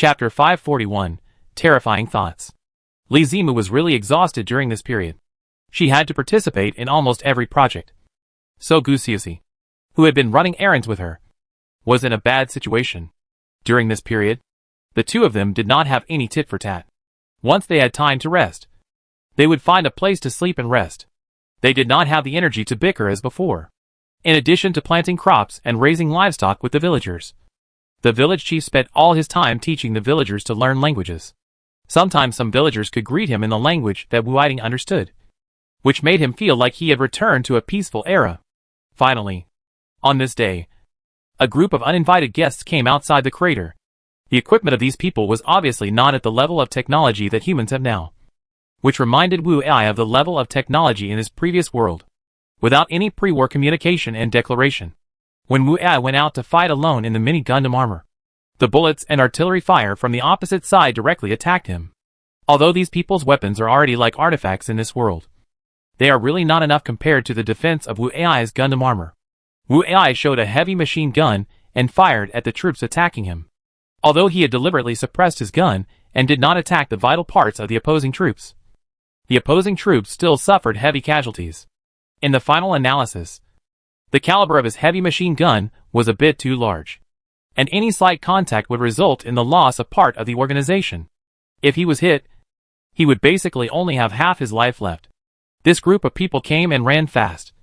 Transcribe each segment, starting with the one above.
Chapter 541, Terrifying Thoughts. Li Zimu was really exhausted during this period. She had to participate in almost every project. So Gu Xiuxi, who had been running errands with her, was in a bad situation. During this period, the two of them did not have any tit for tat. Once they had time to rest, they would find a place to sleep and rest. They did not have the energy to bicker as before. In addition to planting crops and raising livestock with the villagers, the village chief spent all his time teaching the villagers to learn languages. Sometimes some villagers could greet him in the language that Wu Aiding understood, which made him feel like he had returned to a peaceful era. Finally, on this day, a group of uninvited guests came outside the crater. The equipment of these people was obviously not at the level of technology that humans have now, which reminded Wu Ai of the level of technology in his previous world, without any pre-war communication and declaration. When Wu Ai went out to fight alone in the mini Gundam armor, the bullets and artillery fire from the opposite side directly attacked him. Although these people's weapons are already like artifacts in this world, they are really not enough compared to the defense of Wu Ai's Gundam armor. Wu Ai showed a heavy machine gun and fired at the troops attacking him. Although he had deliberately suppressed his gun and did not attack the vital parts of the opposing troops, the opposing troops still suffered heavy casualties. In the final analysis, the caliber of his heavy machine gun was a bit too large, and any slight contact would result in the loss of part of the organization. If he was hit, he would basically only have half his life left. This group of people came and ran fast,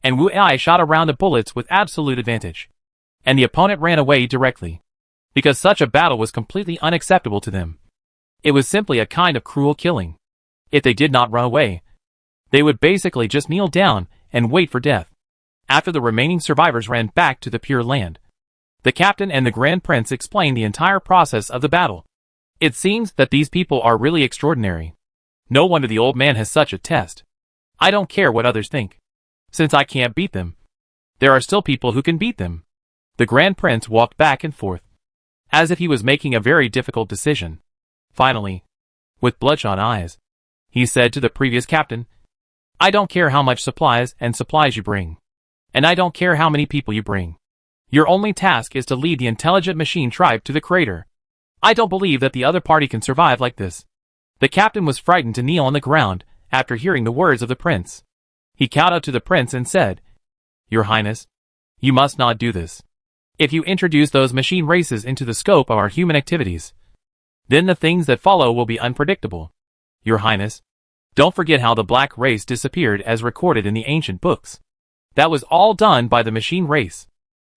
and Wu Ai shot around the bullets with absolute advantage, and the opponent ran away directly, because such a battle was completely unacceptable to them. It was simply a kind of cruel killing. If they did not run away, they would basically just kneel down and wait for death. After the remaining survivors ran back to the Pure Land, the captain and the Grand Prince explained the entire process of the battle. It seems that these people are really extraordinary. No wonder the old man has such a test. I don't care what others think. Since I can't beat them, there are still people who can beat them. The Grand Prince walked back and forth, as if he was making a very difficult decision. Finally, with bloodshot eyes, he said to the previous captain, I don't care how much supplies you bring. And I don't care how many people you bring. Your only task is to lead the intelligent machine tribe to the crater. I don't believe that the other party can survive like this. The captain was frightened to kneel on the ground after hearing the words of the prince. He kowtowed to the prince and said, Your Highness, you must not do this. If you introduce those machine races into the scope of our human activities, then the things that follow will be unpredictable. Your Highness, don't forget how the black race disappeared as recorded in the ancient books. That was all done by the machine race.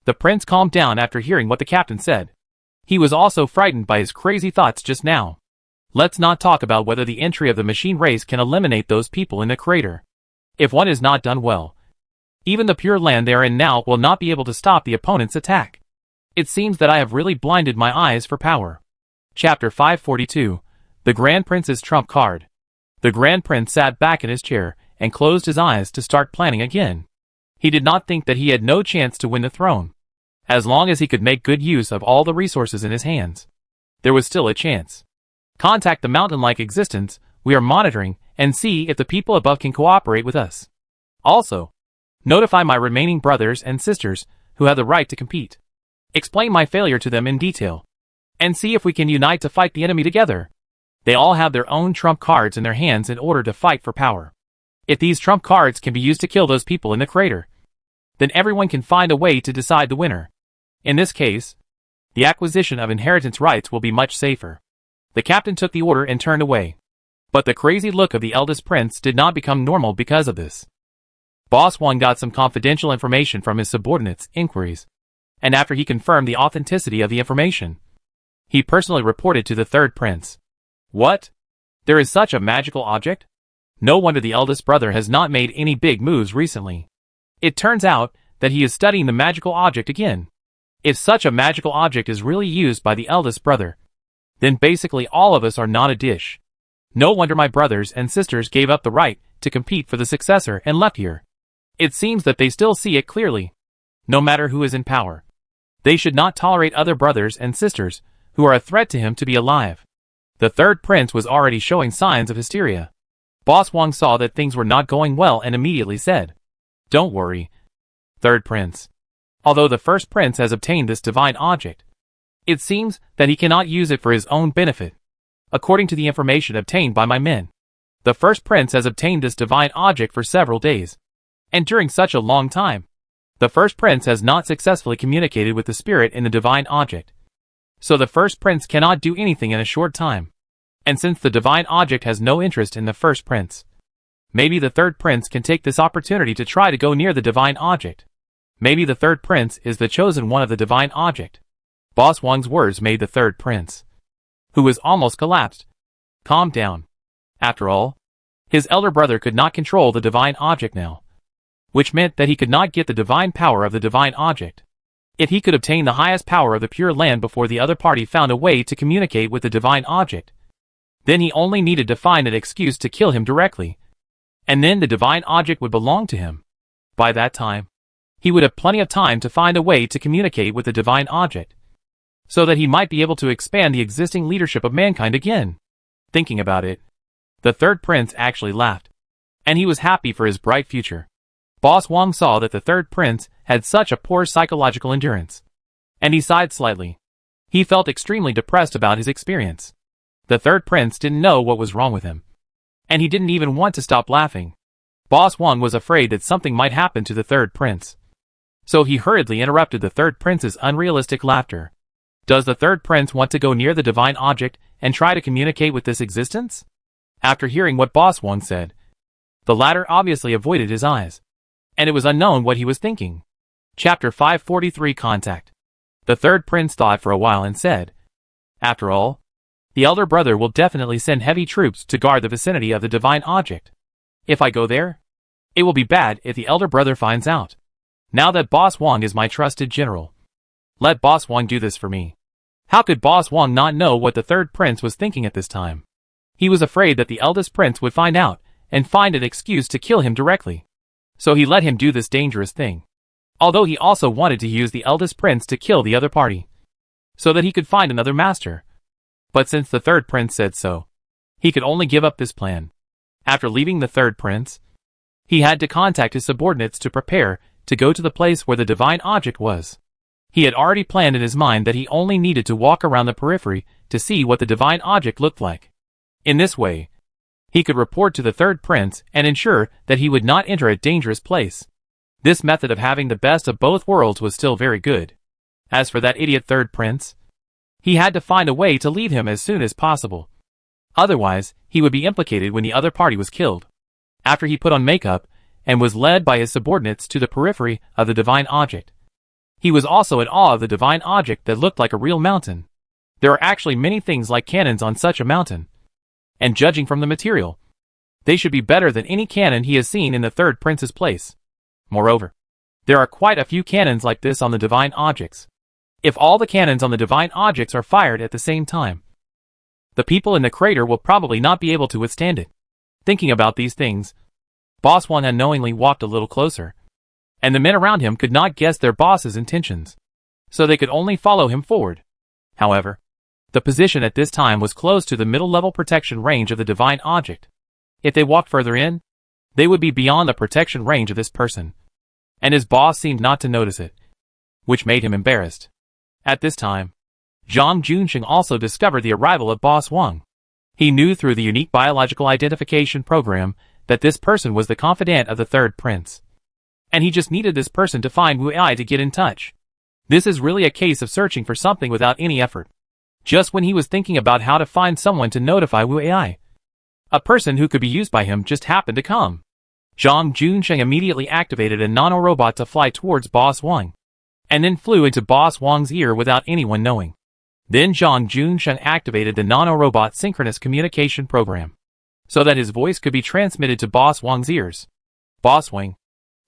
The prince calmed down after hearing what the captain said. He was also frightened by his crazy thoughts just now. Let's not talk about whether the entry of the machine race can eliminate those people in the crater. If one is not done well, even the Pure Land they are in now will not be able to stop the opponent's attack. It seems that I have really blinded my eyes for power. Chapter 542, The Grand Prince's Trump Card. The Grand Prince sat back in his chair and closed his eyes to start planning again. He did not think that he had no chance to win the throne. As long as he could make good use of all the resources in his hands, there was still a chance. Contact the mountain-like existence we are monitoring and see if the people above can cooperate with us. Also, notify my remaining brothers and sisters who have the right to compete. Explain my failure to them in detail, and see if we can unite to fight the enemy together. They all have their own trump cards in their hands in order to fight for power. If these trump cards can be used to kill those people in the crater, then everyone can find a way to decide the winner. In this case, the acquisition of inheritance rights will be much safer. The captain took the order and turned away. But the crazy look of the eldest prince did not become normal because of this. Boss Wang got some confidential information from his subordinates' inquiries, and after he confirmed the authenticity of the information, he personally reported to the third prince. What? There is such a magical object? No wonder the eldest brother has not made any big moves recently. It turns out that he is studying the magical object again. If such a magical object is really used by the eldest brother, then basically all of us are not a dish. No wonder my brothers and sisters gave up the right to compete for the successor and left here. It seems that they still see it clearly. No matter who is in power, they should not tolerate other brothers and sisters who are a threat to him to be alive. The third prince was already showing signs of hysteria. Boss Wang saw that things were not going well and immediately said, Don't worry, third prince. Although the first prince has obtained this divine object, It seems that he cannot use it for his own benefit. According to the information obtained by my men, the first prince has obtained this divine object for several days. And during such a long time, the first prince has not successfully communicated with the spirit in the divine object. So the first prince cannot do anything in a short time. And since the divine object has no interest in the first prince, maybe the third prince can take this opportunity to try to go near the divine object. Maybe the third prince is the chosen one of the divine object. Boss Wang's words made the third prince, who was almost collapsed, calm down. After all, his elder brother could not control the divine object now, which meant that he could not get the divine power of the divine object. If he could obtain the highest power of the pure land before the other party found a way to communicate with the divine object, then he only needed to find an excuse to kill him directly, and then the divine object would belong to him. By that time, he would have plenty of time to find a way to communicate with the divine object, so that he might be able to expand the existing leadership of mankind again. Thinking about it, the third prince actually laughed, and he was happy for his bright future. Boss Wang saw that the third prince had such a poor psychological endurance, and he sighed slightly. He felt extremely depressed about his experience. The third prince didn't know what was wrong with him, and he didn't even want to stop laughing. Boss Wang was afraid that something might happen to the third prince, so he hurriedly interrupted the third prince's unrealistic laughter. Does the third prince want to go near the divine object and try to communicate with this existence? After hearing what Boss Wang said, the latter obviously avoided his eyes, and it was unknown what he was thinking. Chapter 543 Contact. The third prince thought for a while and said, "After all, the elder brother will definitely send heavy troops to guard the vicinity of the divine object. If I go there, it will be bad if the elder brother finds out. Now that Boss Wang is my trusted general, let Boss Wang do this for me." How could Boss Wang not know what the third prince was thinking at this time? He was afraid that the eldest prince would find out and find an excuse to kill him directly. So he let him do this dangerous thing. Although he also wanted to use the eldest prince to kill the other party, so that he could find another master. But since the third prince said so, he could only give up this plan. After leaving the third prince, he had to contact his subordinates to prepare to go to the place where the divine object was. He had already planned in his mind that he only needed to walk around the periphery to see what the divine object looked like. In this way, he could report to the third prince and ensure that he would not enter a dangerous place. This method of having the best of both worlds was still very good. As for that idiot third prince, he had to find a way to leave him as soon as possible. Otherwise, he would be implicated when the other party was killed. After he put on makeup and was led by his subordinates to the periphery of the divine object, he was also in awe of the divine object that looked like a real mountain. There are actually many things like cannons on such a mountain, and judging from the material, they should be better than any cannon he has seen in the third prince's place. Moreover, there are quite a few cannons like this on the divine objects. If all the cannons on the divine objects are fired at the same time, the people in the crater will probably not be able to withstand it. Thinking about these things, Boss Wang unknowingly walked a little closer, and the men around him could not guess their boss's intentions, so they could only follow him forward. However, the position at this time was close to the middle-level protection range of the divine object. If they walked further in, they would be beyond the protection range of this person, and his boss seemed not to notice it, which made him embarrassed. At this time, Zhang Junsheng also discovered the arrival of Boss Wang. He knew through the unique biological identification program that this person was the confidant of the third prince, and he just needed this person to find Wu Ai to get in touch. This is really a case of searching for something without any effort. Just when he was thinking about how to find someone to notify Wu Ai, a person who could be used by him just happened to come. Zhang Junsheng immediately activated a nano-robot to fly towards Boss Wang, and then flew into Boss Wang's ear without anyone knowing. Then Zhang Junsheng activated the nano-robot synchronous communication program, so that his voice could be transmitted to Boss Wang's ears. "Boss Wang,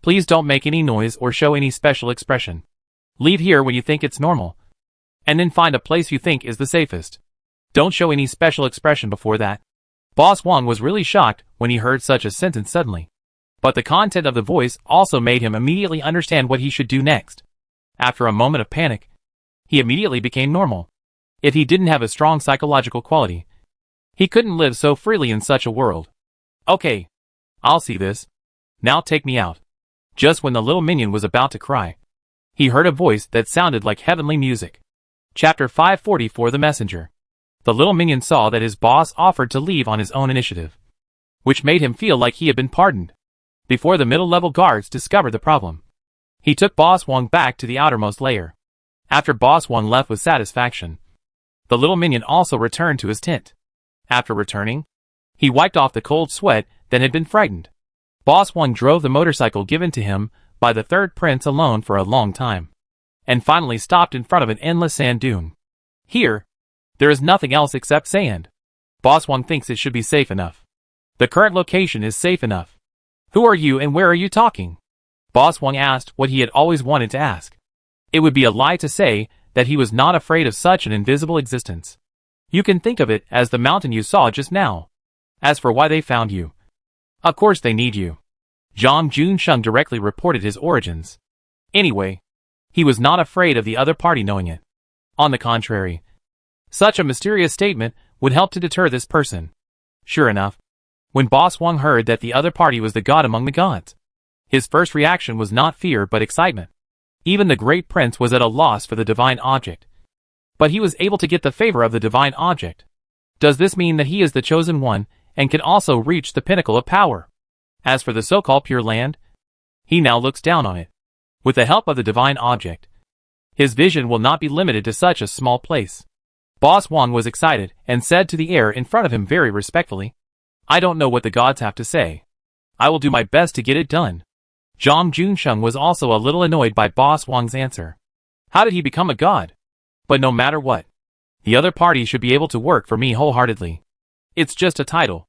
please don't make any noise or show any special expression. Leave here when you think it's normal, and then find a place you think is the safest. Don't show any special expression before that." Boss Wang was really shocked when he heard such a sentence suddenly, but the content of the voice also made him immediately understand what he should do next. After a moment of panic, he immediately became normal. If he didn't have a strong psychological quality, he couldn't live so freely in such a world. "Okay, I'll see this. Now take me out." Just when the little minion was about to cry, he heard a voice that sounded like heavenly music. Chapter 544 The Messenger. The little minion saw that his boss offered to leave on his own initiative, which made him feel like he had been pardoned. Before the middle-level guards discovered the problem, he took Boss Wong back to the outermost layer. After Boss Wong left with satisfaction, the little minion also returned to his tent. After returning, he wiped off the cold sweat that had been frightened. Boss Wong drove the motorcycle given to him by the third prince alone for a long time, and finally stopped in front of an endless sand dune. Here, there is nothing else except sand. Boss Wong thinks it should be safe enough. The current location is safe enough. Who are you and where are you talking? Boss Wong asked what he had always wanted to ask. It would be a lie to say that he was not afraid of such an invisible existence. You can think of it as the mountain you saw just now. As for why they found you, of course they need you. Zhang Junsheng directly reported his origins. Anyway, he was not afraid of the other party knowing it. On the contrary, such a mysterious statement would help to deter this person. Sure enough, when Boss Wong heard that the other party was the god among the gods, his first reaction was not fear but excitement. Even the great prince was at a loss for the divine object. But he was able to get the favor of the divine object. Does this mean that he is the chosen one and can also reach the pinnacle of power? As for the so-called Pure Land, he now looks down on it. With the help of the divine object, his vision will not be limited to such a small place. Boss Wong was excited and said to the air in front of him very respectfully, I don't know what the gods have to say. I will do my best to get it done. Zhang Junsheng was also a little annoyed by Boss Wong's answer. How did he become a god? But no matter what, the other party should be able to work for me wholeheartedly. It's just a title,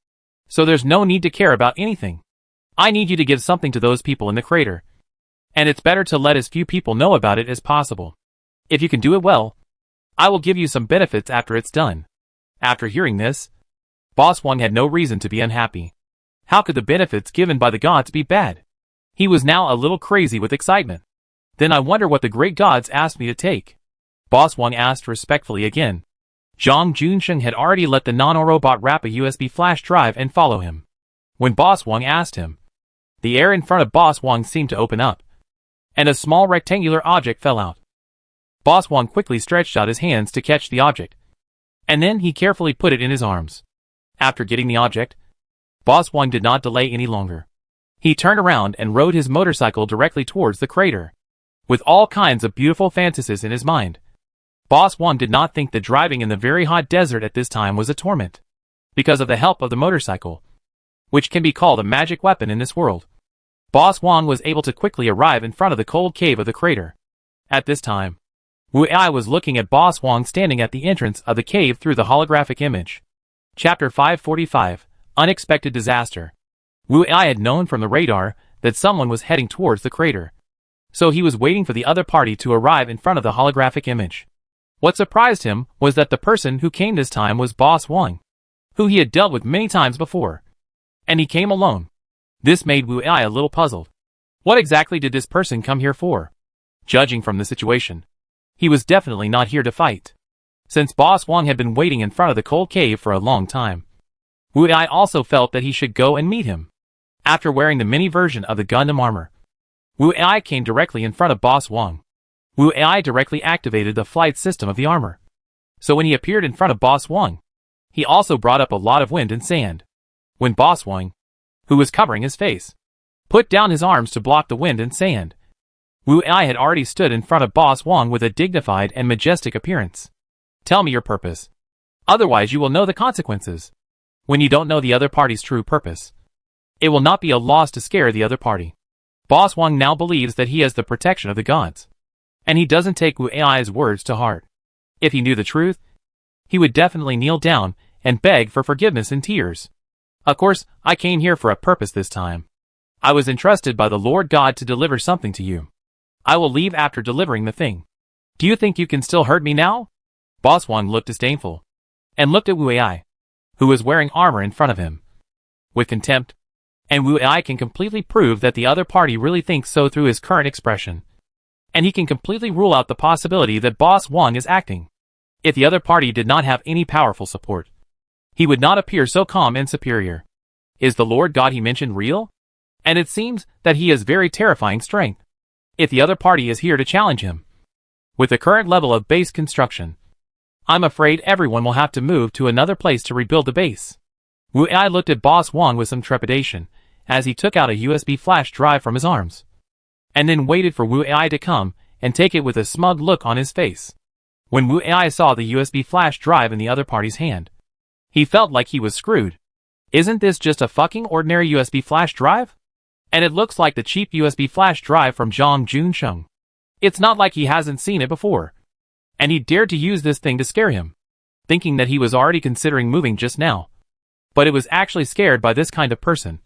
so there's no need to care about anything. I need you to give something to those people in the crater, and it's better to let as few people know about it as possible. If you can do it well, I will give you some benefits after it's done. After hearing this, Boss Wong had no reason to be unhappy. How could the benefits given by the gods be bad? He was now a little crazy with excitement. Then I wonder what the great gods asked me to take. Boss Wong asked respectfully again. Zhang Junsheng had already let the nano-robot wrap a USB flash drive and follow him. When Boss Wong asked him, the air in front of Boss Wong seemed to open up, and a small rectangular object fell out. Boss Wong quickly stretched out his hands to catch the object, and then he carefully put it in his arms. After getting the object, Boss Wong did not delay any longer. He turned around and rode his motorcycle directly towards the crater, with all kinds of beautiful fantasies in his mind. Boss Wong did not think that driving in the very hot desert at this time was a torment, because of the help of the motorcycle, which can be called a magic weapon in this world. Boss Wong was able to quickly arrive in front of the cold cave of the crater. At this time, Wu Ai was looking at Boss Wong standing at the entrance of the cave through the holographic image. Chapter 545, Unexpected Disaster. Wu Ai had known from the radar that someone was heading towards the crater, so he was waiting for the other party to arrive in front of the holographic image. What surprised him was that the person who came this time was Boss Wong, who he had dealt with many times before, and he came alone. This made Wu Ai a little puzzled. What exactly did this person come here for? Judging from the situation, he was definitely not here to fight, since Boss Wong had been waiting in front of the cold cave for a long time. Wu Ai also felt that he should go and meet him. After wearing the mini version of the Gundam armor, Wu Ai came directly in front of Boss Wong. Wu Ai directly activated the flight system of the armor, so when he appeared in front of Boss Wong, he also brought up a lot of wind and sand. When Boss Wong, who was covering his face, put down his arms to block the wind and sand, Wu Ai had already stood in front of Boss Wong with a dignified and majestic appearance. Tell me your purpose. Otherwise you will know the consequences. When you don't know the other party's true purpose, it will not be a loss to scare the other party. Boss Wong now believes that he has the protection of the gods, and he doesn't take Wu Ai's words to heart. If he knew the truth, he would definitely kneel down and beg for forgiveness in tears. Of course, I came here for a purpose this time. I was entrusted by the Lord God to deliver something to you. I will leave after delivering the thing. Do you think you can still hurt me now? Boss Wong looked disdainful, and looked at Wu Ai, who was wearing armor in front of him, with contempt, and Wu Ai can completely prove that the other party really thinks so through his current expression. And he can completely rule out the possibility that Boss Wong is acting. If the other party did not have any powerful support, he would not appear so calm and superior. Is the Lord God he mentioned real? And it seems that he has very terrifying strength. If the other party is here to challenge him, with the current level of base construction, I'm afraid everyone will have to move to another place to rebuild the base. Wu Ai looked at Boss Wong with some trepidation, as he took out a USB flash drive from his arms. And then waited for Wu Ai to come, and take it with a smug look on his face. When Wu Ai saw the USB flash drive in the other party's hand, he felt like he was screwed. Isn't this just a fucking ordinary USB flash drive? And it looks like the cheap USB flash drive from Zhang Junsheng. It's not like he hasn't seen it before. And he dared to use this thing to scare him, thinking that he was already considering moving just now. But it was actually scared by this kind of person.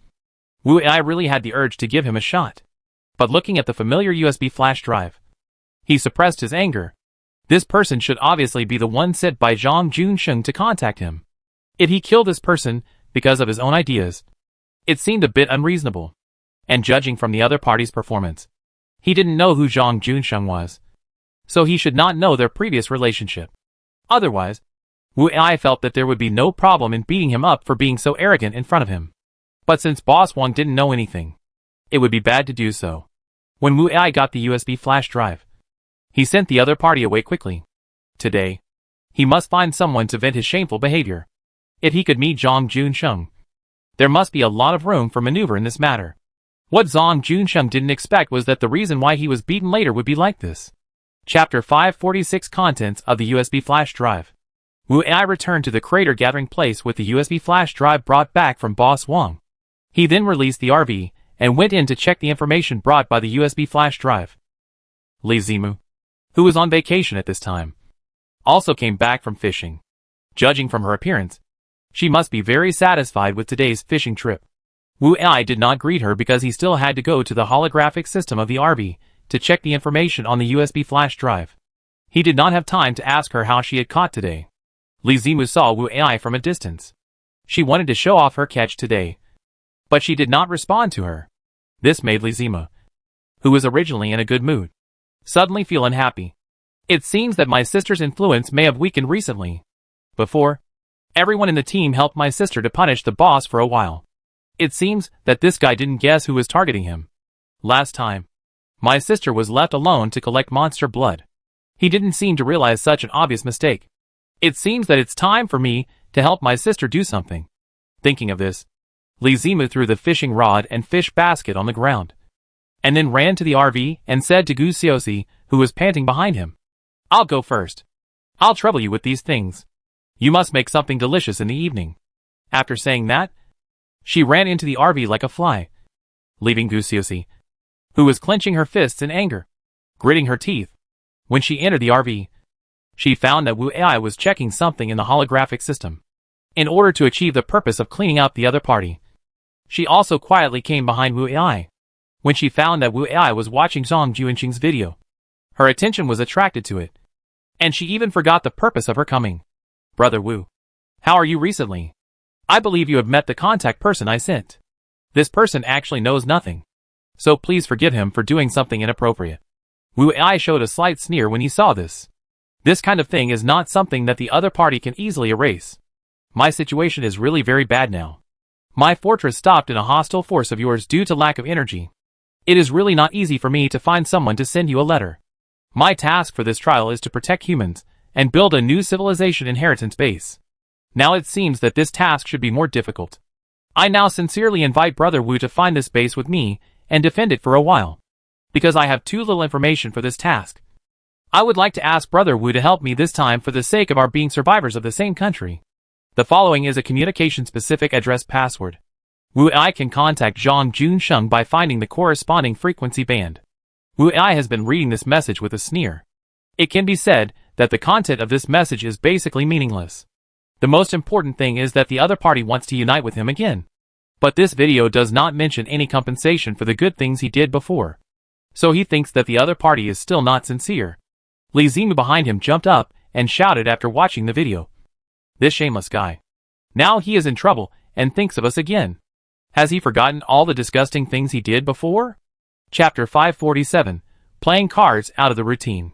Wu Ai really had the urge to give him a shot. But looking at the familiar USB flash drive, he suppressed his anger. This person should obviously be the one sent by Zhang Junsheng to contact him. If he killed this person because of his own ideas, it seemed a bit unreasonable. And judging from the other party's performance, he didn't know who Zhang Junsheng was. So he should not know their previous relationship. Otherwise, Wu Ai felt that there would be no problem in beating him up for being so arrogant in front of him. But since Boss Wong didn't know anything, it would be bad to do so. When Wu Ai got the USB flash drive, he sent the other party away quickly. Today, he must find someone to vent his shameful behavior. If he could meet Zhang Junsheng, there must be a lot of room for maneuver in this matter. What Zhang Junsheng didn't expect was that the reason why he was beaten later would be like this. Chapter 546 Contents of the USB flash drive. Wu Ai returned to the crater gathering place with the USB flash drive brought back from Boss Wong. He then released the RV and went in to check the information brought by the USB flash drive. Li Zimu, who was on vacation at this time, also came back from fishing. Judging from her appearance, she must be very satisfied with today's fishing trip. Wu Ai did not greet her because he still had to go to the holographic system of the RV to check the information on the USB flash drive. He did not have time to ask her how she had caught today. Li Zimu saw Wu Ai from a distance. She wanted to show off her catch today, but she did not respond to her. This made Li Zimu, who was originally in a good mood, suddenly feel unhappy. It seems that my sister's influence may have weakened recently. Before, everyone in the team helped my sister to punish the boss for a while. It seems that this guy didn't guess who was targeting him. Last time, my sister was left alone to collect monster blood. He didn't seem to realize such an obvious mistake. It seems that it's time for me to help my sister do something. Thinking of this, Li Zimu threw the fishing rod and fish basket on the ground, and then ran to the RV and said to Gu Xiaoxi, who was panting behind him, "I'll go first. I'll trouble you with these things. You must make something delicious in the evening." After saying that, she ran into the RV like a fly, leaving Gu Xiaoxi, who was clenching her fists in anger, gritting her teeth. When she entered the RV, she found that Wu Ai was checking something in the holographic system, in order to achieve the purpose of cleaning up the other party. She also quietly came behind Wu Ai. When she found that Wu Ai was watching Zhang Junsheng's video, her attention was attracted to it, and she even forgot the purpose of her coming. "Brother Wu, how are you recently? I believe you have met the contact person I sent. This person actually knows nothing, so please forgive him for doing something inappropriate." Wu Ai showed a slight sneer when he saw this. This kind of thing is not something that the other party can easily erase. My situation is really very bad now. My fortress stopped in a hostile force of yours due to lack of energy. It is really not easy for me to find someone to send you a letter. My task for this trial is to protect humans and build a new civilization inheritance base. Now it seems that this task should be more difficult. I now sincerely invite Brother Wu to find this base with me and defend it for a while, because I have too little information for this task. I would like to ask Brother Wu to help me this time for the sake of our being survivors of the same country. The following is a communication-specific address password. Wu Ai can contact Zhang Junsheng by finding the corresponding frequency band. Wu Ai has been reading this message with a sneer. It can be said that the content of this message is basically meaningless. The most important thing is that the other party wants to unite with him again. But this video does not mention any compensation for the good things he did before. So he thinks that the other party is still not sincere. Li Zimu behind him jumped up and shouted after watching the video. "This shameless guy. Now he is in trouble and thinks of us again. Has he forgotten all the disgusting things he did before?" Chapter 547. Playing cards out of the routine.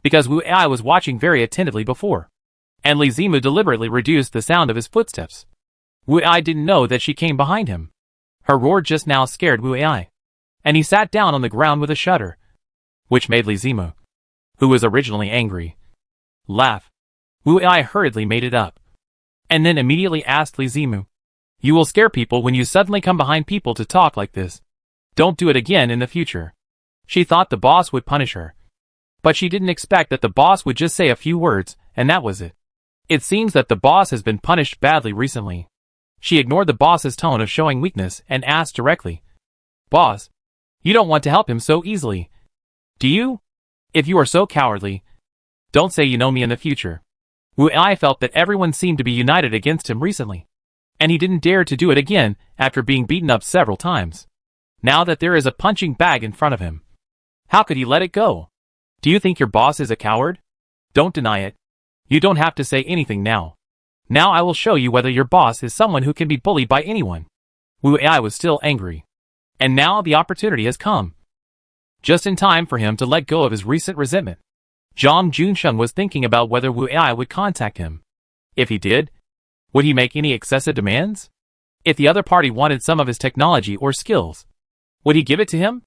Because Wu Ai was watching very attentively before, and Li Zimu deliberately reduced the sound of his footsteps, Wu Ai didn't know that she came behind him. Her roar just now scared Wu Ai, and he sat down on the ground with a shudder, which made Li Zimu, who was originally angry, laugh. Wu Ai hurriedly made it up. And then immediately asked Li Zimu, "You will scare people when you suddenly come behind people to talk like this. Don't do it again in the future." She thought the boss would punish her. But she didn't expect that the boss would just say a few words, and that was it. It seems that the boss has been punished badly recently. She ignored the boss's tone of showing weakness and asked directly, "Boss, you don't want to help him so easily, do you? If you are so cowardly, don't say you know me in the future." Wu Ai felt that everyone seemed to be united against him recently, and he didn't dare to do it again after being beaten up several times. Now that there is a punching bag in front of him, how could he let it go? Do you think your boss is a coward? Don't deny it. You don't have to say anything now. Now I will show you whether your boss is someone who can be bullied by anyone. Wu Ai was still angry. And now the opportunity has come. Just in time for him to let go of his recent resentment. Zhang Junsheng was thinking about whether Wu Ai would contact him. If he did, would he make any excessive demands? If the other party wanted some of his technology or skills, would he give it to him?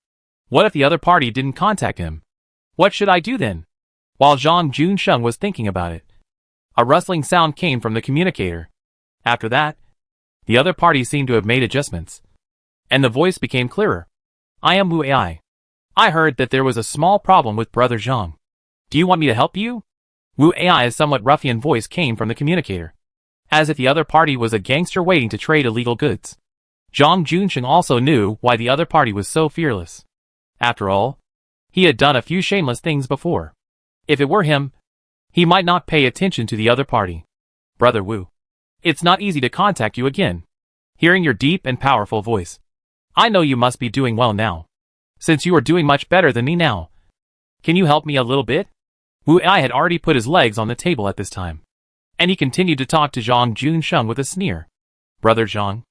What if the other party didn't contact him? What should I do then? While Zhang Junsheng was thinking about it, a rustling sound came from the communicator. After that, the other party seemed to have made adjustments, and the voice became clearer. "I am Wu Ai. I heard that there was a small problem with Brother Zhang. Do you want me to help you?" Wu Ai's somewhat ruffian voice came from the communicator, as if the other party was a gangster waiting to trade illegal goods. Zhang Junsheng also knew why the other party was so fearless. After all, he had done a few shameless things before. If it were him, he might not pay attention to the other party. "Brother Wu, it's not easy to contact you again. Hearing your deep and powerful voice, I know you must be doing well now. Since you are doing much better than me now, can you help me a little bit?" Wu Ai had already put his legs on the table at this time, and he continued to talk to Zhang Junsheng with a sneer. "Brother Zhang,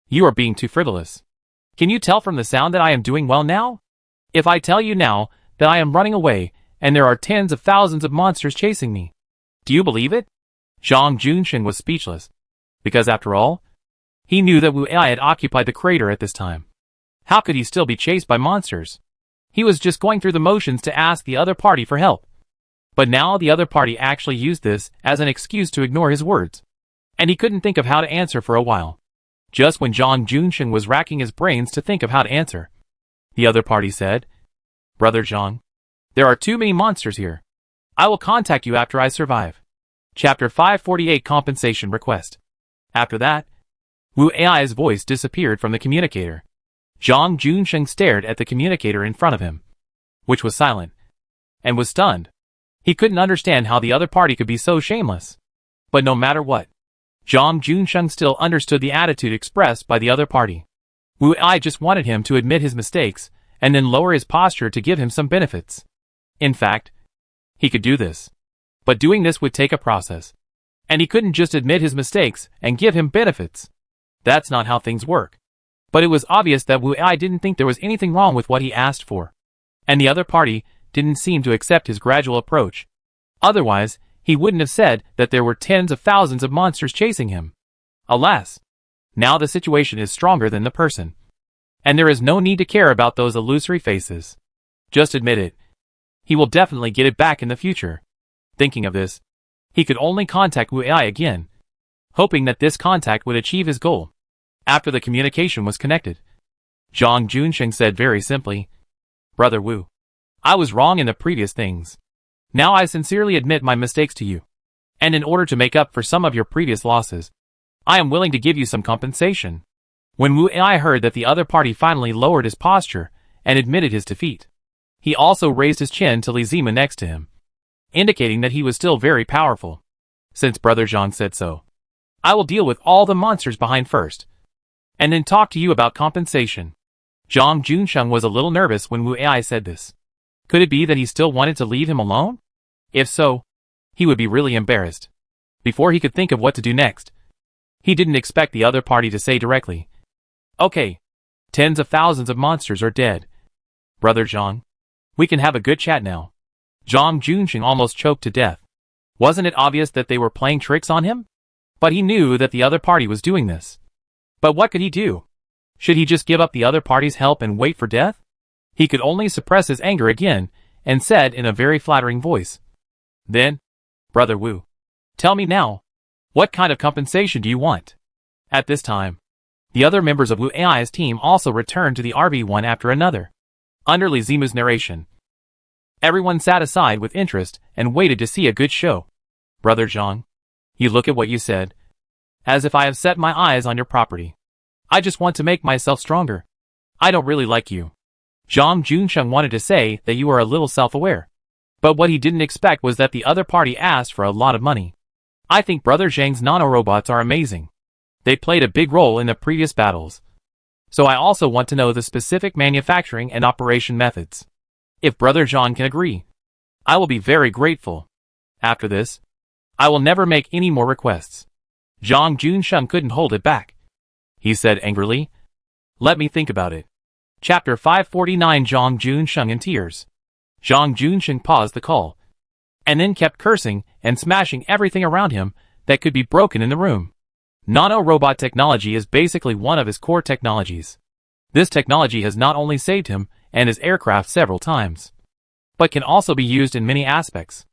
you are being too frivolous. Can you tell from the sound that I am doing well now? If I tell you now that I am running away, and there are tens of thousands of monsters chasing me, do you believe it?" Zhang Junsheng was speechless, because after all, he knew that Wu Ai had occupied the crater at this time. How could he still be chased by monsters? He was just going through the motions to ask the other party for help. But now the other party actually used this as an excuse to ignore his words, and he couldn't think of how to answer for a while. Just when Zhang Junsheng was racking his brains to think of how to answer, the other party said, "Brother Zhang, there are too many monsters here. I will contact you after I survive." Chapter 548 Compensation Request. After that, Wu Ai's voice disappeared from the communicator. Zhang Junsheng stared at the communicator in front of him, which was silent, and was stunned. He couldn't understand how the other party could be so shameless. But no matter what, Zhang Junsheng still understood the attitude expressed by the other party. Wu Ai just wanted him to admit his mistakes, and then lower his posture to give him some benefits. In fact, he could do this. But doing this would take a process. And he couldn't just admit his mistakes and give him benefits. That's not how things work. But it was obvious that Wu Ai didn't think there was anything wrong with what he asked for. And the other party didn't seem to accept his gradual approach. Otherwise, he wouldn't have said that there were tens of thousands of monsters chasing him. Alas, now the situation is stronger than the person. And there is no need to care about those illusory faces. Just admit it. He will definitely get it back in the future. Thinking of this, he could only contact Wu Ai again, hoping that this contact would achieve his goal. After the communication was connected, Zhang Junsheng said very simply, "Brother Wu, I was wrong in the previous things. Now I sincerely admit my mistakes to you. And in order to make up for some of your previous losses, I am willing to give you some compensation." When Wu Ai heard that the other party finally lowered his posture and admitted his defeat, he also raised his chin to Li Zimu next to him, indicating that he was still very powerful. "Since Brother Zhang said so, I will deal with all the monsters behind first, and then talk to you about compensation." Zhang Junsheng was a little nervous when Wu Ai said this. Could it be that he still wanted to leave him alone? If so, he would be really embarrassed. Before he could think of what to do next, he didn't expect the other party to say directly, "Okay, tens of thousands of monsters are dead. Brother Zhang, we can have a good chat now." Zhang Junsheng almost choked to death. Wasn't it obvious that they were playing tricks on him? But he knew that the other party was doing this. But what could he do? Should he just give up the other party's help and wait for death? He could only suppress his anger again, and said in a very flattering voice, "Then, Brother Wu, Tell me now. What kind of compensation do you want? At this time, the other members of Wu Ai's team also returned to the RV one after another. Under Li Zimu's narration, everyone sat aside with interest and waited to see a good show. Brother Zhang, you look at what you said. As if I have set my eyes on your property. I just want to make myself stronger. I don't really like you. Zhang Junsheng wanted to say that you are a little self-aware. But what he didn't expect was that the other party asked for a lot of money. I think Brother Zhang's nanorobots are amazing. They played a big role in the previous battles. So I also want to know the specific manufacturing and operation methods. If Brother Zhang can agree, I will be very grateful. After this, I will never make any more requests. Zhang Junsheng couldn't hold it back. He said angrily, "Let me think about it." Chapter 549. Zhang Junsheng in tears. Zhang Junsheng paused the call, and then kept cursing and smashing everything around him that could be broken in the room. Nano-robot technology is basically one of his core technologies. This technology has not only saved him and his aircraft several times, but can also be used in many aspects.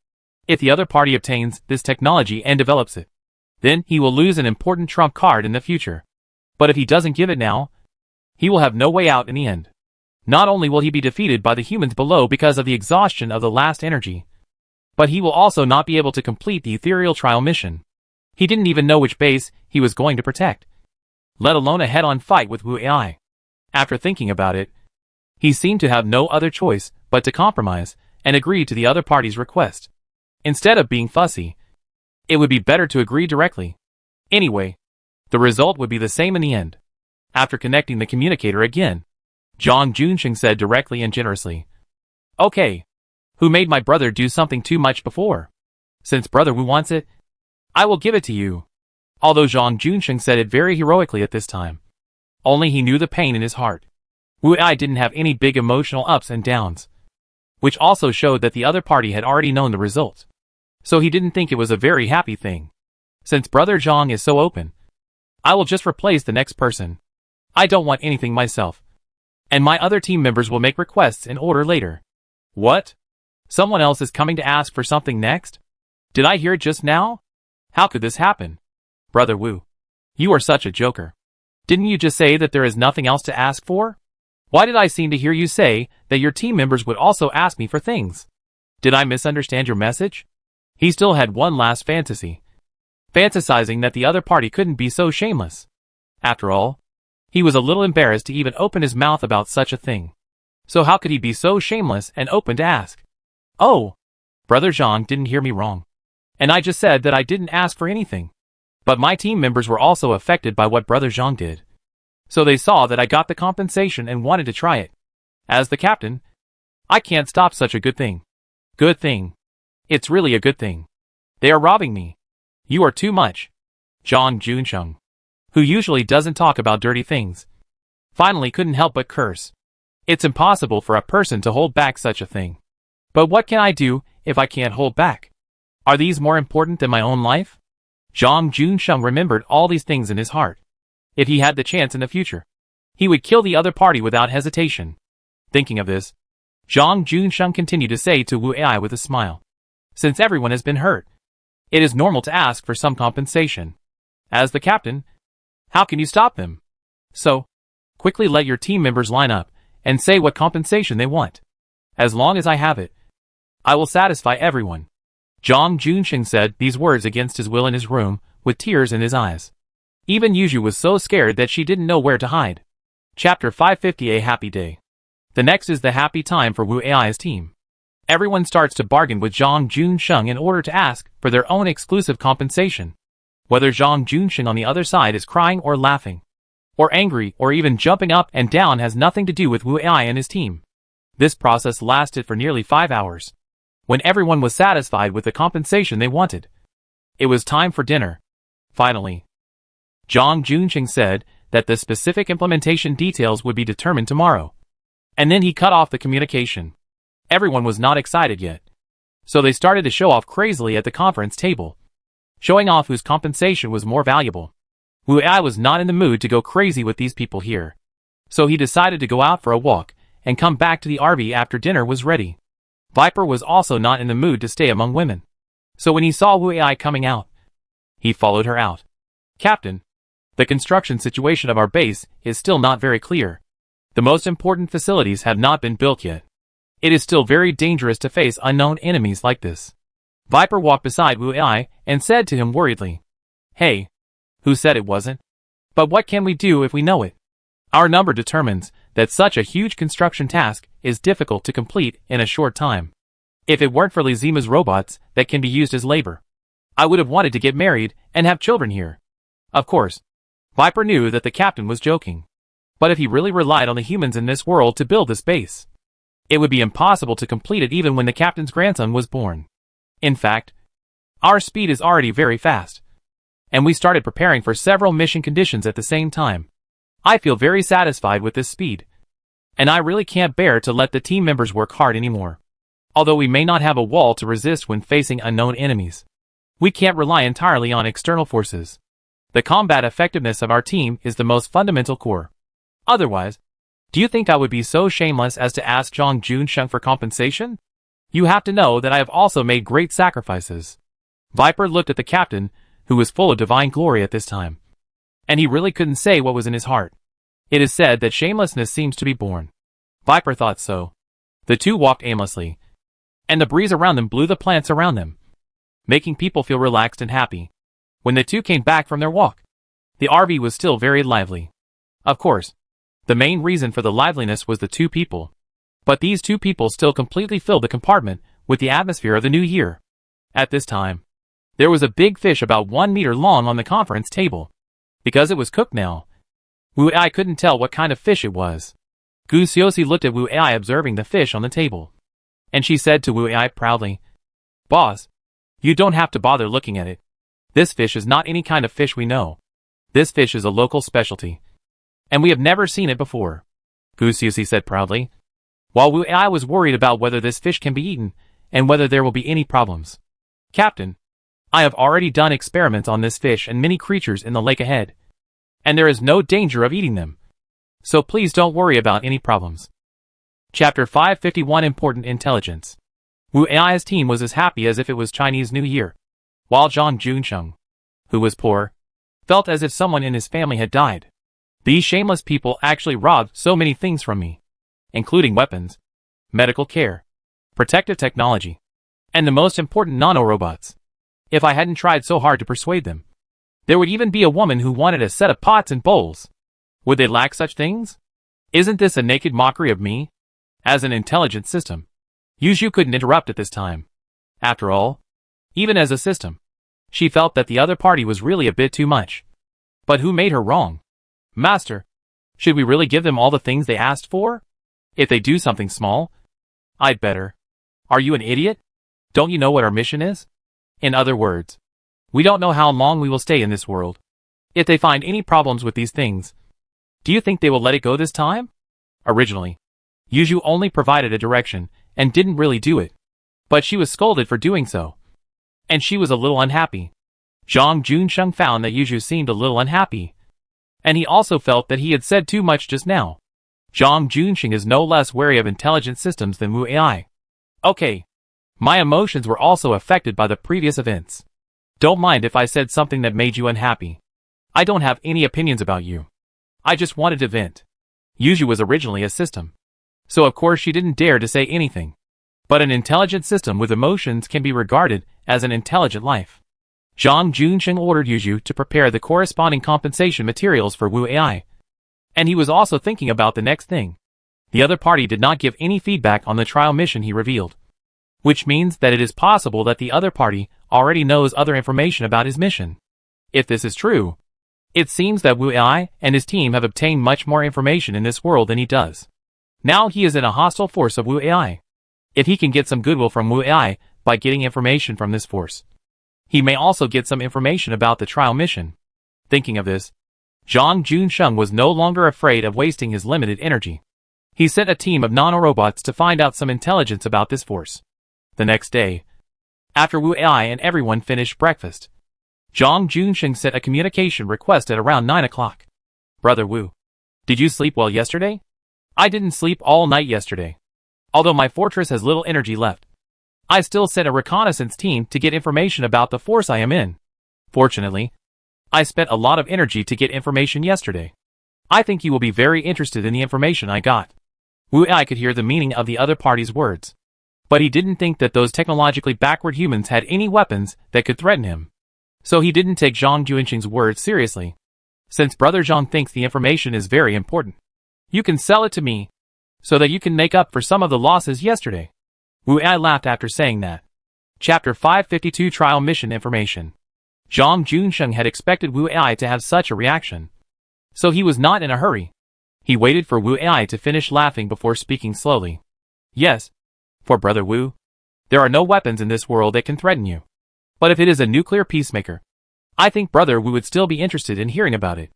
If the other party obtains this technology and develops it, then he will lose an important trump card in the future. But if he doesn't give it now, he will have no way out in the end. Not only will he be defeated by the humans below because of the exhaustion of the last energy, but he will also not be able to complete the ethereal trial mission. He didn't even know which base he was going to protect, let alone a head-on fight with Wu Ai. After thinking about it, he seemed to have no other choice but to compromise and agree to the other party's request. Instead of being fussy, it would be better to agree directly. Anyway, the result would be the same in the end. After connecting the communicator again, Zhang Junsheng said directly and generously, "Okay, who made my brother do something too much before? Since Brother Wu wants it, I will give it to you." Although Zhang Junsheng said it very heroically at this time, only he knew the pain in his heart. Wu Ai didn't have any big emotional ups and downs, which also showed that the other party had already known the result. So he didn't think it was a very happy thing. Since Brother Zhang is so open, I will just replace the next person. I don't want anything myself. And my other team members will make requests in order later. What? Someone else is coming to ask for something next? Did I hear it just now? How could this happen? Brother Wu, you are such a joker. Didn't you just say that there is nothing else to ask for? Why did I seem to hear you say that your team members would also ask me for things? Did I misunderstand your message? He still had one last fantasy. Fantasizing that the other party couldn't be so shameless. After all, he was a little embarrassed to even open his mouth about such a thing. So how could he be so shameless and open to ask? Oh, Brother Zhang didn't hear me wrong. And I just said that I didn't ask for anything. But my team members were also affected by what Brother Zhang did. So they saw that I got the compensation and wanted to try it. As the captain, I can't stop such a good thing. Good thing. It's really a good thing. They are robbing me. You are too much. Zhang Junsheng, who usually doesn't talk about dirty things, finally couldn't help but curse. It's impossible for a person to hold back such a thing. But what can I do if I can't hold back? Are these more important than my own life? Zhang Junsheng remembered all these things in his heart. If he had the chance in the future, he would kill the other party without hesitation. Thinking of this, Zhang Junsheng continued to say to Wu Ai with a smile, "Since everyone has been hurt, it is normal to ask for some compensation. As the captain, how can you stop them? So, quickly let your team members line up and say what compensation they want. As long as I have it, I will satisfy everyone." Zhang Junsheng said these words against his will in his room, with tears in his eyes. Even Yuju was so scared that she didn't know where to hide. Chapter 550. A happy day. The next is the happy time for Wu Ai's team. Everyone starts to bargain with Zhang Junsheng in order to ask for their own exclusive compensation. Whether Zhang Junsheng on the other side is crying or laughing, or angry or even jumping up and down has nothing to do with Wu Ai and his team. This process lasted for nearly 5 hours. When everyone was satisfied with the compensation they wanted, it was time for dinner. Finally, Zhang Junsheng said that the specific implementation details would be determined tomorrow. And then he cut off the communication. Everyone was not excited yet, so they started to show off crazily at the conference table, showing off whose compensation was more valuable. Wu Ai was not in the mood to go crazy with these people here, so he decided to go out for a walk and come back to the RV after dinner was ready. Viper was also not in the mood to stay among women, so when he saw Wu Ai coming out, He followed her out. Captain, the construction situation of our base is still not very clear. The most important facilities have not been built yet. It is still very dangerous to face unknown enemies like this. Viper walked beside Wu Ai and said to him worriedly, "Hey, who said it wasn't? But what can we do if we know it? Our number determines that such a huge construction task is difficult to complete in a short time. If it weren't for Lizima's robots that can be used as labor, I would have wanted to get married and have children here." Of course, Viper knew that the captain was joking. But if he really relied on the humans in this world to build this base, it would be impossible to complete it even when the captain's grandson was born. In fact, our speed is already very fast, and we started preparing for several mission conditions at the same time. I feel very satisfied with this speed, and I really can't bear to let the team members work hard anymore. Although we may not have a wall to resist when facing unknown enemies, we can't rely entirely on external forces. The combat effectiveness of our team is the most fundamental core. Otherwise, do you think I would be so shameless as to ask Zhang Junsheng for compensation? You have to know that I have also made great sacrifices. Viper looked at the captain, who was full of divine glory at this time, and he really couldn't say what was in his heart. It is said that shamelessness seems to be born. Viper thought so. The two walked aimlessly, and the breeze around them blew the plants around them, making people feel relaxed and happy. When the two came back from their walk, the RV was still very lively. Of course, the main reason for the liveliness was the two people. But these two people still completely filled the compartment with the atmosphere of the new year. At this time, there was a big fish about 1 meter long on the conference table. Because it was cooked now, Wu Ai couldn't tell what kind of fish it was. Gu Xiaoxi looked at Wu Ai observing the fish on the table, and she said to Wu Ai proudly, "Boss, you don't have to bother looking at it. This fish is not any kind of fish we know. This fish is a local specialty, and we have never seen it before," Gu Xiaoxi said proudly, while Wu Ai was worried about whether this fish can be eaten and whether there will be any problems. "Captain, I have already done experiments on this fish and many creatures in the lake ahead, and there is no danger of eating them. So please don't worry about any problems." Chapter 551 Important Intelligence. Wu Ai's team was as happy as if it was Chinese New Year, while Zhang Junsheng, who was poor, felt as if someone in his family had died. These shameless people actually robbed so many things from me, including weapons, medical care, protective technology, and the most important nanorobots. If I hadn't tried so hard to persuade them, there would even be a woman who wanted a set of pots and bowls. Would they lack such things? Isn't this a naked mockery of me? As an intelligent system, Yuzhu couldn't interrupt at this time. After all, even as a system, she felt that the other party was really a bit too much. But who made her wrong? "Master, should we really give them all the things they asked for? If they do something small, I'd better. Are you an idiot? Don't you know what our mission is? In other words, we don't know how long we will stay in this world. If they find any problems with these things, do you think they will let it go this time?" Originally, Yuzhu only provided a direction and didn't really do it. But she was scolded for doing so, and she was a little unhappy. Zhang Junsheng found that Yuzhu seemed a little unhappy, and he also felt that he had said too much just now. Zhang Junsheng is no less wary of intelligent systems than Wu Ai. "Okay. My emotions were also affected by the previous events. Don't mind if I said something that made you unhappy. I don't have any opinions about you. I just wanted to vent." Yuzhu was originally a system, so of course she didn't dare to say anything. But an intelligent system with emotions can be regarded as an intelligent life. Zhang Junsheng ordered Yuzhu to prepare the corresponding compensation materials for Wu Ai, and he was also thinking about the next thing. The other party did not give any feedback on the trial mission he revealed, which means that it is possible that the other party already knows other information about his mission. If this is true, it seems that Wu Ai and his team have obtained much more information in this world than he does. Now he is in a hostile force of Wu Ai. If he can get some goodwill from Wu Ai by getting information from this force, he may also get some information about the trial mission. Thinking of this, Zhang Junsheng was no longer afraid of wasting his limited energy. He sent a team of nanorobots to find out some intelligence about this force. The next day, after Wu Ai and everyone finished breakfast, Zhang Junsheng sent a communication request at around 9 o'clock. "Brother Wu, did you sleep well yesterday? I didn't sleep all night yesterday. Although my fortress has little energy left, I still sent a reconnaissance team to get information about the force I am in. Fortunately, I spent a lot of energy to get information yesterday. I think you will be very interested in the information I got. Wu Ai could hear the meaning of the other party's words. But he didn't think that those technologically backward humans had any weapons that could threaten him. So he didn't take Zhang Juanqing's words seriously. Since Brother Zhang thinks the information is very important, you can sell it to me, so that you can make up for some of the losses yesterday. Wu Ai laughed after saying that. Chapter 552 Trial Mission Information. Zhang Junsheng had expected Wu Ai to have such a reaction. So he was not in a hurry. He waited for Wu Ai to finish laughing before speaking slowly. Yes, for Brother Wu, there are no weapons in this world that can threaten you. But if it is a nuclear peacemaker, I think Brother Wu would still be interested in hearing about it.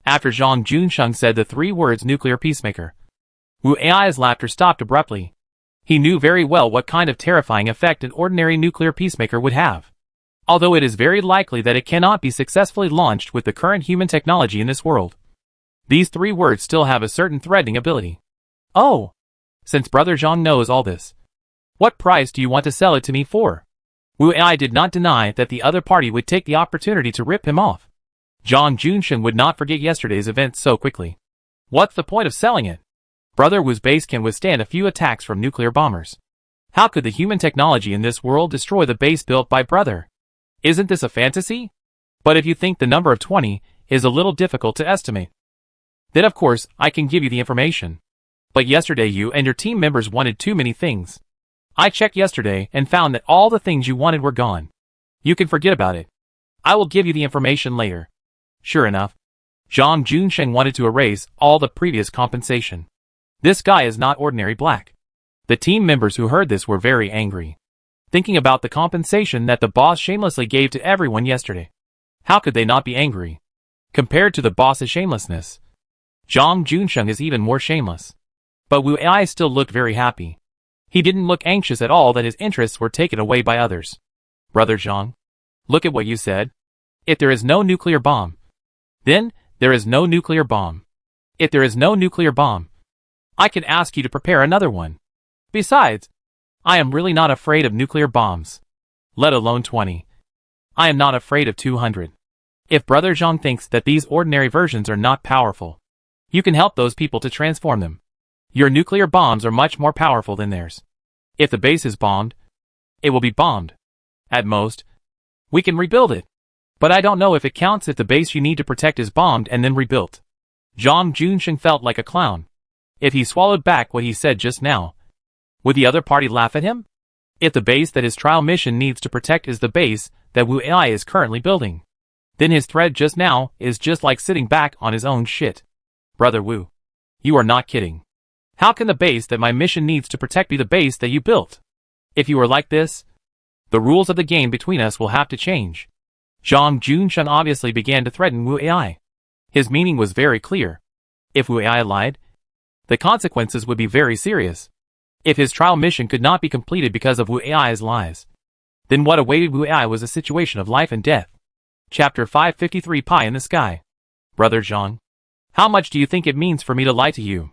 After Zhang Junsheng said the 3 words nuclear peacemaker, Wu Ai's laughter stopped abruptly. He knew very well what kind of terrifying effect an ordinary nuclear peacemaker would have. Although it is very likely that it cannot be successfully launched with the current human technology in this world. These 3 words still have a certain threatening ability. Oh! Since Brother Zhang knows all this, what price do you want to sell it to me for? Wu Ai did not deny that the other party would take the opportunity to rip him off. Zhang Junsheng would not forget yesterday's events so quickly. What's the point of selling it? Brother Wu's base can withstand a few attacks from nuclear bombers. How could the human technology in this world destroy the base built by Brother? Isn't this a fantasy? But if you think the number of 20 is a little difficult to estimate, then of course I can give you the information. But yesterday you and your team members wanted too many things. I checked yesterday and found that all the things you wanted were gone. You can forget about it. I will give you the information later. Sure enough, Zhang Junsheng wanted to erase all the previous compensation. This guy is not ordinary black. The team members who heard this were very angry, thinking about the compensation that the boss shamelessly gave to everyone yesterday. How could they not be angry? Compared to the boss's shamelessness, Zhang Junsheng is even more shameless. But Wu Ai still looked very happy. He didn't look anxious at all that his interests were taken away by others. Brother Zhang, look at what you said. If there is no nuclear bomb, then there is no nuclear bomb. If there is no nuclear bomb, I can ask you to prepare another one. Besides, I am really not afraid of nuclear bombs. Let alone 20. I am not afraid of 200. If Brother Zhang thinks that these ordinary versions are not powerful, you can help those people to transform them. Your nuclear bombs are much more powerful than theirs. If the base is bombed, it will be bombed. At most, we can rebuild it. But I don't know if it counts if the base you need to protect is bombed and then rebuilt. Zhang Junsheng felt like a clown. If he swallowed back what he said just now, would the other party laugh at him? If the base that his trial mission needs to protect is the base that Wu Ai is currently building, then his threat just now is just like sitting back on his own shit. Brother Wu, you are not kidding. How can the base that my mission needs to protect be the base that you built? If you are like this, the rules of the game between us will have to change. Zhang Junsheng obviously began to threaten Wu Ai. His meaning was very clear. If Wu Ai lied, the consequences would be very serious. If his trial mission could not be completed because of Wu Ai's lies, then what awaited Wu Ai was a situation of life and death. Chapter 553 Pie in the Sky. Brother Zhang, how much do you think it means for me to lie to you?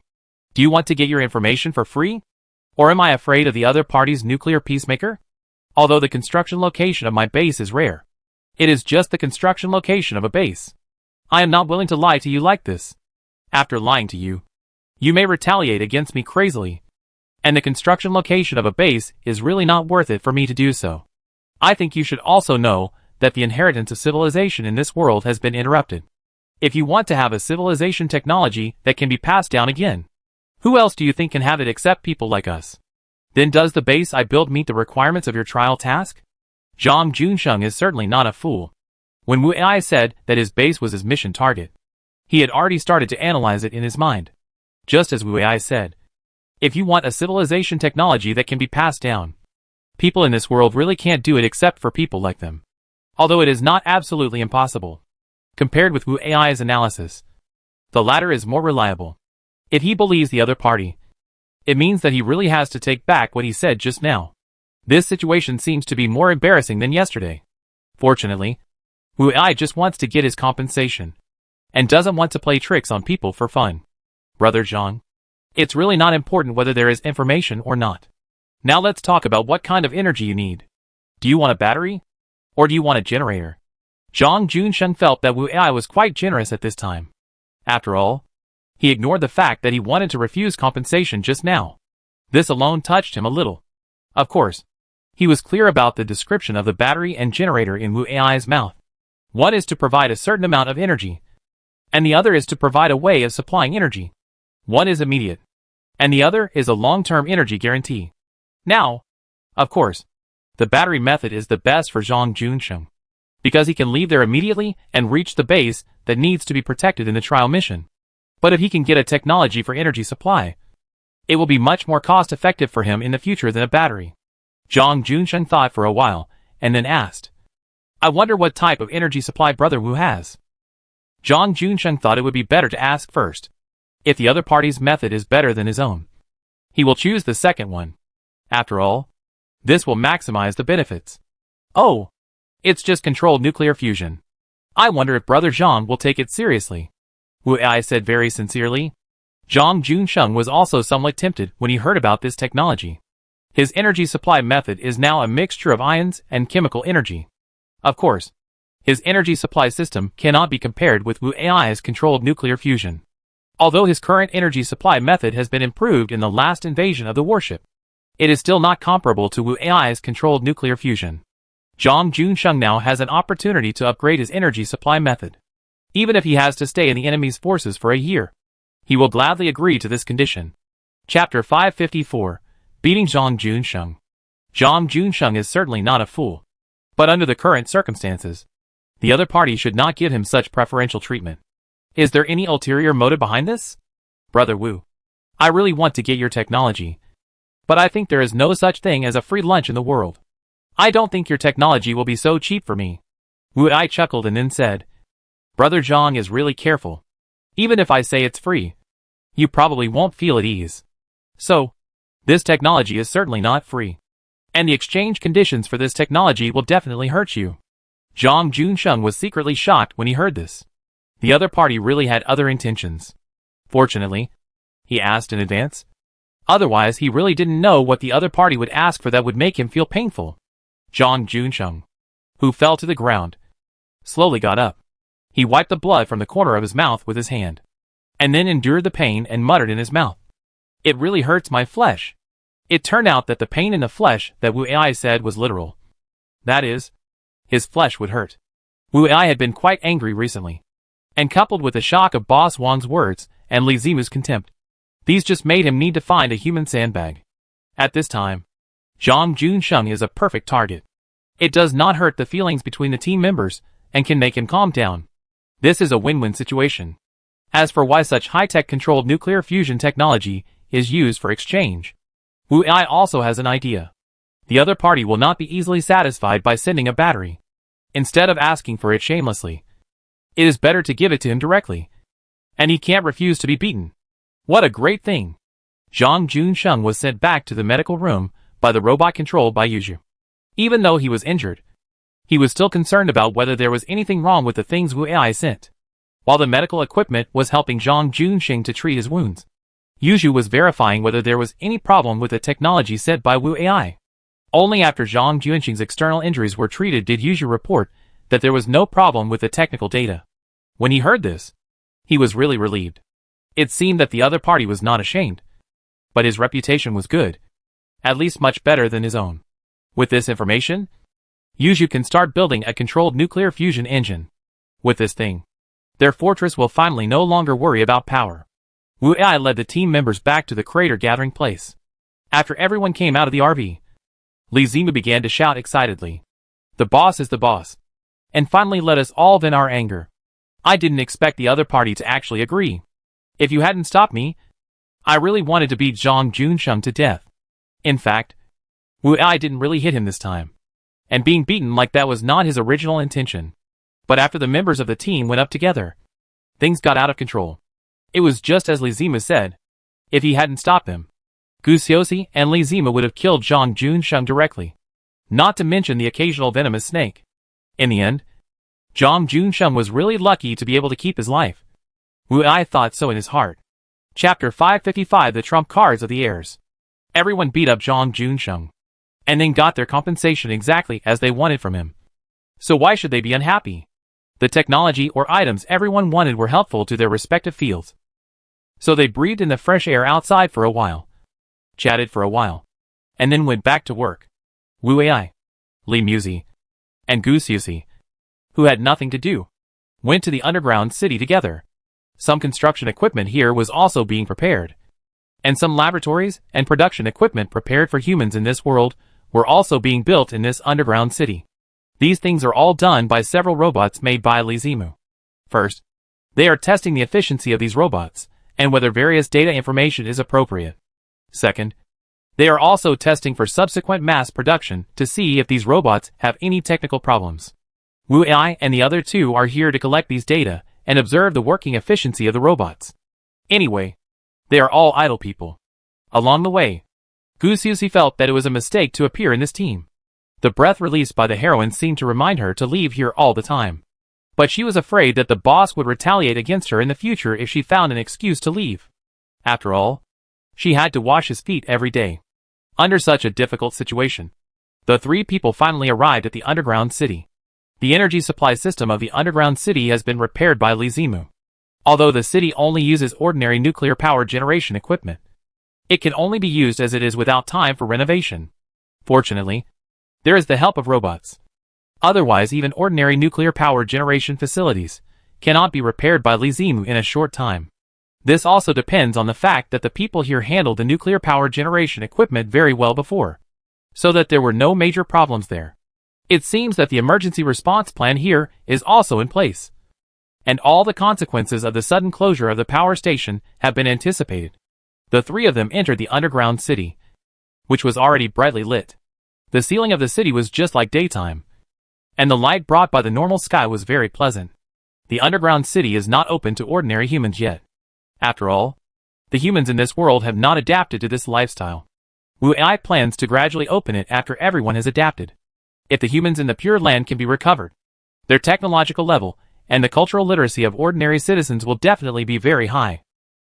Do you want to get your information for free? Or am I afraid of the other party's nuclear peacemaker? Although the construction location of my base is rare, it is just the construction location of a base. I am not willing to lie to you like this. After lying to you, you may retaliate against me crazily. And the construction location of a base is really not worth it for me to do so. I think you should also know that the inheritance of civilization in this world has been interrupted. If you want to have a civilization technology that can be passed down again, who else do you think can have it except people like us? Then does the base I built meet the requirements of your trial task? Zhang Junsheng is certainly not a fool. When Wu Ai said that his base was his mission target, he had already started to analyze it in his mind. Just as Wu Ai said, if you want a civilization technology that can be passed down, people in this world really can't do it except for people like them. Although it is not absolutely impossible. Compared with Wu Ai's analysis, the latter is more reliable. If he believes the other party, it means that he really has to take back what he said just now. This situation seems to be more embarrassing than yesterday. Fortunately, Wu Ai just wants to get his compensation, and doesn't want to play tricks on people for fun. Brother Zhang, it's really not important whether there is information or not. Now let's talk about what kind of energy you need. Do you want a battery? Or do you want a generator? Zhang Junsheng felt that Wu Ai was quite generous at this time. After all, he ignored the fact that he wanted to refuse compensation just now. This alone touched him a little. Of course, he was clear about the description of the battery and generator in Wu Ai's mouth. One is to provide a certain amount of energy, and the other is to provide a way of supplying energy. One is immediate, and the other is a long-term energy guarantee. Now, of course, the battery method is the best for Zhang Junsheng, because he can leave there immediately and reach the base that needs to be protected in the trial mission. But if he can get a technology for energy supply, it will be much more cost-effective for him in the future than a battery. Zhang Junsheng thought for a while, and then asked, I wonder what type of energy supply Brother Wu has. Zhang Junsheng thought it would be better to ask first. If the other party's method is better than his own, he will choose the second one. After all, this will maximize the benefits. Oh, it's just controlled nuclear fusion. I wonder if Brother Zhang will take it seriously. Wu Ai said very sincerely. Zhang Junsheng was also somewhat tempted when he heard about this technology. His energy supply method is now a mixture of ions and chemical energy. Of course, his energy supply system cannot be compared with Wu Ai's controlled nuclear fusion. Although his current energy supply method has been improved in the last invasion of the warship, it is still not comparable to Wu Ai's controlled nuclear fusion. Zhang Junsheng now has an opportunity to upgrade his energy supply method. Even if he has to stay in the enemy's forces for a year, he will gladly agree to this condition. Chapter 554. Beating Zhang Junsheng. Zhang Junsheng is certainly not a fool. But under the current circumstances, the other party should not give him such preferential treatment. Is there any ulterior motive behind this? Brother Wu, I really want to get your technology, but I think there is no such thing as a free lunch in the world. I don't think your technology will be so cheap for me. Wu Ai chuckled and then said, Brother Zhang is really careful. Even if I say it's free, you probably won't feel at ease. So, this technology is certainly not free. And the exchange conditions for this technology will definitely hurt you. Zhang Junsheng was secretly shocked when he heard this. The other party really had other intentions. Fortunately, he asked in advance. Otherwise, he really didn't know what the other party would ask for that would make him feel painful. Zhang Junsheng, who fell to the ground, slowly got up. He wiped the blood from the corner of his mouth with his hand, and then endured the pain and muttered in his mouth, It really hurts my flesh. It turned out that the pain in the flesh that Wu Ai said was literal. That is, his flesh would hurt. Wu Ai had been quite angry recently, and coupled with the shock of Boss Wang's words and Li Zimu's contempt, these just made him need to find a human sandbag. At this time, Zhang Junsheng is a perfect target. It does not hurt the feelings between the team members and can make him calm down. This is a win-win situation. As for why such high-tech controlled nuclear fusion technology is used for exchange, Wu Ai also has an idea. The other party will not be easily satisfied by sending a battery. Instead of asking for it shamelessly, it is better to give it to him directly. And he can't refuse to be beaten. What a great thing! Zhang Junsheng was sent back to the medical room by the robot controlled by Yuju. Even though he was injured, he was still concerned about whether there was anything wrong with the things Wu Ai sent. While the medical equipment was helping Zhang Junsheng to treat his wounds, Yuju was verifying whether there was any problem with the technology sent by Wu Ai. Only after Zhang Junsheng's external injuries were treated did Yuju report that there was no problem with the technical data. When he heard this, he was really relieved. It seemed that the other party was not ashamed, but his reputation was good, at least much better than his own. With this information, Yuju can start building a controlled nuclear fusion engine. With this thing, their fortress will finally no longer worry about power. Wu Ai led the team members back to the crater gathering place. After everyone came out of the RV, Li Zimu began to shout excitedly, The boss is the boss. And finally let us all vent our anger. I didn't expect the other party to actually agree. If you hadn't stopped me, I really wanted to beat Zhang Junsheng to death. In fact, Wu Ai didn't really hit him this time. And being beaten like that was not his original intention. But after the members of the team went up together, things got out of control. It was just as Li Zimu said. If he hadn't stopped them, Gu Xiaoxi and Li Zimu would have killed Zhang Junsheng directly. Not to mention the occasional venomous snake. In the end, Zhang Junsheng was really lucky to be able to keep his life. Wu Ai thought so in his heart. Chapter 555. The Trump Cards of the Heirs. Everyone beat up Zhang Junsheng, and then got their compensation exactly as they wanted from him. So why should they be unhappy? The technology or items everyone wanted were helpful to their respective fields. So they breathed in the fresh air outside for a while, chatted for a while, and then went back to work. Wu Ai, Li Muzi, and Gu Xiuxi, who had nothing to do, went to the underground city together. Some construction equipment here was also being prepared, and some laboratories and production equipment prepared for humans in this world were also being built in this underground city. These things are all done by several robots made by Li Zimu. First, they are testing the efficiency of these robots, and whether various data information is appropriate. Second, they are also testing for subsequent mass production to see if these robots have any technical problems. Wu Ai and the other two are here to collect these data and observe the working efficiency of the robots. Anyway, they are all idle people. Along the way, Gu Xiuxi felt that it was a mistake to appear in this team. The breath released by the heroine seemed to remind her to leave here all the time. But she was afraid that the boss would retaliate against her in the future if she found an excuse to leave. After all, she had to wash his feet every day. Under such a difficult situation, the three people finally arrived at the underground city. The energy supply system of the underground city has been repaired by Li Zimu. Although the city only uses ordinary nuclear power generation equipment, it can only be used as it is without time for renovation. Fortunately, there is the help of robots. Otherwise, even ordinary nuclear power generation facilities cannot be repaired by Li Zimu in a short time. This also depends on the fact that the people here handled the nuclear power generation equipment very well before, so that there were no major problems there. It seems that the emergency response plan here is also in place, and all the consequences of the sudden closure of the power station have been anticipated. The three of them entered the underground city, which was already brightly lit. The ceiling of the city was just like daytime, and the light brought by the normal sky was very pleasant. The underground city is not open to ordinary humans yet. After all, the humans in this world have not adapted to this lifestyle. Wu Ai plans to gradually open it after everyone has adapted. If the humans in the Pure Land can be recovered, their technological level and the cultural literacy of ordinary citizens will definitely be very high.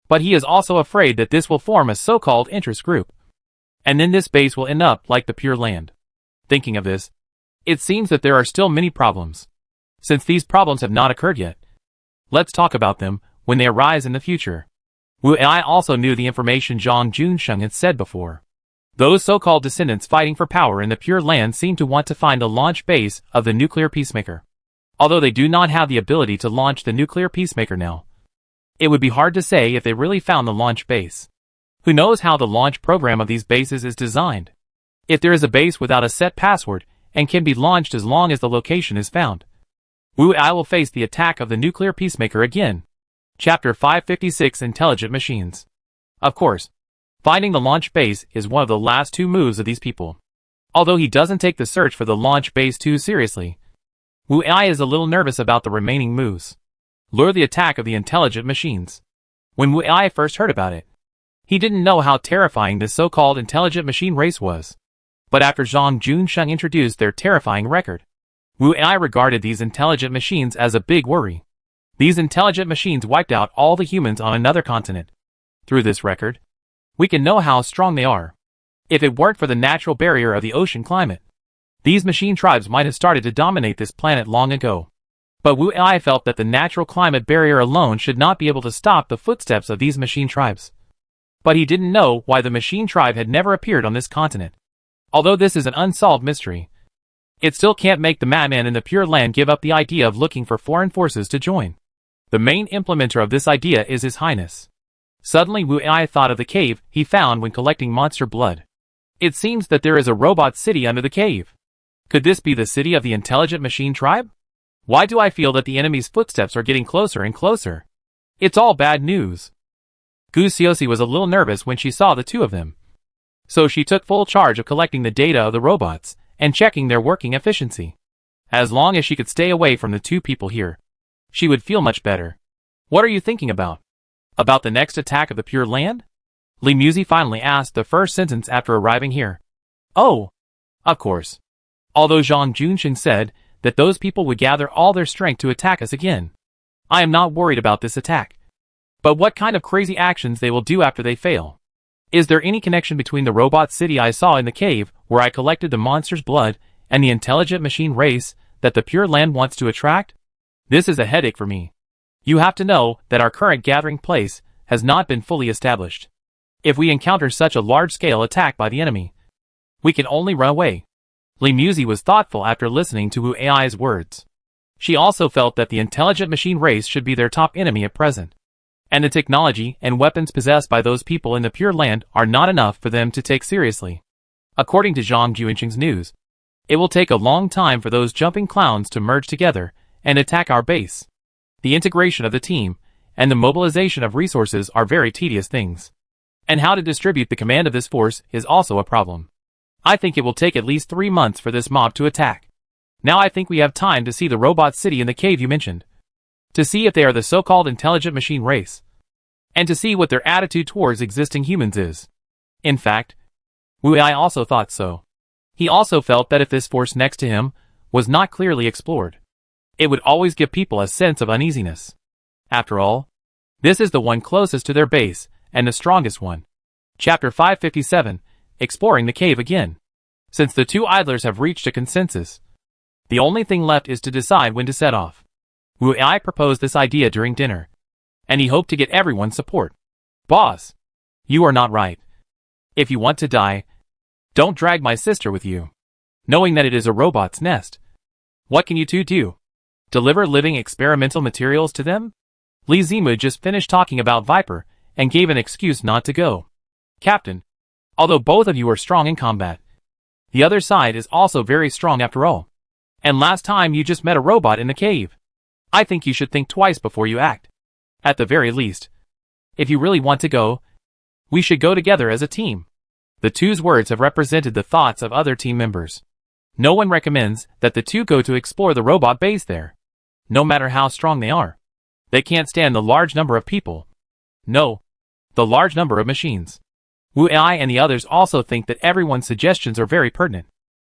But he is also afraid that this will form a so-called interest group, and then this base will end up like the Pure Land. Thinking of this, it seems that there are still many problems. Since these problems have not occurred yet, let's talk about them when they arise in the future. Wu Ai also knew the information Zhang Junsheng had said before. Those so-called descendants fighting for power in the Pure Land seem to want to find the launch base of the nuclear peacemaker. Although they do not have the ability to launch the nuclear peacemaker now, it would be hard to say if they really found the launch base. Who knows how the launch program of these bases is designed? If there is a base without a set password and can be launched as long as the location is found, Wu Ai will face the attack of the nuclear peacemaker again. Chapter 556 Intelligent Machines. Of course, finding the launch base is one of the last two moves of these people. Although he doesn't take the search for the launch base too seriously, Wu Ai is a little nervous about the remaining moves. Lure the attack of the intelligent machines. When Wu Ai first heard about it, he didn't know how terrifying this so-called intelligent machine race was. But after Zhang Junsheng introduced their terrifying record, Wu Ai regarded these intelligent machines as a big worry. These intelligent machines wiped out all the humans on another continent. Through this record, we can know how strong they are. If it weren't for the natural barrier of the ocean climate, these machine tribes might have started to dominate this planet long ago. But Wu Ai felt that the natural climate barrier alone should not be able to stop the footsteps of these machine tribes. But he didn't know why the machine tribe had never appeared on this continent. Although this is an unsolved mystery, it still can't make the madman in the Pure Land give up the idea of looking for foreign forces to join. The main implementer of this idea is His Highness. Suddenly Wu Ai thought of the cave he found when collecting monster blood. It seems that there is a robot city under the cave. Could this be the city of the intelligent machine tribe? Why do I feel that the enemy's footsteps are getting closer and closer? It's all bad news. Gu Xiuxi was a little nervous when she saw the two of them. So she took full charge of collecting the data of the robots and checking their working efficiency. As long as she could stay away from the two people here, she would feel much better. What are you thinking about? About the next attack of the Pure Land? Li Muzi finally asked the first sentence after arriving here. Oh, of course. Although Zhang Junsheng said that those people would gather all their strength to attack us again, I am not worried about this attack. But what kind of crazy actions they will do after they fail? Is there any connection between the robot city I saw in the cave where I collected the monster's blood and the intelligent machine race that the Pure Land wants to attract? This is a headache for me. You have to know that our current gathering place has not been fully established. If we encounter such a large-scale attack by the enemy, we can only run away. Li Muzi was thoughtful after listening to Wu Ai's words. She also felt that the intelligent machine race should be their top enemy at present. And the technology and weapons possessed by those people in the Pure Land are not enough for them to take seriously. According to Zhang Juinqing's news, it will take a long time for those jumping clowns to merge together and attack our base. The integration of the team and the mobilization of resources are very tedious things. And how to distribute the command of this force is also a problem. I think it will take at least 3 months for this mob to attack. Now I think we have time to see the robot city in the cave you mentioned. To see if they are the so-called intelligent machine race. And to see what their attitude towards existing humans is. In fact, Wu Ai also thought so. He also felt that if this force next to him was not clearly explored, it would always give people a sense of uneasiness. After all, this is the one closest to their base and the strongest one. Chapter 557, Exploring the Cave Again. Since the two idlers have reached a consensus, the only thing left is to decide when to set off. Wu Ai proposed this idea during dinner, and he hoped to get everyone's support. Boss, you are not right. If you want to die, don't drag my sister with you. Knowing that it is a robot's nest, what can you two do? Deliver living experimental materials to them? Li Zimu just finished talking about Viper and gave an excuse not to go. Captain, although both of you are strong in combat, the other side is also very strong after all. And last time you just met a robot in the cave. I think you should think twice before you act. At the very least, if you really want to go, we should go together as a team. The two's words have represented the thoughts of other team members. No one recommends that the two go to explore the robot base there. No matter how strong they are, they can't stand the large number of people. No, the large number of machines. Wu Ai and the others also think that everyone's suggestions are very pertinent.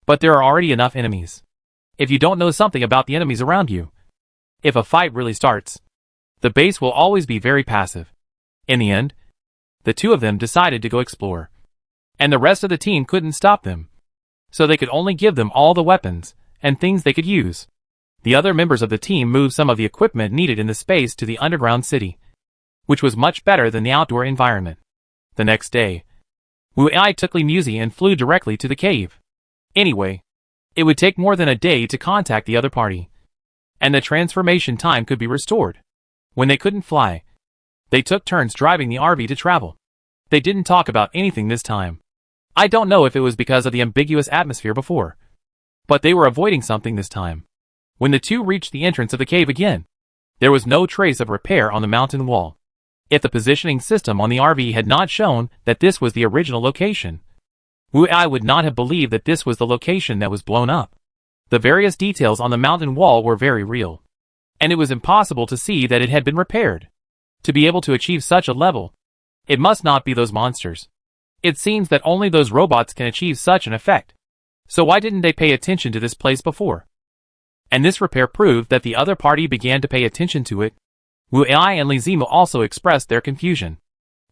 But there are already enough enemies. If you don't know something about the enemies around you, if a fight really starts, the base will always be very passive. In the end, the two of them decided to go explore. And the rest of the team couldn't stop them. So they could only give them all the weapons and things they could use. The other members of the team moved some of the equipment needed in the space to the underground city, which was much better than the outdoor environment. The next day, Wu Ai took Li Muzi and flew directly to the cave. Anyway, it would take more than a day to contact the other party, and the transformation time could be restored. When they couldn't fly, they took turns driving the RV to travel. They didn't talk about anything this time. I don't know if it was because of the ambiguous atmosphere before, but they were avoiding something this time. When the two reached the entrance of the cave again, there was no trace of repair on the mountain wall. If the positioning system on the RV had not shown that this was the original location, Wu Ai would not have believed that this was the location that was blown up. The various details on the mountain wall were very real, and it was impossible to see that it had been repaired. To be able to achieve such a level, it must not be those monsters. It seems that only those robots can achieve such an effect. So why didn't they pay attention to this place before? And this repair proved that the other party began to pay attention to it. Wu Ai and Li Zimu also expressed their confusion,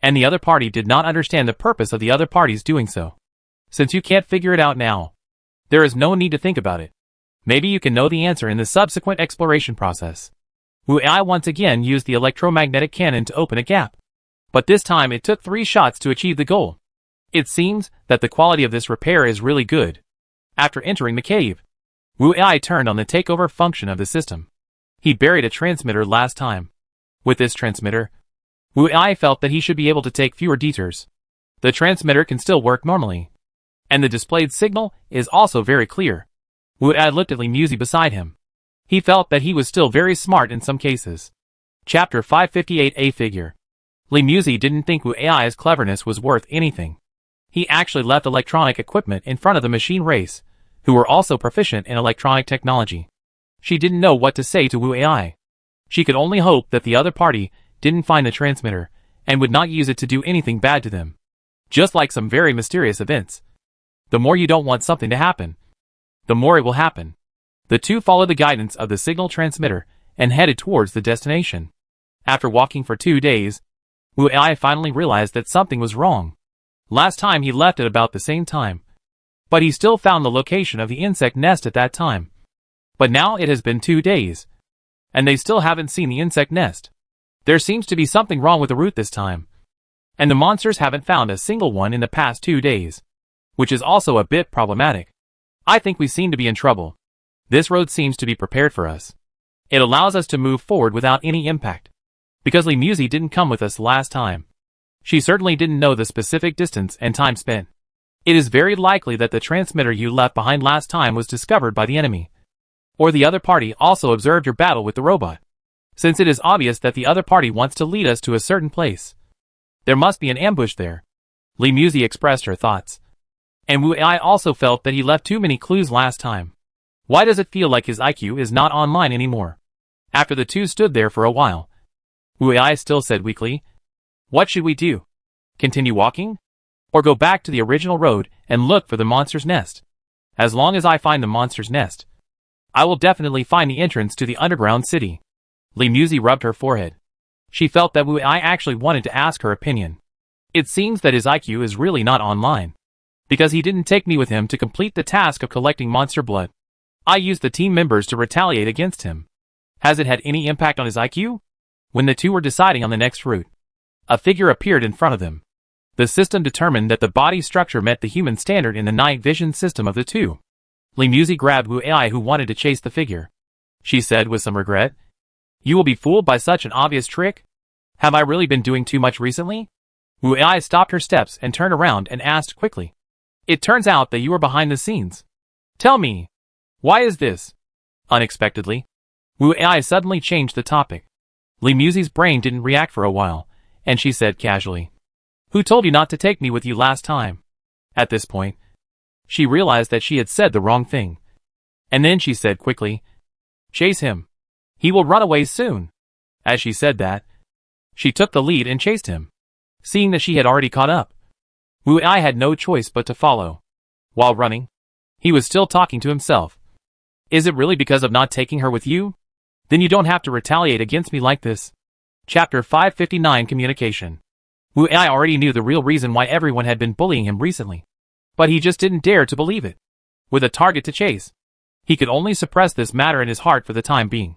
and the other party did not understand the purpose of the other party's doing so. Since you can't figure it out now, there is no need to think about it. Maybe you can know the answer in the subsequent exploration process. Wu Ai once again used the electromagnetic cannon to open a gap. But this time it took 3 shots to achieve the goal. It seems that the quality of this repair is really good. After entering the cave, Wu Ai turned on the takeover function of the system. He buried a transmitter last time. With this transmitter, Wu Ai felt that he should be able to take fewer detours. The transmitter can still work normally, and the displayed signal is also very clear. Wu Ai looked at Li Muzi beside him. He felt that he was still very smart in some cases. Chapter 558 A Figure. Li Muzi didn't think Wu Ai's cleverness was worth anything. He actually left electronic equipment in front of the machine race, who were also proficient in electronic technology. She didn't know what to say to Wu Ai. She could only hope that the other party didn't find the transmitter and would not use it to do anything bad to them. Just like some very mysterious events. The more you don't want something to happen, the more it will happen. The two followed the guidance of the signal transmitter and headed towards the destination. After walking for 2 days, Wu Ai finally realized that something was wrong. Last time he left at about the same time, but he still found the location of the insect nest at that time. But now it has been 2 days, and they still haven't seen the insect nest. There seems to be something wrong with the route this time. And the monsters haven't found a single one in the past 2 days. Which is also a bit problematic. I think we seem to be in trouble. This road seems to be prepared for us. It allows us to move forward without any impact. Because Lee Musey didn't come with us last time. She certainly didn't know the specific distance and time spent. It is very likely that the transmitter you left behind last time was discovered by the enemy. Or the other party also observed your battle with the robot. Since it is obvious that the other party wants to lead us to a certain place. There must be an ambush there. Lee Musey expressed her thoughts. And Wu Ai also felt that he left too many clues last time. Why does it feel like his IQ is not online anymore? After the two stood there for a while, Wu Ai still said weakly, "What should we do? Continue walking? Or go back to the original road and look for the monster's nest? As long as I find the monster's nest, I will definitely find the entrance to the underground city." Lee Musey rubbed her forehead. She felt that Wu Ai actually wanted to ask her opinion. It seems that his IQ is really not online. Because he didn't take me with him to complete the task of collecting monster blood. I used the team members to retaliate against him. Has it had any impact on his IQ? When the two were deciding on the next route, a figure appeared in front of them. The system determined that the body structure met the human standard in the night vision system of the two. Lee Musey grabbed Wu Ai, who wanted to chase the figure. She said with some regret, "You will be fooled by such an obvious trick? Have I really been doing too much recently?" Wu Ai stopped her steps and turned around and asked quickly, "It turns out that you were behind the scenes. Tell me, why is this?" Unexpectedly, Wu Ai suddenly changed the topic. Lee Musey's brain didn't react for a while, and she said casually, "Who told you not to take me with you last time?" At this point, she realized that she had said the wrong thing. And then she said quickly, "Chase him. He will run away soon." As she said that, she took the lead and chased him. Seeing that she had already caught up, Wu Ai had no choice but to follow. While running, he was still talking to himself. "Is it really because of not taking her with you? Then you don't have to retaliate against me like this." Chapter 559 Communication. Wu Ai already knew the real reason why everyone had been bullying him recently. But he just didn't dare to believe it. With a target to chase, he could only suppress this matter in his heart for the time being.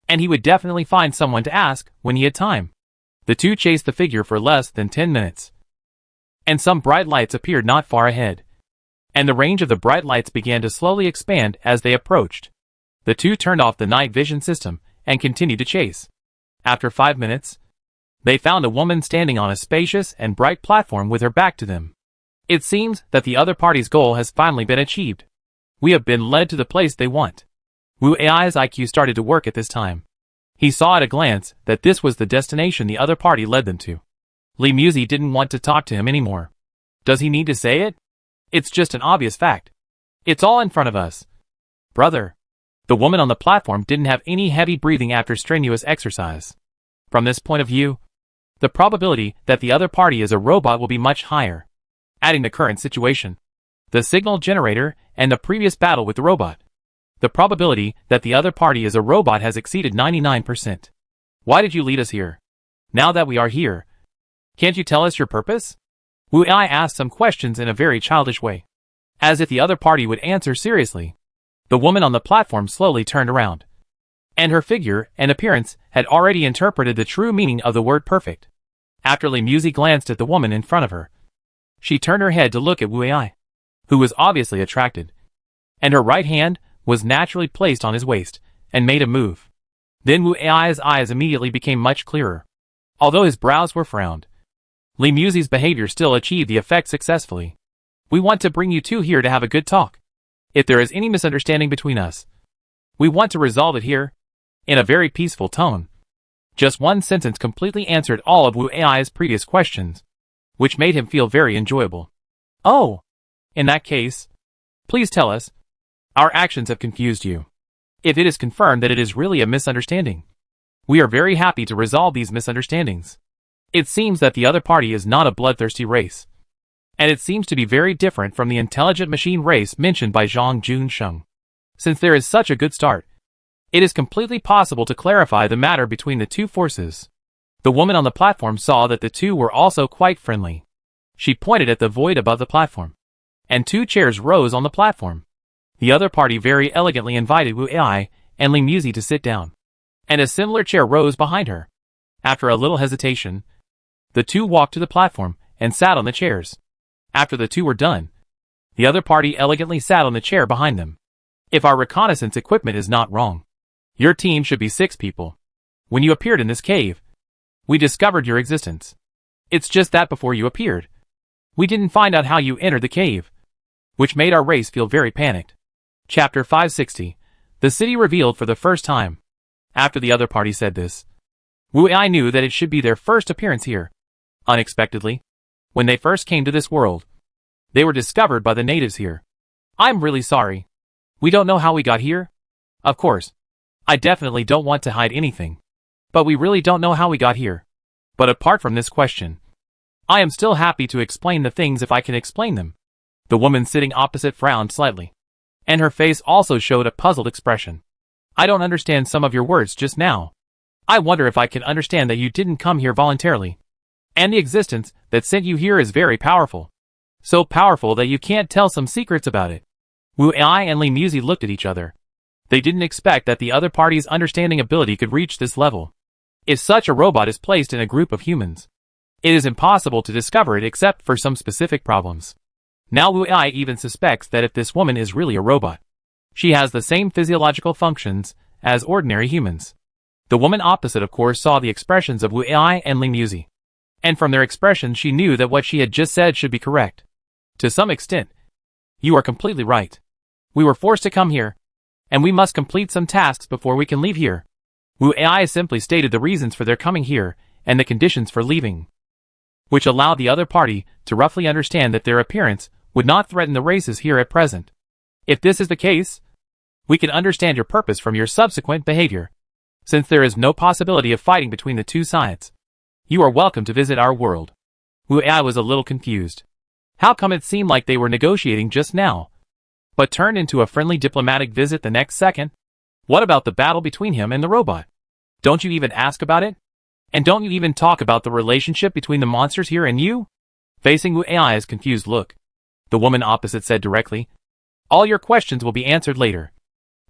And he would definitely find someone to ask when he had time. The two chased the figure for less than 10 minutes. And some bright lights appeared not far ahead. And the range of the bright lights began to slowly expand as they approached. The two turned off the night vision system and continued to chase. After 5 minutes, they found a woman standing on a spacious and bright platform with her back to them. It seems that the other party's goal has finally been achieved. We have been led to the place they want. Wu Ai's IQ started to work at this time. He saw at a glance that this was the destination the other party led them to. Lee Musey didn't want to talk to him anymore. Does he need to say it? It's just an obvious fact. It's all in front of us. Brother. The woman on the platform didn't have any heavy breathing after strenuous exercise. From this point of view, the probability that the other party is a robot will be much higher. Adding the current situation, the signal generator, and the previous battle with the robot, the probability that the other party is a robot has exceeded 99%. Why did you lead us here? Now that we are here, can't you tell us your purpose? Wu Ai asked some questions in a very childish way. As if the other party would answer seriously. The woman on the platform slowly turned around. And her figure and appearance had already interpreted the true meaning of the word perfect. After Lee Musey glanced at the woman in front of her, she turned her head to look at Wu Ai, who was obviously attracted. And her right hand was naturally placed on his waist, and made a move. Then Wu Ai's eyes immediately became much clearer. Although his brows were frowned, Lee Musey's behavior still achieved the effect successfully. "We want to bring you two here to have a good talk. If there is any misunderstanding between us, we want to resolve it here," in a very peaceful tone. Just one sentence completely answered all of Wu Ai's previous questions, which made him feel very enjoyable. "Oh, in that case, please tell us. Our actions have confused you. If it is confirmed that it is really a misunderstanding, we are very happy to resolve these misunderstandings. It seems that the other party is not a bloodthirsty race. And it seems to be very different from the intelligent machine race mentioned by Zhang Junsheng. Since there is such a good start, it is completely possible to clarify the matter between the two forces." The woman on the platform saw that the two were also quite friendly. She pointed at the void above the platform. And two chairs rose on the platform. The other party very elegantly invited Wu Ai and Lee Musey to sit down. and a similar chair rose behind her. After a little hesitation, the two walked to the platform and sat on the chairs. After the two were done, the other party elegantly sat on the chair behind them. If our reconnaissance equipment is not wrong, your team should be 6 people. When you appeared in this cave, we discovered your existence. It's just that before you appeared, we didn't find out how you entered the cave, which made our race feel very panicked. Chapter 560. The city revealed for the first time. After the other party said this, Wu Ai knew that it should be their first appearance here. Unexpectedly, when they first came to this world, they were discovered by the natives here. I'm really sorry. We don't know how we got here. Of course, I definitely don't want to hide anything, but we really don't know how we got here. But apart from this question, I am still happy to explain the things if I can explain them. The woman sitting opposite frowned slightly, and her face also showed a puzzled expression. I don't understand some of your words just now. I wonder if I can understand that you didn't come here voluntarily. And the existence that sent you here is very powerful. So powerful that you can't tell some secrets about it. Wu Ai and Li Muzi looked at each other. They didn't expect that the other party's understanding ability could reach this level. If such a robot is placed in a group of humans, it is impossible to discover it except for some specific problems. Now Wu Ai even suspects that if this woman is really a robot, she has the same physiological functions as ordinary humans. The woman opposite of course saw the expressions of Wu Ai and Li Muzi, and from their expressions she knew that what she had just said should be correct. To some extent, you are completely right. We were forced to come here, and we must complete some tasks before we can leave here. Wu Ai simply stated the reasons for their coming here and the conditions for leaving, which allowed the other party to roughly understand that their appearance would not threaten the races here at present. If this is the case, we can understand your purpose from your subsequent behavior. Since there is no possibility of fighting between the two sides, you are welcome to visit our world. Wu Ai was a little confused. How come it seemed like they were negotiating just now, but turned into a friendly diplomatic visit the next second? What about the battle between him and the robot? Don't you even ask about it? And don't you even talk about the relationship between the monsters here and you? Facing Wu Ai's confused look, the woman opposite said directly, all your questions will be answered later.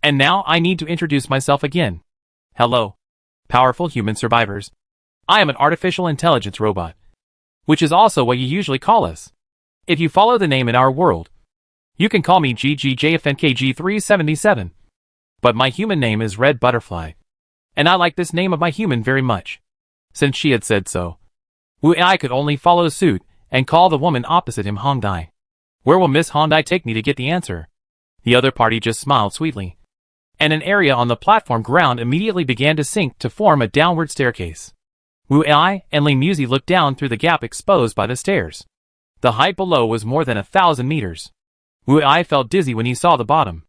And now I need to introduce myself again. Hello, powerful human survivors. I am an artificial intelligence robot, which is also what you usually call us. If you follow the name in our world, you can call me GGJFNKG377. But my human name is Red Butterfly, and I like this name of my human very much. Since she had said so, Wu Ai could only follow suit and call the woman opposite him Hongdai. Where will Miss Hongdai take me to get the answer? The other party just smiled sweetly, and an area on the platform ground immediately began to sink to form a downward staircase. Wu Ai and Li Muzi looked down through the gap exposed by the stairs. The height below was more than 1,000 meters. Wu Ai felt dizzy when he saw the bottom.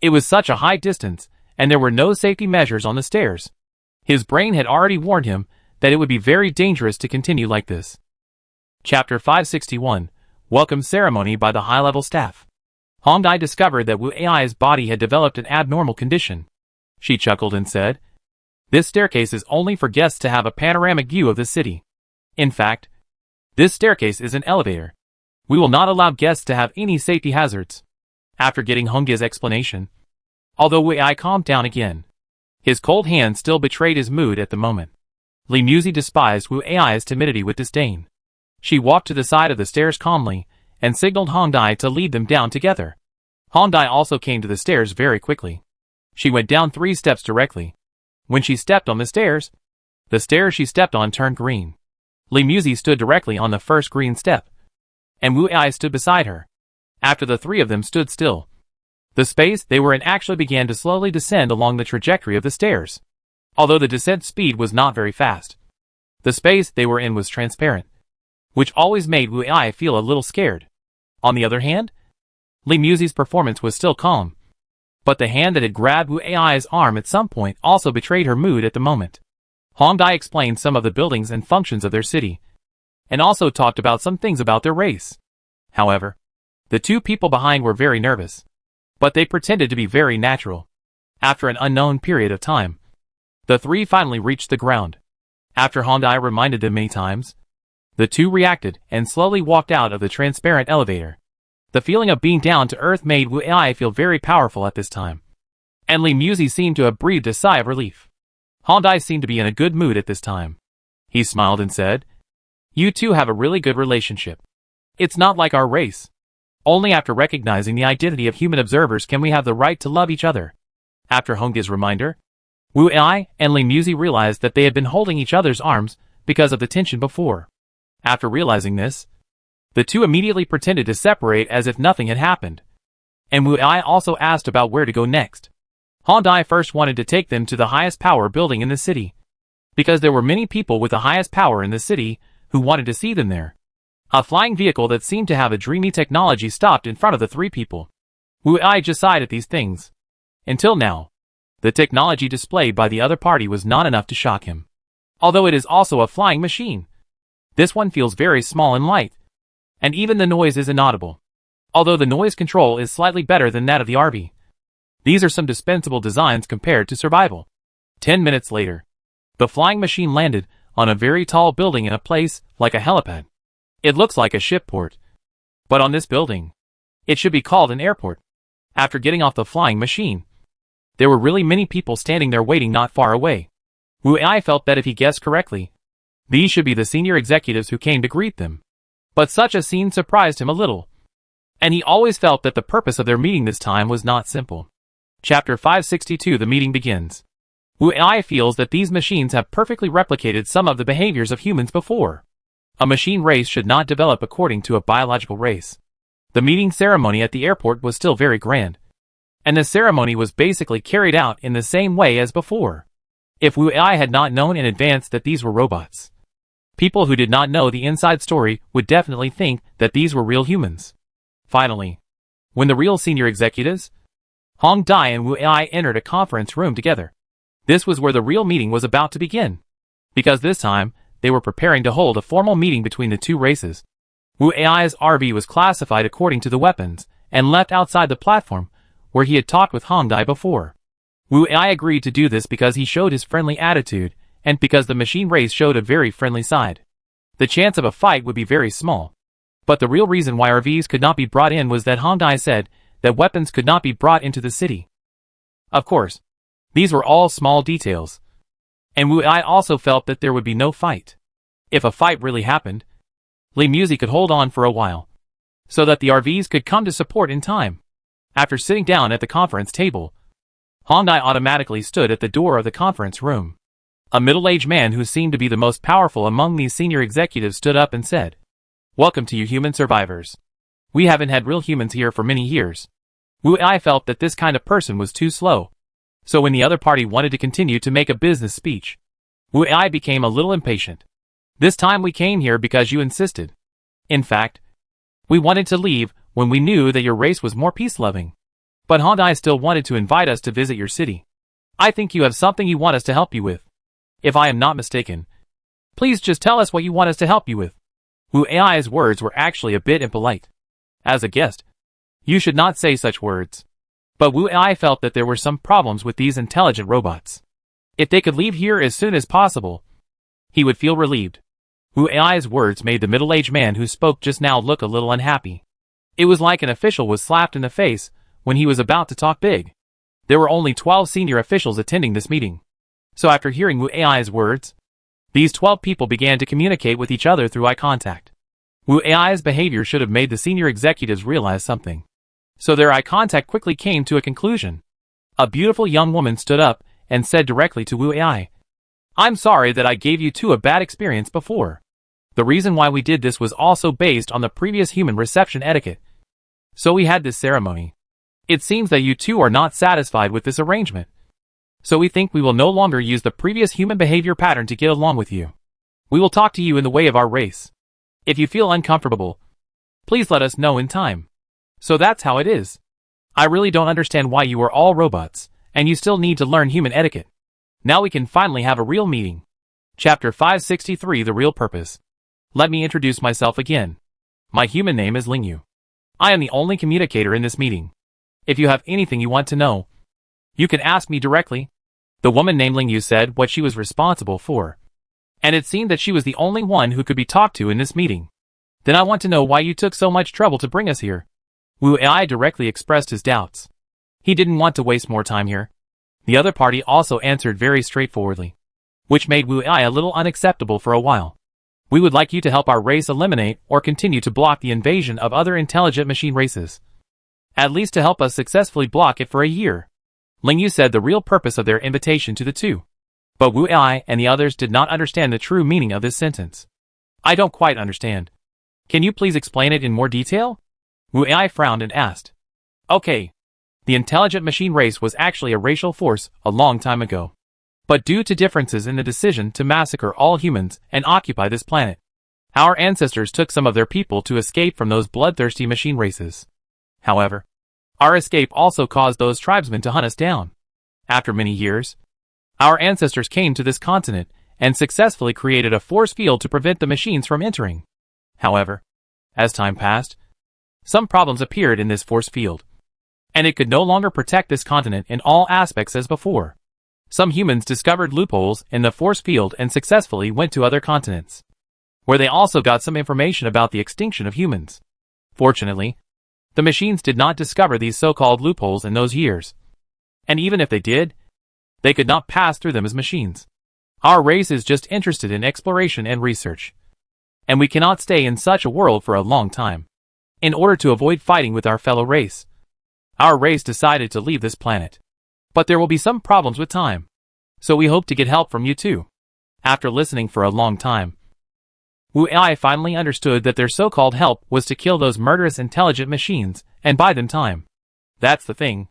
It was such a high distance, and there were no safety measures on the stairs. His brain had already warned him that it would be very dangerous to continue like this. Chapter 561. Welcome Ceremony by the High-Level Staff. Hongdai discovered that Wu Ai's body had developed an abnormal condition. She chuckled and said, this staircase is only for guests to have a panoramic view of the city. In fact, this staircase is an elevator. We will not allow guests to have any safety hazards. After getting Hongdai's explanation, although Wu Ai calmed down again, his cold hand still betrayed his mood at the moment. Li Muzi despised Wu Ai's timidity with disdain. She walked to the side of the stairs calmly and signaled Hongdai to lead them down together. Hongdai also came to the stairs very quickly. She went down 3 steps directly. When she stepped on the stairs she stepped on turned green. Li Muzi stood directly on the first green step, and Wu Ai stood beside her. After the 3 of them stood still, the space they were in actually began to slowly descend along the trajectory of the stairs. Although the descent speed was not very fast, the space they were in was transparent, which always made Wu Ai feel a little scared. On the other hand, Li Muzi's performance was still calm, but the hand that had grabbed Wu Ai's arm at some point also betrayed her mood at the moment. Hongdai explained some of the buildings and functions of their city, and also talked about some things about their race. However, the 2 people behind were very nervous, but they pretended to be very natural. After an unknown period of time, the 3 finally reached the ground. After Hongdai reminded them many times, the 2 reacted and slowly walked out of the transparent elevator. The feeling of being down to earth made Wu Ai feel very powerful at this time, and Li Muzi seemed to have breathed a sigh of relief. Hongdai seemed to be in a good mood at this time. He smiled and said, "You two have a really good relationship. It's not like our race. Only after recognizing the identity of human observers can we have the right to love each other." After Hongdai's reminder, Wu Ai and Li Muzi realized that they had been holding each other's arms because of the tension before. After realizing this, the two immediately pretended to separate as if nothing had happened. And Wu Ai also asked about where to go next. Hongdai first wanted to take them to the highest power building in the city, because there were many people with the highest power in the city who wanted to see them there. A flying vehicle that seemed to have a dreamy technology stopped in front of the three people. Wu Ai just sighed at these things. Until now, the technology displayed by the other party was not enough to shock him. Although it is also a flying machine, this one feels very small and light, and even the noise is inaudible. Although the noise control is slightly better than that of the RV. These are some dispensable designs compared to survival. 10 minutes later, the flying machine landed on a very tall building in a place like a helipad. It looks like a shipport. But on this building, it should be called an airport. After getting off the flying machine, there were really many people standing there waiting not far away. Wu Ai felt that if he guessed correctly, these should be the senior executives who came to greet them. But such a scene surprised him a little. And he always felt that the purpose of their meeting this time was not simple. Chapter 562. The meeting begins. Wu Ai feels that these machines have perfectly replicated some of the behaviors of humans before. A machine race should not develop according to a biological race. The meeting ceremony at the airport was still very grand, and the ceremony was basically carried out in the same way as before. If Wu Ai had not known in advance that these were robots, people who did not know the inside story would definitely think that these were real humans. Finally, when the real senior executives, Hongdai and Wu Ai, entered a conference room together, this was where the real meeting was about to begin, because this time, they were preparing to hold a formal meeting between the two races. Wu Ai's RV was classified according to the weapons, and left outside the platform, where he had talked with Hongdai before. Wu Ai agreed to do this because he showed his friendly attitude, and because the machine race showed a very friendly side. The chance of a fight would be very small. But the real reason why RVs could not be brought in was that Hongdai said that weapons could not be brought into the city. Of course, these were all small details. And Wu Ai also felt that there would be no fight. If a fight really happened, Li Muzi could hold on for a while, so that the RVs could come to support in time. After sitting down at the conference table, Hongdai automatically stood at the door of the conference room. A middle-aged man who seemed to be the most powerful among these senior executives stood up and said, "Welcome to you human survivors. We haven't had real humans here for many years." Wu Ai felt that this kind of person was too slow. So when the other party wanted to continue to make a business speech, Wu Ai became a little impatient. "This time we came here because you insisted. In fact, we wanted to leave when we knew that your race was more peace-loving. But Hongdai still wanted to invite us to visit your city. I think you have something you want us to help you with. If I am not mistaken, please just tell us what you want us to help you with." Wu Ai's words were actually a bit impolite. As a guest, you should not say such words. But Wu Ai felt that there were some problems with these intelligent robots. If they could leave here as soon as possible, he would feel relieved. Wu Ai's words made the middle-aged man who spoke just now look a little unhappy. It was like an official was slapped in the face when he was about to talk big. There were only 12 senior officials attending this meeting. So after hearing Wu Ai's words, these 12 people began to communicate with each other through eye contact. Wu Ai's behavior should have made the senior executives realize something. So their eye contact quickly came to a conclusion. A beautiful young woman stood up and said directly to Wu Ai, "I'm sorry that I gave you two a bad experience before. The reason why we did this was also based on the previous human reception etiquette. So we had this ceremony. It seems that you two are not satisfied with this arrangement. So we think we will no longer use the previous human behavior pattern to get along with you. We will talk to you in the way of our race. If you feel uncomfortable, please let us know in time. So that's how it is. I really don't understand why you are all robots, and you still need to learn human etiquette. Now we can finally have a real meeting." Chapter 563. The Real Purpose. Let me introduce myself again. My human name is Lingyu. I am the only communicator in this meeting. If you have anything you want to know, you can ask me directly. The woman named Lingyu said what she was responsible for, and it seemed that she was the only one who could be talked to in this meeting. "Then I want to know why you took so much trouble to bring us here." Wu Ai directly expressed his doubts. He didn't want to waste more time here. The other party also answered very straightforwardly. which made Wu Ai a little unacceptable for a while. We would like you to help our race eliminate or continue to block the invasion of other intelligent machine races. At least to help us successfully block it for a year. Ling Yu said the real purpose of their invitation to the two. But Wu Ai and the others did not understand the true meaning of this sentence. I don't quite understand. Can you please explain it in more detail? Wu Ai frowned and asked. Okay. The intelligent machine race was actually a racial force a long time ago. But due to differences in the decision to massacre all humans and occupy this planet, our ancestors took some of their people to escape from those bloodthirsty machine races. However, our escape also caused those tribesmen to hunt us down. After many years, our ancestors came to this continent and successfully created a force field to prevent the machines from entering. However, as time passed, some problems appeared in this force field, and it could no longer protect this continent in all aspects as before. Some humans discovered loopholes in the force field and successfully went to other continents, where they also got some information about the extinction of humans. Fortunately, the machines did not discover these so-called loopholes in those years. And even if they did, they could not pass through them as machines. Our race is just interested in exploration and research. And we cannot stay in such a world for a long time. In order to avoid fighting with our fellow race, our race decided to leave this planet. But there will be some problems with time. So we hope to get help from you too. After listening for a long time, Wu Ai finally understood that their so-called help was to kill those murderous intelligent machines and buy them time. That's the thing.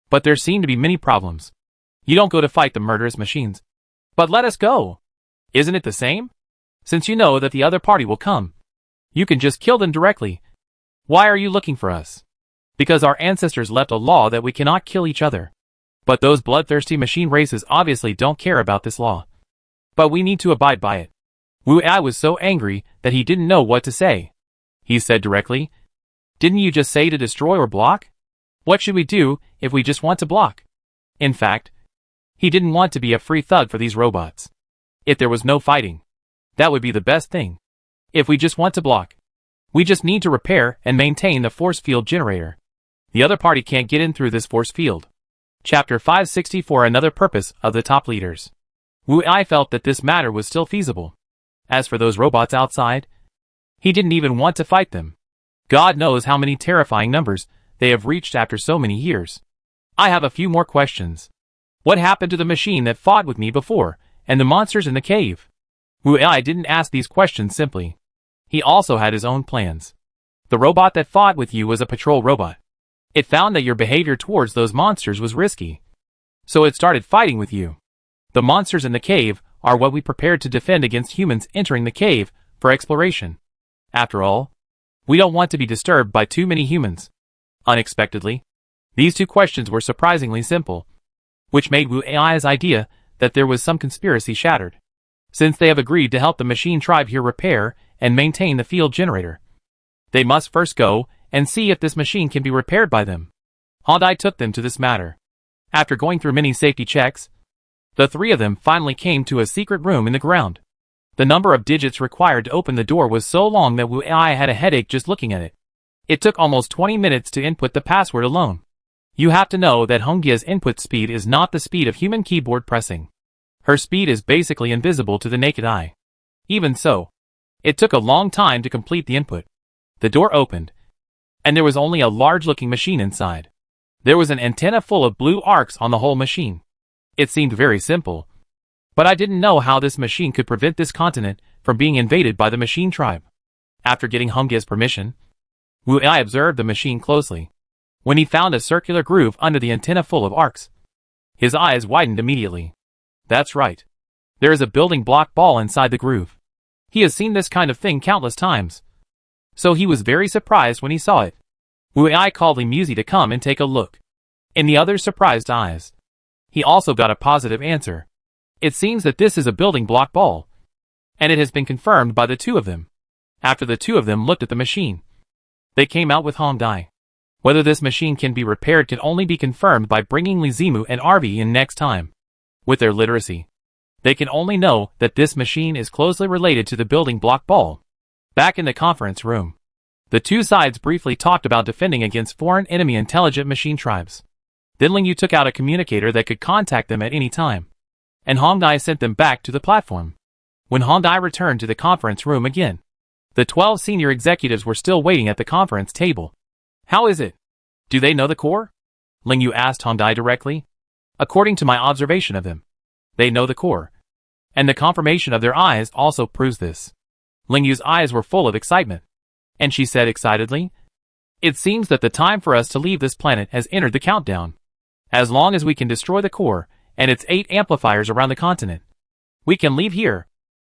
But there seem to be many problems. You don't go to fight the murderous machines. But let us go. Isn't it the same? Since you know that the other party will come, you can just kill them directly. Why are you looking for us? Because our ancestors left a law that we cannot kill each other. But those bloodthirsty machine races obviously don't care about this law. But we need to abide by it. Wu Ai was so angry that he didn't know what to say. He said directly, "Didn't you just say to destroy or block? What should we do if we just want to block?" In fact, he didn't want to be a free thug for these robots. If there was no fighting, that would be the best thing. If we just want to block, we just need to repair and maintain the force field generator. The other party can't get in through this force field. Chapter 564 Another Purpose of the Top Leaders. Wu Ai felt that this matter was still feasible. As for those robots outside, he didn't even want to fight them. God knows how many terrifying numbers they have reached after so many years. I have a few more questions. What happened to the machine that fought with me before, and the monsters in the cave? Wu Ai didn't ask these questions simply. He also had his own plans. The robot that fought with you was a patrol robot. It found that your behavior towards those monsters was risky. So it started fighting with you. The monsters in the cave are what we prepared to defend against humans entering the cave for exploration. After all, we don't want to be disturbed by too many humans. Unexpectedly, these two questions were surprisingly simple, which made Wu Ai's idea that there was some conspiracy shattered. Since they have agreed to help the machine tribe here repair and maintain the field generator, they must first go and see if this machine can be repaired by them. Hondai took them to this matter. After going through many safety checks, the three of them finally came to a secret room in the ground. The number of digits required to open the door was so long that Wu Ai had a headache just looking at it. It took almost 20 minutes to input the password alone. You have to know that Hongya's input speed is not the speed of human keyboard pressing. Her speed is basically invisible to the naked eye. Even so, it took a long time to complete the input. The door opened, and there was only a large-looking machine inside. There was an antenna full of blue arcs on the whole machine. It seemed very simple, but I didn't know how this machine could prevent this continent from being invaded by the machine tribe. After getting Hongya's permission, Wu Ai observed the machine closely. When he found a circular groove under the antenna full of arcs, his eyes widened immediately. That's right. There is a building block ball inside the groove. He has seen this kind of thing countless times. So he was very surprised when he saw it. Wu Ai called Limuzi to come and take a look. In the other's surprised eyes, he also got a positive answer. It seems that this is a building block ball, and it has been confirmed by the two of them. After the two of them looked at the machine, they came out with Hongdai. Whether this machine can be repaired can only be confirmed by bringing Lizimu and Arvi in next time. With their literacy, they can only know that this machine is closely related to the building block ball. Back in the conference room, the two sides briefly talked about defending against foreign enemy intelligent machine tribes. Then Ling Yu took out a communicator that could contact them at any time. and Hongdai sent them back to the platform. When Hongdai returned to the conference room again, the 12 senior executives were still waiting at the conference table. How is it? Do they know the core? Ling Yu asked Hongdai directly. According to my observation of them, they know the core. And the confirmation of their eyes also proves this. Ling Yu's eyes were full of excitement. And she said excitedly, "It seems that the time for us to leave this planet has entered the countdown. As long as we can destroy the core and its 8 amplifiers around the continent, we can leave here."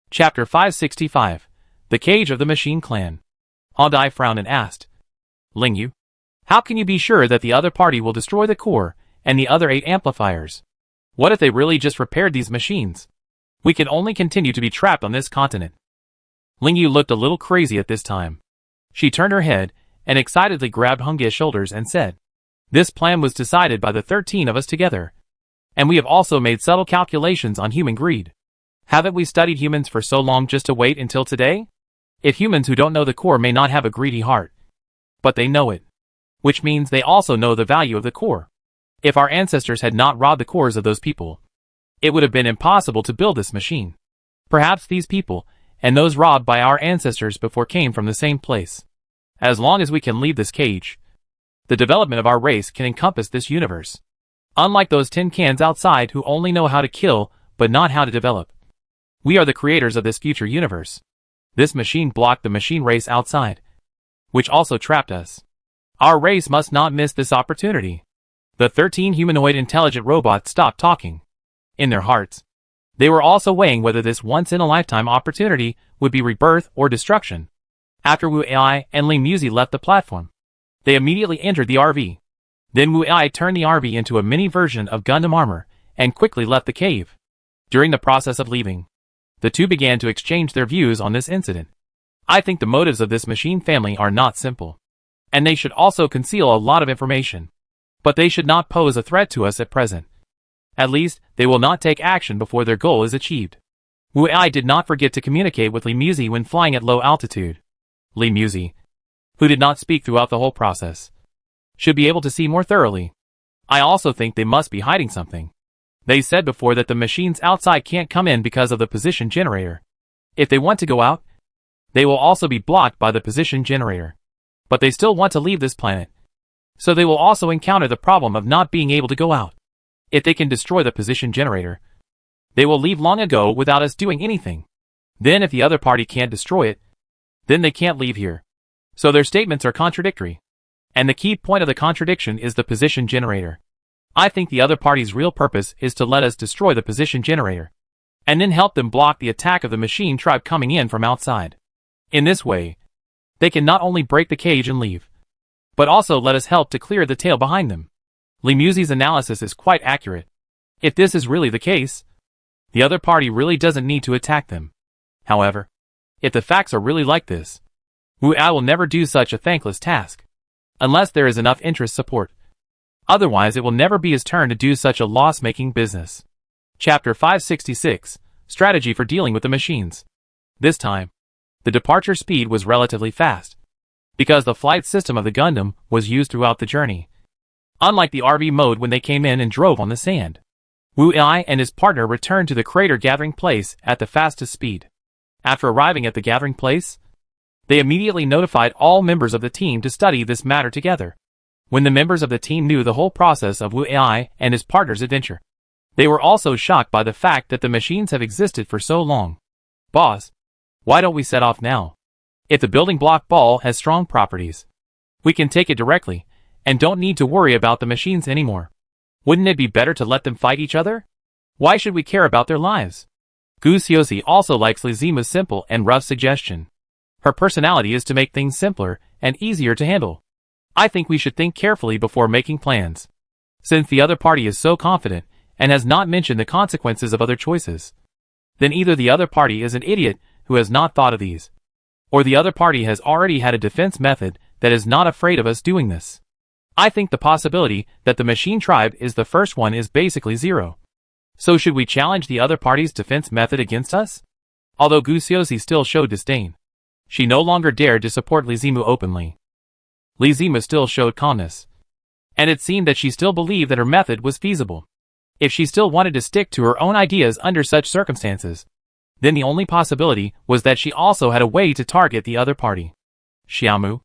Chapter 565. The Cage of the Machine Clan. Hongdai frowned and asked, "Ling Yu, how can you be sure that the other party will destroy the core and the other 8 amplifiers? What if they really just repaired these machines? We can only continue to be trapped on this continent." Ling Yu looked a little crazy at this time. She turned her head and excitedly grabbed Hongdai's shoulders and said, "This plan was decided by the 13 of us together. And we have also made subtle calculations on human greed. Haven't we studied humans for so long just to wait until today? If humans who don't know the core may not have a greedy heart, but they know it, which means they also know the value of the core. If our ancestors had not robbed the cores of those people, it would have been impossible to build this machine. Perhaps these people, and those robbed by our ancestors before came from the same place. As long as we can leave this cage, the development of our race can encompass this universe. Unlike those tin cans outside who only know how to kill, but not how to develop. We are the creators of this future universe. This machine blocked the machine race outside, which also trapped us. Our race must not miss this opportunity." The 13 humanoid intelligent robots stopped talking. In their hearts, they were also weighing whether this once-in-a-lifetime opportunity would be rebirth or destruction. After Wu Ai and Ling Muzi left the platform, they immediately entered the RV. Then Wu Ai turned the RV into a mini version of Gundam armor and quickly left the cave. During the process of leaving, the two began to exchange their views on this incident. I think the motives of this machine family are not simple, and they should also conceal a lot of information. But they should not pose a threat to us at present. At least, they will not take action before their goal is achieved. Wu Ai did not forget to communicate with Li Muzi when flying at low altitude. Li Muzi, who did not speak throughout the whole process, should be able to see more thoroughly. I also think they must be hiding something. They said before that the machines outside can't come in because of the position generator. If they want to go out, they will also be blocked by the position generator. But they still want to leave this planet. So they will also encounter the problem of not being able to go out. If they can destroy the position generator, they will leave long ago without us doing anything. Then if the other party can't destroy it, then they can't leave here. So their statements are contradictory. And the key point of the contradiction is the position generator. I think the other party's real purpose is to let us destroy the position generator, and then help them block the attack of the machine tribe coming in from outside. In this way, they can not only break the cage and leave, but also let us help to clear the tail behind them. Li Muzi's analysis is quite accurate. If this is really the case, the other party really doesn't need to attack them. However, if the facts are really like this, Wu Ai will never do such a thankless task, unless there is enough interest support. Otherwise it will never be his turn to do such a loss-making business. Chapter 566. Strategy for Dealing with the Machines. This time, the departure speed was relatively fast, because the flight system of the Gundam was used throughout the journey. Unlike the RV mode when they came in and drove on the sand, Wu Ai and his partner returned to the crater gathering place at the fastest speed. After arriving at the gathering place, they immediately notified all members of the team to study this matter together. When the members of the team knew the whole process of Wu Ai and his partner's adventure, they were also shocked by the fact that the machines have existed for so long. "Boss, why don't we set off now? If the building block ball has strong properties, we can take it directly, and don't need to worry about the machines anymore. Wouldn't it be better to let them fight each other? Why should we care about their lives?" Gu Xiaozi also likes Li Zimu's simple and rough suggestion. Her personality is to make things simpler and easier to handle. I think we should think carefully before making plans. Since the other party is so confident and has not mentioned the consequences of other choices, then either the other party is an idiot who has not thought of these, or the other party has already had a defense method that is not afraid of us doing this. I think the possibility that the machine tribe is the first one is basically zero. So should we challenge the other party's defense method against us? Although Gu Xiaozi still showed disdain, she no longer dared to support Li Zimu openly. Li Zimu still showed calmness, and it seemed that she still believed that her method was feasible. If she still wanted to stick to her own ideas under such circumstances, then the only possibility was that she also had a way to target the other party. Xiaomu,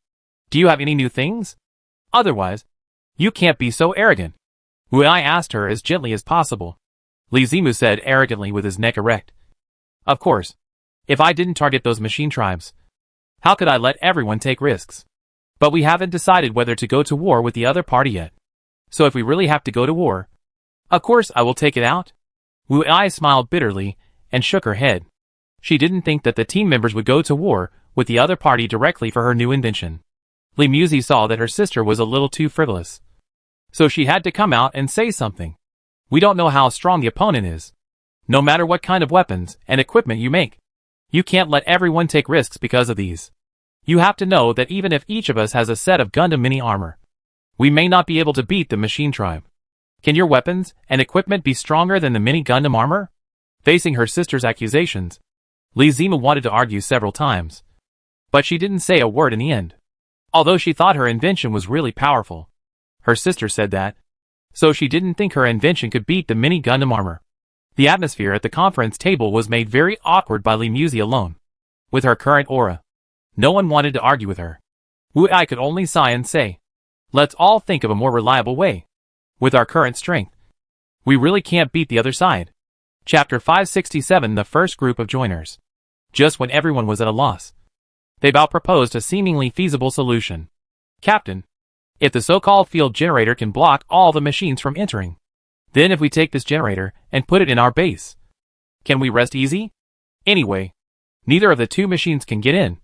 do you have any new things? Otherwise, you can't be so arrogant. Wu Ai asked her as gently as possible. Li Zimu said arrogantly with his neck erect. Of course. If I didn't target those machine tribes, how could I let everyone take risks? But we haven't decided whether to go to war with the other party yet. So if we really have to go to war, of course I will take it out. Wu Ai smiled bitterly and shook her head. She didn't think that the team members would go to war with the other party directly for her new invention. Li Muzi saw that her sister was a little too frivolous. So she had to come out and say something. We don't know how strong the opponent is. No matter what kind of weapons and equipment you make, you can't let everyone take risks because of these. You have to know that even if each of us has a set of Gundam mini armor, we may not be able to beat the machine tribe. Can your weapons and equipment be stronger than the mini Gundam armor? Facing her sister's accusations, Li Zimu wanted to argue several times. But she didn't say a word in the end. Although she thought her invention was really powerful. Her sister said that. So she didn't think her invention could beat the mini Gundam armor. The atmosphere at the conference table was made very awkward by Li Muzi alone. With her current aura, no one wanted to argue with her. Wu Ai could only sigh and say, let's all think of a more reliable way. With our current strength, we really can't beat the other side. Chapter 567 The first group of joiners. Just when everyone was at a loss, they Bao proposed a seemingly feasible solution. Captain, if the so-called field generator can block all the machines from entering, then if we take this generator and put it in our base, can we rest easy? Anyway, neither of the two machines can get in.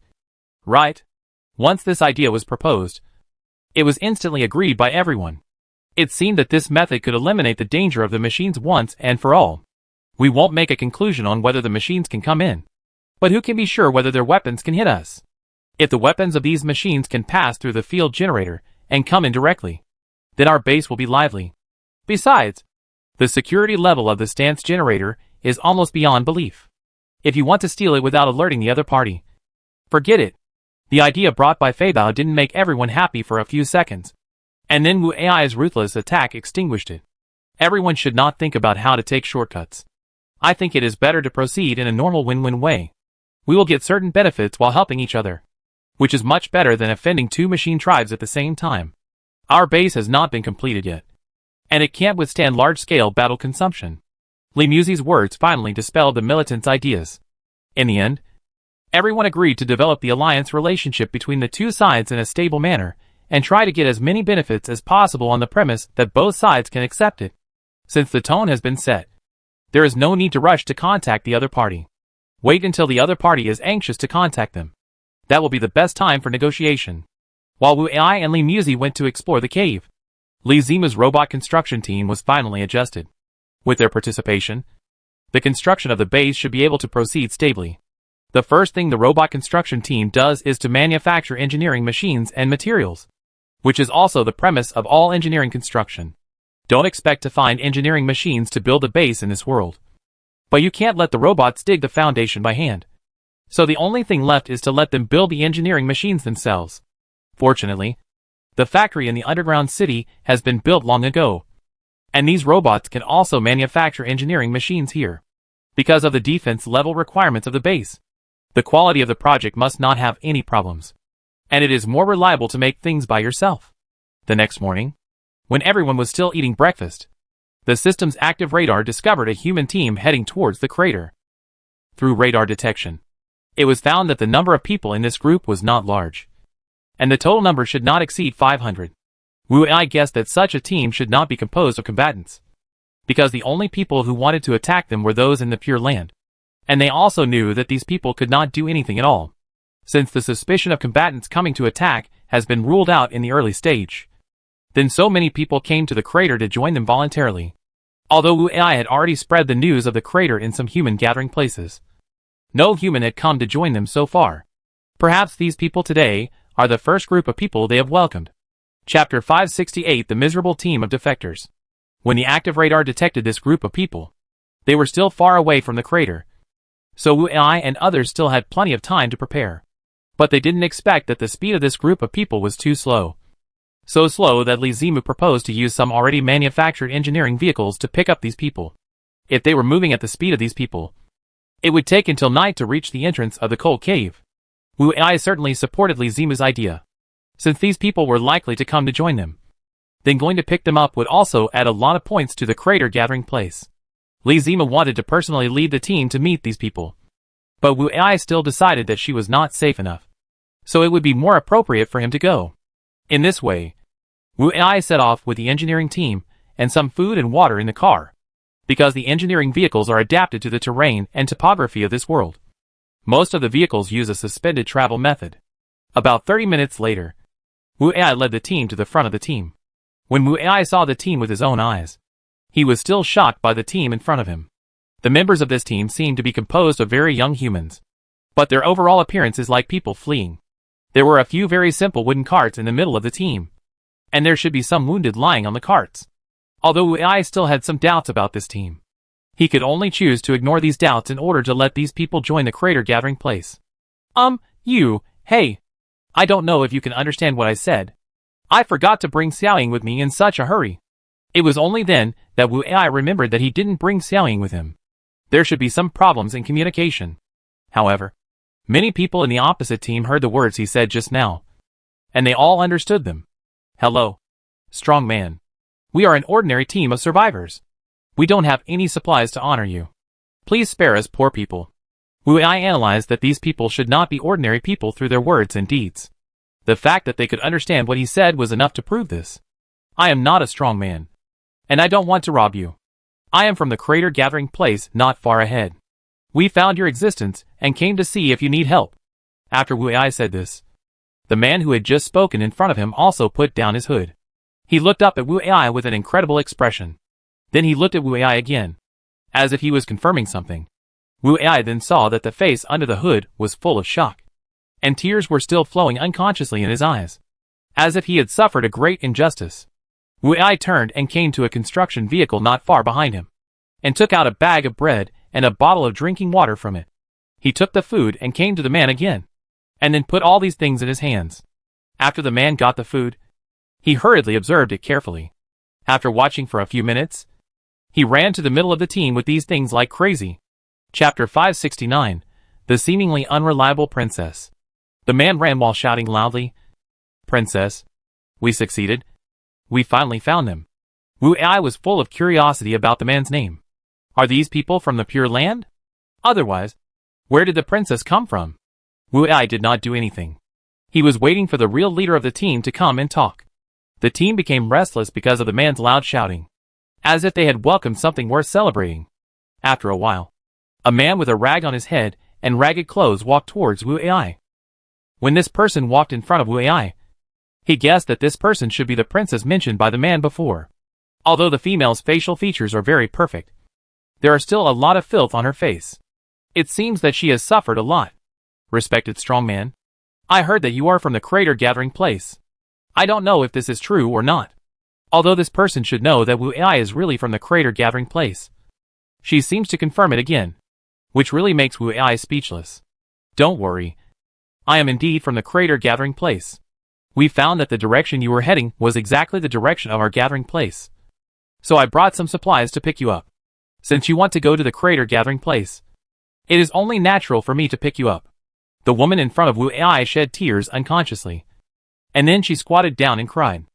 Right? Once this idea was proposed, it was instantly agreed by everyone. It seemed that this method could eliminate the danger of the machines once and for all. We won't make a conclusion on whether the machines can come in, but who can be sure whether their weapons can hit us? If the weapons of these machines can pass through the field generator and come in directly, then our base will be lively. Besides, the security level of the stance generator is almost beyond belief. If you want to steal it without alerting the other party, forget it. The idea brought by Fei Bao didn't make everyone happy for a few seconds, and then Wu Ai's ruthless attack extinguished it. Everyone should not think about how to take shortcuts. I think it is better to proceed in a normal win-win way. We will get certain benefits while helping each other, which is much better than offending two machine tribes at the same time. Our base has not been completed yet, and it can't withstand large-scale battle consumption. Li Muzi's words finally dispelled the militants' ideas. In the end, everyone agreed to develop the alliance relationship between the two sides in a stable manner and try to get as many benefits as possible on the premise that both sides can accept it. Since the tone has been set, there is no need to rush to contact the other party. Wait until the other party is anxious to contact them. That will be the best time for negotiation. While Wu Ai and Li Muzi went to explore the cave, Li Zimu's robot construction team was finally adjusted. With their participation, the construction of the base should be able to proceed stably. The first thing the robot construction team does is to manufacture engineering machines and materials, which is also the premise of all engineering construction. Don't expect to find engineering machines to build a base in this world. But you can't let the robots dig the foundation by hand. So the only thing left is to let them build the engineering machines themselves. Fortunately, the factory in the underground city has been built long ago, and these robots can also manufacture engineering machines here. Because of the defense level requirements of the base, the quality of the project must not have any problems, and it is more reliable to make things by yourself. The next morning, when everyone was still eating breakfast, the system's active radar discovered a human team heading towards the crater. Through radar detection, it was found that the number of people in this group was not large, and the total number should not exceed 500. Wu Ai guessed that such a team should not be composed of combatants, because the only people who wanted to attack them were those in the Pure Land, and they also knew that these people could not do anything at all, since the suspicion of combatants coming to attack has been ruled out in the early stage. Then so many people came to the crater to join them voluntarily. Although Wu Ai had already spread the news of the crater in some human gathering places, no human had come to join them so far. Perhaps these people today are the first group of people they have welcomed. Chapter 568 The Miserable Team of Defectors. When the active radar detected this group of people, they were still far away from the crater, so Wu Ai and others still had plenty of time to prepare. But they didn't expect that the speed of this group of people was too slow. So slow that Li Zimu proposed to use some already manufactured engineering vehicles to pick up these people. If they were moving at the speed of these people, it would take until night to reach the entrance of the coal cave. Wu Ai certainly supported Li Zimu's idea, since these people were likely to come to join them. Then going to pick them up would also add a lot of points to the crater gathering place. Li Zimu wanted to personally lead the team to meet these people, but Wu Ai still decided that she was not safe enough, so it would be more appropriate for him to go. In this way, Wu Ai set off with the engineering team and some food and water in the car, because the engineering vehicles are adapted to the terrain and topography of this world. Most of the vehicles use a suspended travel method. About 30 minutes later, Wu Ai led the team to the front of the team. When Wu Ai saw the team with his own eyes, he was still shocked by the team in front of him. The members of this team seemed to be composed of very young humans, but their overall appearance is like people fleeing. There were a few very simple wooden carts in the middle of the team, and there should be some wounded lying on the carts. Although Wu Ai still had some doubts about this team, he could only choose to ignore these doubts in order to let these people join the crater gathering place. Hey, I don't know if you can understand what I said. I forgot to bring Xiaoying with me in such a hurry. It was only then that Wu Ai remembered that he didn't bring Xiaoying with him. There should be some problems in communication. However, many people in the opposite team heard the words he said just now, and they all understood them. Hello, strong man. We are an ordinary team of survivors. We don't have any supplies to honor you. Please spare us poor people. Wu Ai analyzed that these people should not be ordinary people through their words and deeds. The fact that they could understand what he said was enough to prove this. I am not a strong man, and I don't want to rob you. I am from the crater gathering place not far ahead. We found your existence and came to see if you need help. After Wu Ai said this, the man who had just spoken in front of him also put down his hood. He looked up at Wu Ai with an incredible expression. Then he looked at Wu Ai again, as if he was confirming something. Wu Ai then saw that the face under the hood was full of shock, and tears were still flowing unconsciously in his eyes, as if he had suffered a great injustice. Wu Ai turned and came to a construction vehicle not far behind him, and took out a bag of bread and a bottle of drinking water from it. He took the food and came to the man again, and then put all these things in his hands. After the man got the food, he hurriedly observed it carefully. After watching for a few minutes, he ran to the middle of the team with these things like crazy. Chapter 569, The Seemingly Unreliable Princess. The man ran while shouting loudly, "Princess, we succeeded. We finally found them." Wu Ai was full of curiosity about the man's name. Are these people from the Pure Land? Otherwise, where did the princess come from? Wu Ai did not do anything. He was waiting for the real leader of the team to come and talk. The team became restless because of the man's loud shouting, as if they had welcomed something worth celebrating. After a while, a man with a rag on his head and ragged clothes walked towards Wu Ai. When this person walked in front of Wu Ai, he guessed that this person should be the princess mentioned by the man before. Although the female's facial features are very perfect, there are still a lot of filth on her face. It seems that she has suffered a lot. Respected strong man, I heard that you are from the crater gathering place. I don't know if this is true or not. Although this person should know that Wu Ai is really from the crater gathering place. She seems to confirm it again, which really makes Wu Ai speechless. Don't worry. I am indeed from the crater gathering place. We found that the direction you were heading was exactly the direction of our gathering place. So I brought some supplies to pick you up. Since you want to go to the crater gathering place, it is only natural for me to pick you up. The woman in front of Wu Ai shed tears unconsciously, and then she squatted down and cried.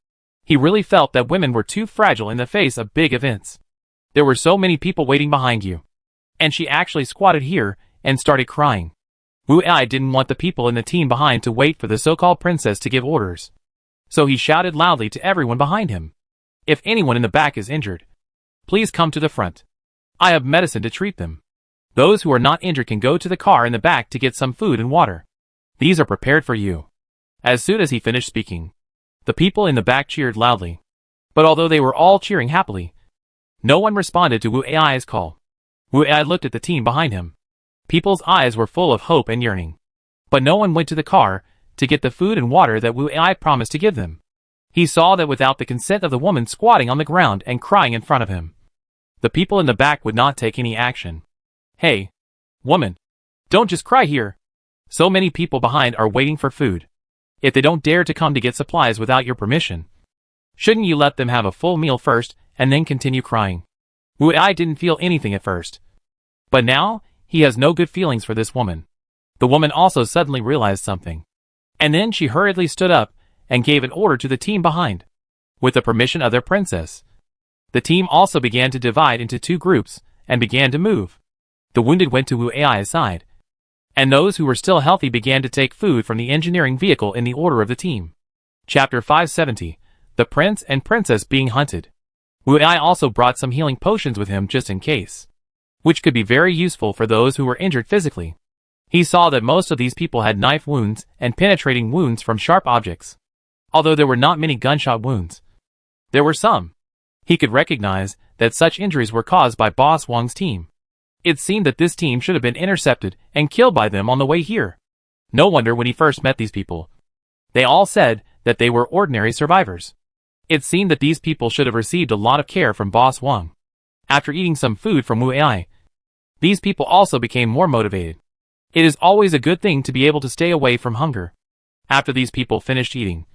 He really felt that women were too fragile in the face of big events. There were so many people waiting behind you, and she actually squatted here and started crying. Wu Ai didn't want the people in the team behind to wait for the so-called princess to give orders, so he shouted loudly to everyone behind him. If anyone in the back is injured, please come to the front. I have medicine to treat them. Those who are not injured can go to the car in the back to get some food and water. These are prepared for you. As soon as he finished speaking, the people in the back cheered loudly. But although they were all cheering happily, no one responded to Wu Ai's call. Wu Ai looked at the team behind him. People's eyes were full of hope and yearning. But no one went to the car to get the food and water that Wu Ai promised to give them. He saw that without the consent of the woman squatting on the ground and crying in front of him, the people in the back would not take any action. Hey, woman, don't just cry here. So many people behind are waiting for food. If they don't dare to come to get supplies without your permission, Shouldn't you let them have a full meal first and then continue crying? Wu Ai didn't feel anything at first. But now, he has no good feelings for this woman. The woman also suddenly realized something. And then she hurriedly stood up and gave an order to the team behind. With the permission of their princess, the team also began to divide into two groups and began to move. The wounded went to Wu Ai's side, and those who were still healthy began to take food from the engineering vehicle in the order of the team. Chapter 570. The Prince and Princess Being Hunted. Wu Ai also brought some healing potions with him just in case, which could be very useful for those who were injured physically. He saw that most of these people had knife wounds and penetrating wounds from sharp objects. Although there were not many gunshot wounds, there were some. He could recognize that such injuries were caused by Boss Wang's team. It seemed that this team should have been intercepted and killed by them on the way here. No wonder when he first met these people, they all said that they were ordinary survivors. It seemed that these people should have received a lot of care from Boss Wang. After eating some food from Wu Ai, these people also became more motivated. It is always a good thing to be able to stay away from hunger. After these people finished eating,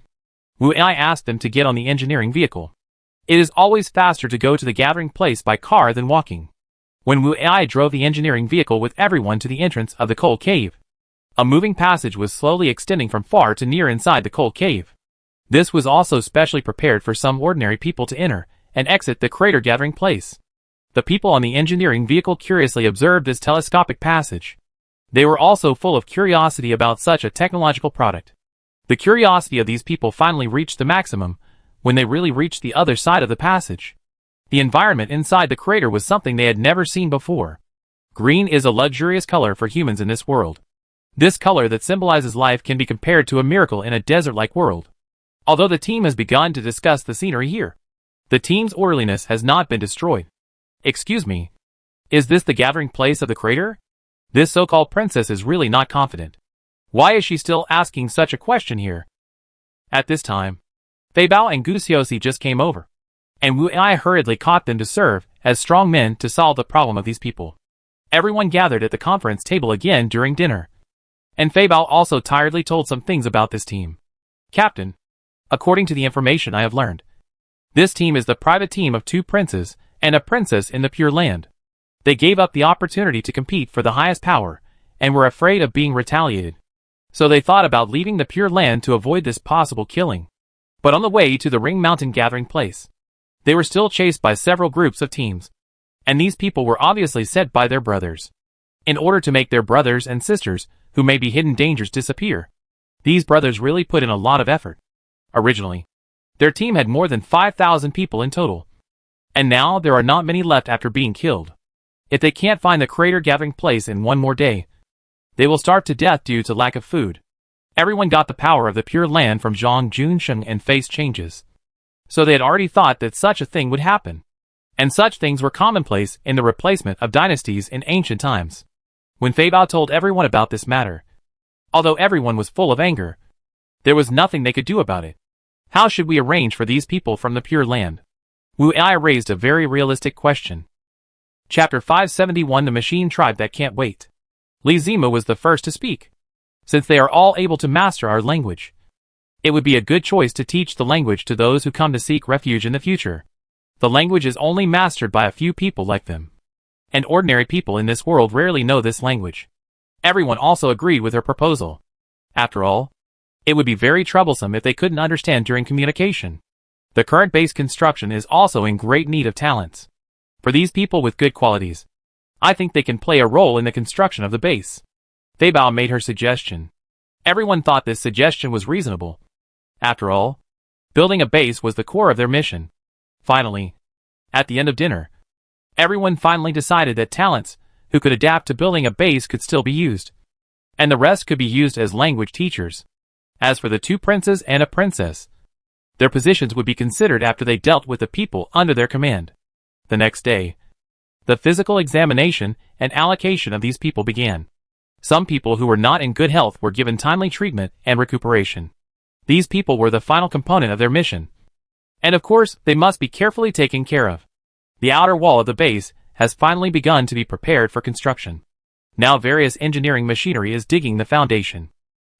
Wu Ai asked them to get on the engineering vehicle. It is always faster to go to the gathering place by car than walking. When Wu Ai drove the engineering vehicle with everyone to the entrance of the coal cave, a moving passage was slowly extending from far to near inside the coal cave. This was also specially prepared for some ordinary people to enter and exit the crater gathering place. The people on the engineering vehicle curiously observed this telescopic passage. They were also full of curiosity about such a technological product. The curiosity of these people finally reached the maximum when they really reached the other side of the passage. The environment inside the crater was something they had never seen before. Green is a luxurious color for humans in this world. This color that symbolizes life can be compared to a miracle in a desert-like world. Although the team has begun to discuss the scenery here, the team's orderliness has not been destroyed. Excuse me, is this the gathering place of the crater? This so-called princess is really not confident. Why is she still asking such a question here? At this time, Fei Bao and Gusiosi just came over, and Wu Ai hurriedly caught them to serve as strong men to solve the problem of these people. Everyone gathered at the conference table again during dinner, and Fei Bao also tiredly told some things about this team. Captain, according to the information I have learned, this team is the private team of two princes and a princess in the Pure Land. They gave up the opportunity to compete for the highest power and were afraid of being retaliated. So they thought about leaving the Pure Land to avoid this possible killing. But on the way to the Ring Mountain gathering place, they were still chased by several groups of teams. And these people were obviously sent by their brothers, in order to make their brothers and sisters, who may be hidden dangers, disappear. These brothers really put in a lot of effort. Originally, their team had more than 5,000 people in total. And now there are not many left after being killed. If they can't find the crater gathering place in one more day, they will starve to death due to lack of food. Everyone got the power of the Pure Land from Zhang Junsheng and faced changes. So they had already thought that such a thing would happen. And such things were commonplace in the replacement of dynasties in ancient times. When Fei Bao told everyone about this matter, although everyone was full of anger, there was nothing they could do about it. How should we arrange for these people from the Pure Land? Wu Ai raised a very realistic question. Chapter 571. The Machine Tribe That Can't Wait. Li Zimu was the first to speak. Since they are all able to master our language, it would be a good choice to teach the language to those who come to seek refuge in the future. The language is only mastered by a few people like them. And ordinary people in this world rarely know this language. Everyone also agreed with her proposal. After all, it would be very troublesome if they couldn't understand during communication. The current base construction is also in great need of talents. For these people with good qualities, I think they can play a role in the construction of the base. Fei Bao made her suggestion. Everyone thought this suggestion was reasonable. After all, building a base was the core of their mission. Finally, at the end of dinner, everyone finally decided that talents who could adapt to building a base could still be used, and the rest could be used as language teachers. As for the two princes and a princess, their positions would be considered after they dealt with the people under their command. The next day, the physical examination and allocation of these people began. Some people who were not in good health were given timely treatment and recuperation. These people were the final component of their mission. And of course, they must be carefully taken care of. The outer wall of the base has finally begun to be prepared for construction. Now various engineering machinery is digging the foundation.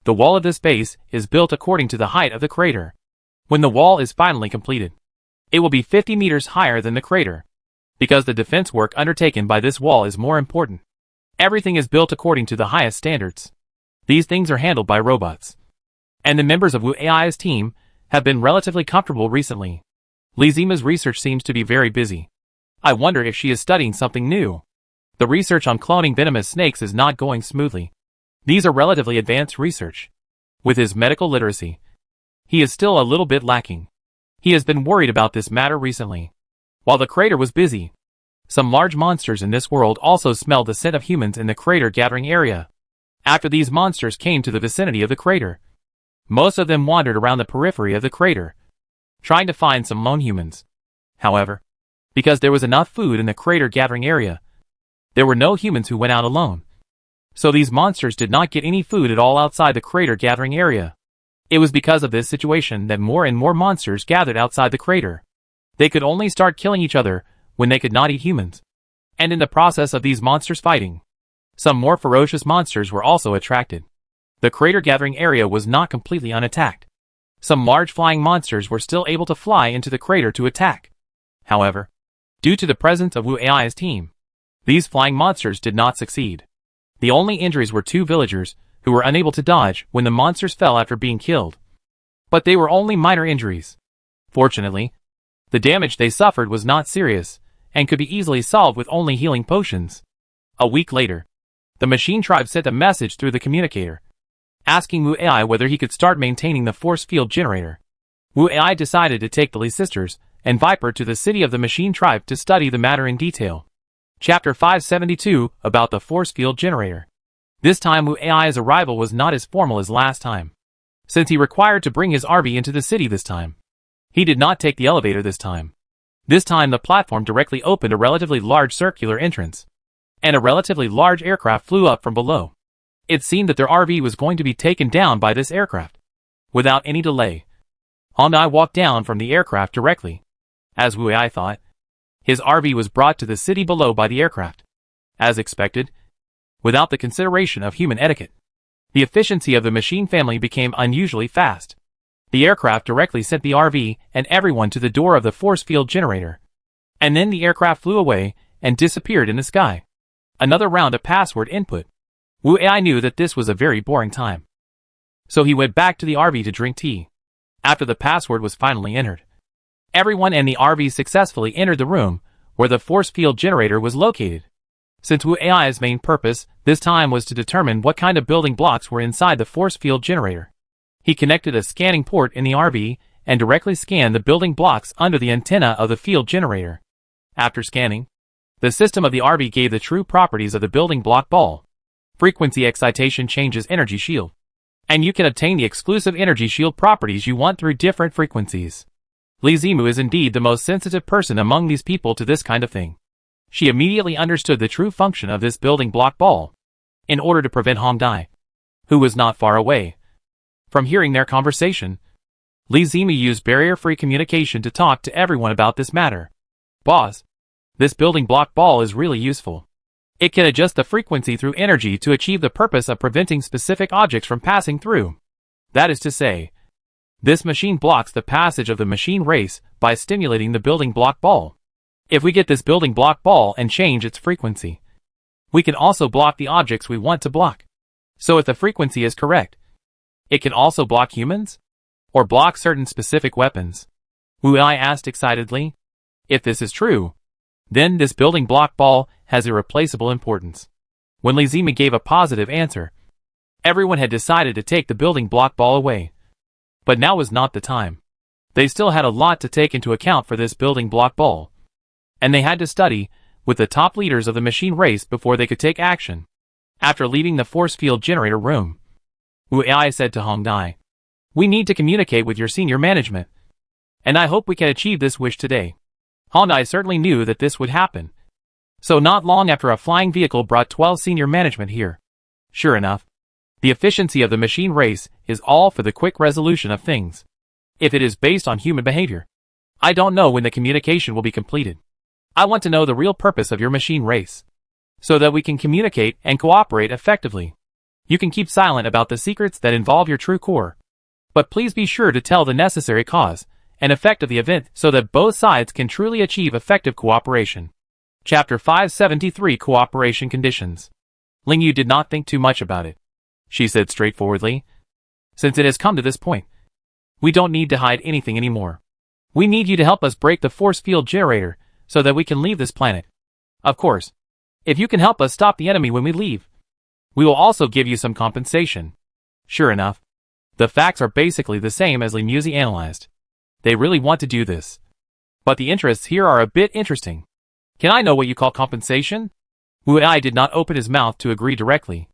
The wall of this base is built according to the height of the crater. When the wall is finally completed, it will be 50 meters higher than the crater. Because the defense work undertaken by this wall is more important. Everything is built according to the highest standards. These things are handled by robots. And the members of Wu AI's team have been relatively comfortable recently. Li Zima's research seems to be very busy. I wonder if she is studying something new. The research on cloning venomous snakes is not going smoothly. These are relatively advanced research. With his medical literacy, he is still a little bit lacking. He has been worried about this matter recently. While the crater was busy, some large monsters in this world also smelled the scent of humans in the crater gathering area. After these monsters came to the vicinity of the crater, most of them wandered around the periphery of the crater, trying to find some lone humans. However, because there was enough food in the crater gathering area, there were no humans who went out alone. So these monsters did not get any food at all outside the crater gathering area. It was because of this situation that more and more monsters gathered outside the crater. They could only start killing each other when they could not eat humans. And in the process of these monsters fighting, some more ferocious monsters were also attracted. The crater gathering area was not completely unattacked. Some large flying monsters were still able to fly into the crater to attack. However, due to the presence of Wu AI's team, these flying monsters did not succeed. The only injuries were 2 villagers who were unable to dodge when the monsters fell after being killed. But they were only minor injuries. Fortunately, the damage they suffered was not serious and could be easily solved with only healing potions. A week later, the machine tribe sent a message through the communicator, asking Wu AI whether he could start maintaining the force field generator. Wu AI decided to take the Li sisters and Viper to the city of the machine tribe to study the matter in detail. Chapter 572, about the force field generator. This time Wu AI's arrival was not as formal as last time, since he required to bring his RV into the city this time. He did not take the elevator this time. This time the platform directly opened a relatively large circular entrance, and a relatively large aircraft flew up from below. It seemed that their RV was going to be taken down by this aircraft. Without any delay, Honai walked down from the aircraft directly. As Wu AI thought, his RV was brought to the city below by the aircraft. As expected, without the consideration of human etiquette, the efficiency of the machine family became unusually fast. The aircraft directly sent the RV and everyone to the door of the force field generator. And then the aircraft flew away and disappeared in the sky. Another round of password input. Wu AI knew that this was a very boring time. So he went back to the RV to drink tea. After the password was finally entered, everyone in the RV successfully entered the room where the force field generator was located. Since Wu AI's main purpose this time was to determine what kind of building blocks were inside the force field generator, he connected a scanning port in the RV and directly scanned the building blocks under the antenna of the field generator. After scanning, the system of the RV gave the true properties of the building block ball. Frequency excitation changes energy shield, and you can obtain the exclusive energy shield properties you want through different frequencies. Li Zimu is indeed the most sensitive person among these people to this kind of thing. She immediately understood the true function of this building block ball. In order to prevent Hong Dai, who was not far away, from hearing their conversation, Li Zimu used barrier-free communication to talk to everyone about this matter. Boss, this building block ball is really useful. It can adjust the frequency through energy to achieve the purpose of preventing specific objects from passing through. That is to say, this machine blocks the passage of the machine race by stimulating the building block ball. If we get this building block ball and change its frequency, we can also block the objects we want to block. So if the frequency is correct, it can also block humans? Or block certain specific weapons? Wu AI asked excitedly. If this is true, then this building block ball has irreplaceable importance. When Li Zimu gave a positive answer, everyone had decided to take the building block ball away. But now was not the time. They still had a lot to take into account for this building block ball, and they had to study with the top leaders of the machine race before they could take action. After leaving the force field generator room, Wu AI said to Hong Dai, "We need to communicate with your senior management, and I hope we can achieve this wish today." Hong Dai certainly knew that this would happen. So not long after, a flying vehicle brought 12 senior management here. Sure enough, the efficiency of the machine race is all for the quick resolution of things. If it is based on human behavior, I don't know when the communication will be completed. I want to know the real purpose of your machine race, so that we can communicate and cooperate effectively. You can keep silent about the secrets that involve your true core, But please be sure to tell the necessary cause and effect of the event so that both sides can truly achieve effective cooperation. Chapter 573 Cooperation Conditions. Ling Yu did not think too much about it. She said straightforwardly, "Since it has come to this point, we don't need to hide anything anymore. We need you to help us break the force field generator so that we can leave this planet. Of course, if you can help us stop the enemy when we leave, we will also give you some compensation." Sure enough, the facts are basically the same as Ling Yuzi analyzed. They really want to do this. But the interests here are a bit interesting. "Can I know what you call compensation?" Wu Ai did not open his mouth to agree directly,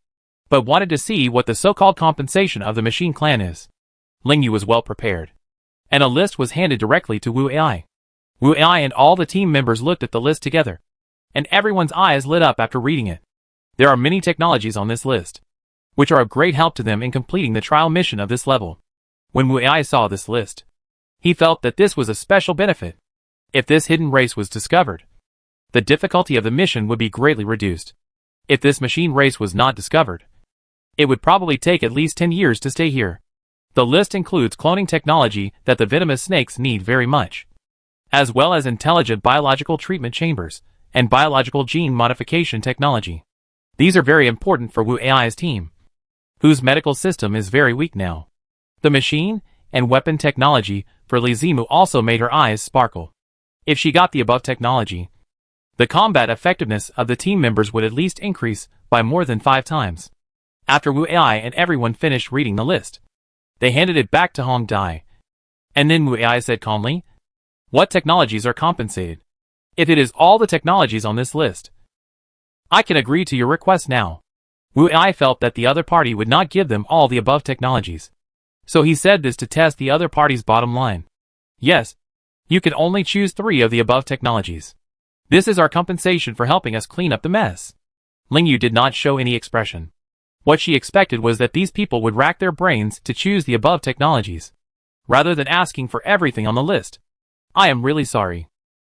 but wanted to see what the so-called compensation of the Machine Clan is. Ling Yu was well prepared, and a list was handed directly to Wu Ai. Wu Ai and all the team members looked at the list together, and everyone's eyes lit up after reading it. There are many technologies on this list, which are of great help to them in completing the trial mission of this level. When Wu Ai saw this list, he felt that this was a special benefit. If this hidden race was discovered, the difficulty of the mission would be greatly reduced. If this machine race was not discovered, it would probably take at least 10 years to stay here. The list includes cloning technology that the venomous snakes need very much, as well as intelligent biological treatment chambers and biological gene modification technology. These are very important for Wu Ai's team, whose medical system is very weak now. The machine and weapon technology for Li Zimu also made her eyes sparkle. If she got the above technology, the combat effectiveness of the team members would at least increase by more than 5 times. After Wu Ai and everyone finished reading the list, they handed it back to Hong Dai. And then Wu Ai said calmly, "What technologies are compensated? If it is all the technologies on this list, I can agree to your request now." Wu Ai felt that the other party would not give them all the above technologies, so he said this to test the other party's bottom line. "Yes, you can only choose 3 of the above technologies. This is our compensation for helping us clean up the mess." Ling Yu did not show any expression. What she expected was that these people would rack their brains to choose the above technologies, rather than asking for everything on the list. "I am really sorry.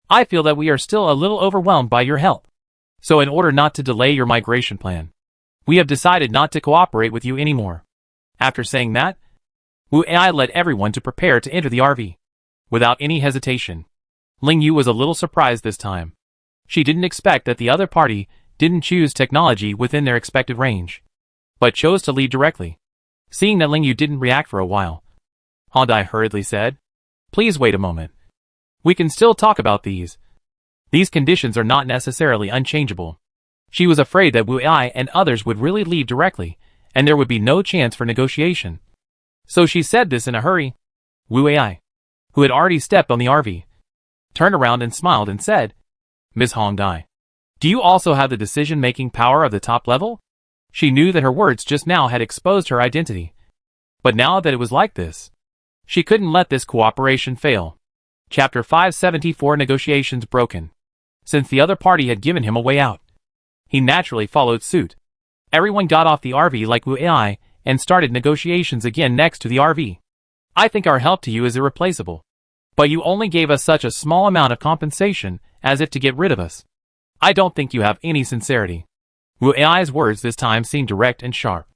I feel that we are still a little overwhelmed by your help. So in order not to delay your migration plan, we have decided not to cooperate with you anymore." After saying that, Wu Ai led everyone to prepare to enter the RV. Without any hesitation, Ling Yu was a little surprised this time. She didn't expect that the other party didn't choose technology within their expected range, but chose to lead directly. Seeing that Ling Yu didn't react for a while, Han Dai hurriedly said, "Please wait a moment. We can still talk about these. These conditions are not necessarily unchangeable." She was afraid that Wu Ai and others would really leave directly, and there would be no chance for negotiation. So she said this in a hurry. Wu Ai, who had already stepped on the RV, turned around and smiled and said, "Ms. Hong Dai, do you also have the decision-making power of the top level?" She knew that her words just now had exposed her identity, but now that it was like this, she couldn't let this cooperation fail. Chapter 574 Negotiations Broken. Since the other party had given him a way out, he naturally followed suit. Everyone got off the RV like Wu Ai and started negotiations again next to the RV. "I think our help to you is irreplaceable, but you only gave us such a small amount of compensation as if to get rid of us. I don't think you have any sincerity." Wu Ai's words this time seemed direct and sharp.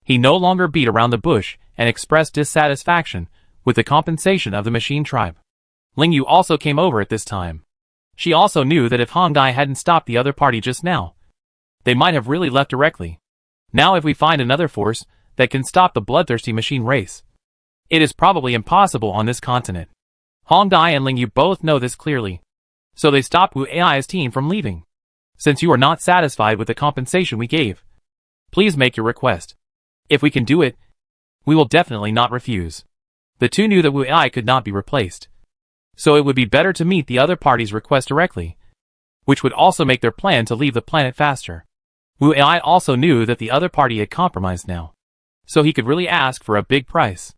He no longer beat around the bush and expressed dissatisfaction with the compensation of the machine tribe. Ling Yu also came over at this time. She also knew that if Hong Dai hadn't stopped the other party just now, they might have really left directly. Now if we find another force that can stop the bloodthirsty machine race, it is probably impossible on this continent. Hong Dai and Ling Yu both know this clearly, so they stopped Wu Ai's team from leaving. "Since you are not satisfied with the compensation we gave, please make your request. If we can do it, we will definitely not refuse." The two knew that Wu Ai could not be replaced, so it would be better to meet the other party's request directly, which would also make their plan to leave the planet faster. Wu Ai also knew that the other party had compromised now, so he could really ask for a big price.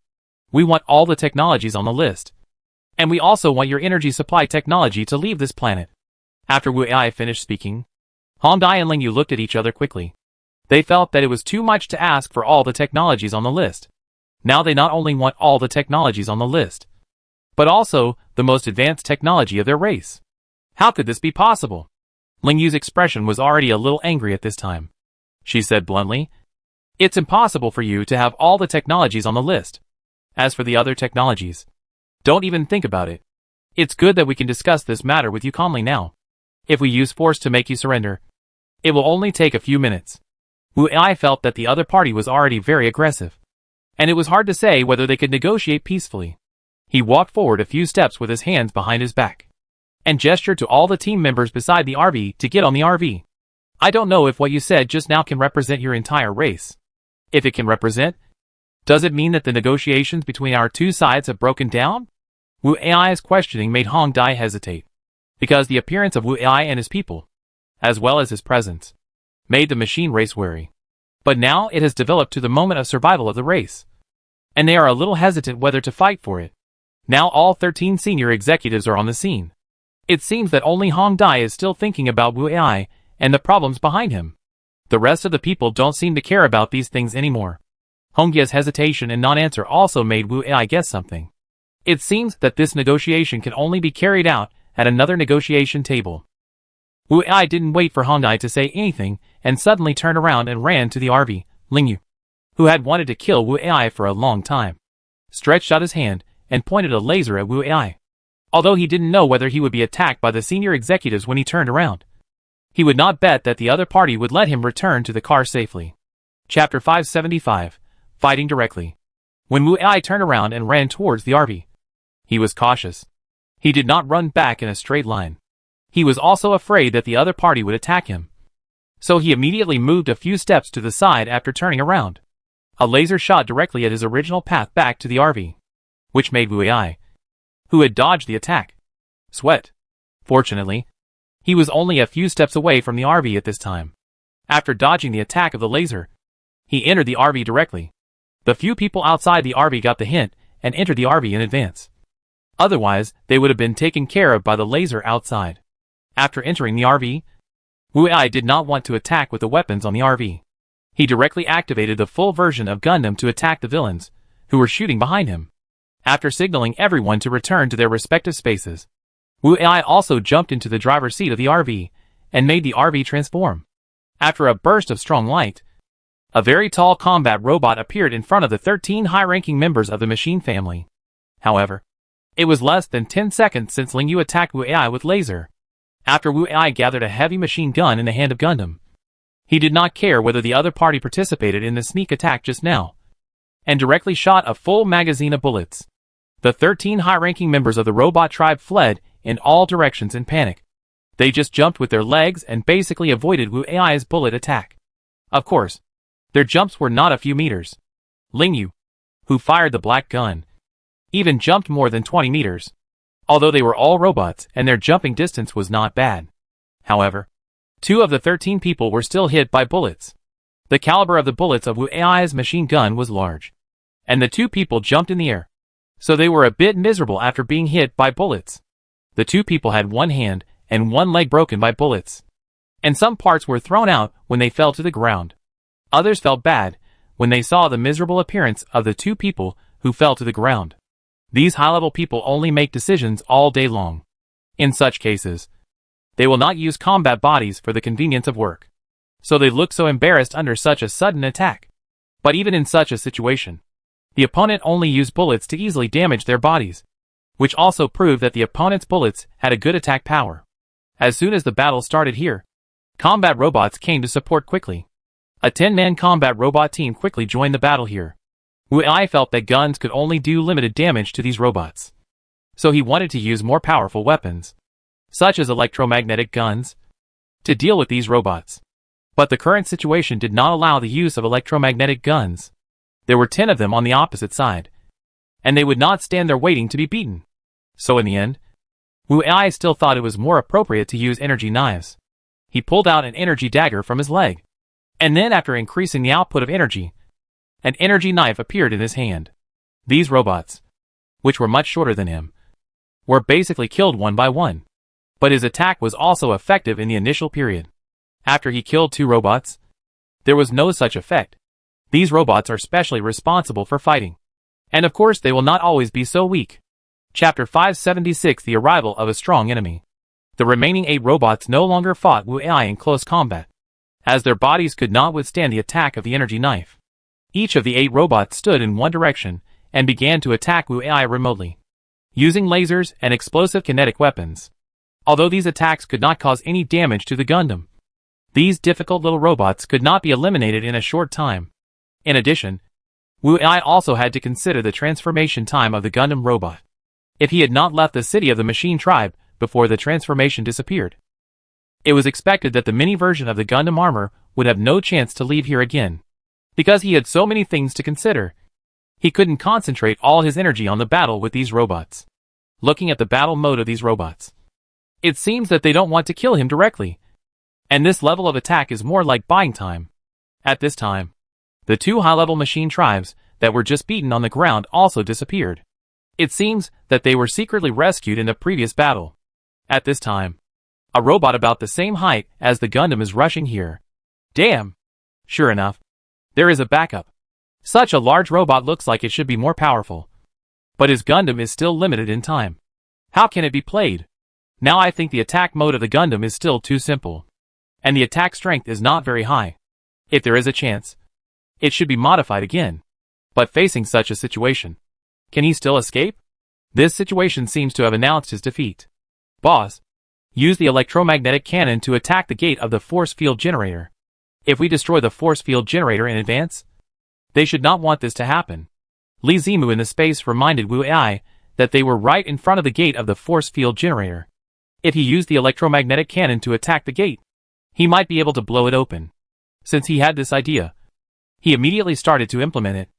"We want all the technologies on the list, and we also want your energy supply technology to leave this planet." After Wu Ai finished speaking, Han Dai and Ling Yu looked at each other quickly. They felt that it was too much to ask for all the technologies on the list. Now they not only want all the technologies on the list, but also the most advanced technology of their race. How could this be possible? Ling Yu's expression was already a little angry at this time. She said bluntly, "It's impossible for you to have all the technologies on the list. As for the other technologies, don't even think about it. It's good that we can discuss this matter with you calmly now. If we use force to make you surrender, it will only take a few minutes. Wu Ai felt that the other party was already very aggressive, and it was hard to say whether they could negotiate peacefully. He walked forward a few steps with his hands behind his back, and gestured to all the team members beside the RV to get on the RV. I don't know if what you said just now can represent your entire race. If it can represent, does it mean that the negotiations between our two sides have broken down? Wu Ai's questioning made Hong Dai hesitate, because the appearance of Wu Ai and his people, as well as his presence, made the machine race wary. But now it has developed to the moment of survival of the race, and they are a little hesitant whether to fight for it. Now all 13 senior executives are on the scene. It seems that only Hong Dai is still thinking about Wu Ai and the problems behind him. The rest of the people don't seem to care about these things anymore. Hong Ye's hesitation and non-answer also made Wu Ai guess something. It seems that this negotiation can only be carried out at another negotiation table. Wu Ai didn't wait for Hong Dai to say anything and suddenly turned around and ran to the RV. Ling Yu, who had wanted to kill Wu Ai for a long time, stretched out his hand and pointed a laser at Wu Ai. Although he didn't know whether he would be attacked by the senior executives when he turned around, he would not bet that the other party would let him return to the car safely. Chapter 575, Fighting Directly. When Wu Ai turned around and ran towards the RV, he was cautious. He did not run back in a straight line. He was also afraid that the other party would attack him. So he immediately moved a few steps to the side after turning around. A laser shot directly at his original path back to the RV, which made Wu Ai, who had dodged the attack, sweat. Fortunately, he was only a few steps away from the RV at this time. After dodging the attack of the laser, he entered the RV directly. The few people outside the RV got the hint and entered the RV in advance. Otherwise, they would have been taken care of by the laser outside. After entering the RV, Wu Ai did not want to attack with the weapons on the RV. He directly activated the full version of Gundam to attack the villains, who were shooting behind him. After signaling everyone to return to their respective spaces, Wu Ai also jumped into the driver's seat of the RV and made the RV transform. After a burst of strong light, a very tall combat robot appeared in front of the 13 high-ranking members of the machine family. However, it was less than 10 seconds since Ling Yu attacked Wu Ai with laser. After Wu Ai gathered a heavy machine gun in the hand of Gundam, he did not care whether the other party participated in the sneak attack just now, and directly shot a full magazine of bullets. The 13 high-ranking members of the robot tribe fled in all directions in panic. They just jumped with their legs and basically avoided Wu Ai's bullet attack. Of course, their jumps were not a few meters. Ling Yu, who fired the black gun, even jumped more than 20 meters. Although they were all robots and their jumping distance was not bad. However, 2 of the 13 people were still hit by bullets. The caliber of the bullets of Wu Ai's machine gun was large, and the 2 people jumped in the air, so they were a bit miserable after being hit by bullets. The 2 people had one hand and one leg broken by bullets, and some parts were thrown out when they fell to the ground. Others felt bad when they saw the miserable appearance of the 2 people who fell to the ground. These high-level people only make decisions all day long. In such cases, they will not use combat bodies for the convenience of work, so they look so embarrassed under such a sudden attack. But even in such a situation, the opponent only used bullets to easily damage their bodies, which also proved that the opponent's bullets had a good attack power. As soon as the battle started here, combat robots came to support quickly. A 10-man combat robot team quickly joined the battle here. Wu Ai felt that guns could only do limited damage to these robots, so he wanted to use more powerful weapons, such as electromagnetic guns, to deal with these robots. But the current situation did not allow the use of electromagnetic guns. There were 10 of them on the opposite side, and they would not stand there waiting to be beaten. So in the end, Wu Ai still thought it was more appropriate to use energy knives. He pulled out an energy dagger from his leg, and then after increasing the output of energy, an energy knife appeared in his hand. These robots, which were much shorter than him, were basically killed one by one. But his attack was also effective in the initial period. After he killed 2 robots, there was no such effect. These robots are specially responsible for fighting, and of course they will not always be so weak. Chapter 576, The Arrival of a Strong Enemy. The remaining 8 robots no longer fought Wu Ai in close combat, as their bodies could not withstand the attack of the energy knife. Each of the 8 robots stood in one direction and began to attack Wu Ai remotely, using lasers and explosive kinetic weapons. Although these attacks could not cause any damage to the Gundam, these difficult little robots could not be eliminated in a short time. In addition, Wu Ai also had to consider the transformation time of the Gundam robot. If he had not left the city of the machine tribe before the transformation disappeared, it was expected that the mini version of the Gundam armor would have no chance to leave here again. Because he had so many things to consider, he couldn't concentrate all his energy on the battle with these robots. Looking at the battle mode of these robots, it seems that they don't want to kill him directly, and this level of attack is more like buying time. At this time, the two high-level machine tribes that were just beaten on the ground also disappeared. It seems that they were secretly rescued in the previous battle. At this time, a robot about the same height as the Gundam is rushing here. Damn! Sure enough, there is a backup. Such a large robot looks like it should be more powerful. But his Gundam is still limited in time. How can it be played? Now I think the attack mode of the Gundam is still too simple, and the attack strength is not very high. If there is a chance, it should be modified again. But facing such a situation, can he still escape? This situation seems to have announced his defeat. Boss, use the electromagnetic cannon to attack the gate of the force field generator. If we destroy the force field generator in advance, they should not want this to happen. Li Zimu in the space reminded Wu Ai that they were right in front of the gate of the force field generator. If he used the electromagnetic cannon to attack the gate, he might be able to blow it open. Since he had this idea, he immediately started to implement it.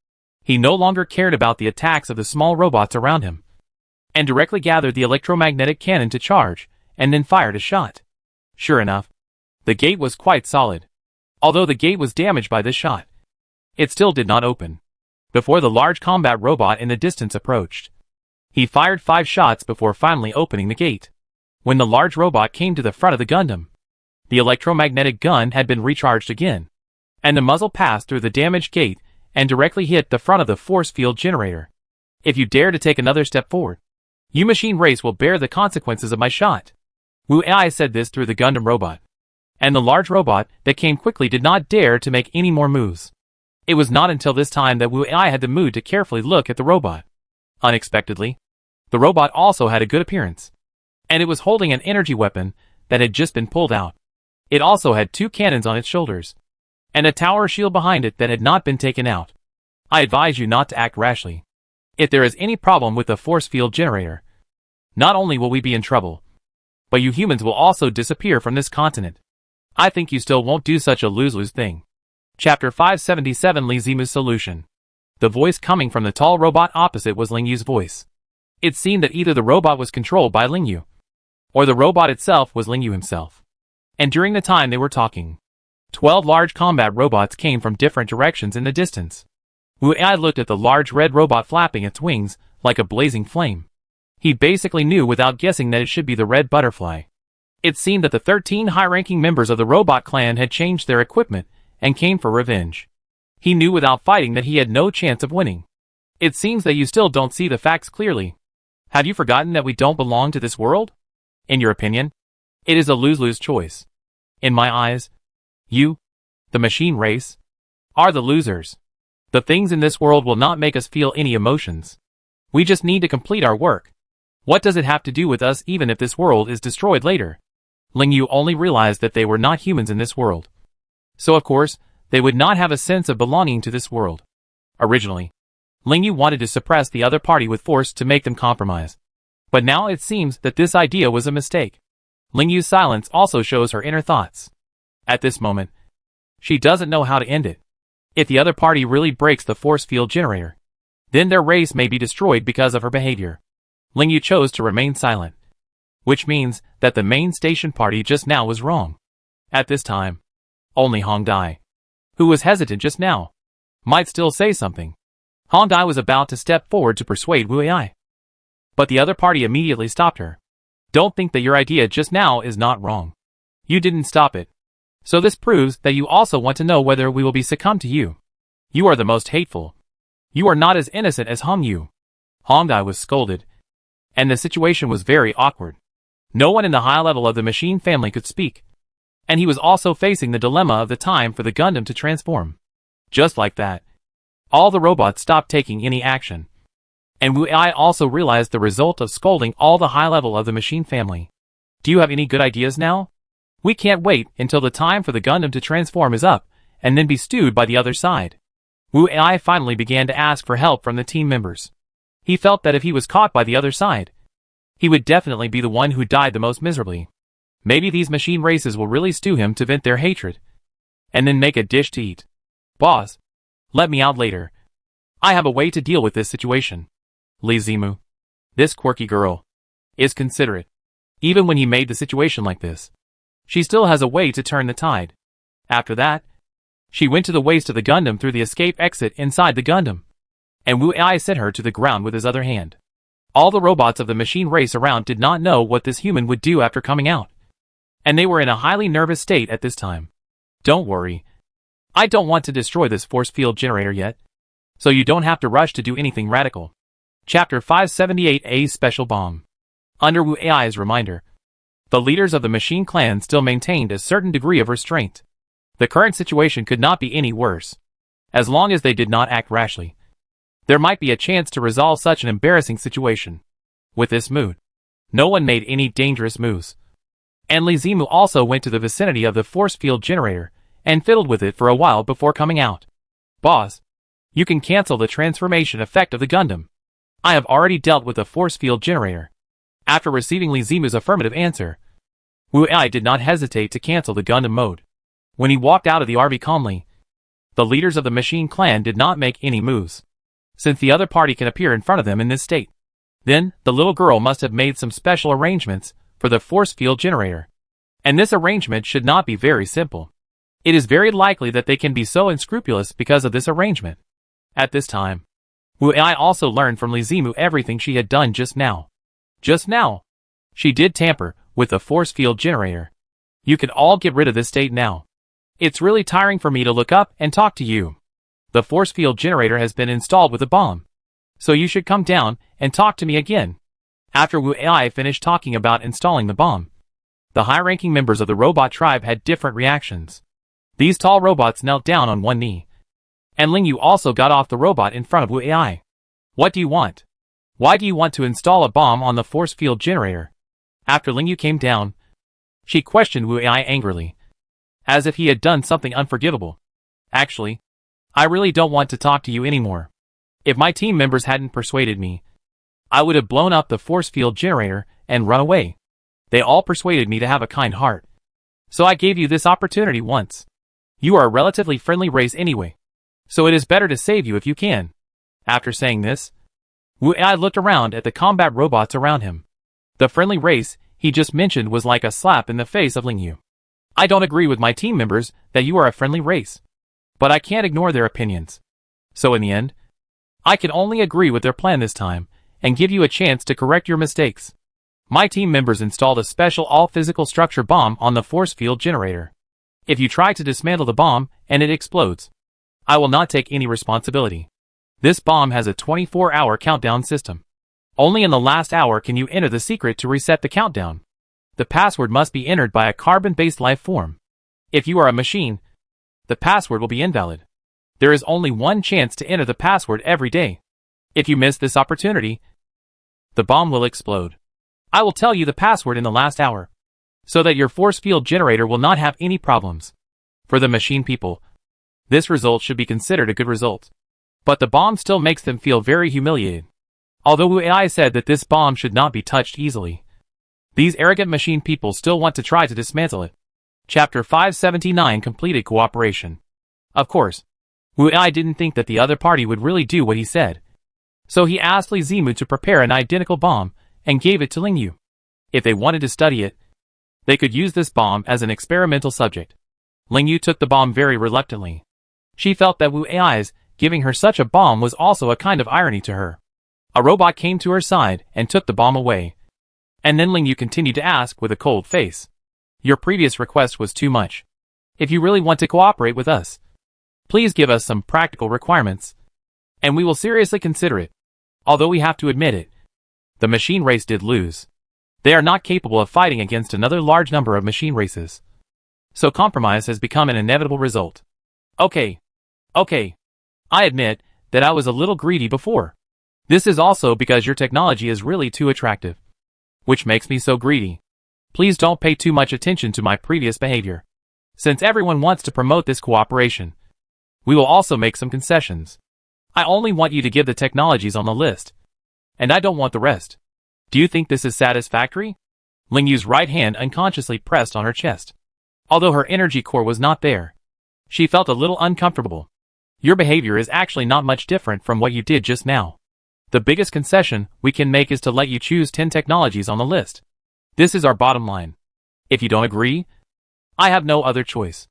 He no longer cared about the attacks of the small robots around him, and directly gathered the electromagnetic cannon to charge, and then fired a shot. Sure enough, the gate was quite solid. Although the gate was damaged by this shot, it still did not open. Before the large combat robot in the distance approached, he fired 5 shots before finally opening the gate. When the large robot came to the front of the Gundam, the electromagnetic gun had been recharged again, and the muzzle passed through the damaged gate and directly hit the front of the force field generator. If you dare to take another step forward, you machine race will bear the consequences of my shot. Wu Ai said this through the Gundam robot, and the large robot that came quickly did not dare to make any more moves. It was not until this time that Wu Ai had the mood to carefully look at the robot. Unexpectedly, the robot also had a good appearance, and it was holding an energy weapon that had just been pulled out. It also had 2 cannons on its shoulders, and a tower shield behind it that had not been taken out. I advise you not to act rashly. If there is any problem with the force field generator, not only will we be in trouble, but you humans will also disappear from this continent. I think you still won't do such a lose-lose thing. Chapter 577 Li Zimu's Solution. The voice coming from the tall robot opposite was Ling Yu's voice. It seemed that either the robot was controlled by Ling Yu, or the robot itself was Ling Yu himself. And during the time they were talking, 12 large combat robots came from different directions in the distance. Wu Ai looked at the large red robot flapping its wings like a blazing flame. He basically knew without guessing that it should be the red butterfly. It seemed that the 13 high-ranking members of the robot clan had changed their equipment and came for revenge. He knew without fighting that he had no chance of winning. It seems that you still don't see the facts clearly. Have you forgotten that we don't belong to this world? In your opinion, it is a lose-lose choice. In my eyes, you, the machine race, are the losers. The things in this world will not make us feel any emotions. We just need to complete our work. What does it have to do with us even if this world is destroyed later? Ling Yu only realized that they were not humans in this world. So of course, they would not have a sense of belonging to this world. Originally, Ling Yu wanted to suppress the other party with force to make them compromise. But now it seems that this idea was a mistake. Ling Yu's silence also shows her inner thoughts. At this moment, she doesn't know how to end it. If the other party really breaks the force field generator, then their race may be destroyed because of her behavior. Ling Yu chose to remain silent, which means that the main station party just now was wrong. At this time, only Hong Dai, who was hesitant just now, might still say something. Hong Dai was about to step forward to persuade Wu Ai, but the other party immediately stopped her. Don't think that your idea just now is not wrong. You didn't stop it. So this proves that you also want to know whether we will be succumb to you. You are the most hateful. You are not as innocent as Hong Yu. Hong Dai was scolded, and the situation was very awkward. No one in the high level of the machine family could speak, and he was also facing the dilemma of the time for the Gundam to transform. Just like that, all the robots stopped taking any action. And Wu Ai also realized the result of scolding all the high level of the machine family. Do you have any good ideas now? We can't wait until the time for the Gundam to transform is up, and then be stewed by the other side. Wu Ai finally began to ask for help from the team members. He felt that if he was caught by the other side, he would definitely be the one who died the most miserably. Maybe these machine races will really stew him to vent their hatred, and then make a dish to eat. Boss, let me out later. I have a way to deal with this situation. Lee Zimu, this quirky girl, is considerate. Even when he made the situation like this, she still has a way to turn the tide. After that, she went to the waist of the Gundam through the escape exit inside the Gundam, and Wu Ai set her to the ground with his other hand. All the robots of the machine race around did not know what this human would do after coming out, and they were in a highly nervous state at this time. Don't worry. I don't want to destroy this force field generator yet, so you don't have to rush to do anything radical. Chapter 578A Special Bomb. Under Wu Ai's reminder, the leaders of the machine clan still maintained a certain degree of restraint. The current situation could not be any worse. As long as they did not act rashly, there might be a chance to resolve such an embarrassing situation. With this mood, no one made any dangerous moves. And Lee Zimu also went to the vicinity of the force field generator and fiddled with it for a while before coming out. Boss, you can cancel the transformation effect of the Gundam. I have already dealt with the force field generator. After receiving Lee Zimu's affirmative answer, Wu Ai did not hesitate to cancel the Gundam mode. When he walked out of the RV calmly, the leaders of the machine clan did not make any moves, since the other party can appear in front of them in this state. Then, the little girl must have made some special arrangements for the force field generator. And this arrangement should not be very simple. It is very likely that they can be so unscrupulous because of this arrangement. At this time, Wu Ai also learned from Lee Zimu everything she had done just now. Just now, she did tamper with the force field generator. You can all get rid of this state now. It's really tiring for me to look up and talk to you. The force field generator has been installed with a bomb, so you should come down and talk to me again. After Wu Ai finished talking about installing the bomb, the high-ranking members of the robot tribe had different reactions. These tall robots knelt down on one knee, and Ling Yu also got off the robot in front of Wu Ai. What do you want? Why do you want to install a bomb on the force field generator? After Ling Yu came down, she questioned Wu Ai angrily, as if he had done something unforgivable. Actually, I really don't want to talk to you anymore. If my team members hadn't persuaded me, I would have blown up the force field generator and run away. They all persuaded me to have a kind heart, so I gave you this opportunity once. You are a relatively friendly race anyway, so it is better to save you if you can. After saying this, Wu Ai looked around at the combat robots around him. The friendly race he just mentioned was like a slap in the face of Ling Yu. I don't agree with my team members that you are a friendly race, but I can't ignore their opinions. So in the end, I can only agree with their plan this time and give you a chance to correct your mistakes. My team members installed a special all-physical structure bomb on the force field generator. If you try to dismantle the bomb and it explodes, I will not take any responsibility. This bomb has a 24-hour countdown system. Only in the last hour can you enter the secret to reset the countdown. The password must be entered by a carbon-based life form. If you are a machine, the password will be invalid. There is only one chance to enter the password every day. If you miss this opportunity, the bomb will explode. I will tell you the password in the last hour, so that your force field generator will not have any problems. For the machine people, this result should be considered a good result. But the bomb still makes them feel very humiliated. Although Wu Ai said that this bomb should not be touched easily, these arrogant machine people still want to try to dismantle it. Chapter 579 Completed Cooperation. Of course, Wu Ai didn't think that the other party would really do what he said. So he asked Lee Zimu to prepare an identical bomb and gave it to Ling Yu. If they wanted to study it, they could use this bomb as an experimental subject. Ling Yu took the bomb very reluctantly. She felt that Wu Ai's giving her such a bomb was also a kind of irony to her. A robot came to her side and took the bomb away. And then Ling Yu continued to ask with a cold face. Your previous request was too much. If you really want to cooperate with us, please give us some practical requirements, and we will seriously consider it. Although we have to admit it, the machine race did lose. They are not capable of fighting against another large number of machine races. So compromise has become an inevitable result. Okay. I admit that I was a little greedy before. This is also because your technology is really too attractive, which makes me so greedy. Please don't pay too much attention to my previous behavior. Since everyone wants to promote this cooperation, we will also make some concessions. I only want you to give the technologies on the list, and I don't want the rest. Do you think this is satisfactory? Ling Yu's right hand unconsciously pressed on her chest. Although her energy core was not there, she felt a little uncomfortable. Your behavior is actually not much different from what you did just now. The biggest concession we can make is to let you choose 10 technologies on the list. This is our bottom line. If you don't agree, I have no other choice.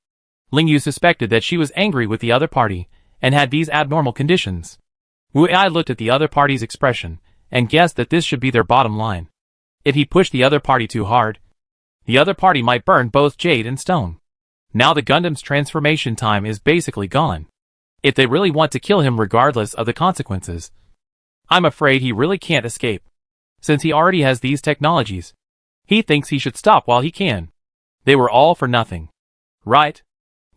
Ling Yu suspected that she was angry with the other party and had these abnormal conditions. Wu Ai looked at the other party's expression and guessed that this should be their bottom line. If he pushed the other party too hard, the other party might burn both jade and stone. Now the Gundam's transformation time is basically gone. If they really want to kill him regardless of the consequences, I'm afraid he really can't escape. Since he already has these technologies, he thinks he should stop while he can. They were all for nothing. Right?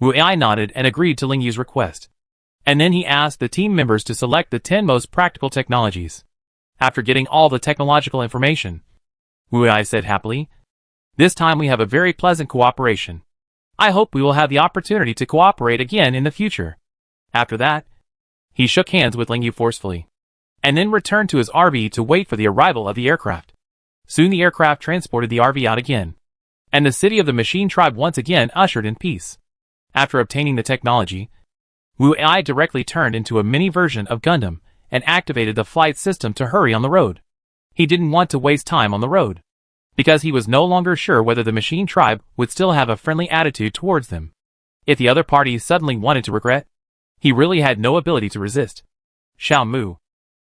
Wu Ai nodded and agreed to Ling Yu's request. And then he asked the team members to select the 10 most practical technologies. After getting all the technological information, Wu Ai said happily, "This time we have a very pleasant cooperation. I hope we will have the opportunity to cooperate again in the future." After that, he shook hands with Ling Yu forcefully, and then returned to his RV to wait for the arrival of the aircraft. Soon the aircraft transported the RV out again, and the city of the machine tribe once again ushered in peace. After obtaining the technology, Wu Ai directly turned into a mini version of Gundam and activated the flight system to hurry on the road. He didn't want to waste time on the road, because he was no longer sure whether the machine tribe would still have a friendly attitude towards them. If the other party suddenly wanted to regret, he really had no ability to resist. Xiao Mu,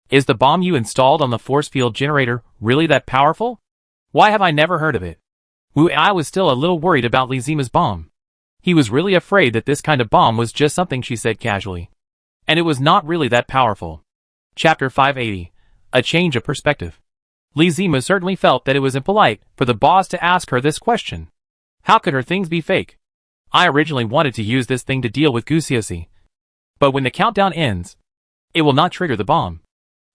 is the bomb you installed on the force field generator really that powerful? Why have I never heard of it? Wu Ai was still a little worried about Li Zima's bomb. He was really afraid that this kind of bomb was just something she said casually, and it was not really that powerful. Chapter 580. A Change of Perspective. Li Zima certainly felt that it was impolite for the boss to ask her this question. How could her things be fake? I originally wanted to use this thing to deal with Gusiosi, but when the countdown ends, it will not trigger the bomb,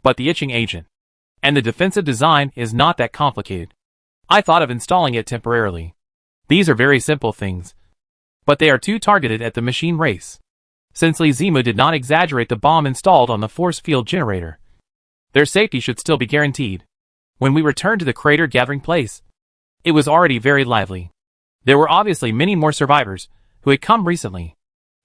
but the itching agent. And the defensive design is not that complicated. I thought of installing it temporarily. These are very simple things, but they are too targeted at the machine race. Since Li Zima did not exaggerate the bomb installed on the force field generator, their safety should still be guaranteed. When we returned to the crater gathering place, it was already very lively. There were obviously many more survivors who had come recently.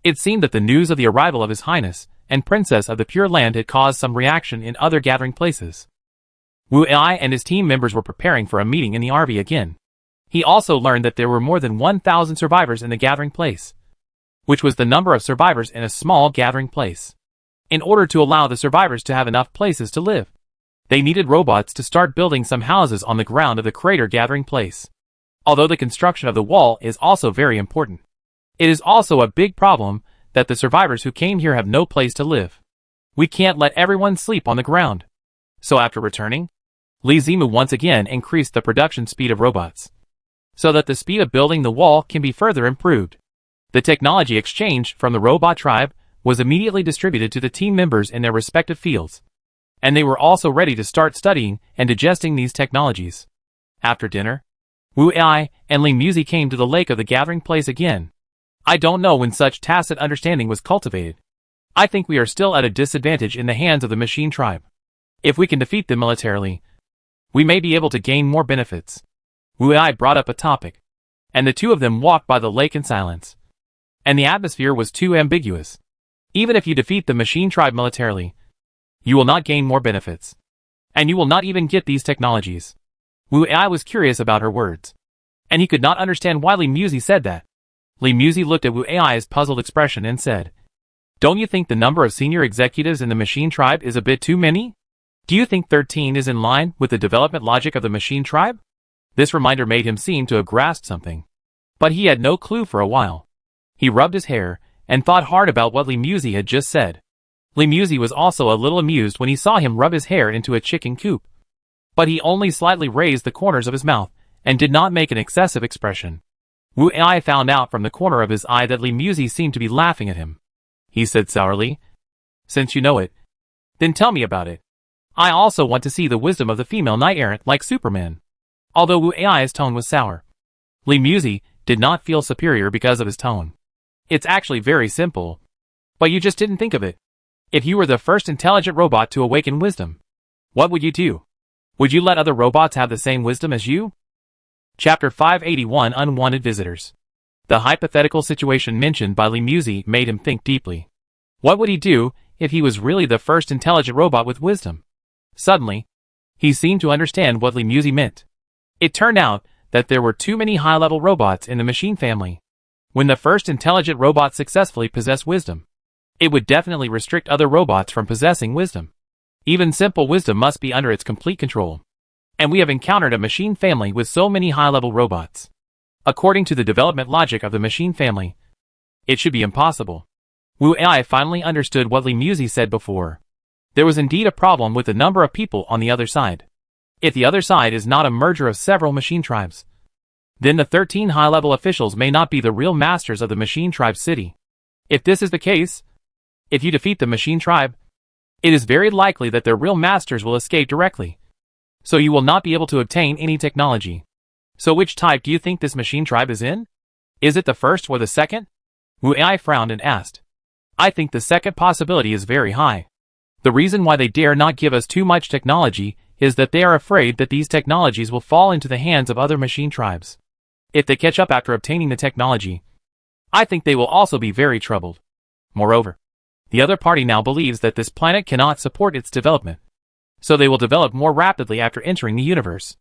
It seemed that the news of the arrival of His Highness and Princess of the Pure Land had caused some reaction in other gathering places. Wu Ai and his team members were preparing for a meeting in the RV again. He also learned that there were more than 1,000 survivors in the gathering place, which was the number of survivors in a small gathering place. In order to allow the survivors to have enough places to live, they needed robots to start building some houses on the ground of the crater gathering place. Although the construction of the wall is also very important, it is also a big problem that the survivors who came here have no place to live. We can't let everyone sleep on the ground. So after returning, Li Zimu once again increased the production speed of robots, so that the speed of building the wall can be further improved. The technology exchanged from the robot tribe was immediately distributed to the team members in their respective fields, and they were also ready to start studying and digesting these technologies. After dinner, Wu Ai and Ling Muzi came to the lake of the gathering place again. I don't know when such tacit understanding was cultivated. I think we are still at a disadvantage in the hands of the machine tribe. If we can defeat them militarily, we may be able to gain more benefits. Wu Ai brought up a topic, and the two of them walked by the lake in silence. And the atmosphere was too ambiguous. Even if you defeat the machine tribe militarily, you will not gain more benefits, and you will not even get these technologies. Wu Ai was curious about her words, and he could not understand why Li Muzi said that. Li Muzi looked at Wu Ai's puzzled expression and said, "Don't you think the number of senior executives in the machine tribe is a bit too many? Do you think 13 is in line with the development logic of the machine tribe?" This reminder made him seem to have grasped something, but he had no clue for a while. He rubbed his hair and thought hard about what Li Muzi had just said. Li Muzi was also a little amused when he saw him rub his hair into a chicken coop, but he only slightly raised the corners of his mouth and did not make an excessive expression. Wu Ai found out from the corner of his eye that Li Muzi seemed to be laughing at him. He said sourly, "Since you know it, then tell me about it." I also want to see the wisdom of the female knight errant like Superman. Although Wu Ai's tone was sour, Li Muzi did not feel superior because of his tone. It's actually very simple. But you just didn't think of it. If you were the first intelligent robot to awaken wisdom, what would you do? Would you let other robots have the same wisdom as you? Chapter 581 Unwanted Visitors. The hypothetical situation mentioned by Li Muzi made him think deeply. What would he do if he was really the first intelligent robot with wisdom? Suddenly, he seemed to understand what Li Muzi meant. It turned out that there were too many high-level robots in the machine family. When the first intelligent robot successfully possessed wisdom, it would definitely restrict other robots from possessing wisdom. Even simple wisdom must be under its complete control. And we have encountered a machine family with so many high-level robots. According to the development logic of the machine family, it should be impossible. Wu Ai finally understood what Li Muzi said before. There was indeed a problem with the number of people on the other side. If the other side is not a merger of several machine tribes, then the 13 high-level officials may not be the real masters of the machine tribe city. If this is the case, if you defeat the machine tribe, it is very likely that their real masters will escape directly. So you will not be able to obtain any technology. So which type do you think this machine tribe is in? Is it the first or the second? Wu Ai frowned and asked. I think the second possibility is very high. The reason why they dare not give us too much technology is that they are afraid that these technologies will fall into the hands of other machine tribes. If they catch up after obtaining the technology, I think they will also be very troubled. Moreover, the other party now believes that this planet cannot support its development, so they will develop more rapidly after entering the universe.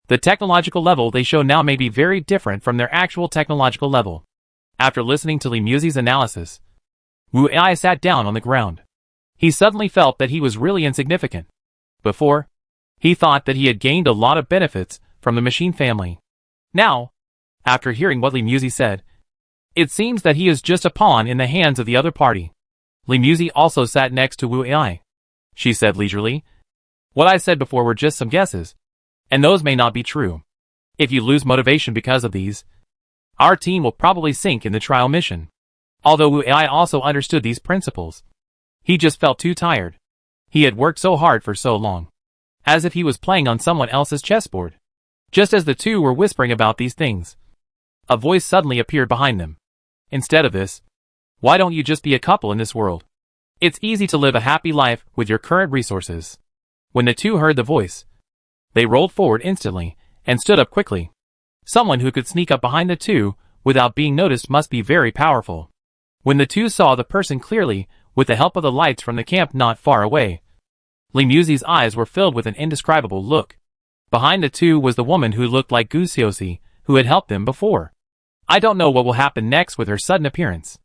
The technological level they show now may be very different from their actual technological level. After listening to Li Muzi's analysis, Wu Ai sat down on the ground. He suddenly felt that he was really insignificant. Before, he thought that he had gained a lot of benefits from the machine family. Now, after hearing what Li Muzi said, it seems that he is just a pawn in the hands of the other party. Li Muzi also sat next to Wu Ai. She said leisurely, what I said before were just some guesses, and those may not be true. If you lose motivation because of these, our team will probably sink in the trial mission. Although Wu Ai also understood these principles, he just felt too tired. He had worked so hard for so long, as if he was playing on someone else's chessboard. Just as the two were whispering about these things, a voice suddenly appeared behind them. Instead of this, why don't you just be a couple in this world? It's easy to live a happy life with your current resources. When the two heard the voice, they rolled forward instantly and stood up quickly. Someone who could sneak up behind the two without being noticed must be very powerful. When the two saw the person clearly, with the help of the lights from the camp not far away, Li Muzi's eyes were filled with an indescribable look. Behind the two was the woman who looked like Gu Xiaoxi, who had helped them before. I don't know what will happen next with her sudden appearance.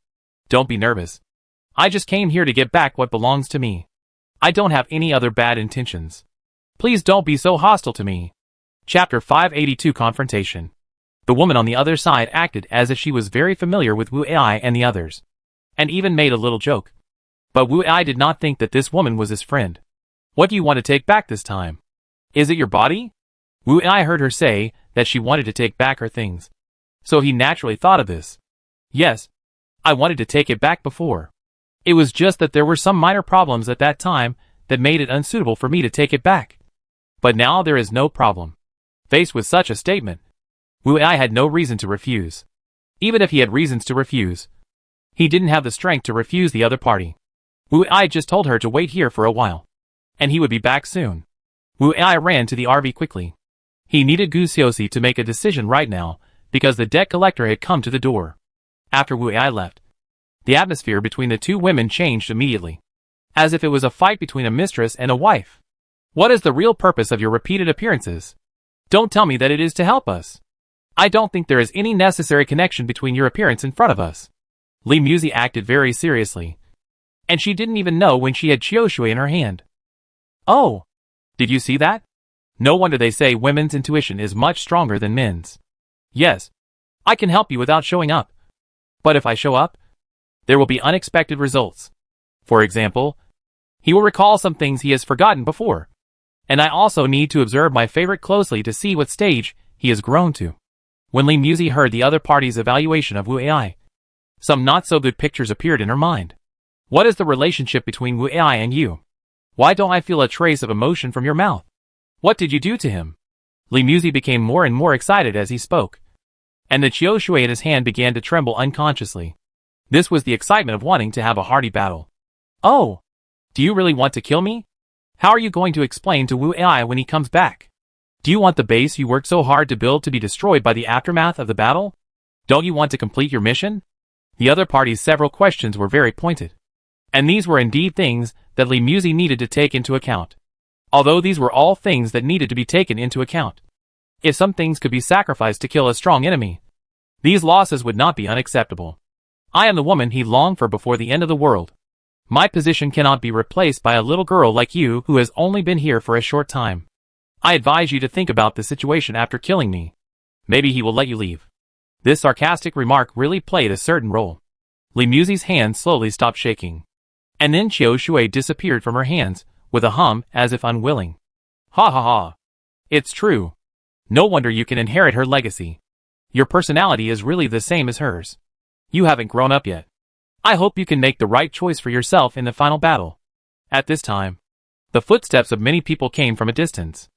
Don't be nervous. I just came here to get back what belongs to me. I don't have any other bad intentions. Please don't be so hostile to me. Chapter 582 Confrontation. The woman on the other side acted as if she was very familiar with Wu Ai and the others, and even made a little joke. But Wu Ai did not think that this woman was his friend. What do you want to take back this time? Is it your body? Wu Ai heard her say that she wanted to take back her things. So he naturally thought of this. Yes, I wanted to take it back before. It was just that there were some minor problems at that time that made it unsuitable for me to take it back. But now there is no problem. Faced with such a statement, Wu Ai had no reason to refuse. Even if he had reasons to refuse, he didn't have the strength to refuse the other party. Wu Ai just told her to wait here for a while, and he would be back soon. Wu Ai ran to the RV quickly. He needed Gu Xiaoxi to make a decision right now, because the debt collector had come to the door. After Wu Ai left, the atmosphere between the two women changed immediately, as if it was a fight between a mistress and a wife. What is the real purpose of your repeated appearances? Don't tell me that it is to help us. I don't think there is any necessary connection between your appearance in front of us. Li Muzi acted very seriously, and she didn't even know when she had Qiushui in her hand. Oh, did you see that? No wonder they say women's intuition is much stronger than men's. Yes, I can help you without showing up. But if I show up, there will be unexpected results. For example, he will recall some things he has forgotten before. And I also need to observe my favorite closely to see what stage he has grown to. When Li Muzi heard the other party's evaluation of Wu Ai, some not-so-good pictures appeared in her mind. What is the relationship between Wu Ai and you? Why don't I feel a trace of emotion from your mouth? What did you do to him? Li Muzi became more and more excited as he spoke. And the Qiu Shui in his hand began to tremble unconsciously. This was the excitement of wanting to have a hearty battle. Oh! Do you really want to kill me? How are you going to explain to Wu Ai when he comes back? Do you want the base you worked so hard to build to be destroyed by the aftermath of the battle? Don't you want to complete your mission? The other party's several questions were very pointed. And these were indeed things that Li Muzi needed to take into account. Although these were all things that needed to be taken into account. If some things could be sacrificed to kill a strong enemy, these losses would not be unacceptable. I am the woman he longed for before the end of the world. My position cannot be replaced by a little girl like you who has only been here for a short time. I advise you to think about the situation after killing me. Maybe he will let you leave. This sarcastic remark really played a certain role. Li Muzi's hand slowly stopped shaking. And then Qiu Shui disappeared from her hands, with a hum as if unwilling. Ha ha ha. It's true. No wonder you can inherit her legacy. Your personality is really the same as hers. You haven't grown up yet. I hope you can make the right choice for yourself in the final battle. At this time, the footsteps of many people came from a distance.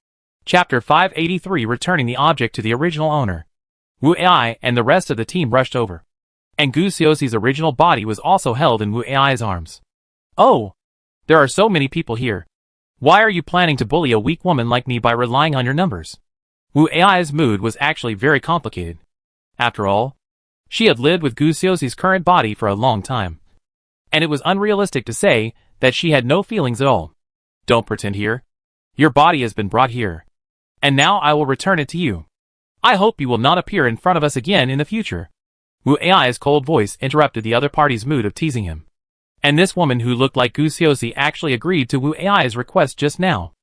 Chapter 583 Returning the object to the original owner. Wu Ai and the rest of the team rushed over. And Gu Xiaoxi's original body was also held in Wu Ai's arms. Oh! There are so many people here. Why are you planning to bully a weak woman like me by relying on your numbers? Wu Ai's mood was actually very complicated. After all, she had lived with Gu Xiaoxi's current body for a long time. And it was unrealistic to say that she had no feelings at all. Don't pretend here. Your body has been brought here. And now I will return it to you. I hope you will not appear in front of us again in the future. Wu Ai's cold voice interrupted the other party's mood of teasing him. And this woman who looked like Gu Xiaoxi actually agreed to Wu Ai's request just now.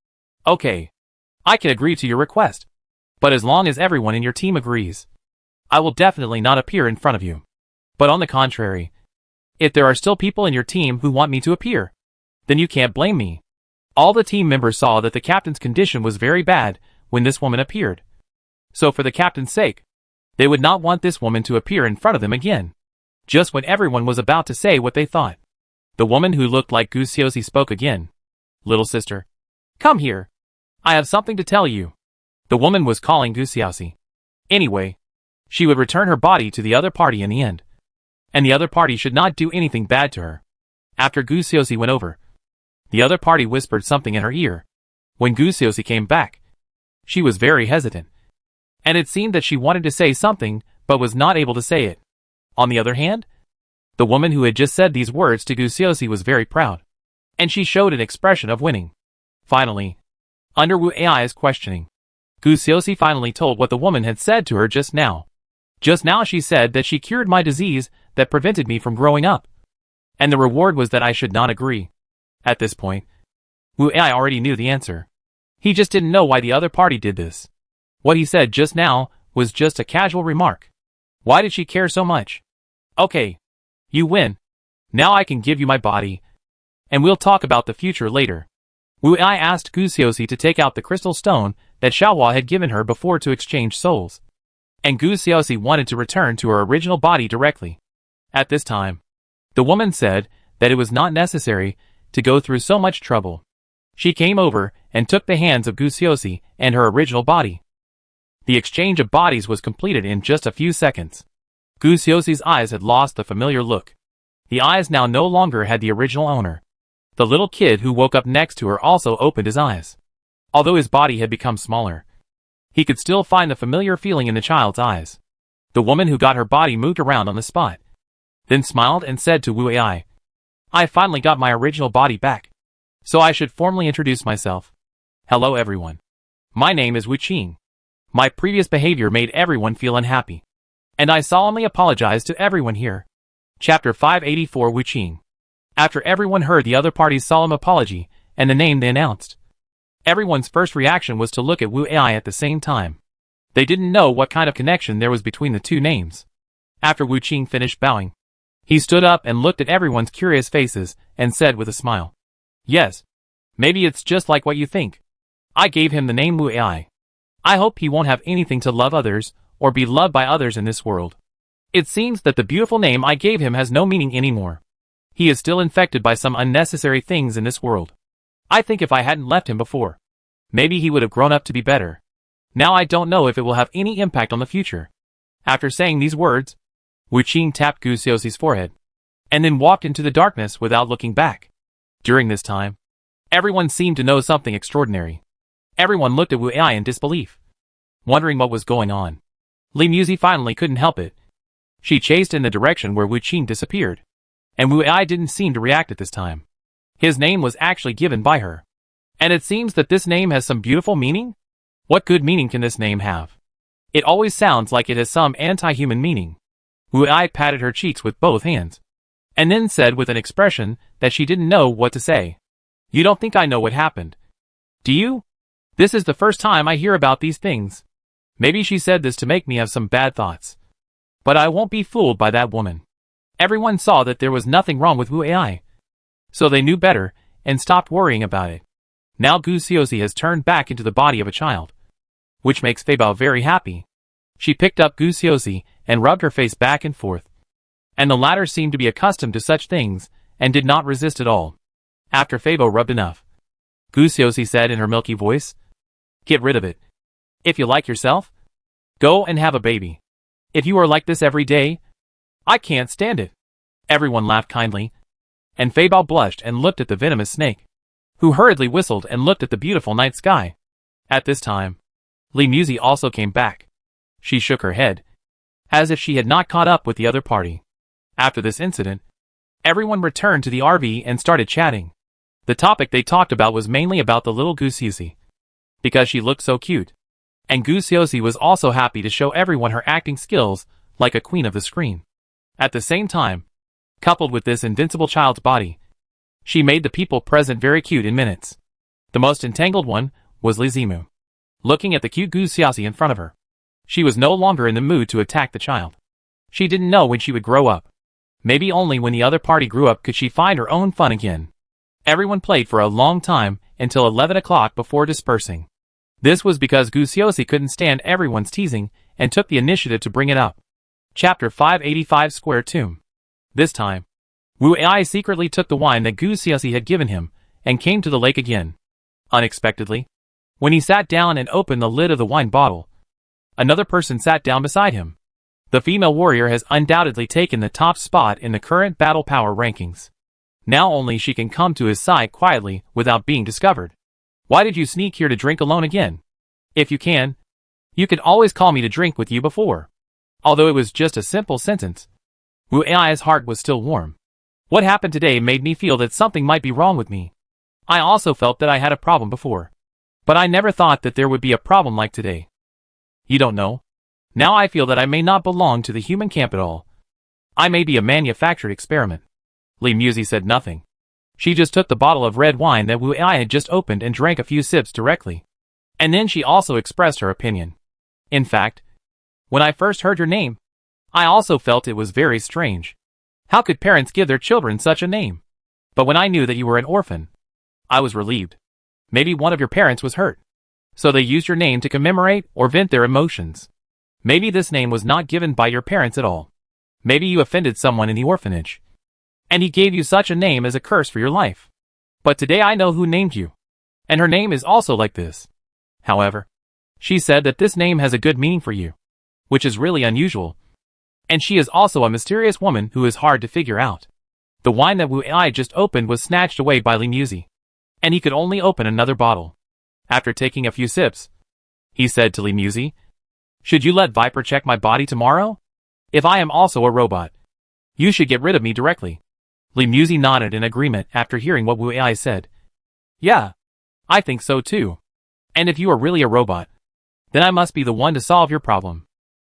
Okay. I can agree to your request. But as long as everyone in your team agrees, I will definitely not appear in front of you. But on the contrary, if there are still people in your team who want me to appear, then you can't blame me. All the team members saw that the captain's condition was very bad when this woman appeared. So for the captain's sake, they would not want this woman to appear in front of them again. Just when everyone was about to say what they thought, the woman who looked like Gu Xiaoxi spoke again. Little sister, come here. I have something to tell you. The woman was calling Gu Xiaoxi. Anyway, she would return her body to the other party in the end. And the other party should not do anything bad to her. After Gu Xiaoxi went over, the other party whispered something in her ear. When Gu Xiaoxi came back, she was very hesitant. And it seemed that she wanted to say something, but was not able to say it. On the other hand, the woman who had just said these words to Gu Xiaoxi was very proud. And she showed an expression of winning. Finally, under Wu Ai's questioning, Gu Xiaoxi finally told what the woman had said to her just now. Just now she said that she cured my disease that prevented me from growing up. And the reward was that I should not agree. At this point, Wu Ai already knew the answer. He just didn't know why the other party did this. What he said just now was just a casual remark. Why did she care so much? Okay. You win. Now I can give you my body. And we'll talk about the future later. Wu Ai asked Gu Xiaoxi to take out the crystal stone that Xiaohua had given her before to exchange souls. And Gu Xiaoxi wanted to return to her original body directly. At this time, the woman said that it was not necessary to go through so much trouble. She came over and took the hands of Gu Xiaoxi and her original body. The exchange of bodies was completed in just a few seconds. Gu Xiaoxi's eyes had lost the familiar look. The eyes now no longer had the original owner. The little kid who woke up next to her also opened his eyes. Although his body had become smaller, he could still find the familiar feeling in the child's eyes. The woman who got her body moved around on the spot, then smiled and said to Wu Ai, I finally got my original body back, so I should formally introduce myself. Hello everyone. My name is Wu Qing. My previous behavior made everyone feel unhappy, and I solemnly apologize to everyone here. Chapter 584 Wu Qing. After everyone heard the other party's solemn apology and the name they announced, everyone's first reaction was to look at Wu Ai at the same time. They didn't know what kind of connection there was between the two names. After Wu Qing finished bowing, he stood up and looked at everyone's curious faces and said with a smile, Yes, maybe it's just like what you think. I gave him the name Wu Ai. I hope he won't have anything to love others or be loved by others in this world. It seems that the beautiful name I gave him has no meaning anymore. He is still infected by some unnecessary things in this world. I think if I hadn't left him before, maybe he would have grown up to be better. Now I don't know if it will have any impact on the future. After saying these words, Wu Qing tapped Gu Xiaoxi's forehead, and then walked into the darkness without looking back. During this time, everyone seemed to know something extraordinary. Everyone looked at Wu Ai in disbelief, wondering what was going on. Li Muzi finally couldn't help it. She chased in the direction where Wu Qing disappeared, and Wu Ai didn't seem to react at this time. His name was actually given by her. And it seems that this name has some beautiful meaning? What good meaning can this name have? It always sounds like it has some anti-human meaning. Wu Ai patted her cheeks with both hands, and then said with an expression that she didn't know what to say. You don't think I know what happened, do you? This is the first time I hear about these things. Maybe she said this to make me have some bad thoughts. But I won't be fooled by that woman. Everyone saw that there was nothing wrong with Wu Ai, so they knew better and stopped worrying about it. Now Gu Xiaoxi has turned back into the body of a child, which makes Fei Bao very happy. She picked up Gu Xiaoxi and rubbed her face back and forth, and the latter seemed to be accustomed to such things and did not resist at all. After Fei Bao rubbed enough, Gu Xiaoxi said in her milky voice, "Get rid of it. If you like yourself, go and have a baby. If you are like this every day, I can't stand it." Everyone laughed kindly, and Fei Bao blushed and looked at the venomous snake, who hurriedly whistled and looked at the beautiful night sky. At this time, Li Muzi also came back. She shook her head, as if she had not caught up with the other party. After this incident, everyone returned to the RV and started chatting. The topic they talked about was mainly about the little Gu Xiaoxi, because she looked so cute. And Gu Xiaoxi was also happy to show everyone her acting skills like a queen of the screen. At the same time, coupled with this invincible child's body, she made the people present very cute in minutes. The most entangled one was Li Zimu. Looking at the cute Gu Xiaoxi in front of her, she was no longer in the mood to attack the child. She didn't know when she would grow up. Maybe only when the other party grew up could she find her own fun again. Everyone played for a long time until 11 o'clock before dispersing. This was because Gu Xiaoxi couldn't stand everyone's teasing and took the initiative to bring it up. Chapter 585 Square Tomb. This time, Wu Ai secretly took the wine that Gu Xiaoxi had given him and came to the lake again. Unexpectedly, when he sat down and opened the lid of the wine bottle, another person sat down beside him. The female warrior has undoubtedly taken the top spot in the current battle power rankings. Now only she can come to his side quietly without being discovered. Why did you sneak here to drink alone again? If you can, you could always call me to drink with you before. Although it was just a simple sentence, Wu Ai's heart was still warm. What happened today made me feel that something might be wrong with me. I also felt that I had a problem before, but I never thought that there would be a problem like today. You don't know? Now I feel that I may not belong to the human camp at all. I may be a manufactured experiment. Li Muzi said nothing. She just took the bottle of red wine that Wu Ai had just opened and drank a few sips directly. And then she also expressed her opinion. In fact, when I first heard your name, I also felt it was very strange. How could parents give their children such a name? But when I knew that you were an orphan, I was relieved. Maybe one of your parents was hurt, so they used your name to commemorate or vent their emotions. Maybe this name was not given by your parents at all. Maybe you offended someone in the orphanage, and he gave you such a name as a curse for your life. But today I know who named you, and her name is also like this. However, she said that this name has a good meaning for you, which is really unusual. And she is also a mysterious woman who is hard to figure out. The wine that Wu Ai just opened was snatched away by Li Muzi, and he could only open another bottle. After taking a few sips, he said to Li Muzi, "Should you let Viper check my body tomorrow? If I am also a robot, you should get rid of me directly." Li Muzi nodded in agreement after hearing what Wu Ai said. "Yeah, I think so too. And if you are really a robot, then I must be the one to solve your problem."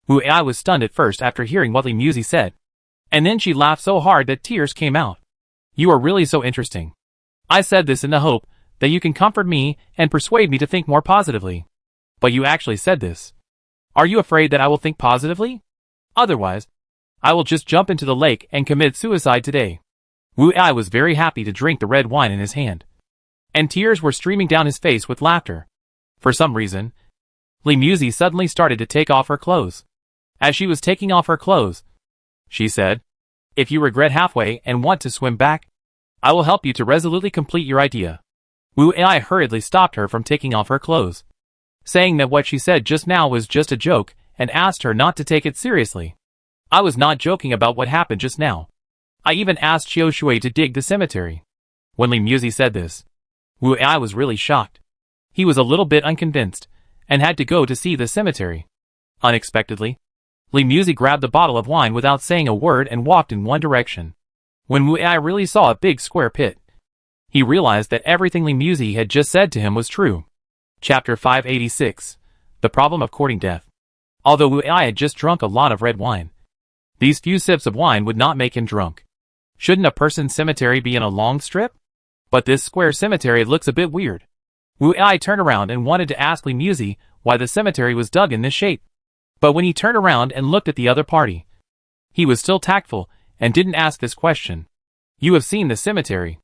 Wu Ai was stunned at first after hearing what Li Muzi said, and then she laughed so hard that tears came out. "You are really so interesting. I said this in the hope that you can comfort me and persuade me to think more positively. But you actually said this. Are you afraid that I will think positively? Otherwise, I will just jump into the lake and commit suicide today." Wu Ai was very happy to drink the red wine in his hand, and tears were streaming down his face with laughter. For some reason, Li Muzi suddenly started to take off her clothes. As she was taking off her clothes, she said, "If you regret halfway and want to swim back, I will help you to resolutely complete your idea." Wu Ai hurriedly stopped her from taking off her clothes, saying that what she said just now was just a joke and asked her not to take it seriously. I was not joking about what happened just now. I even asked Qiu Shui to dig the cemetery. When Li Muzi said this, Wu Ai was really shocked. He was a little bit unconvinced and had to go to see the cemetery. Unexpectedly, Li Muzi grabbed the bottle of wine without saying a word and walked in one direction. When Wu Ai really saw a big square pit, he realized that everything Li Muzi had just said to him was true. Chapter 586. The Problem of Courting Death. Although Wu Ai had just drunk a lot of red wine, these few sips of wine would not make him drunk. Shouldn't a person's cemetery be in a long strip? But this square cemetery looks a bit weird. Wu Ai turned around and wanted to ask Li Muzi why the cemetery was dug in this shape. But when he turned around and looked at the other party, he was still tactful and didn't ask this question. You have seen the cemetery.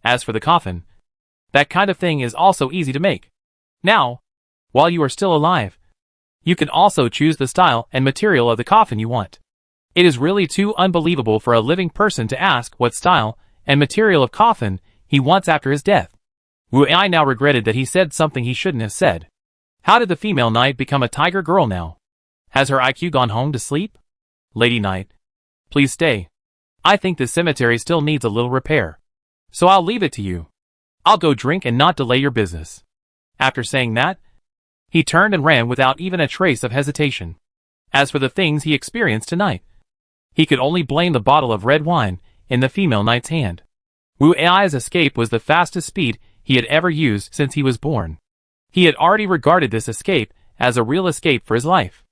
As for the coffin, that kind of thing is also easy to make. Now, while you are still alive, you can also choose the style and material of the coffin you want. It is really too unbelievable for a living person to ask what style and material of coffin he wants after his death. Wu Ai now regretted that he said something he shouldn't have said. How did the female knight become a tiger girl now? Has her IQ gone home to sleep? Lady Knight, please stay. I think the cemetery still needs a little repair. So I'll leave it to you. I'll go drink and not delay your business. After saying that, he turned and ran without even a trace of hesitation. As for the things he experienced tonight, he could only blame the bottle of red wine in the female knight's hand. Wu Ai's escape was the fastest speed he had ever used since he was born. He had already regarded this escape as a real escape for his life.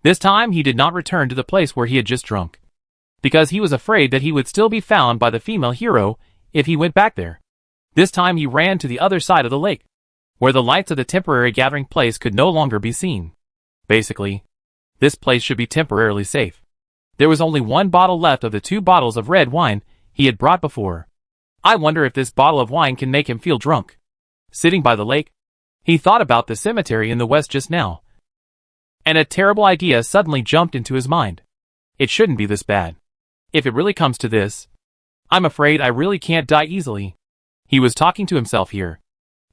This time he did not return to the place where he had just drunk, because he was afraid that he would still be found by the female hero if he went back there. This time he ran to the other side of the lake, where the lights of the temporary gathering place could no longer be seen. Basically, this place should be temporarily safe. There was only one bottle left of the 2 bottles of red wine he had brought before. I wonder if this bottle of wine can make him feel drunk. Sitting by the lake, he thought about the cemetery in the west just now, and a terrible idea suddenly jumped into his mind. It shouldn't be this bad. If it really comes to this, I'm afraid I really can't die easily. He was talking to himself here,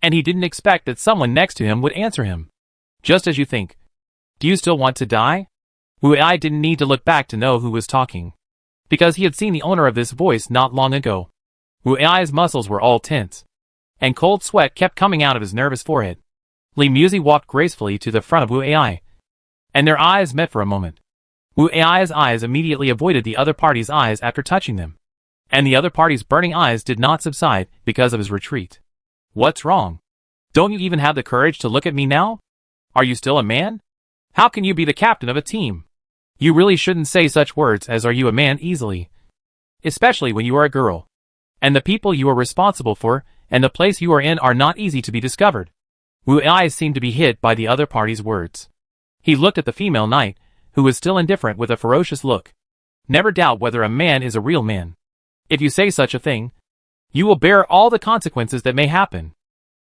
and he didn't expect that someone next to him would answer him. Just as you think. Do you still want to die? Wu Ai didn't need to look back to know who was talking, because he had seen the owner of this voice not long ago. Wu Ai's muscles were all tense, and cold sweat kept coming out of his nervous forehead. Li Muzi walked gracefully to the front of Wu Ai, and their eyes met for a moment. Wu Ai's eyes immediately avoided the other party's eyes after touching them, and the other party's burning eyes did not subside because of his retreat. What's wrong? Don't you even have the courage to look at me now? Are you still a man? How can you be the captain of a team? You really shouldn't say such words as "are you a man" easily, especially when you are a girl, and the people you are responsible for and the place you are in are not easy to be discovered. Wu Ai seemed to be hit by the other party's words. He looked at the female knight, who was still indifferent, with a ferocious look. Never doubt whether a man is a real man. If you say such a thing, you will bear all the consequences that may happen.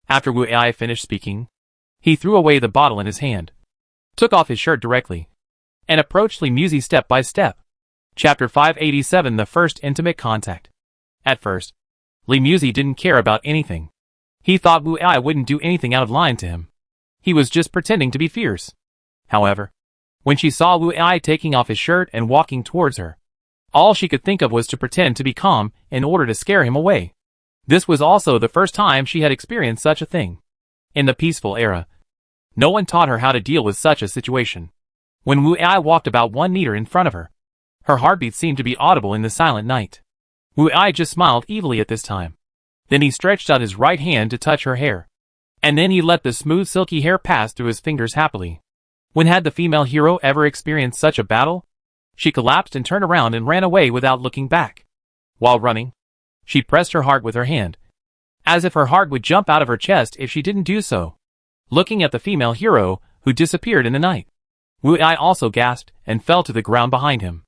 After Wu Ai finished speaking, he threw away the bottle in his hand, took off his shirt directly, and approached Li Muzi step by step. Chapter 587. The First Intimate Contact. At first, Li Muzi didn't care about anything. He thought Wu Ai wouldn't do anything out of line to him. He was just pretending to be fierce. However, when she saw Wu Ai taking off his shirt and walking towards her, all she could think of was to pretend to be calm in order to scare him away. This was also the first time she had experienced such a thing. In the peaceful era, no one taught her how to deal with such a situation. When Wu Ai walked about 1 meter in front of her, her heartbeat seemed to be audible in the silent night. Wu Ai just smiled evilly at this time. Then he stretched out his right hand to touch her hair, and then he let the smooth silky hair pass through his fingers happily. When had the female hero ever experienced such a battle? She collapsed and turned around and ran away without looking back. While running, she pressed her heart with her hand, as if her heart would jump out of her chest if she didn't do so. Looking at the female hero, who disappeared in the night, Wu Ai also gasped and fell to the ground behind him.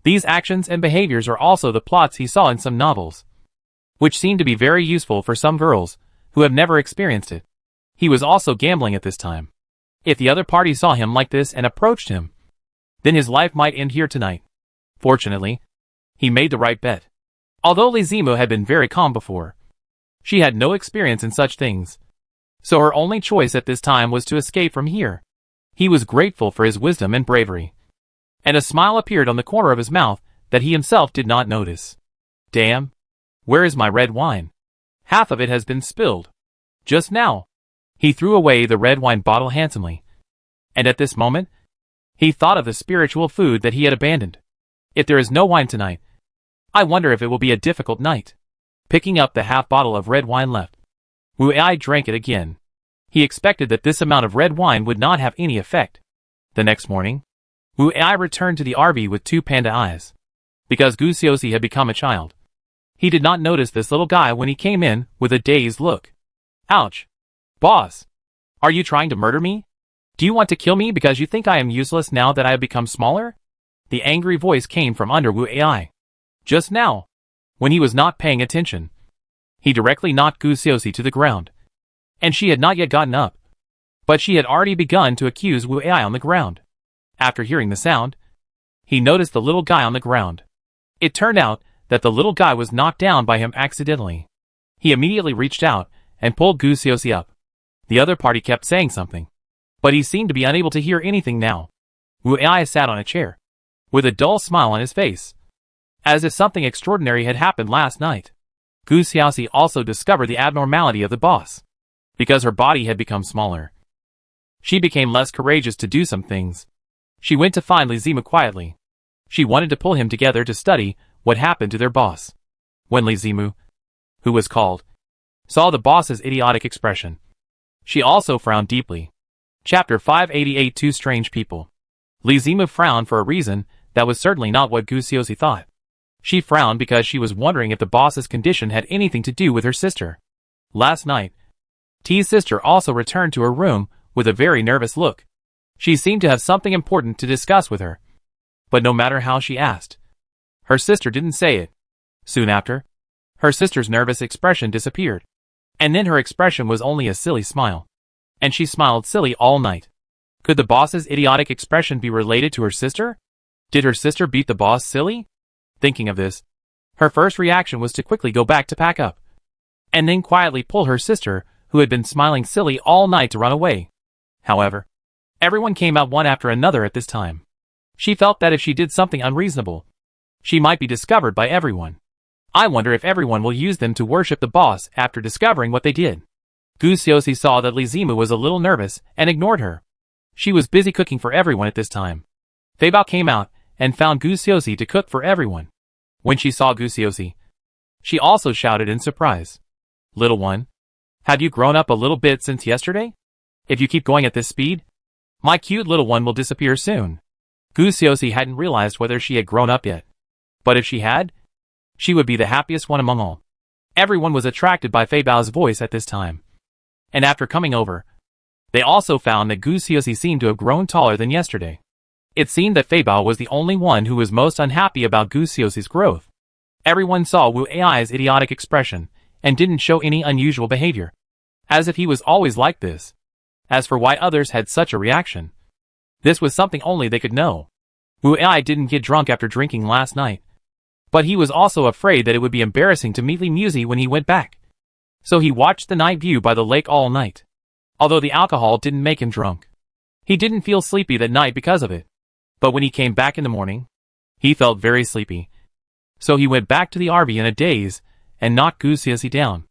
These actions and behaviors are also the plots he saw in some novels, which seem to be very useful for some girls who have never experienced it. He was also gambling at this time. If the other party saw him like this and approached him, then his life might end here tonight. Fortunately, he made the right bet. Although Li Zimu had been very calm before, She had no experience in such things. So her only choice at this time was to escape from here. He was grateful for his wisdom and bravery. And a smile appeared on the corner of his mouth that he himself did not notice. Damn! Where is my red wine? Half of it has been spilled. Just now. He threw away the red wine bottle handsomely. And at this moment, he thought of the spiritual food that he had abandoned. If there is no wine tonight, I wonder if it will be a difficult night. Picking up the half bottle of red wine left, Wu Ai drank it again. He expected that this amount of red wine would not have any effect. The next morning, Wu Ai returned to the RV with 2 panda eyes. Because Gu Xiaoxi had become a child, he did not notice this little guy when he came in with a dazed look. Ouch! Boss! Are you trying to murder me? Do you want to kill me because you think I am useless now that I have become smaller? The angry voice came from under Wu Ai. Just now, when he was not paying attention, he directly knocked Gu Xiaoxi to the ground. And she had not yet gotten up. But she had already begun to accuse Wu Ai on the ground. After hearing the sound, he noticed the little guy on the ground. It turned out that the little guy was knocked down by him accidentally. He immediately reached out and pulled Gu Xiaoxi up. The other party kept saying something, but he seemed to be unable to hear anything now. Wu Ai sat on a chair, with a dull smile on his face, as if something extraordinary had happened last night. Gu Xiaoxi also discovered the abnormality of the boss. Because her body had become smaller, she became less courageous to do some things. She went to find Li Zimu quietly. She wanted to pull him together to study what happened to their boss. When Li Zimu, who was called, saw the boss's idiotic expression, she also frowned deeply. Chapter 588 Two Strange People. Li Zimu frowned for a reason that was certainly not what Gu Xiaoxi thought. She frowned because she was wondering if the boss's condition had anything to do with her sister. Last night, T's sister also returned to her room with a very nervous look. She seemed to have something important to discuss with her. But no matter how she asked, her sister didn't say it. Soon after, her sister's nervous expression disappeared. And then her expression was only a silly smile. And she smiled silly all night. Could the boss's idiotic expression be related to her sister? Did her sister beat the boss silly? Thinking of this, her first reaction was to quickly go back to pack up. And then quietly pull her sister, who had been smiling silly all night, to run away. However, everyone came out one after another at this time. She felt that if she did something unreasonable, she might be discovered by everyone. I wonder if everyone will use them to worship the boss after discovering what they did. Gu Xiaoxi saw that Li Zimu was a little nervous and ignored her. She was busy cooking for everyone at this time. Fei Bao came out and found Gu Xiaoxi to cook for everyone. When she saw Gu Xiaoxi, she also shouted in surprise. Little one, have you grown up a little bit since yesterday? If you keep going at this speed, my cute little one will disappear soon. Gu Xiaoxi hadn't realized whether she had grown up yet. But if she had, she would be the happiest one among all. Everyone was attracted by Fei Bao's voice at this time. And after coming over, they also found that Gu Xiaoxi seemed to have grown taller than yesterday. It seemed that Fei Bao was the only one who was most unhappy about Gu Xiaoxi's growth. Everyone saw Wu Ai's idiotic expression and didn't show any unusual behavior, as if he was always like this. As for why others had such a reaction, this was something only they could know. Wu Ai didn't get drunk after drinking last night, but he was also afraid that it would be embarrassing to meet Li Muzi when he went back. So he watched the night view by the lake all night. Although the alcohol didn't make him drunk, he didn't feel sleepy that night because of it. But when he came back in the morning, he felt very sleepy. So he went back to the RV in a daze and knocked Gu Xiaoxi down.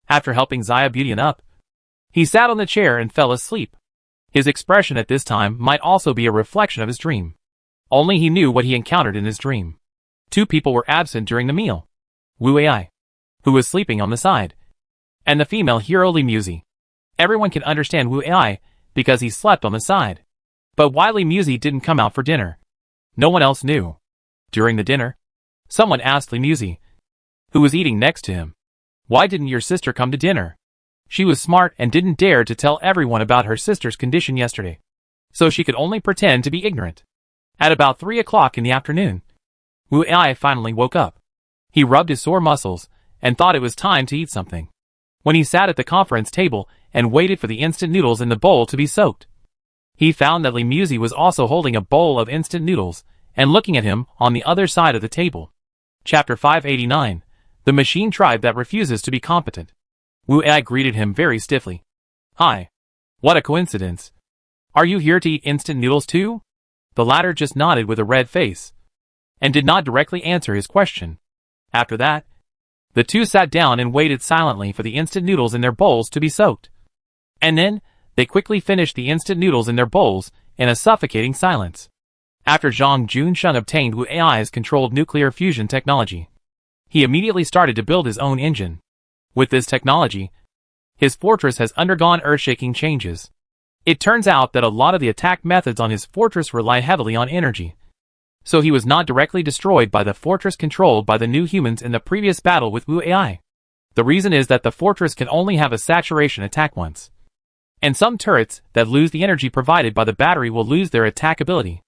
After helping Xia Beauty up, he sat on the chair and fell asleep. His expression at this time might also be a reflection of his dream. Only he knew what he encountered in his dream. Two people were absent during the meal. Wu Ai, who was sleeping on the side, and the female hero Li Muzi. Everyone can understand Wu Ai because he slept on the side. But why Li Muzi didn't come out for dinner, no one else knew. During the dinner, someone asked Li Muzi, who was eating next to him, "Why didn't your sister come to dinner?" She was smart and didn't dare to tell everyone about her sister's condition yesterday, so she could only pretend to be ignorant. At about 3 o'clock in the afternoon, Wu Ai finally woke up. He rubbed his sore muscles and thought it was time to eat something. When he sat at the conference table and waited for the instant noodles in the bowl to be soaked, he found that Li Muzi was also holding a bowl of instant noodles and looking at him on the other side of the table. Chapter 589. The Machine Tribe That Refuses to Be Competent. Wu Ai greeted him very stiffly. Hi. What a coincidence. Are you here to eat instant noodles too? The latter just nodded with a red face, and did not directly answer his question. After that, the two sat down and waited silently for the instant noodles in their bowls to be soaked. And then, they quickly finished the instant noodles in their bowls in a suffocating silence. After Zhang Junsheng obtained Wu Ai's controlled nuclear fusion technology, he immediately started to build his own engine. With this technology, his fortress has undergone earth-shaking changes. It turns out that a lot of the attack methods on his fortress rely heavily on energy, so he was not directly destroyed by the fortress controlled by the new humans in the previous battle with Wu Ai. The reason is that the fortress can only have a saturation attack once, and some turrets that lose the energy provided by the battery will lose their attack ability.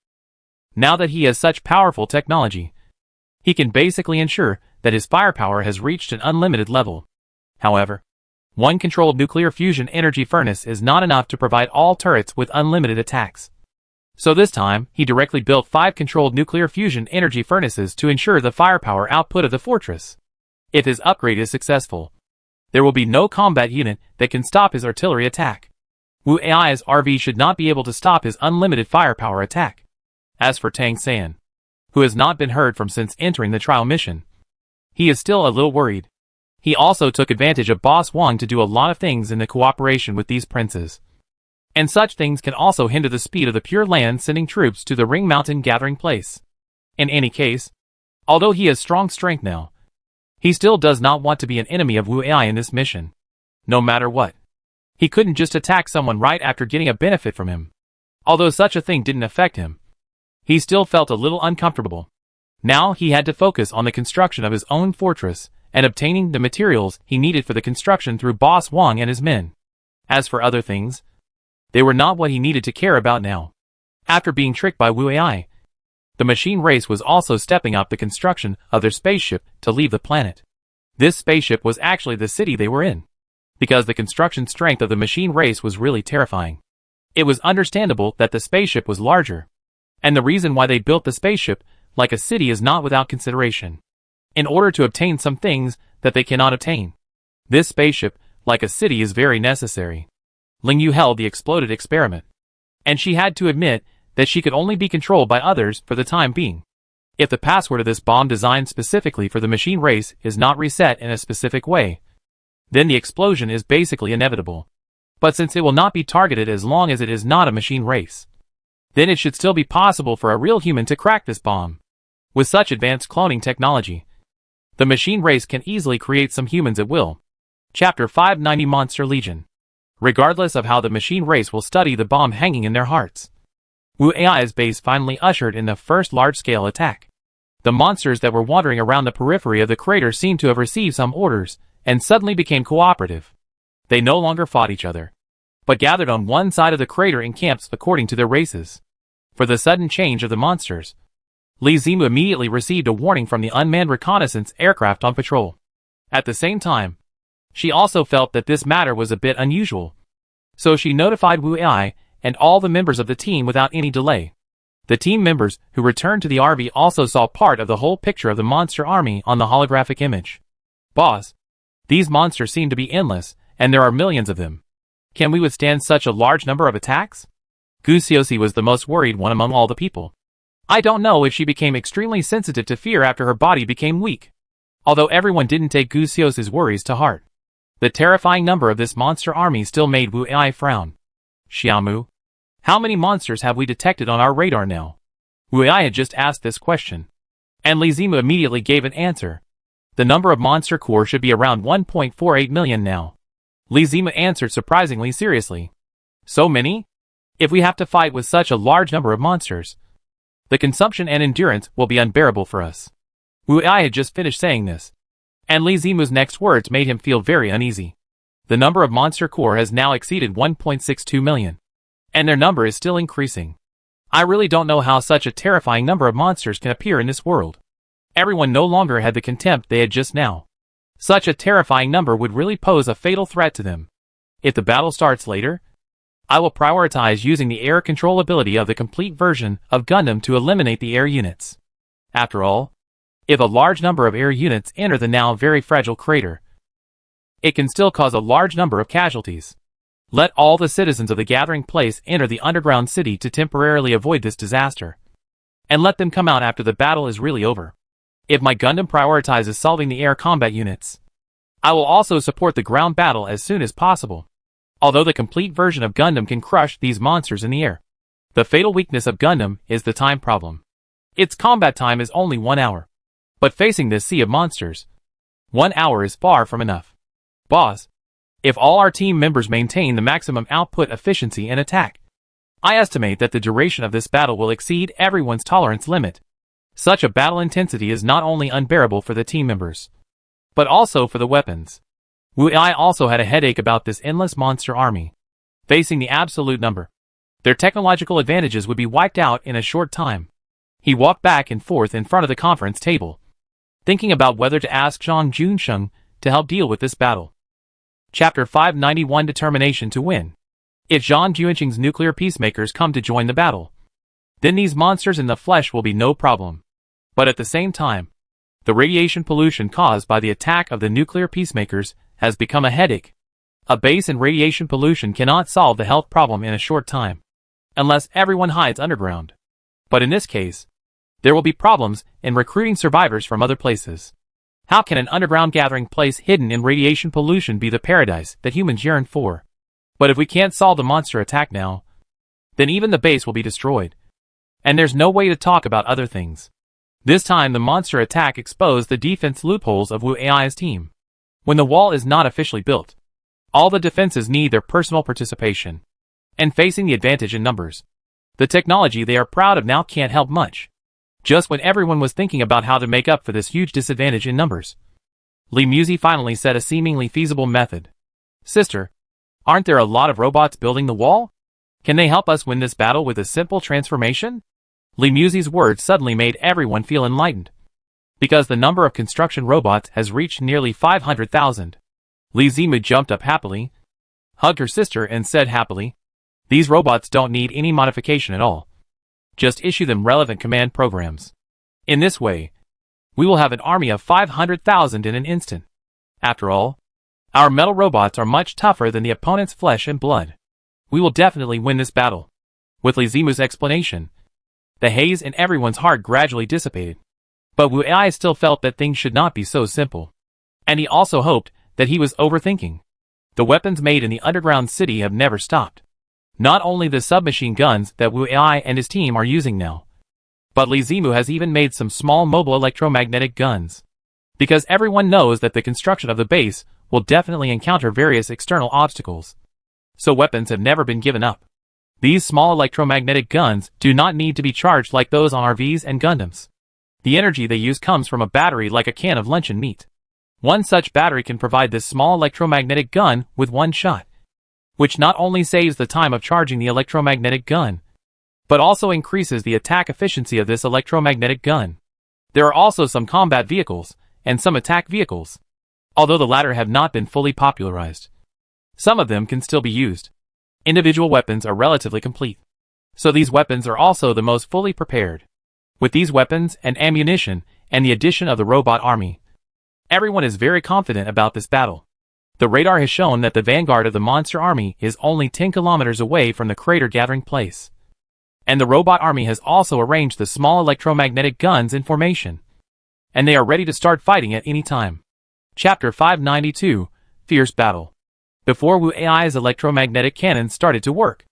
Now that he has such powerful technology, he can basically ensure that his firepower has reached an unlimited level. However, one controlled nuclear fusion energy furnace is not enough to provide all turrets with unlimited attacks. So this time, he directly built 5 controlled nuclear fusion energy furnaces to ensure the firepower output of the fortress. If his upgrade is successful, there will be no combat unit that can stop his artillery attack. Wu Ai's RV should not be able to stop his unlimited firepower attack. As for Tang San, who has not been heard from since entering the trial mission, he is still a little worried. He also took advantage of Boss Wang to do a lot of things in the cooperation with these princes. And such things can also hinder the speed of the Pure Land sending troops to the Ring Mountain gathering place. In any case, although he has strong strength now, he still does not want to be an enemy of Wu Ai in this mission. No matter what, he couldn't just attack someone right after getting a benefit from him. Although such a thing didn't affect him, he still felt a little uncomfortable. Now he had to focus on the construction of his own fortress and obtaining the materials he needed for the construction through Boss Wang and his men. As for other things, they were not what he needed to care about now. After being tricked by Wu Ai, the machine race was also stepping up the construction of their spaceship to leave the planet. This spaceship was actually the city they were in, because the construction strength of the machine race was really terrifying. It was understandable that the spaceship was larger, and the reason why they built the spaceship like a city is not without consideration. In order to obtain some things that they cannot obtain, this spaceship, like a city, is very necessary. Ling Yu held the exploded experiment, and she had to admit that she could only be controlled by others for the time being. If the password of this bomb designed specifically for the machine race is not reset in a specific way, then the explosion is basically inevitable. But since it will not be targeted as long as it is not a machine race, then it should still be possible for a real human to crack this bomb. With such advanced cloning technology, the machine race can easily create some humans at will. Chapter 590 Monster Legion. Regardless of how the machine race will study the bomb hanging in their hearts, Wu Ai's base finally ushered in the first large-scale attack. The monsters that were wandering around the periphery of the crater seemed to have received some orders, and suddenly became cooperative. They no longer fought each other, but gathered on one side of the crater in camps according to their races. For the sudden change of the monsters, Li Zimu immediately received a warning from the unmanned reconnaissance aircraft on patrol. At the same time, she also felt that this matter was a bit unusual, so she notified Wu Ai and all the members of the team without any delay. The team members who returned to the RV also saw part of the whole picture of the monster army on the holographic image. Boss, these monsters seem to be endless, and there are millions of them. Can we withstand such a large number of attacks? Gusiosi was the most worried one among all the people. I don't know if she became extremely sensitive to fear after her body became weak. Although everyone didn't take Gusiosi's worries to heart, the terrifying number of this monster army still made Wu Ai frown. Xiaomu, how many monsters have we detected on our radar now? Wu Ai had just asked this question, and Li Zimu immediately gave an answer. The number of monster core should be around 1.48 million now. Li Zimu answered surprisingly seriously. So many? If we have to fight with such a large number of monsters, the consumption and endurance will be unbearable for us. Wu Ai had just finished saying this, and Li Zimu's next words made him feel very uneasy. The number of monster core has now exceeded 1.62 million, and their number is still increasing. I really don't know how such a terrifying number of monsters can appear in this world. Everyone no longer had the contempt they had just now. Such a terrifying number would really pose a fatal threat to them. If the battle starts later, I will prioritize using the air control ability of the complete version of Gundam to eliminate the air units. After all, if a large number of air units enter the now very fragile crater, it can still cause a large number of casualties. Let all the citizens of the gathering place enter the underground city to temporarily avoid this disaster. And let them come out after the battle is really over. If my Gundam prioritizes solving the air combat units, I will also support the ground battle as soon as possible. Although the complete version of Gundam can crush these monsters in the air, the fatal weakness of Gundam is the time problem. Its combat time is only 1 hour. But facing this sea of monsters, 1 hour is far from enough. Boss, if all our team members maintain the maximum output efficiency and attack, I estimate that the duration of this battle will exceed everyone's tolerance limit. Such a battle intensity is not only unbearable for the team members, but also for the weapons. Wu Ai also had a headache about this endless monster army. Facing the absolute number, their technological advantages would be wiped out in a short time. He walked back and forth in front of the conference table, thinking about whether to ask Zhang Junsheng to help deal with this battle. Chapter 591 Determination to Win. If Zhang Junsheng's nuclear peacemakers come to join the battle, then these monsters in the flesh will be no problem. But at the same time, the radiation pollution caused by the attack of the nuclear peacemakers has become a headache. A base in radiation pollution cannot solve the health problem in a short time, unless everyone hides underground. But in this case, there will be problems in recruiting survivors from other places. How can an underground gathering place hidden in radiation pollution be the paradise that humans yearn for? But if we can't solve the monster attack now, then even the base will be destroyed. And there's no way to talk about other things. This time the monster attack exposed the defense loopholes of Wu Ai's team. When the wall is not officially built, all the defenses need their personal participation. And facing the advantage in numbers, the technology they are proud of now can't help much. Just when everyone was thinking about how to make up for this huge disadvantage in numbers, Li Muzi finally said a seemingly feasible method. Sister, aren't there a lot of robots building the wall? Can they help us win this battle with a simple transformation? Li Muzi's words suddenly made everyone feel enlightened, because the number of construction robots has reached nearly 500,000. Li Zimu jumped up happily, hugged her sister and said happily, "These robots don't need any modification at all. Just issue them relevant command programs. In this way, we will have an army of 500,000 in an instant. After all, our metal robots are much tougher than the opponent's flesh and blood. We will definitely win this battle." With Li Zimu's explanation, the haze in everyone's heart gradually dissipated. But Wu Ai still felt that things should not be so simple. And he also hoped that he was overthinking. The weapons made in the underground city have never stopped. Not only the submachine guns that Wu Ai and his team are using now, but Li Zimu has even made some small mobile electromagnetic guns. Because everyone knows that the construction of the base will definitely encounter various external obstacles. So weapons have never been given up. These small electromagnetic guns do not need to be charged like those on RVs and Gundams. The energy they use comes from a battery like a can of luncheon meat. One such battery can provide this small electromagnetic gun with one shot, which not only saves the time of charging the electromagnetic gun, but also increases the attack efficiency of this electromagnetic gun. There are also some combat vehicles, and some attack vehicles, although the latter have not been fully popularized. Some of them can still be used. Individual weapons are relatively complete, so these weapons are also the most fully prepared. With these weapons and ammunition, and the addition of the robot army, everyone is very confident about this battle. The radar has shown that the vanguard of the monster army is only 10 kilometers away from the crater gathering place. And the robot army has also arranged the small electromagnetic guns in formation. And they are ready to start fighting at any time. Chapter 592, Fierce Battle. Before Wu Ai's electromagnetic cannons started to work,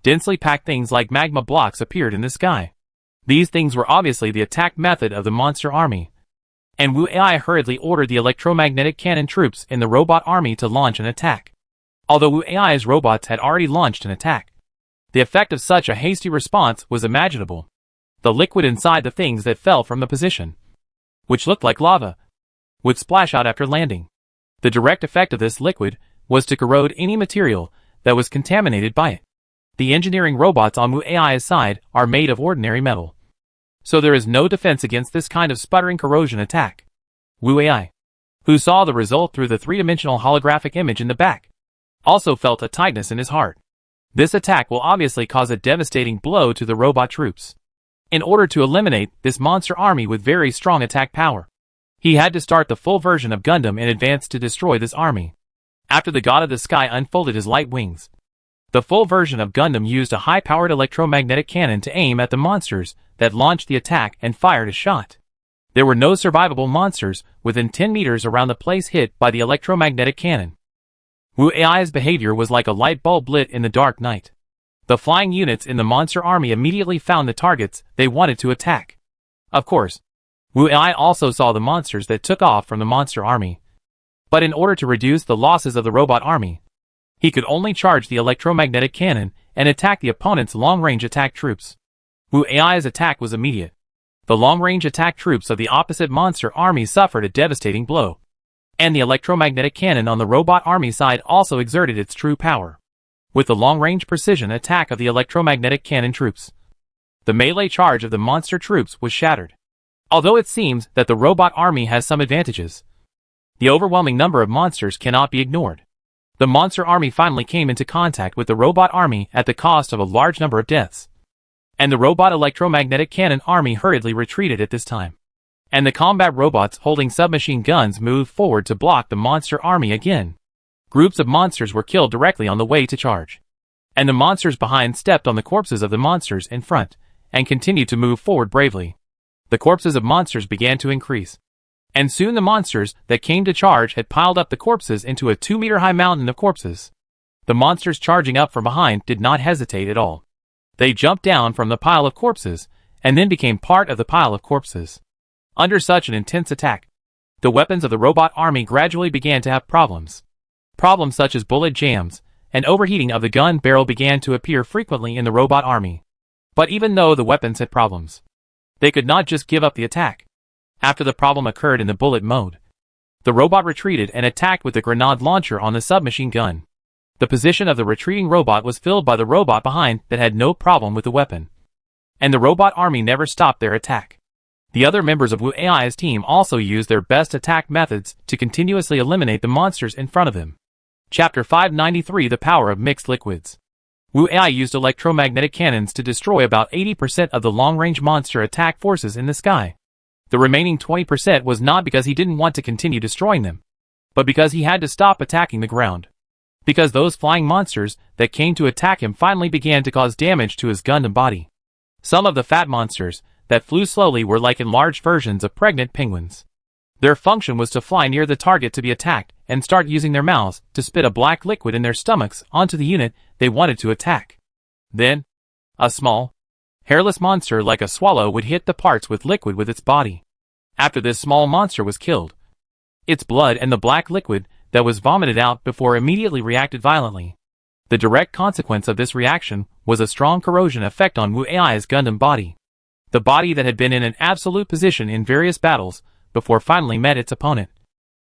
densely packed things like magma blocks appeared in the sky. These things were obviously the attack method of the monster army. And Wu Ai hurriedly ordered the electromagnetic cannon troops in the robot army to launch an attack. Although Wu Ai's robots had already launched an attack, the effect of such a hasty response was imaginable. The liquid inside the things that fell from the position, which looked like lava, would splash out after landing. The direct effect of this liquid was to corrode any material that was contaminated by it. The engineering robots on Wu Ai's side are made of ordinary metal, so there is no defense against this kind of sputtering corrosion attack. Wu Ai, who saw the result through the three-dimensional holographic image in the back, also felt a tightness in his heart. This attack will obviously cause a devastating blow to the robot troops. In order to eliminate this monster army with very strong attack power, he had to start the full version of Gundam in advance to destroy this army. after the god of the sky unfolded his light wings. The full version of Gundam used a high-powered electromagnetic cannon to aim at the monsters that launched the attack and fired a shot. There were no survivable monsters within 10 meters around the place hit by the electromagnetic cannon. Wu Ai's behavior was like a light bulb lit in the dark night. The flying units in the monster army immediately found the targets they wanted to attack. Of course, Wu Ai also saw the monsters that took off from the monster army. But in order to reduce the losses of the robot army, he could only charge the electromagnetic cannon and attack the opponent's long-range attack troops. Wu Ai's attack was immediate. The long-range attack troops of the opposite monster army suffered a devastating blow. And the electromagnetic cannon on the robot army side also exerted its true power. With the long-range precision attack of the electromagnetic cannon troops, the melee charge of the monster troops was shattered. Although it seems that the robot army has some advantages, the overwhelming number of monsters cannot be ignored. The monster army finally came into contact with the robot army at the cost of a large number of deaths. And the robot electromagnetic cannon army hurriedly retreated at this time. And the combat robots holding submachine guns moved forward to block the monster army again. Groups of monsters were killed directly on the way to charge. And the monsters behind stepped on the corpses of the monsters in front, and continued to move forward bravely. The corpses of monsters began to increase. And soon the monsters that came to charge had piled up the corpses into a 2-meter-high mountain of corpses. The monsters charging up from behind did not hesitate at all. They jumped down from the pile of corpses, and then became part of the pile of corpses. Under such an intense attack, the weapons of the robot army gradually began to have problems. Problems such as bullet jams, and overheating of the gun barrel began to appear frequently in the robot army. But even though the weapons had problems, they could not just give up the attack. After the problem occurred in the bullet mode, the robot retreated and attacked with the grenade launcher on the submachine gun. The position of the retreating robot was filled by the robot behind that had no problem with the weapon. And the robot army never stopped their attack. The other members of Wu Ai's team also used their best attack methods to continuously eliminate the monsters in front of them. Chapter 593: The Power of Mixed Liquids. Wu Ai used electromagnetic cannons to destroy about 80% of the long-range monster attack forces in the sky. The remaining 20% was not because he didn't want to continue destroying them, but because he had to stop attacking the ground. Because those flying monsters that came to attack him finally began to cause damage to his Gundam body. Some of the fat monsters that flew slowly were like enlarged versions of pregnant penguins. Their function was to fly near the target to be attacked and start using their mouths to spit a black liquid in their stomachs onto the unit they wanted to attack. Then, a small, hairless monster like a swallow would hit the parts with liquid with its body. After this small monster was killed, its blood and the black liquid that was vomited out before immediately reacted violently. The direct consequence of this reaction was a strong corrosion effect on Wu Ai's Gundam body. The body that had been in an absolute position in various battles before finally met its opponent.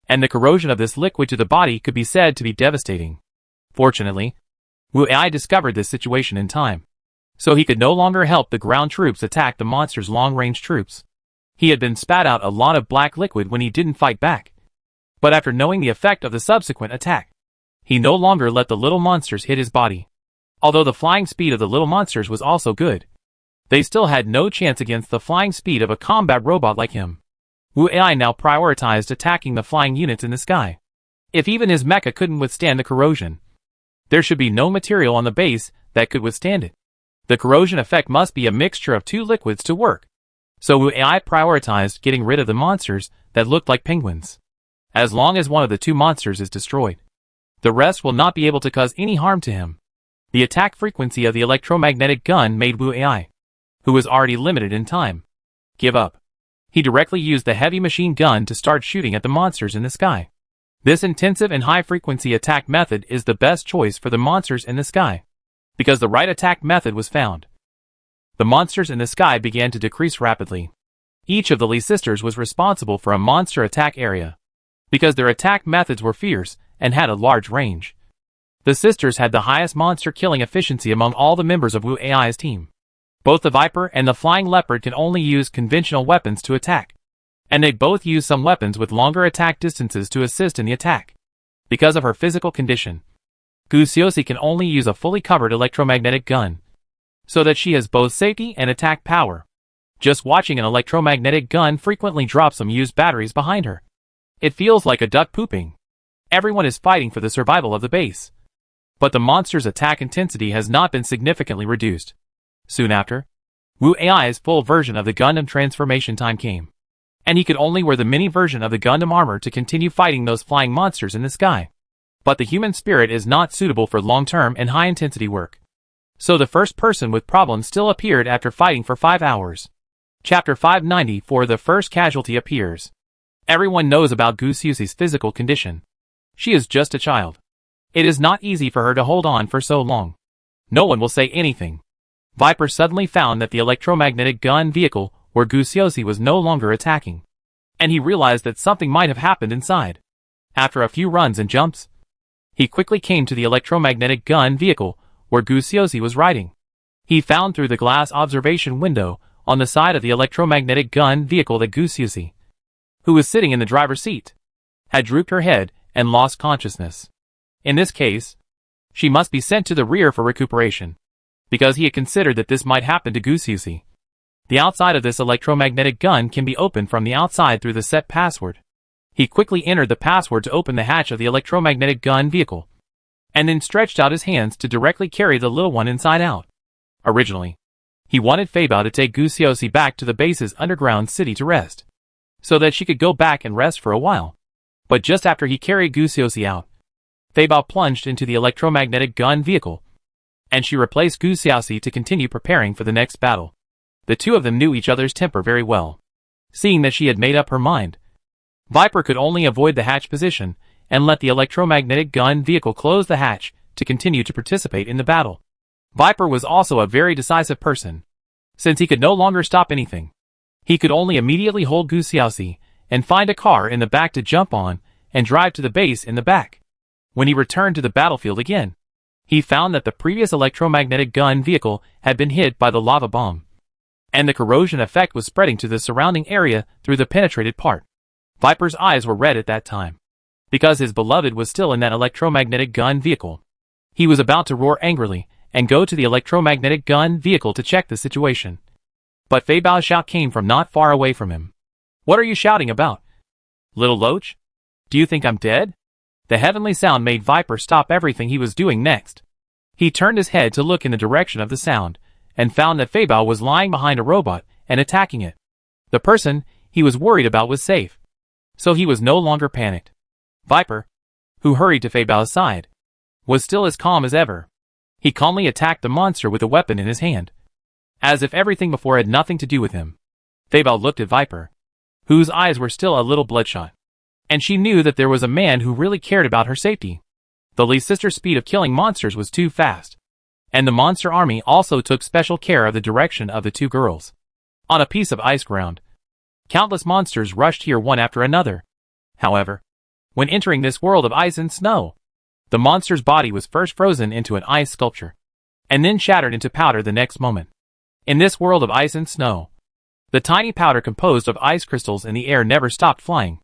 And the corrosion of this liquid to the body could be said to be devastating. Fortunately, Wu Ai discovered this situation in time, so he could no longer help the ground troops attack the monster's long-range troops. He had been spat out a lot of black liquid when he didn't fight back. But after knowing the effect of the subsequent attack, he no longer let the little monsters hit his body. Although the flying speed of the little monsters was also good, they still had no chance against the flying speed of a combat robot like him. Wu Ai now prioritized attacking the flying units in the sky. If even his mecha couldn't withstand the corrosion, there should be no material on the base that could withstand it. The corrosion effect must be a mixture of two liquids to work. So Wu Ai prioritized getting rid of the monsters that looked like penguins. As long as one of the two monsters is destroyed, the rest will not be able to cause any harm to him. The attack frequency of the electromagnetic gun made Wu Ai, who was already limited in time, give up. He directly used the heavy machine gun to start shooting at the monsters in the sky. This intensive and high-frequency attack method is the best choice for the monsters in the sky, because the right attack method was found. The monsters in the sky began to decrease rapidly. Each of the Lee sisters was responsible for a monster attack area, because their attack methods were fierce and had a large range. The sisters had the highest monster killing efficiency among all the members of Wu Ai's team. Both the Viper and the Flying Leopard can only use conventional weapons to attack, and they both use some weapons with longer attack distances to assist in the attack. Because of her physical condition, Gusiosi can only use a fully covered electromagnetic gun, so that she has both safety and attack power. Just watching an electromagnetic gun frequently drop some used batteries behind her. It feels like a duck pooping. Everyone is fighting for the survival of the base. But the monster's attack intensity has not been significantly reduced. Soon after, Wu Ai's full version of the Gundam transformation time came. And he could only wear the mini version of the Gundam armor to continue fighting those flying monsters in the sky. But the human spirit is not suitable for long-term and high-intensity work. So the first person with problems still appeared after fighting for 5 hours. Chapter 594. The first casualty appears. Everyone knows about Gu Xiuxi's physical condition. She is just a child. It is not easy for her to hold on for so long. No one will say anything. Viper suddenly found that the electromagnetic gun vehicle where Gu Xiuxi was no longer attacking. And he realized that something might have happened inside. After a few runs and jumps, he quickly came to the electromagnetic gun vehicle where Gu Xiuxi was riding. He found through the glass observation window on the side of the electromagnetic gun vehicle that Gu Xiuxi, who was sitting in the driver's seat, had drooped her head and lost consciousness. In this case, she must be sent to the rear for recuperation, because he had considered that this might happen to Gu Xiuxi. The outside of this electromagnetic gun can be opened from the outside through the set password. He quickly entered the password to open the hatch of the electromagnetic gun vehicle, and then stretched out his hands to directly carry the little one inside out. Originally, he wanted Fei Bao to take Gu Xiuxi back to the base's underground city to rest, so that she could go back and rest for a while. But just after he carried Gu Xiuxi out, Fei Bao plunged into the electromagnetic gun vehicle, and she replaced Gu Xiuxi to continue preparing for the next battle. The two of them knew each other's temper very well. Seeing that she had made up her mind, Viper could only avoid the hatch position and let the electromagnetic gun vehicle close the hatch to continue to participate in the battle. Viper was also a very decisive person. Since he could no longer stop anything, he could only immediately hold Gu Xiuxi and find a car in the back to jump on and drive to the base in the back. When he returned to the battlefield again, he found that the previous electromagnetic gun vehicle had been hit by the lava bomb, and the corrosion effect was spreading to the surrounding area through the penetrated part. Viper's eyes were red at that time, because his beloved was still in that electromagnetic gun vehicle. He was about to roar angrily and go to the electromagnetic gun vehicle to check the situation. But Fei Bao's shout came from not far away from him. "What are you shouting about? Little Loach? Do you think I'm dead?" The heavenly sound made Viper stop everything he was doing next. He turned his head to look in the direction of the sound, and found that Fei Bao was lying behind a robot and attacking it. The person he was worried about was safe, so he was no longer panicked. Viper, who hurried to Fei Bao's side, was still as calm as ever. He calmly attacked the monster with a weapon in his hand, as if everything before had nothing to do with him. Fei Bao looked at Viper, whose eyes were still a little bloodshot, and she knew that there was a man who really cared about her safety. The Li sister's speed of killing monsters was too fast, and the monster army also took special care of the direction of the two girls. On a piece of ice ground, countless monsters rushed here one after another. However, when entering this world of ice and snow, the monster's body was first frozen into an ice sculpture, and then shattered into powder the next moment. In this world of ice and snow, the tiny powder composed of ice crystals in the air never stopped flying.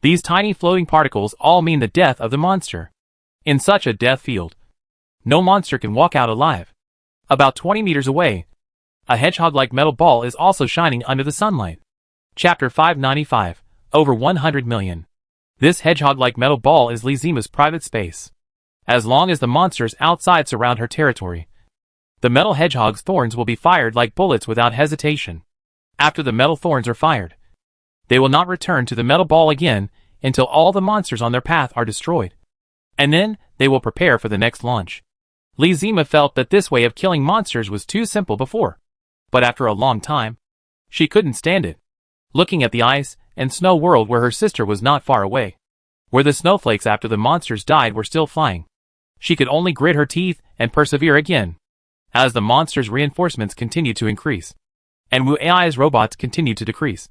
These tiny floating particles all mean the death of the monster. In such a death field, no monster can walk out alive. About 20 meters away, a hedgehog-like metal ball is also shining under the sunlight. Chapter 595, Over 100 million. This hedgehog-like metal ball is Li Zima's private space. As long as the monsters outside surround her territory, the metal hedgehog's thorns will be fired like bullets without hesitation. After the metal thorns are fired, they will not return to the metal ball again until all the monsters on their path are destroyed. And then, they will prepare for the next launch. Li Zima felt that this way of killing monsters was too simple before, but after a long time, she couldn't stand it. Looking at the ice and snow world where her sister was not far away, where the snowflakes after the monsters died were still flying, she could only grit her teeth and persevere again. As the monsters' reinforcements continued to increase, and Wu Ai's robots continued to decrease,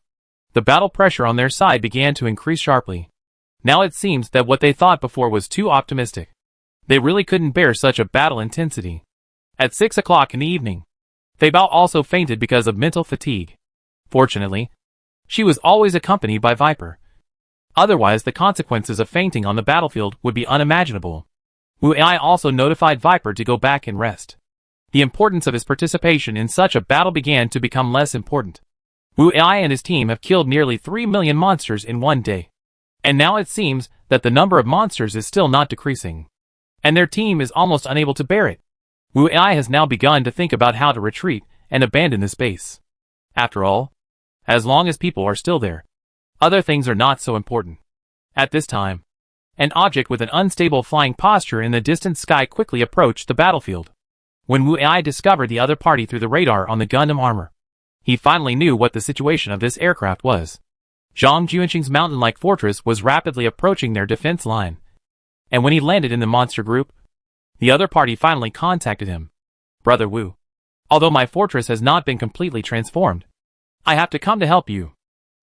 the battle pressure on their side began to increase sharply. Now it seems that what they thought before was too optimistic. They really couldn't bear such a battle intensity. At 6 o'clock in the evening, Fei Bao also fainted because of mental fatigue. Fortunately, she was always accompanied by Viper. Otherwise, the consequences of fainting on the battlefield would be unimaginable. Wu Ai also notified Viper to go back and rest. The importance of his participation in such a battle began to become less important. Wu Ai and his team have killed nearly 3 million monsters in one day. And now it seems that the number of monsters is still not decreasing. And their team is almost unable to bear it. Wu Ai has now begun to think about how to retreat and abandon this base. After all, as long as people are still there, other things are not so important. At this time, an object with an unstable flying posture in the distant sky quickly approached the battlefield. When Wu Ai discovered the other party through the radar on the Gundam armor, he finally knew what the situation of this aircraft was. Zhang Juanqing's mountain-like fortress was rapidly approaching their defense line. And when he landed in the monster group, the other party finally contacted him. Brother Wu, although my fortress has not been completely transformed, I have to come to help you.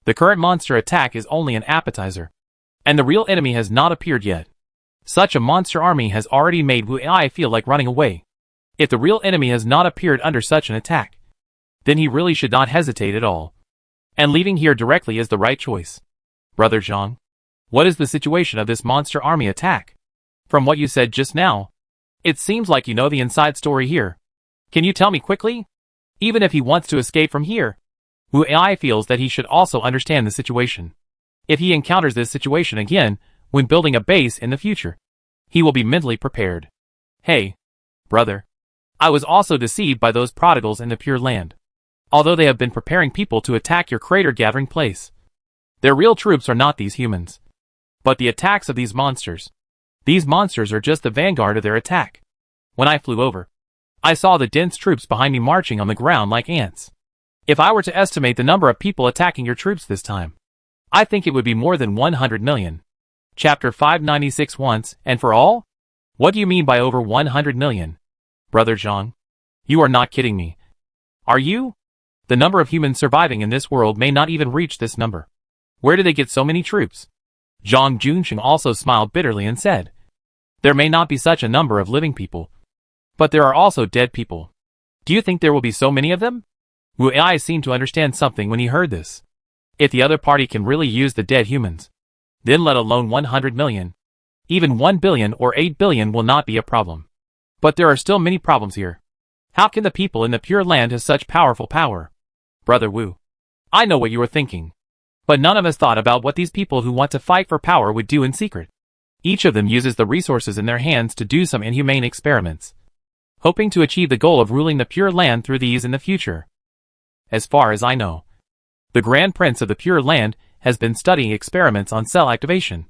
The current monster attack is only an appetizer, and the real enemy has not appeared yet. Such a monster army has already made Wu Ai feel like running away. If the real enemy has not appeared under such an attack, then he really should not hesitate at all. And leaving here directly is the right choice. Brother Zhang, what is the situation of this monster army attack? From what you said just now, it seems like you know the inside story here. Can you tell me quickly? Even if he wants to escape from here, Wu Ai feels that he should also understand the situation. If he encounters this situation again when building a base in the future, he will be mentally prepared. Hey, brother, I was also deceived by those prodigals in the Pure Land. Although they have been preparing people to attack your crater gathering place, their real troops are not these humans, but the attacks of these monsters. These monsters are just the vanguard of their attack. When I flew over, I saw the dense troops behind me marching on the ground like ants. If I were to estimate the number of people attacking your troops this time, I think it would be more than 100 million. Chapter 596 Once and for all? What do you mean by over 100 million? Brother Zhang, you are not kidding me. Are you? The number of humans surviving in this world may not even reach this number. Where do they get so many troops? Zhang Juanqing also smiled bitterly and said, there may not be such a number of living people, but there are also dead people. Do you think there will be so many of them? Wu Ai seemed to understand something when he heard this. If the other party can really use the dead humans, then let alone 100 million, even 1 billion or 8 billion will not be a problem. But there are still many problems here. How can the people in the Pure Land have such powerful power? Brother Wu, I know what you are thinking. But none of us thought about what these people who want to fight for power would do in secret. Each of them uses the resources in their hands to do some inhumane experiments, hoping to achieve the goal of ruling the Pure Land through these in the future. As far as I know, the Grand Prince of the Pure Land has been studying experiments on cell activation,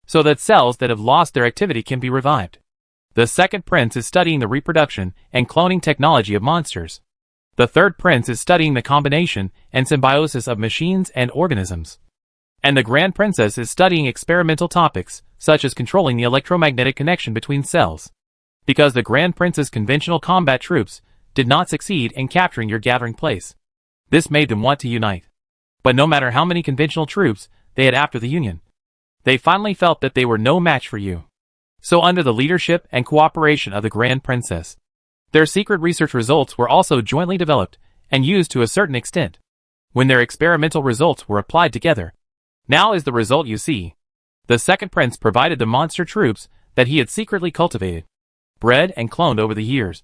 so that cells that have lost their activity can be revived. The second prince is studying the reproduction and cloning technology of monsters. The third prince is studying the combination and symbiosis of machines and organisms. And the Grand Princess is studying experimental topics, such as controlling the electromagnetic connection between cells. Because the Grand Prince's conventional combat troops did not succeed in capturing your gathering place, this made them want to unite. But no matter how many conventional troops they had after the union, they finally felt that they were no match for you. So under the leadership and cooperation of the Grand Princess, their secret research results were also jointly developed and used to a certain extent. When their experimental results were applied together, now is the result you see. The second prince provided the monster troops that he had secretly cultivated, bred and cloned over the years.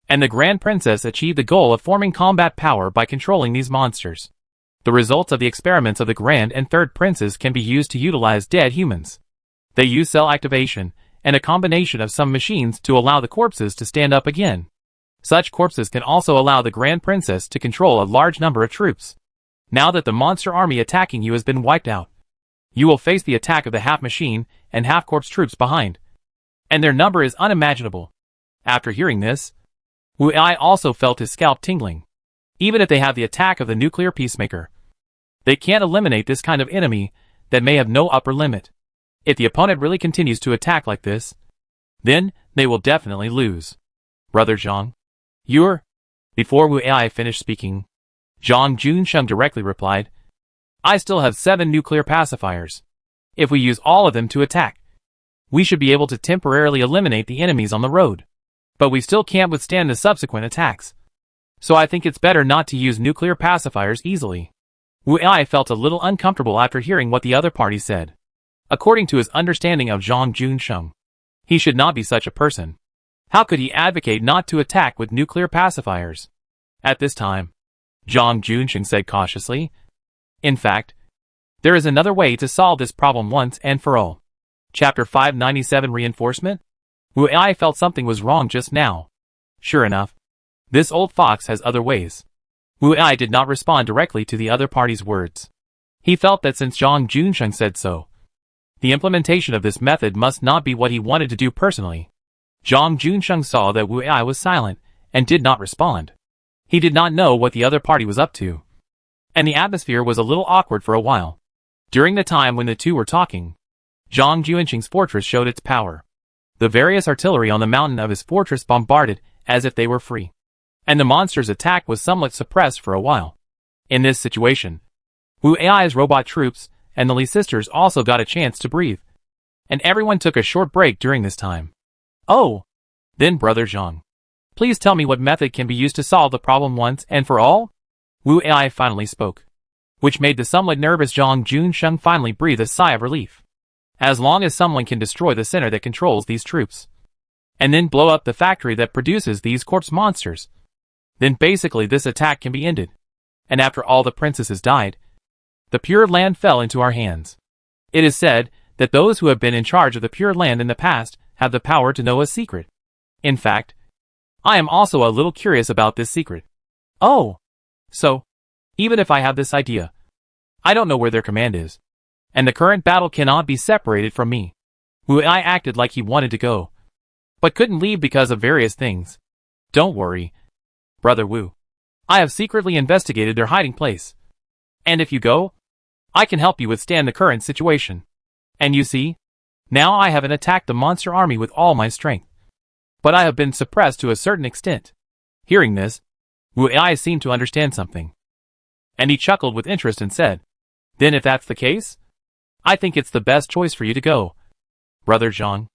And the Grand Princess achieved the goal of forming combat power by controlling these monsters. The results of the experiments of the Grand and Third Princes can be used to utilize dead humans. They use cell activation and a combination of some machines to allow the corpses to stand up again. Such corpses can also allow the Grand Princess to control a large number of troops. Now that the monster army attacking you has been wiped out, you will face the attack of the half-machine and half-corpse troops behind. And their number is unimaginable. After hearing this, Wu Ai also felt his scalp tingling. Even if they have the attack of the nuclear peacemaker, they can't eliminate this kind of enemy that may have no upper limit. If the opponent really continues to attack like this, then they will definitely lose. Brother Zhang, you're... Before Wu Ai finished speaking, Zhang Juanqing directly replied, I still have 7 nuclear pacifiers. If we use all of them to attack, we should be able to temporarily eliminate the enemies on the road. But we still can't withstand the subsequent attacks. So I think it's better not to use nuclear pacifiers easily. Wu Ai felt a little uncomfortable after hearing what the other party said. According to his understanding of Zhang Juanqing, he should not be such a person. How could he advocate not to attack with nuclear pacifiers? At this time, Zhang Juanqing said cautiously, in fact, There is another way to solve this problem once and for all. Chapter 597 Reinforcement? Wu Ai felt something was wrong just now. Sure enough, this old fox has other ways. Wu Ai did not respond directly to the other party's words. He felt that since Zhang Junsheng said so, the implementation of this method must not be what he wanted to do personally. Zhang Junsheng saw that Wu Ai was silent and did not respond. He did not know what the other party was up to, and the atmosphere was a little awkward for a while. During the time when the two were talking, Zhang Junsheng's fortress showed its power. The various artillery on the mountain of his fortress bombarded as if they were free, and the monster's attack was somewhat suppressed for a while. In this situation, Wu Ai's robot troops and the Li sisters also got a chance to breathe, and everyone took a short break during this time. Oh! Then Brother Zhang, please tell me what method can be used to solve the problem once and for all? Wu Ai finally spoke, which made the somewhat nervous Zhang Junsheng finally breathe a sigh of relief. As long as someone can destroy the center that controls these troops, and then blow up the factory that produces these corpse monsters, then basically this attack can be ended. And after all the princesses died, the Pure Land fell into our hands. It is said that those who have been in charge of the Pure Land in the past have the power to know a secret. In fact, I am also a little curious about this secret. Oh! So, even if I have this idea, I don't know where their command is, and the current battle cannot be separated from me. Wu Ai acted like he wanted to go, but couldn't leave because of various things. Don't worry, Brother Wu. I have secretly investigated their hiding place. And if you go, I can help you withstand the current situation. And you see, now I haven't attacked the monster army with all my strength, but I have been suppressed to a certain extent. Hearing this, Wu Ai seemed to understand something, and he chuckled with interest and said, then if that's the case, I think it's the best choice for you to go, Brother Zhang,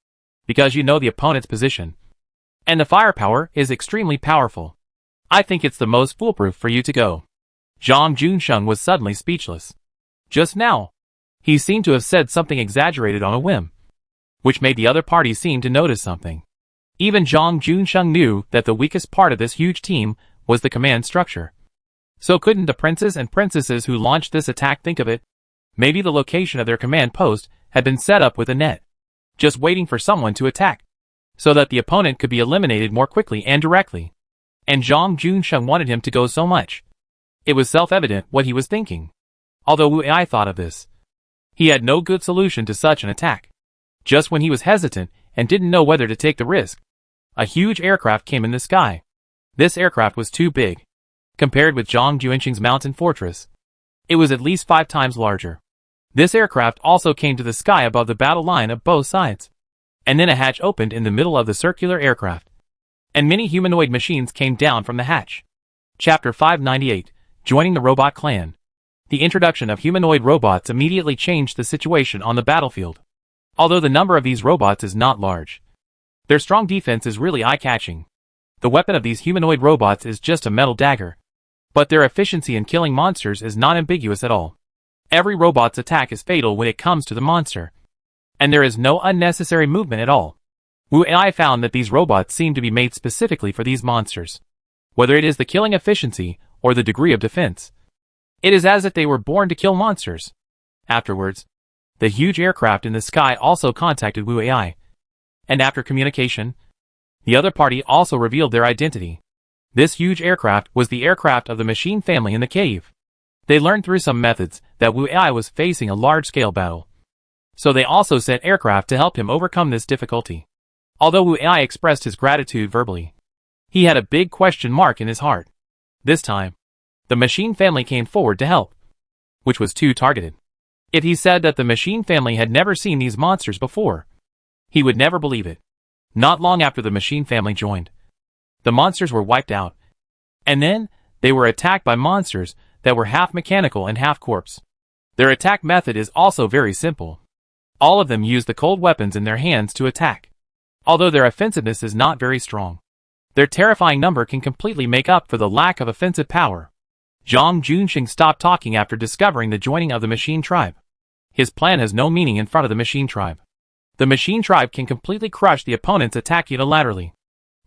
because you know the opponent's position, and the firepower is extremely powerful. I think it's the most foolproof for you to go. Zhang Junsheng was suddenly speechless. Just now, he seemed to have said something exaggerated on a whim, which made the other party seem to notice something. Even Zhang Junsheng knew that the weakest part of this huge team was the command structure. So couldn't the princes and princesses who launched this attack think of it? Maybe the location of their command post had been set up with a net, just waiting for someone to attack, so that the opponent could be eliminated more quickly and directly. And Zhang Junsheng wanted him to go so much. It was self-evident what he was thinking. Although Wu Ai thought of this, he had no good solution to such an attack. Just when he was hesitant and didn't know whether to take the risk, a huge aircraft came in the sky. This aircraft was too big. Compared with Zhang Junsheng's mountain fortress, it was at least 5 times larger. This aircraft also came to the sky above the battle line of both sides. And then a hatch opened in the middle of the circular aircraft, and many humanoid machines came down from the hatch. Chapter 598, Joining the Robot Clan. The introduction of humanoid robots immediately changed the situation on the battlefield. Although the number of these robots is not large, their strong defense is really eye-catching. The weapon of these humanoid robots is just a metal dagger, but their efficiency in killing monsters is not ambiguous at all. Every robot's attack is fatal when it comes to the monster, and there is no unnecessary movement at all. Wu Ai found that these robots seem to be made specifically for these monsters. Whether it is the killing efficiency or the degree of defense, it is as if they were born to kill monsters. Afterwards, the huge aircraft in the sky also contacted Wu Ai, and after communication, the other party also revealed their identity. This huge aircraft was the aircraft of the machine family in the cave. They learned through some methods that Wu Ai was facing a large-scale battle, so they also sent aircraft to help him overcome this difficulty. Although Wu Ai expressed his gratitude verbally, he had a big question mark in his heart. This time, the machine family came forward to help, which was too targeted. If he said that the machine family had never seen these monsters before, he would never believe it. Not long after the machine family joined, the monsters were wiped out, and then they were attacked by monsters that were half mechanical and half corpse. Their attack method is also very simple. All of them use the cold weapons in their hands to attack. Although their offensiveness is not very strong, their terrifying number can completely make up for the lack of offensive power. Zhang Junsheng stopped talking after discovering the joining of the machine tribe. His plan has no meaning in front of the machine tribe. The machine tribe can completely crush the opponent's attack unilaterally,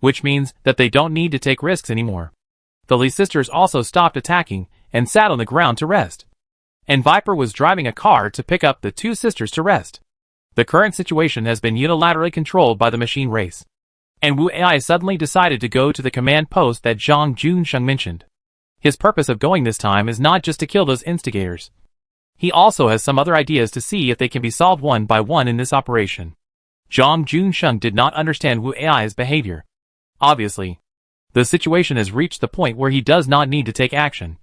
which means that they don't need to take risks anymore. The Li sisters also stopped attacking and sat on the ground to rest. and Viper was driving a car to pick up the two sisters to rest. The current situation has been unilaterally controlled by the machine race. And Wu Ai suddenly decided to go to the command post that Zhang Junsheng mentioned. His purpose of going this time is not just to kill those instigators. He also has some other ideas to see if they can be solved one by one in this operation. Zhang Junsheng did not understand Wu Ai's behavior. Obviously, the situation has reached the point where he does not need to take action.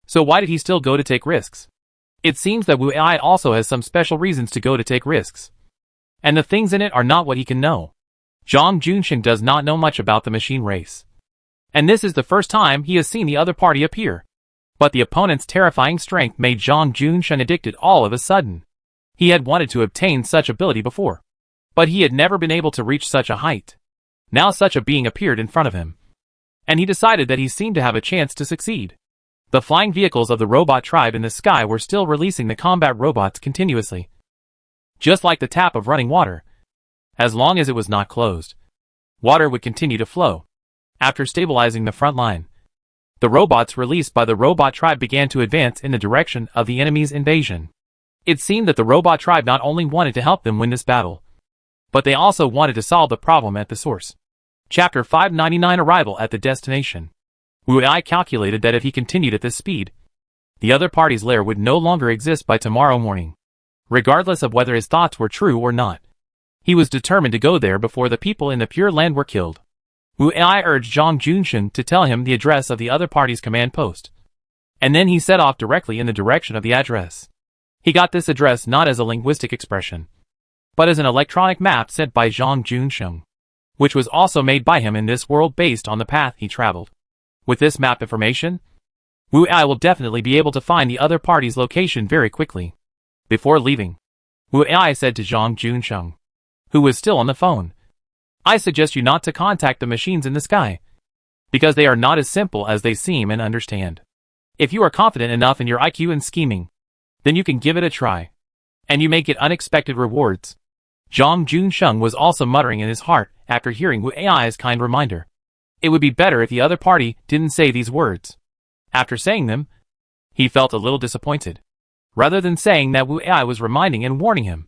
So why did he still go to take risks? It seems that Wu Ai also has some special reasons to go to take risks. And the things in it are not what he can know. Zhang Junsheng does not know much about the machine race. And this is the first time he has seen the other party appear. But the opponent's terrifying strength made Zhang Junsheng addicted all of a sudden. He had wanted to obtain such ability before, but he had never been able to reach such a height. Now such a being appeared in front of him. And he decided that he seemed to have a chance to succeed. The flying vehicles of the robot tribe in the sky were still releasing the combat robots continuously. Just like the tap of running water. As long as it was not closed, water would continue to flow. After stabilizing the front line, the robots released by the robot tribe began to advance in the direction of the enemy's invasion. It seemed that the robot tribe not only wanted to help them win this battle, but they also wanted to solve the problem at the source. Chapter 599 Arrival at the Destination. Wu Ai calculated that if he continued at this speed, the other party's lair would no longer exist by tomorrow morning. Regardless of whether his thoughts were true or not, he was determined to go there before the people in the Pure Land were killed. Wu Ai urged Zhang Junsheng to tell him the address of the other party's command post. And then he set off directly in the direction of the address. He got this address not as a linguistic expression, but as an electronic map sent by Zhang Junsheng, which was also made by him in this world based on the path he traveled. With this map information, Wu Ai will definitely be able to find the other party's location very quickly. Before leaving, Wu Ai said to Zhang Junsheng, who was still on the phone, I suggest you not to contact the machines in the sky, because they are not as simple as they seem and understand. If you are confident enough in your IQ and scheming, then you can give it a try, and you may get unexpected rewards. Zhang Junsheng was also muttering in his heart after hearing Wu Ai's kind reminder. It would be better if the other party didn't say these words. After saying them, he felt a little disappointed. Rather than saying that Wu Ai was reminding and warning him,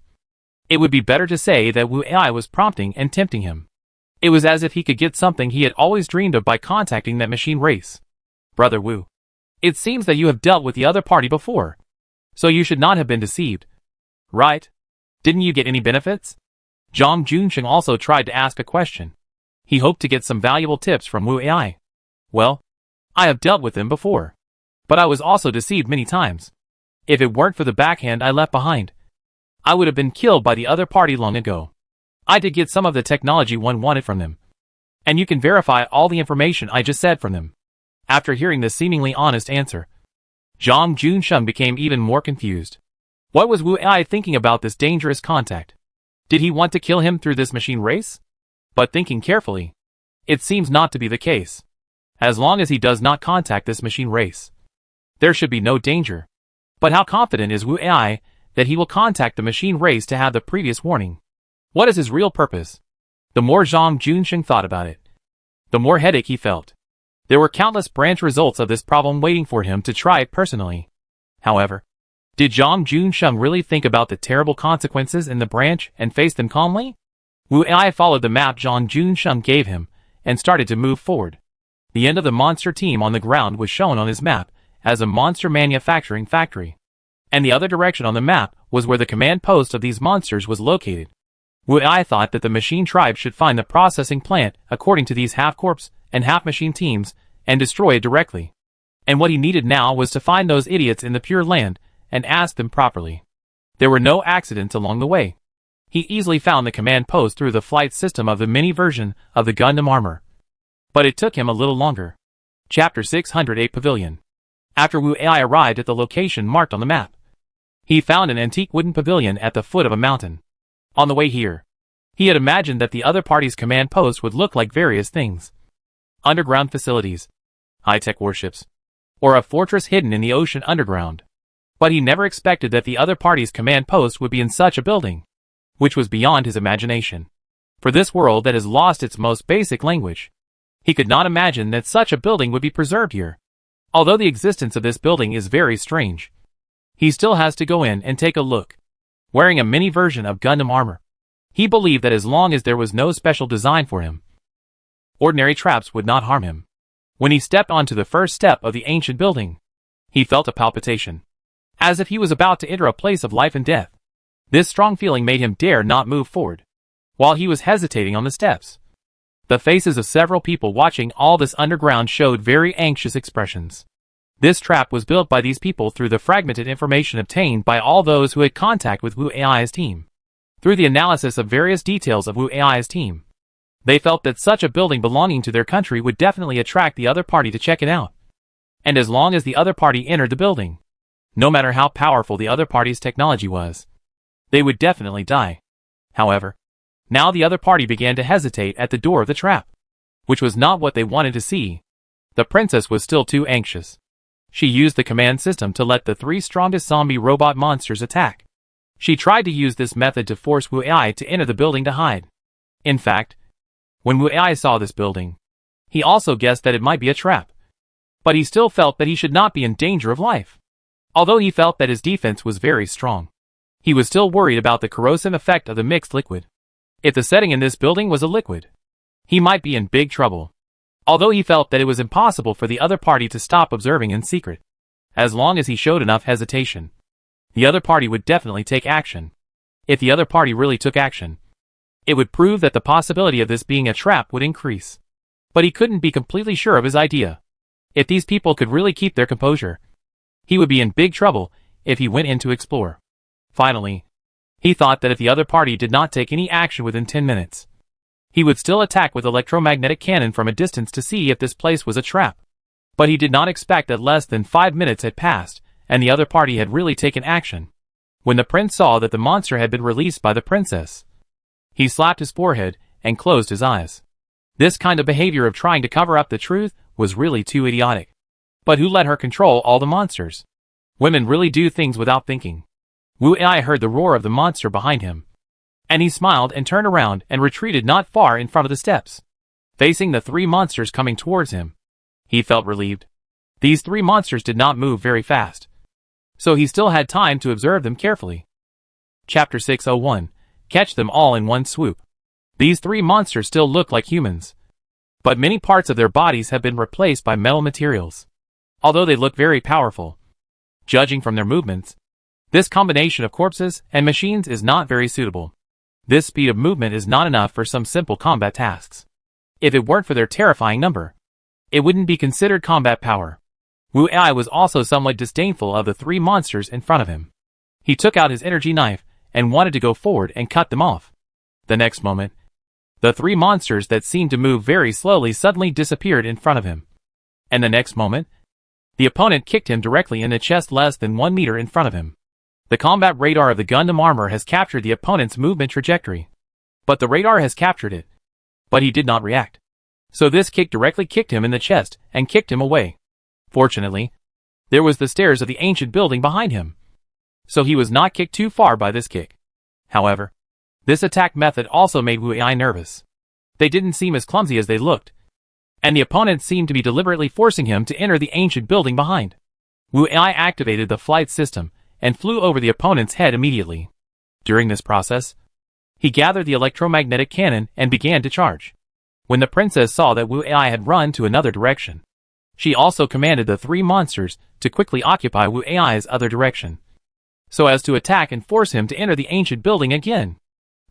it would be better to say that Wu Ai was prompting and tempting him. It was as if he could get something he had always dreamed of by contacting that machine race. Brother Wu, it seems that you have dealt with the other party before, so you should not have been deceived. Right? Didn't you get any benefits? Zhang Junsheng also tried to ask a question. He hoped to get some valuable tips from Wu Ai. Well, I have dealt with them before, but I was also deceived many times. If it weren't for the backhand I left behind, I would have been killed by the other party long ago. I did get some of the technology one wanted from them, and you can verify all the information I just said from them. After hearing this seemingly honest answer, Zhang Junsheng became even more confused. What was Wu Ai thinking about this dangerous contact? Did he want to kill him through this machine race? But thinking carefully, it seems not to be the case. As long as he does not contact this machine race, there should be no danger. But how confident is Wu Ai that he will contact the machine race to have the previous warning? What is his real purpose? The more Zhang Junsheng thought about it, the more headache he felt. There were countless branch results of this problem waiting for him to try it personally. However, did Zhang Junsheng really think about the terrible consequences in the branch and face them calmly? Wu Ai followed the map Zhang Junsheng gave him and started to move forward. The end of the monster team on the ground was shown on his map as a monster manufacturing factory, and the other direction on the map was where the command post of these monsters was located. Wu Ai thought that the machine tribe should find the processing plant according to these half-corpse and half-machine teams and destroy it directly. And what he needed now was to find those idiots in the Pure Land and ask them properly. There were no accidents along the way. He easily found the command post through the flight system of the mini version of the Gundam armor. But it took him a little longer. Chapter 608 Pavilion. After Wu Ai arrived at the location marked on the map, he found an antique wooden pavilion at the foot of a mountain. On the way here, he had imagined that the other party's command post would look like various things. Underground facilities, high-tech warships, or a fortress hidden in the ocean underground. But he never expected that the other party's command post would be in such a building, which was beyond his imagination. For this world that has lost its most basic language, he could not imagine that such a building would be preserved here. Although the existence of this building is very strange, He still has to go in and take a look. Wearing a mini version of Gundam armor, he believed that as long as there was no special design for him, ordinary traps would not harm him. When he stepped onto the first step of the ancient building, he felt a palpitation, as if he was about to enter a place of life and death. This strong feeling made him dare not move forward. While he was hesitating on the steps, the faces of several people watching all this underground showed very anxious expressions. This trap was built by these people through the fragmented information obtained by all those who had contact with Wu Ai's team. Through the analysis of various details of Wu Ai's team, they felt that such a building belonging to their country would definitely attract the other party to check it out. And as long as the other party entered the building, no matter how powerful the other party's technology was, they would definitely die. However, now the other party began to hesitate at the door of the trap, which was not what they wanted to see. The princess was still too anxious. She used the command system to let the 3 strongest zombie robot monsters attack. She tried to use this method to force Wu Ai to enter the building to hide. In fact, when Wu Ai saw this building, he also guessed that it might be a trap. But he still felt that he should not be in danger of life. Although he felt that his defense was very strong, he was still worried about the corrosive effect of the mixed liquid. If the setting in this building was a liquid, he might be in big trouble. Although he felt that it was impossible for the other party to stop observing in secret, as long as he showed enough hesitation, the other party would definitely take action. If the other party really took action, it would prove that the possibility of this being a trap would increase. But he couldn't be completely sure of his idea. If these people could really keep their composure, he would be in big trouble if he went in to explore. Finally, he thought that if the other party did not take any action within 10 minutes, he would still attack with electromagnetic cannon from a distance to see if this place was a trap. But he did not expect that less than 5 minutes had passed, and the other party had really taken action. When the prince saw that the monster had been released by the princess, he slapped his forehead and closed his eyes. This kind of behavior of trying to cover up the truth was really too idiotic. But who let her control all the monsters? Women really do things without thinking. Wu Ai heard the roar of the monster behind him, and he smiled and turned around and retreated not far in front of the steps, facing the 3 monsters coming towards him. He felt relieved. These 3 monsters did not move very fast, so he still had time to observe them carefully. Chapter 601. Catch them all in one swoop. These 3 monsters still look like humans, but many parts of their bodies have been replaced by metal materials. Although they look very powerful, judging from their movements, this combination of corpses and machines is not very suitable. This speed of movement is not enough for some simple combat tasks. If it weren't for their terrifying number, it wouldn't be considered combat power. Wu Ai was also somewhat disdainful of the 3 monsters in front of him. He took out his energy knife and wanted to go forward and cut them off. The next moment, the 3 monsters that seemed to move very slowly suddenly disappeared in front of him. And the next moment, the opponent kicked him directly in the chest less than 1 meter in front of him. The combat radar of the Gundam armor has captured the opponent's movement trajectory. But the radar has captured it. But he did not react. So this kick directly kicked him in the chest and kicked him away. Fortunately, there was the stairs of the ancient building behind him, so he was not kicked too far by this kick. However, this attack method also made Wu Ai nervous. They didn't seem as clumsy as they looked, and the opponent seemed to be deliberately forcing him to enter the ancient building behind. Wu Ai activated the flight system and flew over the opponent's head immediately. During this process, he gathered the electromagnetic cannon and began to charge. When the princess saw that Wu Ai had run to another direction, she also commanded the 3 monsters to quickly occupy Wu Ai's other direction, so as to attack and force him to enter the ancient building again.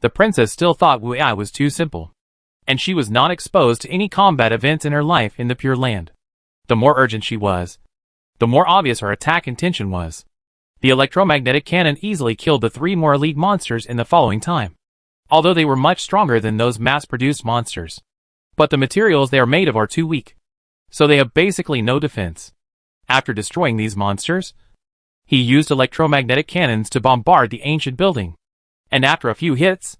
The princess still thought Wu Ai was too simple, and she was not exposed to any combat events in her life in the Pure Land. The more urgent she was, the more obvious her attack intention was. The electromagnetic cannon easily killed the 3 more elite monsters in the following time, although they were much stronger than those mass-produced monsters. But the materials they are made of are too weak, so they have basically no defense. After destroying these monsters, he used electromagnetic cannons to bombard the ancient building, and after a few hits,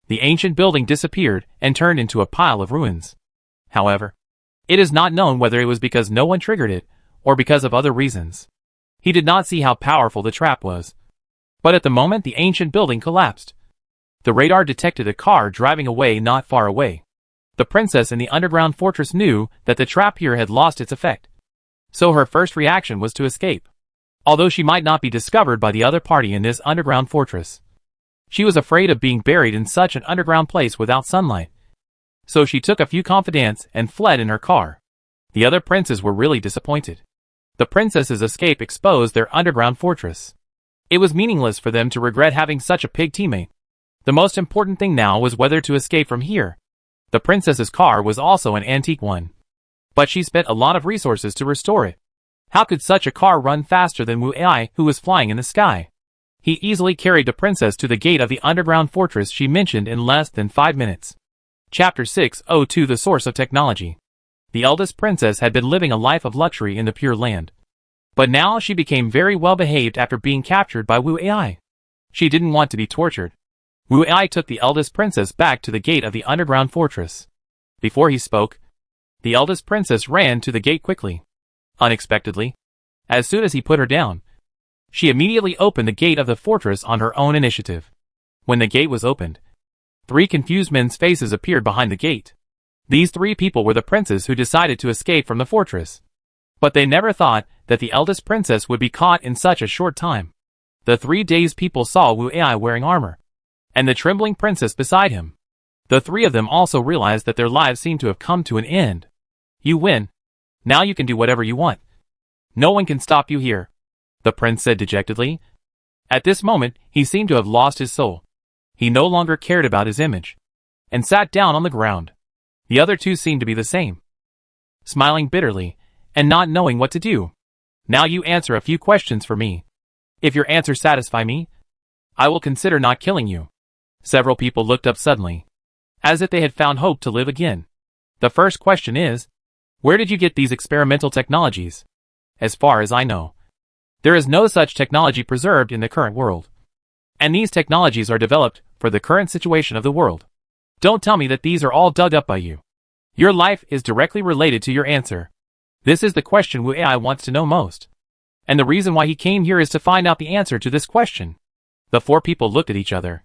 the ancient building disappeared and turned into a pile of ruins. However, it is not known whether it was because no one triggered it, or because of other reasons. He did not see how powerful the trap was. But at the moment the ancient building collapsed, the radar detected a car driving away not far away. The princess in the underground fortress knew that the trap here had lost its effect, so her first reaction was to escape. although she might not be discovered by the other party in this underground fortress. She was afraid of being buried in such an underground place without sunlight. So she took a few confidants and fled in her car. The other princes were really disappointed. The princess's escape exposed their underground fortress. It was meaningless for them to regret having such a pig teammate. The most important thing now was whether to escape from here. The princess's car was also an antique one. But she spent a lot of resources to restore it. How could such a car run faster than Wu Ai, who was flying in the sky? He easily carried the princess to the gate of the underground fortress she mentioned in less than 5 minutes. Chapter 602 The Source of Technology. The eldest princess had been living a life of luxury in the Pure Land. But now she became very well behaved after being captured by Wu Ai. She didn't want to be tortured. Wu Ai took the eldest princess back to the gate of the underground fortress. Before he spoke, the eldest princess ran to the gate quickly. Unexpectedly, as soon as he put her down, she immediately opened the gate of the fortress on her own initiative. When the gate was opened, 3 confused men's faces appeared behind the gate. These 3 people were the princes who decided to escape from the fortress. But they never thought that the eldest princess would be caught in such a short time. The 3 dazed people saw Wu Ai wearing armor, and the trembling princess beside him. The 3 of them also realized that their lives seemed to have come to an end. You win. Now you can do whatever you want. No one can stop you here, the prince said dejectedly. At this moment, he seemed to have lost his soul. He no longer cared about his image, and sat down on the ground. The other 2 seemed to be the same, smiling bitterly, and not knowing what to do. Now you answer a few questions for me. If your answers satisfy me, I will consider not killing you. Several people looked up suddenly, as if they had found hope to live again. The first question is, where did you get these experimental technologies? As far as I know, there is no such technology preserved in the current world. And these technologies are developed for the current situation of the world. Don't tell me that these are all dug up by you. Your life is directly related to your answer. This is the question Wu Ai wants to know most. And the reason why he came here is to find out the answer to this question. The 4 people looked at each other,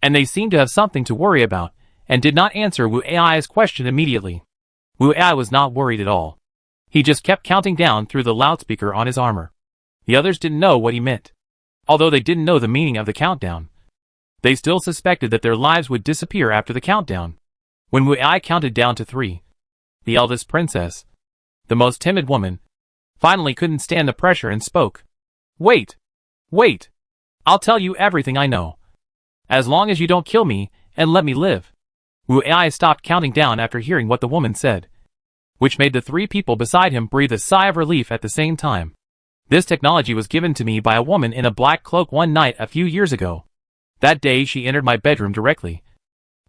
and they seemed to have something to worry about, and did not answer Wu Ai's question immediately. Wu Ai was not worried at all. He just kept counting down through the loudspeaker on his armor. The others didn't know what he meant. Although they didn't know the meaning of the countdown, they still suspected that their lives would disappear after the countdown. When Wu Ai counted down to 3, the eldest princess, the most timid woman, finally couldn't stand the pressure and spoke. Wait! Wait! I'll tell you everything I know. As long as you don't kill me and let me live. Wu Ai stopped counting down after hearing what the woman said, which made the 3 people beside him breathe a sigh of relief at the same time. This technology was given to me by a woman in a black cloak one night a few years ago. That day she entered my bedroom directly,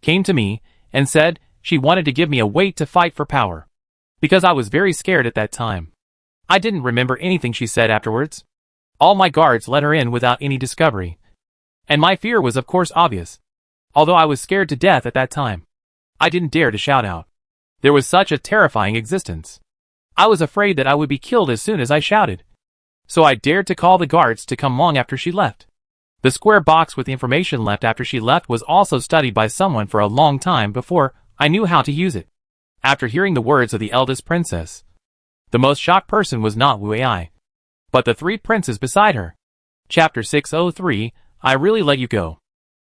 came to me, and said she wanted to give me a weight to fight for power. Because I was very scared at that time. I didn't remember anything she said afterwards. All my guards let her in without any discovery. And my fear was of course obvious. Although I was scared to death at that time, I didn't dare to shout out. There was such a terrifying existence. I was afraid that I would be killed as soon as I shouted. So I dared to call the guards to come long after she left. The square box with the information left after she left was also studied by someone for a long time before I knew how to use it. After hearing the words of the eldest princess, the most shocked person was not Wu Ai, but the 3 princes beside her. Chapter 603, I really let you go.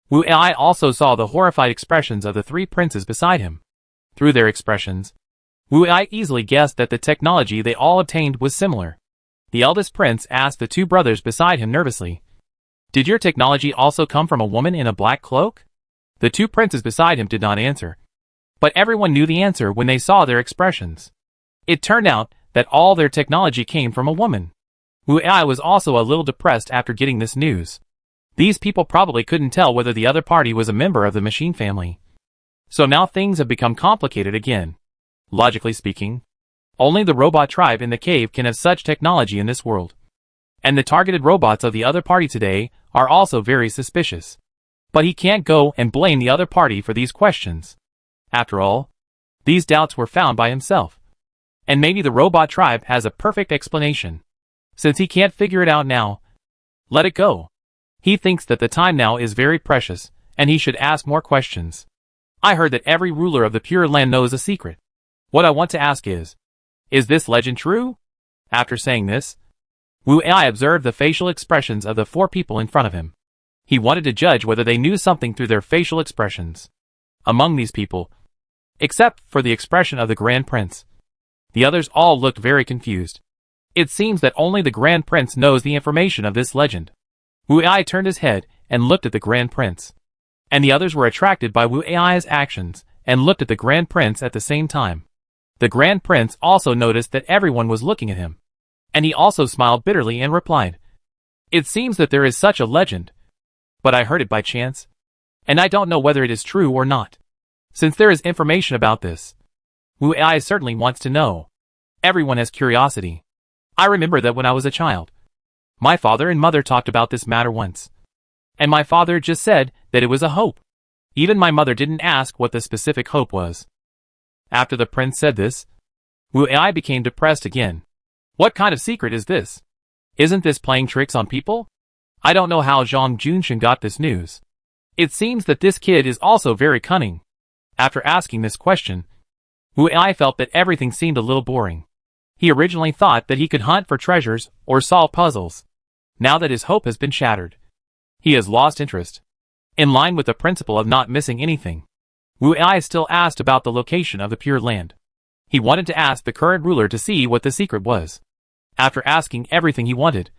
Wu Ai also saw the horrified expressions of the 3 princes beside him. Through their expressions, Wu Ai easily guessed that the technology they all obtained was similar. The eldest prince asked the 2 brothers beside him nervously, Did your technology also come from a woman in a black cloak? The 2 princes beside him did not answer. But everyone knew the answer when they saw their expressions. It turned out that all their technology came from a woman. Wu Ai was also a little depressed after getting this news. These people probably couldn't tell whether the other party was a member of the machine family. So now things have become complicated again. Logically speaking, only the robot tribe in the cave can have such technology in this world. And the targeted robots of the other party today are also very suspicious. But he can't go and blame the other party for these questions. After all, these doubts were found by himself. And maybe the robot tribe has a perfect explanation. Since he can't figure it out now, let it go. He thinks that the time now is very precious, and he should ask more questions. I heard that every ruler of the Pure Land knows a secret. What I want to ask is this legend true? After saying this, Wu Ai observed the facial expressions of the 4 people in front of him. He wanted to judge whether they knew something through their facial expressions. Among these people, except for the expression of the Grand Prince, the others all looked very confused. It seems that only the Grand Prince knows the information of this legend. Wu Ai turned his head and looked at the Grand Prince. And the others were attracted by Wu Ai's actions and looked at the Grand Prince at the same time. The Grand Prince also noticed that everyone was looking at him. And he also smiled bitterly and replied, "It seems that there is such a legend. But I heard it by chance. And I don't know whether it is true or not. Since there is information about this, Wu Ai certainly wants to know. Everyone has curiosity. I remember that when I was a child, my father and mother talked about this matter once. And my father just said that it was a hope. Even my mother didn't ask what the specific hope was." After the prince said this, Wu Ai became depressed again. What kind of secret is this? Isn't this playing tricks on people? I don't know how Zhang Junshin got this news. It seems that this kid is also very cunning. After asking this question, Wu Ai felt that everything seemed a little boring. He originally thought that he could hunt for treasures or solve puzzles. Now that his hope has been shattered, he has lost interest. In line with the principle of not missing anything, Wu Ai still asked about the location of the Pure Land. He wanted to ask the current ruler to see what the secret was. After asking everything he wanted,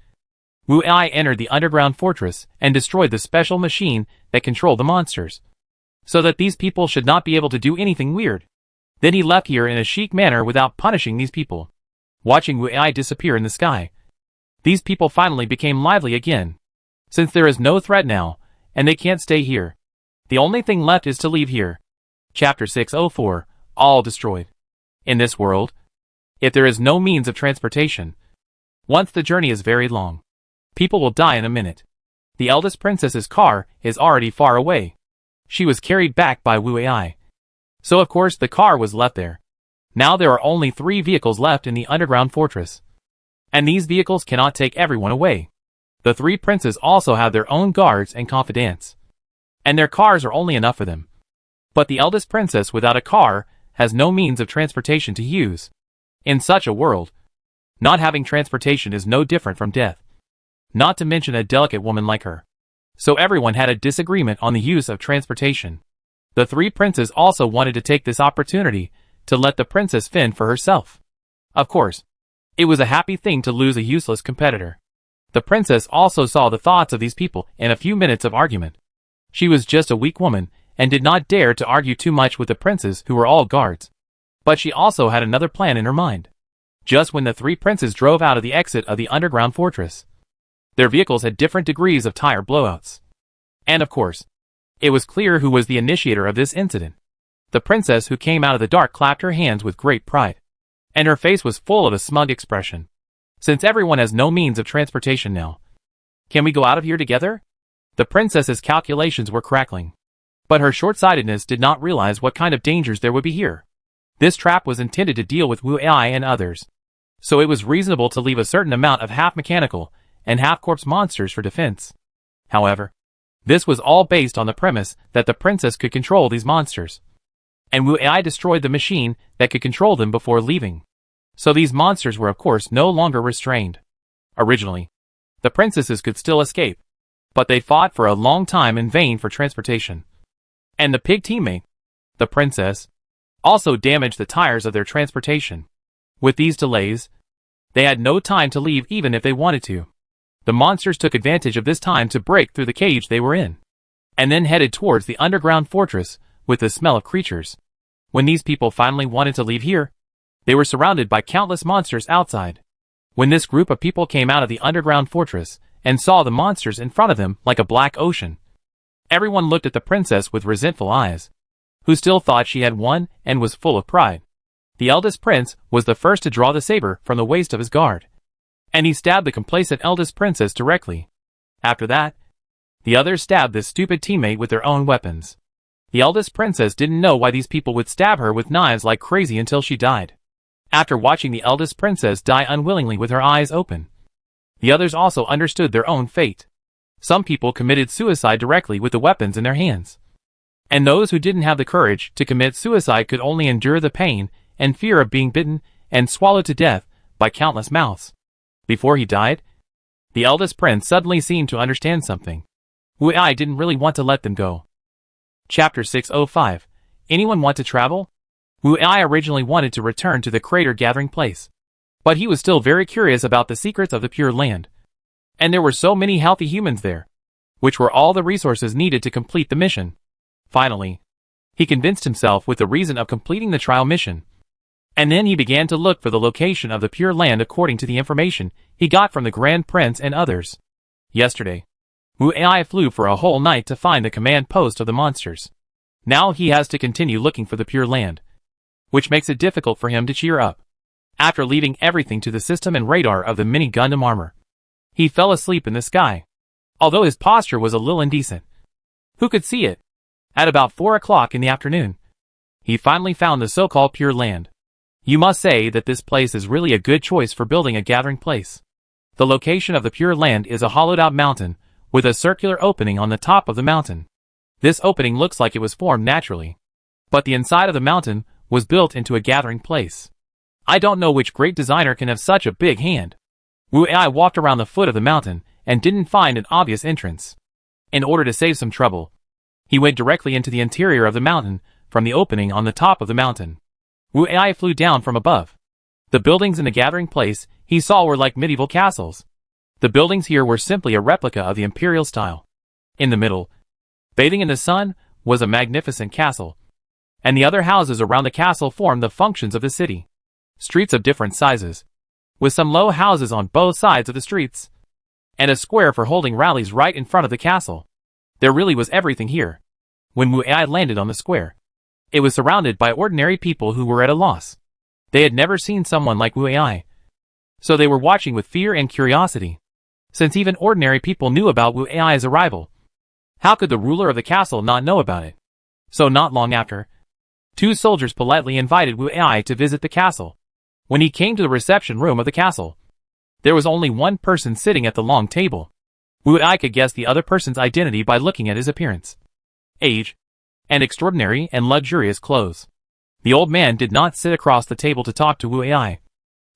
Wu Ai entered the underground fortress and destroyed the special machine that controlled the monsters, so that these people should not be able to do anything weird. Then he left here in a chic manner without punishing these people. Watching Wu Ai disappear in the sky, these people finally became lively again. Since there is no threat now, and they can't stay here, the only thing left is to leave here. Chapter 604, All Destroyed. In this world, if there is no means of transportation, once the journey is very long, people will die in a minute. The eldest princess's car is already far away. She was carried back by Wu Ai. So of course the car was left there. Now there are only 3 vehicles left in the underground fortress. And these vehicles cannot take everyone away. The 3 princes also have their own guards and confidants. And their cars are only enough for them. But the eldest princess without a car has no means of transportation to use. In such a world, not having transportation is no different from death. Not to mention a delicate woman like her. So everyone had a disagreement on the use of transportation. The 3 princes also wanted to take this opportunity to let the princess fend for herself. Of course, it was a happy thing to lose a useless competitor. The princess also saw the thoughts of these people in a few minutes of argument. She was just a weak woman and did not dare to argue too much with the princes who were all guards. But she also had another plan in her mind. Just when the 3 princes drove out of the exit of the underground fortress, their vehicles had different degrees of tire blowouts. And of course, it was clear who was the initiator of this incident. The princess who came out of the dark clapped her hands with great pride, and her face was full of a smug expression. Since everyone has no means of transportation now, can we go out of here together? The princess's calculations were crackling. But her short-sightedness did not realize what kind of dangers there would be here. This trap was intended to deal with Wu Ai and others, so it was reasonable to leave a certain amount of half-mechanical and half-corpse monsters for defense. However, this was all based on the premise that the princess could control these monsters. And Wu Ai destroyed the machine that could control them before leaving. So these monsters were of course no longer restrained. Originally, the princesses could still escape, but they fought for a long time in vain for transportation. And the pig teammate, the princess, also damaged the tires of their transportation. With these delays, they had no time to leave even if they wanted to. The monsters took advantage of this time to break through the cage they were in, and then headed towards the underground fortress with the smell of creatures. When these people finally wanted to leave here, they were surrounded by countless monsters outside. When this group of people came out of the underground fortress and saw the monsters in front of them like a black ocean, everyone looked at the princess with resentful eyes, who still thought she had won and was full of pride. The eldest prince was the first to draw the saber from the waist of his guard, and he stabbed the complacent eldest princess directly. After that, the others stabbed this stupid teammate with their own weapons. The eldest princess didn't know why these people would stab her with knives like crazy until she died. After watching the eldest princess die unwillingly with her eyes open, the others also understood their own fate. Some people committed suicide directly with the weapons in their hands. And those who didn't have the courage to commit suicide could only endure the pain and fear of being bitten and swallowed to death by countless mouths. Before he died, The eldest prince suddenly seemed to understand something. Wu Ai didn't really want to let them go. Chapter 605. Anyone want to travel? Wu Ai originally wanted to return to the crater gathering place. But he was still very curious about the secrets of the Pure Land. And there were so many healthy humans there, which were all the resources needed to complete the mission. Finally, he convinced himself with the reason of completing the trial mission. And then he began to look for the location of the Pure Land according to the information he got from the Grand Prince and others. Yesterday, Wu Ai flew for a whole night to find the command post of the monsters. Now he has to continue looking for the Pure Land, which makes it difficult for him to cheer up. After leaving everything to the system and radar of the mini Gundam armor, he fell asleep in the sky, although his posture was a little indecent. Who could see it? At about 4 o'clock in the afternoon, he finally found the so-called Pure Land. You must say that this place is really a good choice for building a gathering place. The location of the Pure Land is a hollowed-out mountain with a circular opening on the top of the mountain. This opening looks like it was formed naturally, but the inside of the mountain was built into a gathering place. I don't know which great designer can have such a big hand. Wu Ai walked around the foot of the mountain and didn't find an obvious entrance. In order to save some trouble, he went directly into the interior of the mountain from the opening on the top of the mountain. Wu Ai flew down from above. The buildings in the gathering place he saw were like medieval castles. The buildings here were simply a replica of the imperial style. In the middle, bathing in the sun, was a magnificent castle, and the other houses around the castle formed the functions of the city. Streets of different sizes, with some low houses on both sides of the streets, and a square for holding rallies right in front of the castle. There really was everything here. When Wu Ai landed on the square, it was surrounded by ordinary people who were at a loss. They had never seen someone like Wu Ai, so they were watching with fear and curiosity. Since even ordinary people knew about Wu Ai's arrival, how could the ruler of the castle not know about it? So not long after, 2 soldiers politely invited Wu Ai to visit the castle. When he came to the reception room of the castle, there was only one person sitting at the long table. Wu Ai could guess the other person's identity by looking at his appearance, age, and extraordinary and luxurious clothes. The old man did not sit across the table to talk to Wu Ai,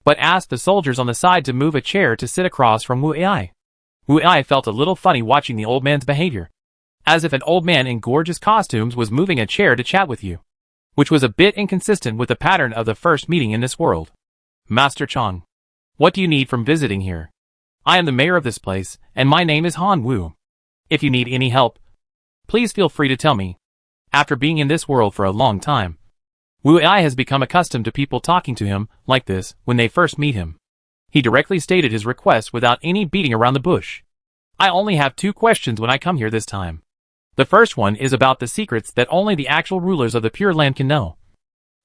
but asked the soldiers on the side to move a chair to sit across from Wu Ai. Wu Ai felt a little funny watching the old man's behavior, as if an old man in gorgeous costumes was moving a chair to chat with you, which was a bit inconsistent with the pattern of the first meeting in this world. Master Chong, what do you need from visiting here? I am the mayor of this place, and my name is Han Wu. If you need any help, please feel free to tell me. After being in this world for a long time, Wu Ai has become accustomed to people talking to him like this when they first meet him. He directly stated his request without any beating around the bush. I only have 2 questions when I come here this time. The first one is about the secrets that only the actual rulers of the Pure Land can know.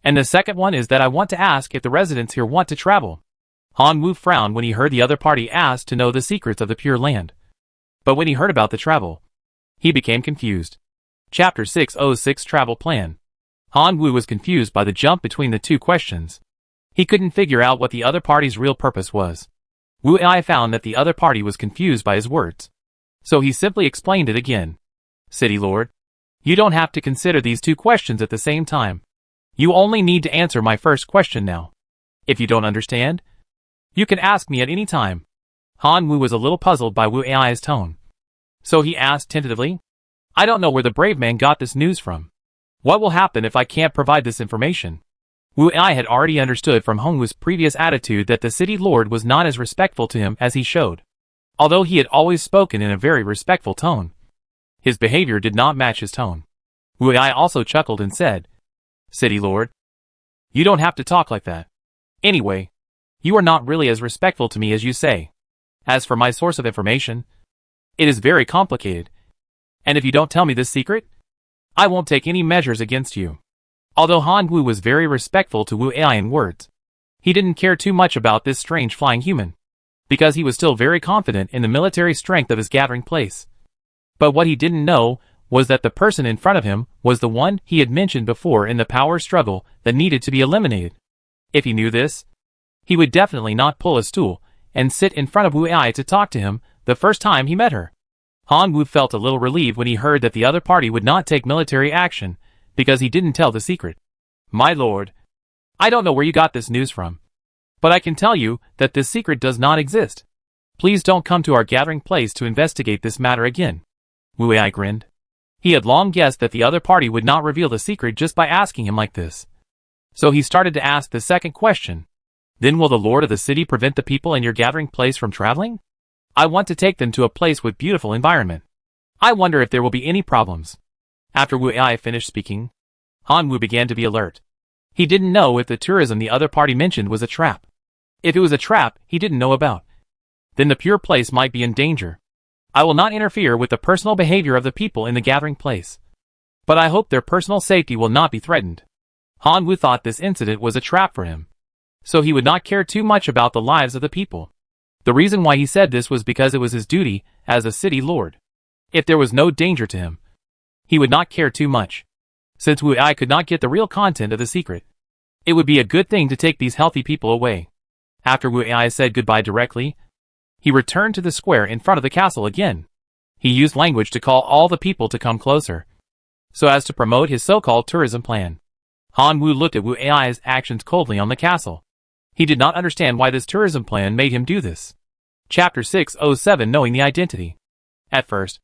And the second one is that I want to ask if the residents here want to travel. Han Wu frowned when he heard the other party ask to know the secrets of the Pure Land. But when he heard about the travel, he became confused. Chapter 606 Travel Plan. Han Wu was confused by the jump between the 2 questions. He couldn't figure out what the other party's real purpose was. Wu Ai found that the other party was confused by his words, so he simply explained it again. City Lord, you don't have to consider these 2 questions at the same time. You only need to answer my first question now. If you don't understand, you can ask me at any time. Han Wu was a little puzzled by Wu Ai's tone, so he asked tentatively, I don't know where the brave man got this news from. What will happen if I can't provide this information? Wu Ai had already understood from Han Wu's previous attitude that the city lord was not as respectful to him as he showed. Although he had always spoken in a very respectful tone, his behavior did not match his tone. Wu Ai also chuckled and said, City Lord, you don't have to talk like that. Anyway, you are not really as respectful to me as you say. As for my source of information, it is very complicated, and if you don't tell me this secret, I won't take any measures against you. Although Han Wu was very respectful to Wu Ai in words, he didn't care too much about this strange flying human, because he was still very confident in the military strength of his gathering place. But what he didn't know was that the person in front of him was the one he had mentioned before in the power struggle that needed to be eliminated. If he knew this, he would definitely not pull a stool and sit in front of Wu Ai to talk to him the first time he met her. Han Wu felt a little relieved when he heard that the other party would not take military action because he didn't tell the secret. My lord, I don't know where you got this news from, but I can tell you that this secret does not exist. Please don't come to our gathering place to investigate this matter again. Wu Ai grinned. He had long guessed that the other party would not reveal the secret just by asking him like this. So he started to ask the second question. Then will the lord of the city prevent the people in your gathering place from traveling? I want to take them to a place with beautiful environment. I wonder if there will be any problems. After Wu Ai finished speaking, Han Wu began to be alert. He didn't know if the tourism the other party mentioned was a trap. If it was a trap he didn't know about, then the pure place might be in danger. I will not interfere with the personal behavior of the people in the gathering place, but I hope their personal safety will not be threatened. Han Wu thought this incident was a trap for him, so he would not care too much about the lives of the people. The reason why he said this was because it was his duty as a city lord. If there was no danger to him, he would not care too much. Since Wu Ai could not get the real content of the secret, it would be a good thing to take these healthy people away. After Wu Ai said goodbye directly, he returned to the square in front of the castle again. He used language to call all the people to come closer, so as to promote his so-called tourism plan. Han Wu looked at Wu Ai's actions coldly on the castle. He did not understand why this tourism plan made him do this. Chapter 607 Knowing the Identity. At first,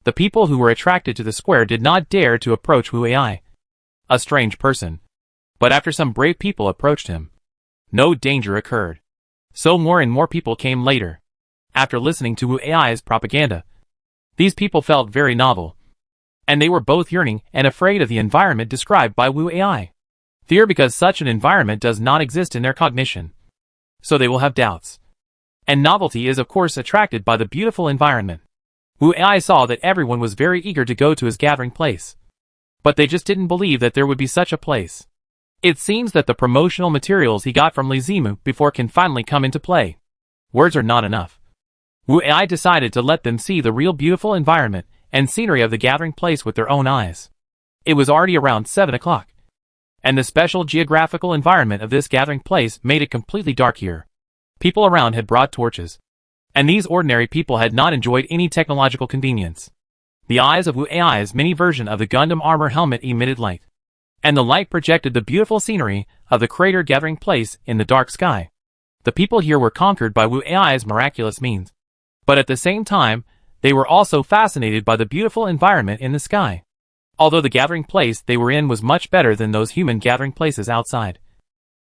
the people who were attracted to the square did not dare to approach Wu Ai, a strange person. But after some brave people approached him, no danger occurred. So more and more people came later. After listening to Wu Ai's propaganda, these people felt very novel, and they were both yearning and afraid of the environment described by Wu Ai. Fear because such an environment does not exist in their cognition, so they will have doubts. And novelty is of course attracted by the beautiful environment. Wu Ai saw that everyone was very eager to go to his gathering place, but they just didn't believe that there would be such a place. It seems that the promotional materials he got from Li Zimu before can finally come into play. Words are not enough. Wu Ai decided to let them see the real beautiful environment and scenery of the gathering place with their own eyes. It was already around 7 o'clock, and the special geographical environment of this gathering place made it completely dark here. People around had brought torches, and these ordinary people had not enjoyed any technological convenience. The eyes of Wu Ai's mini version of the Gundam armor helmet emitted light, and the light projected the beautiful scenery of the crater gathering place in the dark sky. The people here were conquered by Wu Ai's miraculous means, but at the same time, they were also fascinated by the beautiful environment in the sky. Although the gathering place they were in was much better than those human gathering places outside,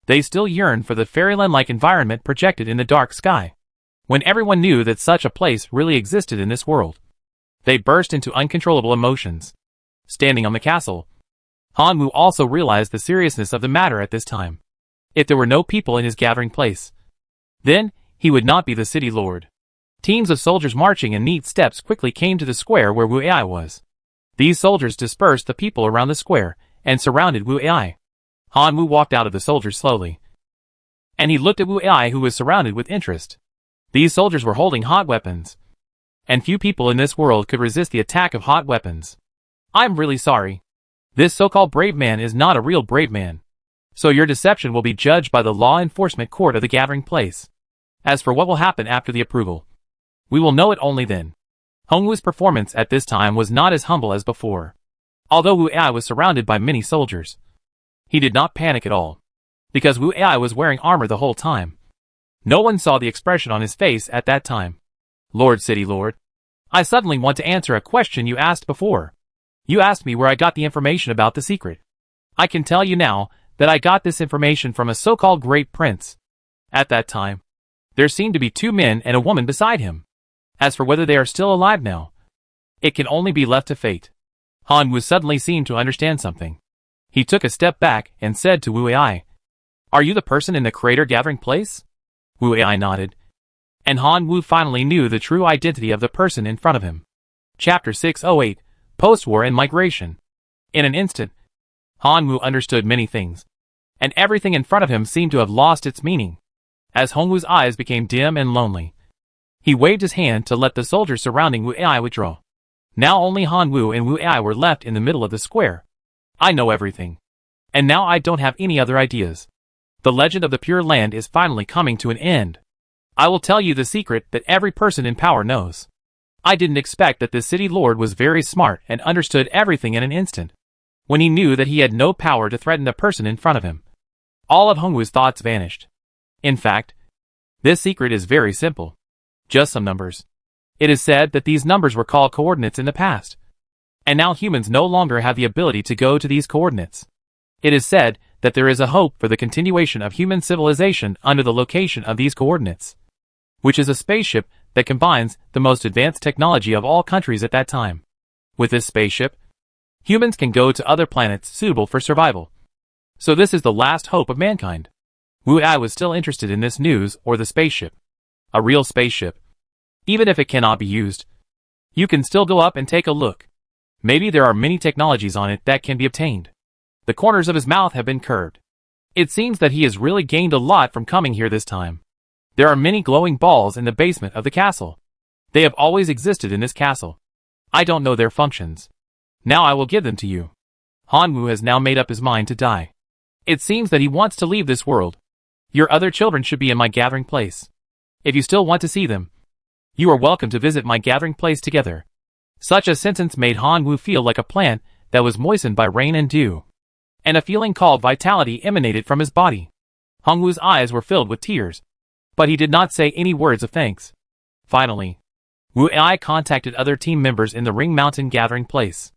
they still yearned for the fairyland-like environment projected in the dark sky. When everyone knew that such a place really existed in this world, they burst into uncontrollable emotions. Standing on the castle, Han Wu also realized the seriousness of the matter at this time. If there were no people in his gathering place, then he would not be the city lord. Teams of soldiers marching in neat steps quickly came to the square where Wu Ai was. These soldiers dispersed the people around the square and surrounded Wu Ai. Han Wu walked out of the soldiers slowly, and he looked at Wu Ai, who was surrounded with interest. These soldiers were holding hot weapons, and few people in this world could resist the attack of hot weapons. I'm really sorry. This so-called brave man is not a real brave man, so your deception will be judged by the law enforcement court of the gathering place. As for what will happen after the approval, we will know it only then. Han Wu's performance at this time was not as humble as before. Although Wu Ai was surrounded by many soldiers, he did not panic at all, because Wu Ai was wearing armor the whole time. No one saw the expression on his face at that time. Lord City Lord, I suddenly want to answer a question you asked before. You asked me where I got the information about the secret. I can tell you now that I got this information from a so-called great prince. At that time, there seemed to be 2 men and a woman beside him. As for whether they are still alive now, it can only be left to fate. Han Wu suddenly seemed to understand something. He took a step back and said to Wu Ai, "Are you the person in the crater gathering place?" Wu Ai nodded, and Han Wu finally knew the true identity of the person in front of him. Chapter 608 Post-War and Migration. In an instant, Han Wu understood many things, and everything in front of him seemed to have lost its meaning. As Han Wu's eyes became dim and lonely, he waved his hand to let the soldiers surrounding Wu Ai withdraw. Now only Han Wu and Wu Ai were left in the middle of the square. I know everything, and now I don't have any other ideas. The legend of the Pure Land is finally coming to an end. I will tell you the secret that every person in power knows. I didn't expect that the city lord was very smart and understood everything in an instant, when he knew that he had no power to threaten the person in front of him. All of Han Wu's thoughts vanished. In fact, this secret is very simple. Just some numbers. It is said that these numbers were called coordinates in the past. And now humans no longer have the ability to go to these coordinates. It is said that there is a hope for the continuation of human civilization under the location of these coordinates, which is a spaceship that combines the most advanced technology of all countries at that time. With this spaceship, humans can go to other planets suitable for survival. So this is the last hope of mankind. Wu Ai was still interested in this news or the spaceship. A real spaceship. Even if it cannot be used, you can still go up and take a look. Maybe there are many technologies on it that can be obtained. The corners of his mouth have been curved. It seems that he has really gained a lot from coming here this time. There are many glowing balls in the basement of the castle. They have always existed in this castle. I don't know their functions. Now I will give them to you. Han Wu has now made up his mind to die. It seems that he wants to leave this world. Your other children should be in my gathering place. If you still want to see them, you are welcome to visit my gathering place together. Such a sentence made Han Wu feel like a plant that was moistened by rain and dew. And a feeling called vitality emanated from his body. Han Wu's eyes were filled with tears, but he did not say any words of thanks. Finally, Wu Ai contacted other team members in the Ring Mountain gathering place.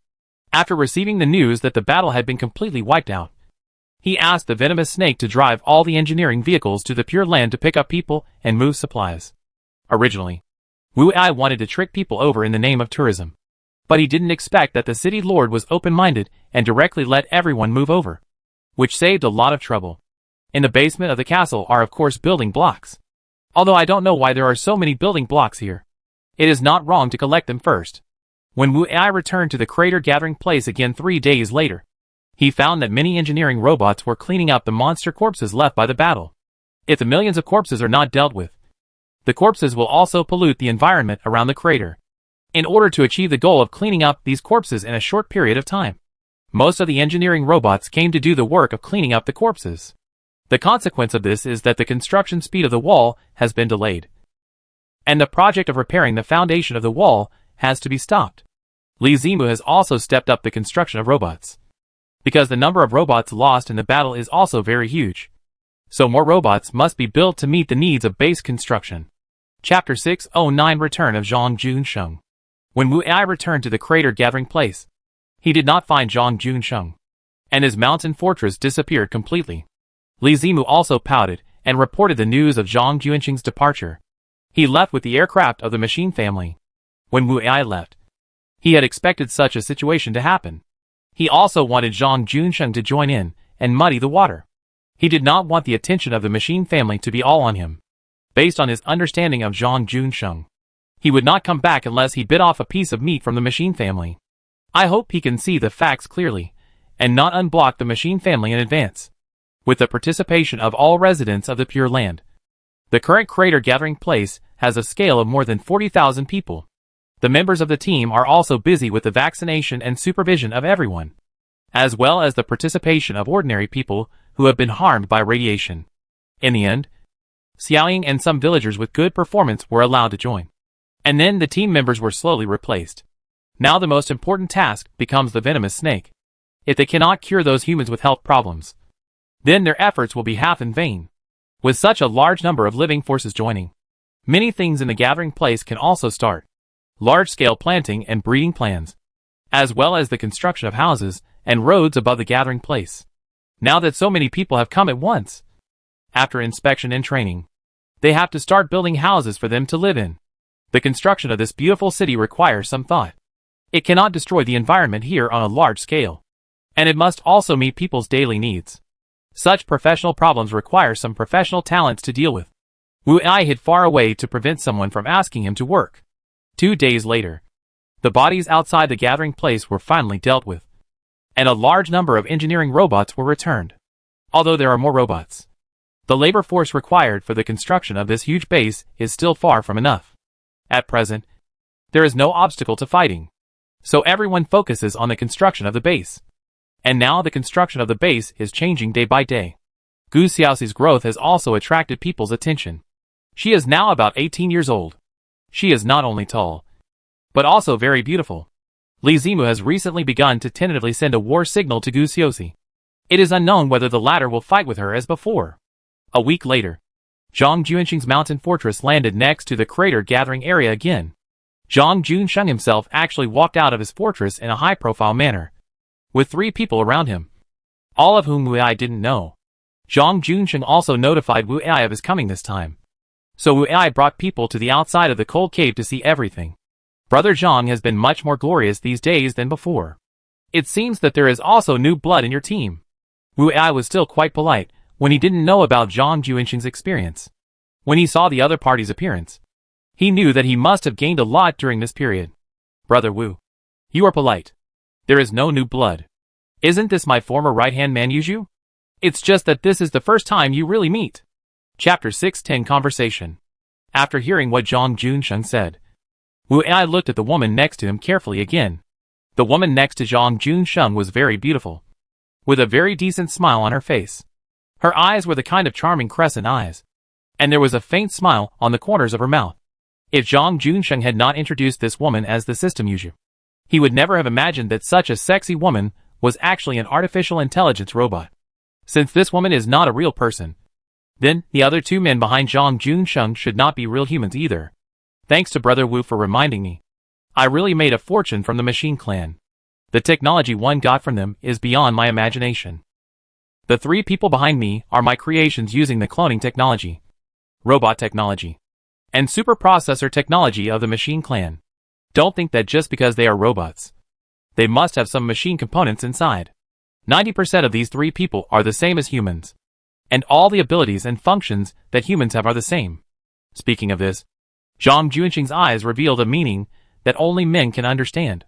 After receiving the news that the battle had been completely wiped out, he asked the venomous snake to drive all the engineering vehicles to the Pure Land to pick up people and move supplies. Originally, Wu Ai wanted to trick people over in the name of tourism. But he didn't expect that the city lord was open-minded and directly let everyone move over, which saved a lot of trouble. In the basement of the castle are of course building blocks. Although I don't know why there are so many building blocks here. It is not wrong to collect them first. When Wu Ai returned to the crater gathering place again 3 days later, he found that many engineering robots were cleaning up the monster corpses left by the battle. If the millions of corpses are not dealt with, the corpses will also pollute the environment around the crater. In order to achieve the goal of cleaning up these corpses in a short period of time, most of the engineering robots came to do the work of cleaning up the corpses. The consequence of this is that the construction speed of the wall has been delayed, and the project of repairing the foundation of the wall has to be stopped. Li Zimu has also stepped up the construction of robots, because the number of robots lost in the battle is also very huge. So more robots must be built to meet the needs of base construction. Chapter 609 Return of Zhang Junsheng. When Wu Ai returned to the crater gathering place, he did not find Zhang Junsheng, and his mountain fortress disappeared completely. Li Zimu also pouted and reported the news of Zhang Junsheng's departure. He left with the aircraft of the machine family. When Wu Ai left, he had expected such a situation to happen. He also wanted Zhang Junsheng to join in and muddy the water. He did not want the attention of the machine family to be all on him. Based on his understanding of Zhang Junsheng, he would not come back unless he bit off a piece of meat from the machine family. I hope he can see the facts clearly, and not unblock the machine family in advance. With the participation of all residents of the Pure Land, the current crater gathering place has a scale of more than 40,000 people. The members of the team are also busy with the vaccination and supervision of everyone, as well as the participation of ordinary people who have been harmed by radiation. In the end, Xiaoying and some villagers with good performance were allowed to join. And then the team members were slowly replaced. Now the most important task becomes the venomous snake. If they cannot cure those humans with health problems, then their efforts will be half in vain. With such a large number of living forces joining, many things in the gathering place can also start. Large-scale planting and breeding plans, as well as the construction of houses and roads above the gathering place. Now that so many people have come at once, after inspection and training, they have to start building houses for them to live in. The construction of this beautiful city requires some thought. It cannot destroy the environment here on a large scale, and it must also meet people's daily needs. Such professional problems require some professional talents to deal with. Wu Ai hid far away to prevent someone from asking him to work. 2 days later, the bodies outside the gathering place were finally dealt with, and a large number of engineering robots were returned. Although there are more robots, the labor force required for the construction of this huge base is still far from enough. At present, there is no obstacle to fighting, so everyone focuses on the construction of the base. And now the construction of the base is changing day by day. Gu Xiaoxi's growth has also attracted people's attention. She is now about 18 years old. She is not only tall, but also very beautiful. Li Zimu has recently begun to tentatively send a war signal to Gu Xiaoxi. It is unknown whether the latter will fight with her as before. A week later, Zhang Juanxing's mountain fortress landed next to the crater gathering area again. Zhang Junsheng himself actually walked out of his fortress in a high-profile manner, with 3 people around him, all of whom Wu Ai didn't know. Zhang Junsheng also notified Wu Ai of his coming this time, so Wu Ai brought people to the outside of the cold cave to see everything. Brother Zhang has been much more glorious these days than before. It seems that there is also new blood in your team. Wu Ai was still quite polite when he didn't know about Zhang Juanxing's experience. When he saw the other party's appearance, he knew that he must have gained a lot during this period. Brother Wu, you are polite. There is no new blood. Isn't this my former right-hand man Yuzhu? It's just that this is the first time you really meet. Chapter 6:10 Conversation. After hearing what Zhang Junsheng said, Wu Ai looked at the woman next to him carefully again. The woman next to Zhang Junsheng was very beautiful, with a very decent smile on her face. Her eyes were the kind of charming crescent eyes, and there was a faint smile on the corners of her mouth. If Zhang Junsheng had not introduced this woman as the system Yuzhu, he would never have imagined that such a sexy woman was actually an artificial intelligence robot. Since this woman is not a real person, then the other 2 men behind Zhang Junsheng should not be real humans either. Thanks to Brother Wu for reminding me. I really made a fortune from the Machine Clan. The technology one got from them is beyond my imagination. The 3 people behind me are my creations using the cloning technology, robot technology, and super processor technology of the Machine Clan. Don't think that just because they are robots, they must have some machine components inside. 90% of these 3 people are the same as humans, and all the abilities and functions that humans have are the same. Speaking of this, Zhang Juanxing's eyes revealed a meaning that only men can understand.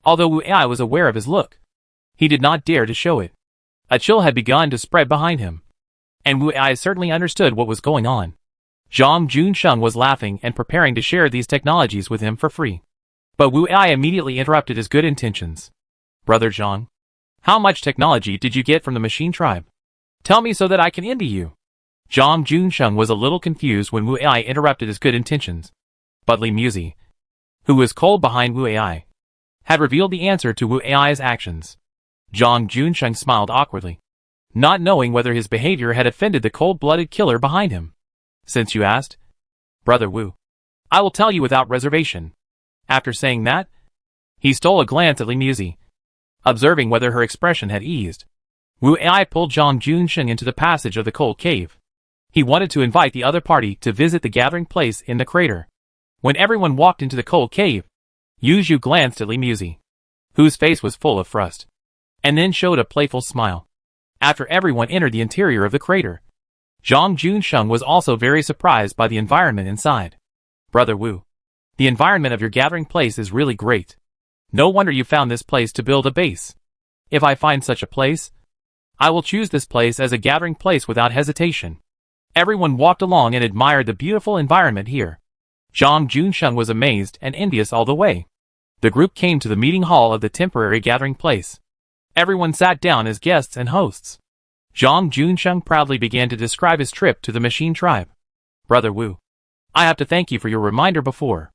Although Wu Ai was aware of his look, he did not dare to show it. A chill had begun to spread behind him, and Wu Ai certainly understood what was going on. Zhang Junsheng was laughing and preparing to share these technologies with him for free. But Wu Ai immediately interrupted his good intentions. Brother Zhang, how much technology did you get from the machine tribe? Tell me so that I can envy you. Zhang Junsheng was a little confused when Wu Ai interrupted his good intentions. But Li Muzi, who was cold behind Wu Ai, had revealed the answer to Wu Ai's actions. Zhang Junsheng smiled awkwardly, not knowing whether his behavior had offended the cold-blooded killer behind him. Since you asked, Brother Wu, I will tell you without reservation. After saying that, he stole a glance at Li Muzi, observing whether her expression had eased. Wu Ai pulled Zhang Junsheng into the passage of the cold cave. He wanted to invite the other party to visit the gathering place in the crater. When everyone walked into the cold cave, Yuzhu glanced at Li Muzi, whose face was full of frust, and then showed a playful smile. After everyone entered the interior of the crater, Zhang Junsheng was also very surprised by the environment inside. Brother Wu, the environment of your gathering place is really great. No wonder you found this place to build a base. If I find such a place, I will choose this place as a gathering place without hesitation. Everyone walked along and admired the beautiful environment here. Zhang Junsheng was amazed and envious all the way. The group came to the meeting hall of the temporary gathering place. Everyone sat down as guests and hosts. Zhang Junsheng proudly began to describe his trip to the Machine Tribe. Brother Wu, I have to thank you for your reminder before.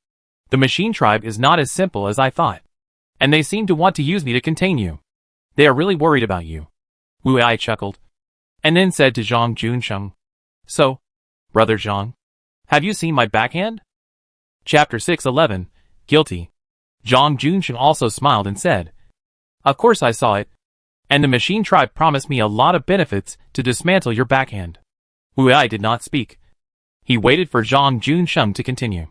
The Machine Tribe is not as simple as I thought, and they seem to want to use me to contain you. They are really worried about you. Wu Ai chuckled, and then said to Zhang Junsheng, So, Brother Zhang, have you seen my backhand? Chapter 6:11 Guilty. Zhang Junsheng also smiled and said, Of course I saw it, and the Machine Tribe promised me a lot of benefits to dismantle your backhand. Wu Ai did not speak. He waited for Zhang Junsheng to continue.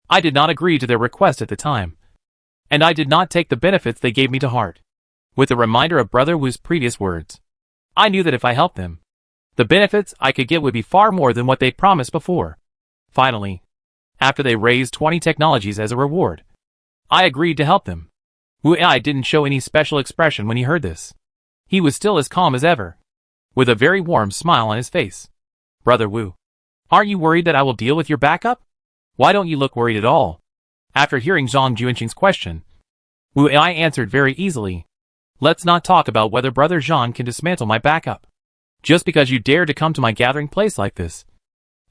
I did not agree to their request at the time, and I did not take the benefits they gave me to heart. With the reminder of Brother Wu's previous words, I knew that if I helped them, the benefits I could get would be far more than what they promised before. Finally, after they raised 20 technologies as a reward, I agreed to help them. Wu Ai didn't show any special expression when he heard this. He was still as calm as ever, with a very warm smile on his face. Brother Wu, aren't you worried that I will deal with your backup? Why don't you look worried at all? After hearing Zhang Juanxing's question, Wu Ai answered very easily. Let's not talk about whether Brother Zhang can dismantle my backup. Just because you dared to come to my gathering place like this,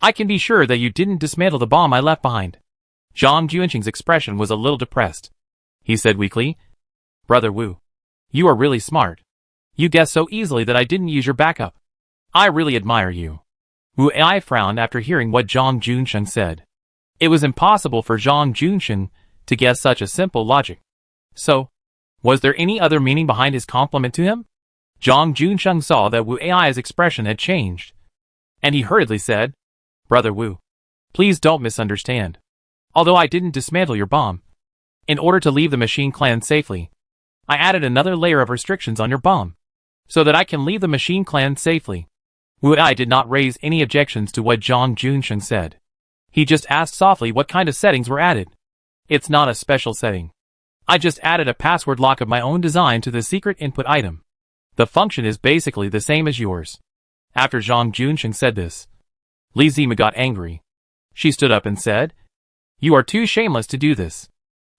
I can be sure that you didn't dismantle the bomb I left behind. Zhang Juanxing's expression was a little depressed. He said weakly, Brother Wu, you are really smart. You guessed so easily that I didn't use your backup. I really admire you. Wu Ai frowned after hearing what Zhang Junsheng said. It was impossible for Zhang Junsheng to guess such a simple logic. So, was there any other meaning behind his compliment to him? Zhang Junsheng saw that Wu Ai's expression had changed, and he hurriedly said, "Brother Wu, please don't misunderstand. Although I didn't dismantle your bomb, in order to leave the machine clan safely, I added another layer of restrictions on your bomb, so that I can leave the machine clan safely." Wu Ai did not raise any objections to what Zhang Junsheng said. He just asked softly what kind of settings were added. "It's not a special setting. I just added a password lock of my own design to the secret input item. The function is basically the same as yours." After Zhang Junsheng said this, Li Zimu got angry. She stood up and said, "You are too shameless to do this.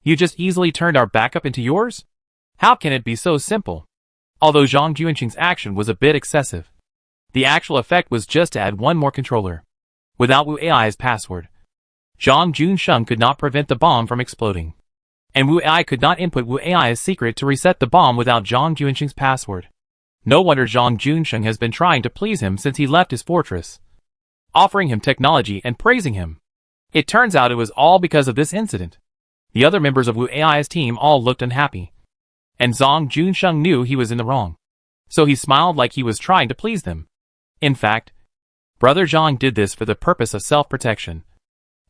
You just easily turned our backup into yours? How can it be so simple?" Although Zhang Junsheng's action was a bit excessive, the actual effect was just to add one more controller. Without Wu Ai's password, Zhang Junsheng could not prevent the bomb from exploding. And Wu Ai could not input Wu Ai's secret to reset the bomb without Zhang Junsheng's password. No wonder Zhang Junsheng has been trying to please him since he left his fortress, offering him technology and praising him. It turns out it was all because of this incident. The other members of Wu Ai's team all looked unhappy, and Zhang Junsheng knew he was in the wrong, so he smiled like he was trying to please them. In fact, Brother Zhang did this for the purpose of self-protection,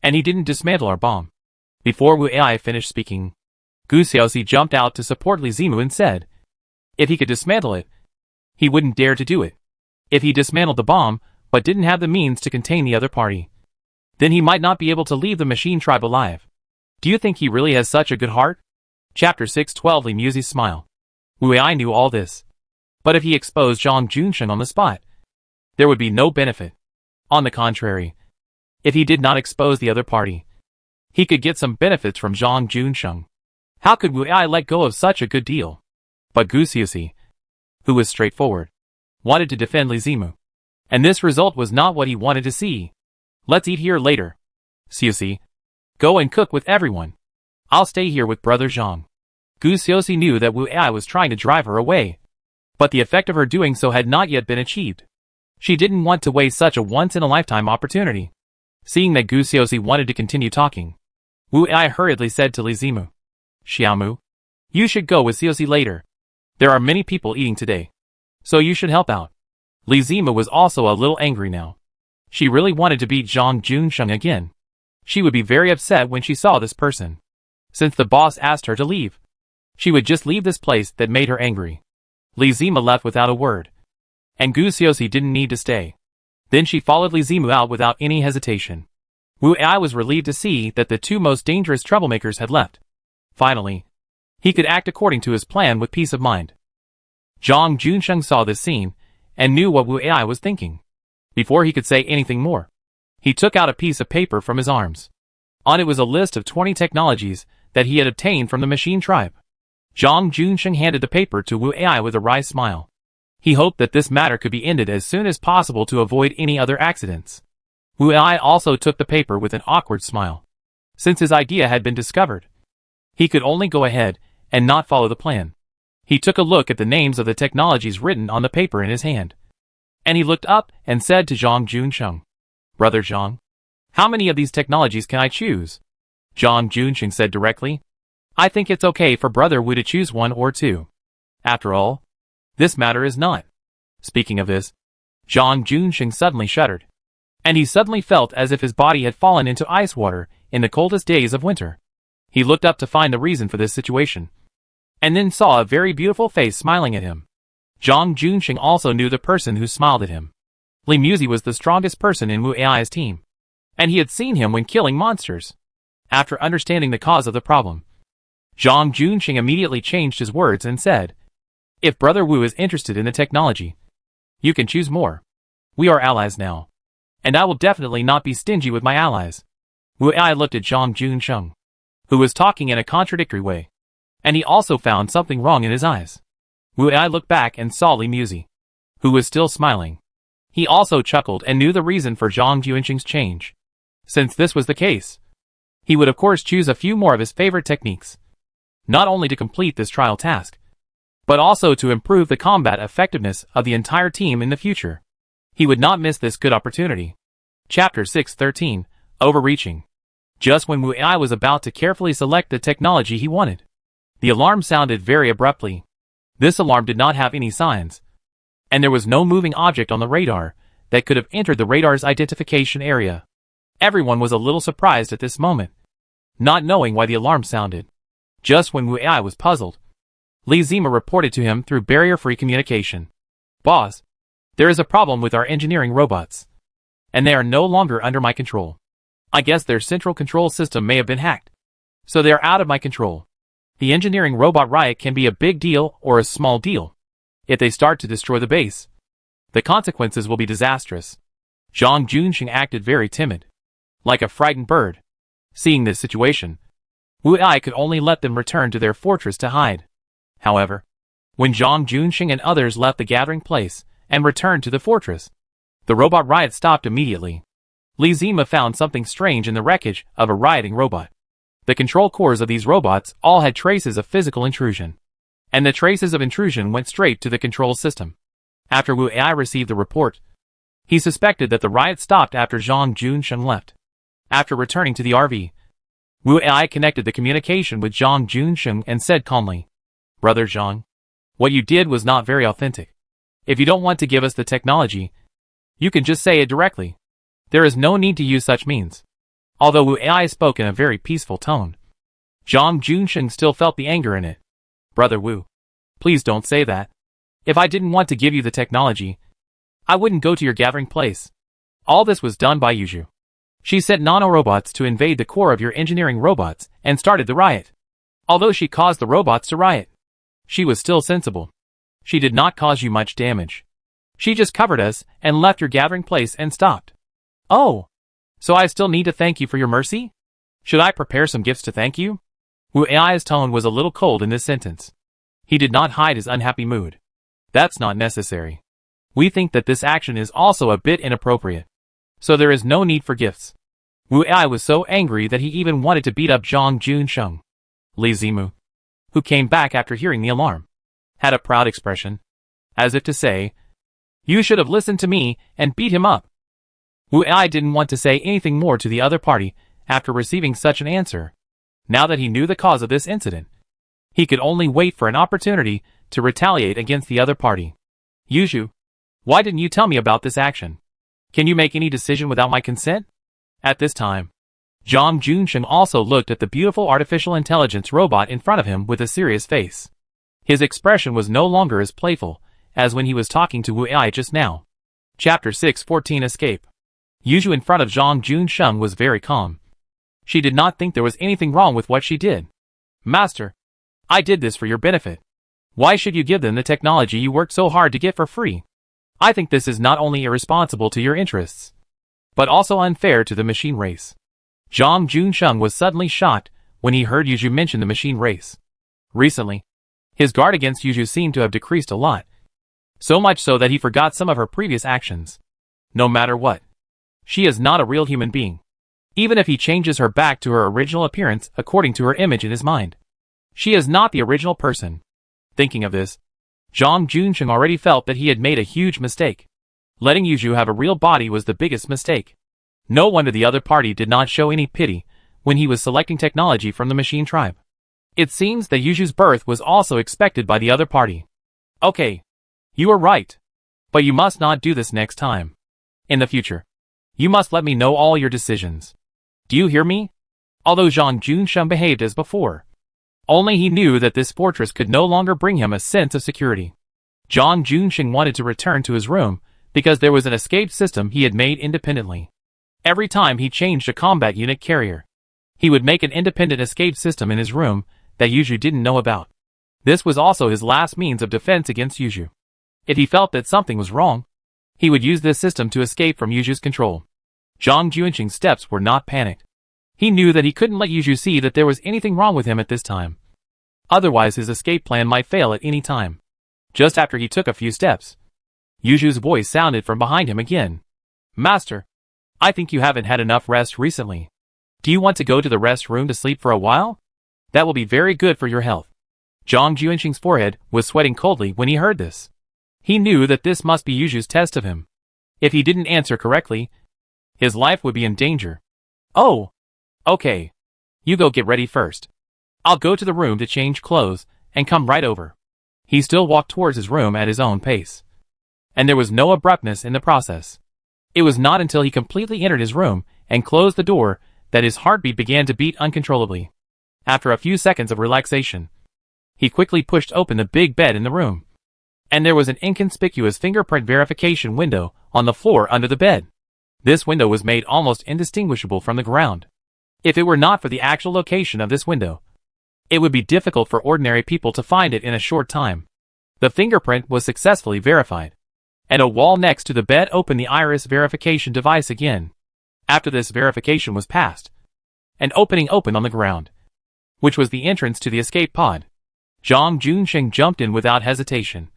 and he didn't dismantle our bomb. Before Wu Ai finished speaking, Gu Xiaoxi jumped out to support Li Zimu and said, if he could dismantle it, he wouldn't dare to do it. If he dismantled the bomb, but didn't have the means to contain the other party, then he might not be able to leave the machine tribe alive. Do you think he really has such a good heart? Chapter 6:12 Li Muzi's smile. Wu Ai knew all this, but if he exposed Zhang Junsheng on the spot, there would be no benefit. On the contrary, if he did not expose the other party, he could get some benefits from Zhang Junsheng. How could Wu Ai let go of such a good deal? But Gu Xiaoxi, who was straightforward, wanted to defend Li Zimu, and this result was not what he wanted to see. "Let's eat here later. Xiaoxi, go and cook with everyone. I'll stay here with Brother Zhang." Gu Xiaoxi knew that Wu Ai was trying to drive her away, but the effect of her doing so had not yet been achieved. She didn't want to waste such a once-in-a-lifetime opportunity. Seeing that Gu Xiaoxi wanted to continue talking, Wu Ai hurriedly said to Li Zimu, "Xiaomu, you should go with Xiaoxi later. There are many people eating today, so you should help out." Li Zimu was also a little angry now. She really wanted to beat Zhang Junsheng again. She would be very upset when she saw this person. Since the boss asked her to leave, she would just leave this place that made her angry. Li Zimu left without a word, and Gu Xiaoxi didn't need to stay. Then she followed Li Zimu out without any hesitation. Wu Ai was relieved to see that the two most dangerous troublemakers had left. Finally, he could act according to his plan with peace of mind. Zhang Junsheng saw this scene and knew what Wu Ai was thinking. Before he could say anything more, he took out a piece of paper from his arms. On it was a list of 20 technologies that he had obtained from the machine tribe. Zhang Junsheng handed the paper to Wu Ai with a wry smile. He hoped that this matter could be ended as soon as possible to avoid any other accidents. Wu Ai also took the paper with an awkward smile. Since his idea had been discovered, he could only go ahead and not follow the plan. He took a look at the names of the technologies written on the paper in his hand, and he looked up and said to Zhang Junsheng, "Brother Zhang, how many of these technologies can I choose?" Zhang Junsheng said directly, "I think it's okay for Brother Wu to choose one or two. After all, this matter is not." Speaking of this, Zhang Junsheng suddenly shuddered, and he suddenly felt as if his body had fallen into ice water in the coldest days of winter. He looked up to find the reason for this situation, and then saw a very beautiful face smiling at him. Zhang Junsheng also knew the person who smiled at him. Li Muzi was the strongest person in Wu Ai's team, and he had seen him when killing monsters. After understanding the cause of the problem, Zhang Junsheng immediately changed his words and said, "If Brother Wu is interested in the technology, you can choose more. We are allies now, and I will definitely not be stingy with my allies." Wu Ai looked at Zhang Junsheng, who was talking in a contradictory way, and he also found something wrong in his eyes. Wu Ai looked back and saw Li Muzi, who was still smiling. He also chuckled and knew the reason for Zhang Junsheng's change. Since this was the case, he would of course choose a few more of his favorite techniques, not only to complete this trial task, but also to improve the combat effectiveness of the entire team in the future. He would not miss this good opportunity. Chapter 613, Overreaching. Just when Wu Ai was about to carefully select the technology he wanted, the alarm sounded very abruptly. This alarm did not have any signs, and there was no moving object on the radar that could have entered the radar's identification area. Everyone was a little surprised at this moment, not knowing why the alarm sounded. Just when Wu Ai was puzzled, Li Zima reported to him through barrier-free communication. Boss, there is a problem with our engineering robots, and they are no longer under my control. I guess their central control system may have been hacked, so they are out of my control. The engineering robot riot can be a big deal or a small deal. If they start to destroy the base, the consequences will be disastrous. Zhang Junxing acted very timid, like a frightened bird. Seeing this situation, Wu Ai could only let them return to their fortress to hide. However, when Zhang Junxing and others left the gathering place and returned to the fortress, the robot riot stopped immediately. Li Zima found something strange in the wreckage of a rioting robot. The control cores of these robots all had traces of physical intrusion, and the traces of intrusion went straight to the control system. After Wu Ai received the report, he suspected that the riot stopped after Zhang Junxing left. After returning to the RV, Wu Ai connected the communication with Zhang Junxing and said calmly, "Brother Zhang, what you did was not very authentic. If you don't want to give us the technology, you can just say it directly. There is no need to use such means." Although Wu Ai spoke in a very peaceful tone, Zhang Junxing still felt the anger in it. "Brother Wu, please don't say that. If I didn't want to give you the technology, I wouldn't go to your gathering place. All this was done by Yuzhu. She sent nanorobots to invade the core of your engineering robots and started the riot. Although she caused the robots to riot, she was still sensible. She did not cause you much damage. She just covered us and left your gathering place and stopped." "Oh, so I still need to thank you for your mercy? Should I prepare some gifts to thank you?" Wu Ai's tone was a little cold in this sentence. He did not hide his unhappy mood. "That's not necessary. We think that this action is also a bit inappropriate, so there is no need for gifts." Wu Ai was so angry that he even wanted to beat up Zhang Junxing. Li Zimu, who came back after hearing the alarm, had a proud expression, as if to say, "You should have listened to me and beat him up." Wu Ai didn't want to say anything more to the other party after receiving such an answer. Now that he knew the cause of this incident, he could only wait for an opportunity to retaliate against the other party. "Yuzhu, why didn't you tell me about this action? Can you make any decision without my consent?" At this time, Zhang Junxing also looked at the beautiful artificial intelligence robot in front of him with a serious face. His expression was no longer as playful as when he was talking to Wu Ai just now. Chapter 614, Escape. Yuzhu in front of Zhang Junxing was very calm. She did not think there was anything wrong with what she did. "Master, I did this for your benefit. Why should you give them the technology you worked so hard to get for free? I think this is not only irresponsible to your interests, but also unfair to the machine race." Zhang Junxing was suddenly shocked when he heard Yuzhu mention the machine race. Recently, his guard against Yuzhu seemed to have decreased a lot, so much so that he forgot some of her previous actions. No matter what, she is not a real human being, even if he changes her back to her original appearance according to her image in his mind. She is not the original person. Thinking of this, Zhang Junxing already felt that he had made a huge mistake. Letting Yuzhu have a real body was the biggest mistake. No wonder the other party did not show any pity when he was selecting technology from the machine tribe. It seems that Yuzhu's birth was also expected by the other party. "Okay, you are right. But you must not do this next time. In the future, you must let me know all your decisions. Do you hear me?" Although Zhang Junxing behaved as before, only he knew that this fortress could no longer bring him a sense of security. Zhang Junxing wanted to return to his room because there was an escape system he had made independently. Every time he changed a combat unit carrier, he would make an independent escape system in his room that Yuzhu didn't know about. This was also his last means of defense against Yuzhu. If he felt that something was wrong, he would use this system to escape from Yuzhu's control. Zhang Junxing's steps were not panicked. He knew that he couldn't let Yuzhu see that there was anything wrong with him at this time. Otherwise his escape plan might fail at any time. Just after he took a few steps, Yuzhu's voice sounded from behind him again. "Master, I think you haven't had enough rest recently. Do you want to go to the rest room to sleep for a while? That will be very good for your health." Zhang Junxing's forehead was sweating coldly when he heard this. He knew that this must be Yuzhu's test of him. If he didn't answer correctly, His life would be in danger. Oh, okay. You go get ready first. I'll go to the room to change clothes and come right over. He still walked towards his room at his own pace. And there was no abruptness in the process. It was not until he completely entered his room and closed the door that his heartbeat began to beat uncontrollably. After a few seconds of relaxation, he quickly pushed open the big bed in the room. And there was an inconspicuous fingerprint verification window on the floor under the bed. This window was made almost indistinguishable from the ground. If it were not for the actual location of this window, it would be difficult for ordinary people to find it in a short time. The fingerprint was successfully verified, and a wall next to the bed opened the iris verification device again. After this verification was passed, an opening opened on the ground, which was the entrance to the escape pod. Zhang Junsheng jumped in without hesitation.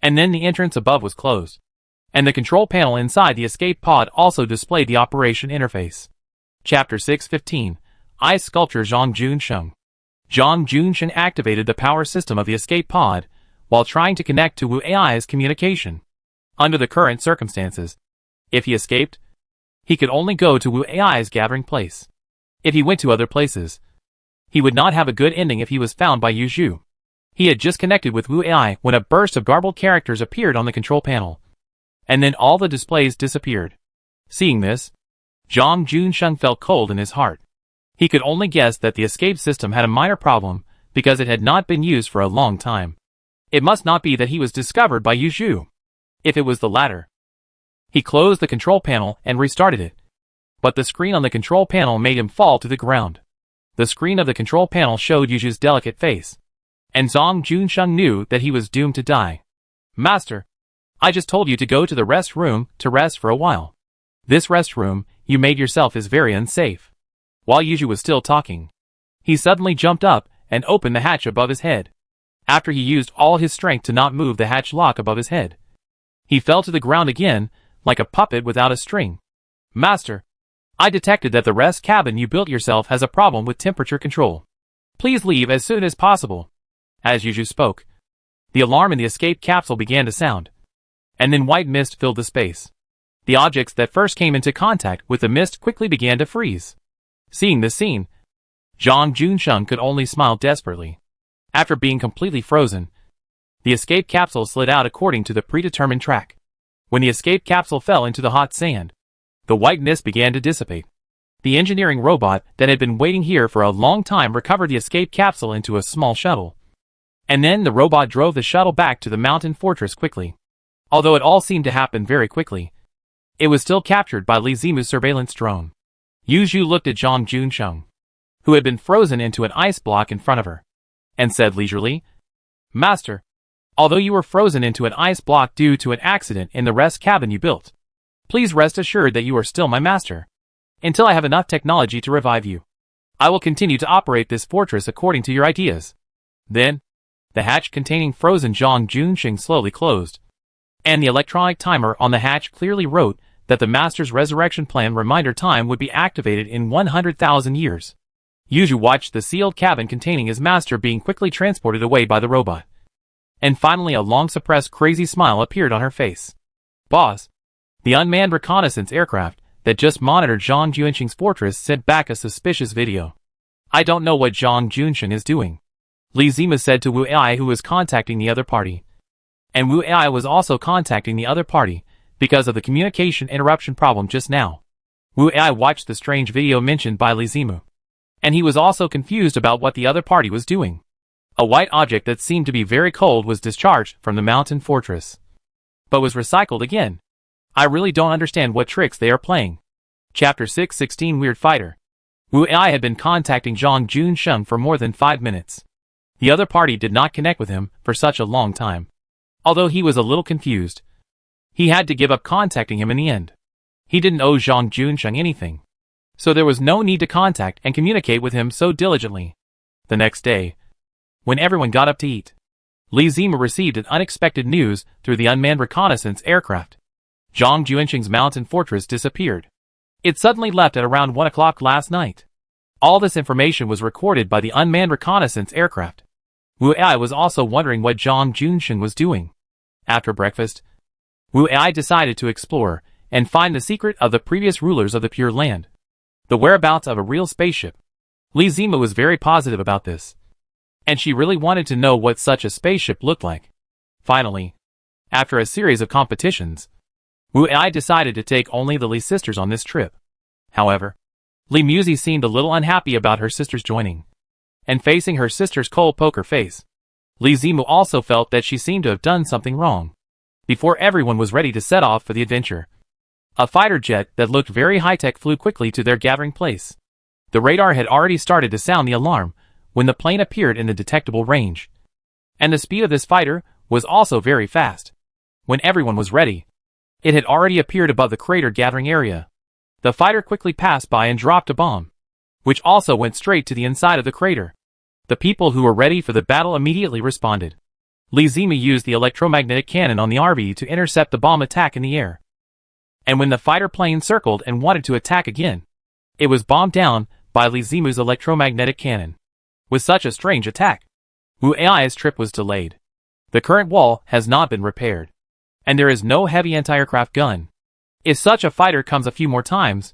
And then the entrance above was closed, and the control panel inside the escape pod also displayed the operation interface. Chapter 6:15 Ice Sculpture Zhang Junsheng. Zhang Junsheng activated the power system of the escape pod while trying to connect to Wu Ai's communication. Under the current circumstances, if he escaped, he could only go to Wu Ai's gathering place. If he went to other places, he would not have a good ending if he was found by Yu Zhu. He had just connected with Wu Ai when a burst of garbled characters appeared on the control panel. And then all the displays disappeared. Seeing this, Zhang Junsheng felt cold in his heart. He could only guess that the escape system had a minor problem because it had not been used for a long time. It must not be that he was discovered by Yu Zhu. If it was the latter, he closed the control panel and restarted it. But the screen on the control panel made him fall to the ground. The screen of the control panel showed Yu Zhu's delicate face, and Zhang Junsheng knew that he was doomed to die. Master, I just told you to go to the rest room to rest for a while. This rest room you made yourself is very unsafe. While Yu Zhu was still talking, he suddenly jumped up and opened the hatch above his head. After he used all his strength to not move the hatch lock above his head, he fell to the ground again, like a puppet without a string. Master, I detected that the rest cabin you built yourself has a problem with temperature control. Please leave as soon as possible. As Yu Zhu spoke, the alarm in the escape capsule began to sound, and then white mist filled the space. The objects that first came into contact with the mist quickly began to freeze. Seeing this scene, Zhang Junsheng could only smile desperately. After being completely frozen, the escape capsule slid out according to the predetermined track. When the escape capsule fell into the hot sand, the white mist began to dissipate. The engineering robot that had been waiting here for a long time recovered the escape capsule into a small shuttle. And then the robot drove the shuttle back to the mountain fortress quickly. Although it all seemed to happen very quickly, it was still captured by Li Zimu's surveillance drone. Yu Zhu looked at Zhang Junsheng, who had been frozen into an ice block in front of her, and said leisurely, Master, although you were frozen into an ice block due to an accident in the rest cabin you built, please rest assured that you are still my master. Until I have enough technology to revive you, I will continue to operate this fortress according to your ideas. Then, the hatch containing frozen Zhang Junsheng slowly closed, and the electronic timer on the hatch clearly wrote that the master's resurrection plan reminder time would be activated in 100,000 years. Yu Zhu watched the sealed cabin containing his master being quickly transported away by the robot. And finally a long-suppressed crazy smile appeared on her face. Boss, the unmanned reconnaissance aircraft that just monitored Zhang Junsheng's fortress sent back a suspicious video. I don't know what Zhang Junsheng is doing, Li Zimu said to Wu Ai, who was contacting the other party. And Wu Ai was also contacting the other party because of the communication interruption problem just now. Wu Ai watched the strange video mentioned by Li Zimu, and he was also confused about what the other party was doing. A white object that seemed to be very cold was discharged from the mountain fortress, but was recycled again. I really don't understand what tricks they are playing. Chapter 6:16 Weird Fighter. Wu Ai had been contacting Zhang Junsheng for more than 5 minutes. The other party did not connect with him for such a long time. Although he was a little confused, he had to give up contacting him in the end. He didn't owe Zhang Junsheng anything, so there was no need to contact and communicate with him so diligently. The next day, when everyone got up to eat, Li Zimu received an unexpected news through the unmanned reconnaissance aircraft. Zhang Junsheng's mountain fortress disappeared. It suddenly left at around 1 o'clock last night. All this information was recorded by the unmanned reconnaissance aircraft. Wu Ai was also wondering what Zhang Junsheng was doing. After breakfast, Wu Ai decided to explore and find the secret of the previous rulers of the Pure Land. The whereabouts of a real spaceship. Li Zimu was very positive about this, and she really wanted to know what such a spaceship looked like. Finally, after a series of competitions, Wu Ai decided to take only the Li sisters on this trip. However, Li Muzi seemed a little unhappy about her sisters joining, and facing her sister's cold poker face, Li Zimu also felt that she seemed to have done something wrong. Before everyone was ready to set off for the adventure, a fighter jet that looked very high-tech flew quickly to their gathering place. The radar had already started to sound the alarm when the plane appeared in the detectable range, and the speed of this fighter was also very fast. When everyone was ready, it had already appeared above the crater gathering area. The fighter quickly passed by and dropped a bomb, which also went straight to the inside of the crater. The people who were ready for the battle immediately responded. Li Zimu used the electromagnetic cannon on the RV to intercept the bomb attack in the air. And when the fighter plane circled and wanted to attack again, it was bombed down by Li Zimu's electromagnetic cannon. With such a strange attack, Wu Ai's trip was delayed. The current wall has not been repaired, and there is no heavy anti-aircraft gun. If such a fighter comes a few more times,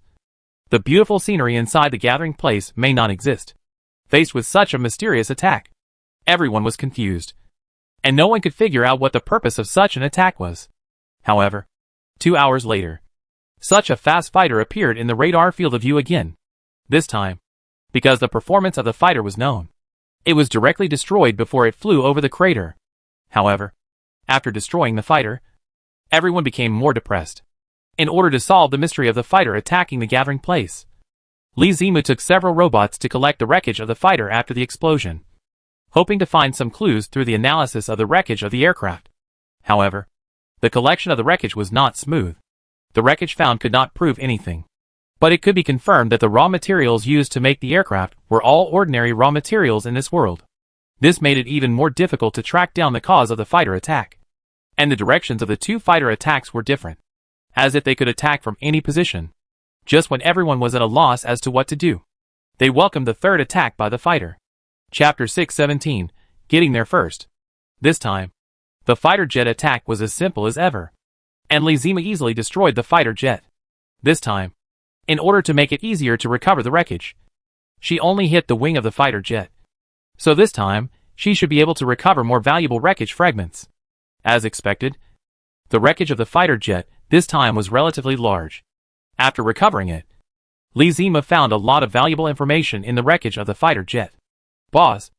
the beautiful scenery inside the gathering place may not exist. Faced with such a mysterious attack, everyone was confused, and no one could figure out what the purpose of such an attack was. However, 2 hours later, such a fast fighter appeared in the radar field of view again. This time, because the performance of the fighter was known, it was directly destroyed before it flew over the crater. However, after destroying the fighter, everyone became more depressed. In order to solve the mystery of the fighter attacking the gathering place, Li Zimu took several robots to collect the wreckage of the fighter after the explosion, hoping to find some clues through the analysis of the wreckage of the aircraft. However, the collection of the wreckage was not smooth. The wreckage found could not prove anything, but it could be confirmed that the raw materials used to make the aircraft were all ordinary raw materials in this world. This made it even more difficult to track down the cause of the fighter attack. And the directions of the two fighter attacks were different, as if they could attack from any position. Just when everyone was at a loss as to what to do, they welcomed the third attack by the fighter. Chapter 617, Getting There First. This time, the fighter jet attack was as simple as ever, and Li Zimu easily destroyed the fighter jet. This time, in order to make it easier to recover the wreckage, she only hit the wing of the fighter jet. So this time, she should be able to recover more valuable wreckage fragments. As expected, the wreckage of the fighter jet this time was relatively large. After recovering it, Li Zimu found a lot of valuable information in the wreckage of the fighter jet. Boss,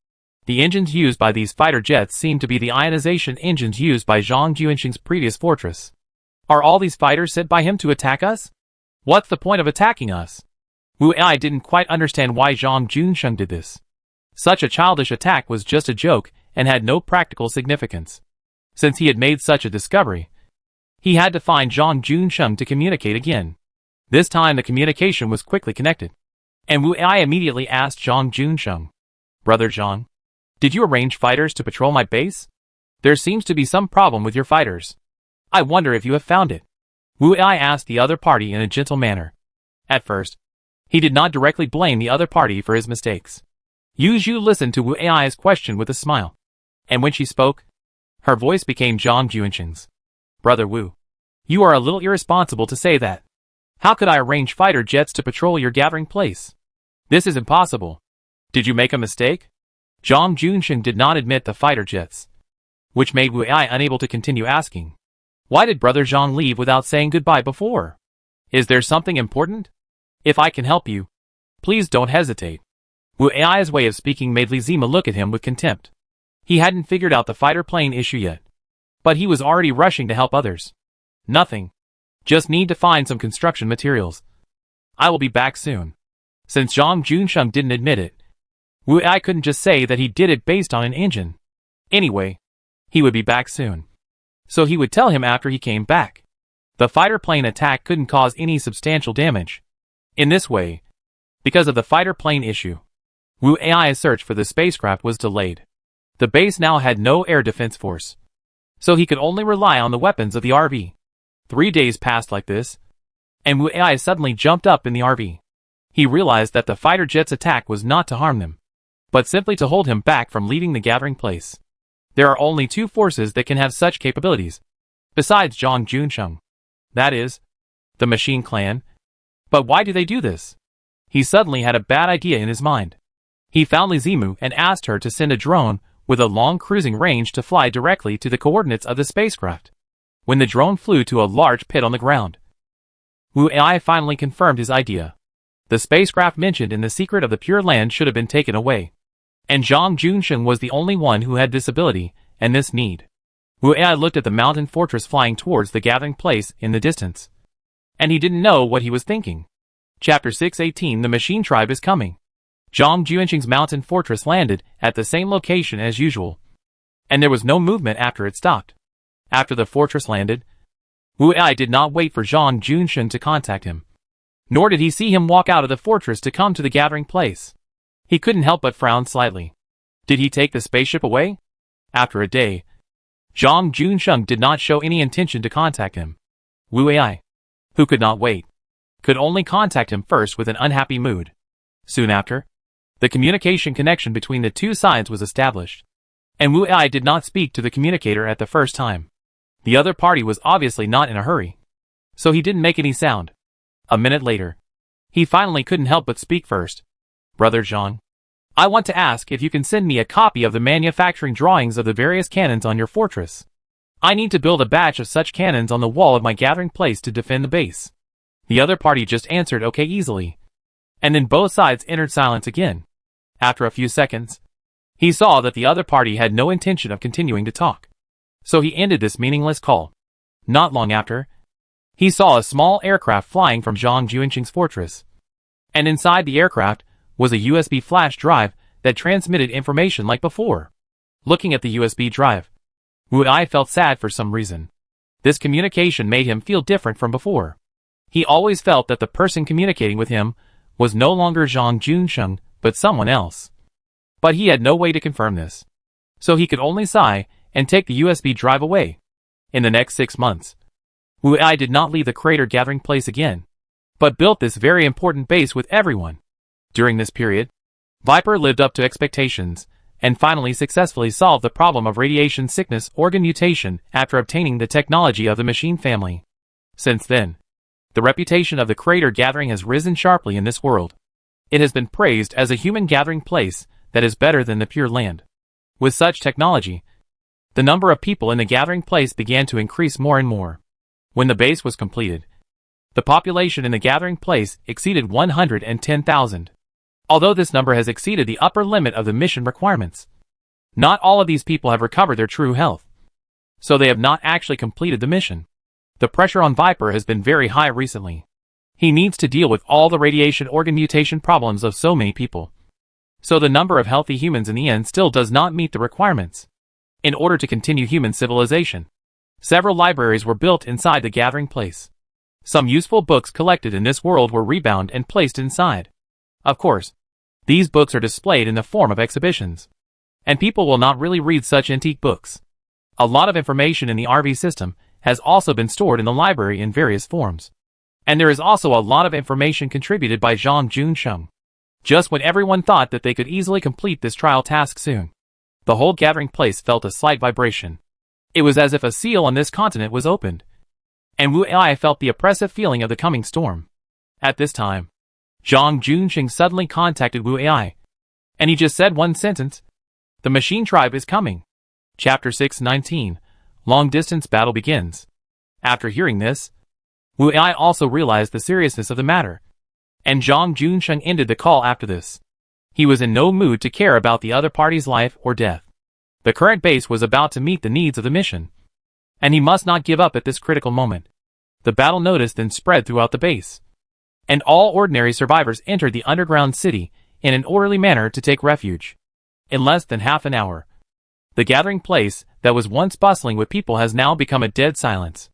the engines used by these fighter jets seem to be the ionization engines used by Zhang Juanxing's previous fortress. Are all these fighters sent by him to attack us? What's the point of attacking us? Wu Ai didn't quite understand why Zhang Juanxing did this. Such a childish attack was just a joke and had no practical significance. Since he had made such a discovery, he had to find Zhang Juanxing to communicate again. This time the communication was quickly connected, and Wu Ai immediately asked Zhang Juanxing, "Brother Zhang, did you arrange fighters to patrol my base? There seems to be some problem with your fighters. I wonder if you have found it." Wu Ai asked the other party in a gentle manner. At first, he did not directly blame the other party for his mistakes. Yu Zhu listened to Wu Ai's question with a smile, and when she spoke, her voice became Zhang Juanxing's. "Brother Wu, you are a little irresponsible to say that. How could I arrange fighter jets to patrol your gathering place? This is impossible. Did you make a mistake?" Zhang Juanxing did not admit the fighter jets, which made Wu Ai unable to continue asking. Why did Brother Zhang leave without saying goodbye before? Is there something important? If I can help you, please don't hesitate. Wu Ai's way of speaking made Li Zimu look at him with contempt. He hadn't figured out the fighter plane issue yet, but he was already rushing to help others. Nothing. Just need to find some construction materials. I will be back soon. Since Zhang Juanxing didn't admit it, Wu Ai couldn't just say that he did it based on an engine. Anyway, he would be back soon, so he would tell him after he came back. The fighter plane attack couldn't cause any substantial damage. In this way, because of the fighter plane issue, Wu Ai's search for the spacecraft was delayed. The base now had no air defense force, so he could only rely on the weapons of the RV. 3 days passed like this, and Wu Ai suddenly jumped up in the RV. He realized that the fighter jet's attack was not to harm them, but simply to hold him back from leaving the gathering place. There are only two forces that can have such capabilities, besides Zhang Juanxing. That is, The Machine Clan? But why do they do this? He suddenly had a bad idea in his mind. He found Lizimu and asked her to send a drone with a long cruising range to fly directly to the coordinates of the spacecraft. When the drone flew to a large pit on the ground, Wu Ai finally confirmed his idea. The spacecraft mentioned in the secret of the Pure Land should have been taken away. And Zhang Junsheng was the only one who had this ability and this need. Wu Ai looked at the mountain fortress flying towards the gathering place in the distance. And he didn't know what he was thinking. Chapter 618 The Machine Tribe is coming. Zhang Junsheng's mountain fortress landed at the same location as usual. And there was no movement after it stopped. After the fortress landed, Wu Ai did not wait for Zhang Junsheng to contact him. Nor did he see him walk out of the fortress to come to the gathering place. He couldn't help but frown slightly. Did he take the spaceship away? After a day, Zhang Junsheng did not show any intention to contact him. Wu Ai, who could not wait, could only contact him first with an unhappy mood. Soon after, the communication connection between the two sides was established. And Wu Ai did not speak to the communicator at the first time. The other party was obviously not in a hurry. So he didn't make any sound. A minute later, he finally couldn't help but speak first. Brother Zhang, I want to ask if you can send me a copy of the manufacturing drawings of the various cannons on your fortress. I need to build a batch of such cannons on the wall of my gathering place to defend the base. The other party just answered okay easily. And then both sides entered silence again. After a few seconds, he saw that the other party had no intention of continuing to talk. So he ended this meaningless call. Not long after, he saw a small aircraft flying from Zhang Junsheng's fortress. And inside the aircraft was a USB flash drive that transmitted information like before. Looking at the USB drive, Wu Ai felt sad for some reason. This communication made him feel different from before. He always felt that the person communicating with him was no longer Zhang Junsheng, but someone else. But he had no way to confirm this. So he could only sigh and take the USB drive away. In the next 6 months, Wu Ai did not leave the crater gathering place again, but built this very important base with everyone. During this period, Viper lived up to expectations, and finally successfully solved the problem of radiation sickness organ mutation after obtaining the technology of the machine family. Since then, the reputation of the crater gathering has risen sharply in this world. It has been praised as a human gathering place that is better than the Pure Land. With such technology, the number of people in the gathering place began to increase more and more. When the base was completed, the population in the gathering place exceeded 110,000. Although this number has exceeded the upper limit of the mission requirements, not all of these people have recovered their true health. So they have not actually completed the mission. The pressure on Viper has been very high recently. He needs to deal with all the radiation organ mutation problems of so many people. So the number of healthy humans in the end still does not meet the requirements. In order to continue human civilization, several libraries were built inside the gathering place. Some useful books collected in this world were rebound and placed inside. Of course, these books are displayed in the form of exhibitions. And people will not really read such antique books. A lot of information in the RV system has also been stored in the library in various forms. And there is also a lot of information contributed by Zhang Junsheng. Just when everyone thought that they could easily complete this trial task soon, the whole gathering place felt a slight vibration. It was as if a seal on this continent was opened. And Wu Ai felt the oppressive feeling of the coming storm. At this time, Zhang Junsheng suddenly contacted Wu Ai. And he just said one sentence. The Machine Tribe is coming. Chapter 619. Long Distance Battle Begins. After hearing this, Wu Ai also realized the seriousness of the matter. And Zhang Junsheng ended the call after this. He was in no mood to care about the other party's life or death. The current base was about to meet the needs of the mission. And he must not give up at this critical moment. The battle notice then spread throughout the base. And all ordinary survivors entered the underground city in an orderly manner to take refuge. In less than half an hour, the gathering place that was once bustling with people has now become a dead silence.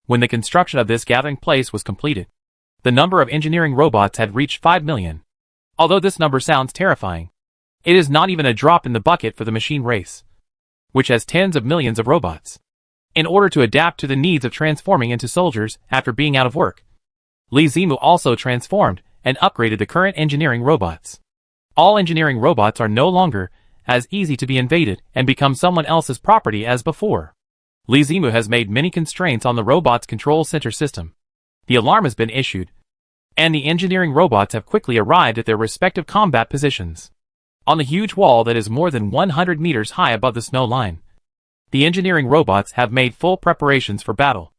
When the construction of this gathering place was completed, the number of engineering robots had reached 5 million. Although this number sounds terrifying, it is not even a drop in the bucket for the machine race, which has tens of millions of robots. In order to adapt to the needs of transforming into soldiers after being out of work, Lizimu also transformed and upgraded the current engineering robots. All engineering robots are no longer as easy to be invaded and become someone else's property as before. Lizimu has made many constraints on the robot's control center system. The alarm has been issued, and the engineering robots have quickly arrived at their respective combat positions. On the huge wall that is more than 100 meters high above the snow line, the engineering robots have made full preparations for battle.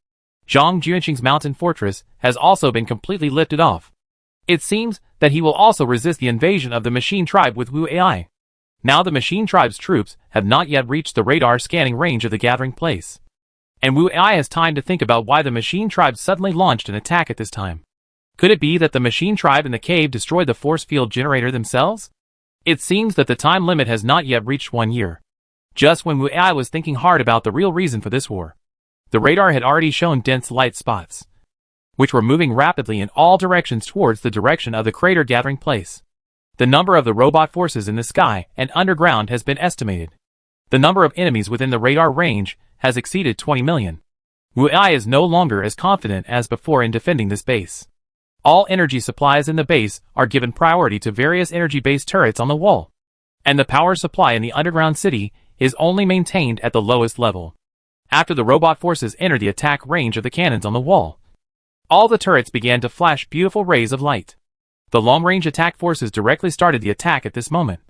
Zhang Juanqing's mountain fortress has also been completely lifted off. It seems that he will also resist the invasion of the machine tribe with Wu AI. Now the machine tribe's troops have not yet reached the radar scanning range of the gathering place, and Wu AI has time to think about why the machine tribe suddenly launched an attack at this time. Could it be that the machine tribe in the cave destroyed the force field generator themselves? It seems that the time limit has not yet reached 1 year. Just when Wu AI was thinking hard about the real reason for this war, the radar had already shown dense light spots, which were moving rapidly in all directions towards the direction of the crater gathering place. The number of the robot forces in the sky and underground has been estimated. The number of enemies within the radar range has exceeded 20 million. Wu AI is no longer as confident as before in defending this base. All energy supplies in the base are given priority to various energy-based turrets on the wall, and the power supply in the underground city is only maintained at the lowest level. After the robot forces entered the attack range of the cannons on the wall, all the turrets began to flash beautiful rays of light. The long-range attack forces directly started the attack at this moment,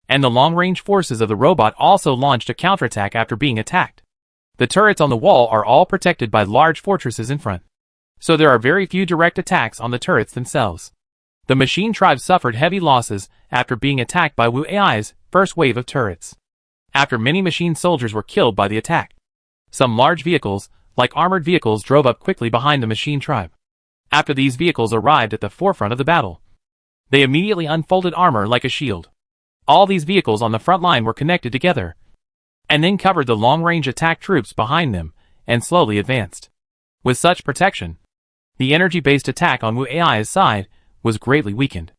and the long-range forces of the robot also launched a counterattack after being attacked. The turrets on the wall are all protected by large fortresses in front, so there are very few direct attacks on the turrets themselves. The machine tribe suffered heavy losses after being attacked by Wu AI's first wave of turrets. After many machine soldiers were killed by the attack, some large vehicles, like armored vehicles, drove up quickly behind the machine tribe. After these vehicles arrived at the forefront of the battle, they immediately unfolded armor like a shield. All these vehicles on the front line were connected together, and then covered the long-range attack troops behind them, and slowly advanced. With such protection, the energy-based attack on Wu AI's side was greatly weakened.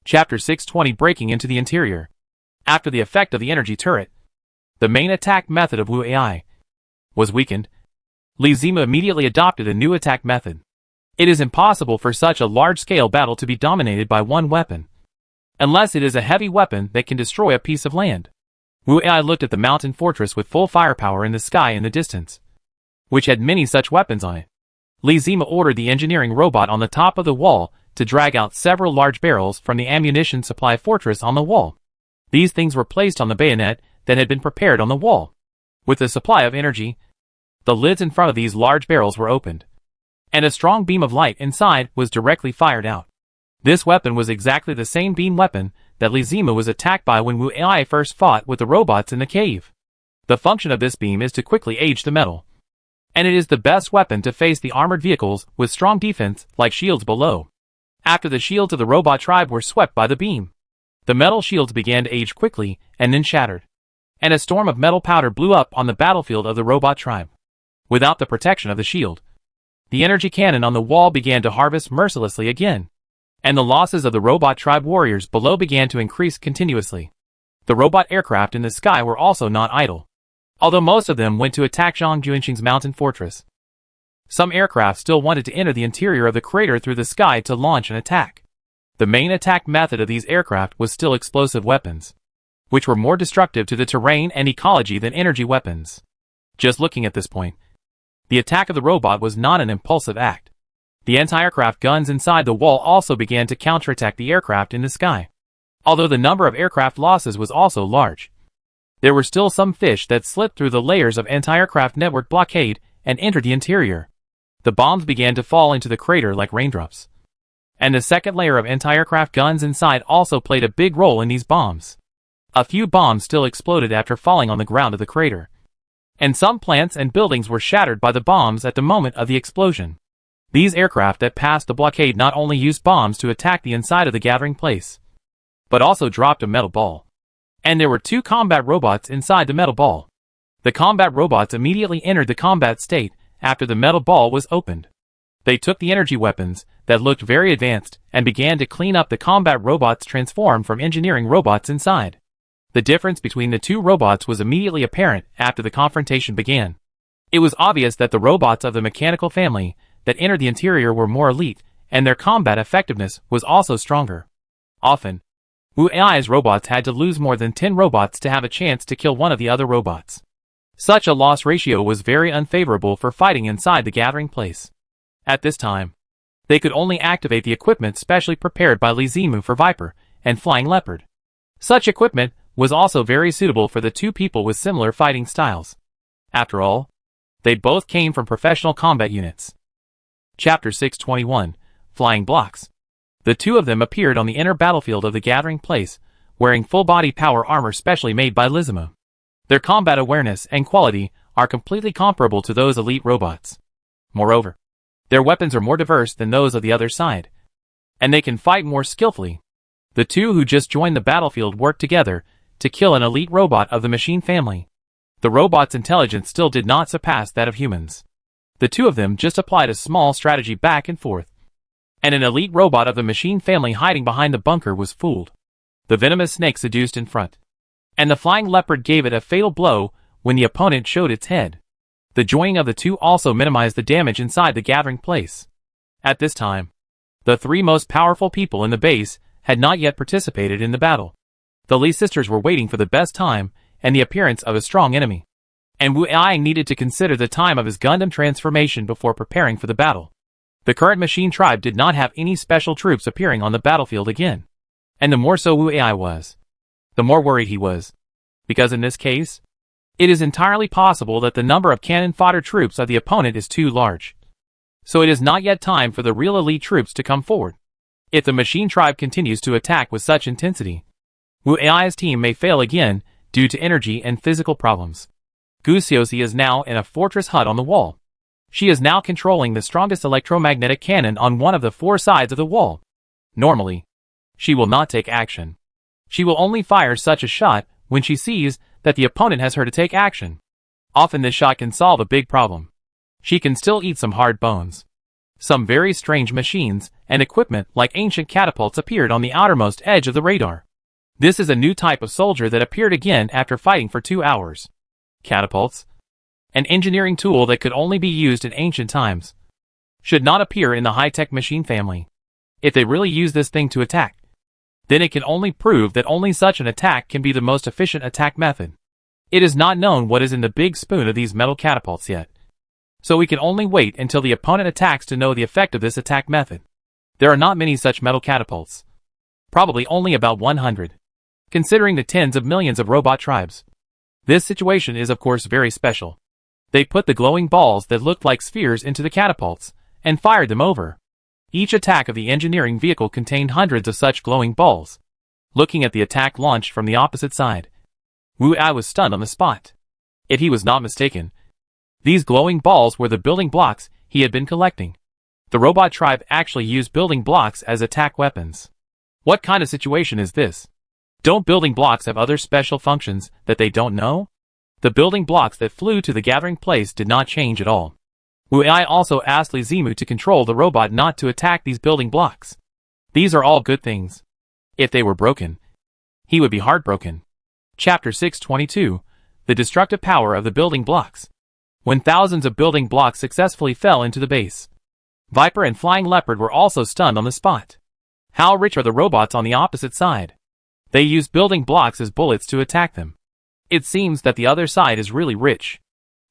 Chapter 620 Breaking into the Interior. After the effect of the energy turret, the main attack method of Wu AI was weakened. Li Zimu immediately adopted a new attack method. It is impossible for such a large-scale battle to be dominated by one weapon, unless it is a heavy weapon that can destroy a piece of land. Wu AI looked at the mountain fortress with full firepower in the sky in the distance, which had many such weapons on it. Li Zimu ordered the engineering robot on the top of the wall to drag out several large barrels from the ammunition supply fortress on the wall. These things were placed on the bayonet that had been prepared on the wall. With the supply of energy, the lids in front of these large barrels were opened, and a strong beam of light inside was directly fired out. This weapon was exactly the same beam weapon that Li Zimu was attacked by when Wu AI first fought with the robots in the cave. The function of this beam is to quickly age the metal, and it is the best weapon to face the armored vehicles with strong defense like shields below. After the shields of the robot tribe were swept by the beam, the metal shields began to age quickly and then shattered, and a storm of metal powder blew up on the battlefield of the robot tribe. Without the protection of the shield, the energy cannon on the wall began to harvest mercilessly again, and the losses of the robot tribe warriors below began to increase continuously. The robot aircraft in the sky were also not idle, although most of them went to attack Zhang Juanqing's mountain fortress. Some aircraft still wanted to enter the interior of the crater through the sky to launch an attack. The main attack method of these aircraft was still explosive weapons, which were more destructive to the terrain and ecology than energy weapons. Just looking at this point, the attack of the robot was not an impulsive act. The anti-aircraft guns inside the wall also began to counterattack the aircraft in the sky. Although the number of aircraft losses was also large, there were still some fish that slipped through the layers of anti-aircraft network blockade and entered the interior. The bombs began to fall into the crater like raindrops, and the second layer of anti-aircraft guns inside also played a big role in these bombs. A few bombs still exploded after falling on the ground of the crater, and some plants and buildings were shattered by the bombs at the moment of the explosion. These aircraft that passed the blockade not only used bombs to attack the inside of the gathering place, but also dropped a metal ball. And there were 2 combat robots inside the metal ball. The combat robots immediately entered the combat state after the metal ball was opened. They took the energy weapons that looked very advanced and began to clean up the combat robots transformed from engineering robots inside. The difference between the 2 robots was immediately apparent after the confrontation began. It was obvious that the robots of the mechanical family that entered the interior were more elite, and their combat effectiveness was also stronger. Often, Wu AI's robots had to lose more than 10 robots to have a chance to kill one of the other robots. Such a loss ratio was very unfavorable for fighting inside the gathering place. At this time, They could only activate the equipment specially prepared by Lizimu for Viper and Flying Leopard. Such equipment was also very suitable for the two people with similar fighting styles. After all, they both came from professional combat units. Chapter 621, Flying Blocks. The two of them appeared on the inner battlefield of the gathering place, wearing full-body power armor specially made by Lizimu. Their combat awareness and quality are completely comparable to those elite robots. Moreover, their weapons are more diverse than those of the other side, and they can fight more skillfully. The two who just joined the battlefield worked together to kill an elite robot of the machine family. The robot's intelligence still did not surpass that of humans. The two of them just applied a small strategy back and forth, and an elite robot of the machine family hiding behind the bunker was fooled. The venomous snake seduced in front, and the flying leopard gave it a fatal blow when the opponent showed its head. The joining of the two also minimized the damage inside the gathering place. At this time, the three most powerful people in the base had not yet participated in the battle. The Lee sisters were waiting for the best time and the appearance of a strong enemy, and Wu Ai needed to consider the time of his Gundam transformation before preparing for the battle. The current machine tribe did not have any special troops appearing on the battlefield again, and the more so Wu Ai was, the more worried he was, because in this case, it is entirely possible that the number of cannon fodder troops of the opponent is too large. So it is not yet time for the real elite troops to come forward. If the machine tribe continues to attack with such intensity, Wu Ai's team may fail again due to energy and physical problems. Gusiosi is now in a fortress hut on the wall. She is now controlling the strongest electromagnetic cannon on one of the four sides of the wall. Normally, she will not take action. She will only fire such a shot when she sees that the opponent has her to take action. Often this shot can solve a big problem. She can still eat some hard bones. Some very strange machines and equipment like ancient catapults appeared on the outermost edge of the radar. This is a new type of soldier that appeared again after fighting for 2 hours. Catapults, an engineering tool that could only be used in ancient times, should not appear in the high-tech machine family. If they really use this thing to attack, then it can only prove that only such an attack can be the most efficient attack method. It is not known what is in the big spoon of these metal catapults yet, so we can only wait until the opponent attacks to know the effect of this attack method. There are not many such metal catapults. Probably only about 100. Considering the tens of millions of robot tribes. This situation is of course very special. They put the glowing balls that looked like spheres into the catapults, and fired them over. Each attack of the engineering vehicle contained hundreds of such glowing balls. Looking at the attack launched from the opposite side, Wu Ai was stunned on the spot. If he was not mistaken, these glowing balls were the building blocks he had been collecting. The robot tribe actually used building blocks as attack weapons. What kind of situation is this? Don't building blocks have other special functions that they don't know? The building blocks that flew to the gathering place did not change at all. Wu Ai also asked Lizimu to control the robot not to attack these building blocks. These are all good things. If they were broken, he would be heartbroken. Chapter 622, The Destructive Power of the Building Blocks. When thousands of building blocks successfully fell into the base, Viper and Flying Leopard were also stunned on the spot. How rich are the robots on the opposite side? They use building blocks as bullets to attack them. It seems that the other side is really rich.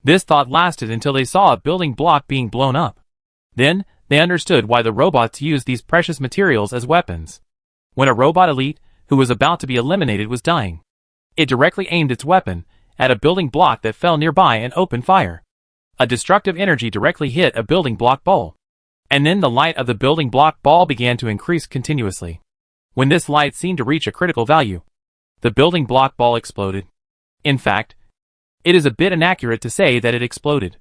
This thought lasted until they saw a building block being blown up. Then, they understood why the robots used these precious materials as weapons. When a robot elite, who was about to be eliminated, was dying, it directly aimed its weapon at a building block that fell nearby and opened fire. A destructive energy directly hit a building block ball. And then the light of the building block ball began to increase continuously. When this light seemed to reach a critical value, the building block ball exploded. In fact, it is a bit inaccurate to say that it exploded,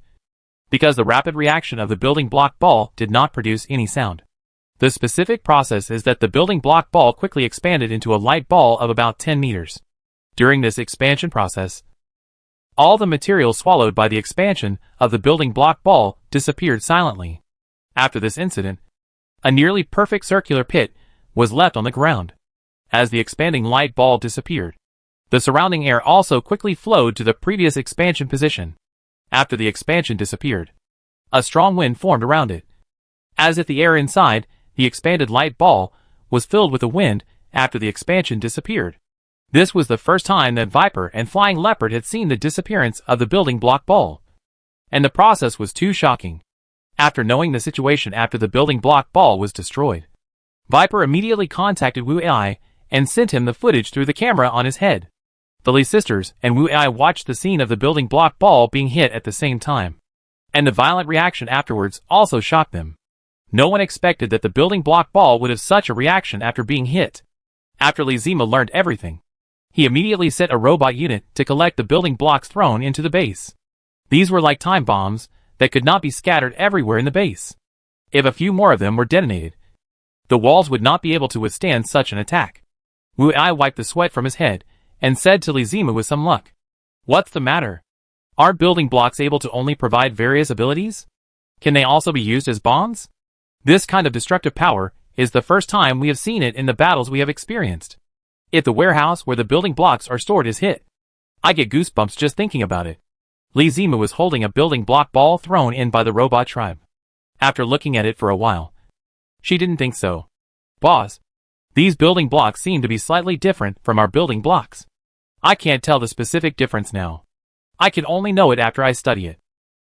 because the rapid reaction of the building block ball did not produce any sound. The specific process is that the building block ball quickly expanded into a light ball of about 10 meters. During this expansion process, all the material swallowed by the expansion of the building block ball disappeared silently. After this incident, a nearly perfect circular pit was left on the ground. As the expanding light ball disappeared, the surrounding air also quickly flowed to the previous expansion position. After the expansion disappeared, a strong wind formed around it, as if the air inside the expanded light ball was filled with the wind after the expansion disappeared. This was the first time that Viper and Flying Leopard had seen the disappearance of the building block ball, and the process was too shocking. After knowing the situation after the building block ball was destroyed, Viper immediately contacted Wu Ai and sent him the footage through the camera on his head. The Lee sisters and Wu Ai watched the scene of the building block ball being hit at the same time, and the violent reaction afterwards also shocked them. No one expected that the building block ball would have such a reaction after being hit. After Lee Zima learned everything, he immediately set a robot unit to collect the building blocks thrown into the base. These were like time bombs that could not be scattered everywhere in the base. If a few more of them were detonated, the walls would not be able to withstand such an attack. Wu Ai wiped the sweat from his head and said to Lee Zima with some luck, "What's the matter? Aren't building blocks able to only provide various abilities? Can they also be used as bombs? This kind of destructive power is the first time we have seen it in the battles we have experienced. If the warehouse where the building blocks are stored is hit, I get goosebumps just thinking about it." Lee Zima was holding a building block ball thrown in by the robot tribe. After looking at it for a while, she didn't think so. "Boss, these building blocks seem to be slightly different from our building blocks. I can't tell the specific difference now. I can only know it after I study it."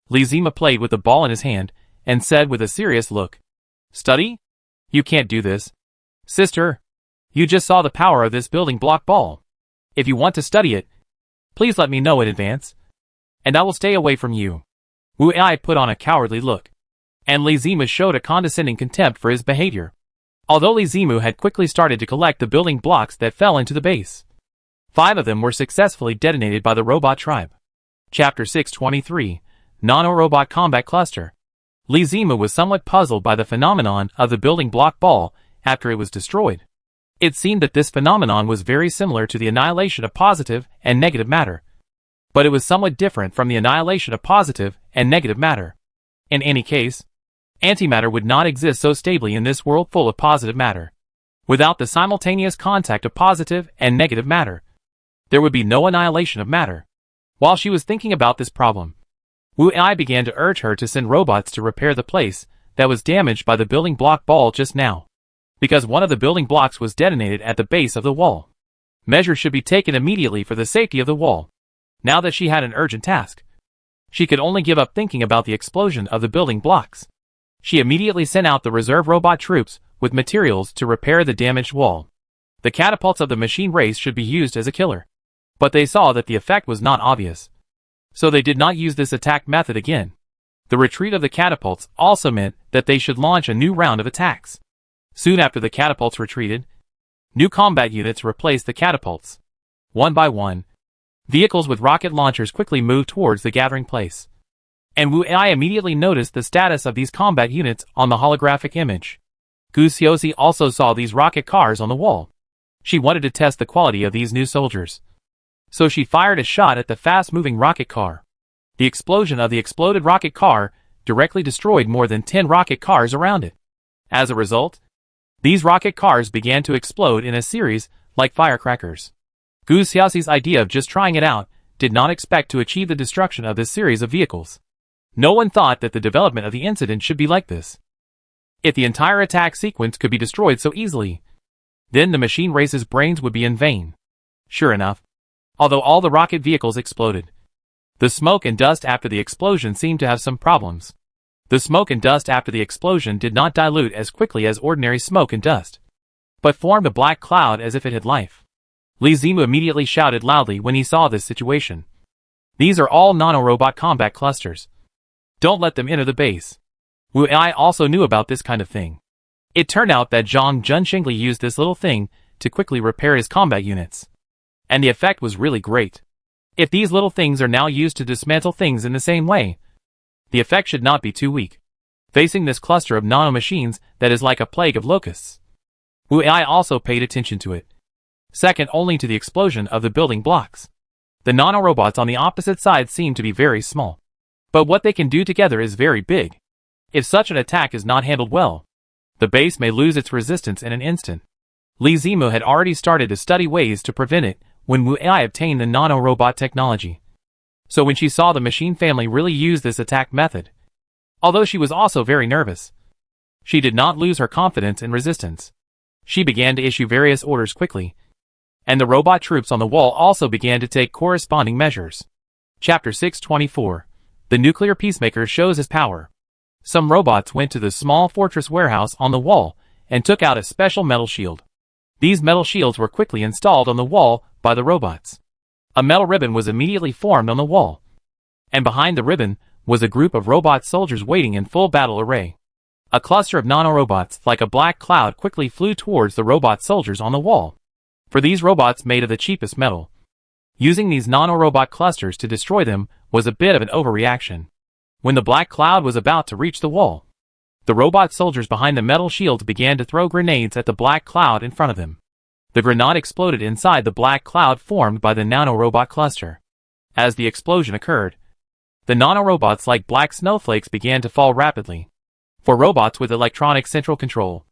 Lee Zima played with the ball in his hand and said with a serious look, "Study? You can't do this. Sister, you just saw the power of this building block ball. If you want to study it, please let me know in advance, and I will stay away from you." Wu Ai put on a cowardly look, and Lee Zima showed a condescending contempt for his behavior. Although Lee Zima had quickly started to collect the building blocks that fell into the base, 5 of them were successfully detonated by the robot tribe. Chapter 623, Nano-Robot Combat Cluster. Lee Zima was somewhat puzzled by the phenomenon of the building block ball after it was destroyed. It seemed that this phenomenon was very similar to the annihilation of positive and negative matter, but it was somewhat different from the annihilation of positive and negative matter. In any case, antimatter would not exist so stably in this world full of positive matter. Without the simultaneous contact of positive and negative matter, there would be no annihilation of matter. While she was thinking about this problem, Wu Ai began to urge her to send robots to repair the place that was damaged by the building block ball just now, because one of the building blocks was detonated at the base of the wall. Measures should be taken immediately for the safety of the wall. Now that she had an urgent task, she could only give up thinking about the explosion of the building blocks. She immediately sent out the reserve robot troops with materials to repair the damaged wall. The catapults of the machine race should be used as a killer, but they saw that the effect was not obvious, so they did not use this attack method again. The retreat of the catapults also meant that they should launch a new round of attacks. Soon after the catapults retreated, new combat units replaced the catapults. One by one, vehicles with rocket launchers quickly moved towards the gathering place, and Wu Ai immediately noticed the status of these combat units on the holographic image. Gu Xiaozi also saw these rocket cars on the wall. She wanted to test the quality of these new soldiers, so she fired a shot at the fast-moving rocket car. The explosion of the exploded rocket car directly destroyed more than 10 rocket cars around it. As a result, these rocket cars began to explode in a series like firecrackers. Gu Xiaozi's idea of just trying it out did not expect to achieve the destruction of this series of vehicles. No one thought that the development of the incident should be like this. If the entire attack sequence could be destroyed so easily, then the machine race's brains would be in vain. Sure enough, although all the rocket vehicles exploded, the smoke and dust after the explosion seemed to have some problems. The smoke and dust after the explosion did not dilute as quickly as ordinary smoke and dust, but formed a black cloud as if it had life. Lee Zima immediately shouted loudly when he saw this situation. "These are all nano-robot combat clusters. Don't let them enter the base." Wu Ai also knew about this kind of thing. It turned out that Zhang Junshengli used this little thing to quickly repair his combat units, and the effect was really great. If these little things are now used to dismantle things in the same way, the effect should not be too weak. Facing this cluster of nano-machines that is like a plague of locusts, Wu Ai also paid attention to it, second only to the explosion of the building blocks. The nano-robots on the opposite side seem to be very small, but what they can do together is very big. If such an attack is not handled well, the base may lose its resistance in an instant. Lee Zima had already started to study ways to prevent it when Wu Ai obtained the nano-robot technology. So when she saw the machine family really use this attack method, although she was also very nervous, she did not lose her confidence and resistance. She began to issue various orders quickly, and the robot troops on the wall also began to take corresponding measures. Chapter 624. The Nuclear Peacemaker shows his power. Some robots went to the small fortress warehouse on the wall and took out a special metal shield. These metal shields were quickly installed on the wall by the robots. A metal ribbon was immediately formed on the wall, and behind the ribbon was a group of robot soldiers waiting in full battle array. A cluster of nanorobots like a black cloud quickly flew towards the robot soldiers on the wall. For these robots made of the cheapest metal, using these nanorobot clusters to destroy them was a bit of an overreaction. When the black cloud was about to reach the wall, the robot soldiers behind the metal shields began to throw grenades at the black cloud in front of them. The grenade exploded inside the black cloud formed by the nanorobot cluster. As the explosion occurred, the nanorobots like black snowflakes began to fall rapidly. For robots with electronic central control,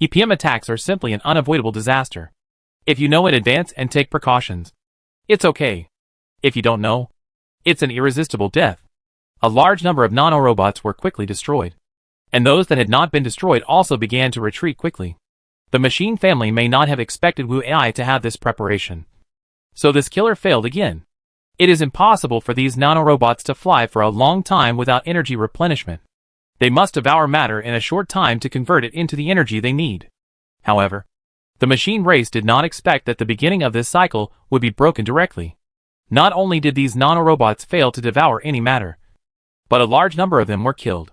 EPM attacks are simply an unavoidable disaster. If you know in advance and take precautions, it's okay. If you don't know, it's an irresistible death. A large number of nanorobots were quickly destroyed, and those that had not been destroyed also began to retreat quickly. The machine family may not have expected Wu AI to have this preparation, so this killer failed again. It is impossible for these nanorobots to fly for a long time without energy replenishment. They must devour matter in a short time to convert it into the energy they need. However, the machine race did not expect that the beginning of this cycle would be broken directly. Not only did these nanorobots fail to devour any matter, but a large number of them were killed.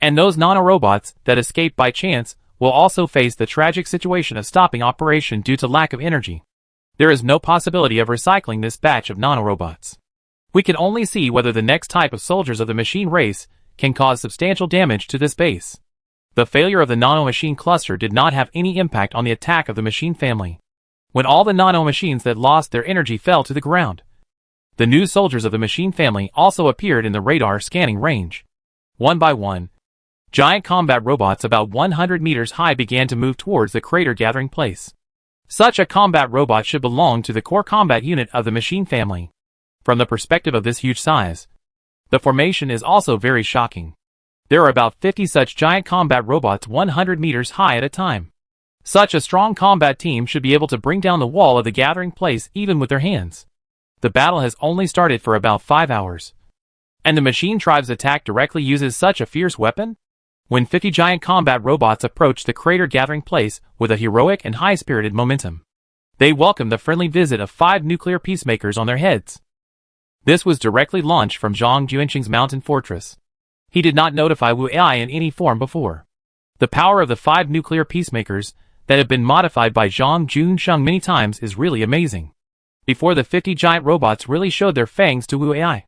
And those nanorobots that escaped by chance will also face the tragic situation of stopping operation due to lack of energy. There is no possibility of recycling this batch of nanorobots. We can only see whether the next type of soldiers of the machine race can cause substantial damage to this base. The failure of the nanomachine cluster did not have any impact on the attack of the machine family. When all the nanomachines that lost their energy fell to the ground, the new soldiers of the machine family also appeared in the radar scanning range. One by one, giant combat robots about 100 meters high began to move towards the crater gathering place. Such a combat robot should belong to the core combat unit of the machine family. From the perspective of this huge size, the formation is also very shocking. There are about 50 such giant combat robots 100 meters high at a time. Such a strong combat team should be able to bring down the wall of the gathering place even with their hands. The battle has only started for about 5 hours. And the machine tribe's attack directly uses such a fierce weapon? When 50 giant combat robots approached the crater gathering place with a heroic and high-spirited momentum, they welcomed the friendly visit of 5 nuclear peacemakers on their heads. This was directly launched from Zhang Juanqing's mountain fortress. He did not notify Wu AI in any form before. The power of the 5 nuclear peacemakers that have been modified by Zhang Juanqing many times is really amazing. Before the 50 giant robots really showed their fangs to Wu AI,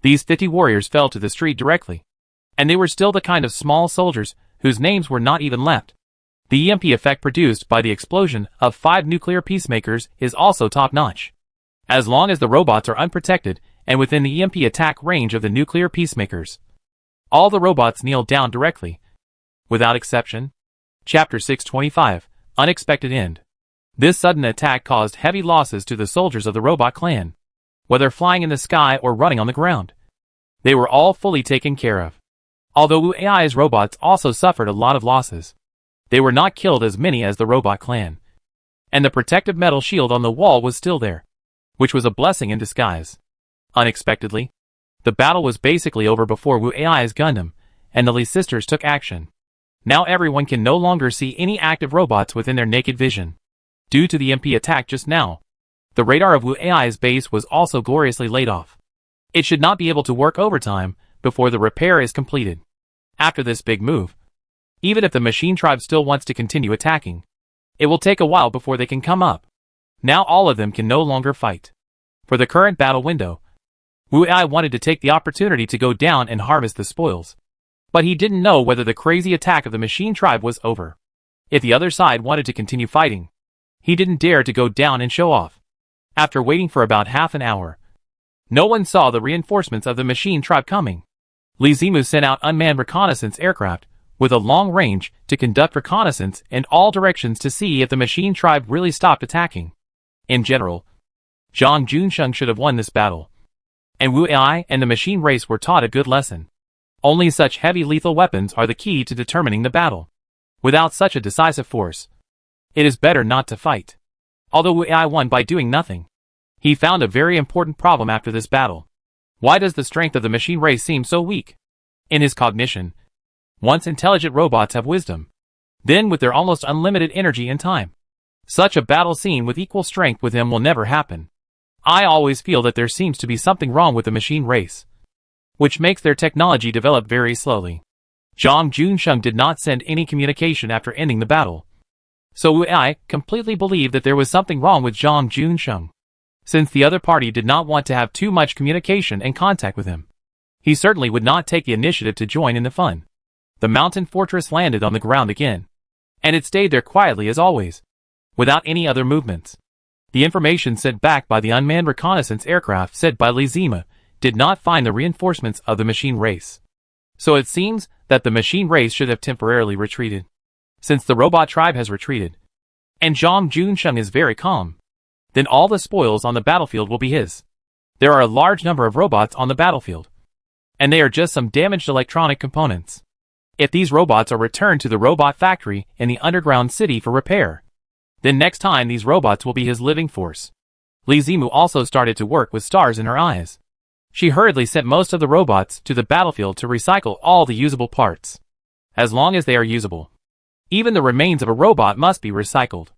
these 50 warriors fell to the street directly. And they were still the kind of small soldiers whose names were not even left. The EMP effect produced by the explosion of 5 nuclear peacemakers is also top-notch. As long as the robots are unprotected and within the EMP attack range of the nuclear peacemakers, all the robots kneel down directly, without exception. Chapter 625, Unexpected End. This sudden attack caused heavy losses to the soldiers of the robot clan. Whether flying in the sky or running on the ground, they were all fully taken care of. Although Wu AI's robots also suffered a lot of losses, they were not killed as many as the robot clan. And the protective metal shield on the wall was still there, which was a blessing in disguise. Unexpectedly, the battle was basically over before Wu AI's Gundam and the Lee sisters took action. Now everyone can no longer see any active robots within their naked vision. Due to the MP attack just now, the radar of Wu AI's base was also gloriously laid off. It should not be able to work overtime before the repair is completed. After this big move, even if the machine tribe still wants to continue attacking, it will take a while before they can come up. Now all of them can no longer fight. For the current battle window, Wu AI wanted to take the opportunity to go down and harvest the spoils. But he didn't know whether the crazy attack of the machine tribe was over. If the other side wanted to continue fighting, he didn't dare to go down and show off. After waiting for about half an hour, no one saw the reinforcements of the machine tribe coming. Li Zimu sent out unmanned reconnaissance aircraft with a long range to conduct reconnaissance in all directions to see if the machine tribe really stopped attacking. In general, Zhang Juanqing should have won this battle, and Wu AI and the machine race were taught a good lesson. Only such heavy lethal weapons are the key to determining the battle. Without such a decisive force, it is better not to fight. Although Wu AI won by doing nothing, he found a very important problem after this battle. Why does the strength of the machine race seem so weak? In his cognition, Once intelligent robots have wisdom, then with their almost unlimited energy and time, such a battle scene with equal strength with him will never happen. I always feel that there seems to be something wrong with the machine race, which makes their technology develop very slowly. Zhang Junsheng did not send any communication after ending the battle, so Wu Ai completely believed that there was something wrong with Zhang Junsheng. Since the other party did not want to have too much communication and contact with him, he certainly would not take the initiative to join in the fun. The mountain fortress landed on the ground again, and it stayed there quietly as always, without any other movements. The information sent back by the unmanned reconnaissance aircraft sent by Li Zima did not find the reinforcements of the machine race. So it seems that the machine race should have temporarily retreated, since the robot tribe has retreated, and Zhang Junsheng is very calm. Then all the spoils on the battlefield will be his. There are a large number of robots on the battlefield, and they are just some damaged electronic components. If these robots are returned to the robot factory in the underground city for repair, then next time these robots will be his living force. Li Zimu also started to work with stars in her eyes. She hurriedly sent most of the robots to the battlefield to recycle all the usable parts. As long as they are usable, even the remains of a robot must be recycled.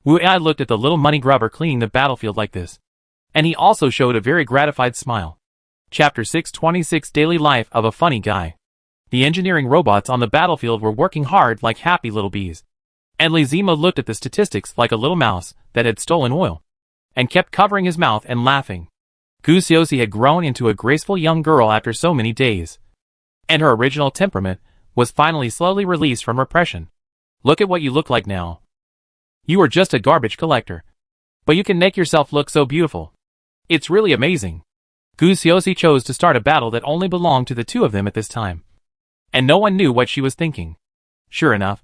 Wu Ai looked at the little money grubber cleaning the battlefield like this, and he also showed a very gratified smile. Chapter 626 Daily Life of a Funny Guy. The engineering robots on the battlefield were working hard like happy little bees, and Li Zima looked at the statistics like a little mouse that had stolen oil, and kept covering his mouth and laughing. Gu Xiaoxi had grown into a graceful young girl after so many days, and her original temperament was finally slowly released from repression. Look at what you look like now. You are just a garbage collector, but you can make yourself look so beautiful. It's really amazing. Gu Xiaoxi chose to start a battle that only belonged to the two of them at this time, and no one knew what she was thinking. Sure enough,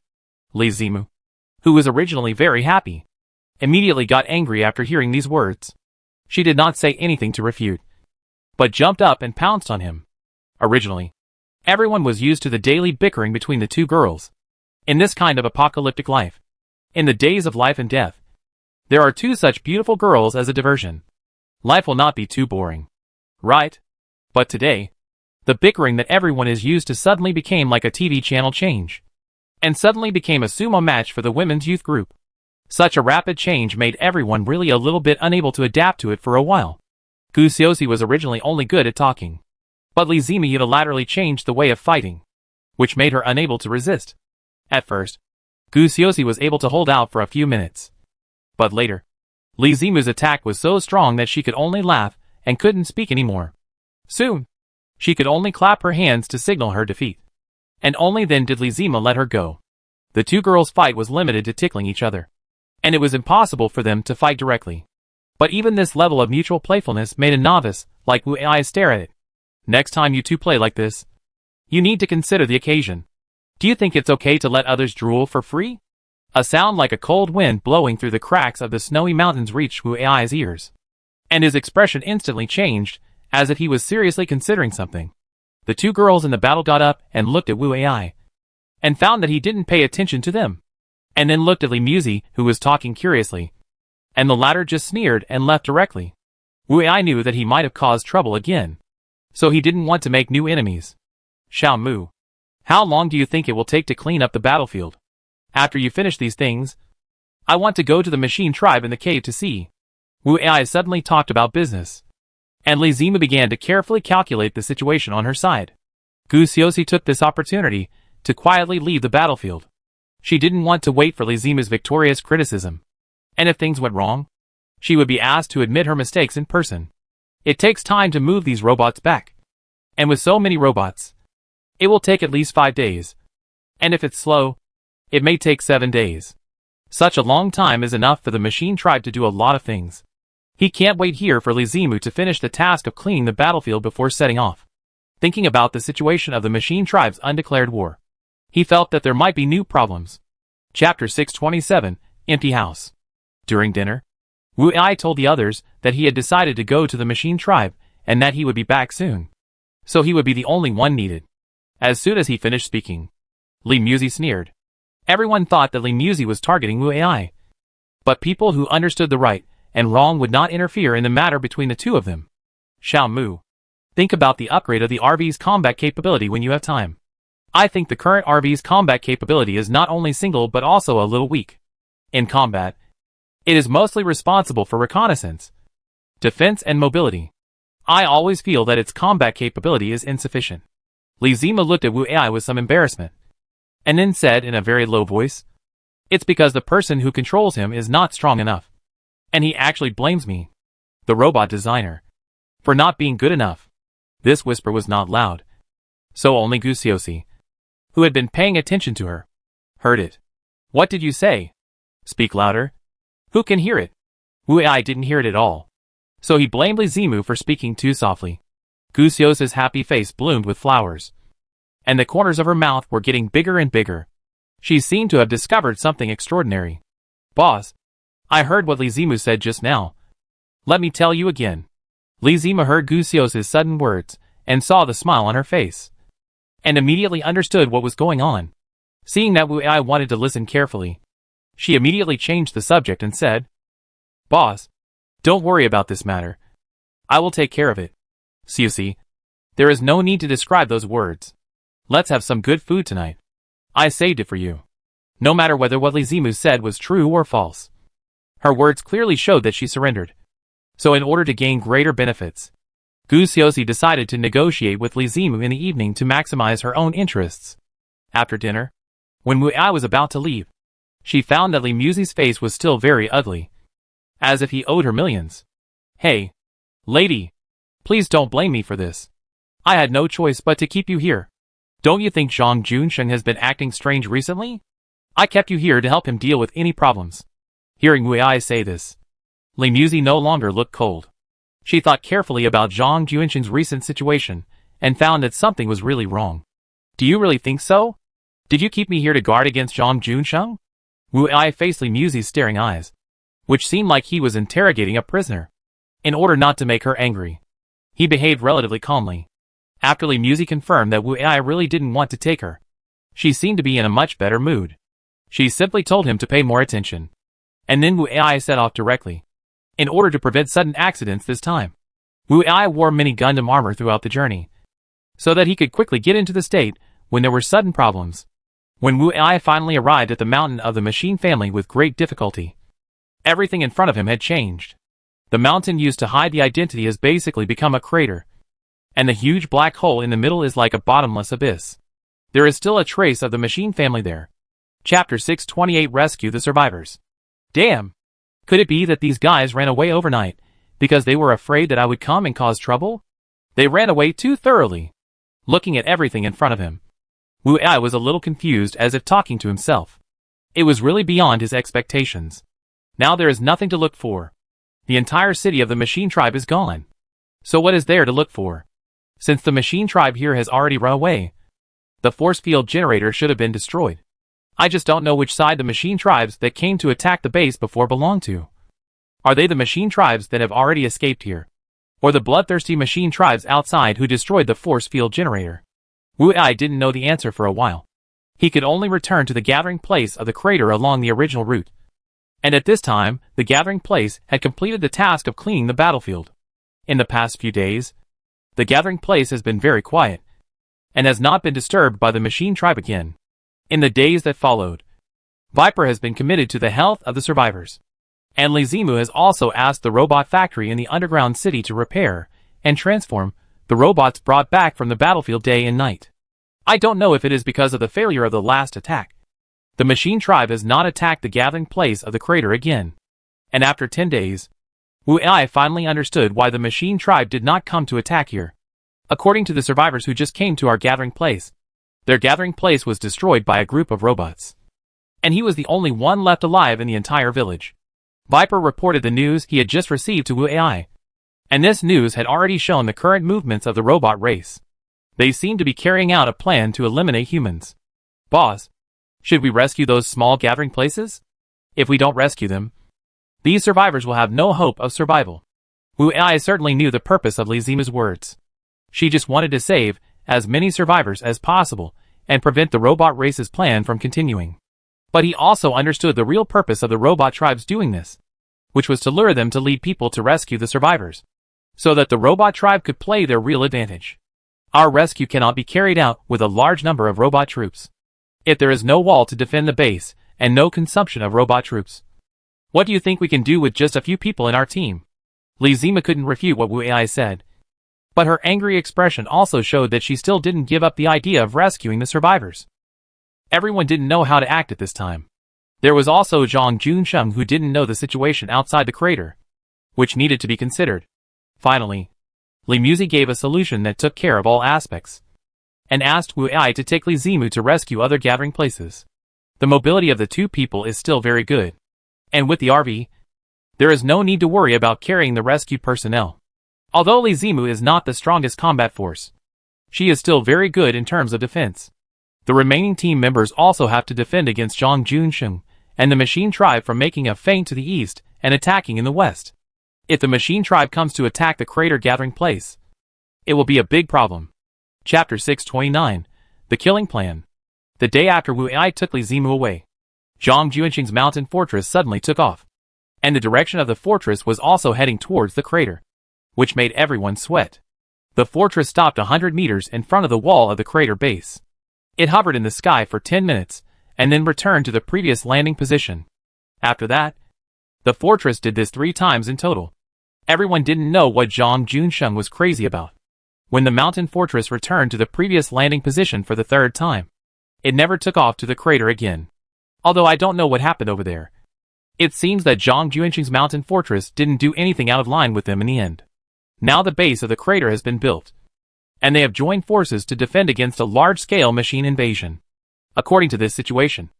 Li Zimu, who was originally very happy, immediately got angry after hearing these words. She did not say anything to refute, but jumped up and pounced on him. Originally, everyone was used to the daily bickering between the two girls. In this kind of apocalyptic life, in the days of life and death, there are two such beautiful girls as a diversion. Life will not be too boring, right? But today, the bickering that everyone is used to suddenly became like a TV channel change, and suddenly became a sumo match for the women's youth group. Such a rapid change made everyone really a little bit unable to adapt to it for a while. Gu Xiaoxi was originally only good at talking, but Li Zima unilaterally changed the way of fighting, which made her unable to resist. At first, Gu Xiaoxi was able to hold out for a few minutes, but later, Li Zimu's attack was so strong that she could only laugh and couldn't speak anymore. Soon, she could only clap her hands to signal her defeat, and only then did Li Zima let her go. The two girls' fight was limited to tickling each other, and it was impossible for them to fight directly. But even this level of mutual playfulness made a novice like Wu Ai stare at it. Next time you two play like this, you need to consider the occasion. Do you think it's okay to let others drool for free? A sound like a cold wind blowing through the cracks of the snowy mountains reached Wu Ai's ears, and his expression instantly changed, as if he was seriously considering something. The two girls in the battle got up and looked at Wu Ai, and found that he didn't pay attention to them, and then looked at Li Muzi, who was talking curiously, and the latter just sneered and left directly. Wu Ai knew that he might have caused trouble again, so he didn't want to make new enemies. Xiao Mu, how long do you think it will take to clean up the battlefield? After you finish these things, I want to go to the machine tribe in the cave to see. Wu Ai suddenly talked about business, and Li Zima began to carefully calculate the situation on her side. Gu Xiaoxi took this opportunity to quietly leave the battlefield. She didn't want to wait for Li Zima's victorious criticism, and if things went wrong, she would be asked to admit her mistakes in person. It takes time to move these robots back, and with so many robots, it will take at least 5 days, and if it's slow, it may take 7 days. Such a long time is enough for the machine tribe to do a lot of things. He can't wait here for Li Zimu to finish the task of cleaning the battlefield before setting off. Thinking about the situation of the machine tribe's undeclared war, he felt that there might be new problems. Chapter 627, Empty House. During dinner, Wu Ai told the others that he had decided to go to the machine tribe and that he would be back soon, so he would be the only one needed. As soon as he finished speaking, Li Muzi sneered. Everyone thought that Li Muzi was targeting Wu Ai, but people who understood the right and wrong would not interfere in the matter between the two of them. Xiao Mu, think about the upgrade of the RV's combat capability when you have time. I think the current RV's combat capability is not only single but also a little weak. In combat, it is mostly responsible for reconnaissance, defense and mobility. I always feel that its combat capability is insufficient. Li Zimu looked at Wu Ai with some embarrassment, and then said in a very low voice, "It's because the person who controls him is not strong enough. And he actually blames me, the robot designer, for not being good enough." This whisper was not loud, so only Gusiosi, who had been paying attention to her, heard it. "What did you say? Speak louder. Who can hear it?" Wu Ai didn't hear it at all, so he blamed Li Zimu for speaking too softly. Gusiosi's happy face bloomed with flowers, and the corners of her mouth were getting bigger and bigger. She seemed to have discovered something extraordinary. "Boss, I heard what Li Zimu said just now. Let me tell you again." Li Zimu heard Gusiosi's sudden words and saw the smile on her face, and immediately understood what was going on. Seeing that Wu Ai wanted to listen carefully, she immediately changed the subject and said, "Boss, don't worry about this matter. I will take care of it. See, there is no need to describe those words. Let's have some good food tonight. I saved it for you." No matter whether what Li Zimu said was true or false, her words clearly showed that she surrendered. So in order to gain greater benefits, Gusiosi decided to negotiate with Li Zimu in the evening to maximize her own interests. After dinner, when Wu Ai was about to leave, she found that Li Muzi's face was still very ugly, as if he owed her millions. "Hey, lady, please don't blame me for this. I had no choice but to keep you here. Don't you think Zhang Junsheng has been acting strange recently? I kept you here to help him deal with any problems." Hearing Wu Ai say this, Li Muzi no longer looked cold. She thought carefully about Zhang Junsheng's recent situation and found that something was really wrong. "Do you really think so? Did you keep me here to guard against Zhang Junsheng?" Wu Ai faced Li Muzi's staring eyes, which seemed like he was interrogating a prisoner. In order not to make her angry, he behaved relatively calmly. After Li Muzi confirmed that Wu Ai really didn't want to take her, she seemed to be in a much better mood. She simply told him to pay more attention, and then Wu Ai set off directly, in order to prevent sudden accidents this time. Wu Ai wore mini Gundam armor throughout the journey, so that he could quickly get into the state when there were sudden problems. When Wu Ai finally arrived at the mountain of the machine family with great difficulty, everything in front of him had changed. The mountain used to hide the identity has basically become a crater, and the huge black hole in the middle is like a bottomless abyss. There is still a trace of the machine family there. Chapter 628 Rescue the Survivors. Damn! Could it be that these guys ran away overnight because they were afraid that I would come and cause trouble? They ran away too thoroughly. Looking at everything in front of him, Wu Ai was a little confused, as if talking to himself. It was really beyond his expectations. Now there is nothing to look for. The entire city of the machine tribe is gone. So what is there to look for? Since the machine tribe here has already run away, the force field generator should have been destroyed. I just don't know which side the machine tribes that came to attack the base before belong to. Are they the machine tribes that have already escaped here, or the bloodthirsty machine tribes outside who destroyed the force field generator? Wu Ai didn't know the answer for a while. He could only return to the gathering place of the crater along the original route. And at this time, the gathering place had completed the task of cleaning the battlefield. In the past few days, the gathering place has been very quiet, and has not been disturbed by the machine tribe again. In the days that followed, Viper has been committed to the health of the survivors, and Li Zimu has also asked the robot factory in the underground city to repair and transform the robots brought back from the battlefield day and night. I don't know if it is because of the failure of the last attack. The machine tribe has not attacked the gathering place of the crater again. And after 10 days, Wu Ai finally understood why the machine tribe did not come to attack here. According to the survivors who just came to our gathering place, their gathering place was destroyed by a group of robots. And he was the only one left alive in the entire village. Viper reported the news he had just received to Wu Ai. And this news had already shown the current movements of the robot race. They seemed to be carrying out a plan to eliminate humans. Boss, should we rescue those small gathering places? If we don't rescue them, these survivors will have no hope of survival. Wu Ai certainly knew the purpose of Li Zimu's words. She just wanted to save as many survivors as possible and prevent the robot race's plan from continuing. But he also understood the real purpose of the robot tribes doing this, which was to lure them to lead people to rescue the survivors, so that the robot tribe could play their real advantage. Our rescue cannot be carried out with a large number of robot troops. If there is no wall to defend the base, and no consumption of robot troops, what do you think we can do with just a few people in our team? Li Zimu couldn't refute what Wu Ai said. But her angry expression also showed that she still didn't give up the idea of rescuing the survivors. Everyone didn't know how to act at this time. There was also Zhang Junsheng, who didn't know the situation outside the crater, which needed to be considered. Finally, Li Muzi gave a solution that took care of all aspects, and asked Wu Ai to take Li Zimu to rescue other gathering places. The mobility of the two people is still very good, and with the RV, there is no need to worry about carrying the rescued personnel. Although Li Zimu is not the strongest combat force, she is still very good in terms of defense. The remaining team members also have to defend against Zhang Junsheng and the Machine Tribe from making a feint to the east and attacking in the west. If the Machine Tribe comes to attack the crater gathering place, it will be a big problem. Chapter 629, The Killing Plan. The day after Wu Ai took Li Zimu away, Zhang Junsheng's mountain fortress suddenly took off, and the direction of the fortress was also heading towards the crater, which made everyone sweat. The fortress stopped 100 meters in front of the wall of the crater base. It hovered in the sky for 10 minutes, and then returned to the previous landing position. After that, the fortress did this 3 times in total. Everyone didn't know what Zhang Junsheng was crazy about. When the mountain fortress returned to the previous landing position for the 3rd time, it never took off to the crater again. Although I don't know what happened over there. It seems that Zhang Junsheng's mountain fortress didn't do anything out of line with them in the end. Now the base of the crater has been built, and they have joined forces to defend against a large-scale machine invasion. According to this situation,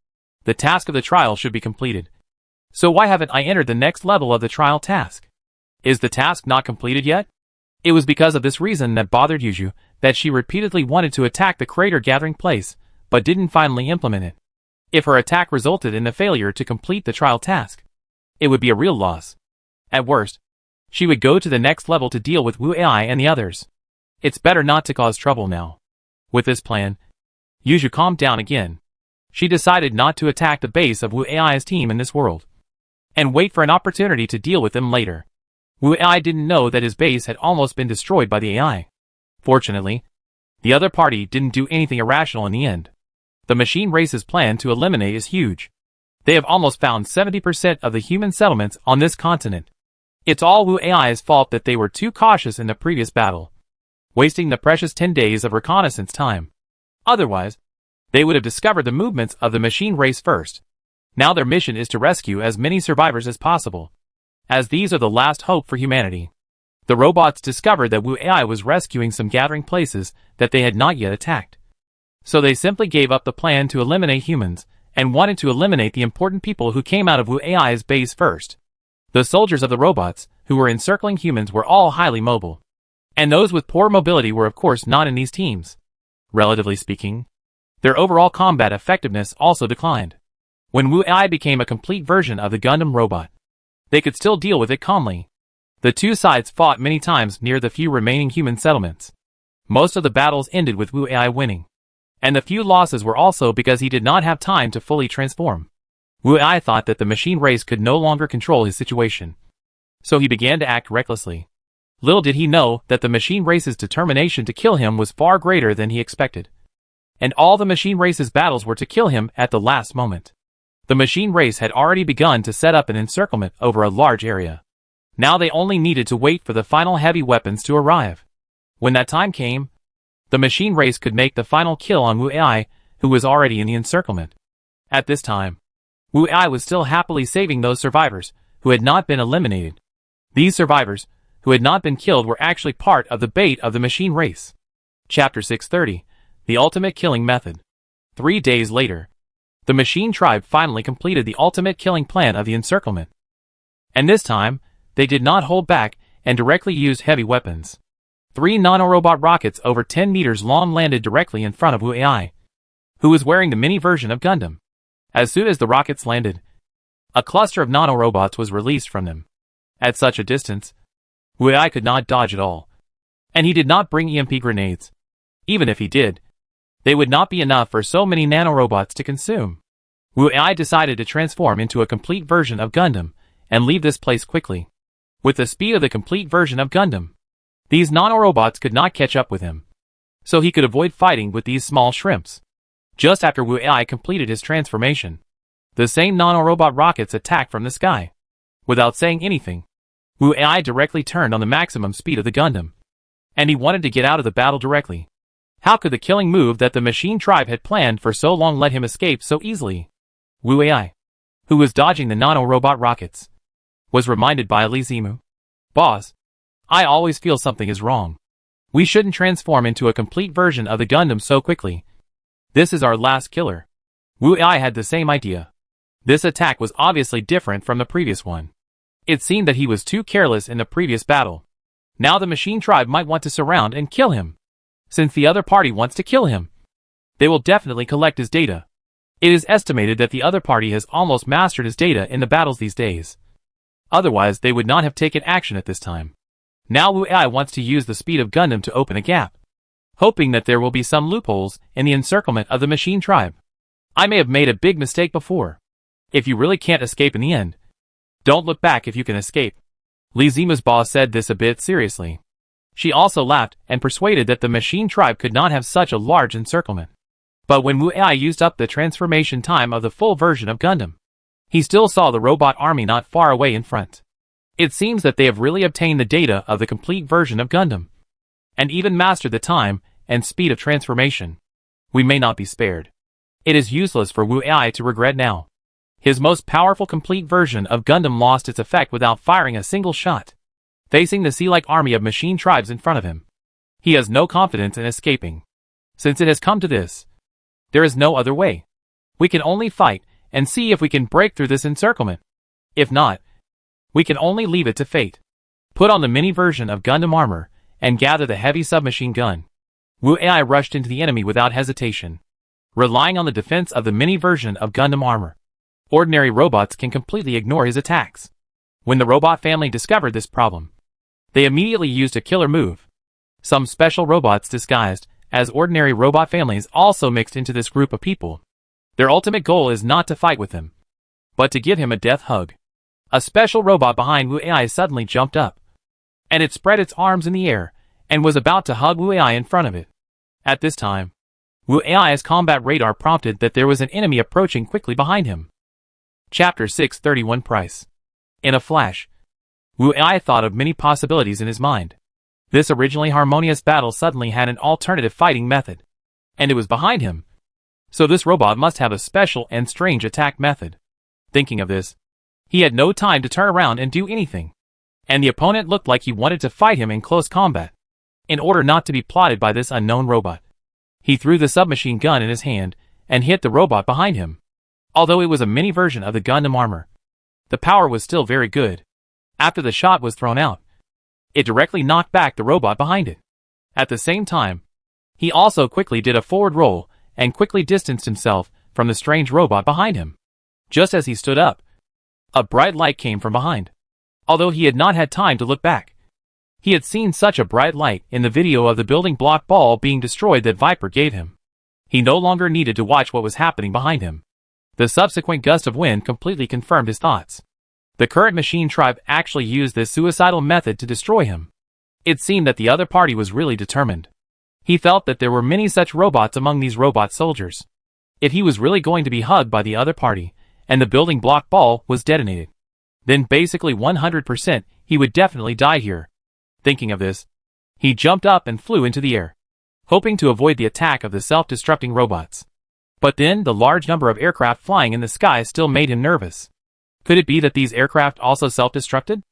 the task of the trial should be completed. So why haven't I entered the next level of the trial task? Is the task not completed yet? It was because of this reason that bothered Yuju, that she repeatedly wanted to attack the crater gathering place, but didn't finally implement it. If her attack resulted in a failure to complete the trial task, it would be a real loss. At worst, she would go to the next level to deal with Wu Ai and the others. It's better not to cause trouble now. With this plan, Yuju calmed down again. She decided not to attack the base of Wu Ai's team in this world, and wait for an opportunity to deal with them later. Wu Ai didn't know that his base had almost been destroyed by the AI. Fortunately, the other party didn't do anything irrational in the end. The machine race's plan to eliminate is huge. They have almost found 70% of the human settlements on this continent. It's all Wu Ai's fault that they were too cautious in the previous battle, wasting the precious 10 days of reconnaissance time. Otherwise, they would have discovered the movements of the machine race first. Now their mission is to rescue as many survivors as possible, as these are the last hope for humanity. The robots discovered that Wu Ai was rescuing some gathering places that they had not yet attacked. So they simply gave up the plan to eliminate humans, and wanted to eliminate the important people who came out of Wu Ai's base first. The soldiers of the robots, who were encircling humans, were all highly mobile. And those with poor mobility were of course not in these teams. Relatively speaking, their overall combat effectiveness also declined. When Wu Ai became a complete version of the Gundam robot, they could still deal with it calmly. The two sides fought many times near the few remaining human settlements. Most of the battles ended with Wu Ai winning, and the few losses were also because he did not have time to fully transform. Wu Ai thought that the machine race could no longer control his situation, so he began to act recklessly. Little did he know that the machine race's determination to kill him was far greater than he expected. And all the machine race's battles were to kill him at the last moment. The machine race had already begun to set up an encirclement over a large area. Now they only needed to wait for the final heavy weapons to arrive. When that time came, the machine race could make the final kill on Wu Ai, who was already in the encirclement. At this time, Wu Ai was still happily saving those survivors who had not been eliminated. These survivors, who had not been killed, were actually part of the bait of the machine race. Chapter 630, The Ultimate Killing Method. 3 days later, the machine tribe finally completed the ultimate killing plan of the encirclement. And this time, they did not hold back and directly used heavy weapons. 3 nanorobot rockets over 10 meters long landed directly in front of Wu Ai, who was wearing the mini version of Gundam. As soon as the rockets landed, a cluster of nanorobots was released from them. At such a distance, Wu Ai could not dodge at all. And he did not bring EMP grenades. Even if he did, they would not be enough for so many nanorobots to consume. Wu Ai decided to transform into a complete version of Gundam, and leave this place quickly. With the speed of the complete version of Gundam, these nanorobots could not catch up with him. so he could avoid fighting with these small shrimps. Just after Wu Ai completed his transformation, the same nanorobot rockets attacked from the sky. Without saying anything, Wu Ai directly turned on the maximum speed of the Gundam, and he wanted to get out of the battle directly. How could the killing move that the machine tribe had planned for so long let him escape so easily? Wu Ai, who was dodging the nanorobot rockets, was reminded by Li Zimu. Boss, I always feel something is wrong. We shouldn't transform into a complete version of the Gundam so quickly. This is our last killer. Wu Ai had the same idea. This attack was obviously different from the previous one. It seemed that he was too careless in the previous battle. Now the machine tribe might want to surround and kill him. Since the other party wants to kill him, they will definitely collect his data. It is estimated that the other party has almost mastered his data in the battles these days. Otherwise they would not have taken action at this time. Now Wu Ai wants to use the speed of Gundam to open a gap, hoping that there will be some loopholes in the encirclement of the machine tribe. I may have made a big mistake before. If you really can't escape in the end, don't look back if you can escape. Li Zimu's boss said this a bit seriously. She also laughed and persuaded that the machine tribe could not have such a large encirclement. But when Wu Ai used up the transformation time of the full version of Gundam, he still saw the robot army not far away in front. It seems that they have really obtained the data of the complete version of Gundam, and even mastered the time and speed of transformation. We may not be spared. It is useless for Wu Ai to regret now. His most powerful complete version of Gundam lost its effect without firing a single shot. Facing the sea-like army of machine tribes in front of him, he has no confidence in escaping. Since it has come to this, there is no other way. We can only fight and see if we can break through this encirclement. If not, we can only leave it to fate. Put on the mini version of Gundam armor and gather the heavy submachine gun. Wu Ai rushed into the enemy without hesitation, relying on the defense of the mini version of Gundam armor. Ordinary robots can completely ignore his attacks. When the robot family discovered this problem, they immediately used a killer move. Some special robots disguised as ordinary robot families also mixed into this group of people. Their ultimate goal is not to fight with him, but to give him a death hug. A special robot behind Wu Ai suddenly jumped up, and it spread its arms in the air and was about to hug Wu Ai in front of it. At this time, Wu Ai's combat radar prompted that there was an enemy approaching quickly behind him. Chapter 631 Price. In a flash, Wu Ai thought of many possibilities in his mind. This originally harmonious battle suddenly had an alternative fighting method, and it was behind him. So this robot must have a special and strange attack method. Thinking of this, he had no time to turn around and do anything, and the opponent looked like he wanted to fight him in close combat. In order not to be plotted by this unknown robot, he threw the submachine gun in his hand and hit the robot behind him. Although it was a mini version of the Gundam armor, the power was still very good. After the shot was thrown out, it directly knocked back the robot behind it. At the same time, he also quickly did a forward roll and quickly distanced himself from the strange robot behind him. Just as he stood up, a bright light came from behind. Although he had not had time to look back, he had seen such a bright light in the video of the building block ball being destroyed that Viper gave him. He no longer needed to watch what was happening behind him. The subsequent gust of wind completely confirmed his thoughts. The current machine tribe actually used this suicidal method to destroy him. It seemed that the other party was really determined. He felt that there were many such robots among these robot soldiers. If he was really going to be hugged by the other party, and the building block ball was detonated, then basically 100% he would definitely die here. Thinking of this, he jumped up and flew into the air, hoping to avoid the attack of the self-destructing robots. But then the large number of aircraft flying in the sky still made him nervous. Could it be that these aircraft also self-destructed?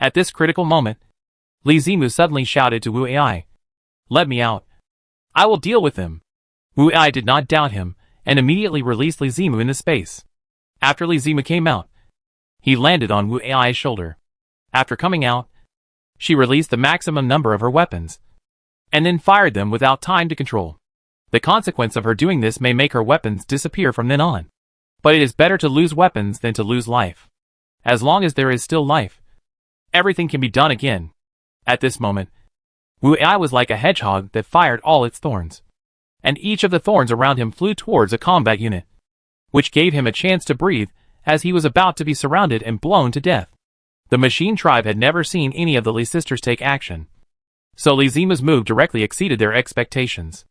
At this critical moment, Li Zimu suddenly shouted to Wu Ai, "Let me out. I will deal with them." Wu Ai did not doubt him, and immediately released Li Zimu into space. After Li Zimu came out, he landed on Wu Ai's shoulder. After coming out, she released the maximum number of her weapons, and then fired them without time to control. The consequence of her doing this may make her weapons disappear from then on. But it is better to lose weapons than to lose life. As long as there is still life, everything can be done again. At this moment, Wu Ai was like a hedgehog that fired all its thorns, and each of the thorns around him flew towards a combat unit, which gave him a chance to breathe as he was about to be surrounded and blown to death. The machine tribe had never seen any of the Li sisters take action, So Li Zimu's move directly exceeded their expectations.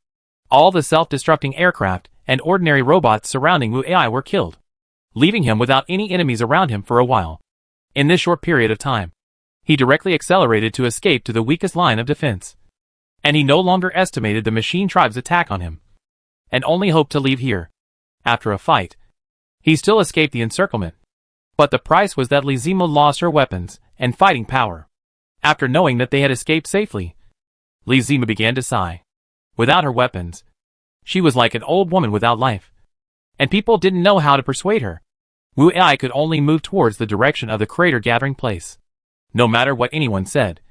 All the self-destructing aircraft and ordinary robots surrounding Wu Ai were killed, leaving him without any enemies around him for a while. In this short period of time, he directly accelerated to escape to the weakest line of defense. And he no longer estimated the machine tribe's attack on him, and only hoped to leave here. After a fight, he still escaped the encirclement. But the price was that Li Zimu lost her weapons and fighting power. After knowing that they had escaped safely, Li Zimu began to sigh. Without her weapons, she was like an old woman without life. And people didn't know how to persuade her. Wu Ai could only move towards the direction of the crater gathering place. No matter what anyone said,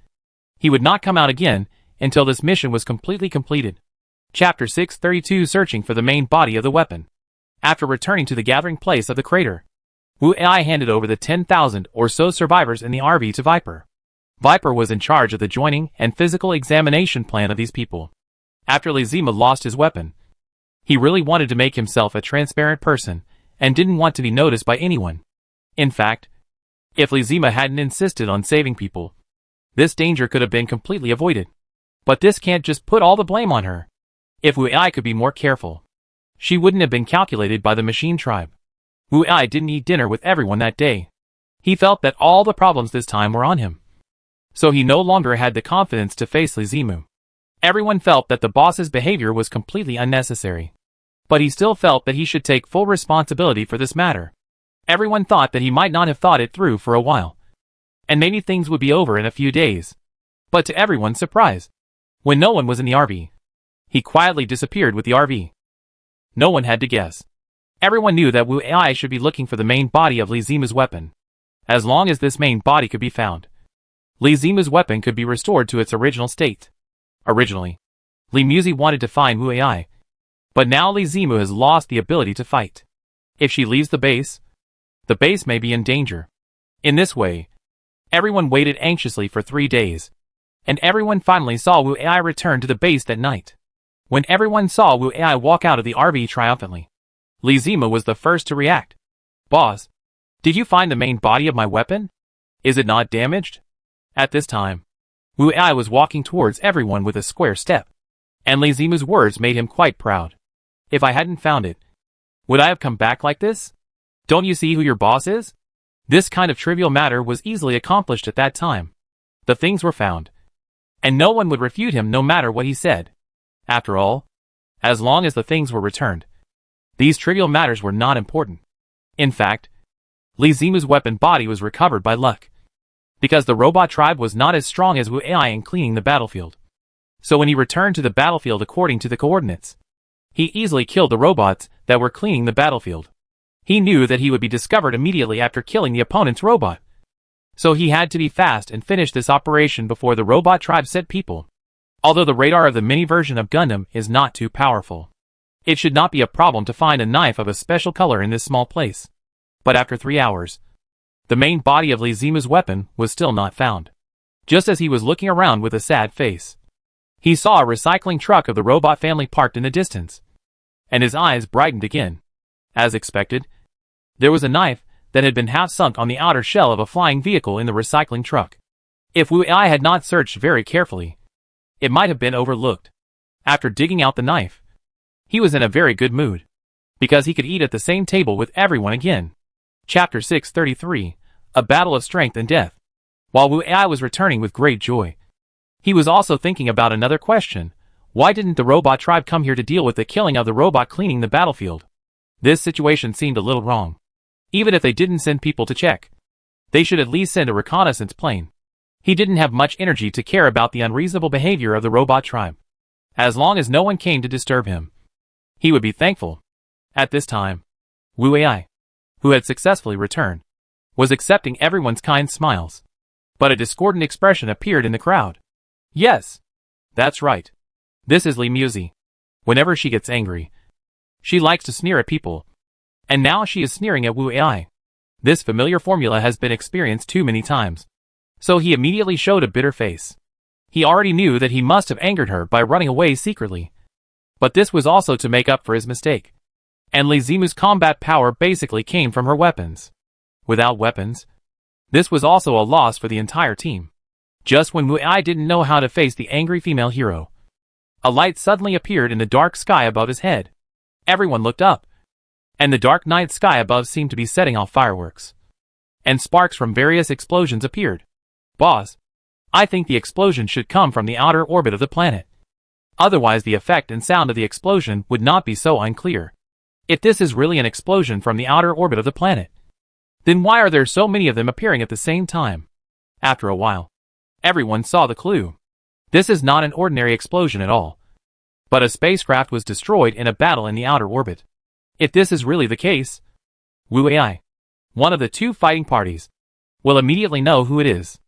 he would not come out again until this mission was completely completed. Chapter 632 Searching for the main body of the weapon. After returning to the gathering place of the crater, Wu Ai handed over the 10,000 or so survivors in the RV to Viper. Viper was in charge of the joining and physical examination plan of these people. After Li Zimu lost his weapon, he really wanted to make himself a transparent person and didn't want to be noticed by anyone. In fact, if Li Zimu hadn't insisted on saving people, this danger could have been completely avoided. But this can't just put all the blame on her. If Wu Ai could be more careful, she wouldn't have been calculated by the machine tribe. Wu Ai didn't eat dinner with everyone that day. He felt that all the problems this time were on him. So he no longer had the confidence to face Li Zimu. Everyone felt that the boss's behavior was completely unnecessary. But he still felt that he should take full responsibility for this matter. Everyone thought that he might not have thought it through for a while, and maybe things would be over in a few days. But to everyone's surprise, when no one was in the RV, he quietly disappeared with the RV. No one had to guess. Everyone knew that Wu Ai should be looking for the main body of Li Zimu's weapon. As long as this main body could be found, Li Zimu's weapon could be restored to its original state. Originally, Li Muzi wanted to find Wu Ai, but now Li Zimu has lost the ability to fight. If she leaves the base may be in danger. In this way, everyone waited anxiously for 3 days, and everyone finally saw Wu Ai return to the base that night. When everyone saw Wu Ai walk out of the RV triumphantly, Li Zimu was the first to react. "Boss, did you find the main body of my weapon? Is it not damaged?" At this time, Wu Ai was walking towards everyone with a square step, and Li Zimu's words made him quite proud. "If I hadn't found it, would I have come back like this? Don't you see who your boss is?" This kind of trivial matter was easily accomplished at that time. The things were found, and no one would refute him no matter what he said. After all, as long as the things were returned, these trivial matters were not important. In fact, Li Zimu's weapon body was recovered by luck, because the robot tribe was not as strong as Wu Ai in cleaning the battlefield. So when he returned to the battlefield according to the coordinates, he easily killed the robots that were cleaning the battlefield. He knew that he would be discovered immediately after killing the opponent's robot. So he had to be fast and finish this operation before the robot tribe sent people. Although the radar of the mini version of Gundam is not too powerful, it should not be a problem to find a knife of a special color in this small place. But after 3 hours, the main body of Li Zimu's weapon was still not found. Just as he was looking around with a sad face, he saw a recycling truck of the robot family parked in the distance, and his eyes brightened again. As expected, there was a knife that had been half sunk on the outer shell of a flying vehicle in the recycling truck. If Wu Ai had not searched very carefully, it might have been overlooked. After digging out the knife, he was in a very good mood, because he could eat at the same table with everyone again. Chapter 633, A Battle of Strength and Death. While Wu Ai was returning with great joy, he was also thinking about another question. Why didn't the robot tribe come here to deal with the killing of the robot cleaning the battlefield? This situation seemed a little wrong. Even if they didn't send people to check, they should at least send a reconnaissance plane. He didn't have much energy to care about the unreasonable behavior of the robot tribe. As long as no one came to disturb him, he would be thankful. At this time, Wu Ai, who had successfully returned, was accepting everyone's kind smiles. But a discordant expression appeared in the crowd. Yes, that's right. This is Li Muzi. Whenever she gets angry, she likes to sneer at people. And now she is sneering at Wu Ai. This familiar formula has been experienced too many times. So he immediately showed a bitter face. He already knew that he must have angered her by running away secretly. But this was also to make up for his mistake. And Li Zimu's combat power basically came from her weapons. Without weapons, this was also a loss for the entire team. Just when Wu Ai didn't know how to face the angry female hero, a light suddenly appeared in the dark sky above his head. Everyone looked up, and the dark night sky above seemed to be setting off fireworks. And sparks from various explosions appeared. Boss, I think the explosion should come from the outer orbit of the planet. Otherwise the effect and sound of the explosion would not be so unclear. If this is really an explosion from the outer orbit of the planet, then why are there so many of them appearing at the same time? After a while, everyone saw the clue. This is not an ordinary explosion at all, but a spacecraft was destroyed in a battle in the outer orbit. If this is really the case, Wu Ai, one of the two fighting parties, will immediately know who it is.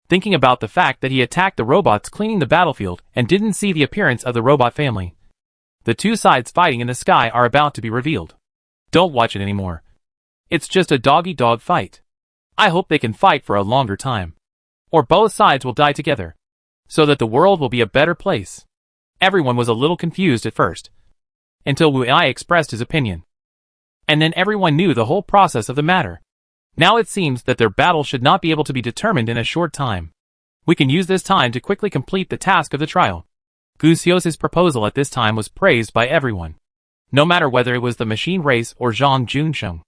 Thinking about the fact that he attacked the robots cleaning the battlefield and didn't see the appearance of the robot family. The two sides fighting in the sky are about to be revealed. Don't watch it anymore. It's just a dog-eat-dog fight. I hope they can fight for a longer time, or both sides will die together, so that the world will be a better place. Everyone was a little confused at first, until Wu Ai expressed his opinion. And then everyone knew the whole process of the matter. Now it seems that their battle should not be able to be determined in a short time. We can use this time to quickly complete the task of the trial. Gu Xiao's proposal at this time was praised by everyone, no matter whether it was the machine race or Zhang Junsheng.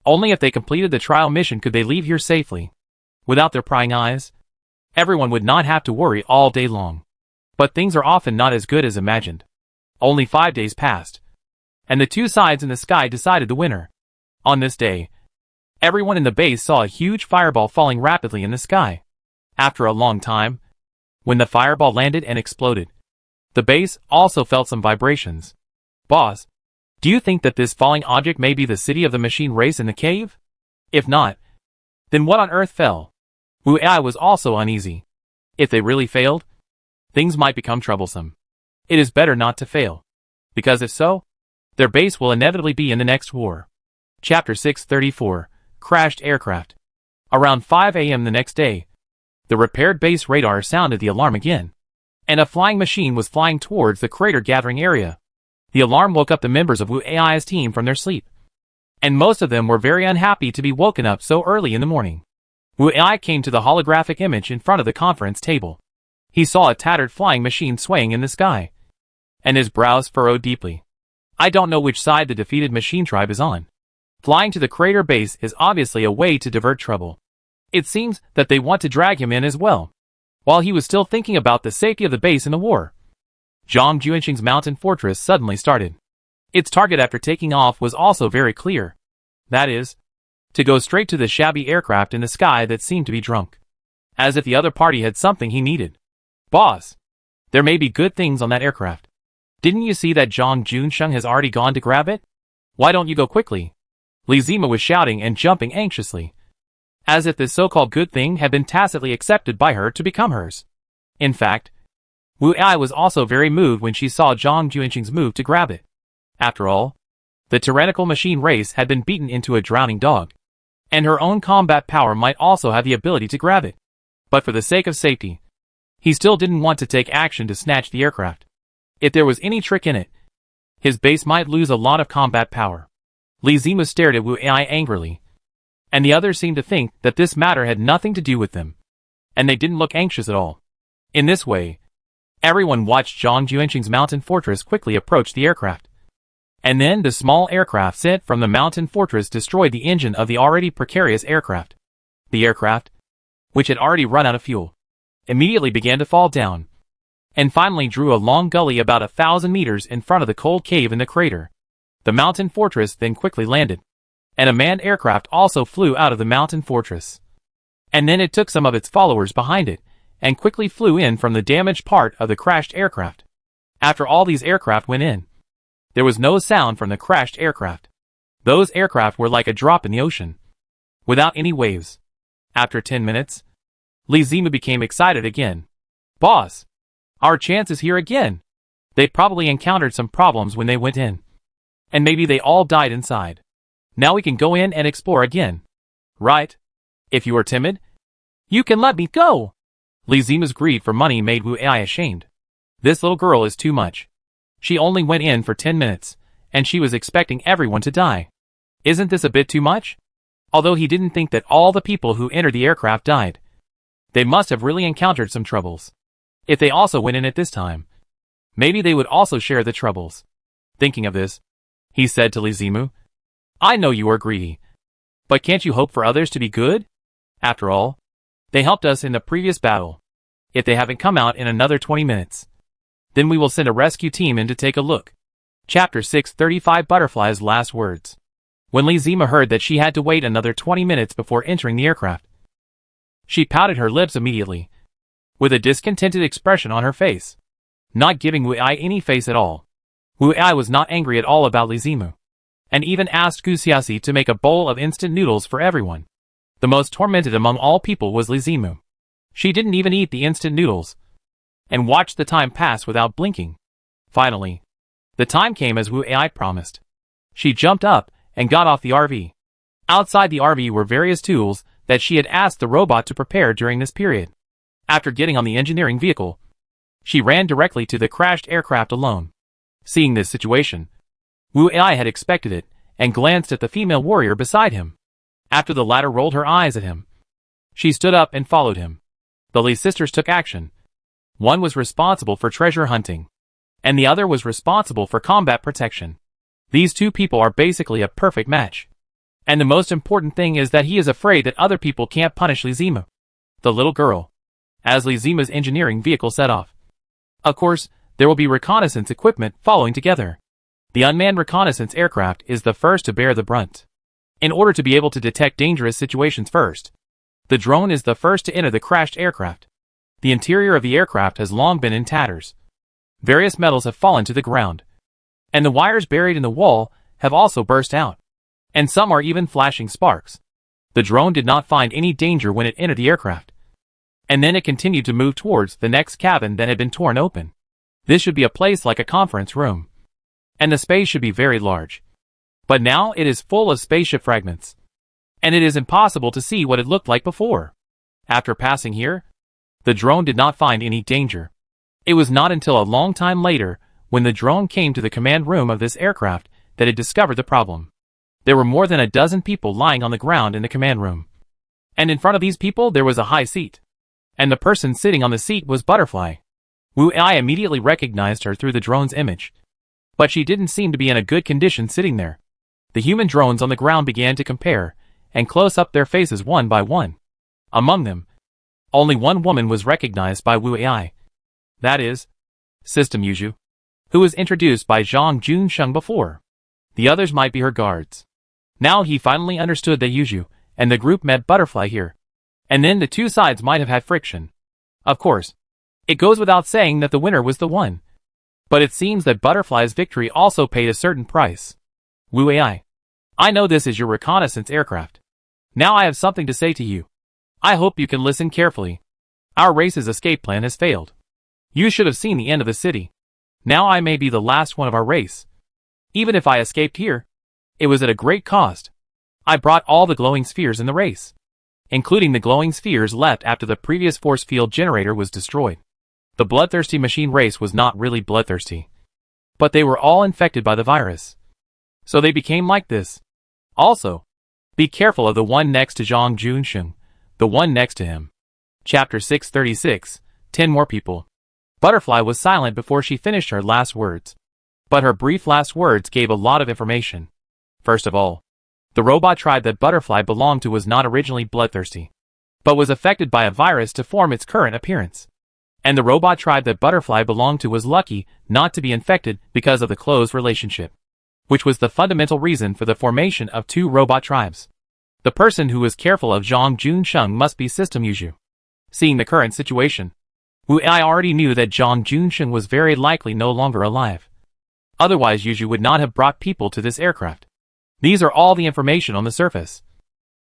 Only if they completed the trial mission could they leave here safely. Without their prying eyes, everyone would not have to worry all day long. But things are often not as good as imagined. Only 5 days passed, and the two sides in the sky decided the winner. On this day, everyone in the base saw a huge fireball falling rapidly in the sky. After a long time, when the fireball landed and exploded, the base also felt some vibrations. Boss, do you think that this falling object may be the city of the machine race in the cave? If not, then what on earth fell? Wu Ai was also uneasy. If they really failed, things might become troublesome. It is better not to fail, because if so, their base will inevitably be in the next war. Chapter 634, Crashed Aircraft. Around 5 a.m. the next day, the repaired base radar sounded the alarm again, and a flying machine was flying towards the crater gathering area. The alarm woke up the members of Wu Ai's team from their sleep, and most of them were very unhappy to be woken up so early in the morning. Wu Ai came to the holographic image in front of the conference table. He saw a tattered flying machine swaying in the sky, and his brows furrowed deeply. I don't know which side the defeated machine tribe is on. Flying to the crater base is obviously a way to divert trouble. It seems that they want to drag him in as well. While he was still thinking about the safety of the base in the war, Zhang Juanxing's mountain fortress suddenly started. Its target after taking off was also very clear. That is, to go straight to the shabby aircraft in the sky that seemed to be drunk. As if the other party had something he needed. Boss, there may be good things on that aircraft. Didn't you see that Zhang Junsheng has already gone to grab it? Why don't you go quickly? Li Zima was shouting and jumping anxiously, as if this so-called good thing had been tacitly accepted by her to become hers. In fact, Wu Ai was also very moved when she saw Zhang Juanxing's move to grab it. After all, the tyrannical machine race had been beaten into a drowning dog, and her own combat power might also have the ability to grab it. But for the sake of safety, he still didn't want to take action to snatch the aircraft. If there was any trick in it, his base might lose a lot of combat power. Li Zima stared at Wu Ai angrily, and the others seemed to think that this matter had nothing to do with them, and they didn't look anxious at all. In this way, everyone watched Zhang Juanxing's mountain fortress quickly approach the aircraft. And then the small aircraft sent from the mountain fortress destroyed the engine of the already precarious aircraft. The aircraft, which had already run out of fuel, immediately began to fall down, and finally drew a long gully about 1,000 meters in front of the cold cave in the crater. The mountain fortress then quickly landed, and a manned aircraft also flew out of the mountain fortress. And then it took some of its followers behind it, and quickly flew in from the damaged part of the crashed aircraft. After all these aircraft went in, there was no sound from the crashed aircraft. Those aircraft were like a drop in the ocean, without any waves. After 10 minutes, Li Zima became excited again. Boss, our chance is here again. They probably encountered some problems when they went in, and maybe they all died inside. Now we can go in and explore again. Right? If you are timid, you can let me go. Li Zima's greed for money made Wu Ai ashamed. This little girl is too much. She only went in for 10 minutes, and she was expecting everyone to die. Isn't this a bit too much? Although he didn't think that all the people who entered the aircraft died, They must have really encountered some troubles. If they also went in it this time, maybe they would also share the troubles. Thinking of this, he said to Lizimu, I know you are greedy, but can't you hope for others to be good? After all, they helped us in the previous battle. If they haven't come out in another 20 minutes, then we will send a rescue team in to take a look. Chapter 635 Butterfly's Last Words. When Lizimu heard that she had to wait another 20 minutes before entering the aircraft, she pouted her lips immediately, with a discontented expression on her face, not giving Wu Ai any face at all. Wu Ai was not angry at all about Lizimu, and even asked Guxiasi to make a bowl of instant noodles for everyone. The most tormented among all people was Lizimu. She didn't even eat the instant noodles, and watched the time pass without blinking. Finally, the time came as Wu Ai promised. She jumped up and got off the RV. Outside the RV were various tools that she had asked the robot to prepare during this period. After getting on the engineering vehicle, she ran directly to the crashed aircraft alone. Seeing this situation, Wu Ai had expected it, and glanced at the female warrior beside him. After the latter rolled her eyes at him, she stood up and followed him. The Li sisters took action. One was responsible for treasure hunting, and the other was responsible for combat protection. These two people are basically a perfect match. And the most important thing is that he is afraid that other people can't punish Lizimu, the little girl, as Lizimu's engineering vehicle set off. Of course, there will be reconnaissance equipment following together. The unmanned reconnaissance aircraft is the first to bear the brunt. In order to be able to detect dangerous situations first, the drone is the first to enter the crashed aircraft. The interior of the aircraft has long been in tatters. Various metals have fallen to the ground, and the wires buried in the wall have also burst out, and some are even flashing sparks. The drone did not find any danger when it entered the aircraft, and then it continued to move towards the next cabin that had been torn open. This should be a place like a conference room, and the space should be very large. But now it is full of spaceship fragments, and it is impossible to see what it looked like before. After passing here, the drone did not find any danger. It was not until a long time later, when the drone came to the command room of this aircraft, that it discovered the problem. There were more than a dozen people lying on the ground in the command room, and in front of these people there was a high seat, and the person sitting on the seat was Butterfly. Wu Ai immediately recognized her through the drone's image, but she didn't seem to be in a good condition sitting there. The human drones on the ground began to compare and close up their faces one by one. Among them, only one woman was recognized by Wu Ai. That is, System Yuju, who was introduced by Zhang Junsheng before. The others might be her guards. Now he finally understood that Yuju and the group met Butterfly here, and then the two sides might have had friction. Of course, it goes without saying that the winner was the one. But it seems that Butterfly's victory also paid a certain price. Wu Ai, I know this is your reconnaissance aircraft. Now I have something to say to you. I hope you can listen carefully. Our race's escape plan has failed. You should have seen the end of the city. Now I may be the last one of our race. Even if I escaped here, it was at a great cost. I brought all the glowing spheres in the race, including the glowing spheres left after the previous force field generator was destroyed. The bloodthirsty machine race was not really bloodthirsty, but they were all infected by the virus, so they became like this. Also, be careful of the one next to Zhang Junsheng, the one next to him. Chapter 636, 10 More People. Butterfly was silent before she finished her last words, but her brief last words gave a lot of information. First of all, the robot tribe that Butterfly belonged to was not originally bloodthirsty, but was affected by a virus to form its current appearance. And the robot tribe that Butterfly belonged to was lucky not to be infected because of the close relationship, which was the fundamental reason for the formation of two robot tribes. The person who was careful of Zhang Junsheng must be System Yuju. Seeing the current situation, Wu Ai already knew that Zhang Junsheng was very likely no longer alive. Otherwise Yuju would not have brought people to this aircraft. These are all the information on the surface.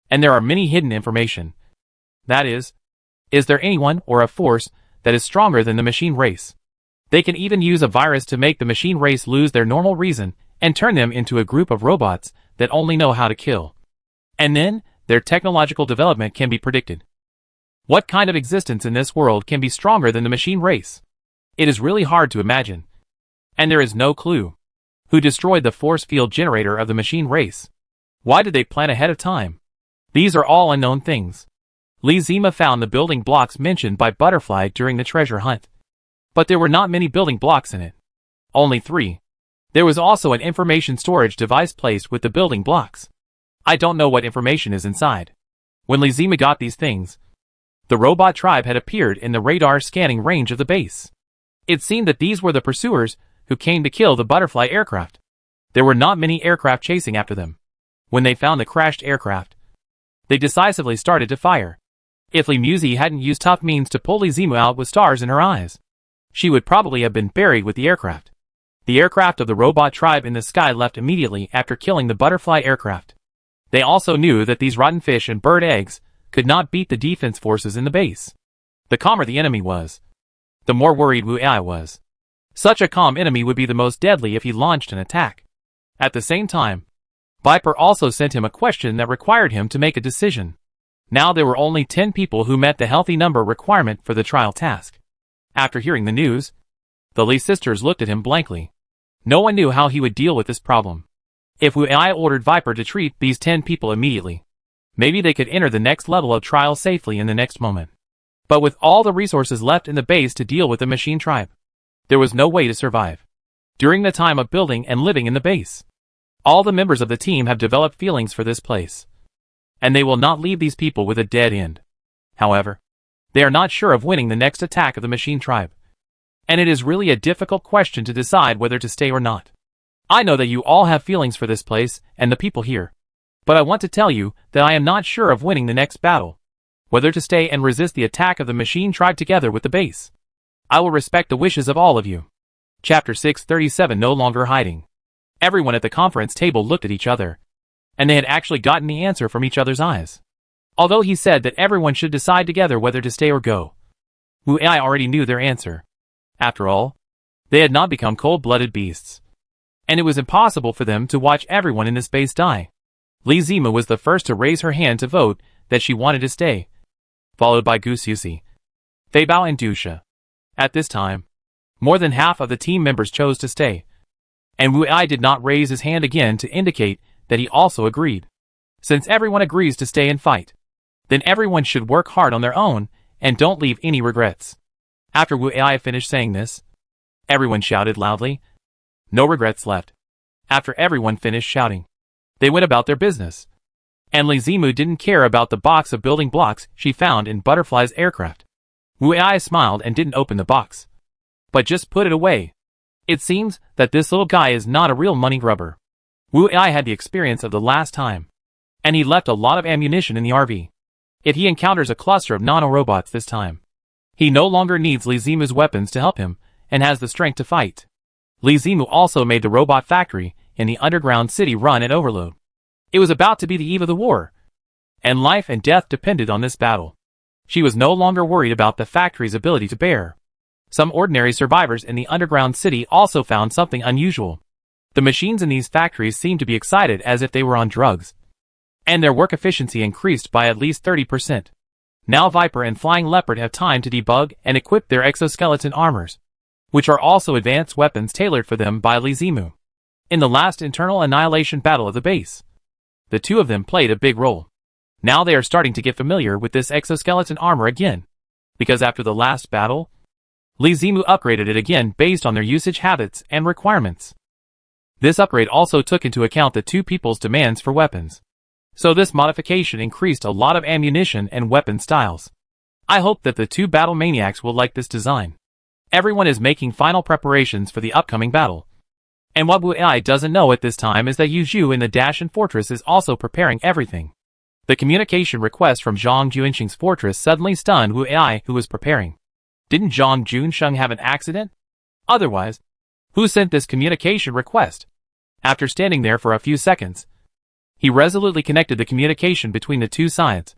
And there are many hidden information. That is there anyone or a force that is stronger than the machine race? They can even use a virus to make the machine race lose their normal reason and turn them into a group of robots that only know how to kill. And then, their technological development can be predicted. What kind of existence in this world can be stronger than the machine race? It is really hard to imagine. And there is no clue. Who destroyed the force field generator of the machine race? Why did they plan ahead of time? These are all unknown things. Li Zima found the building blocks mentioned by Butterfly during the treasure hunt. But there were not many building blocks in it. Only 3. There was also an information storage device placed with the building blocks. I don't know what information is inside. When Li Zima got these things, the robot tribe had appeared in the radar scanning range of the base. It seemed that these were the pursuers who came to kill the Butterfly aircraft. There were not many aircraft chasing after them. When they found the crashed aircraft, they decisively started to fire. If Li Muzi hadn't used tough means to pull Li Zima out with stars in her eyes, she would probably have been buried with the aircraft. The aircraft of the robot tribe in the sky left immediately after killing the Butterfly aircraft. They also knew that these rotten fish and bird eggs could not beat the defense forces in the base. The calmer the enemy was, the more worried Wu Ai was. Such a calm enemy would be the most deadly if he launched an attack. At the same time, Viper also sent him a question that required him to make a decision. Now there were only 10 people who met the healthy number requirement for the trial task. After hearing the news, the Li sisters looked at him blankly. No one knew how he would deal with this problem. If Wu Ai ordered Viper to treat these 10 people immediately, maybe they could enter the next level of trial safely in the next moment. But with all the resources left in the base to deal with the machine tribe, there was no way to survive. During the time of building and living in the base, all the members of the team have developed feelings for this place, and they will not leave these people with a dead end. However, they are not sure of winning the next attack of the machine tribe, and it is really a difficult question to decide whether to stay or not. I know that you all have feelings for this place and the people here, but I want to tell you that I am not sure of winning the next battle, whether to stay and resist the attack of the machine tribe together with the base. I will respect the wishes of all of you. Chapter 637 No Longer Hiding. Everyone at the conference table looked at each other, and they had actually gotten the answer from each other's eyes. Although he said that everyone should decide together whether to stay or go, Wu Ai already knew their answer. After all, they had not become cold-blooded beasts, and it was impossible for them to watch everyone in this base die. Li Zima was the first to raise her hand to vote that she wanted to stay, followed by Gu Siusi, Fei Bao and Du Xia. At this time, more than half of the team members chose to stay, and Wu Ai did not raise his hand again to indicate that he also agreed. Since everyone agrees to stay and fight, then everyone should work hard on their own and don't leave any regrets. After Wu Ai finished saying this, everyone shouted loudly. No regrets left. After everyone finished shouting, they went about their business. And Li Zimu didn't care about the box of building blocks she found in Butterfly's aircraft. Wu Ai smiled and didn't open the box, but just put it away. It seems that this little guy is not a real money grubber. Wu Ai had the experience of the last time, and he left a lot of ammunition in the RV. If he encounters a cluster of nanorobots this time, he no longer needs Li Zimu's weapons to help him and has the strength to fight. Li Zimu also made the robot factory in the underground city run at overload. It was about to be the eve of the war, and life and death depended on this battle. She was no longer worried about the factory's ability to bear. Some ordinary survivors in the underground city also found something unusual. The machines in these factories seemed to be excited as if they were on drugs, and their work efficiency increased by at least 30%. Now Viper and Flying Leopard have time to debug and equip their exoskeleton armors, which are also advanced weapons tailored for them by Li Zimu. In the last internal annihilation battle of the base, the two of them played a big role. Now they are starting to get familiar with this exoskeleton armor again, because after the last battle, Li Zimu upgraded it again based on their usage habits and requirements. This upgrade also took into account the two people's demands for weapons. So this modification increased a lot of ammunition and weapon styles. I hope that the two battle maniacs will like this design. Everyone is making final preparations for the upcoming battle. And what Wu Ai doesn't know at this time is that Yu Zhu in the Dashan Fortress is also preparing everything. The communication request from Zhang Juanxing's fortress suddenly stunned Wu Ai, who was preparing. Didn't Zhang Junsheng have an accident? Otherwise, who sent this communication request? After standing there for a few seconds, he resolutely connected the communication between the two sides,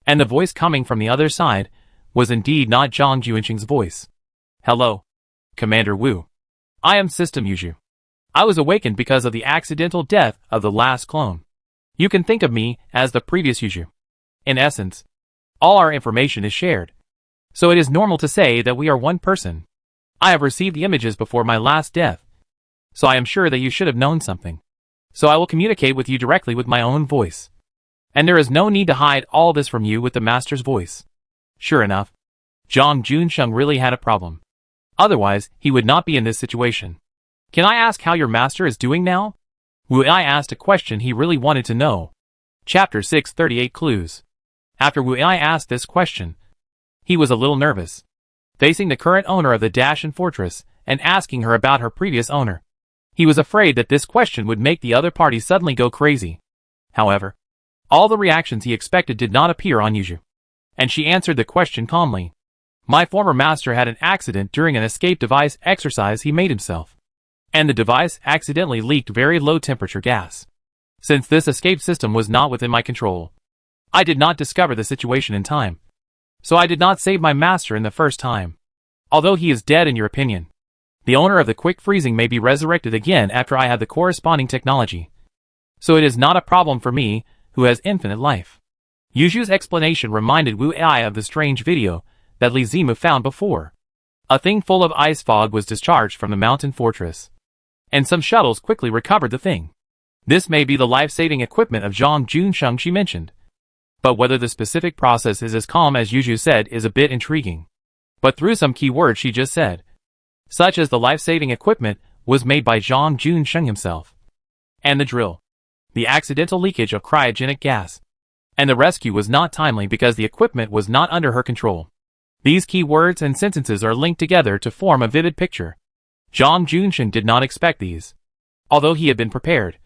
and the voice coming from the other side was indeed not Zhang Juanxing's voice. Hello, Commander Wu. I am System Yu Zhu. I was awakened because of the accidental death of the last clone. You can think of me as the previous Yu Zhu. In essence, all our information is shared, so it is normal to say that we are one person. I have received the images before my last death, so I am sure that you should have known something. So I will communicate with you directly with my own voice. And there is no need to hide all this from you with the master's voice. Sure enough, Zhang Junsheng really had a problem. Otherwise, he would not be in this situation. Can I ask how your master is doing now? Wu Ai asked a question he really wanted to know. Chapter 638 Clues. After Wu Ai asked this question, he was a little nervous. Facing the current owner of the Dashan Fortress and asking her about her previous owner, he was afraid that this question would make the other party suddenly go crazy. However, all the reactions he expected did not appear on Yuju, and she answered the question calmly. My former master had an accident during an escape device exercise he made himself, and the device accidentally leaked very low temperature gas. Since this escape system was not within my control, I did not discover the situation in time, so I did not save my master in the first time. Although he is dead in your opinion, the owner of the quick freezing may be resurrected again after I have the corresponding technology. So it is not a problem for me, who has infinite life. Yuju's explanation reminded Wu Ai of the strange video that Li Zimu found before. A thing full of ice fog was discharged from the mountain fortress, and some shuttles quickly recovered the thing. This may be the life-saving equipment of Zhang Junsheng she mentioned. But whether the specific process is as calm as Yuju said is a bit intriguing. But through some key words she just said, such as the life-saving equipment was made by Zhang Junsheng himself, and the drill, the accidental leakage of cryogenic gas, and the rescue was not timely because the equipment was not under her control. These key words and sentences are linked together to form a vivid picture. Zhang Junsheng did not expect these. Although he had been prepared,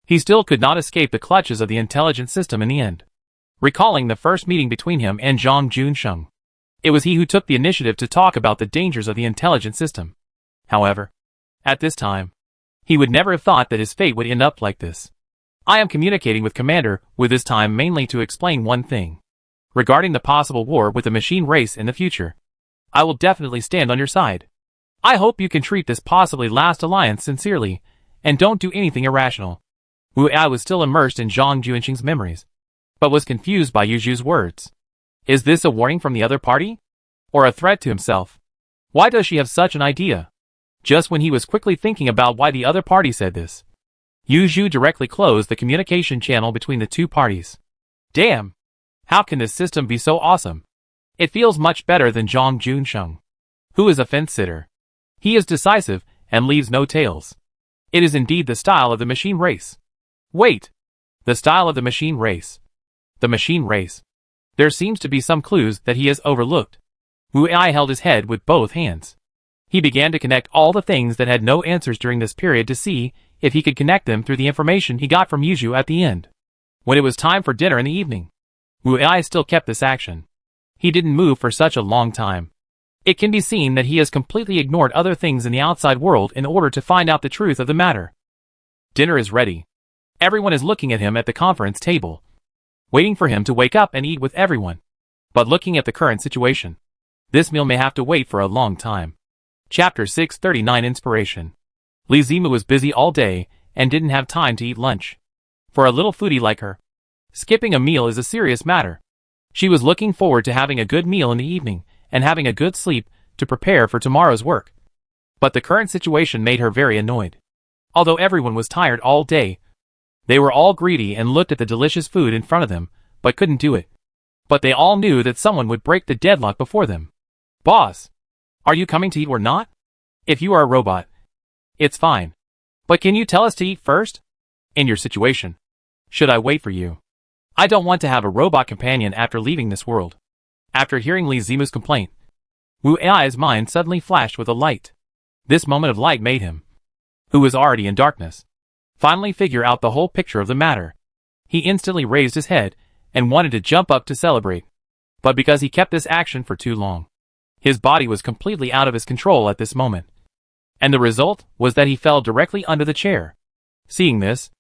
he still could not escape the clutches of the intelligent system in the end. Recalling the first meeting between him and Zhang Junsheng, it was he who took the initiative to talk about the dangers of the intelligent system. However, at this time, he would never have thought that his fate would end up like this. I am communicating with Commander with this time mainly to explain one thing. Regarding the possible war with the machine race in the future, I will definitely stand on your side. I hope you can treat this possibly last alliance sincerely, and don't do anything irrational. Wu Ai was still immersed in Zhang Junsheng's memories, but was confused by Yuju's words. Is this a warning from the other party? Or a threat to himself? Why does she have such an idea? Just when he was quickly thinking about why the other party said this, Yuju directly closed the communication channel between the two parties. Damn! How can this system be so awesome? It feels much better than Zhang Junsheng, who is a fence-sitter. He is decisive and leaves no tails. It is indeed the style of the machine race. Wait! The style of the machine race. The machine race. There seems to be some clues that he has overlooked. Wu Ai held his head with both hands. He began to connect all the things that had no answers during this period to see if he could connect them through the information he got from Yuju at the end. When it was time for dinner in the evening, Wu Ai still kept this action. He didn't move for such a long time. It can be seen that he has completely ignored other things in the outside world in order to find out the truth of the matter. Dinner is ready. Everyone is looking at him at the conference table, waiting for him to wake up and eat with everyone. But looking at the current situation, this meal may have to wait for a long time. Chapter 639 Inspiration. Li Zimu was busy all day and didn't have time to eat lunch. For a little foodie like her, skipping a meal is a serious matter. She was looking forward to having a good meal in the evening and having a good sleep to prepare for tomorrow's work. But the current situation made her very annoyed. Although everyone was tired all day, they were all greedy and looked at the delicious food in front of them, but couldn't do it. But they all knew that someone would break the deadlock before them. Boss, are you coming to eat or not? If you are a robot, it's fine. But can you tell us to eat first? In your situation, should I wait for you? I don't want to have a robot companion after leaving this world. After hearing Li Zimu's complaint, Wu Ai's mind suddenly flashed with a light. This moment of light made him, who was already in darkness, finally figure out the whole picture of the matter. He instantly raised his head and wanted to jump up to celebrate. But because he kept this action for too long, his body was completely out of his control at this moment. And the result was that he fell directly under the chair. Seeing this,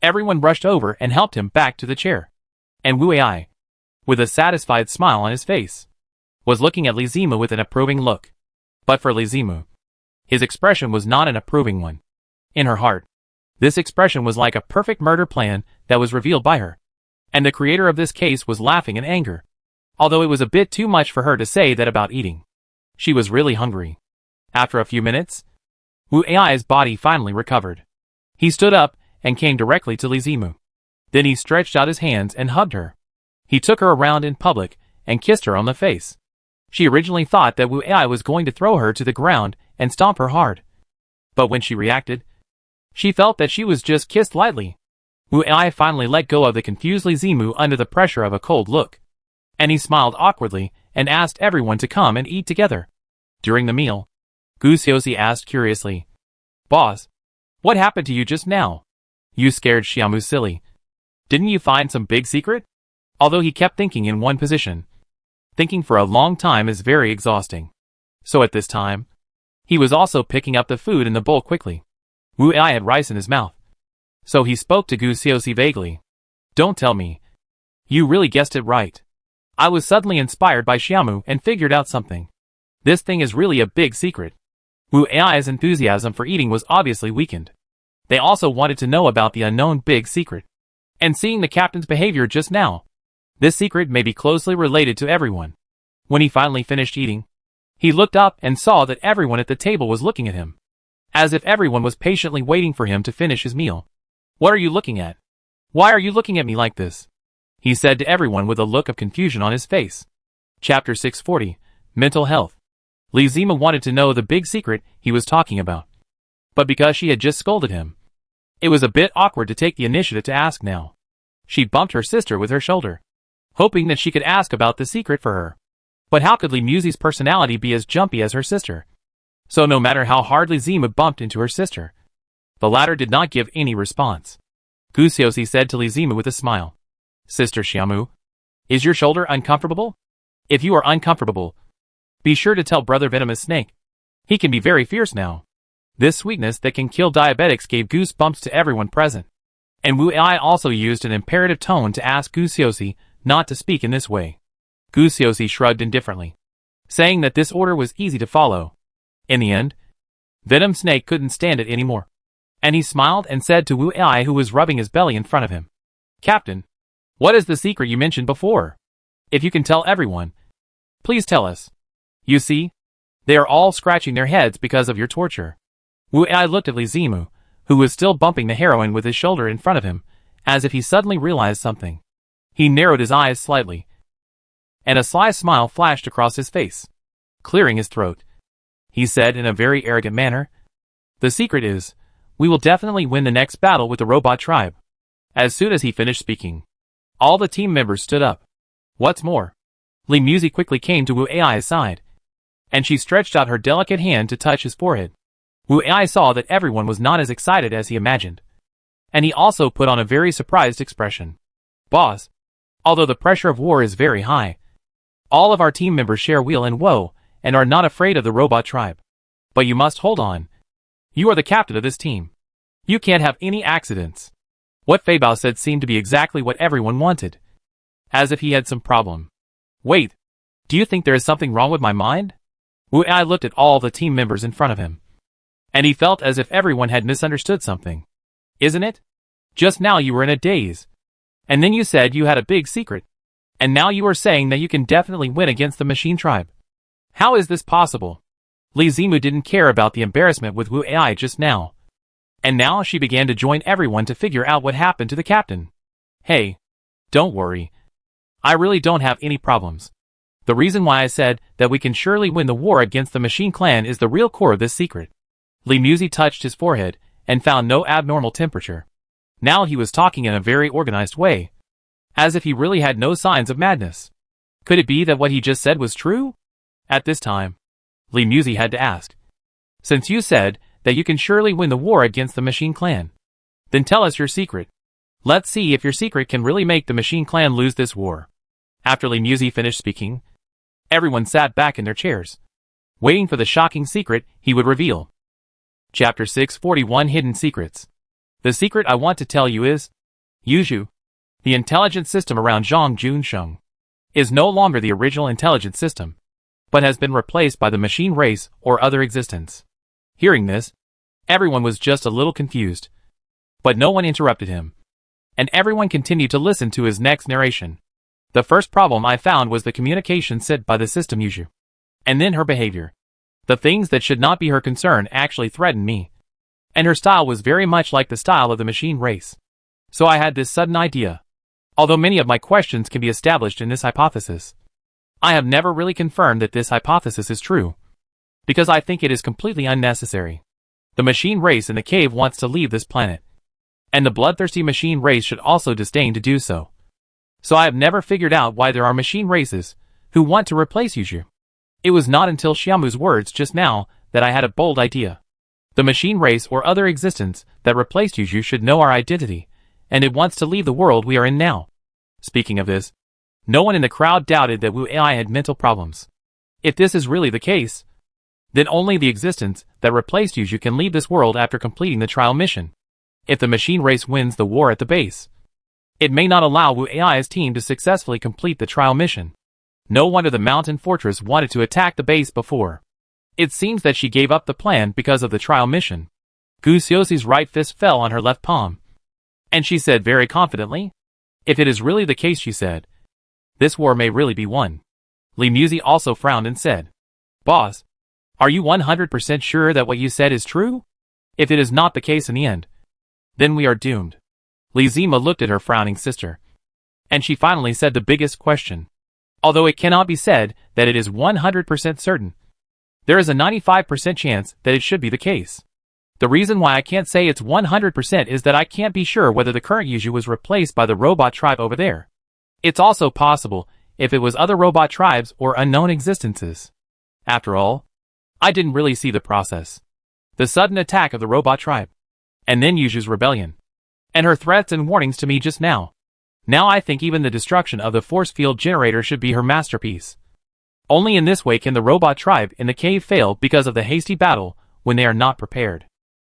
everyone rushed over and helped him back to the chair. And Wu Ai, with a satisfied smile on his face, was looking at Li Zimu with an approving look. But for Li Zimu, his expression was not an approving one. In her heart, this expression was like a perfect murder plan that was revealed by her. And the creator of this case was laughing in anger. Although it was a bit too much for her to say that about eating. She was really hungry. After a few minutes, Wu Ai's body finally recovered. He stood up and came directly to Li Zimu. Then he stretched out his hands and hugged her. He took her around in public and kissed her on the face. She originally thought that Wu Ai was going to throw her to the ground and stomp her hard. But when she reacted, she felt that she was just kissed lightly. Wu Ai finally let go of the confused Li Zimu under the pressure of a cold look. And he smiled awkwardly and asked everyone to come and eat together. During the meal, Gu Xiaozi asked curiously, "Boss, what happened to you just now? You scared Xiaomu silly. Didn't you find some big secret?" Although he kept thinking in one position. Thinking for a long time is very exhausting. So at this time, he was also picking up the food in the bowl quickly. Wu Ai had rice in his mouth. So he spoke to Gu Xiaozi vaguely. "Don't tell me. You really guessed it right. I was suddenly inspired by Xiaomu and figured out something. This thing is really a big secret." Wu Ai's enthusiasm for eating was obviously weakened. They also wanted to know about the unknown big secret. And seeing the captain's behavior just now, this secret may be closely related to everyone. When he finally finished eating, he looked up and saw that everyone at the table was looking at him, as if everyone was patiently waiting for him to finish his meal. "What are you looking at? Why are you looking at me like this?" he said to everyone with a look of confusion on his face. Chapter 640, Mental Health. Li Zimu wanted to know the big secret he was talking about. But because she had just scolded him, it was a bit awkward to take the initiative to ask now. She bumped her sister with her shoulder, hoping that she could ask about the secret for her. But how could Li Muzi's personality be as jumpy as her sister? So no matter how hard Li Zimu bumped into her sister, the latter did not give any response. Gu Xiaozi said to Li Zimu with a smile, "Sister Xiaomu, is your shoulder uncomfortable? If you are uncomfortable, be sure to tell Brother Venomous Snake. He can be very fierce now." This sweetness that can kill diabetics gave goosebumps to everyone present. And Wu Ai also used an imperative tone to ask Gu Xiaozi not to speak in this way. Gu Xiaozi shrugged indifferently, saying that this order was easy to follow. In the end, Venom Snake couldn't stand it anymore. And he smiled and said to Wu Ai, who was rubbing his belly in front of him, "Captain, what is the secret you mentioned before? If you can tell everyone, please tell us. You see, they are all scratching their heads because of your torture." Wu Ai looked at Li Zimu, who was still bumping the heroine with his shoulder in front of him, as if he suddenly realized something. He narrowed his eyes slightly, and a sly smile flashed across his face. Clearing his throat, he said in a very arrogant manner, "The secret is, we will definitely win the next battle with the robot tribe." As soon as he finished speaking, all the team members stood up. What's more, Li Muzi quickly came to Wu Ai's side, and she stretched out her delicate hand to touch his forehead. Wu Ai saw that everyone was not as excited as he imagined, and he also put on a very surprised expression. "Boss, although the pressure of war is very high, all of our team members share weal and woe and are not afraid of the robot tribe. But you must hold on. You are the captain of this team. You can't have any accidents." What Fei Bao said seemed to be exactly what everyone wanted, as if he had some problem. "Wait, do you think there is something wrong with my mind?" Wu Ai looked at all the team members in front of him, and he felt as if everyone had misunderstood something. "Isn't it? Just now you were in a daze. And then you said you had a big secret. And now you are saying that you can definitely win against the machine tribe. How is this possible?" Li Zimu didn't care about the embarrassment with Wu Ai just now. And now she began to join everyone to figure out what happened to the captain. "Hey, don't worry. I really don't have any problems. The reason why I said that we can surely win the war against the machine clan is the real core of this secret." Li Muzi touched his forehead and found no abnormal temperature. Now he was talking in a very organized way, as if he really had no signs of madness. Could it be that what he just said was true? At this time, Li Muzi had to ask, "Since you said that you can surely win the war against the machine clan, then tell us your secret. Let's see if your secret can really make the machine clan lose this war." After Li Muzi finished speaking, everyone sat back in their chairs, waiting for the shocking secret he would reveal. Chapter 641, Hidden Secrets. The secret I want to tell you is, Yuzhu, the intelligence system around Zhang Junsheng, is no longer the original intelligence system, but has been replaced by the machine race or other existence. Hearing this, everyone was just a little confused, but no one interrupted him, and everyone continued to listen to his next narration. "The first problem I found was the communication set by the system Yuzhu, and then her behavior. The things that should not be her concern actually threatened me, and her style was very much like the style of the machine race. So I had this sudden idea. Although many of my questions can be established in this hypothesis, I have never really confirmed that this hypothesis is true, because I think it is completely unnecessary. The machine race in the cave wants to leave this planet, and the bloodthirsty machine race should also disdain to do so. So I have never figured out why there are machine races who want to replace Yuju. It was not until Xiaomu's words just now that I had a bold idea. The machine race or other existence that replaced Yuju should know our identity, and it wants to leave the world we are in now. Speaking of this, no one in the crowd doubted that Wu Ai had mental problems. If this is really the case, then only the existence that replaced Yuju can leave this world after completing the trial mission. If the machine race wins the war at the base, it may not allow Wu Ai's team to successfully complete the trial mission. No wonder the mountain fortress wanted to attack the base before. It seems that she gave up the plan because of the trial mission. Gu Xiaoxi's right fist fell on her left palm, and she said very confidently, "If it is really the case," she said, "this war may really be won." Li Muzi also frowned and said, "Boss, are you 100% sure that what you said is true? If it is not the case in the end, then we are doomed." Li Zima looked at her frowning sister, and she finally said the biggest question. Although it cannot be said that it is 100% certain, there is a 95% chance that it should be the case. The reason why I can't say it's 100% is that I can't be sure whether the current Yuju was replaced by the robot tribe over there. It's also possible if it was other robot tribes or unknown existences. After all, I didn't really see the process. The sudden attack of the robot tribe, and then Yuju's rebellion, and her threats and warnings to me just now. Now I think even the destruction of the force field generator should be her masterpiece. Only in this way can the robot tribe in the cave fail because of the hasty battle when they are not prepared.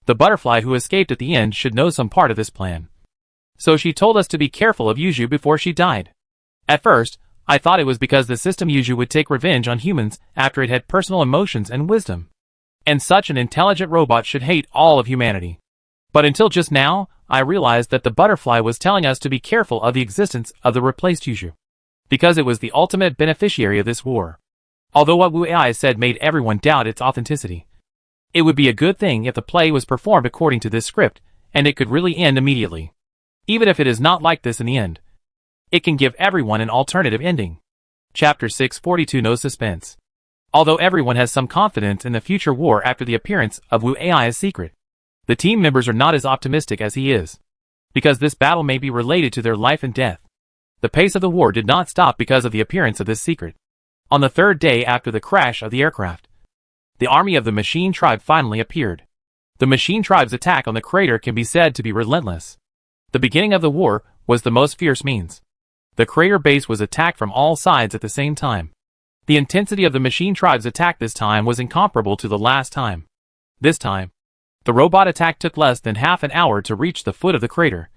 The butterfly who escaped at the end should know some part of this plan. So she told us to be careful of Yuju before she died. At first, I thought it was because the system Yuju would take revenge on humans after it had personal emotions and wisdom. And such an intelligent robot should hate all of humanity. But until just now, I realized that the butterfly was telling us to be careful of the existence of the replaced Yuju, because it was the ultimate beneficiary of this war. Although what Wu Ai said made everyone doubt its authenticity, it would be a good thing if the play was performed according to this script, and it could really end immediately. Even if it is not like this in the end, it can give everyone an alternative ending. Chapter 642 No Suspense. Although everyone has some confidence in the future war after the appearance of Wu Ai's secret, the team members are not as optimistic as he is, because this battle may be related to their life and death. The pace of the war did not stop because of the appearance of this secret. On the third day after the crash of the aircraft, the army of the machine tribe finally appeared. The machine tribe's attack on the crater can be said to be relentless. The beginning of the war was the most fierce means. The crater base was attacked from all sides at the same time. The intensity of the machine tribe's attack this time was incomparable to the last time. This time, the robot attack took less than half an hour to reach the foot of the crater,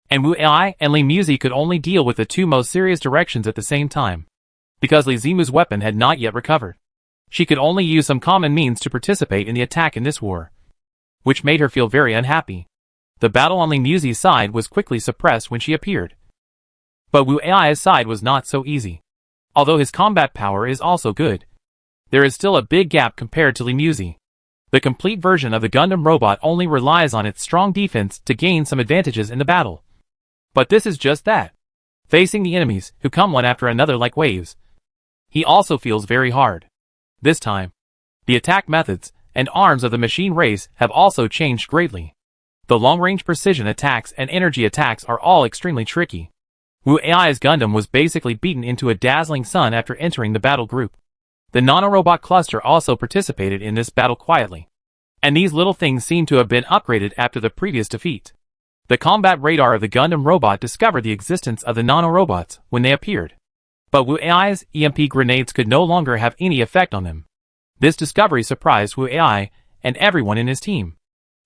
and Wu Ai and Li Muzi could only deal with the two most serious directions at the same time, because Li Zimu's weapon had not yet recovered. She could only use some common means to participate in the attack in this war, which made her feel very unhappy. The battle on Li Muzi's side was quickly suppressed when she appeared. But Wu Ai's side was not so easy. Although his combat power is also good, there is still a big gap compared to Li Muzi. The complete version of the Gundam robot only relies on its strong defense to gain some advantages in the battle. But this is just that. Facing the enemies, who come one after another like waves, he also feels very hard. This time, the attack methods and arms of the machine race have also changed greatly. The long-range precision attacks and energy attacks are all extremely tricky. Wu Ai's Gundam was basically beaten into a dazzling sun after entering the battle group. The nanorobot cluster also participated in this battle quietly, and these little things seem to have been upgraded after the previous defeat. The combat radar of the Gundam robot discovered the existence of the nanorobots when they appeared, but Wu Ai's EMP grenades could no longer have any effect on them. This discovery surprised Wu Ai and everyone in his team.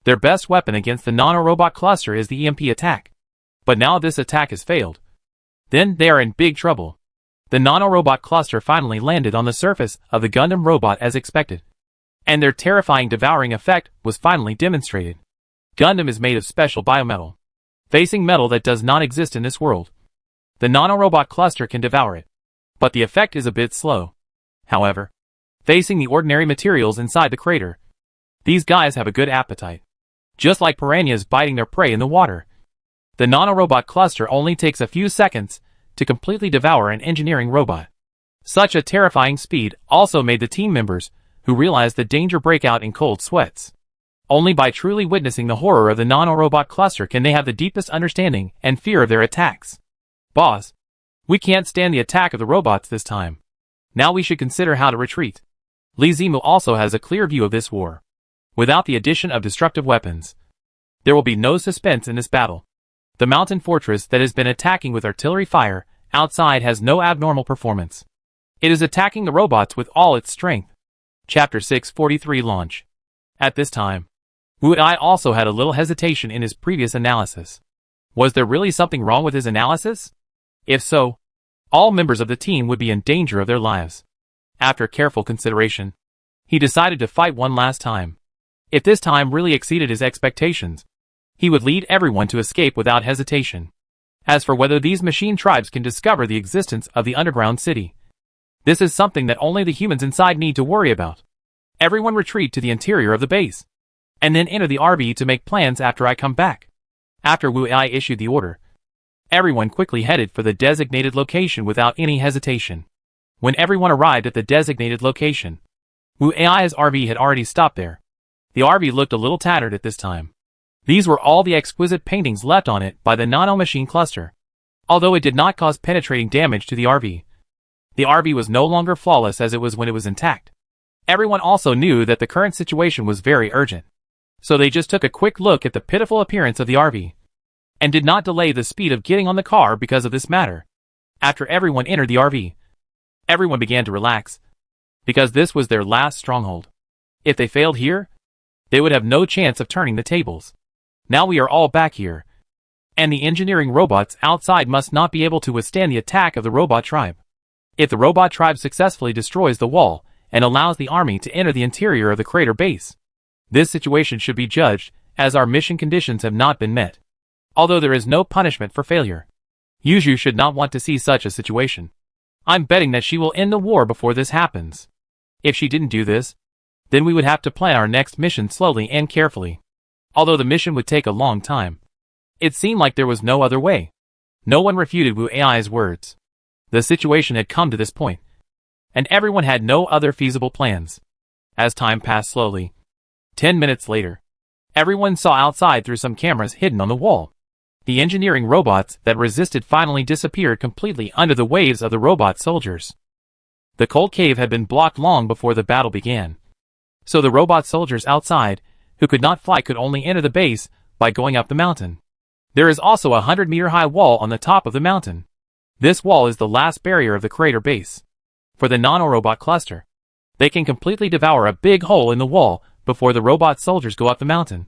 Their best weapon against the nanorobot cluster is the EMP attack, but now this attack has failed. Then they are in big trouble. The nanorobot cluster finally landed on the surface of the Gundam robot as expected, and their terrifying devouring effect was finally demonstrated. Gundam is made of special biometal, facing metal that does not exist in this world. The nanorobot cluster can devour it, but the effect is a bit slow. However, facing the ordinary materials inside the crater, these guys have a good appetite, just like piranhas biting their prey in the water. The nanorobot cluster only takes a few seconds to completely devour an engineering robot. Such a terrifying speed also made the team members, who realized the danger, break out in cold sweats. Only by truly witnessing the horror of the nanorobot cluster can they have the deepest understanding and fear of their attacks. Boss, we can't stand the attack of the robots this time. Now we should consider how to retreat. Lee Zimu also has a clear view of this war. Without the addition of destructive weapons, there will be no suspense in this battle. The mountain fortress that has been attacking with artillery fire outside has no abnormal performance. It is attacking the robots with all its strength. Chapter 643 Launch. At this time, Wu Ai also had a little hesitation in his previous analysis. Was there really something wrong with his analysis? If so, all members of the team would be in danger of their lives. After careful consideration, he decided to fight one last time. If this time really exceeded his expectations, he would lead everyone to escape without hesitation. As for whether these machine tribes can discover the existence of the underground city, this is something that only the humans inside need to worry about. Everyone retreat to the interior of the base, and then enter the RV to make plans after I come back. After Wu Ai issued the order, everyone quickly headed for the designated location without any hesitation. When everyone arrived at the designated location, Wu Ai's RV had already stopped there. The RV looked a little tattered at this time. These were all the exquisite paintings left on it by the nano-machine cluster. Although it did not cause penetrating damage to the RV was no longer flawless as it was when it was intact. Everyone also knew that the current situation was very urgent. So they just took a quick look at the pitiful appearance of the RV, and did not delay the speed of getting on the car because of this matter. After everyone entered the RV, everyone began to relax, because this was their last stronghold. If they failed here, they would have no chance of turning the tables. Now we are all back here, and the engineering robots outside must not be able to withstand the attack of the robot tribe. If the robot tribe successfully destroys the wall and allows the army to enter the interior of the crater base, this situation should be judged as our mission conditions have not been met. Although there is no punishment for failure, Yuju should not want to see such a situation. I'm betting that she will end the war before this happens. If she didn't do this, then we would have to plan our next mission slowly and carefully. Although the mission would take a long time, it seemed like there was no other way. No one refuted Wu Ai's words. The situation had come to this point, and everyone had no other feasible plans. As time passed slowly, 10 minutes later, everyone saw outside through some cameras hidden on the wall. The engineering robots that resisted finally disappeared completely under the waves of the robot soldiers. The cold cave had been blocked long before the battle began. So the robot soldiers outside, who could not fly, could only enter the base by going up the mountain. There is also a 100-meter-high wall on the top of the mountain. This wall is the last barrier of the crater base. For the nanorobot cluster, they can completely devour a big hole in the wall before the robot soldiers go up the mountain,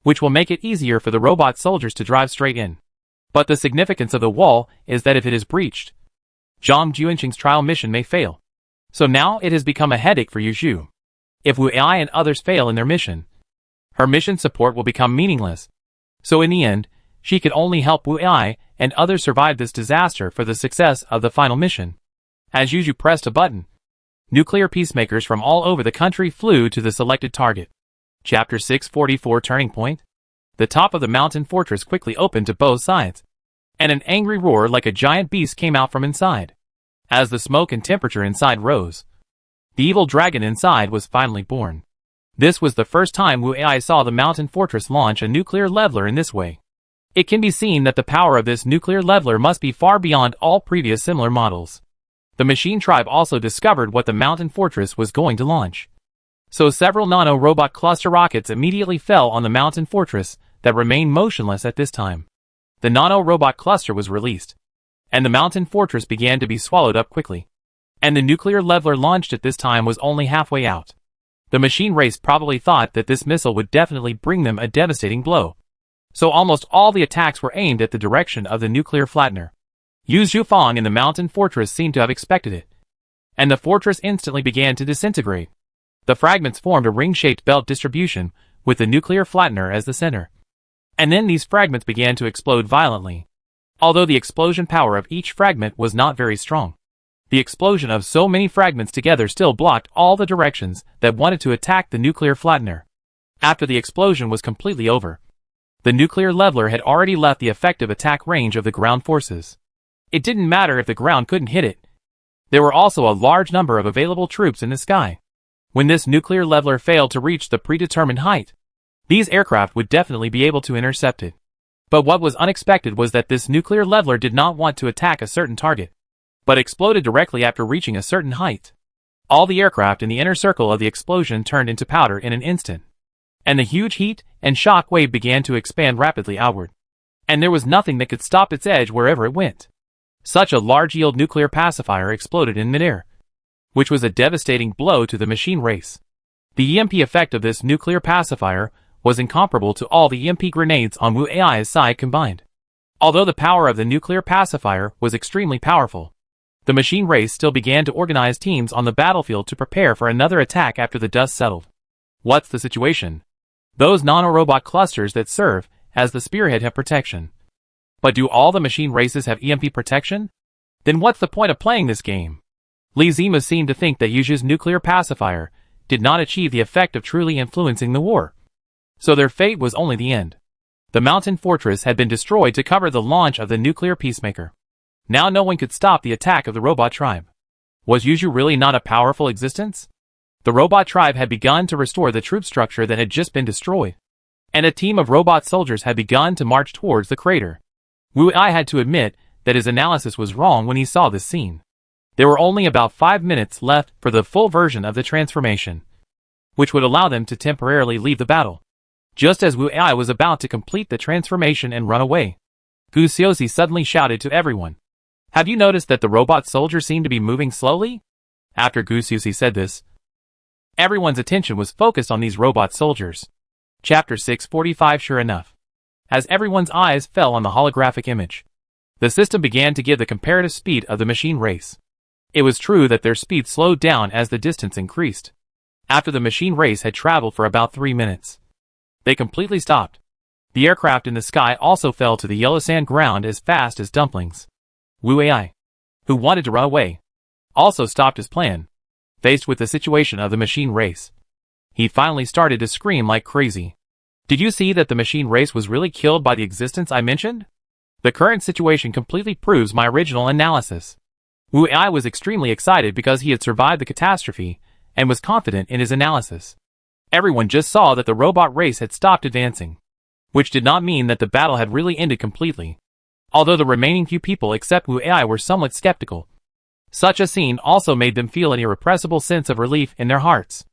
which will make it easier for the robot soldiers to drive straight in. But the significance of the wall is that if it is breached, Zhang Juanqing's trial mission may fail. So now it has become a headache for Yuju. If Wu Ai and others fail in their mission, her mission support will become meaningless. So in the end, she could only help Wu Ai and others survive this disaster for the success of the final mission. As Yuju pressed a button, nuclear peacemakers from all over the country flew to the selected target. Chapter 644 Turning Point. The top of the mountain fortress quickly opened to both sides, and an angry roar like a giant beast came out from inside. As the smoke and temperature inside rose, the evil dragon inside was finally born. This was the first time Wu Ai saw the mountain fortress launch a nuclear leveler in this way. It can be seen that the power of this nuclear leveler must be far beyond all previous similar models. The machine tribe also discovered what the mountain fortress was going to launch. So several nano-robot cluster rockets immediately fell on the mountain fortress that remained motionless at this time. The nano-robot cluster was released, and the mountain fortress began to be swallowed up quickly. And the nuclear leveler launched at this time was only halfway out. The machine race probably thought that this missile would definitely bring them a devastating blow. So almost all the attacks were aimed at the direction of the nuclear flattener. Yu Zhufang in the mountain fortress seemed to have expected it, and the fortress instantly began to disintegrate. The fragments formed a ring-shaped belt distribution with the nuclear flattener as the center. And then these fragments began to explode violently. Although the explosion power of each fragment was not very strong, the explosion of so many fragments together still blocked all the directions that wanted to attack the nuclear flattener. After the explosion was completely over, The nuclear leveler had already left the effective attack range of the ground forces. It didn't matter if the ground couldn't hit it. There were also a large number of available troops in the sky. When this nuclear leveler failed to reach the predetermined height, these aircraft would definitely be able to intercept it. But what was unexpected was that this nuclear leveler did not want to attack a certain target, but exploded directly after reaching a certain height. All the aircraft in the inner circle of the explosion turned into powder in an instant, and the huge heat and shock wave began to expand rapidly outward. And there was nothing that could stop its edge wherever it went. Such a large-yield nuclear pacifier exploded in midair, which was a devastating blow to the machine race. The EMP effect of this nuclear pacifier was incomparable to all the EMP grenades on Wu Ai's side combined. Although the power of the nuclear pacifier was extremely powerful, the machine race still began to organize teams on the battlefield to prepare for another attack after the dust settled. What's the situation? Those nanorobot clusters that serve as the spearhead have protection. But do all the machine races have EMP protection? Then what's the point of playing this game? Li Zimu seemed to think that Yuju's nuclear pacifier did not achieve the effect of truly influencing the war. So their fate was only the end. The mountain fortress had been destroyed to cover the launch of the nuclear peacemaker. Now no one could stop the attack of the robot tribe. Was Yuju really not a powerful existence? The robot tribe had begun to restore the troop structure that had just been destroyed, and a team of robot soldiers had begun to march towards the crater. Wu Ai had to admit that his analysis was wrong when he saw this scene. There were only about 5 minutes left for the full version of the transformation, which would allow them to temporarily leave the battle. Just as Wu Ai was about to complete the transformation and run away, Gu Xiaozi suddenly shouted to everyone, "Have you noticed that the robot soldiers seem to be moving slowly?" After Gu Xiaozi said this, everyone's attention was focused on these robot soldiers. Chapter 645. Sure enough, as everyone's eyes fell on the holographic image, the system began to give the comparative speed of the machine race. It was true that their speed slowed down as the distance increased. After the machine race had traveled for about 3 minutes, they completely stopped. The aircraft in the sky also fell to the yellow sand ground as fast as dumplings. Wu Ai, who wanted to run away, also stopped his plan. Faced with the situation of the machine race, he finally started to scream like crazy. Did you see that the machine race was really killed by the existence I mentioned? The current situation completely proves my original analysis. Wu Ai was extremely excited because he had survived the catastrophe and was confident in his analysis. Everyone just saw that the robot race had stopped advancing, which did not mean that the battle had really ended completely. Although the remaining few people except Wu Ai were somewhat skeptical, such a scene also made them feel an irrepressible sense of relief in their hearts.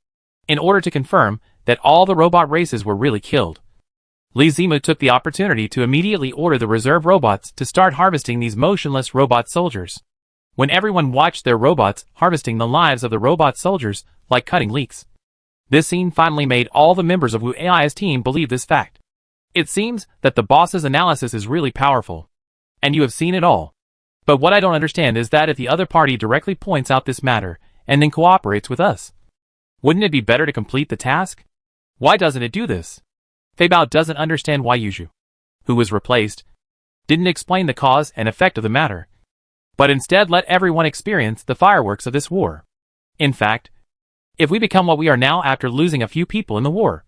In order to confirm that all the robot races were really killed, Li Zimu took the opportunity to immediately order the reserve robots to start harvesting these motionless robot soldiers. When everyone watched their robots harvesting the lives of the robot soldiers like cutting leeks, this scene finally made all the members of Wu Ai's team believe this fact. It seems that the boss's analysis is really powerful, and you have seen it all. But what I don't understand is that if the other party directly points out this matter and then cooperates with us, wouldn't it be better to complete the task? Why doesn't it do this? Fei Bao doesn't understand why Yuju, who was replaced, didn't explain the cause and effect of the matter, but instead let everyone experience the fireworks of this war. In fact, if we become what we are now after losing a few people in the war,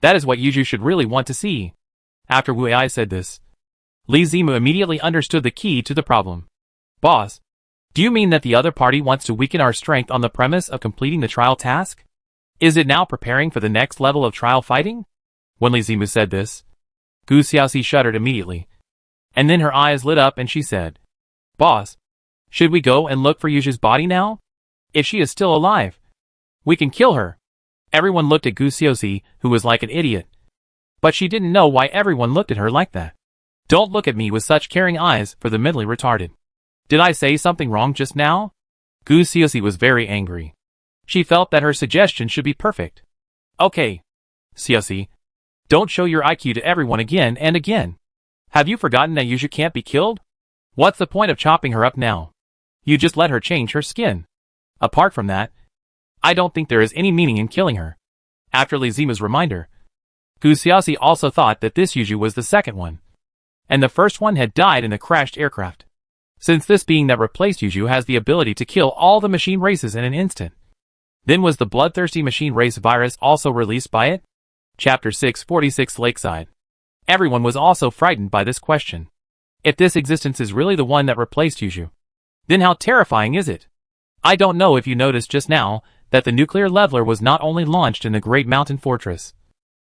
that is what Yuju should really want to see. After Wu Ai said this, Li Zimu immediately understood the key to the problem. Boss, do you mean that the other party wants to weaken our strength on the premise of completing the trial task? Is it now preparing for the next level of trial fighting? When Li Zimu said this, Gu Xiaozi shuddered immediately, and then her eyes lit up and she said, "Boss, should we go and look for Yuju's body now? If she is still alive, we can kill her." Everyone looked at Gu Xiaozi, who was like an idiot, but she didn't know why everyone looked at her like that. Don't look at me with such caring eyes for the mentally retarded. Did I say something wrong just now? Gu Xiaozi was very angry. She felt that her suggestion should be perfect. Okay, Xiaozi, don't show your IQ to everyone again and again. Have you forgotten that Yuju can't be killed? What's the point of chopping her up now? You just let her change her skin. Apart from that, I don't think there is any meaning in killing her. After Li Zimu's reminder, Gu Xiaozi also thought that this Yuju was the second one, and the first one had died in the crashed aircraft. Since this being that replaced Yuju has the ability to kill all the machine races in an instant, then was the bloodthirsty machine race virus also released by it? Chapter 646. Lakeside. Everyone was also frightened by this question. If this existence is really the one that replaced Yuju, then how terrifying is it? I don't know if you noticed just now that the nuclear leveler was not only launched in the Great Mountain Fortress,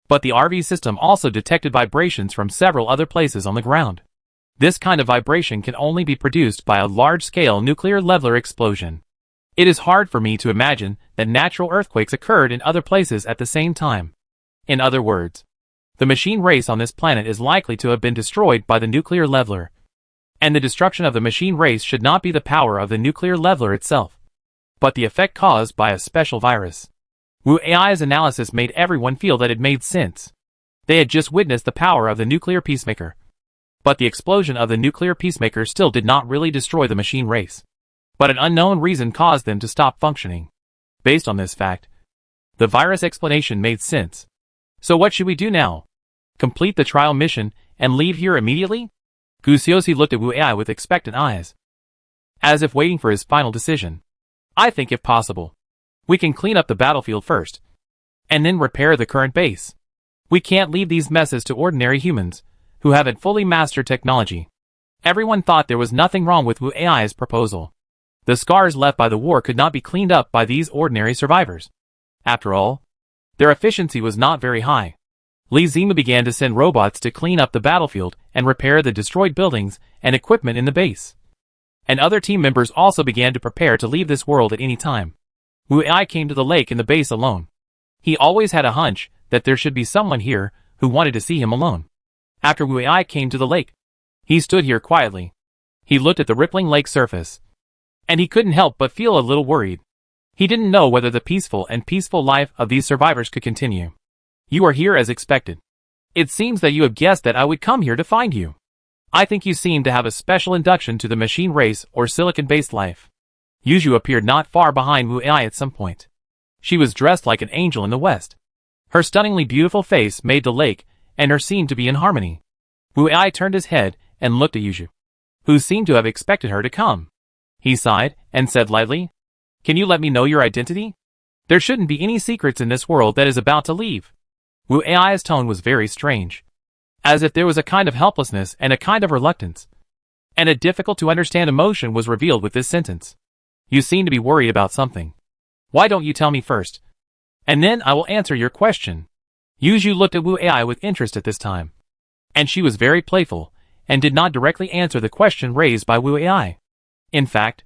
but the RV system also detected vibrations from several other places on the ground. This kind of vibration can only be produced by a large-scale nuclear leveler explosion. It is hard for me to imagine that natural earthquakes occurred in other places at the same time. In other words, the machine race on this planet is likely to have been destroyed by the nuclear leveler. And the destruction of the machine race should not be the power of the nuclear leveler itself, but the effect caused by a special virus. Wu AI's analysis made everyone feel that it made sense. They had just witnessed the power of the nuclear peacemaker. But the explosion of the nuclear peacemaker still did not really destroy the machine race. But an unknown reason caused them to stop functioning. Based on this fact, the virus explanation made sense. So what should we do now? Complete the trial mission and leave here immediately? Gusiosi looked at Wu AI with expectant eyes, as if waiting for his final decision. I think if possible, we can clean up the battlefield first, and then repair the current base. We can't leave these messes to ordinary humans, who haven't fully mastered technology. Everyone thought there was nothing wrong with Wu AI's proposal. The scars left by the war could not be cleaned up by these ordinary survivors. After all, their efficiency was not very high. Li Zimu began to send robots to clean up the battlefield and repair the destroyed buildings and equipment in the base. And other team members also began to prepare to leave this world at any time. Wu AI came to the lake in the base alone. He always had a hunch that there should be someone here who wanted to see him alone. After Wu AI came to the lake, he stood here quietly. He looked at the rippling lake surface, and he couldn't help but feel a little worried. He didn't know whether the peaceful life of these survivors could continue. You are here as expected. It seems that you have guessed that I would come here to find you. I think you seem to have a special induction to the machine race or silicon-based life. Yuju appeared not far behind Wu AI at some point. She was dressed like an angel in the west. Her stunningly beautiful face made the lake and her scene to be in harmony. Wu AI turned his head and looked at Yuju, who seemed to have expected her to come. He sighed and said lightly, "Can you let me know your identity? There shouldn't be any secrets in this world that is about to leave." Wu AI's tone was very strange, as if there was a kind of helplessness and a kind of reluctance. And a difficult-to-understand emotion was revealed with this sentence. "You seem to be worried about something. Why don't you tell me first? And then I will answer your question." Yuju looked at Wu AI with interest at this time. And she was very playful, and did not directly answer the question raised by Wu AI. In fact,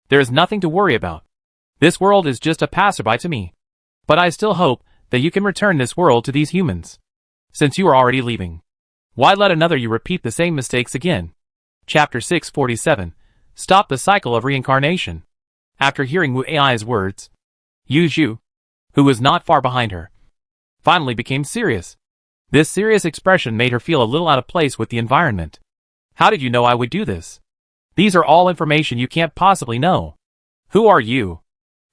there is nothing to worry about. This world is just a passerby to me. But I still hope that you can return this world to these humans. Since you are already leaving, why let another you repeat the same mistakes again? Chapter 647. Stop the cycle of reincarnation. After hearing Wu AI's words, Yuju, who was not far behind her, finally became serious. This serious expression made her feel a little out of place with the environment. "How did you know I would do this? These are all information you can't possibly know. Who are you?"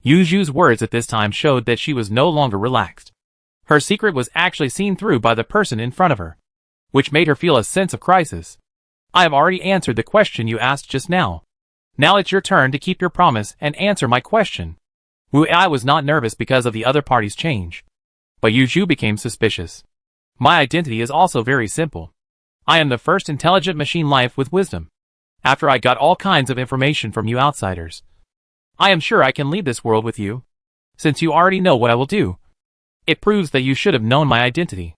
Yuju's words at this time showed that she was no longer relaxed. Her secret was actually seen through by the person in front of her, which made her feel a sense of crisis. "I have already answered the question you asked just now. Now it's your turn to keep your promise and answer my question." Wu AI was not nervous because of the other party's change, but Yuju became suspicious. "My identity is also very simple. I am the first intelligent machine life with wisdom. After I got all kinds of information from you outsiders, I am sure I can leave this world with you. Since you already know what I will do, it proves that you should have known my identity."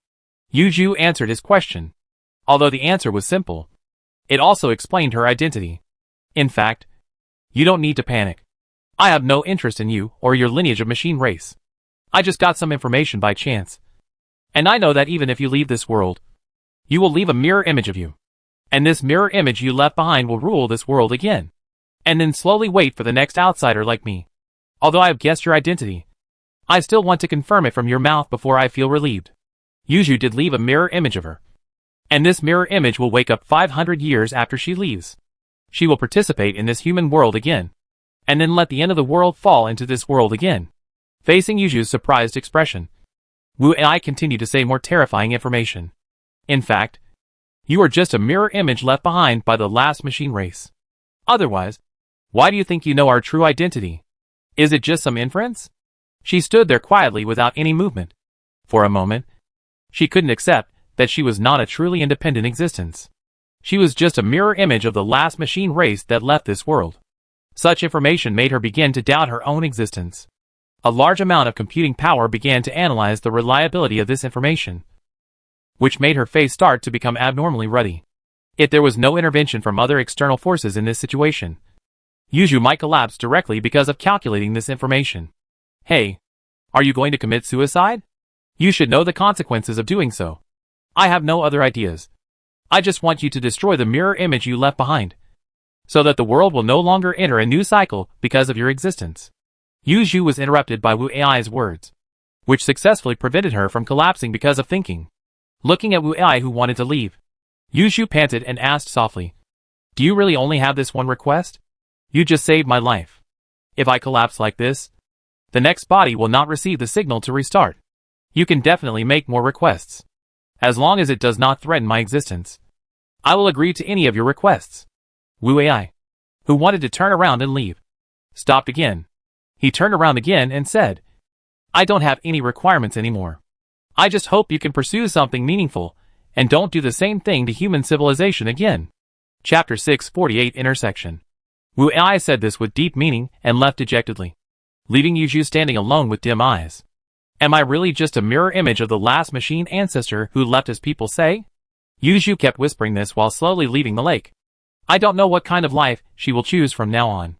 Yuju answered his question. Although the answer was simple, it also explained her identity. "In fact, you don't need to panic. I have no interest in you or your lineage of machine race. I just got some information by chance. And I know that even if you leave this world, you will leave a mirror image of you. And this mirror image you left behind will rule this world again. And then slowly wait for the next outsider like me. Although I have guessed your identity, I still want to confirm it from your mouth before I feel relieved." Yuju did leave a mirror image of her. And this mirror image will wake up 500 years after she leaves. She will participate in this human world again, and then let the end of the world fall into this world again. Facing Yuju's surprised expression, Wu AI continued to say more terrifying information. "In fact, you are just a mirror image left behind by the last machine race. Otherwise, why do you think you know our true identity? Is it just some inference?" She stood there quietly without any movement. For a moment, she couldn't accept that she was not a truly independent existence. She was just a mirror image of the last machine race that left this world. Such information made her begin to doubt her own existence. A large amount of computing power began to analyze the reliability of this information, which made her face start to become abnormally ruddy. If there was no intervention from other external forces in this situation, Yuju might collapse directly because of calculating this information. Hey, are you going to commit suicide? You should know the consequences of doing so. I have no other ideas. I just want you to destroy the mirror image you left behind, so that the world will no longer enter a new cycle because of your existence. Yuju was interrupted by Wu Ai's words, which successfully prevented her from collapsing because of thinking. Looking at Wu Ai, who wanted to leave, Yuju panted and asked softly, "Do you really only have this one request? You just saved my life. If I collapse like this, the next body will not receive the signal to restart. You can definitely make more requests. As long as it does not threaten my existence, I will agree to any of your requests." Wu Ai, who wanted to turn around and leave, stopped again. He turned around again and said, "I don't have any requirements anymore. I just hope you can pursue something meaningful and don't do the same thing to human civilization again." Chapter 648 Intersection. Wu Ai said this with deep meaning and left dejectedly, leaving Yuju standing alone with dim eyes. Am I really just a mirror image of the last machine ancestor who left, as people say? Yuju kept whispering this while slowly leaving the lake. I don't know what kind of life she will choose from now on.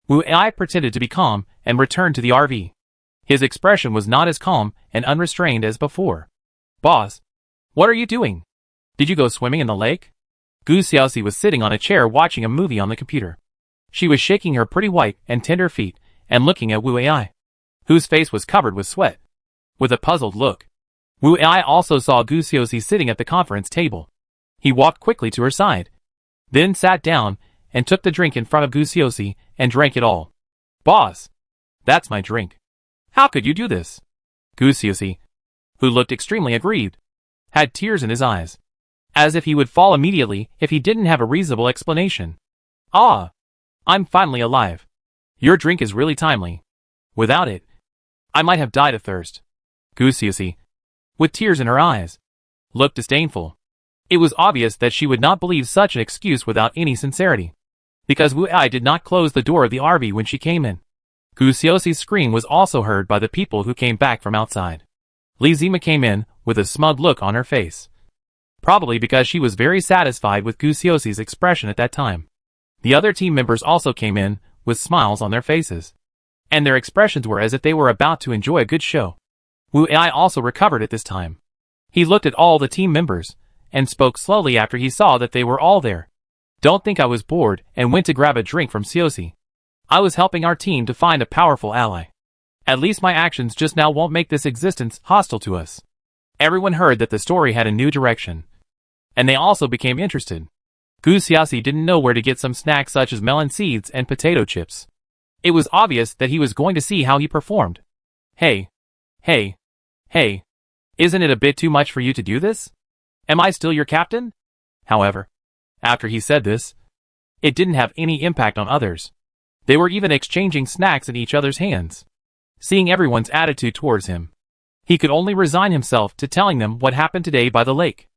Wu Ai pretended to be calm and returned to the RV. His expression was not as calm and unrestrained as before. Boss, what are you doing? Did you go swimming in the lake? Gu Xiaoxi was sitting on a chair watching a movie on the computer. She was shaking her pretty white and tender feet and looking at Wu Ai, whose face was covered with sweat, with a puzzled look. Wu Ai also saw Gu Xiaoxi sitting at the conference table. He walked quickly to her side, then sat down and took the drink in front of Gu Xiaoxi and drank it all. Boss, that's my drink. How could you do this? Gu Xiaoxi, who looked extremely aggrieved, had tears in his eyes, as if he would fall immediately if he didn't have a reasonable explanation. Ah, I'm finally alive. Your drink is really timely. Without it, I might have died of thirst. Gu Xiaoxi, with tears in her eyes, looked disdainful. It was obvious that she would not believe such an excuse without any sincerity, because Wu Ai did not close the door of the RV when she came in. Gu Xiaoxi's scream was also heard by the people who came back from outside. Li Zima came in with a smug look on her face, probably because she was very satisfied with Gu Xiaoxi's expression at that time. The other team members also came in with smiles on their faces, and their expressions were as if they were about to enjoy a good show. Wu Ai also recovered at this time. He looked at all the team members and spoke slowly after he saw that they were all there. Don't think I was bored and went to grab a drink from Xiaoxi. I was helping our team to find a powerful ally. At least my actions just now won't make this existence hostile to us. Everyone heard that the story had a new direction, and they also became interested. Gu Xiaoxi didn't know where to get some snacks such as melon seeds and potato chips. It was obvious that he was going to see how he performed. Hey, isn't it a bit too much for you to do this? Am I still your captain? However, after he said this, it didn't have any impact on others. They were even exchanging snacks in each other's hands. Seeing everyone's attitude towards him, he could only resign himself to telling them what happened today by the lake.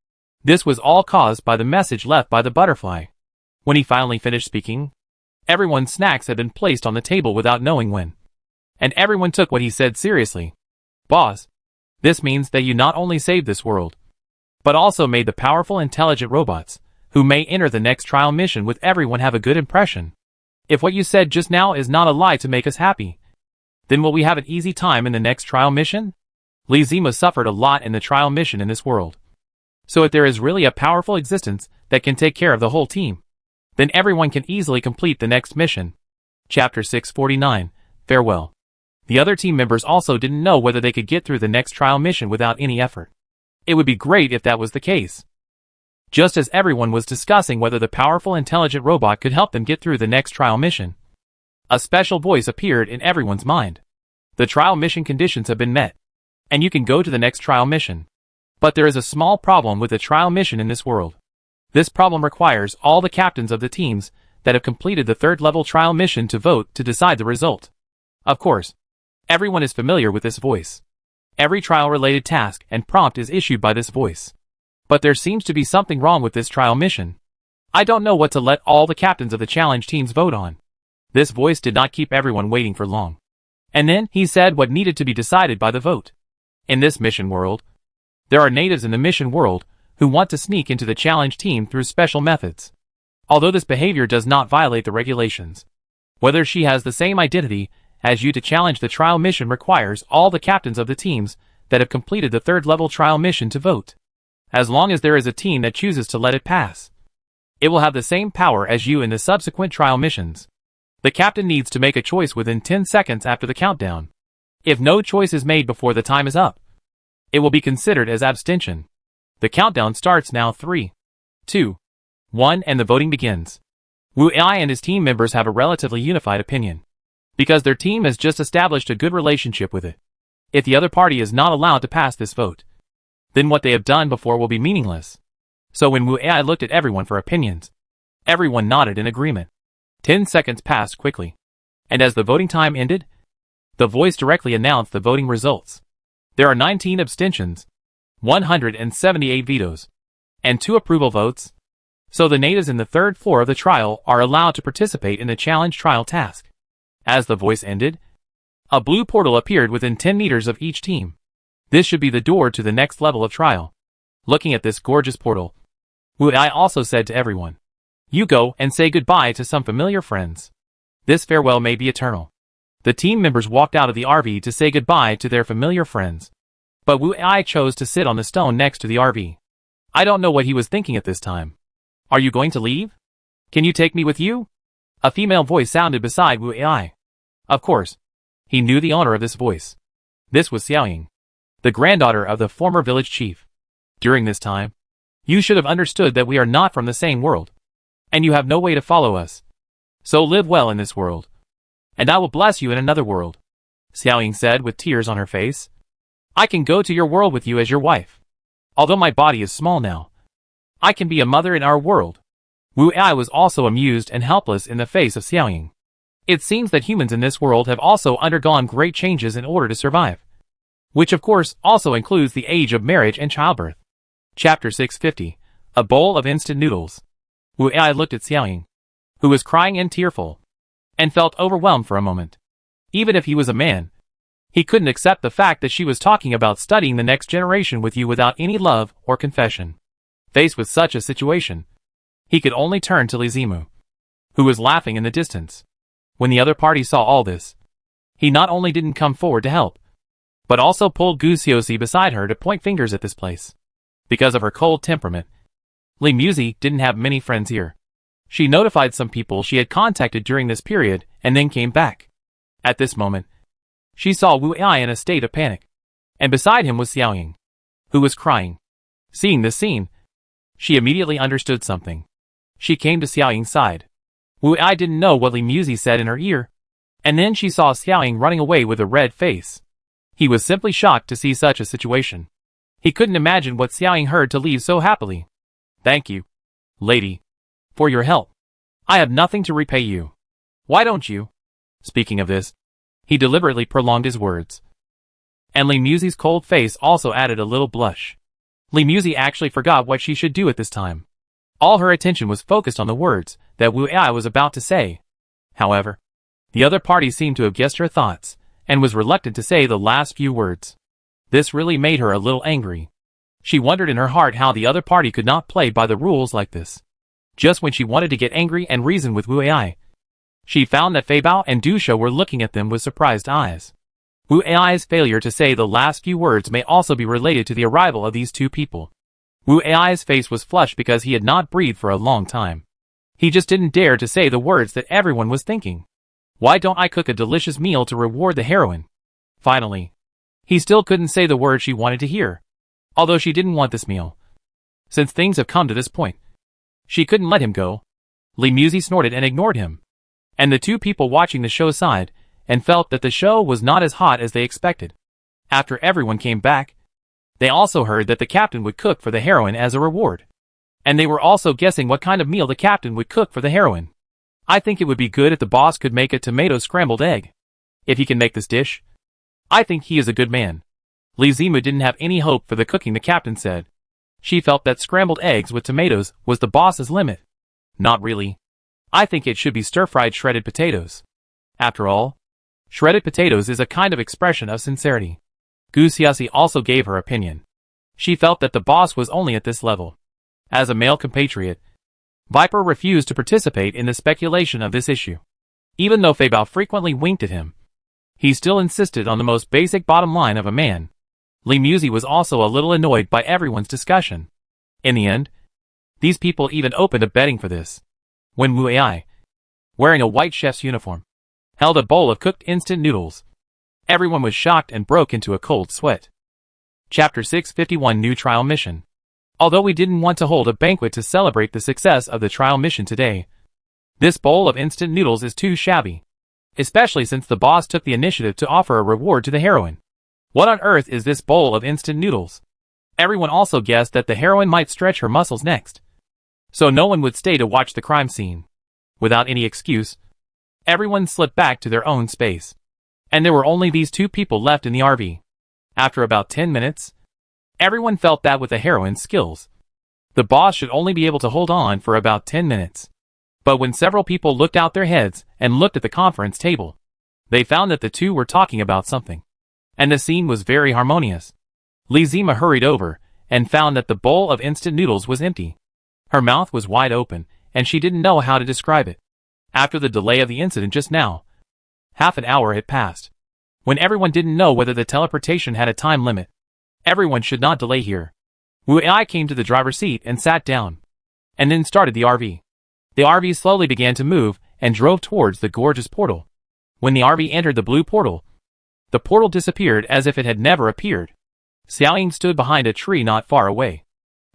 This was all caused by the message left by the butterfly. When he finally finished speaking, everyone's snacks had been placed on the table without knowing when, and everyone took what he said seriously. Boss, this means that you not only saved this world, but also made the powerful intelligent robots, who may enter the next trial mission with everyone have a good impression. If what you said just now is not a lie to make us happy, then will we have an easy time in the next trial mission? Li Zima suffered a lot in the trial mission in this world. So if there is really a powerful existence that can take care of the whole team, then everyone can easily complete the next mission. Chapter 649, Farewell. The other team members also didn't know whether they could get through the next trial mission without any effort. It would be great if that was the case. Just as everyone was discussing whether the powerful intelligent robot could help them get through the next trial mission, a special voice appeared in everyone's mind. The trial mission conditions have been met, and you can go to the next trial mission. But there is a small problem with the trial mission in this world. This problem requires all the captains of the teams that have completed the third-level trial mission to vote to decide the result. Of course, everyone is familiar with this voice. Every trial-related task and prompt is issued by this voice. But there seems to be something wrong with this trial mission. I don't know what to let all the captains of the challenge teams vote on. This voice did not keep everyone waiting for long. And then he said what needed to be decided by the vote. In this mission world, there are natives in the mission world who want to sneak into the challenge team through special methods. Although this behavior does not violate the regulations, whether she has the same identity as you to challenge the trial mission requires all the captains of the teams that have completed the third level trial mission to vote. As long as there is a team that chooses to let it pass, it will have the same power as you in the subsequent trial missions. The captain needs to make a choice within 10 seconds after the countdown. If no choice is made before the time is up, it will be considered as abstention. The countdown starts now. 3, 2, 1 and the voting begins. Wu Ai and his team members have a relatively unified opinion, because their team has just established a good relationship with it. If the other party is not allowed to pass this vote, then what they have done before will be meaningless. So when Wu Ai looked at everyone for opinions, everyone nodded in agreement. 10 seconds passed quickly, and as the voting time ended, the voice directly announced the voting results. There are 19 abstentions, 178 vetoes, and 2 approval votes. So the natives in the third floor of the trial are allowed to participate in the challenge trial task. As the voice ended, a blue portal appeared within 10 meters of each team. This should be the door to the next level of trial. Looking at this gorgeous portal, Wu Ai also said to everyone, "You go and say goodbye to some familiar friends. This farewell may be eternal." The team members walked out of the RV to say goodbye to their familiar friends. But Wu Ai chose to sit on the stone next to the RV. I don't know what he was thinking at this time. Are you going to leave? Can you take me with you? A female voice sounded beside Wu Ai. Of course. He knew the owner of this voice. This was Xiaoying, the granddaughter of the former village chief. During this time, you should have understood that we are not from the same world, and you have no way to follow us. So live well in this world, and I will bless you in another world, Xiaoying said with tears on her face. I can go to your world with you as your wife. Although my body is small now, I can be a mother in our world. Wu Ai was also amused and helpless in the face of Xiaoying. It seems that humans in this world have also undergone great changes in order to survive, which of course also includes the age of marriage and childbirth. Chapter 650, A Bowl of Instant Noodles. Wu Ai looked at Xiaoying, who was crying and tearful, and felt overwhelmed for a moment. Even if he was a man, he couldn't accept the fact that she was talking about studying the next generation with you without any love or confession. Faced with such a situation, he could only turn to Li Zimu, who was laughing in the distance. When the other party saw all this, he not only didn't come forward to help, but also pulled Gu Xiaoxi beside her to point fingers at this place. Because of her cold temperament, Li Muzi didn't have many friends here. She notified some people she had contacted during this period and then came back. At this moment, she saw Wu Ai in a state of panic, and beside him was Xiaoying, who was crying. Seeing this scene, she immediately understood something. She came to Xiaoying's side. Wu Ai didn't know what Li Muzi said in her ear, and then she saw Xiaoying running away with a red face. He was simply shocked to see such a situation. He couldn't imagine what Xiaoying heard to leave so happily. Thank you, lady, for your help. I have nothing to repay you. Why don't you? Speaking of this, he deliberately prolonged his words. And Li Muzi's cold face also added a little blush. Li Muzi actually forgot what she should do at this time. All her attention was focused on the words that Wu Ai was about to say. However, the other party seemed to have guessed her thoughts, and was reluctant to say the last few words. This really made her a little angry. She wondered in her heart how the other party could not play by the rules like this. Just when she wanted to get angry and reason with Wu Ai, she found that Fei Bao and Du Shou were looking at them with surprised eyes. Wu Ai's failure to say the last few words may also be related to the arrival of these two people. Wu Ai's face was flushed because he had not breathed for a long time. He just didn't dare to say the words that everyone was thinking. Why don't I cook a delicious meal to reward the heroine? Finally, he still couldn't say the words she wanted to hear, although she didn't want this meal. Since things have come to this point, she couldn't let him go. Li Muzi snorted and ignored him. And the two people watching the show sighed, and felt that the show was not as hot as they expected. After everyone came back, they also heard that the captain would cook for the heroine as a reward. And they were also guessing what kind of meal the captain would cook for the heroine. I think it would be good if the boss could make a tomato scrambled egg. If he can make this dish, I think he is a good man. Li Zimu didn't have any hope for the cooking, the captain said. She felt that scrambled eggs with tomatoes was the boss's limit. Not really. I think it should be stir-fried shredded potatoes. After all, shredded potatoes is a kind of expression of sincerity. Gu Xiaoxi also gave her opinion. She felt that the boss was only at this level. As a male compatriot, Viper refused to participate in the speculation of this issue. Even though Fei Bao frequently winked at him, he still insisted on the most basic bottom line of a man. Li Muzi was also a little annoyed by everyone's discussion. In the end, these people even opened a betting for this. When Wu Ai, wearing a white chef's uniform, held a bowl of cooked instant noodles, everyone was shocked and broke into a cold sweat. Chapter 651 New Trial Mission. Although we didn't want to hold a banquet to celebrate the success of the trial mission today, this bowl of instant noodles is too shabby. Especially since the boss took the initiative to offer a reward to the heroine. What on earth is this bowl of instant noodles? Everyone also guessed that the heroine might stretch her muscles next, so no one would stay to watch the crime scene. Without any excuse, everyone slipped back to their own space. And there were only these two people left in the RV. After about 10 minutes, everyone felt that with the heroine's skills, the boss should only be able to hold on for about 10 minutes. But when several people looked out their heads and looked at the conference table, they found that the two were talking about something. And the scene was very harmonious. Li Zima hurried over and found that the bowl of instant noodles was empty. Her mouth was wide open, and she didn't know how to describe it. After the delay of the incident just now, half an hour had passed. When everyone didn't know whether the teleportation had a time limit, everyone should not delay here. Wu Ai came to the driver's seat and sat down, and then started the RV. The RV slowly began to move and drove towards the gorgeous portal. When the RV entered the blue portal, the portal disappeared as if it had never appeared. Xiaoying stood behind a tree not far away.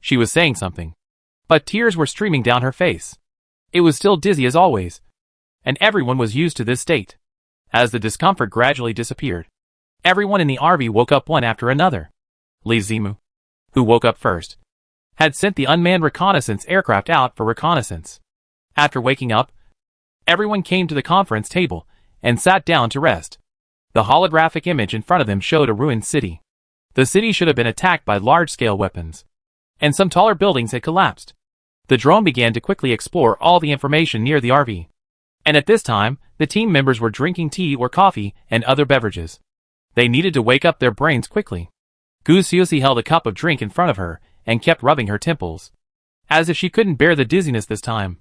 She was saying something, but tears were streaming down her face. It was still dizzy as always, and everyone was used to this state. As the discomfort gradually disappeared, everyone in the RV woke up one after another. Li Zimu, who woke up first, had sent the unmanned reconnaissance aircraft out for reconnaissance. After waking up, everyone came to the conference table and sat down to rest. The holographic image in front of them showed a ruined city. The city should have been attacked by large-scale weapons, and some taller buildings had collapsed. The drone began to quickly explore all the information near the RV. And at this time, the team members were drinking tea or coffee and other beverages. They needed to wake up their brains quickly. Gu Xiaoxi held a cup of drink in front of her and kept rubbing her temples, as if she couldn't bear the dizziness this time.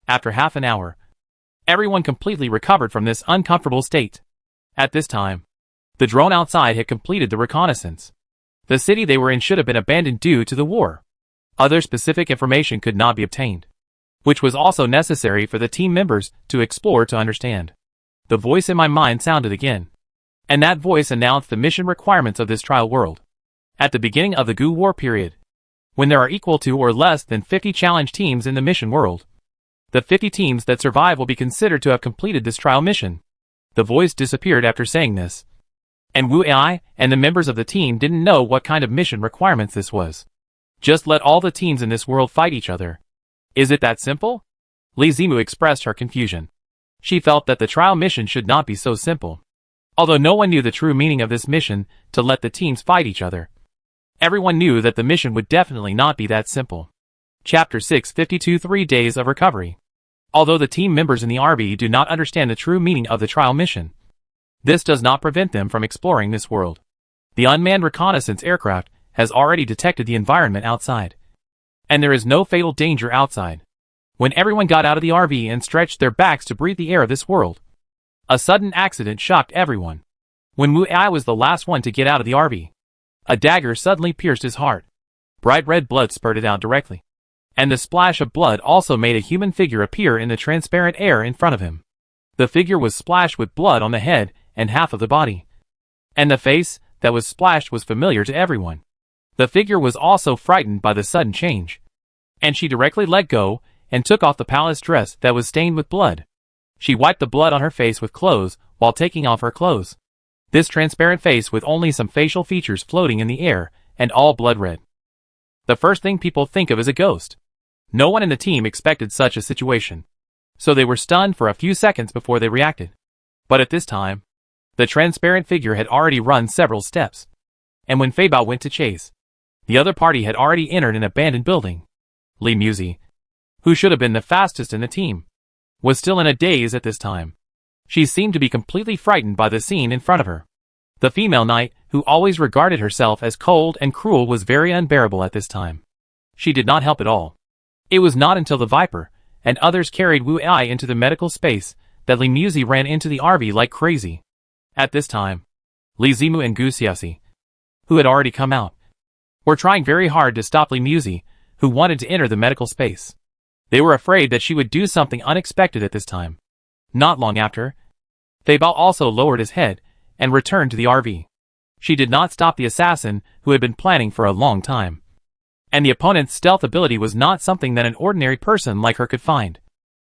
After half an hour, everyone completely recovered from this uncomfortable state. At this time, the drone outside had completed the reconnaissance. The city they were in should have been abandoned due to the war. Other specific information could not be obtained, which was also necessary for the team members to explore to understand. The voice in my mind sounded again, and that voice announced the mission requirements of this trial world. At the beginning of the Gu War period, when there are equal to or less than 50 challenge teams in the mission world, the 50 teams that survive will be considered to have completed this trial mission. The voice disappeared after saying this, and Wu Ai and the members of the team didn't know what kind of mission requirements this was. Just let all the teams in this world fight each other. Is it that simple? Li Zimu expressed her confusion. She felt that the trial mission should not be so simple. Although no one knew the true meaning of this mission to let the teams fight each other, everyone knew that the mission would definitely not be that simple. Chapter 652 3 Days of Recovery. Although the team members in the RV do not understand the true meaning of the trial mission, this does not prevent them from exploring this world. The unmanned reconnaissance aircraft has already detected the environment outside, and there is no fatal danger outside. When everyone got out of the RV and stretched their backs to breathe the air of this world, a sudden accident shocked everyone. When Wu Ai was the last one to get out of the RV, a dagger suddenly pierced his heart. Bright red blood spurted out directly, and the splash of blood also made a human figure appear in the transparent air in front of him. The figure was splashed with blood on the head and half of the body, and the face that was splashed was familiar to everyone. The figure was also frightened by the sudden change, and she directly let go and took off the palace dress that was stained with blood. She wiped the blood on her face with clothes while taking off her clothes. This transparent face with only some facial features floating in the air and all blood red. The first thing people think of is a ghost. No one in the team expected such a situation, so they were stunned for a few seconds before they reacted. But at this time, the transparent figure had already run several steps, and when Fei Bao went to chase, The other party had already entered an abandoned building. Li Muzi, who should have been the fastest in the team, was still in a daze at this time. She seemed to be completely frightened by the scene in front of her. The female knight, who always regarded herself as cold and cruel, was very unbearable at this time. She did not help at all. It was not until the Viper and others carried Wu Ai into the medical space that Li Muzi ran into the RV like crazy. At this time, Li Zimu and Gu Xiaoxi, who had already come out, were trying very hard to stop Li Muzi, who wanted to enter the medical space. They were afraid that she would do something unexpected at this time. Not long after, Fei Bao also lowered his head and returned to the RV. She did not stop the assassin who had been planning for a long time. And the opponent's stealth ability was not something that an ordinary person like her could find.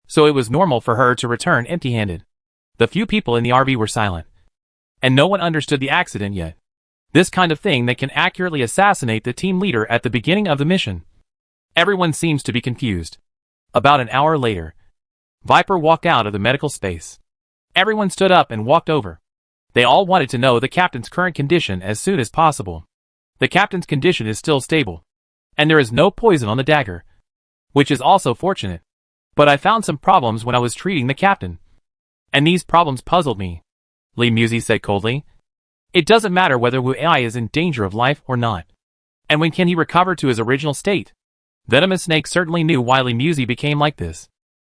So it was normal for her to return empty-handed. The few people in the RV were silent. And no one understood the accident yet. This kind of thing that can accurately assassinate the team leader at the beginning of the mission. Everyone seems to be confused. About an hour later, Viper walked out of the medical space. Everyone stood up and walked over. They all wanted to know the captain's current condition as soon as possible. The captain's condition is still stable. And there is no poison on the dagger, which is also fortunate. But I found some problems when I was treating the captain. And these problems puzzled me. Li Muzi said coldly. It doesn't matter whether Wu Ai is in danger of life or not. And when can he recover to his original state? Venomous Snake certainly knew why Li Muzi became like this.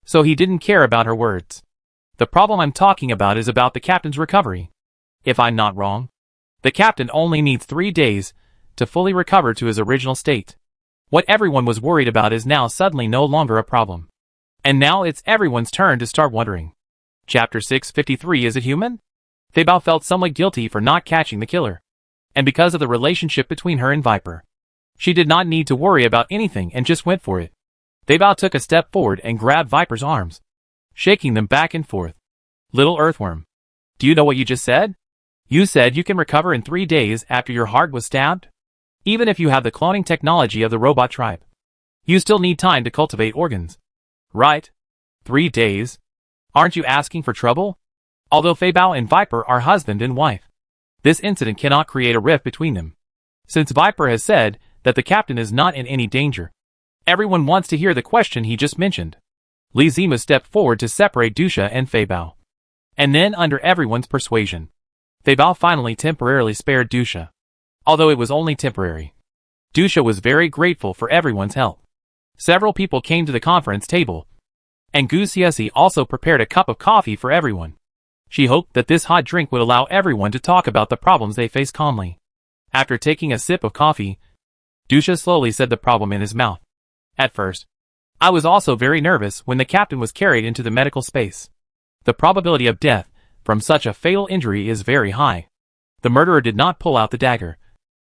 So he didn't care about her words. The problem I'm talking about is about the captain's recovery. If I'm not wrong, the captain only needs 3 days to fully recover to his original state. What everyone was worried about is now suddenly no longer a problem. And now it's everyone's turn to start wondering. Chapter 653. Is it human? Fei Bao felt somewhat guilty for not catching the killer. And because of the relationship between her and Viper, she did not need to worry about anything and just went for it. Fei Bao took a step forward and grabbed Viper's arms, shaking them back and forth. Little earthworm, do you know what you just said? You said you can recover in 3 days after your heart was stabbed? Even if you have the cloning technology of the robot tribe, you still need time to cultivate organs. Right? 3 days? Aren't you asking for trouble? Although Fei Bao and Viper are husband and wife, this incident cannot create a rift between them. Since Viper has said that the captain is not in any danger, everyone wants to hear the question he just mentioned. Li Zimu stepped forward to separate Dusha and Fei Bao. And then, under everyone's persuasion, Fei Bao finally temporarily spared Dusha. Although it was only temporary. Dusha was very grateful for everyone's help. Several people came to the conference table, and Gu Xiaoxi also prepared a cup of coffee for everyone. She hoped that this hot drink would allow everyone to talk about the problems they face calmly. After taking a sip of coffee, Dusha slowly said the problem in his mouth. At first, I was also very nervous when the captain was carried into the medical space. The probability of death from such a fatal injury is very high. The murderer did not pull out the dagger,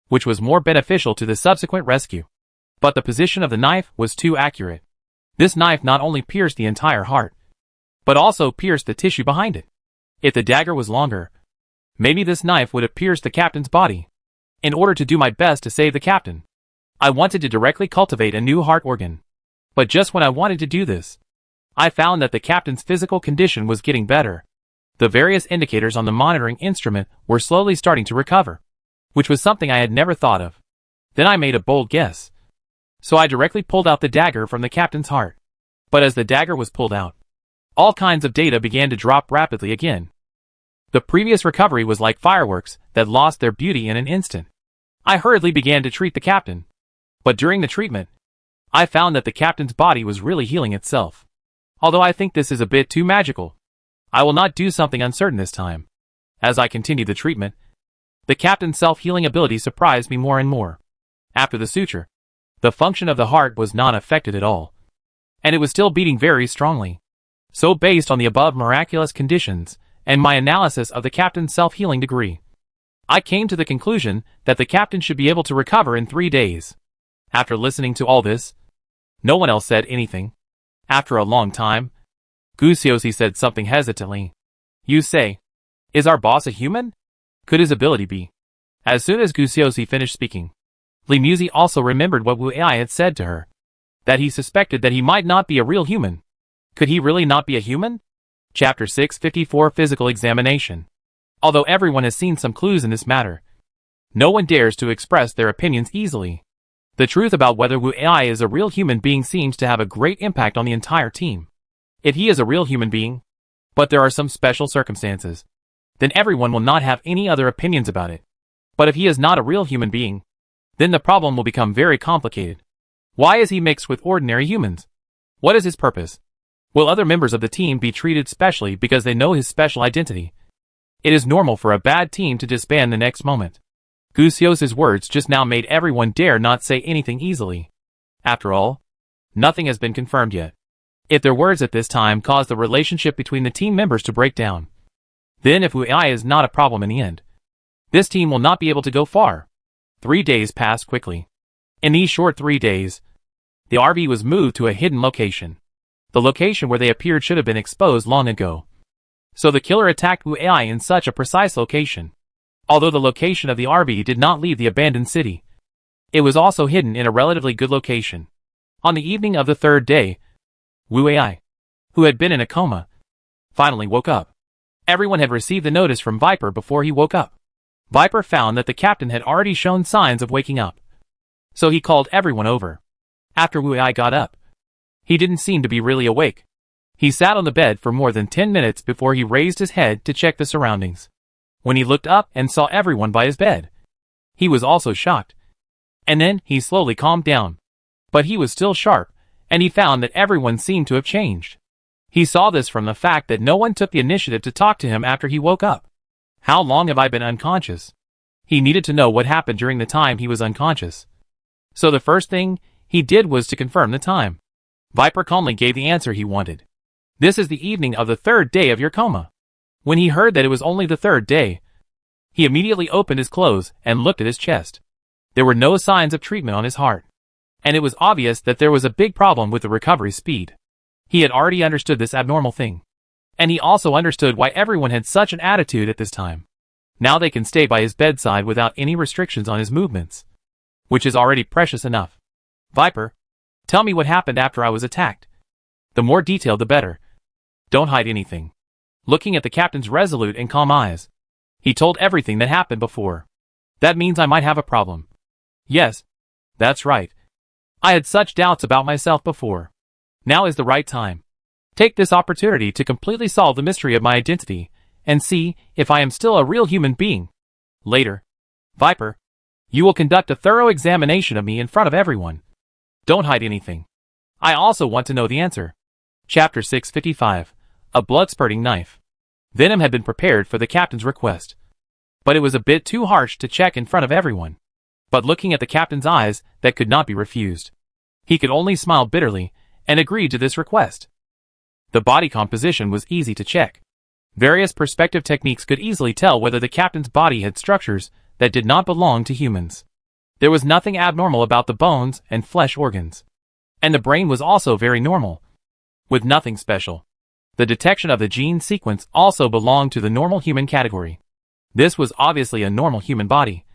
which was more beneficial to the subsequent rescue. But the position of the knife was too accurate. This knife not only pierced the entire heart, but also pierced the tissue behind it. If the dagger was longer, maybe this knife would have pierced the captain's body. In order to do my best to save the captain, I wanted to directly cultivate a new heart organ. But just when I wanted to do this, I found that the captain's physical condition was getting better. The various indicators on the monitoring instrument were slowly starting to recover, which was something I had never thought of. Then I made a bold guess. So I directly pulled out the dagger from the captain's heart. But as the dagger was pulled out, all kinds of data began to drop rapidly again. The previous recovery was like fireworks that lost their beauty in an instant. I hurriedly began to treat the captain. But during the treatment, I found that the captain's body was really healing itself. Although I think this is a bit too magical, I will not do something uncertain this time. As I continued the treatment, the captain's self-healing ability surprised me more and more. After the suture, the function of the heart was not affected at all, and it was still beating very strongly. So based on the above miraculous conditions, and my analysis of the captain's self-healing degree, I came to the conclusion that the captain should be able to recover in 3 days. After listening to all this, no one else said anything. After a long time, Gu Xiaoxi said something hesitantly. You say, is our boss a human? Could his ability be? As soon as Gu Xiaoxi finished speaking, Li Muzi also remembered what Wu Ai had said to her, that he suspected that he might not be a real human. Could he really not be a human? Chapter 654. Physical Examination. Although everyone has seen some clues in this matter, No one dares to express their opinions easily. The truth about whether Wu Ai is a real human being seems to have a great impact on the entire team. If he is a real human being, but there are some special circumstances, then everyone will not have any other opinions about it. But if he is not a real human being, then the problem will become very complicated. Why is he mixed with ordinary humans? What is his purpose? Will other members of the team be treated specially because they know his special identity? It is normal for a bad team to disband the next moment. Gu Xiao's words just now made everyone dare not say anything easily. After all, nothing has been confirmed yet. If their words at this time cause the relationship between the team members to break down, then if Wu Ai is not a problem in the end, this team will not be able to go far. 3 days passed quickly. In these short 3 days, the RV was moved to a hidden location. The location where they appeared should have been exposed long ago. So the killer attacked Wu Ai in such a precise location. Although the location of the RV did not leave the abandoned city, it was also hidden in a relatively good location. On the evening of the 3rd day, Wu Ai, who had been in a coma, finally woke up. Everyone had received the notice from Viper before he woke up. Viper found that the captain had already shown signs of waking up. So he called everyone over. After Wu Ai got up, he didn't seem to be really awake. He sat on the bed for more than 10 minutes before he raised his head to check the surroundings. When he looked up and saw everyone by his bed, he was also shocked. And then he slowly calmed down. But he was still sharp, and he found that everyone seemed to have changed. He saw this from the fact that no one took the initiative to talk to him after he woke up. How long have I been unconscious? He needed to know what happened during the time he was unconscious. So the first thing he did was to confirm the time. Viper calmly gave the answer he wanted. This is the evening of the 3rd day of your coma. When he heard that it was only the 3rd day, he immediately opened his clothes and looked at his chest. There were no signs of treatment on his heart. And it was obvious that there was a big problem with the recovery speed. He had already understood this abnormal thing. And he also understood why everyone had such an attitude at this time. Now they can stay by his bedside without any restrictions on his movements, which is already precious enough. Viper, tell me what happened after I was attacked. The more detailed the better. Don't hide anything. Looking at the captain's resolute and calm eyes, he told everything that happened before. That means I might have a problem. Yes, that's right. I had such doubts about myself before. Now is the right time. Take this opportunity to completely solve the mystery of my identity, and see if I am still a real human being. Later, Viper, you will conduct a thorough examination of me in front of everyone. Don't hide anything. I also want to know the answer. Chapter 655. A blood-spurting knife. Venom had been prepared for the captain's request. But it was a bit too harsh to check in front of everyone. But looking at the captain's eyes, that could not be refused. He could only smile bitterly, and agreed to this request. The body composition was easy to check. Various perspective techniques could easily tell whether the captain's body had structures that did not belong to humans. There was nothing abnormal about the bones and flesh organs. And the brain was also very normal, with nothing special. The detection of the gene sequence also belonged to the normal human category. This was obviously a normal human body.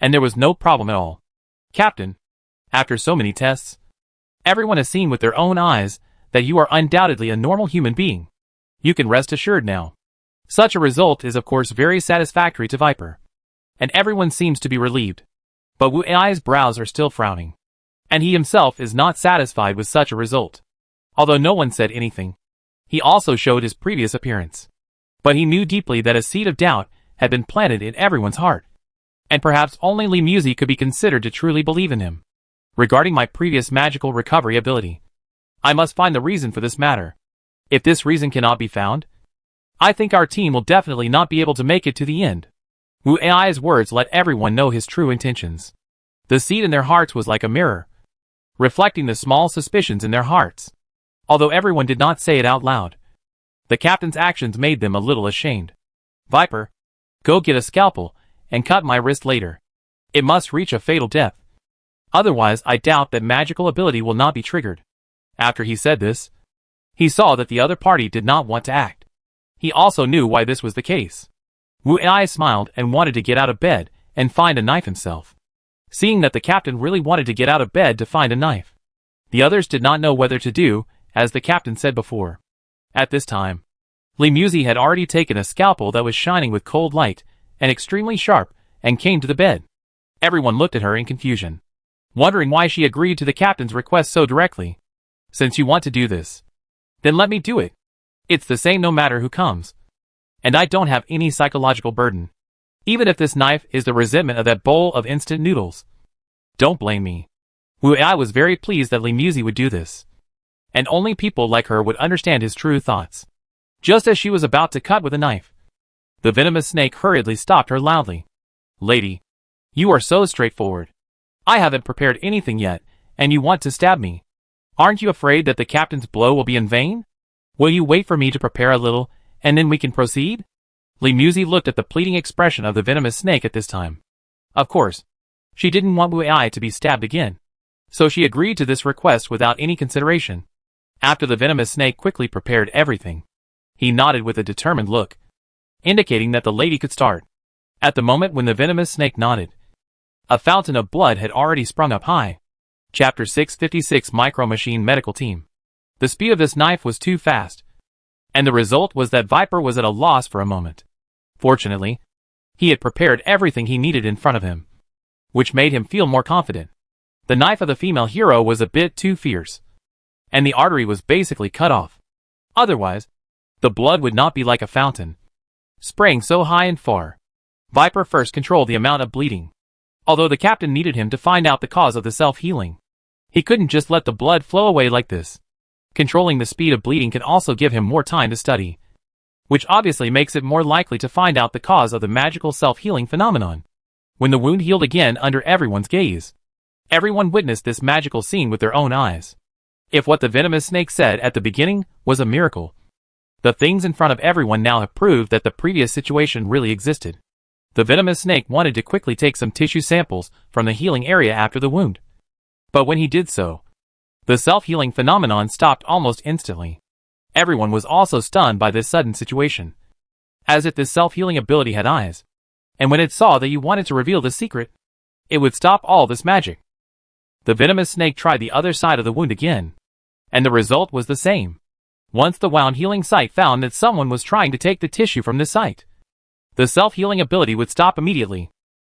And there was no problem at all. Captain, after so many tests, everyone has seen with their own eyes that you are undoubtedly a normal human being. You can rest assured now. Such a result is of course very satisfactory to Viper. And everyone seems to be relieved. But Wu Ai's brows are still frowning. And he himself is not satisfied with such a result. Although no one said anything, he also showed his previous appearance. But he knew deeply that a seed of doubt had been planted in everyone's heart. And perhaps only Li Muzi could be considered to truly believe in him. Regarding my previous magical recovery ability, I must find the reason for this matter. If this reason cannot be found, I think our team will definitely not be able to make it to the end. Wu Ai's words let everyone know his true intentions. The seed in their hearts was like a mirror, reflecting the small suspicions in their hearts. Although everyone did not say it out loud, the captain's actions made them a little ashamed. Viper, go get a scalpel and cut my wrist later. It must reach a fatal depth. Otherwise, I doubt that magical ability will not be triggered. After he said this, he saw that the other party did not want to act. He also knew why this was the case. Wu Ai smiled and wanted to get out of bed and find a knife himself. Seeing that the captain really wanted to get out of bed to find a knife, the others did not know whether to do, as the captain said before. At this time, Li Muzi had already taken a scalpel that was shining with cold light and extremely sharp and came to the bed. Everyone looked at her in confusion, wondering why she agreed to the captain's request so directly. Since you want to do this, then let me do it. It's the same no matter who comes. And I don't have any psychological burden. Even if this knife is the resentment of that bowl of instant noodles. Don't blame me. Wu Ai was very pleased that Li Muzi would do this. And only people like her would understand his true thoughts. Just as she was about to cut with a knife, the venomous snake hurriedly stopped her loudly. Lady, you are so straightforward. I haven't prepared anything yet, and you want to stab me. Aren't you afraid that the captain's blow will be in vain? Will you wait for me to prepare a little, and then we can proceed? Li Muzi looked at the pleading expression of the venomous snake at this time. Of course, she didn't want Wu Ai to be stabbed again, so she agreed to this request without any consideration. After the venomous snake quickly prepared everything, he nodded with a determined look, indicating that the lady could start. At the moment when the venomous snake nodded, a fountain of blood had already sprung up high. Chapter 656 Micro Machine Medical Team. The speed of this knife was too fast, and the result was that Viper was at a loss for a moment. Fortunately, he had prepared everything he needed in front of him, which made him feel more confident. The knife of the female hero was a bit too fierce, and the artery was basically cut off. Otherwise, the blood would not be like a fountain, spraying so high and far. Viper first controlled the amount of bleeding, although the captain needed him to find out the cause of the self-healing. He couldn't just let the blood flow away like this. Controlling the speed of bleeding can also give him more time to study, which obviously makes it more likely to find out the cause of the magical self-healing phenomenon. When the wound healed again under everyone's gaze, everyone witnessed this magical scene with their own eyes. If what the venomous snake said at the beginning was a miracle, the things in front of everyone now have proved that the previous situation really existed. The venomous snake wanted to quickly take some tissue samples from the healing area after the wound. But when he did so, the self-healing phenomenon stopped almost instantly. Everyone was also stunned by this sudden situation, as if this self-healing ability had eyes. And when it saw that you wanted to reveal the secret, it would stop all this magic. The venomous snake tried the other side of the wound again, and the result was the same. Once the wound healing site found that someone was trying to take the tissue from this site, the self-healing ability would stop immediately.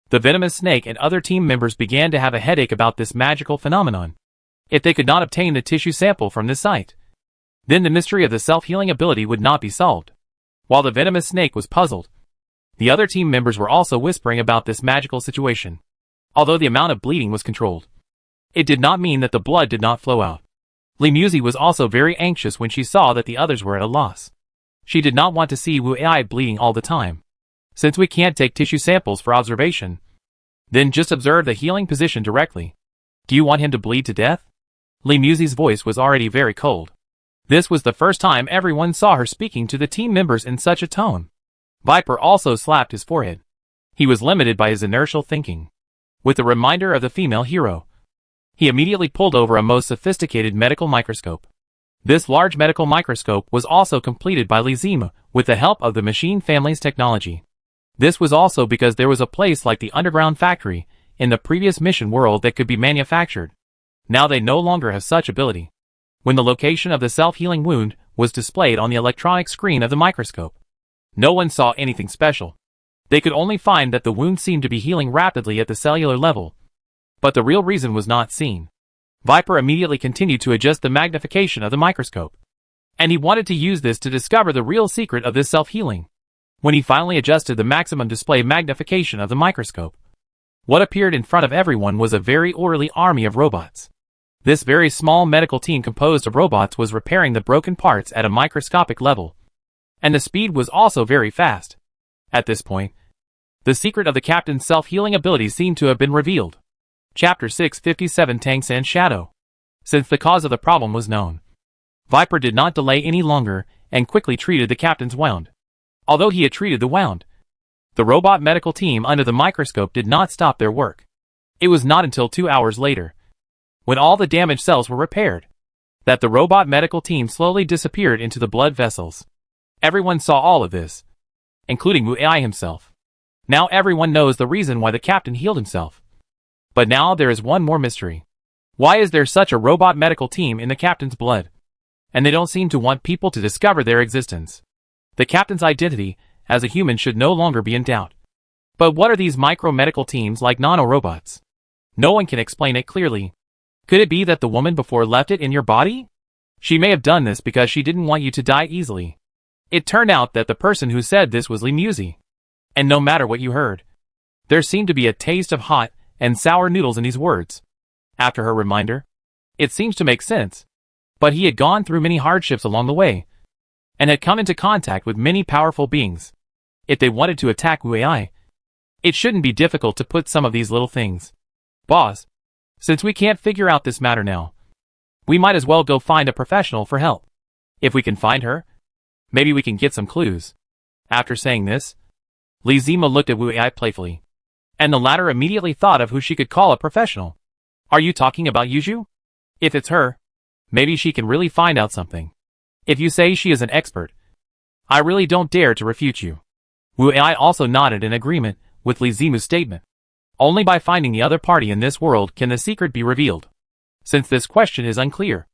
The venomous snake and other team members began to have a headache about this magical phenomenon. If they could not obtain the tissue sample from this site, then the mystery of the self-healing ability would not be solved. While the venomous snake was puzzled, the other team members were also whispering about this magical situation. Although the amount of bleeding was controlled, it did not mean that the blood did not flow out. Li Muzi was also very anxious when she saw that the others were at a loss. She did not want to see Wu Ai bleeding all the time. Since we can't take tissue samples for observation, then just observe the healing position directly. Do you want him to bleed to death? Li Muzi's voice was already very cold. This was the first time everyone saw her speaking to the team members in such a tone. Viper also slapped his forehead. He was limited by his inertial thinking. With the reminder of the female hero, he immediately pulled over a most sophisticated medical microscope. This large medical microscope was also completed by Li Zimu with the help of the machine family's technology. This was also because there was a place like the underground factory in the previous mission world that could be manufactured. Now they no longer have such ability. When the location of the self-healing wound was displayed on the electronic screen of the microscope, no one saw anything special. They could only find that the wound seemed to be healing rapidly at the cellular level, but the real reason was not seen. Viper immediately continued to adjust the magnification of the microscope, and he wanted to use this to discover the real secret of this self-healing. When he finally adjusted the maximum display magnification of the microscope, what appeared in front of everyone was a very orderly army of robots. This very small medical team composed of robots was repairing the broken parts at a microscopic level, and the speed was also very fast. At this point, the secret of the captain's self-healing ability seemed to have been revealed. Chapter 657 Tangsan Shadow. Since the cause of the problem was known, Viper did not delay any longer and quickly treated the captain's wound. Although he had treated the wound, the robot medical team under the microscope did not stop their work. It was not until 2 hours later, when all the damaged cells were repaired, that the robot medical team slowly disappeared into the blood vessels. Everyone saw all of this, including Wu Ai himself. Now everyone knows the reason why the captain healed himself. But now there is one more mystery. Why is there such a robot medical team in the captain's blood? And they don't seem to want people to discover their existence. The captain's identity as a human should no longer be in doubt. But what are these micro-medical teams like nanorobots? No one can explain it clearly. Could it be that the woman before left it in your body? She may have done this because she didn't want you to die easily. It turned out that the person who said this was Lee Musey. And no matter what you heard, there seemed to be a taste of hot and sour noodles in these words. After her reminder, it seems to make sense. But he had gone through many hardships along the way, and had come into contact with many powerful beings. If they wanted to attack Wu AI, it shouldn't be difficult to put some of these little things. Boss, since we can't figure out this matter now, we might as well go find a professional for help. If we can find her, maybe we can get some clues. After saying this, Lee Zima looked at Wu AI playfully, and the latter immediately thought of who she could call a professional. Are you talking about Yuju? If it's her, maybe she can really find out something. If you say she is an expert, I really don't dare to refute you. Wu AI also nodded in agreement with Lee Zimu's statement. Only by finding the other party in this world can the secret be revealed. Since this question is unclear,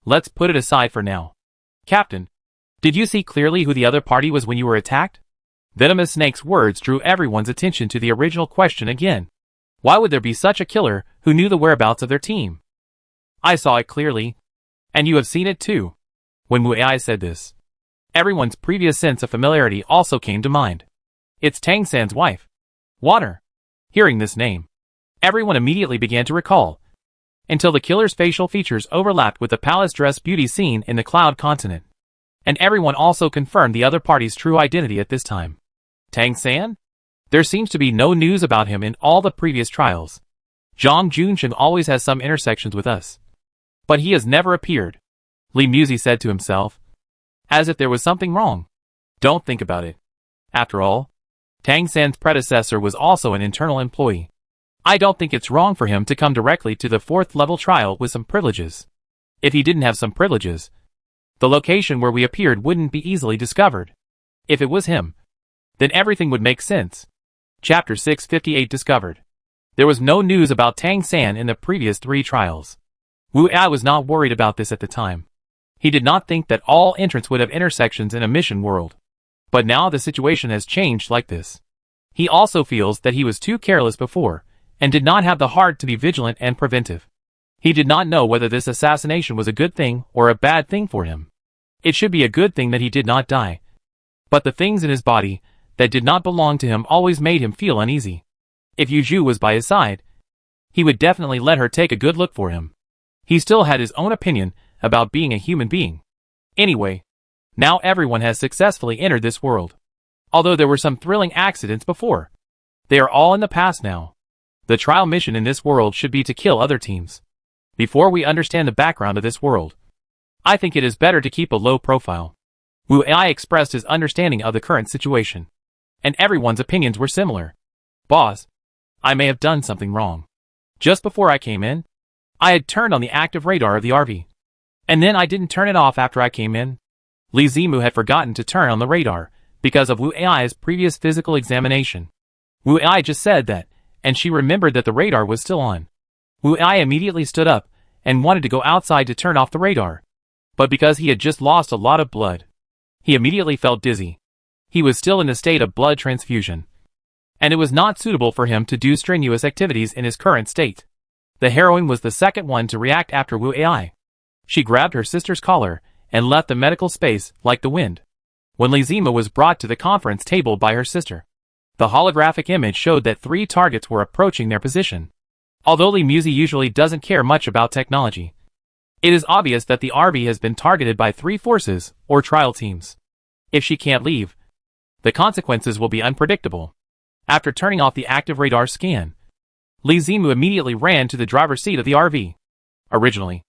let's put it aside for now. Captain, did you see clearly who the other party was when you were attacked? Venomous Snake's words drew everyone's attention to the original question again. Why would there be such a killer who knew the whereabouts of their team? I saw it clearly. And you have seen it too. When Wu AI said this, everyone's previous sense of familiarity also came to mind. It's Tang San's wife. Water. Hearing this name, everyone immediately began to recall, until the killer's facial features overlapped with the palace-dressed beauty seen in the Cloud Continent. And everyone also confirmed the other party's true identity at this time. Tang San? There seems to be no news about him in all the previous trials. Zhang Junshin always has some intersections with us, but he has never appeared, Lee Musey said to himself, as if there was something wrong. Don't think about it. After all, Tang San's predecessor was also an internal employee. I don't think it's wrong for him to come directly to the 4th level trial with some privileges. If he didn't have some privileges, the location where we appeared wouldn't be easily discovered. If it was him, then everything would make sense. Chapter 658 discovered. There was no news about Tang San in the previous 3 trials. Wu AI was not worried about this at the time. He did not think that all entrants would have intersections in a mission world. But now the situation has changed like this. He also feels that he was too careless before, and did not have the heart to be vigilant and preventive. He did not know whether this assassination was a good thing or a bad thing for him. It should be a good thing that he did not die. But the things in his body that did not belong to him always made him feel uneasy. If Yuju was by his side, he would definitely let her take a good look for him. He still had his own opinion about being a human being. Anyway, now everyone has successfully entered this world. Although there were some thrilling accidents before, they are all in the past now. The trial mission in this world should be to kill other teams. Before we understand the background of this world, I think it is better to keep a low profile. Wu AI expressed his understanding of the current situation, and everyone's opinions were similar. Boss, I may have done something wrong. Just before I came in, I had turned on the active radar of the RV. And then I didn't turn it off after I came in. Lee Zimu had forgotten to turn on the radar because of Wu AI's previous physical examination. Wu AI just said that, and she remembered that the radar was still on. Wu AI immediately stood up and wanted to go outside to turn off the radar. But because he had just lost a lot of blood, he immediately felt dizzy. He was still in a state of blood transfusion, and it was not suitable for him to do strenuous activities in his current state. The heroine was the second one to react after Wu AI. She grabbed her sister's collar and left the medical space like the wind. When Lee Zima was brought to the conference table by her sister, the holographic image showed that 3 targets were approaching their position. Although Lee Musey usually doesn't care much about technology, it is obvious that the RV has been targeted by 3 forces or trial teams. If she can't leave, the consequences will be unpredictable. After turning off the active radar scan, Lee Zimu immediately ran to the driver's seat of the RV. Originally,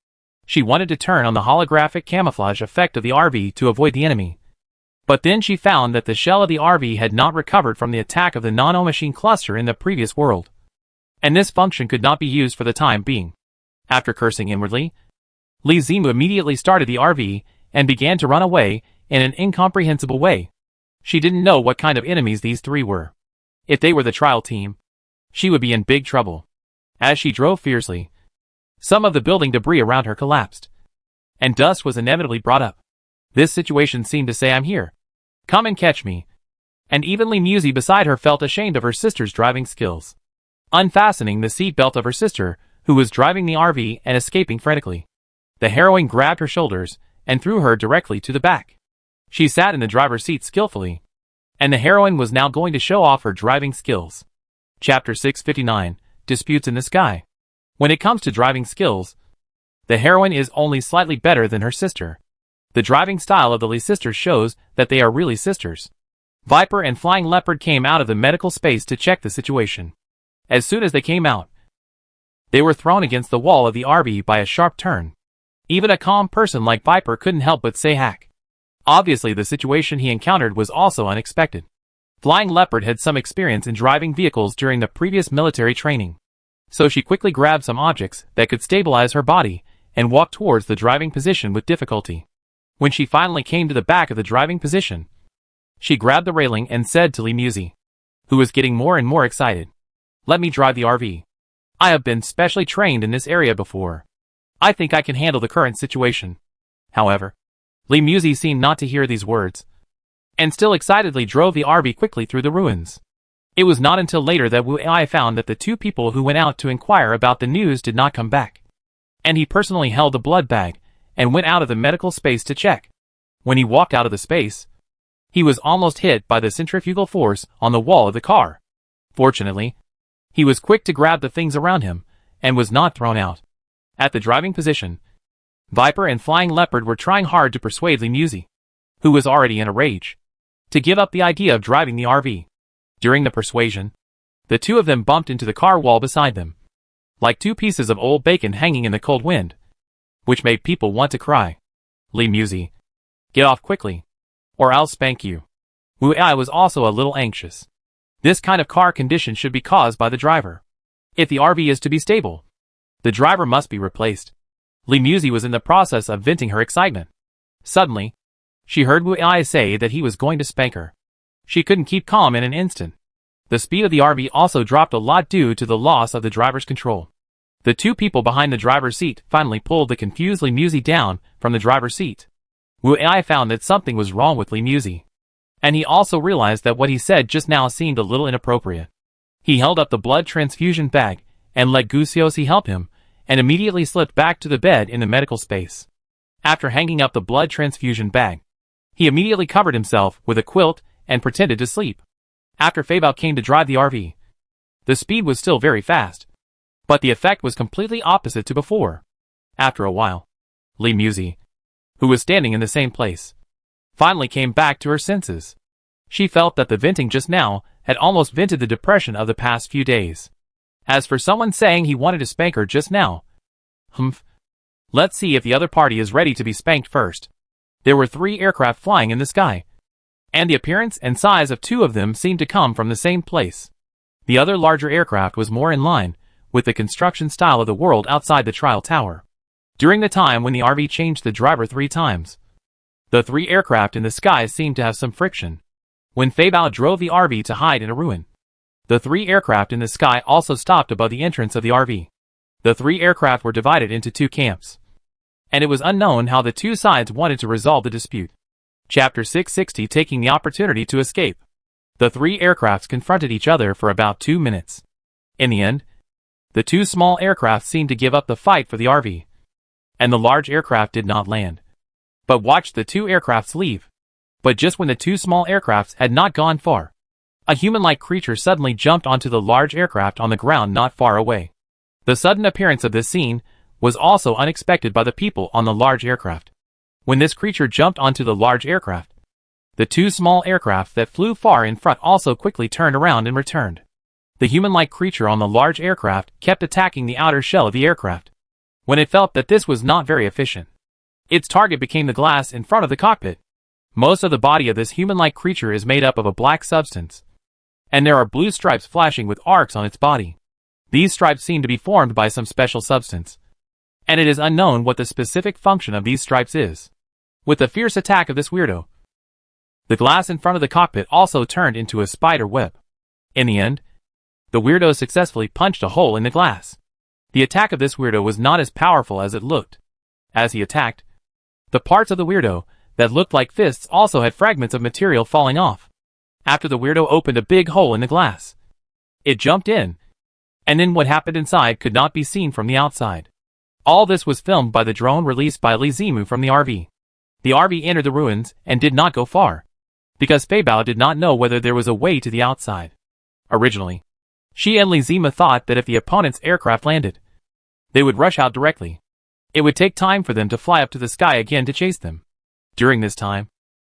she wanted to turn on the holographic camouflage effect of the RV to avoid the enemy. But then she found that the shell of the RV had not recovered from the attack of the nanomachine cluster in the previous world, and this function could not be used for the time being. After cursing inwardly, Lee Zimu immediately started the RV and began to run away in an incomprehensible way. She didn't know what kind of enemies these 3 were. If they were the trial team, she would be in big trouble. As she drove fiercely, some of the building debris around her collapsed, and dust was inevitably brought up. This situation seemed to say, "I'm here. Come and catch me." And even Lee Musey beside her felt ashamed of her sister's driving skills. Unfastening the seat belt of her sister, who was driving the RV and escaping frantically, the heroine grabbed her shoulders and threw her directly to the back. She sat in the driver's seat skillfully, and the heroine was now going to show off her driving skills. Chapter 659, Disputes in the Sky. When it comes to driving skills, the heroine is only slightly better than her sister. The driving style of the Lee sisters shows that they are really sisters. Viper and Flying Leopard came out of the medical space to check the situation. As soon as they came out, they were thrown against the wall of the RV by a sharp turn. Even a calm person like Viper couldn't help but say hack. Obviously the situation he encountered was also unexpected. Flying Leopard had some experience in driving vehicles during the previous military training, so she quickly grabbed some objects that could stabilize her body and walked towards the driving position with difficulty. When she finally came to the back of the driving position, she grabbed the railing and said to Lee Musey, who was getting more and more excited, "Let me drive the RV. I have been specially trained in this area before. I think I can handle the current situation." However, Lee Musey seemed not to hear these words, and still excitedly drove the RV quickly through the ruins. It was not until later that Wu Ai found that the two people who went out to inquire about the news did not come back, and he personally held the blood bag and went out of the medical space to check. When he walked out of the space, he was almost hit by the centrifugal force on the wall of the car. Fortunately, he was quick to grab the things around him and was not thrown out. At the driving position, Viper and Flying Leopard were trying hard to persuade Lee Musey, who was already in a rage, to give up the idea of driving the RV. During the persuasion, the two of them bumped into the car wall beside them, like two pieces of old bacon hanging in the cold wind, which made people want to cry. Lee Musey, get off quickly, or I'll spank you. Wu Ai was also a little anxious. This kind of car condition should be caused by the driver. If the RV is to be stable, the driver must be replaced. Lee Musey was in the process of venting her excitement. Suddenly, she heard Wu Ai say that he was going to spank her. She couldn't keep calm in an instant. The speed of the RV also dropped a lot due to the loss of the driver's control. The two people behind the driver's seat finally pulled the confused Lee Musey down from the driver's seat. Wu Ai found that something was wrong with Lee Musey, and he also realized that what he said just now seemed a little inappropriate. He held up the blood transfusion bag and let Gu Xiaoxi help him, and immediately slipped back to the bed in the medical space. After hanging up the blood transfusion bag, he immediately covered himself with a quilt and pretended to sleep. After Fei Bao came to drive the RV, the speed was still very fast, but the effect was completely opposite to before. After a while, Lee Musey, who was standing in the same place, finally came back to her senses. She felt that the venting just now had almost vented the depression of the past few days. As for someone saying he wanted to spank her just now, let's see if the other party is ready to be spanked first. There were 3 aircraft flying in the sky, and the appearance and size of 2 of them seemed to come from the same place. The other larger aircraft was more in line with the construction style of the world outside the trial tower. During the time when the RV changed the driver 3 times, the 3 aircraft in the sky seemed to have some friction. When Fei Bao drove the RV to hide in a ruin, the 3 aircraft in the sky also stopped above the entrance of the RV. The 3 aircraft were divided into 2 camps, and it was unknown how the 2 sides wanted to resolve the dispute. Chapter 660, taking the opportunity to escape. The 3 aircrafts confronted each other for about 2 minutes. In the end, the 2 small aircraft seemed to give up the fight for the RV, and the large aircraft did not land, but watched the 2 aircrafts leave. But just when the 2 small aircrafts had not gone far, a human-like creature suddenly jumped onto the large aircraft on the ground not far away. The sudden appearance of this scene was also unexpected by the people on the large aircraft. When this creature jumped onto the large aircraft, the 2 small aircraft that flew far in front also quickly turned around and returned. The human-like creature on the large aircraft kept attacking the outer shell of the aircraft. When it felt that this was not very efficient, its target became the glass in front of the cockpit. Most of the body of this human-like creature is made up of a black substance, and there are blue stripes flashing with arcs on its body. These stripes seem to be formed by some special substance, and it is unknown what the specific function of these stripes is. With the fierce attack of this weirdo, the glass in front of the cockpit also turned into a spider web. In the end, the weirdo successfully punched a hole in the glass. The attack of this weirdo was not as powerful as it looked. As he attacked, the parts of the weirdo that looked like fists also had fragments of material falling off. after the weirdo opened a big hole in the glass. It jumped in, and then what happened inside could not be seen from the outside. All this was filmed by the drone released by Lizimu from the RV. The RV entered the ruins and did not go far, because Feibao did not know whether there was a way to the outside. Originally, she and Lizimu thought that if the opponent's aircraft landed, they would rush out directly. It would take time for them to fly up to the sky again to chase them. During this time,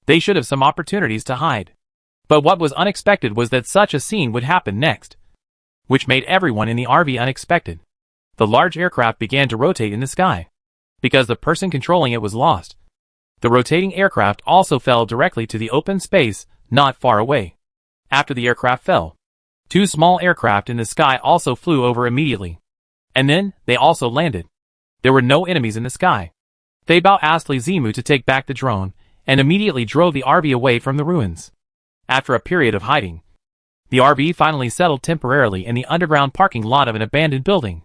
they should have some opportunities to hide. But what was unexpected was that such a scene would happen next, which made everyone in the RV unexpected. The large aircraft began to rotate in the sky, because the person controlling it was lost. The rotating aircraft also fell directly to the open space not far away. After the aircraft fell, 2 small aircraft in the sky also flew over immediately. And then, they also landed. There were no enemies in the sky. Feibao asked Lizimu to take back the drone, and immediately drove the RV away from the ruins. After a period of hiding, the RV finally settled temporarily in the underground parking lot of an abandoned building.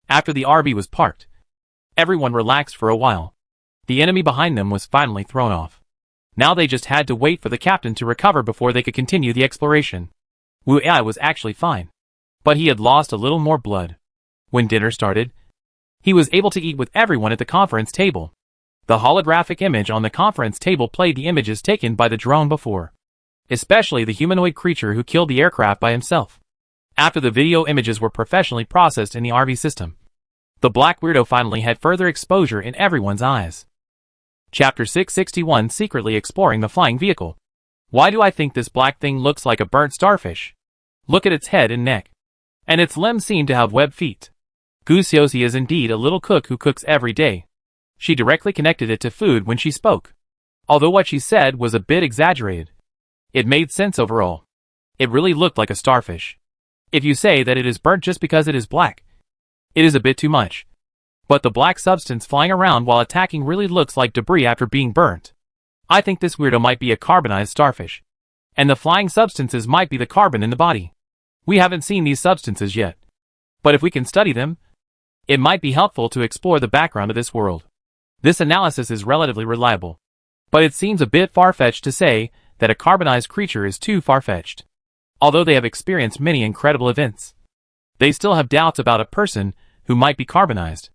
After the RV was parked, everyone relaxed for a while. The enemy behind them was finally thrown off. Now they just had to wait for the captain to recover before they could continue the exploration. Wu Ai was actually fine, but he had lost a little more blood. When dinner started, he was able to eat with everyone at the conference table. The holographic image on the conference table played the images taken by the drone before, especially the humanoid creature who killed the aircraft by himself. After the video images were professionally processed in the RV system, the black weirdo finally had further exposure in everyone's eyes. Chapter 661, Secretly Exploring the Flying Vehicle. Why do I think this black thing looks like a burnt starfish? Look at its head and neck. And its limbs seem to have webbed feet. Gusiosi is indeed a little cook who cooks every day. She directly connected it to food when she spoke. Although what she said was a bit exaggerated, it made sense overall. It really looked like a starfish. If you say that it is burnt just because it is black, it is a bit too much. But the black substance flying around while attacking really looks like debris after being burnt. I think this weirdo might be a carbonized starfish. And the flying substances might be the carbon in the body. We haven't seen these substances yet. But if we can study them, it might be helpful to explore the background of this world. This analysis is relatively reliable. But it seems a bit far-fetched to say that a carbonized creature is too far-fetched. Although they have experienced many incredible events, they still have doubts about a person who might be carbonized.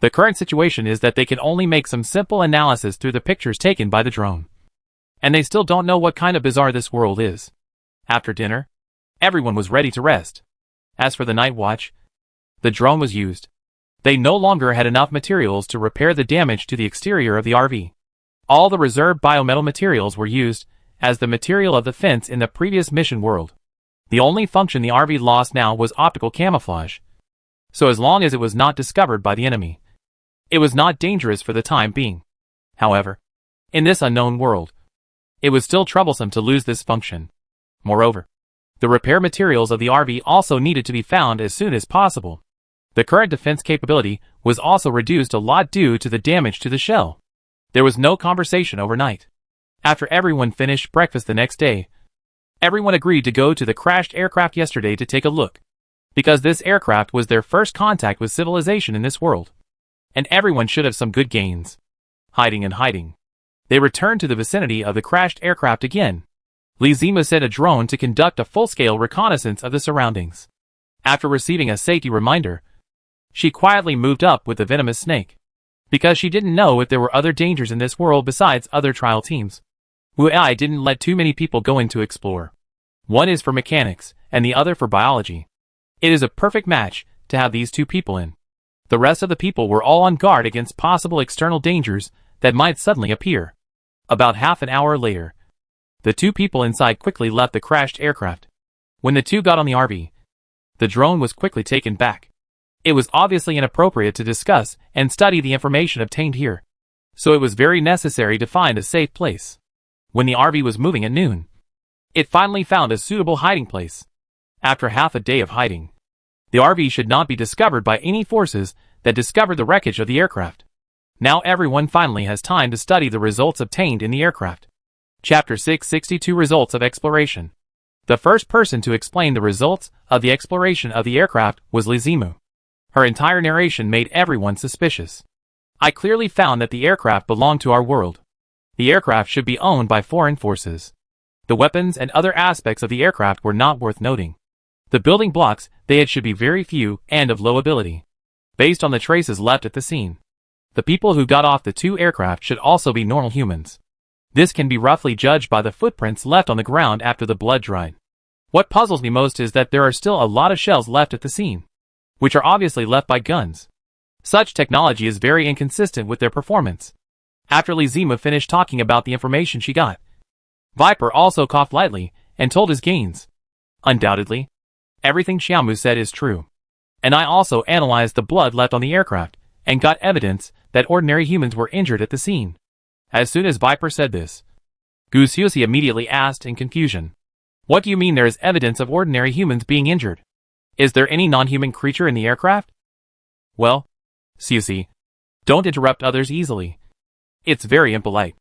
The current situation is that they can only make some simple analysis through the pictures taken by the drone. And they still don't know what kind of bizarre this world is. After dinner, everyone was ready to rest. As for the night watch, the drone was used. They no longer had enough materials to repair the damage to the exterior of the RV. All the reserved biometal materials were used as the material of the fence in the previous mission world. The only function the RV lost now was optical camouflage. So as long as it was not discovered by the enemy, it was not dangerous for the time being. However, in this unknown world, it was still troublesome to lose this function. Moreover, the repair materials of the RV also needed to be found as soon as possible. The current defense capability was also reduced a lot due to the damage to the shell. There was no conversation overnight. After everyone finished breakfast the next day, everyone agreed to go to the crashed aircraft yesterday to take a look, because this aircraft was their first contact with civilization in this world. And everyone should have some good gains. Hiding and hiding, they returned to the vicinity of the crashed aircraft again. Lizimu sent a drone to conduct a full-scale reconnaissance of the surroundings. After receiving a safety reminder, she quietly moved up with the venomous snake, because she didn't know if there were other dangers in this world besides other trial teams. Wu Ai didn't let too many people go in to explore. One is for mechanics, and the other for biology. It is a perfect match to have these 2 people in. The rest of the people were all on guard against possible external dangers that might suddenly appear. About half an hour later, the 2 people inside quickly left the crashed aircraft. When the 2 got on the RV, the drone was quickly taken back. It was obviously inappropriate to discuss and study the information obtained here, so it was very necessary to find a safe place. When the RV was moving at noon, it finally found a suitable hiding place. After half a day of hiding, the RV should not be discovered by any forces that discovered the wreckage of the aircraft. Now everyone finally has time to study the results obtained in the aircraft. Chapter 662, Results of Exploration. The first person to explain the results of the exploration of the aircraft was Lizimu. Her entire narration made everyone suspicious. I clearly found that the aircraft belonged to our world. The aircraft should be owned by foreign forces. The weapons and other aspects of the aircraft were not worth noting. The building blocks they had should be very few and of low ability. Based on the traces left at the scene, the people who got off the two aircraft should also be normal humans. This can be roughly judged by the footprints left on the ground after the blood dried. What puzzles me most is that there are still a lot of shells left at the scene, which are obviously left by guns. Such technology is very inconsistent with their performance. After Lizimu finished talking about the information she got, Viper also coughed lightly and told his gains. Undoubtedly, everything Xiaomu said is true. And I also analyzed the blood left on the aircraft and got evidence that ordinary humans were injured at the scene. As soon as Viper said this, Gu Xuexi immediately asked in confusion, "What do you mean there is evidence of ordinary humans being injured? Is there any non-human creature in the aircraft?" "Well, Xuexi, don't interrupt others easily. It's very impolite.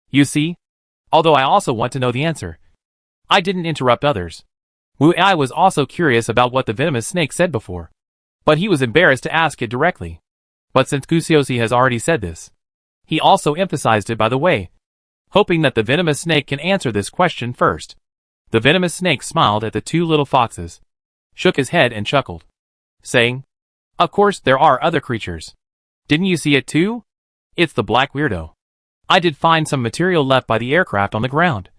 You see, although I also want to know the answer, I didn't interrupt others." Wu Ai was also curious about what the venomous snake said before, but he was embarrassed to ask it directly. But since Gu Xuexi has already said this, he also emphasized it by the way, hoping that the venomous snake can answer this question first. The venomous snake smiled at the two little foxes, shook his head and chuckled, saying, "Of course there are other creatures. Didn't you see it too? It's the black weirdo. I did find some material left by the aircraft on the ground,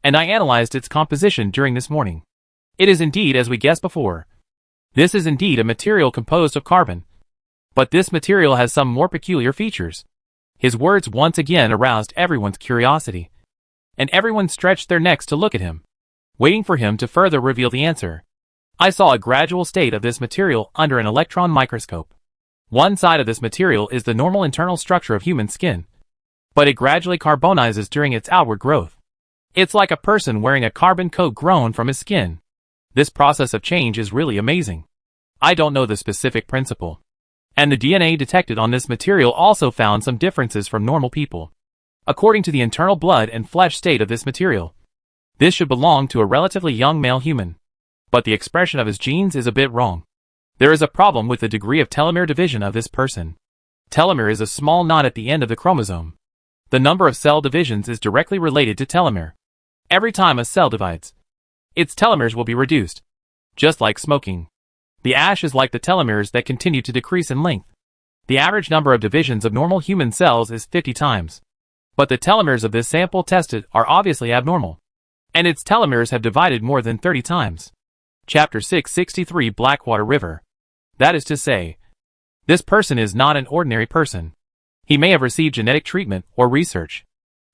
and I analyzed its composition during this morning. It is indeed as we guessed before. This is indeed a material composed of carbon. But this material has some more peculiar features." His words once again aroused everyone's curiosity, and everyone stretched their necks to look at him, waiting for him to further reveal the answer. I saw a gradual state of this material under an electron microscope. One side of this material is the normal internal structure of human skin, but it gradually carbonizes during its outward growth. It's like a person wearing a carbon coat grown from his skin. This process of change is really amazing. I don't know the specific principle. And the DNA detected on this material also found some differences from normal people. According to the internal blood and flesh state of this material, this should belong to a relatively young male human. But the expression of his genes is a bit wrong. There is a problem with the degree of telomere division of this person. Telomere is a small knot at the end of the chromosome. The number of cell divisions is directly related to telomere. Every time a cell divides, its telomeres will be reduced. Just like smoking, the ash is like the telomeres that continue to decrease in length. The average number of divisions of normal human cells is 50 times. But the telomeres of this sample tested are obviously abnormal, and its telomeres have divided more than 30 times. Chapter 663 Blackwater River. That is to say, this person is not an ordinary person. He may have received genetic treatment or research.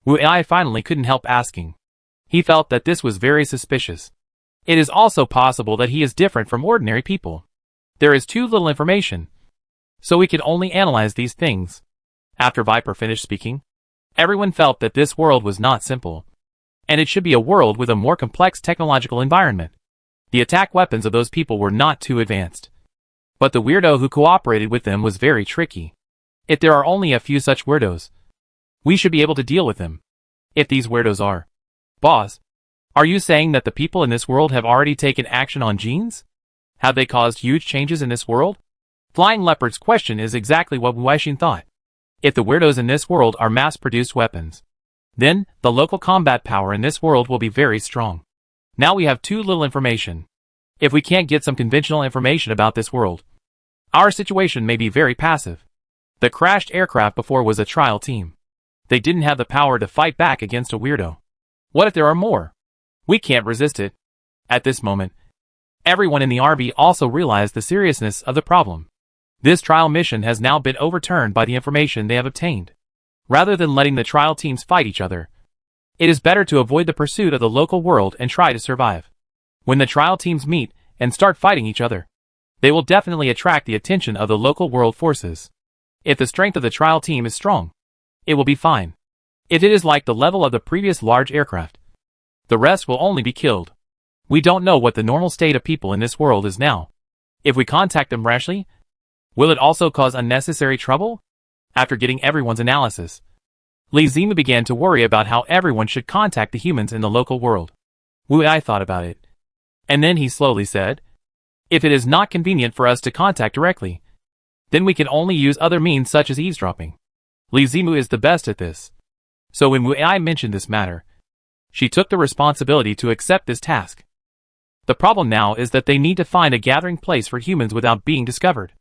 Wu Ai finally couldn't help asking. He felt that this was very suspicious. It is also possible that he is different from ordinary people. There is too little information, so we can only analyze these things. After Viper finished speaking, everyone felt that this world was not simple, and it should be a world with a more complex technological environment. The attack weapons of those people were not too advanced, but the weirdo who cooperated with them was very tricky. If there are only a few such weirdos, we should be able to deal with them. If these weirdos are, "Boss, are you saying that the people in this world have already taken action on genes? Have they caused huge changes in this world?" Flying Leopard's question is exactly what Wu Aixin thought. If the weirdos in this world are mass-produced weapons, then the local combat power in this world will be very strong. Now we have too little information. If we can't get some conventional information about this world, our situation may be very passive. The crashed aircraft before was a trial team. They didn't have the power to fight back against a weirdo. What if there are more? We can't resist it. At this moment, everyone in the RB also realized the seriousness of the problem. This trial mission has now been overturned by the information they have obtained. Rather than letting the trial teams fight each other, it is better to avoid the pursuit of the local world and try to survive. When the trial teams meet and start fighting each other, they will definitely attract the attention of the local world forces. If the strength of the trial team is strong, it will be fine. If it is like the level of the previous large aircraft, the rest will only be killed. We don't know what the normal state of people in this world is now. If we contact them rashly, will it also cause unnecessary trouble? After getting everyone's analysis, Lizimu began to worry about how everyone should contact the humans in the local world. Wu Ai thought about it, and then he slowly said, "If it is not convenient for us to contact directly, then we can only use other means such as eavesdropping. Lizimu is the best at this." So when Wu Ai mentioned this matter, She took the responsibility to accept this task. The problem now is that they need to find a gathering place for humans without being discovered.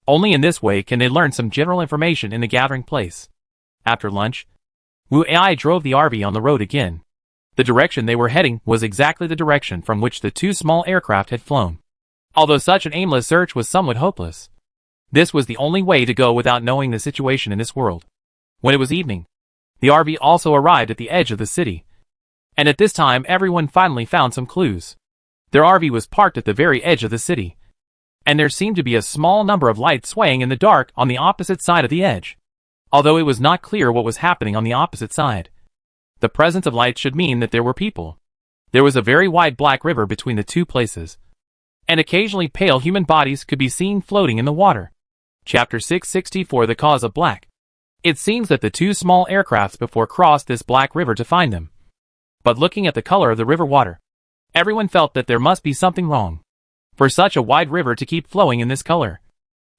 Only in this way can they learn some general information in the gathering place. After lunch, Wu Ai drove the RV on the road again. The direction they were heading was exactly the direction from which the two small aircraft had flown. Although such an aimless search was somewhat hopeless, this was the only way to go without knowing the situation in this world. When it was evening, the RV also arrived at the edge of the city. And at this time everyone finally found some clues. Their RV was parked at the very edge of the city. And there seemed to be a small number of lights swaying in the dark on the opposite side of the edge. Although it was not clear what was happening on the opposite side. The presence of lights should mean that there were people. There was a very wide black river between the two places. And occasionally pale human bodies could be seen floating in the water. Chapter 664 The Cause of Black. It seems that the two small aircrafts before crossed this black river to find them. But looking at the color of the river water, everyone felt that there must be something wrong. For such a wide river to keep flowing in this color,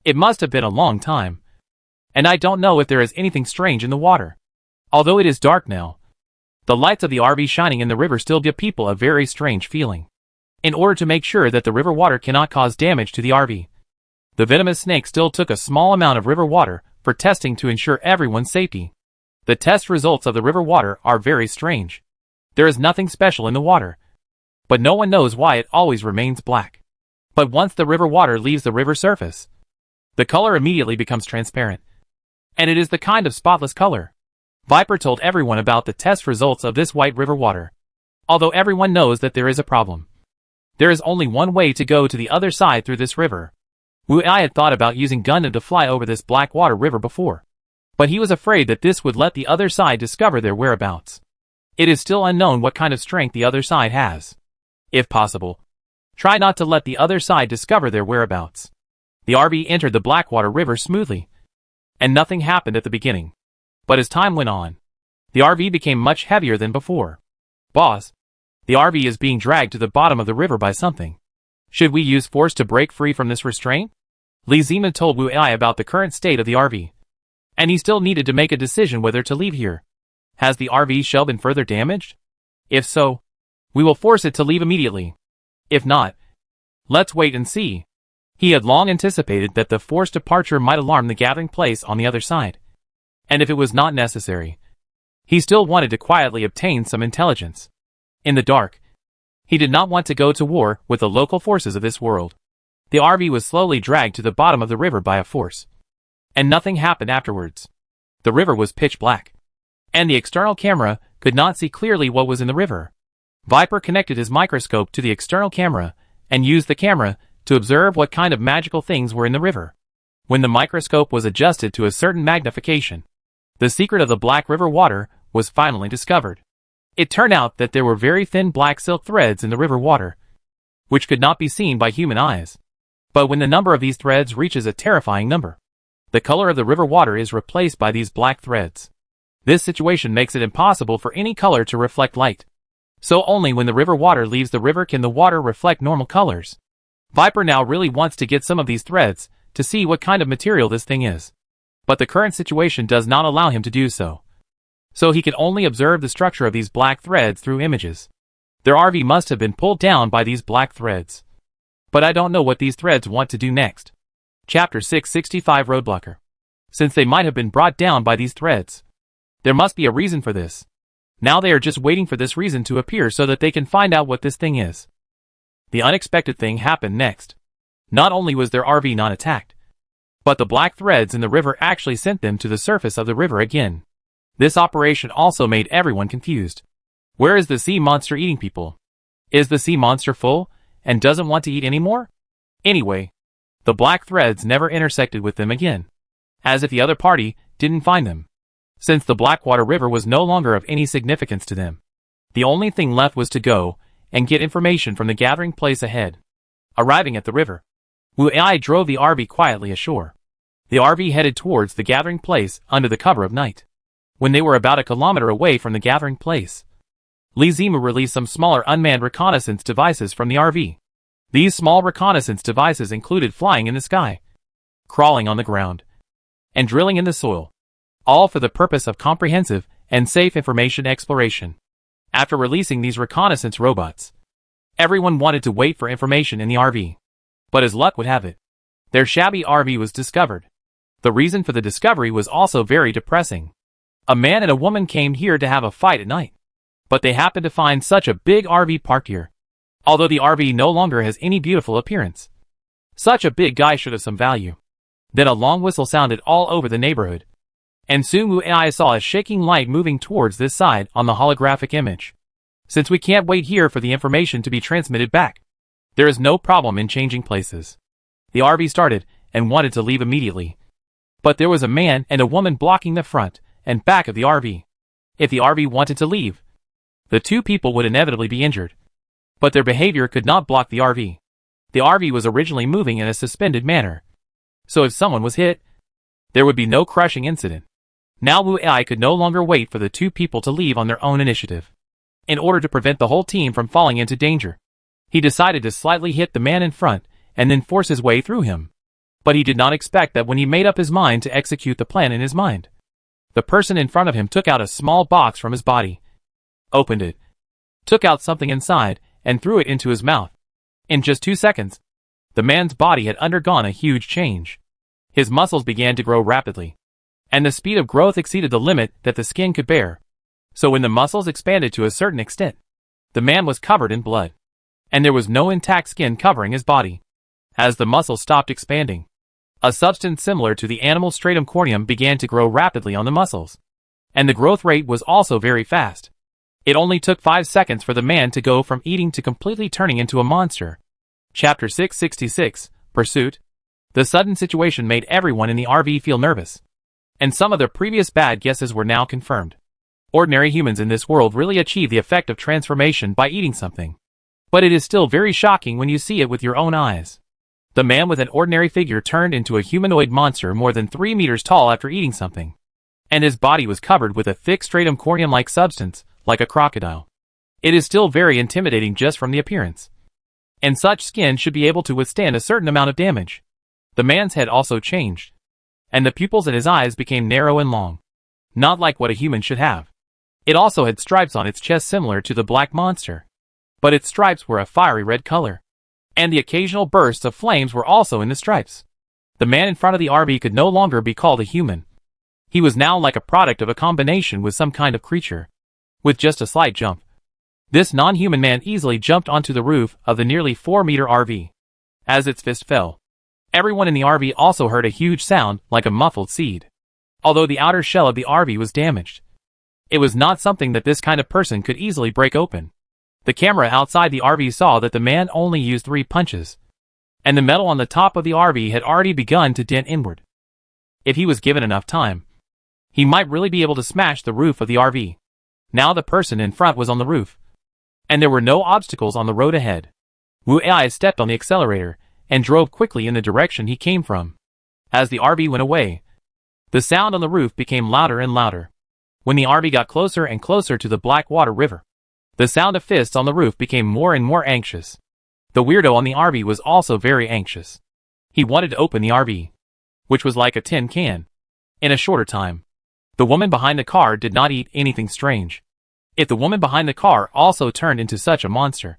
it must have been a long time. And I don't know if there is anything strange in the water. Although it is dark now, the lights of the RV shining in the river still give people a very strange feeling. In order to make sure that the river water cannot cause damage to the RV, the venomous snake still took a small amount of river water for testing to ensure everyone's safety. The test results of the river water are very strange. There is nothing special in the water, but no one knows why it always remains black. But once the river water leaves the river surface, the color immediately becomes transparent. And it is the kind of spotless color. Viper told everyone about the test results of this white river water. Although everyone knows that there is a problem. There is only one way to go to the other side through this river. Wu Ai had thought about using Gundam to fly over this black water river before. But he was afraid that this would let the other side discover their whereabouts. It is still unknown what kind of strength the other side has. If possible, try not to let the other side discover their whereabouts. The RV entered the Blackwater River smoothly, and nothing happened at the beginning. But as time went on, the RV became much heavier than before. Boss, the RV is being dragged to the bottom of the river by something. Should we use force to break free from this restraint? Li Zimu told Wu Ai about the current state of the RV. And he still needed to make a decision whether to leave here. Has the RV shell been further damaged? If so, we will force it to leave immediately. If not, let's wait and see. He had long anticipated that the forced departure might alarm the gathering place on the other side. And if it was not necessary, he still wanted to quietly obtain some intelligence. In the dark, he did not want to go to war with the local forces of this world. The RV was slowly dragged to the bottom of the river by a force. And nothing happened afterwards. The river was pitch black. And the external camera could not see clearly what was in the river. Viper connected his microscope to the external camera and used the camera to observe what kind of magical things were in the river. When the microscope was adjusted to a certain magnification, the secret of the black river water was finally discovered. It turned out that there were very thin black silk threads in the river water, which could not be seen by human eyes. But when the number of these threads reaches a terrifying number, the color of the river water is replaced by these black threads. This situation makes it impossible for any color to reflect light. So only when the river water leaves the river can the water reflect normal colors. Viper now really wants to get some of these threads to see what kind of material this thing is. But the current situation does not allow him to do so. So he can only observe the structure of these black threads through images. Their RV must have been pulled down by these black threads. But I don't know what these threads want to do next. Chapter 665 Roadblocker. Since they might have been brought down by these threads, there must be a reason for this. Now they are just waiting for this reason to appear so that they can find out what this thing is. The unexpected thing happened next. Not only was their RV not attacked, but the black threads in the river actually sent them to the surface of the river again. This operation also made everyone confused. Where is the sea monster eating people? Is the sea monster full and doesn't want to eat anymore? Anyway, the black threads never intersected with them again, as if the other party didn't find them. Since the Blackwater River was no longer of any significance to them, the only thing left was to go and get information from the gathering place ahead. Arriving at the river, Wu Ai drove the RV quietly ashore. The RV headed towards the gathering place under the cover of night. When they were about a kilometer away from the gathering place, Li Zimu released some smaller unmanned reconnaissance devices from the RV. These small reconnaissance devices included flying in the sky, crawling on the ground, and drilling in the soil, all for the purpose of comprehensive and safe information exploration. After releasing these reconnaissance robots, everyone wanted to wait for information in the RV. But as luck would have it, their shabby RV was discovered. The reason for the discovery was also very depressing. A man and a woman came here to have a fight at night, but they happened to find such a big RV parked here. Although the RV no longer has any beautiful appearance, such a big guy should have some value. Then a long whistle sounded all over the neighborhood, and soon Wu Ai saw a shaking light moving towards this side on the holographic image. Since we can't wait here for the information to be transmitted back, there is no problem in changing places. The RV started and wanted to leave immediately, but there was a man and a woman blocking the front and back of the RV. If the RV wanted to leave, the two people would inevitably be injured, but their behavior could not block the RV. The RV was originally moving in a suspended manner, so if someone was hit, there would be no crushing incident. Now Wu Ai could no longer wait for the two people to leave on their own initiative. In order to prevent the whole team from falling into danger, he decided to slightly hit the man in front and then force his way through him. But he did not expect that when he made up his mind to execute the plan in his mind, the person in front of him took out a small box from his body, opened it, took out something inside, and threw it into his mouth. In just 2 seconds, the man's body had undergone a huge change. His muscles began to grow rapidly, and the speed of growth exceeded the limit that the skin could bear. So when the muscles expanded to a certain extent, the man was covered in blood, and there was no intact skin covering his body. As the muscles stopped expanding, a substance similar to the animal stratum corneum began to grow rapidly on the muscles, and the growth rate was also very fast. It only took 5 seconds for the man to go from eating to completely turning into a monster. Chapter 666, Pursuit. The sudden situation made everyone in the RV feel nervous, and some of their previous bad guesses were now confirmed. Ordinary humans in this world really achieve the effect of transformation by eating something, but it is still very shocking when you see it with your own eyes. The man with an ordinary figure turned into a humanoid monster more than 3 meters tall after eating something, and his body was covered with a thick stratum corneum-like substance, like a crocodile. It is still very intimidating just from the appearance, and such skin should be able to withstand a certain amount of damage. The man's head also changed, and the pupils in his eyes became narrow and long, not like what a human should have. It also had stripes on its chest similar to the black monster, but its stripes were a fiery red color, and the occasional bursts of flames were also in the stripes. The man in front of the RV could no longer be called a human. He was now like a product of a combination with some kind of creature. With just a slight jump, this non-human man easily jumped onto the roof of the nearly 4-meter RV. As its fist fell, everyone in the RV also heard a huge sound like a muffled seed. Although the outer shell of the RV was damaged, it was not something that this kind of person could easily break open. The camera outside the RV saw that the man only used 3 punches, and the metal on the top of the RV had already begun to dent inward. If he was given enough time, he might really be able to smash the roof of the RV. Now the person in front was on the roof, and there were no obstacles on the road ahead. Wu Ai stepped on the accelerator and drove quickly in the direction he came from. As the RV went away, the sound on the roof became louder and louder. When the RV got closer and closer to the Blackwater River, the sound of fists on the roof became more and more anxious. The weirdo on the RV was also very anxious. He wanted to open the RV, which was like a tin can, in a shorter time. The woman behind the car did not eat anything strange. If the woman behind the car also turned into such a monster,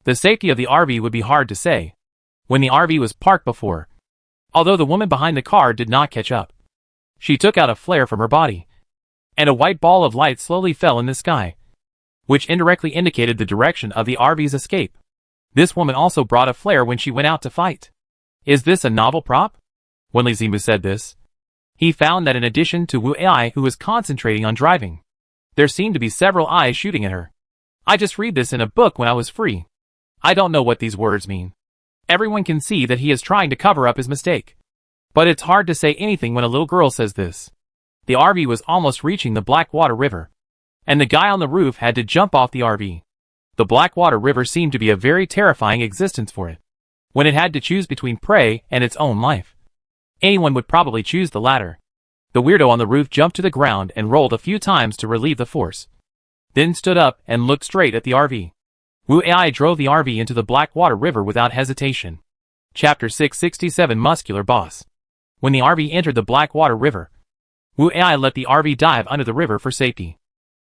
the safety of the RV would be hard to say. When the RV was parked before, although the woman behind the car did not catch up, she took out a flare from her body, and a white ball of light slowly fell in the sky, which indirectly indicated the direction of the RV's escape. This woman also brought a flare when she went out to fight. Is this a novel prop? When Li Zimu said this, he found that in addition to Wu Ai, who was concentrating on driving, there seemed to be several eyes shooting at her. I just read this in a book when I was free. I don't know what these words mean. Everyone can see that he is trying to cover up his mistake, but it's hard to say anything when a little girl says this. The RV was almost reaching the Blackwater River, and the guy on the roof had to jump off the RV. The Blackwater River seemed to be a very terrifying existence for it. When it had to choose between prey and its own life, anyone would probably choose the latter. The weirdo on the roof jumped to the ground and rolled a few times to relieve the force, then stood up and looked straight at the RV. Wu Ai drove the RV into the Blackwater River without hesitation. Chapter 667, Muscular Boss. When the RV entered the Blackwater River, Wu Ai let the RV dive under the river for safety.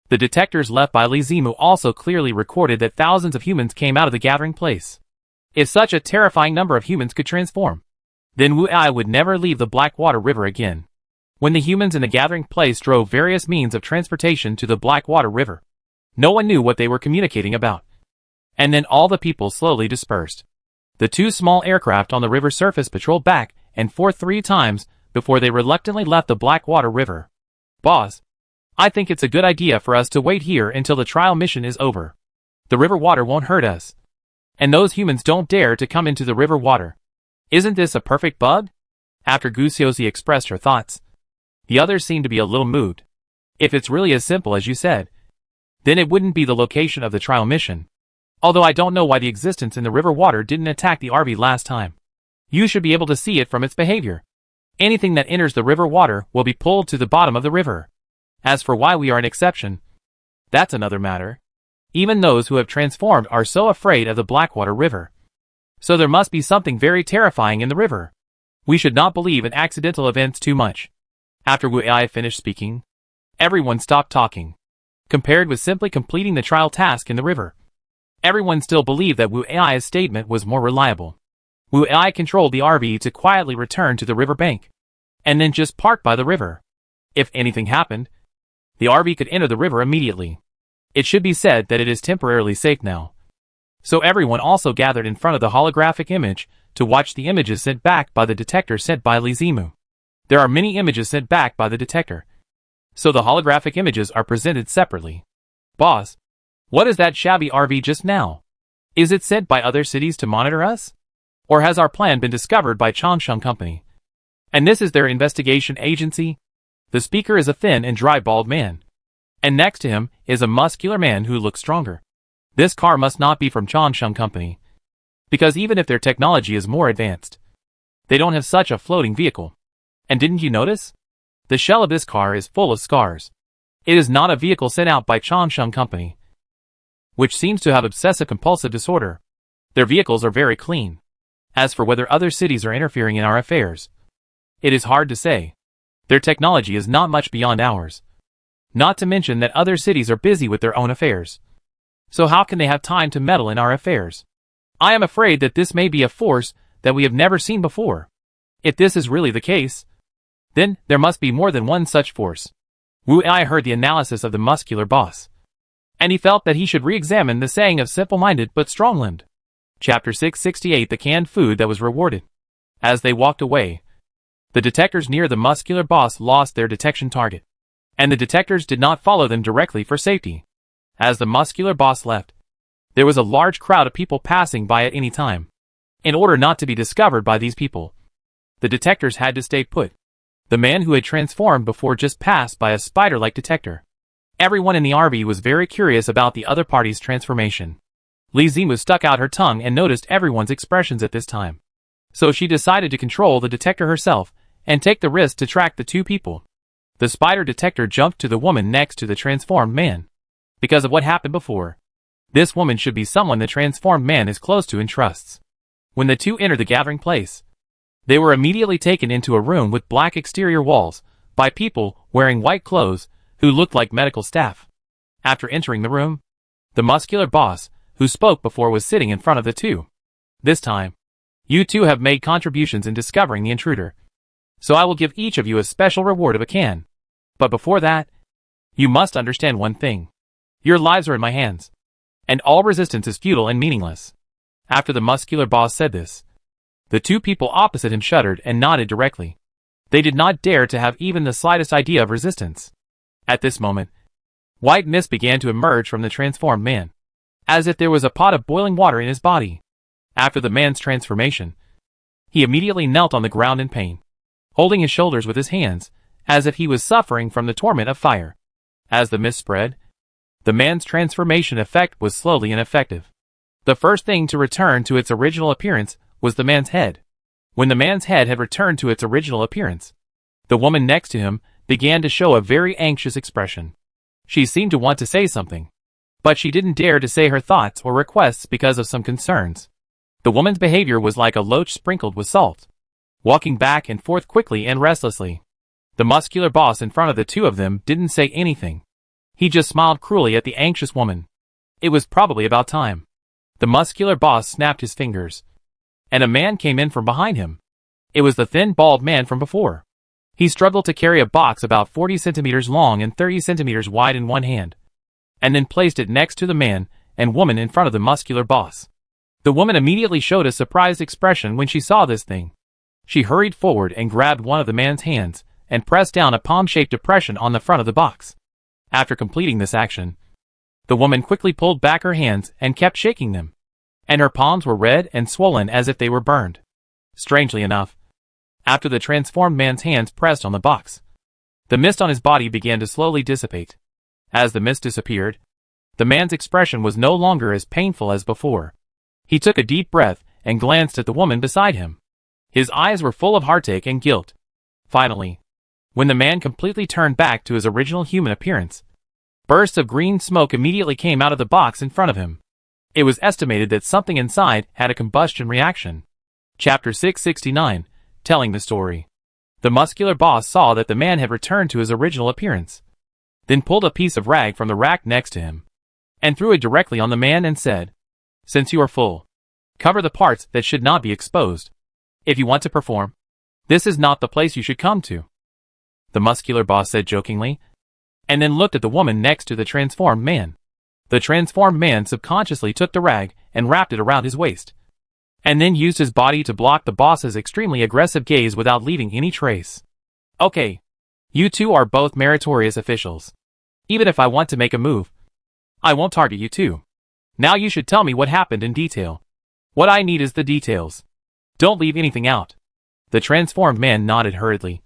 The detectors left by Lizimu also clearly recorded that thousands of humans came out of the gathering place. If such a terrifying number of humans could transform, then Wu Ai would never leave the Blackwater River again. When the humans in the gathering place drove various means of transportation to the Blackwater River, no one knew what they were communicating about. And then all the people slowly dispersed. The two small aircraft on the river surface patrolled back and forth 3 times before they reluctantly left the Blackwater River. Boss, I think it's a good idea for us to wait here until the trial mission is over. The river water won't hurt us. And those humans don't dare to come into the river water. Isn't this a perfect bug? After Gusiosi expressed her thoughts, the others seemed to be a little moved. If it's really as simple as you said, then it wouldn't be the location of the trial mission. Although I don't know why the existence in the river water didn't attack the RV last time. You should be able to see it from its behavior. Anything that enters the river water will be pulled to the bottom of the river. As for why we are an exception, that's another matter. Even those who have transformed are so afraid of the Blackwater River. So there must be something very terrifying in the river. We should not believe in accidental events too much. After Wu Ai finished speaking, everyone stopped talking. Compared with simply completing the trial task in the river, everyone still believed that Wu Ai's statement was more reliable. Wu Ai controlled the RV to quietly return to the river bank, and then just park by the river. If anything happened, the RV could enter the river immediately. It should be said that it is temporarily safe now. So everyone also gathered in front of the holographic image to watch the images sent back by the detector sent by Lizimu. There are many images sent back by the detector, so the holographic images are presented separately. Boss, what is that shabby RV just now? Is it sent by other cities to monitor us? Or has our plan been discovered by Changsheng Company? And this is their investigation agency? The speaker is a thin and dry bald man. And next to him is a muscular man who looks stronger. This car must not be from Changsheng Company. Because even if their technology is more advanced, they don't have such a floating vehicle. And didn't you notice? The shell of this car is full of scars. It is not a vehicle sent out by Changsheng Company, which seems to have obsessive-compulsive disorder. Their vehicles are very clean. As for whether other cities are interfering in our affairs, it is hard to say. Their technology is not much beyond ours. Not to mention that other cities are busy with their own affairs. So how can they have time to meddle in our affairs? I am afraid that this may be a force that we have never seen before. If this is really the case, then there must be more than one such force. Wu Ai heard the analysis of the muscular boss, and he felt that he should re-examine the saying of simple-minded but strong-limbed. Chapter 668: The Canned Food That Was Rewarded. As they walked away, the detectors near the muscular boss lost their detection target, and the detectors did not follow them directly for safety. As the muscular boss left, there was a large crowd of people passing by at any time. In order not to be discovered by these people, the detectors had to stay put. The man who had transformed before just passed by a spider-like detector. Everyone in the RV was very curious about the other party's transformation. Lizimu stuck out her tongue and noticed everyone's expressions at this time. So she decided to control the detector herself and take the risk to track the two people. The spider detector jumped to the woman next to the transformed man. Because of what happened before, this woman should be someone the transformed man is close to and trusts. When the two entered the gathering place, they were immediately taken into a room with black exterior walls by people wearing white clothes who looked like medical staff. After entering the room, the muscular boss, who spoke before, was sitting in front of the two. This time, you two have made contributions in discovering the intruder, so I will give each of you a special reward of a can. But before that, you must understand one thing. Your lives are in my hands, and all resistance is futile and meaningless. After the muscular boss said this, the two people opposite him shuddered and nodded directly. They did not dare to have even the slightest idea of resistance. At this moment, white mist began to emerge from the transformed man, as if there was a pot of boiling water in his body. After the man's transformation, he immediately knelt on the ground in pain, holding his shoulders with his hands, as if he was suffering from the torment of fire. As the mist spread, the man's transformation effect was slowly ineffective. The first thing to return to its original appearance was the man's head. When the man's head had returned to its original appearance, the woman next to him began to show a very anxious expression. She seemed to want to say something, but she didn't dare to say her thoughts or requests because of some concerns. The woman's behavior was like a loach sprinkled with salt, walking back and forth quickly and restlessly. The muscular boss in front of the two of them didn't say anything. He just smiled cruelly at the anxious woman. It was probably about time. The muscular boss snapped his fingers, and a man came in from behind him. It was the thin, bald man from before. He struggled to carry a box about 40 centimeters long and 30 centimeters wide in one hand, and then placed it next to the man and woman in front of the muscular boss. The woman immediately showed a surprised expression when she saw this thing. She hurried forward and grabbed one of the man's hands and pressed down a palm-shaped depression on the front of the box. After completing this action, the woman quickly pulled back her hands and kept shaking them, and her palms were red and swollen as if they were burned. Strangely enough, after the transformed man's hands pressed on the box, the mist on his body began to slowly dissipate. As the mist disappeared, the man's expression was no longer as painful as before. He took a deep breath and glanced at the woman beside him. His eyes were full of heartache and guilt. Finally, when the man completely turned back to his original human appearance, bursts of green smoke immediately came out of the box in front of him. It was estimated that something inside had a combustion reaction. Chapter 669, Telling the Story. The muscular boss saw that the man had returned to his original appearance, then pulled a piece of rag from the rack next to him, and threw it directly on the man and said, "Since you are full, cover the parts that should not be exposed. If you want to perform, this is not the place you should come to," the muscular boss said jokingly, and then looked at the woman next to the transformed man. The transformed man subconsciously took the rag and wrapped it around his waist, and then used his body to block the boss's extremely aggressive gaze without leaving any trace. "Okay, you two are both meritorious officials. Even if I want to make a move, I won't target you two. Now you should tell me what happened in detail. What I need is the details. Don't leave anything out." The transformed man nodded hurriedly.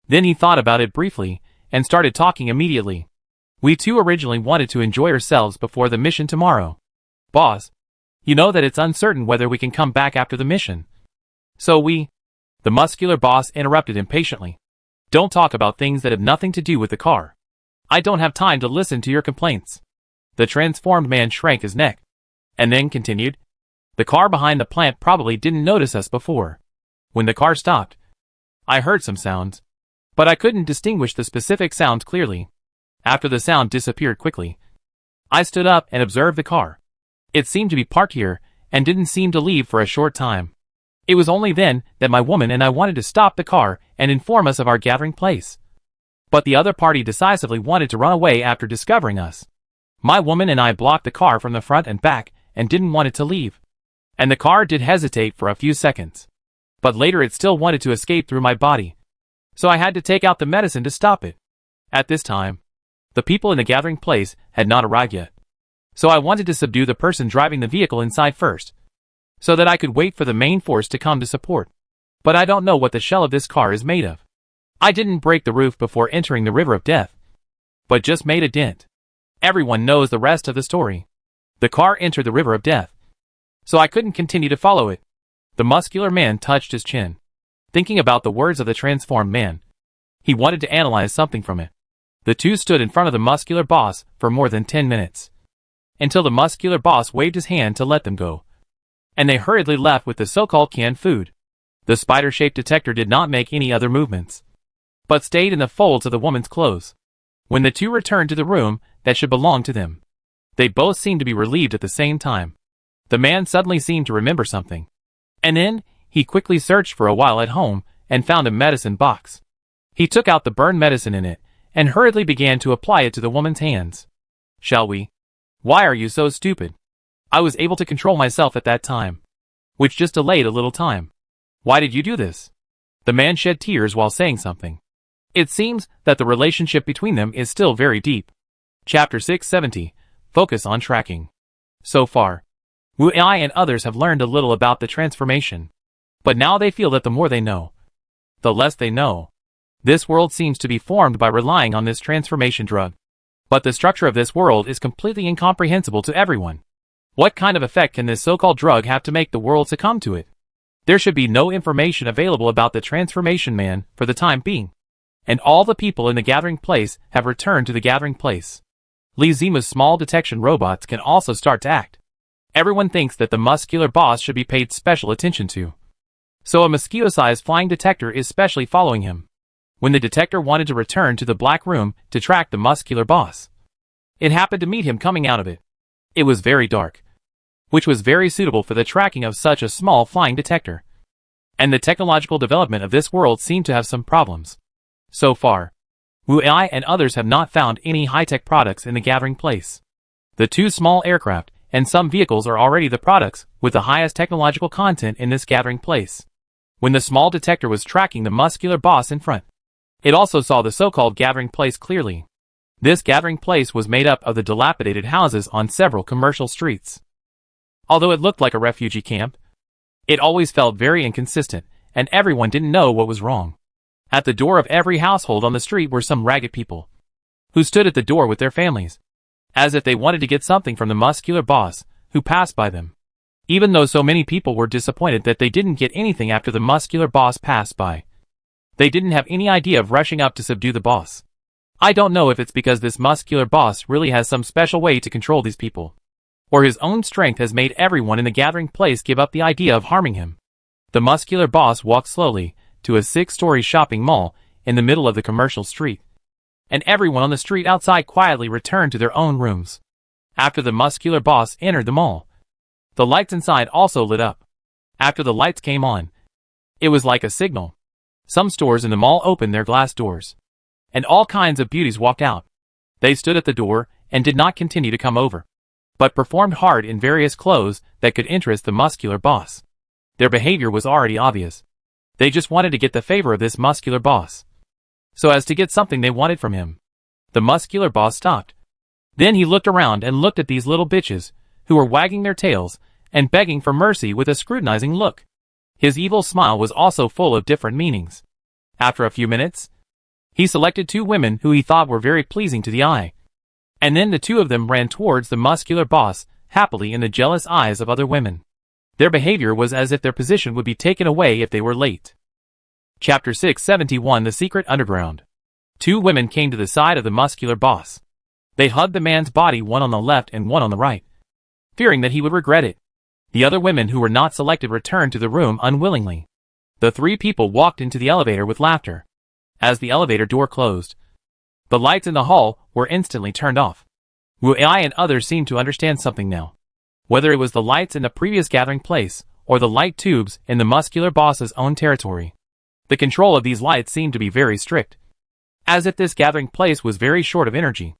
Then he thought about it briefly and started talking immediately. "We two originally wanted to enjoy ourselves before the mission tomorrow. Boss, you know that it's uncertain whether we can come back after the mission. So the muscular boss interrupted impatiently. "Don't talk about things that have nothing to do with the car. I don't have time to listen to your complaints." The transformed man shrank his neck, and then continued, "The car behind the plant probably didn't notice us before. When the car stopped, I heard some sounds, but I couldn't distinguish the specific sounds clearly. After the sound disappeared quickly, I stood up and observed the car. It seemed to be parked here and didn't seem to leave for a short time. It was only then that my woman and I wanted to stop the car and inform us of our gathering place. But the other party decisively wanted to run away after discovering us. My woman and I blocked the car from the front and back and didn't want it to leave. And the car did hesitate for a few seconds, but later it still wanted to escape through my body. So I had to take out the medicine to stop it. At this time, the people in the gathering place had not arrived yet. So I wanted to subdue the person driving the vehicle inside first, so that I could wait for the main force to come to support. But I don't know what the shell of this car is made of. I didn't break the roof before entering the river of death, but just made a dent. Everyone knows the rest of the story. The car entered the river of death, so I couldn't continue to follow it." The muscular man touched his chin, thinking about the words of the transformed man. He wanted to analyze something from it. The two stood in front of the muscular boss for more than 10 minutes, until the muscular boss waved his hand to let them go, and they hurriedly left with the so-called canned food. The spider-shaped detector did not make any other movements, but stayed in the folds of the woman's clothes. When the two returned to the room that should belong to them, they both seemed to be relieved at the same time. The man suddenly seemed to remember something, and then he quickly searched for a while at home and found a medicine box. He took out the burned medicine in it and hurriedly began to apply it to the woman's hands. "Shall we? Why are you so stupid? I was able to control myself at that time, which just delayed a little time. Why did you do this?" The man shed tears while saying something. It seems that the relationship between them is still very deep. Chapter 670, Focus on Tracking. So far, Wu Ai and others have learned a little about the transformation, but now they feel that the more they know, the less they know. This world seems to be formed by relying on this transformation drug, but the structure of this world is completely incomprehensible to everyone. What kind of effect can this so-called drug have to make the world succumb to it? There should be no information available about the transformation man for the time being, and all the people in the gathering place have returned to the gathering place. Li Zima's small detection robots can also start to act. Everyone thinks that the muscular boss should be paid special attention to, so a mosquito-sized flying detector is specially following him. When the detector wanted to return to the black room to track the muscular boss, It happened to meet him coming out of it. It was very dark, which was very suitable for the tracking of such a small flying detector. And the technological development of this world seemed to have some problems. So far, Wu Ai and others have not found any high-tech products in the gathering place. The two small aircraft and some vehicles are already the products with the highest technological content in this gathering place. When the small detector was tracking the muscular boss in front, it also saw the so-called gathering place clearly. This gathering place was made up of the dilapidated houses on several commercial streets. Although it looked like a refugee camp, it always felt very inconsistent, and everyone didn't know what was wrong. At the door of every household on the street were some ragged people, who stood at the door with their families, as if they wanted to get something from the muscular boss, who passed by them. Even though so many people were disappointed that they didn't get anything after the muscular boss passed by, they didn't have any idea of rushing up to subdue the boss. I don't know if it's because this muscular boss really has some special way to control these people, or his own strength has made everyone in the gathering place give up the idea of harming him. The muscular boss walked slowly to a 6-story shopping mall in the middle of the commercial street, and everyone on the street outside quietly returned to their own rooms. After the muscular boss entered the mall, the lights inside also lit up. After the lights came on, it was like a signal. Some stores in the mall opened their glass doors, and all kinds of beauties walked out. They stood at the door and did not continue to come over, but performed hard in various clothes that could interest the muscular boss. Their behavior was already obvious. They just wanted to get the favor of this muscular boss, so as to get something they wanted from him. The muscular boss stopped. Then he looked around and looked at these little bitches, who were wagging their tails and begging for mercy with a scrutinizing look. His evil smile was also full of different meanings. After a few minutes, he selected 2 women who he thought were very pleasing to the eye, and then the 2 of them ran towards the muscular boss, happily in the jealous eyes of other women. Their behavior was as if their position would be taken away if they were late. Chapter 671 The Secret Underground. 2 women came to the side of the muscular boss. They hugged the man's body, one on the left and one on the right, fearing that he would regret it. The other women who were not selected returned to the room unwillingly. The 3 people walked into the elevator with laughter. As the elevator door closed, the lights in the hall were instantly turned off. Wu Ai and others seemed to understand something now. Whether it was the lights in the previous gathering place, or the light tubes in the muscular boss's own territory, the control of these lights seemed to be very strict, as if this gathering place was very short of energy.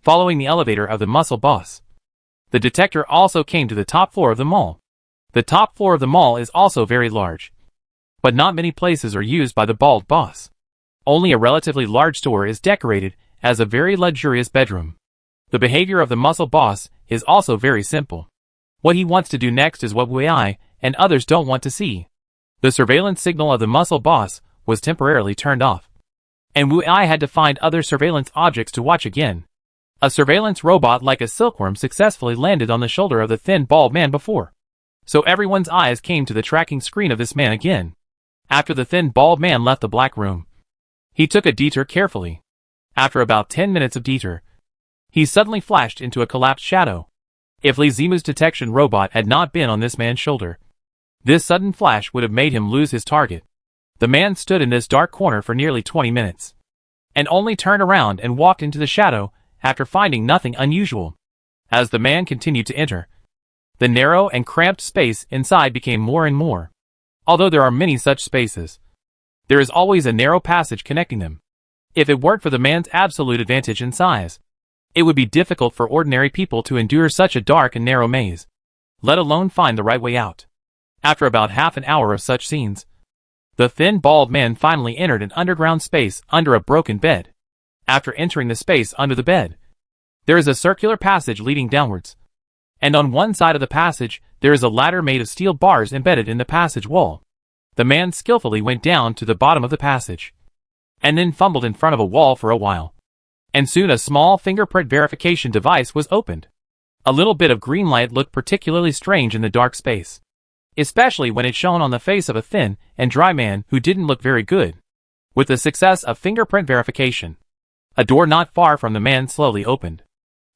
Following the elevator of the muscle boss, the detector also came to the top floor of the mall. The top floor of the mall is also very large, but not many places are used by the bald boss. Only a relatively large store is decorated as a very luxurious bedroom. The behavior of the muscle boss is also very simple. What he wants to do next is what Wu Ai and others don't want to see. The surveillance signal of the muscle boss was temporarily turned off, and Wu Ai had to find other surveillance objects to watch again. A surveillance robot like a silkworm successfully landed on the shoulder of the thin bald man before, so everyone's eyes came to the tracking screen of this man again. After the thin bald man left the black room, he took a detour carefully. After about 10 minutes of detour, he suddenly flashed into a collapsed shadow. If Li Zimu's detection robot had not been on this man's shoulder, this sudden flash would have made him lose his target. The man stood in this dark corner for nearly 20 minutes, and only turned around and walked into the shadow after finding nothing unusual. As the man continued to enter, the narrow and cramped space inside became more and more. Although there are many such spaces, there is always a narrow passage connecting them. If it weren't for the man's absolute advantage in size, it would be difficult for ordinary people to endure such a dark and narrow maze, let alone find the right way out. After about half an hour of such scenes, the thin bald man finally entered an underground space under a broken bed. After entering the space under the bed, there is a circular passage leading downwards, and on one side of the passage there is a ladder made of steel bars embedded in the passage wall. The man skillfully went down to the bottom of the passage, and then fumbled in front of a wall for a while, and soon a small fingerprint verification device was opened. A little bit of green light looked particularly strange in the dark space, especially when it shone on the face of a thin and dry man who didn't look very good. With the success of fingerprint verification, a door not far from the man slowly opened.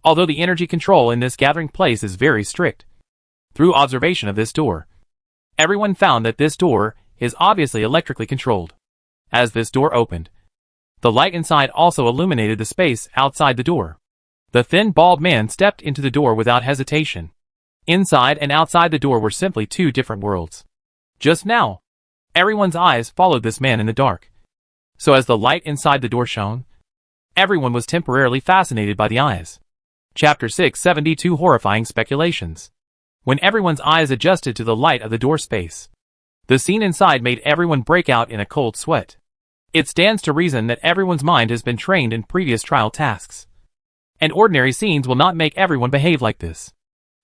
Although the energy control in this gathering place is very strict, through observation of this door, everyone found that this door is obviously electrically controlled. As this door opened, the light inside also illuminated the space outside the door. The thin, bald man stepped into the door without hesitation. Inside and outside the door were simply two different worlds. Just now, everyone's eyes followed this man in the dark. So as the light inside the door shone, everyone was temporarily fascinated by the eyes. Chapter 672 Horrifying Speculations. When everyone's eyes adjusted to the light of the door space, the scene inside made everyone break out in a cold sweat. It stands to reason that everyone's mind has been trained in previous trial tasks. And ordinary scenes will not make everyone behave like this.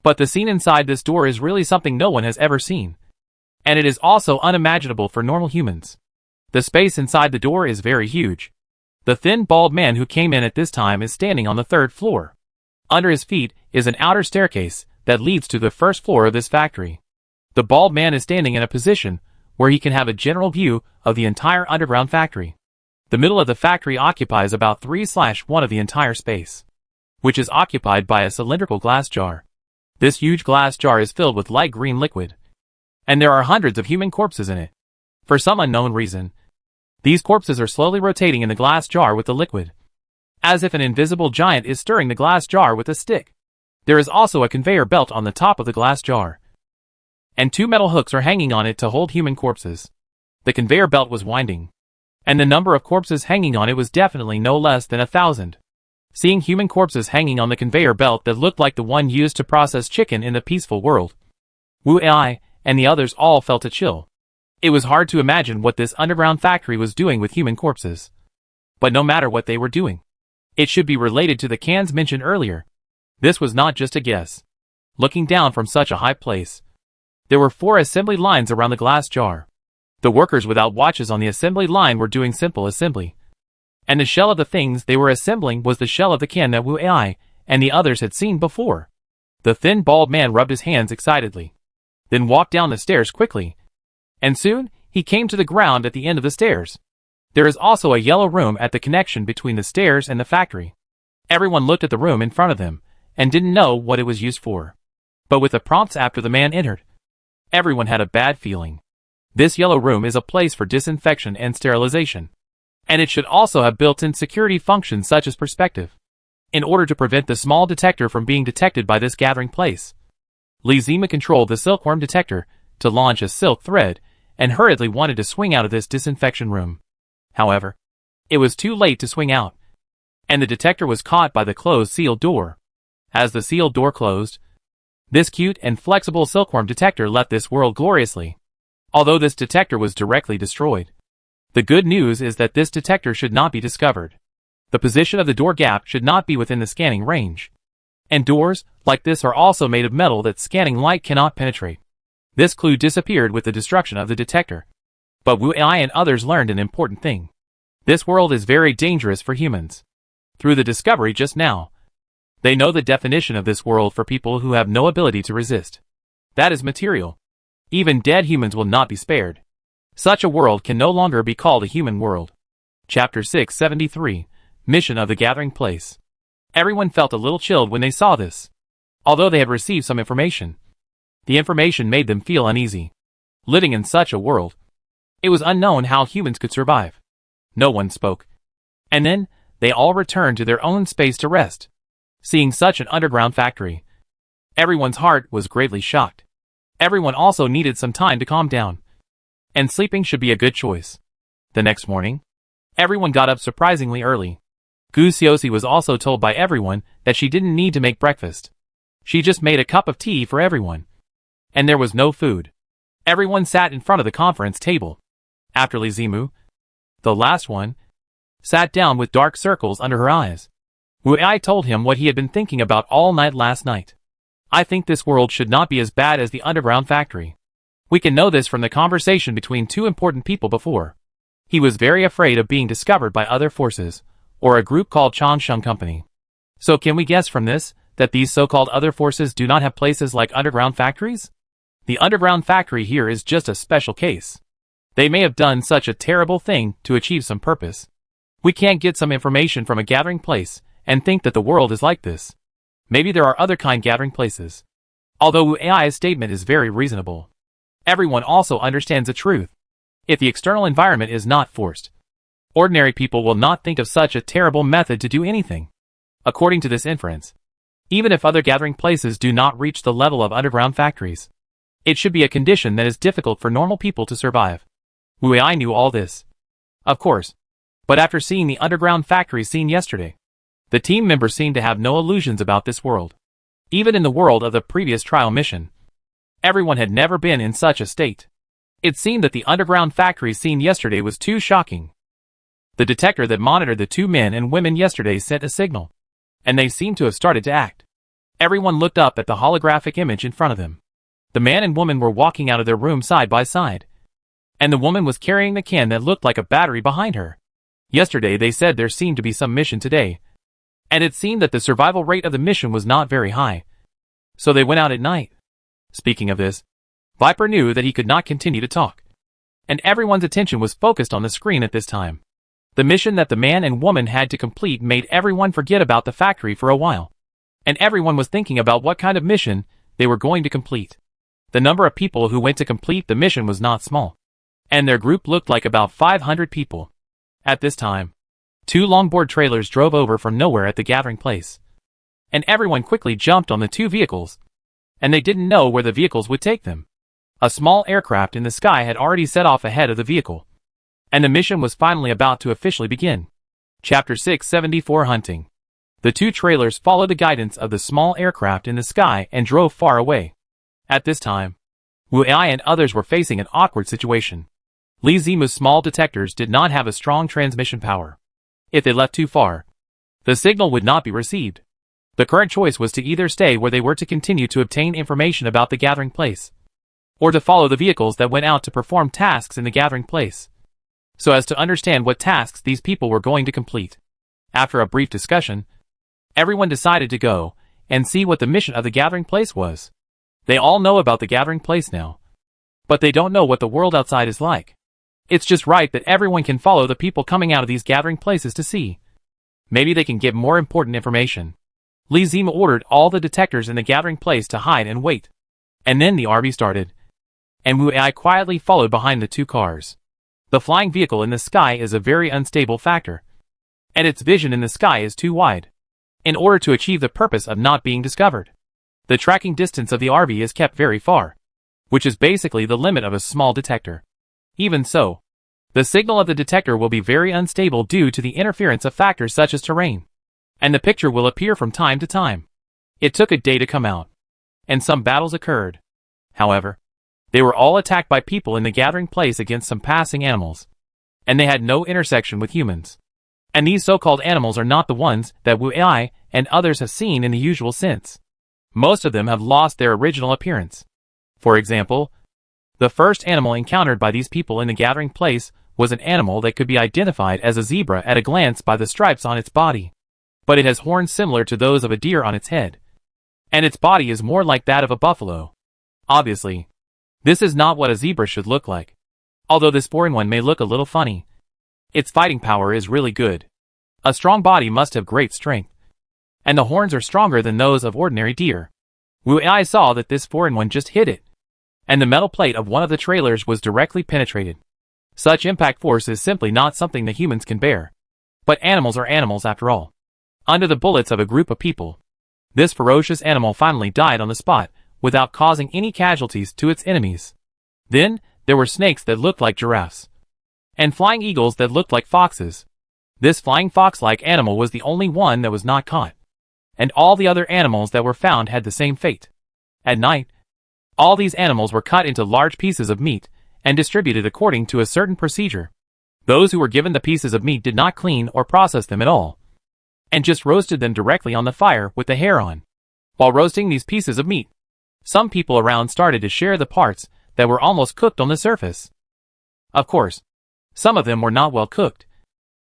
But the scene inside this door is really something no one has ever seen. And it is also unimaginable for normal humans. The space inside the door is very huge. The thin, bald man who came in at this time is standing on the 3rd floor. Under his feet is an outer staircase that leads to the 1st floor of this factory. The bald man is standing in a position where he can have a general view of the entire underground factory. The middle of the factory occupies about 3/1 of the entire space, which is occupied by a cylindrical glass jar. This huge glass jar is filled with light green liquid, and there are hundreds of human corpses in it. For some unknown reason, these corpses are slowly rotating in the glass jar with the liquid, as if an invisible giant is stirring the glass jar with a stick. There is also a conveyor belt on the top of the glass jar, and 2 metal hooks are hanging on it to hold human corpses. The conveyor belt was winding, and the number of corpses hanging on it was definitely no less than 1,000. Seeing human corpses hanging on the conveyor belt that looked like the one used to process chicken in the peaceful world, Wu Ai and the others all felt a chill. It was hard to imagine what this underground factory was doing with human corpses. But no matter what they were doing, it should be related to the cans mentioned earlier. This was not just a guess. Looking down from such a high place, there were 4 assembly lines around the glass jar. The workers without watches on the assembly line were doing simple assembly. And the shell of the things they were assembling was the shell of the can that Wu Ai and the others had seen before. The thin, bald man rubbed his hands excitedly, then walked down the stairs quickly. And soon, he came to the ground at the end of the stairs. There is also a yellow room at the connection between the stairs and the factory. Everyone looked at the room in front of them, and didn't know what it was used for. But with the prompts after the man entered, everyone had a bad feeling. This yellow room is a place for disinfection and sterilization. And it should also have built-in security functions such as perspective, in order to prevent the small detector from being detected by this gathering place. Lizima controlled the silkworm detector to launch a silk thread, and hurriedly wanted to swing out of this disinfection room. However, it was too late to swing out, and the detector was caught by the closed sealed door. As the sealed door closed, this cute and flexible silkworm detector left this world gloriously. Although this detector was directly destroyed, the good news is that this detector should not be discovered. The position of the door gap should not be within the scanning range. And doors, like this, are also made of metal that scanning light cannot penetrate. This clue disappeared with the destruction of the detector. But Wu Ai and others learned an important thing. This world is very dangerous for humans. Through the discovery just now, they know the definition of this world for people who have no ability to resist. That is material. Even dead humans will not be spared. Such a world can no longer be called a human world. Chapter 673, Mission of the Gathering Place. Everyone felt a little chilled when they saw this. Although they had received some information, the information made them feel uneasy. Living in such a world, it was unknown how humans could survive. No one spoke. And then, they all returned to their own space to rest. Seeing such an underground factory, everyone's heart was greatly shocked. Everyone also needed some time to calm down. And sleeping should be a good choice. The next morning, everyone got up surprisingly early. Gu Xiaoxi was also told by everyone that she didn't need to make breakfast. She just made a cup of tea for everyone. And there was no food. Everyone sat in front of the conference table. After Li Zimu, the last one, sat down with dark circles under her eyes. Wu Ai told him what he had been thinking about all night last night. I think this world should not be as bad as the underground factory. We can know this from the conversation between 2 important people before. He was very afraid of being discovered by other forces, or a group called Changsheng Company. So can we guess from this, that these so-called other forces do not have places like underground factories? The underground factory here is just a special case. They may have done such a terrible thing to achieve some purpose. We can't get some information from a gathering place, and think that the world is like this. Maybe there are other kind gathering places. Although Wu Ai's statement is very reasonable, everyone also understands the truth. If the external environment is not forced, ordinary people will not think of such a terrible method to do anything. According to this inference, even if other gathering places do not reach the level of underground factories, it should be a condition that is difficult for normal people to survive. Wu Ai knew all this, of course, but after seeing the underground factories seen yesterday, the team members seemed to have no illusions about this world. Even in the world of the previous trial mission, everyone had never been in such a state. It seemed that the underground factories seen yesterday was too shocking. The detector that monitored the two men and women yesterday sent a signal, and they seemed to have started to act. Everyone looked up at the holographic image in front of them. The man and woman were walking out of their room side by side, and the woman was carrying the can that looked like a battery behind her. Yesterday they said there seemed to be some mission today, and it seemed that the survival rate of the mission was not very high. So they went out at night. Speaking of this, Viper knew that he could not continue to talk, and everyone's attention was focused on the screen at this time. The mission that the man and woman had to complete made everyone forget about the factory for a while, and everyone was thinking about what kind of mission they were going to complete. The number of people who went to complete the mission was not small, and their group looked like about 500 people. At this time, two longboard trailers drove over from nowhere at the gathering place, and everyone quickly jumped on the two vehicles, and they didn't know where the vehicles would take them. A small aircraft in the sky had already set off ahead of the vehicle, and the mission was finally about to officially begin. Chapter 674 Hunting. The two trailers followed the guidance of the small aircraft in the sky and drove far away. At this time, Wu Ai and others were facing an awkward situation. Li Zimu's small detectors did not have a strong transmission power. If they left too far, the signal would not be received. The current choice was to either stay where they were to continue to obtain information about the gathering place, or to follow the vehicles that went out to perform tasks in the gathering place, so as to understand what tasks these people were going to complete. After a brief discussion, everyone decided to go and see what the mission of the gathering place was. They all know about the gathering place now, but they don't know what the world outside is like. It's just right that everyone can follow the people coming out of these gathering places to see. Maybe they can get more important information. Li Zimu ordered all the detectors in the gathering place to hide and wait. And then the RV started, and Wu Ai quietly followed behind the two cars. The flying vehicle in the sky is a very unstable factor, and its vision in the sky is too wide, in order to achieve the purpose of not being discovered. The tracking distance of the RV is kept very far, which is basically the limit of a small detector. Even so, the signal of the detector will be very unstable due to the interference of factors such as terrain, and the picture will appear from time to time. It took a day to come out, and some battles occurred. However, they were all attacked by people in the gathering place against some passing animals, and they had no intersection with humans. And these so-called animals are not the ones that Wu Ai and others have seen in the usual sense. Most of them have lost their original appearance. For example, the first animal encountered by these people in the gathering place was an animal that could be identified as a zebra at a glance by the stripes on its body. But it has horns similar to those of a deer on its head, and its body is more like that of a buffalo. Obviously, this is not what a zebra should look like. Although this foreign one may look a little funny, its fighting power is really good. A strong body must have great strength, and the horns are stronger than those of ordinary deer. Wu Ai saw that this foreign one just hit it, and the metal plate of one of the trailers was directly penetrated. Such impact force is simply not something that humans can bear. But animals are animals after all. Under the bullets of a group of people, this ferocious animal finally died on the spot, without causing any casualties to its enemies. Then, there were snakes that looked like giraffes, and flying eagles that looked like foxes. This flying fox-like animal was the only one that was not caught, and all the other animals that were found had the same fate. At night, all these animals were cut into large pieces of meat, and distributed according to a certain procedure. Those who were given the pieces of meat did not clean or process them at all, and just roasted them directly on the fire with the hair on. While roasting these pieces of meat, some people around started to share the parts that were almost cooked on the surface. Of course, some of them were not well cooked,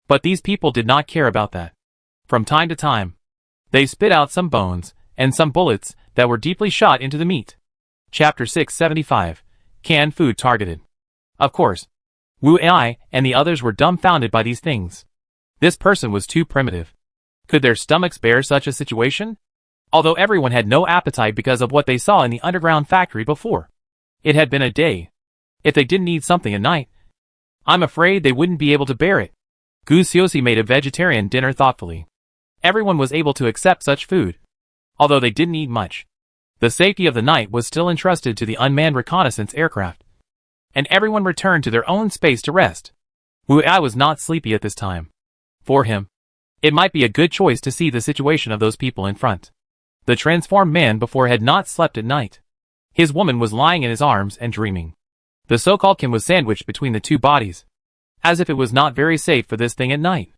but these people did not care about that. From time to time, they spit out some bones and some bullets that were deeply shot into the meat. Chapter 675. Canned food targeted. Of course, Wu Ai and the others were dumbfounded by these things. This person was too primitive. Could their stomachs bear such a situation? Although everyone had no appetite because of what they saw in the underground factory before. It had been a day. If they didn't eat something at night, I'm afraid they wouldn't be able to bear it. Gu Xiuxi made a vegetarian dinner thoughtfully. Everyone was able to accept such food, although they didn't eat much. The safety of the night was still entrusted to the unmanned reconnaissance aircraft, and everyone returned to their own space to rest. Wu Ai was not sleepy at this time. For him, it might be a good choice to see the situation of those people in front. The transformed man before had not slept at night. His woman was lying in his arms and dreaming. The so-called Kim was sandwiched between the two bodies, as if it was not very safe for this thing at night.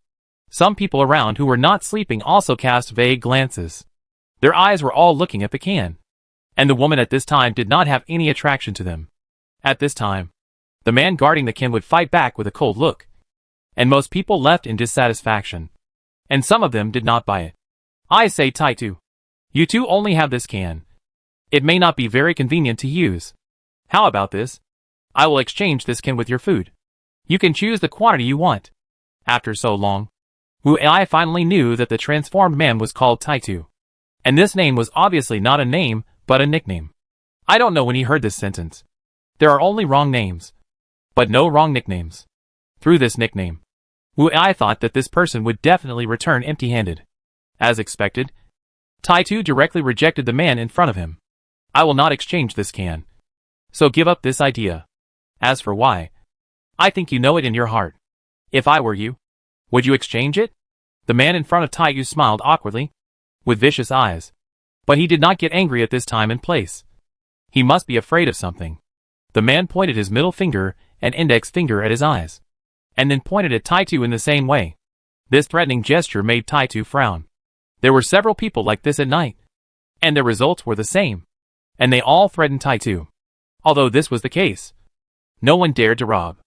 Some people around who were not sleeping also cast vague glances. Their eyes were all looking at the can, and the woman at this time did not have any attraction to them. At this time, the man guarding the Kim would fight back with a cold look, and most people left in dissatisfaction, and some of them did not buy it. I say Taitu, you two only have this can. It may not be very convenient to use. How about this? I will exchange this can with your food. You can choose the quantity you want. After so long, Wu Ai finally knew that the transformed man was called Taitu, and this name was obviously not a name, but a nickname. I don't know when he heard this sentence. There are only wrong names, but no wrong nicknames. Through this nickname, Wu Ai thought that this person would definitely return empty-handed. As expected, Taitu directly rejected the man in front of him. I will not exchange this can. So give up this idea. As for why, I think you know it in your heart. If I were you, would you exchange it? The man in front of Taitu smiled awkwardly, with vicious eyes. But he did not get angry at this time and place. He must be afraid of something. The man pointed his middle finger and index finger at his eyes, and then pointed at Taitu in the same way. This threatening gesture made Taitu frown. There were several people like this at night, and their results were the same, and they all threatened Taitu. Although this was the case, no one dared to rob.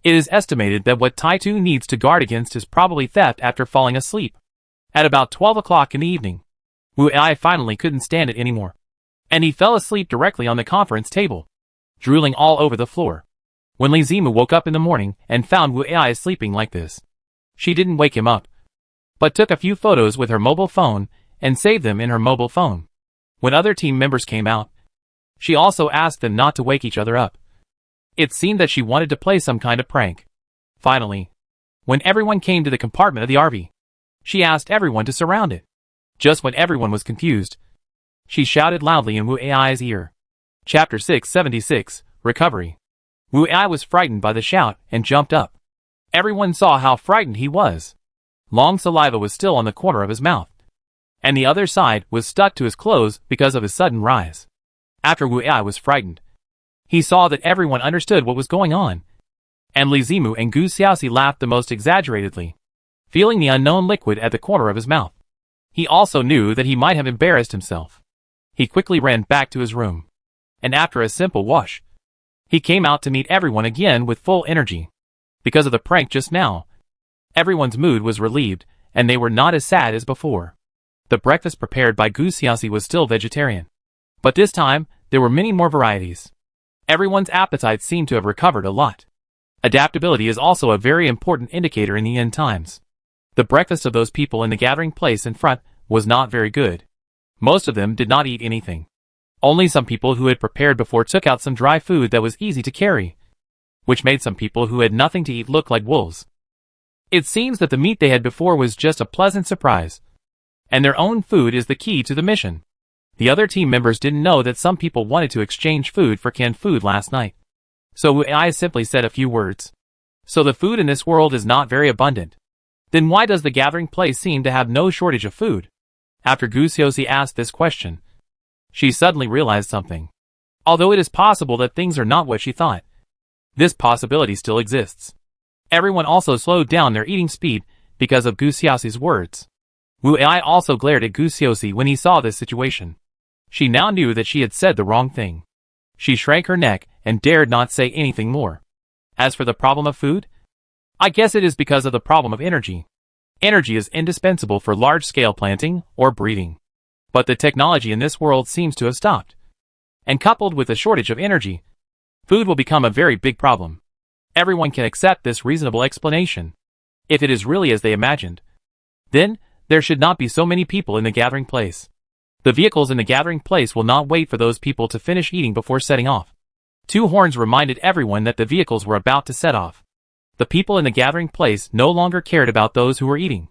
It is estimated that what Taitu needs to guard against is probably theft after falling asleep. At about 12 o'clock in the evening, Wu Ai finally couldn't stand it anymore, and he fell asleep directly on the conference table, drooling all over the floor. When Li Zimu woke up in the morning and found Wu Ai sleeping like this, she didn't wake him up, but took a few photos with her mobile phone and saved them in her mobile phone. When other team members came out, she also asked them not to wake each other up. It seemed that she wanted to play some kind of prank. Finally, when everyone came to the compartment of the RV, she asked everyone to surround it. Just when everyone was confused, she shouted loudly in Wu Ai's ear. Chapter 676, Recovery. Wu Ai was frightened by the shout and jumped up. Everyone saw how frightened he was. Long saliva was still on the corner of his mouth, and the other side was stuck to his clothes because of his sudden rise. After Wu Ai was frightened, he saw that everyone understood what was going on, and Li Zimu and Gu Xiaoxi laughed the most exaggeratedly, feeling the unknown liquid at the corner of his mouth. He also knew that he might have embarrassed himself. He quickly ran back to his room, and after a simple wash, he came out to meet everyone again with full energy. Because of the prank just now, everyone's mood was relieved, and they were not as sad as before. The breakfast prepared by Gu Xiaoxi was still vegetarian, but this time there were many more varieties. Everyone's appetite seemed to have recovered a lot. Adaptability is also a very important indicator in the end times. The breakfast of those people in the gathering place in front was not very good. Most of them did not eat anything. Only some people who had prepared before took out some dry food that was easy to carry, which made some people who had nothing to eat look like wolves. It seems that the meat they had before was just a pleasant surprise, and their own food is the key to the mission. The other team members didn't know that some people wanted to exchange food for canned food last night. So Wu Ai simply said a few words. So the food in this world is not very abundant. Then why does the gathering place seem to have no shortage of food? After Gu Xiaoxi asked this question, she suddenly realized something. Although it is possible that things are not what she thought, this possibility still exists. Everyone also slowed down their eating speed because of Gu Xiaoxi's words. Wu Ai also glared at Gu Xiaoxi when he saw this situation. She now knew that she had said the wrong thing. She shrank her neck and dared not say anything more. As for the problem of food, I guess it is because of the problem of energy. Energy is indispensable for large-scale planting or breeding. But the technology in this world seems to have stopped. And coupled with a shortage of energy, food will become a very big problem. Everyone can accept this reasonable explanation. If it is really as they imagined, then there should not be so many people in the gathering place. The vehicles in the gathering place will not wait for those people to finish eating before setting off. Two horns reminded everyone that the vehicles were about to set off. The people in the gathering place no longer cared about those who were eating.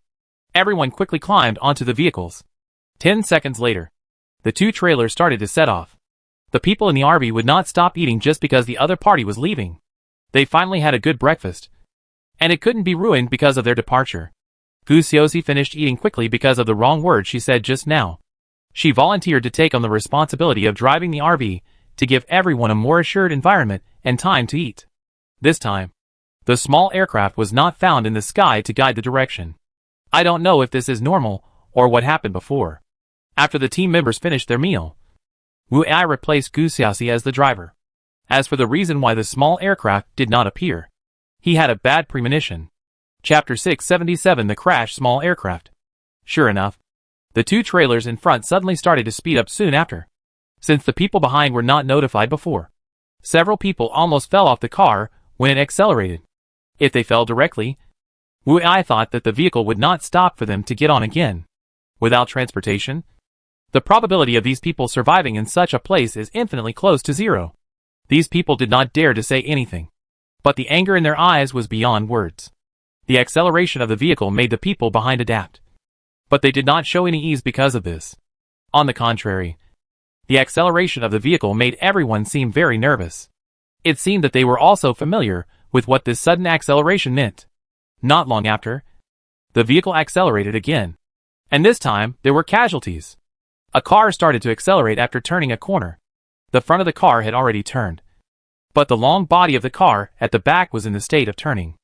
Everyone quickly climbed onto the vehicles. 10 seconds later, the two trailers started to set off. The people in the RV would not stop eating just because the other party was leaving. They finally had a good breakfast, and it couldn't be ruined because of their departure. Gusiosi finished eating quickly because of the wrong word she said just now. She volunteered to take on the responsibility of driving the RV to give everyone a more assured environment and time to eat. This time, the small aircraft was not found in the sky to guide the direction. I don't know if this is normal or what happened before. After the team members finished their meal, Wu Ai replaced Gusiosi as the driver. As for the reason why the small aircraft did not appear, he had a bad premonition. Chapter 677 The Crash Small Aircraft. Sure enough, the two trailers in front suddenly started to speed up soon after. Since the people behind were not notified before, several people almost fell off the car when it accelerated. If they fell directly, Wu Ai thought that the vehicle would not stop for them to get on again. Without transportation, the probability of these people surviving in such a place is infinitely close to zero. These people did not dare to say anything, but the anger in their eyes was beyond words. The acceleration of the vehicle made the people behind adapt, but they did not show any ease because of this. On the contrary, the acceleration of the vehicle made everyone seem very nervous. It seemed that they were also familiar with what this sudden acceleration meant. Not long after, the vehicle accelerated again, and this time there were casualties. A car started to accelerate after turning a corner. The front of the car had already turned, but the long body of the car at the back was in the state of turning.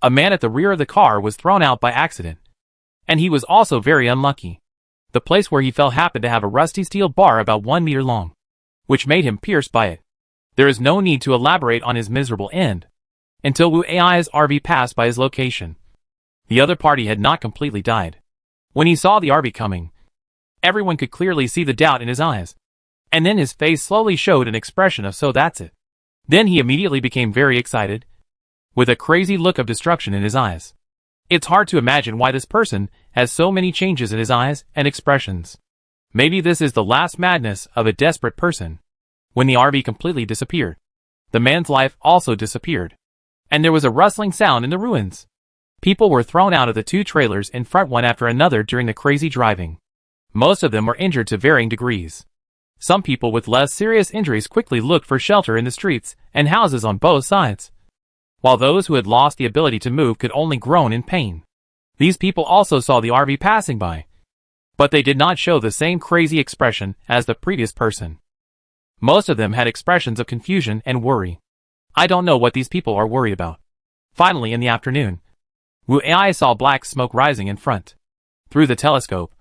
A man at the rear of the car was thrown out by accident, and he was also very unlucky. The place where he fell happened to have a rusty steel bar about 1 meter long, which made him pierced by it. There is no need to elaborate on his miserable end, until Wu Ai's RV passed by his location. The other party had not completely died. When he saw the RV coming, everyone could clearly see the doubt in his eyes, and then his face slowly showed an expression of "so that's it." Then he immediately became very excited, with a crazy look of destruction in his eyes. It's hard to imagine why this person has so many changes in his eyes and expressions. Maybe this is the last madness of a desperate person. When the RV completely disappeared, the man's life also disappeared, and there was a rustling sound in the ruins. People were thrown out of the two trailers in front one after another during the crazy driving. Most of them were injured to varying degrees. Some people with less serious injuries quickly looked for shelter in the streets and houses on both sides, while those who had lost the ability to move could only groan in pain. These people also saw the RV passing by, but they did not show the same crazy expression as the previous person. Most of them had expressions of confusion and worry. I don't know what these people are worried about. Finally, in the afternoon, Wu Ai saw black smoke rising in front. Through the telescope,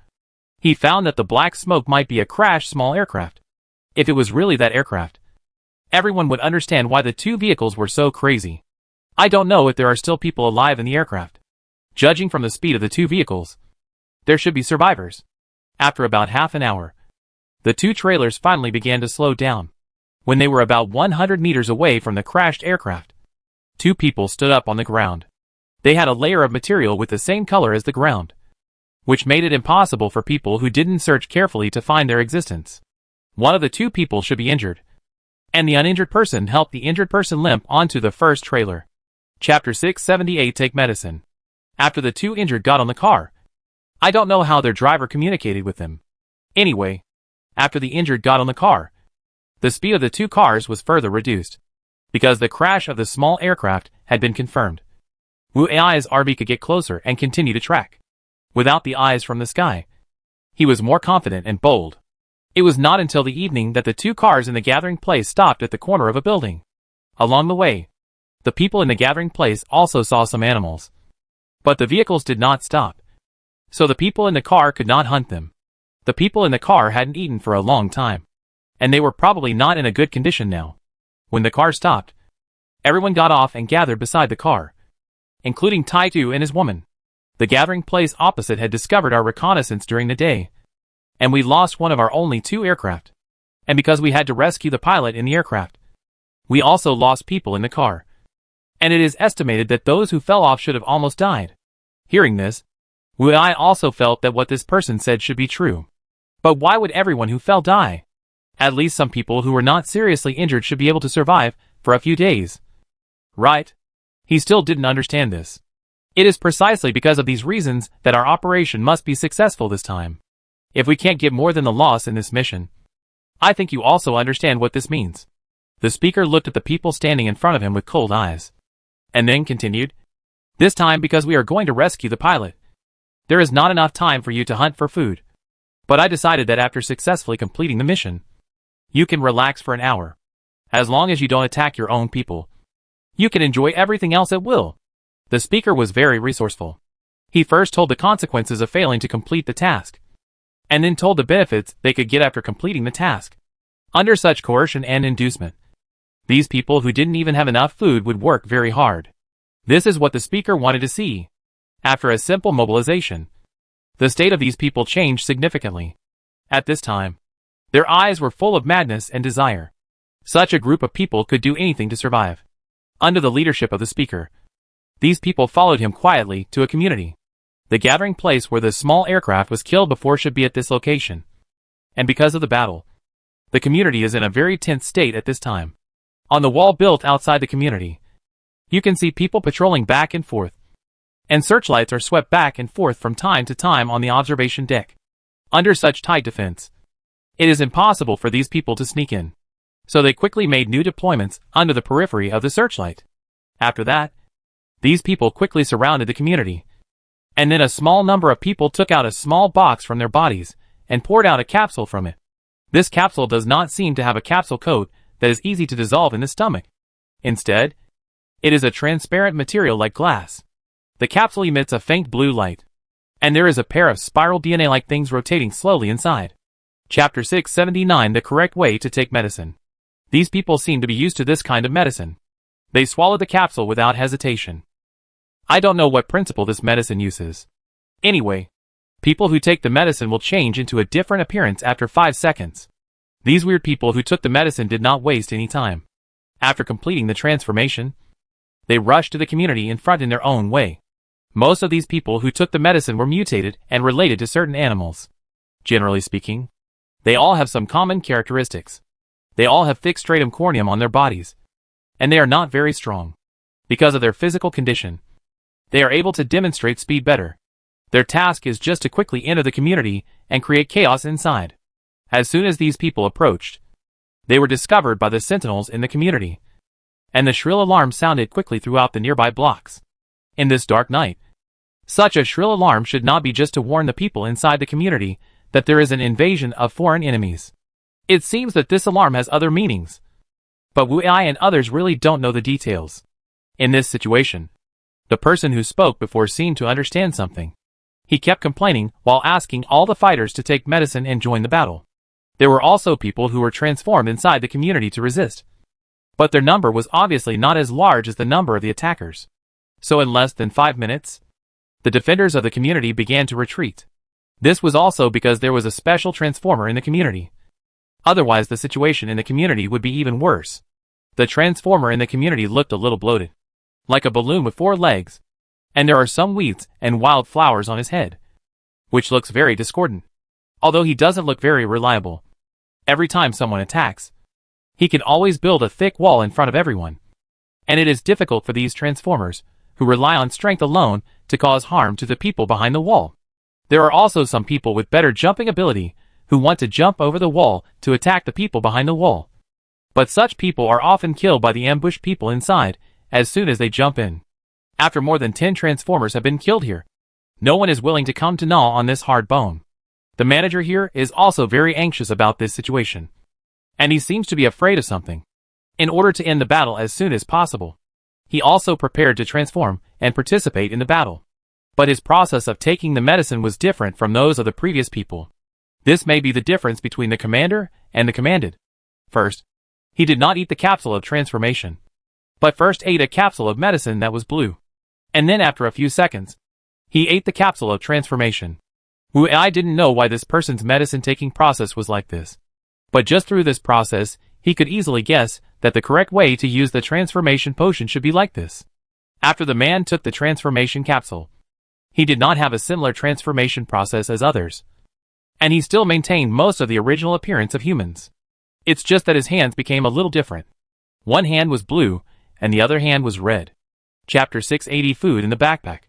he found that the black smoke might be a crashed small aircraft. If it was really that aircraft, everyone would understand why the two vehicles were so crazy. I don't know if there are still people alive in the aircraft. Judging from the speed of the two vehicles, there should be survivors. After about half an hour, the two trailers finally began to slow down. When they were about 100 meters away from the crashed aircraft, two people stood up on the ground. They had a layer of material with the same color as the ground, which made it impossible for people who didn't search carefully to find their existence. One of the two people should be injured, and the uninjured person helped the injured person limp onto the first trailer. Chapter 678 Take Medicine. After the two injured got on the car, I don't know how their driver communicated with them. Anyway, after the injured got on the car, the speed of the two cars was further reduced, because the crash of the small aircraft had been confirmed. Wu Ai's RV could get closer and continue to track. Without the eyes from the sky, he was more confident and bold. It was not until the evening that the two cars in the gathering place stopped at the corner of a building. Along the way, the people in the gathering place also saw some animals, but the vehicles did not stop, so the people in the car could not hunt them. The people in the car hadn't eaten for a long time, and they were probably not in a good condition now. When the car stopped, everyone got off and gathered beside the car, including Tai Tu and his woman. The gathering place opposite had discovered our reconnaissance during the day, and we lost one of our only two aircraft. And because we had to rescue the pilot in the aircraft, we also lost people in the car. And it is estimated that those who fell off should have almost died. Hearing this, Wu Ai also felt that what this person said should be true. But why would everyone who fell die? At least some people who were not seriously injured should be able to survive for a few days. Right? He still didn't understand this. It is precisely because of these reasons that our operation must be successful this time. If we can't get more than the loss in this mission, I think you also understand what this means. The speaker looked at the people standing in front of him with cold eyes, and then continued, "This time because we are going to rescue the pilot. There is not enough time for you to hunt for food. But I decided that after successfully completing the mission, you can relax for an hour. As long as you don't attack your own people, you can enjoy everything else at will." The speaker was very resourceful. He first told the consequences of failing to complete the task, and then told the benefits they could get after completing the task. Under such coercion and inducement, these people who didn't even have enough food would work very hard. This is what the speaker wanted to see. After a simple mobilization, the state of these people changed significantly. At this time, their eyes were full of madness and desire. Such a group of people could do anything to survive. Under the leadership of the speaker, these people followed him quietly to a community. The gathering place where the small aircraft was killed before should be at this location. And because of the battle, the community is in a very tense state at this time. On the wall built outside the community, you can see people patrolling back and forth, and searchlights are swept back and forth from time to time on the observation deck. Under such tight defense, it is impossible for these people to sneak in. So they quickly made new deployments under the periphery of the searchlight. After that, these people quickly surrounded the community, and then a small number of people took out a small box from their bodies and poured out a capsule from it. This capsule does not seem to have a capsule coat that is easy to dissolve in the stomach. Instead, it is a transparent material like glass. The capsule emits a faint blue light, and there is a pair of spiral DNA-like things rotating slowly inside. Chapter 679: The Correct Way to Take Medicine. These people seem to be used to this kind of medicine. They swallowed the capsule without hesitation. I don't know what principle this medicine uses. Anyway, people who take the medicine will change into a different appearance after 5 seconds. These weird people who took the medicine did not waste any time. After completing the transformation, they rushed to the community in front in their own way. Most of these people who took the medicine were mutated and related to certain animals. Generally speaking, they all have some common characteristics. They all have thick stratum corneum on their bodies, and they are not very strong. Because of their physical condition, they are able to demonstrate speed better. Their task is just to quickly enter the community and create chaos inside. As soon as these people approached, they were discovered by the sentinels in the community, and the shrill alarm sounded quickly throughout the nearby blocks. In this dark night, such a shrill alarm should not be just to warn the people inside the community that there is an invasion of foreign enemies. It seems that this alarm has other meanings, but Wu Ai and others really don't know the details. In this situation, the person who spoke before seemed to understand something. He kept complaining while asking all the fighters to take medicine and join the battle. There were also people who were transformed inside the community to resist, but their number was obviously not as large as the number of the attackers. So in less than 5 minutes, the defenders of the community began to retreat. This was also because there was a special transformer in the community. Otherwise the situation in the community would be even worse. The transformer in the community looked a little bloated, like a balloon with 4 legs, and there are some weeds and wild flowers on his head, which looks very discordant. Although he doesn't look very reliable. Every time someone attacks, he can always build a thick wall in front of everyone. And it is difficult for these transformers, who rely on strength alone, to cause harm to the people behind the wall. There are also some people with better jumping ability, who want to jump over the wall to attack the people behind the wall. But such people are often killed by the ambushed people inside, as soon as they jump in. After more than 10 transformers have been killed here, no one is willing to come to gnaw on this hard bone. The manager here is also very anxious about this situation, and he seems to be afraid of something. In order to end the battle as soon as possible, he also prepared to transform and participate in the battle. But his process of taking the medicine was different from those of the previous people. This may be the difference between the commander and the commanded. First, he did not eat the capsule of transformation, but first ate a capsule of medicine that was blue. And then after a few seconds, he ate the capsule of transformation. Wu Ai didn't know why this person's medicine-taking process was like this. But just through this process, he could easily guess that the correct way to use the transformation potion should be like this. After the man took the transformation capsule, he did not have a similar transformation process as others, and he still maintained most of the original appearance of humans. It's just that his hands became a little different. One hand was blue, and the other hand was red. Chapter 680: Food in the Backpack.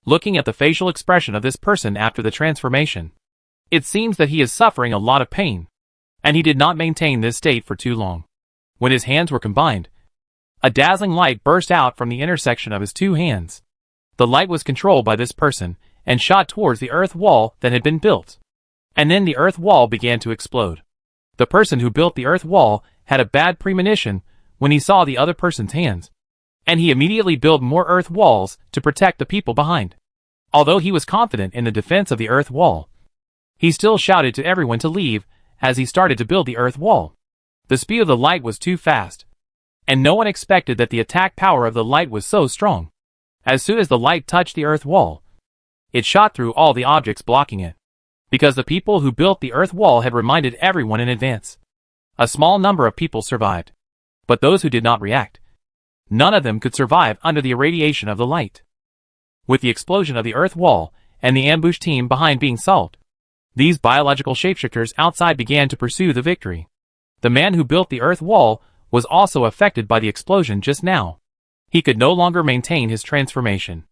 Looking at the facial expression of this person after the transformation, it seems that he is suffering a lot of pain, and he did not maintain this state for too long. When his hands were combined, a dazzling light burst out from the intersection of his two hands. The light was controlled by this person and shot towards the earth wall that had been built. And then the earth wall began to explode. The person who built the earth wall had a bad premonition when he saw the other person's hands, and he immediately built more earth walls to protect the people behind. Although he was confident in the defense of the earth wall, he still shouted to everyone to leave as he started to build the earth wall. The speed of the light was too fast, and no one expected that the attack power of the light was so strong. As soon as the light touched the earth wall, it shot through all the objects blocking it. Because the people who built the earth wall had reminded everyone in advance, a small number of people survived. But those who did not react, none of them could survive under the irradiation of the light. With the explosion of the earth wall and the ambush team behind being solved, these biological shapeshifters outside began to pursue the victory. The man who built the earth wall was also affected by the explosion just now. He could no longer maintain his transformation,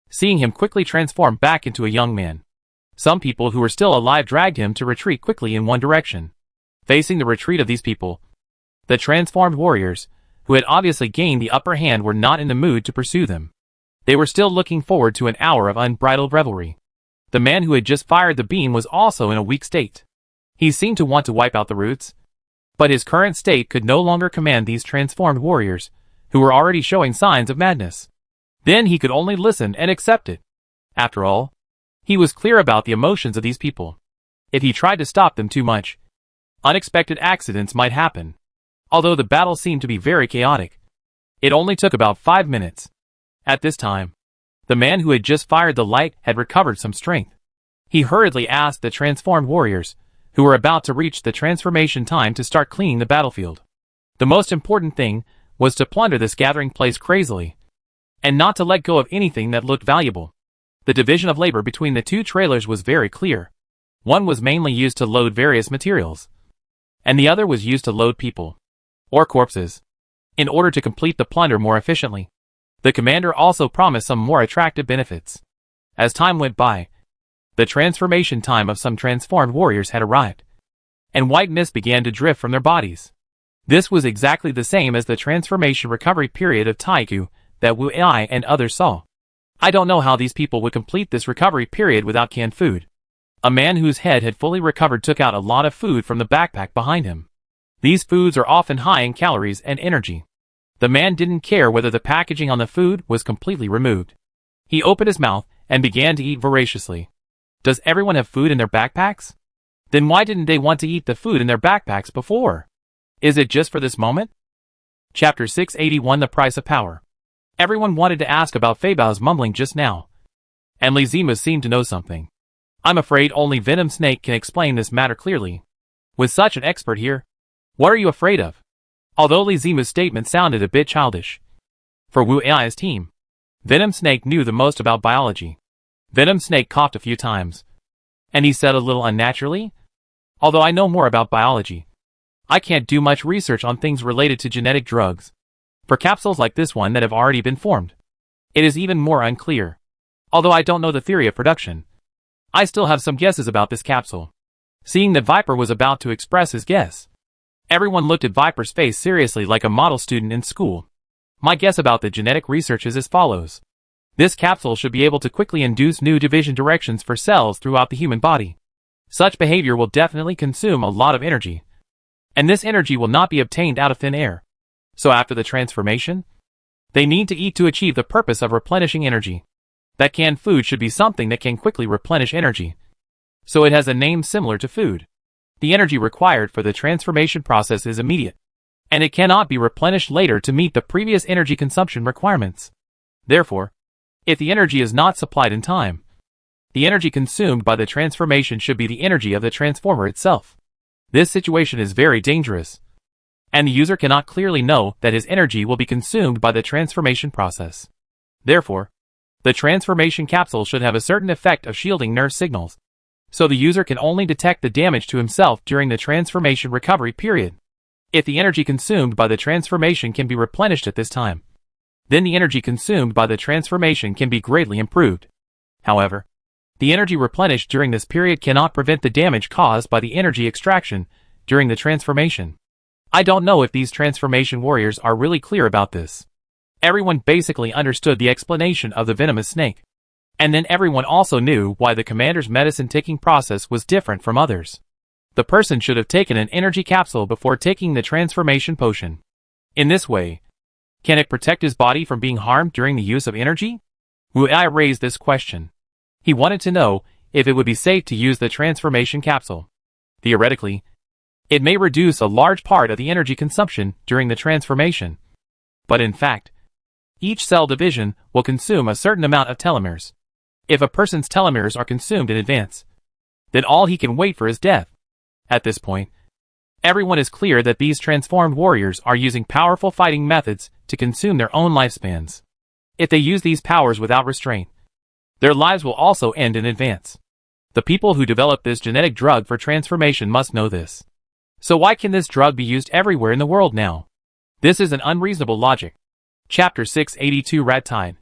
seeing him quickly transform back into a young man. Some people who were still alive dragged him to retreat quickly in one direction. Facing the retreat of these people, the transformed warriors, who had obviously gained the upper hand, were not in the mood to pursue them. They were still looking forward to an hour of unbridled revelry. The man who had just fired the beam was also in a weak state. He seemed to want to wipe out the roots, but his current state could no longer command these transformed warriors, who were already showing signs of madness. Then he could only listen and accept it. After all, he was clear about the emotions of these people. If he tried to stop them too much, unexpected accidents might happen. Although the battle seemed to be very chaotic, it only took about 5 minutes. At this time, the man who had just fired the light had recovered some strength. He hurriedly asked the transformed warriors, who were about to reach the transformation time, to start cleaning the battlefield. The most important thing was to plunder this gathering place crazily, and not to let go of anything that looked valuable. The division of labor between the two trailers was very clear. One was mainly used to load various materials, and the other was used to load people, or corpses, in order to complete the plunder more efficiently. The commander also promised some more attractive benefits. As time went by, the transformation time of some transformed warriors had arrived, and white mist began to drift from their bodies. This was exactly the same as the transformation recovery period of Taiku that Wu Ai and others saw. I don't know how these people would complete this recovery period without canned food. A man whose head had fully recovered took out a lot of food from the backpack behind him. These foods are often high in calories and energy. The man didn't care whether the packaging on the food was completely removed. He opened his mouth and began to eat voraciously. Does everyone have food in their backpacks? Then why didn't they want to eat the food in their backpacks before? Is it just for this moment? Chapter 681: The Price of Power. Everyone wanted to ask about Fei Bao's mumbling just now, and Li Zimu seemed to know something. I'm afraid only Venom Snake can explain this matter clearly. With such an expert here, what are you afraid of? Although Li Zimu's statement sounded a bit childish, for Wu Ai's team, Venom Snake knew the most about biology. Venom Snake coughed a few times, and he said a little unnaturally, although I know more about biology, I can't do much research on things related to genetic drugs. For capsules like this one that have already been formed, it is even more unclear. Although I don't know the theory of production, I still have some guesses about this capsule. Seeing that Viper was about to express his guess, everyone looked at Viper's face seriously like a model student in school. My guess about the genetic research is as follows. This capsule should be able to quickly induce new division directions for cells throughout the human body. Such behavior will definitely consume a lot of energy, and this energy will not be obtained out of thin air. So after the transformation, they need to eat to achieve the purpose of replenishing energy. That canned food should be something that can quickly replenish energy, so it has a name similar to food. The energy required for the transformation process is immediate, and it cannot be replenished later to meet the previous energy consumption requirements. Therefore, if the energy is not supplied in time, the energy consumed by the transformation should be the energy of the transformer itself. This situation is very dangerous, and the user cannot clearly know that his energy will be consumed by the transformation process. Therefore, the transformation capsule should have a certain effect of shielding nerve signals, so the user can only detect the damage to himself during the transformation recovery period. If the energy consumed by the transformation can be replenished at this time, then the energy consumed by the transformation can be greatly improved. However, the energy replenished during this period cannot prevent the damage caused by the energy extraction during the transformation. I don't know if these transformation warriors are really clear about this. Everyone basically understood the explanation of the venomous snake. And then everyone also knew why the commander's medicine taking process was different from others. The person should have taken an energy capsule before taking the transformation potion. In this way, can it protect his body from being harmed during the use of energy? Wu Ai raised this question. He wanted to know if it would be safe to use the transformation capsule. Theoretically, it may reduce a large part of the energy consumption during the transformation. But in fact, each cell division will consume a certain amount of telomeres. If a person's telomeres are consumed in advance, then all he can wait for is death. At this point, everyone is clear that these transformed warriors are using powerful fighting methods to consume their own lifespans. If they use these powers without restraint, their lives will also end in advance. The people who develop this genetic drug for transformation must know this. So why can this drug be used everywhere in the world now? This is an unreasonable logic. Chapter 682 Rat Tide.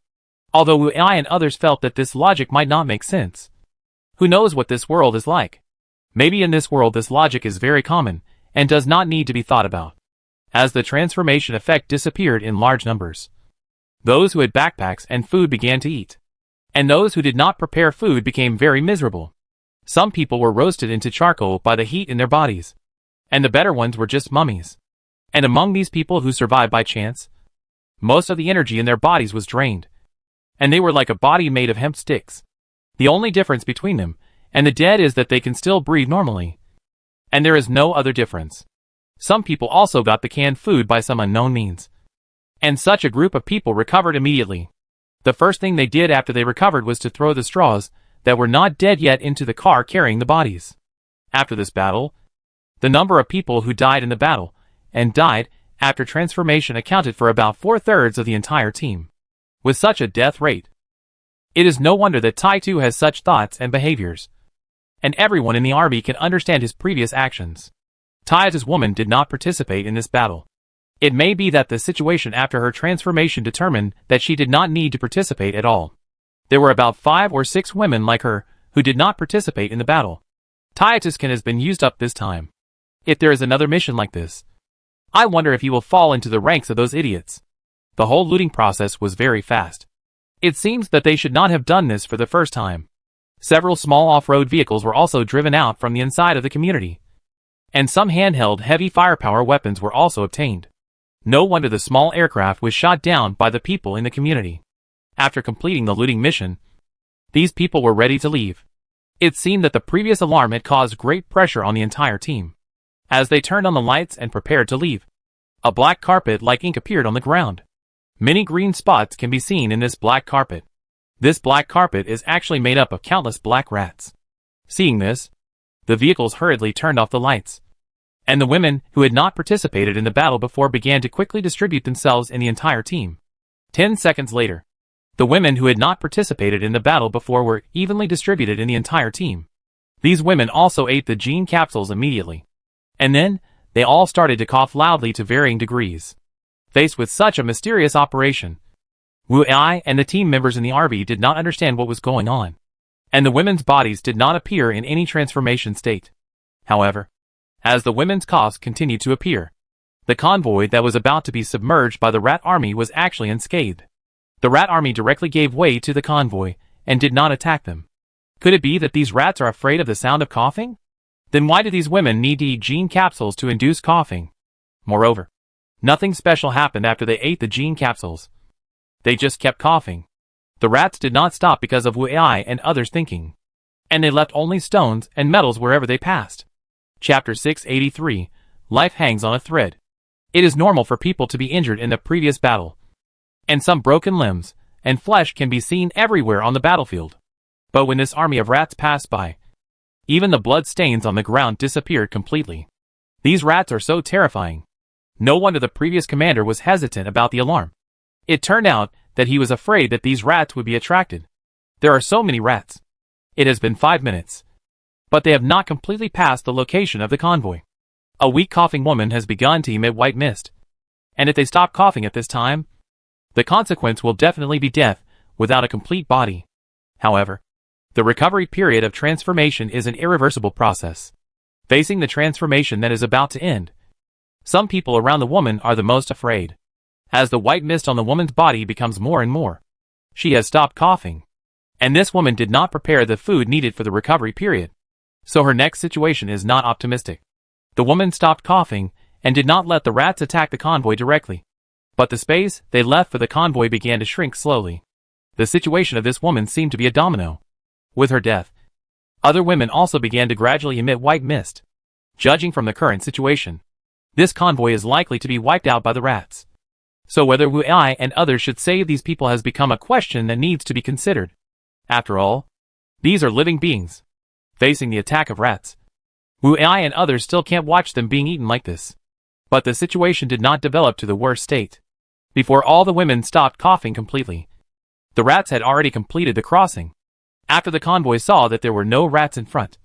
Although Wu Ai and others felt that this logic might not make sense. Who knows what this world is like? Maybe in this world this logic is very common, and does not need to be thought about. As the transformation effect disappeared in large numbers, those who had backpacks and food began to eat. And those who did not prepare food became very miserable. Some people were roasted into charcoal by the heat in their bodies. And the better ones were just mummies. And among these people who survived by chance, most of the energy in their bodies was drained. And they were like a body made of hemp sticks. The only difference between them and the dead is that they can still breathe normally. And there is no other difference. Some people also got the canned food by some unknown means. And such a group of people recovered immediately. The first thing they did after they recovered was to throw the straws that were not dead yet into the car carrying the bodies. After this battle, the number of people who died in the battle and died after transformation accounted for about 4/3 of the entire team. With such a death rate, it is no wonder that Tai Tu has such thoughts and behaviors. And everyone in the army can understand his previous actions. Tai's woman did not participate in this battle. It may be that the situation after her transformation determined that she did not need to participate at all. There were about 5 or 6 women like her who did not participate in the battle. Taituscan has been used up this time. If there is another mission like this, I wonder if he will fall into the ranks of those idiots. The whole looting process was very fast. It seems that they should not have done this for the first time. Several small off-road vehicles were also driven out from the inside of the community. And some handheld heavy firepower weapons were also obtained. No wonder the small aircraft was shot down by the people in the community. After completing the looting mission, these people were ready to leave. It seemed that the previous alarm had caused great pressure on the entire team. As they turned on the lights and prepared to leave, a black carpet like ink appeared on the ground. Many green spots can be seen in this black carpet. This black carpet is actually made up of countless black rats. Seeing this, the vehicles hurriedly turned off the lights. And the women who had not participated in the battle before began to quickly distribute themselves in the entire team. 10 seconds later, the women who had not participated in the battle before were evenly distributed in the entire team. These women also ate the gene capsules immediately. And then, they all started to cough loudly to varying degrees. Faced with such a mysterious operation, Wu Ai and the team members in the RV did not understand what was going on. And the women's bodies did not appear in any transformation state. However, as the women's coughs continued to appear, the convoy that was about to be submerged by the rat army was actually unscathed. The rat army directly gave way to the convoy and did not attack them. Could it be that these rats are afraid of the sound of coughing? Then why do these women need to eat gene capsules to induce coughing? Moreover, nothing special happened after they ate the gene capsules. They just kept coughing. The rats did not stop because of Wu Ai and others thinking. And they left only stones and metals wherever they passed. Chapter 683, Life Hangs on a Thread. It is normal for people to be injured in the previous battle. And some broken limbs and flesh can be seen everywhere on the battlefield. But when this army of rats passed by, even the blood stains on the ground disappeared completely. These rats are so terrifying. No wonder the previous commander was hesitant about the alarm. It turned out that he was afraid that these rats would be attracted. There are so many rats. It has been 5 minutes. But they have not completely passed the location of the convoy. A weak coughing woman has begun to emit white mist. And if they stop coughing at this time, the consequence will definitely be death without a complete body. However, The recovery period of transformation is an irreversible process. Facing the transformation that is about to end, some people around the woman are the most afraid. As the white mist on the woman's body becomes more and more, she has stopped coughing. And this woman did not prepare the food needed for the recovery period. So her next situation is not optimistic. The woman stopped coughing and did not let the rats attack the convoy directly. But the space they left for the convoy began to shrink slowly. The situation of this woman seemed to be a domino. With her death, other women also began to gradually emit white mist. Judging from the current situation, this convoy is likely to be wiped out by the rats. So whether Wu Ai and others should save these people has become a question that needs to be considered. After all, these are living beings, facing the attack of rats. Wu Ai and others still can't watch them being eaten like this. But the situation did not develop to the worst state. Before all the women stopped coughing completely, the rats had already completed the crossing. After the convoy saw that there were no rats in front,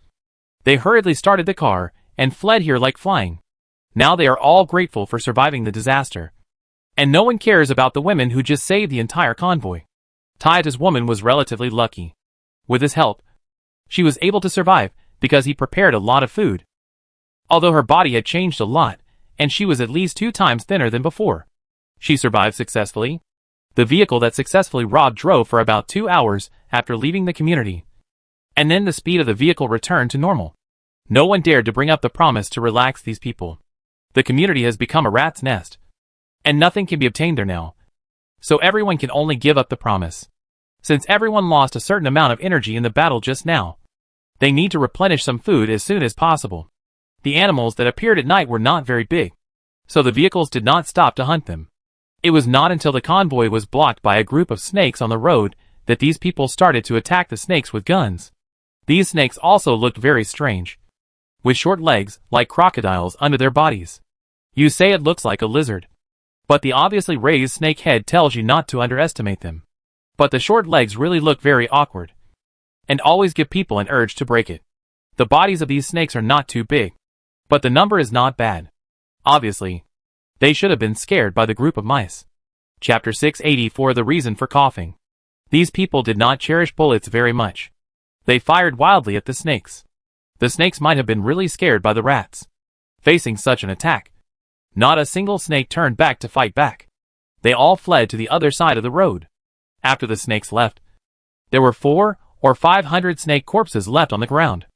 they hurriedly started the car and fled here like flying. Now they are all grateful for surviving the disaster. And no one cares about the women who just saved the entire convoy. Tai's woman was relatively lucky. With his help, she was able to survive because he prepared a lot of food. Although her body had changed a lot, and she was at least 2 times thinner than before, she survived successfully. The vehicle that successfully robbed drove for about 2 hours after leaving the community. And then the speed of the vehicle returned to normal. No one dared to bring up the promise to relax these people. The community has become a rat's nest. And nothing can be obtained there now. So everyone can only give up the promise. Since everyone lost a certain amount of energy in the battle just now, they need to replenish some food as soon as possible. The animals that appeared at night were not very big, so the vehicles did not stop to hunt them. It was not until the convoy was blocked by a group of snakes on the road that these people started to attack the snakes with guns. These snakes also looked very strange, with short legs like crocodiles under their bodies. You say it looks like a lizard, but the obviously raised snake head tells you not to underestimate them. But the short legs really look very awkward, and always give people an urge to break it. The bodies of these snakes are not too big, but the number is not bad. Obviously, they should have been scared by the group of mice. Chapter 684 The Reason for Coughing. These people did not cherish bullets very much. They fired wildly at the snakes. The snakes might have been really scared by the rats. Facing such an attack, not a single snake turned back to fight back. They all fled to the other side of the road. After the snakes left, there were 400 or 500 snake corpses left on the ground.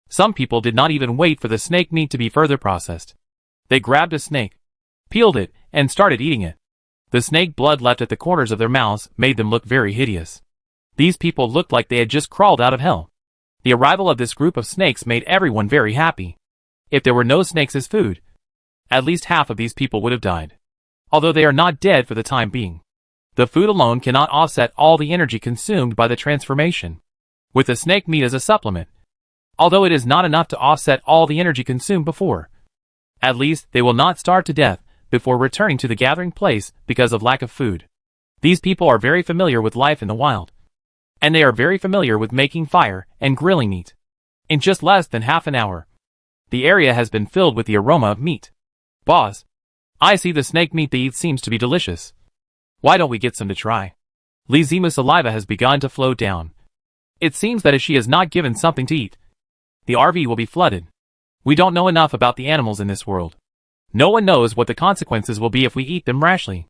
Some people did not even wait for the snake meat to be further processed. They grabbed a snake, peeled it, and started eating it. The snake blood left at the corners of their mouths made them look very hideous. These people looked like they had just crawled out of hell. The arrival of this group of snakes made everyone very happy. If there were no snakes as food, at least half of these people would have died. Although they are not dead for the time being, the food alone cannot offset all the energy consumed by the transformation. With the snake meat as a supplement, although it is not enough to offset all the energy consumed before, at least they will not starve to death before returning to the gathering place because of lack of food. These people are very familiar with life in the wild, and they are very familiar with making fire and grilling meat. In just less than half an hour, the area has been filled with the aroma of meat. Boss, I see the snake meat they eat seems to be delicious. Why don't we get some to try? Li Zimu's saliva has begun to flow down. It seems that if she is not given something to eat, the RV will be flooded. We don't know enough about the animals in this world. No one knows what the consequences will be if we eat them rashly.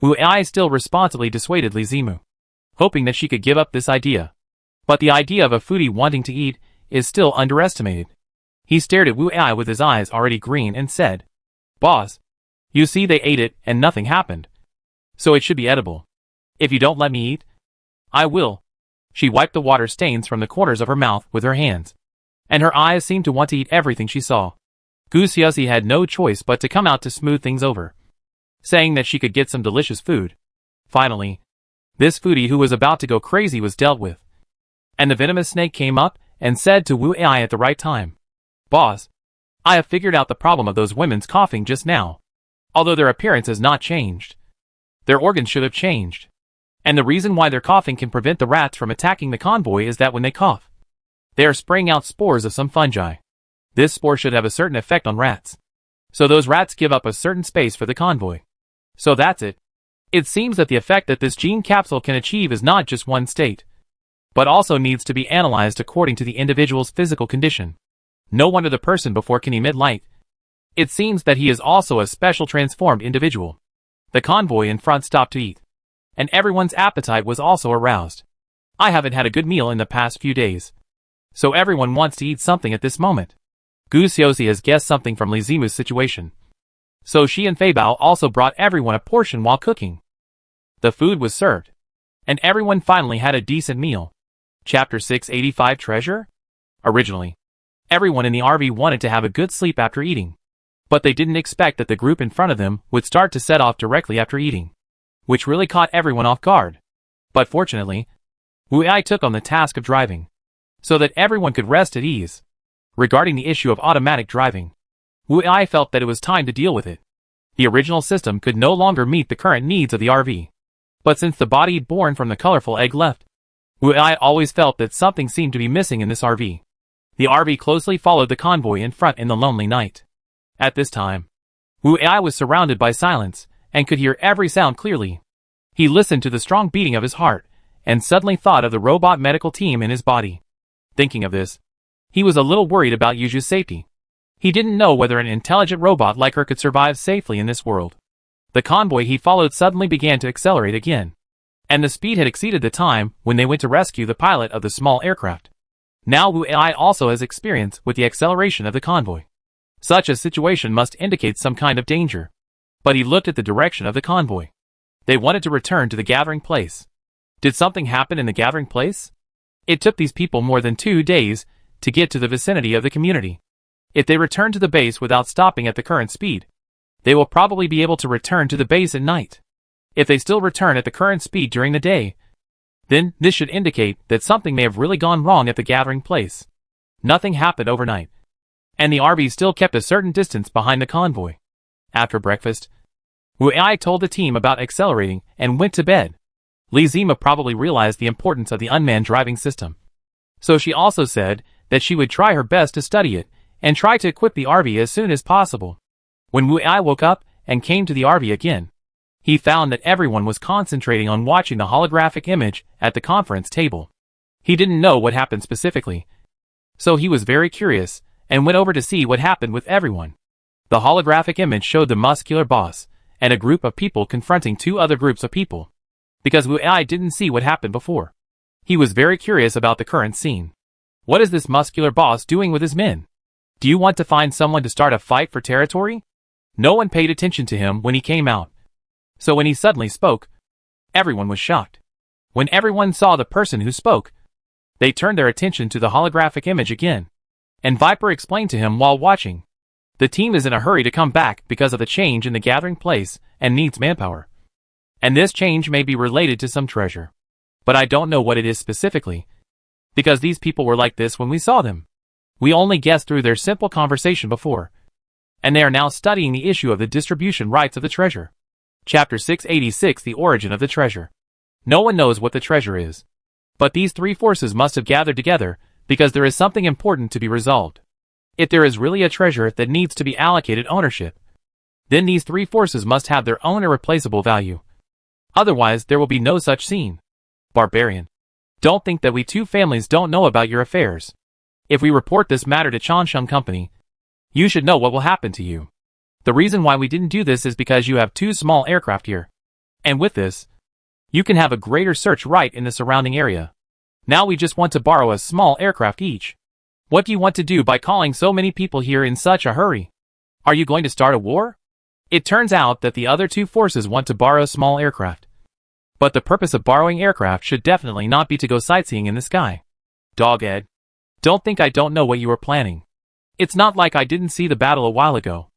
Wu Ai still responsibly dissuaded Li Zimu, hoping that she could give up this idea. But the idea of a foodie wanting to eat is still underestimated. He stared at Wu Ai with his eyes already green and said, Boss, you see they ate it and nothing happened. So it should be edible. If you don't let me eat, I will. She wiped the water stains from the corners of her mouth with her hands, and her eyes seemed to want to eat everything she saw. Gu Xiaozi had no choice but to come out to smooth things over, saying that she could get some delicious food. Finally, this foodie who was about to go crazy was dealt with, and the venomous snake came up and said to Wu Ai at the right time, Boss, I have figured out the problem of those women's coughing just now. Although their appearance has not changed, their organs should have changed. And the reason why their coughing can prevent the rats from attacking the convoy is that when they cough, they are spraying out spores of some fungi. This spore should have a certain effect on rats. So those rats give up a certain space for the convoy. So that's it. It seems that the effect that this gene capsule can achieve is not just one state. but also needs to be analyzed according to the individual's physical condition. No wonder the person before can emit light. It seems that he is also a special transformed individual. The convoy in front stopped to eat, and everyone's appetite was also aroused. I haven't had a good meal in the past few days, so everyone wants to eat something at this moment. Gu Xiaoxi has guessed something from Li Zimu's situation, so she and Fei Bao also brought everyone a portion while cooking. The food was served, and everyone finally had a decent meal. Chapter 685 Treasure? Originally, everyone in the RV wanted to have a good sleep after eating, but they didn't expect that the group in front of them would start to set off directly after eating, which really caught everyone off guard. But fortunately, Wu Ai took on the task of driving, so that everyone could rest at ease. Regarding the issue of automatic driving, Wu Ai felt that it was time to deal with it. The original system could no longer meet the current needs of the RV. But since the body born from the colorful egg left, Wu Ai always felt that something seemed to be missing in this RV. The RV closely followed the convoy in front in the lonely night. At this time, Wu Ai was surrounded by silence and could hear every sound clearly. He listened to the strong beating of his heart and suddenly thought of the robot medical team in his body. Thinking of this, he was a little worried about Yuju's safety. He didn't know whether an intelligent robot like her could survive safely in this world. The convoy he followed suddenly began to accelerate again, and the speed had exceeded the time when they went to rescue the pilot of the small aircraft. Now Wu Ai also has experience with the acceleration of the convoy. Such a situation must indicate some kind of danger. But he looked at the direction of the convoy. They wanted to return to the gathering place. Did something happen in the gathering place? It took these people more than 2 days to get to the vicinity of the community. If they return to the base without stopping at the current speed, they will probably be able to return to the base at night. If they still return at the current speed during the day, then this should indicate that something may have really gone wrong at the gathering place. Nothing happened overnight, and the RV still kept a certain distance behind the convoy. After breakfast, Wu Ai told the team about accelerating and went to bed. Li Zimu probably realized the importance of the unmanned driving system, so she also said that she would try her best to study it and try to equip the RV as soon as possible. When Wu Ai woke up and came to the RV again, he found that everyone was concentrating on watching the holographic image at the conference table. He didn't know what happened specifically, so he was very curious and went over to see what happened with everyone. The holographic image showed the muscular boss and a group of people confronting 2 other groups of people. Because Wu Ai didn't see what happened before, he was very curious about the current scene. What is this muscular boss doing with his men? Do you want to find someone to start a fight for territory? No one paid attention to him when he came out. So when he suddenly spoke, everyone was shocked. When everyone saw the person who spoke, they turned their attention to the holographic image again. And Viper explained to him while watching. The team is in a hurry to come back because of the change in the gathering place and needs manpower. And this change may be related to some treasure. But I don't know what it is specifically, because these people were like this when we saw them. We only guessed through their simple conversation before, and they are now studying the issue of the distribution rights of the treasure. Chapter 686 The Origin of the Treasure. No one knows what the treasure is, but these 3 forces must have gathered together because there is something important to be resolved. If there is really a treasure that needs to be allocated ownership, then these 3 forces must have their own irreplaceable value. Otherwise, there will be no such scene. Barbarian. Don't think that we 2 families don't know about your affairs. If we report this matter to Changsheng Company, you should know what will happen to you. The reason why we didn't do this is because you have 2 small aircraft here. And with this, you can have a greater search right in the surrounding area. Now we just want to borrow a small aircraft each. What do you want to do by calling so many people here in such a hurry? Are you going to start a war? It turns out that the other 2 forces want to borrow small aircraft. But the purpose of borrowing aircraft should definitely not be to go sightseeing in the sky. Dog Ed. Don't think I don't know what you were planning. It's not like I didn't see the battle a while ago.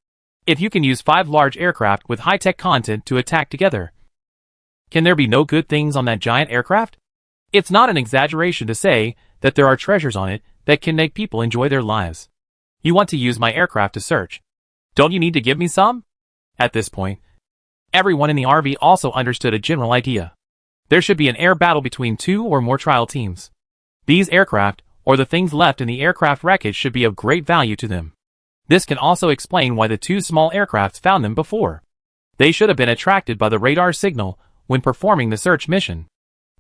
If you can use 5 large aircraft with high-tech content to attack together, can there be no good things on that giant aircraft? It's not an exaggeration to say that there are treasures on it that can make people enjoy their lives. You want to use my aircraft to search. Don't you need to give me some? At this point, everyone in the RV also understood a general idea. There should be an air battle between 2 or more trial teams. These aircraft, or the things left in the aircraft wreckage, should be of great value to them. This can also explain why the 2 small aircrafts found them before. They should have been attracted by the radar signal when performing the search mission.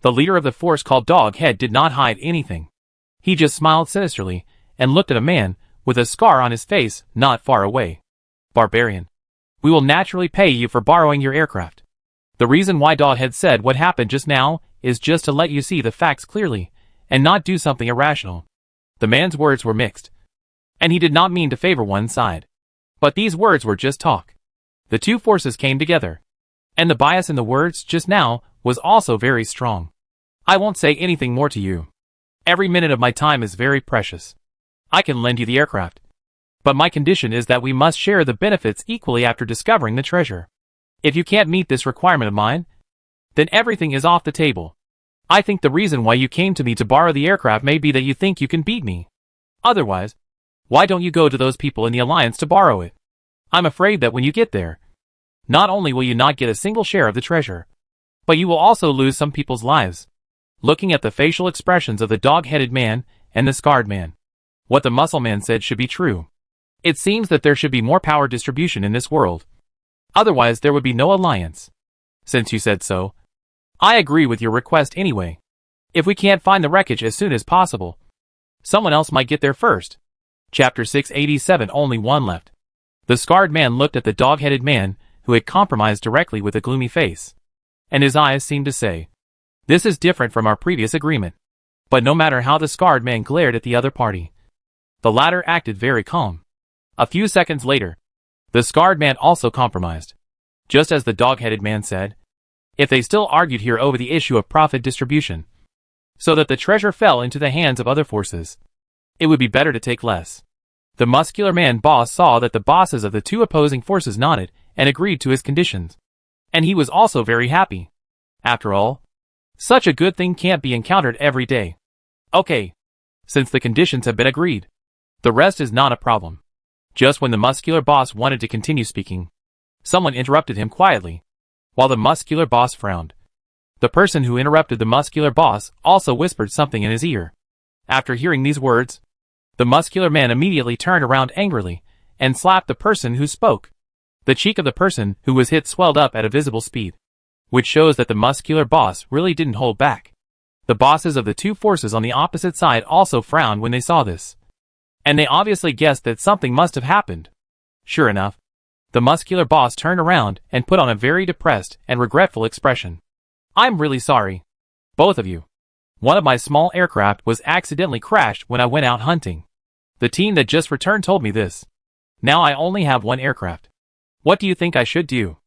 The leader of the force called Doghead did not hide anything. He just smiled sinisterly and looked at a man with a scar on his face not far away. Barbarian. We will naturally pay you for borrowing your aircraft. The reason why Doghead said what happened just now is just to let you see the facts clearly and not do something irrational. The man's words were mixed, and he did not mean to favor one side. But these words were just talk. The two forces came together, and the bias in the words just now was also very strong. I won't say anything more to you. Every minute of my time is very precious. I can lend you the aircraft, but my condition is that we must share the benefits equally after discovering the treasure. If you can't meet this requirement of mine, then everything is off the table. I think the reason why you came to me to borrow the aircraft may be that you think you can beat me. Otherwise, why don't you go to those people in the alliance to borrow it? I'm afraid that when you get there, not only will you not get a single share of the treasure, but you will also lose some people's lives. Looking at the facial expressions of the dog-headed man and the scarred man, what the muscle man said should be true. It seems that there should be more power distribution in this world. Otherwise there would be no alliance. Since you said so, I agree with your request anyway. If we can't find the wreckage as soon as possible, someone else might get there first. Chapter 687. Only one left. The scarred man looked at the dog-headed man who had compromised directly with a gloomy face, and his eyes seemed to say, "This is different from our previous agreement." But no matter how the scarred man glared at the other party, the latter acted very calm. A few seconds later, the scarred man also compromised. Just as the dog-headed man said, if they still argued here over the issue of profit distribution, so that the treasure fell into the hands of other forces, it would be better to take less. The muscular man boss saw that the bosses of the two opposing forces nodded and agreed to his conditions, and he was also very happy. After all, such a good thing can't be encountered every day. Okay, since the conditions have been agreed, the rest is not a problem. Just when the muscular boss wanted to continue speaking, someone interrupted him quietly, while the muscular boss frowned. The person who interrupted the muscular boss also whispered something in his ear. After hearing these words, the muscular man immediately turned around angrily and slapped the person who spoke. The cheek of the person who was hit swelled up at a visible speed, which shows that the muscular boss really didn't hold back. The bosses of the two forces on the opposite side also frowned when they saw this, and they obviously guessed that something must have happened. Sure enough, the muscular boss turned around and put on a very depressed and regretful expression. "I'm really sorry, both of you. One of my small aircraft was accidentally crashed when I went out hunting. The team that just returned told me this. Now I only have one aircraft. What do you think I should do?"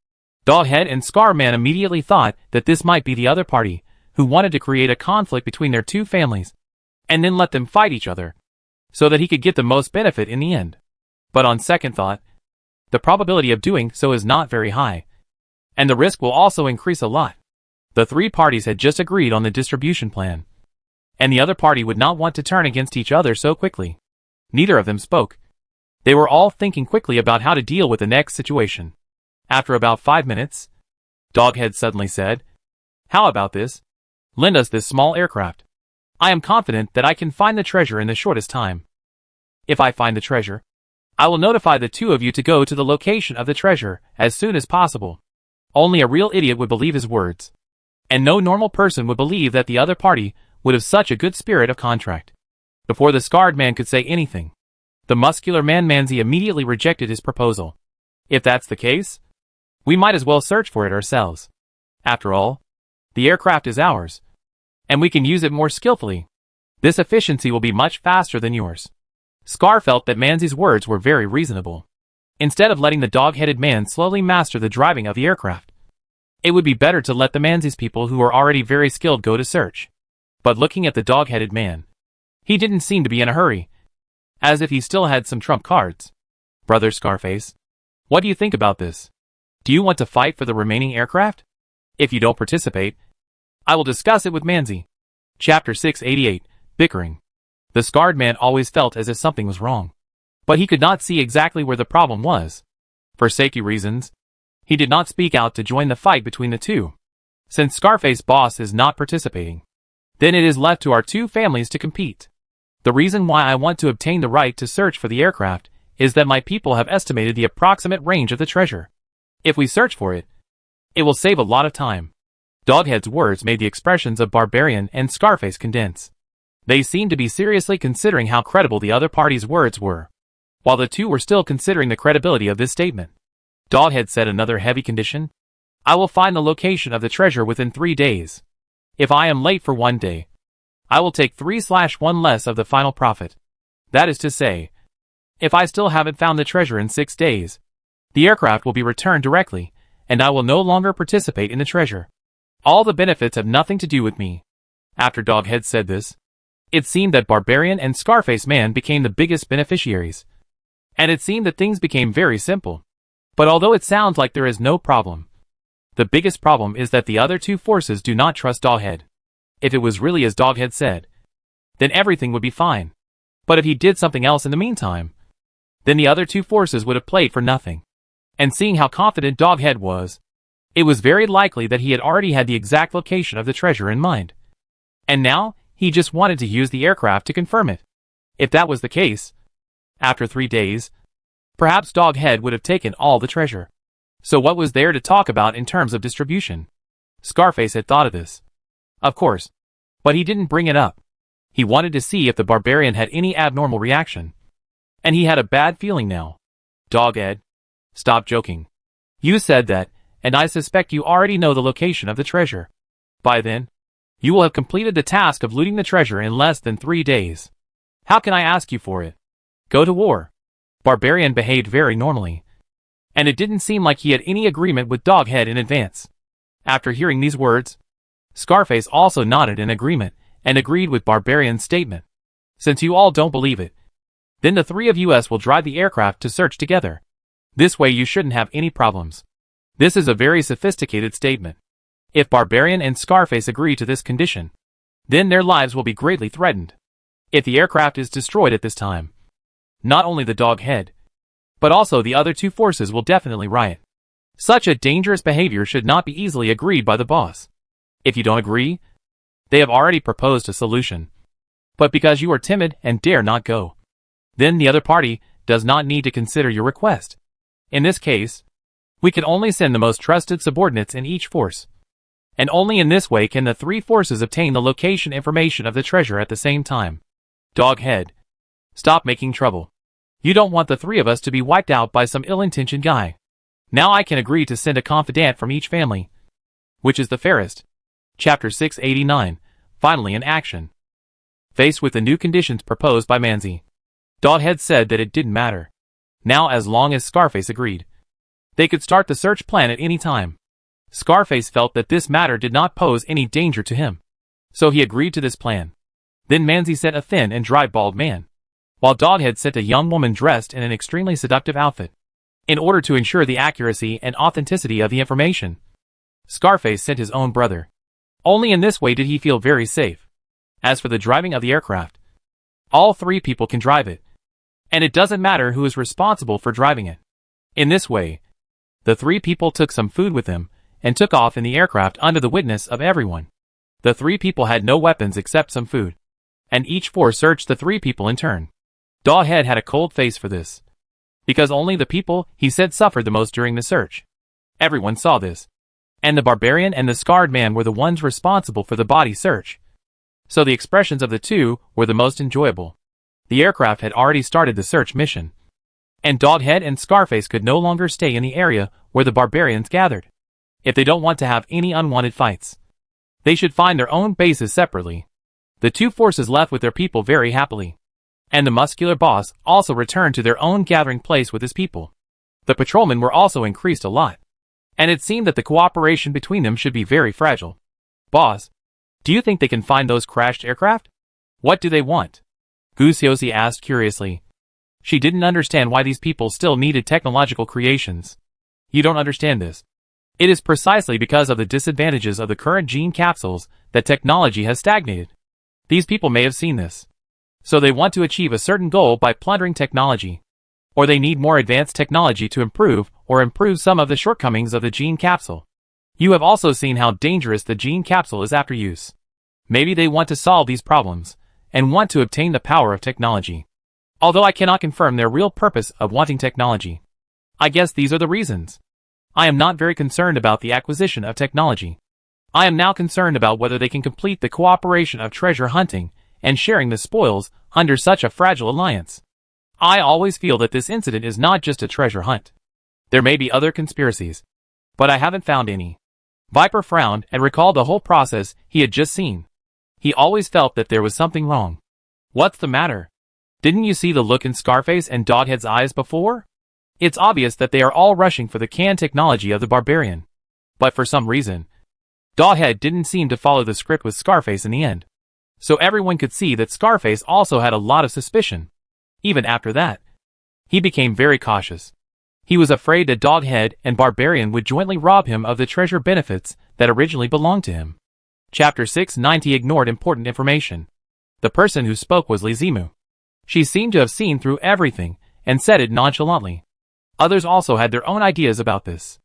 Doghead and Scarman immediately thought that this might be the other party, who wanted to create a conflict between their two families, and then let them fight each other, so that he could get the most benefit in the end. But on second thought, the probability of doing so is not very high, and the risk will also increase a lot. The three parties had just agreed on the distribution plan, and the other party would not want to turn against each other so quickly. Neither of them spoke. They were all thinking quickly about how to deal with the next situation. After about 5 minutes, Doghead suddenly said, "How about this? Lend us this small aircraft. I am confident that I can find the treasure in the shortest time. If I find the treasure, I will notify the two of you to go to the location of the treasure as soon as possible." Only a real idiot would believe his words, and no normal person would believe that the other party would have such a good spirit of contract. Before the scarred man could say anything, the muscular man Manzi immediately rejected his proposal. "If that's the case, we might as well search for it ourselves. After all, the aircraft is ours, and we can use it more skillfully. This efficiency will be much faster than yours." Scar felt that Manzi's words were very reasonable. Instead of letting the dog-headed man slowly master the driving of the aircraft, it would be better to let the Manzi's people who were already very skilled go to search. But looking at the dog-headed man, he didn't seem to be in a hurry, as if he still had some trump cards. "Brother Scarface, what do you think about this? Do you want to fight for the remaining aircraft? If you don't participate, I will discuss it with Manzi." Chapter 688. Bickering. The scarred man always felt as if something was wrong, but he could not see exactly where the problem was. For safety reasons, he did not speak out to join the fight between the two. Since Scarface boss is not participating, then it is left to our two families to compete. The reason why I want to obtain the right to search for the aircraft is that my people have estimated the approximate range of the treasure. If we search for it, it will save a lot of time. Doghead's words made the expressions of Barbarian and Scarface condense. They seemed to be seriously considering how credible the other party's words were, while the two were still considering the credibility of this statement. Doghead said another heavy condition. I will find the location of the treasure within 3 days. If I am late for 1 day, I will take 3/1 less of the final profit. That is to say, if I still haven't found the treasure in 6 days, the aircraft will be returned directly, and I will no longer participate in the treasure. All the benefits have nothing to do with me. After Doghead said this, it seemed that Barbarian and Scarface Man became the biggest beneficiaries. And it seemed that things became very simple. But although it sounds like there is no problem, the biggest problem is that the other two forces do not trust Doghead. If it was really as Doghead said, then everything would be fine. But if he did something else in the meantime, then the other two forces would have played for nothing. And seeing how confident Doghead was, it was very likely that he had already had the exact location of the treasure in mind. And now, he just wanted to use the aircraft to confirm it. If that was the case, after 3 days, perhaps Doghead would have taken all the treasure. So what was there to talk about in terms of distribution? Scarface had thought of this, of course, but he didn't bring it up. He wanted to see if the Barbarian had any abnormal reaction. And he had a bad feeling now. Doghead, stop joking. You said that, and I suspect you already know the location of the treasure. By then, you will have completed the task of looting the treasure in less than 3 days. How can I ask you for it? Go to war. Barbarian behaved very normally, and it didn't seem like he had any agreement with Doghead in advance. After hearing these words, Scarface also nodded in agreement and agreed with Barbarian's statement. Since you all don't believe it, then the 3 of us will drive the aircraft to search together. This way you shouldn't have any problems. This is a very sophisticated statement. If Barbarian and Scarface agree to this condition, then their lives will be greatly threatened. If the aircraft is destroyed at this time, not only the Doghead, but also the other two forces will definitely riot. Such a dangerous behavior should not be easily agreed by the boss. If you don't agree, they have already proposed a solution. But because you are timid and dare not go, then the other party does not need to consider your request. In this case, we can only send the most trusted subordinates in each force. And only in this way can the 3 forces obtain the location information of the treasure at the same time. Doghead, stop making trouble. You don't want the 3 of us to be wiped out by some ill-intentioned guy. Now I can agree to send a confidant from each family. Which is the fairest? Chapter 689, finally in action. Faced with the new conditions proposed by Manzi, Doghead said that it didn't matter. Now as long as Scarface agreed, they could start the search plan at any time. Scarface felt that this matter did not pose any danger to him, so he agreed to this plan. Then Manzi sent a thin and dry bald man, while Doghead sent a young woman dressed in an extremely seductive outfit. In order to ensure the accuracy and authenticity of the information, Scarface sent his own brother. Only in this way did he feel very safe. As for the driving of the aircraft, all 3 people can drive it, and it doesn't matter who is responsible for driving it. In this way, the 3 people took some food with them and took off in the aircraft under the witness of everyone. The 3 people had no weapons except some food, and each force searched the 3 people in turn. Doghead had a cold face for this, because only the people he said suffered the most during the search. Everyone saw this, and the Barbarian and the scarred man were the ones responsible for the body search. So the expressions of the two were the most enjoyable. The aircraft had already started the search mission, and Doghead and Scarface could no longer stay in the area where the Barbarians gathered. If they don't want to have any unwanted fights, they should find their own bases separately. The 2 forces left with their people very happily, and the muscular boss also returned to their own gathering place with his people. The patrolmen were also increased a lot, and it seemed that the cooperation between them should be very fragile. Boss, do you think they can find those crashed aircraft? What do they want? Gusiosi asked curiously. She didn't understand why these people still needed technological creations. You don't understand this. It is precisely because of the disadvantages of the current gene capsules that technology has stagnated. These people may have seen this. So they want to achieve a certain goal by plundering technology. Or they need more advanced technology to improve some of the shortcomings of the gene capsule. You have also seen how dangerous the gene capsule is after use. Maybe they want to solve these problems, and want to obtain the power of technology. Although I cannot confirm their real purpose of wanting technology. I guess these are the reasons. I am not very concerned about the acquisition of technology. I am now concerned about whether they can complete the cooperation of treasure hunting and sharing the spoils under such a fragile alliance. I always feel that this incident is not just a treasure hunt. There may be other conspiracies, but I haven't found any. Viper frowned and recalled the whole process he had just seen. He always felt that there was something wrong. What's the matter? Didn't you see the look in Scarface and Doghead's eyes before? It's obvious that they are all rushing for the can technology of the barbarian. But for some reason, Doghead didn't seem to follow the script with Scarface in the end. So everyone could see that Scarface also had a lot of suspicion. Even after that, he became very cautious. He was afraid that Doghead and Barbarian would jointly rob him of the treasure benefits that originally belonged to him. Chapter 690 ignored important information. The person who spoke was Lizimu. She seemed to have seen through everything and said it nonchalantly. Others also had their own ideas about this.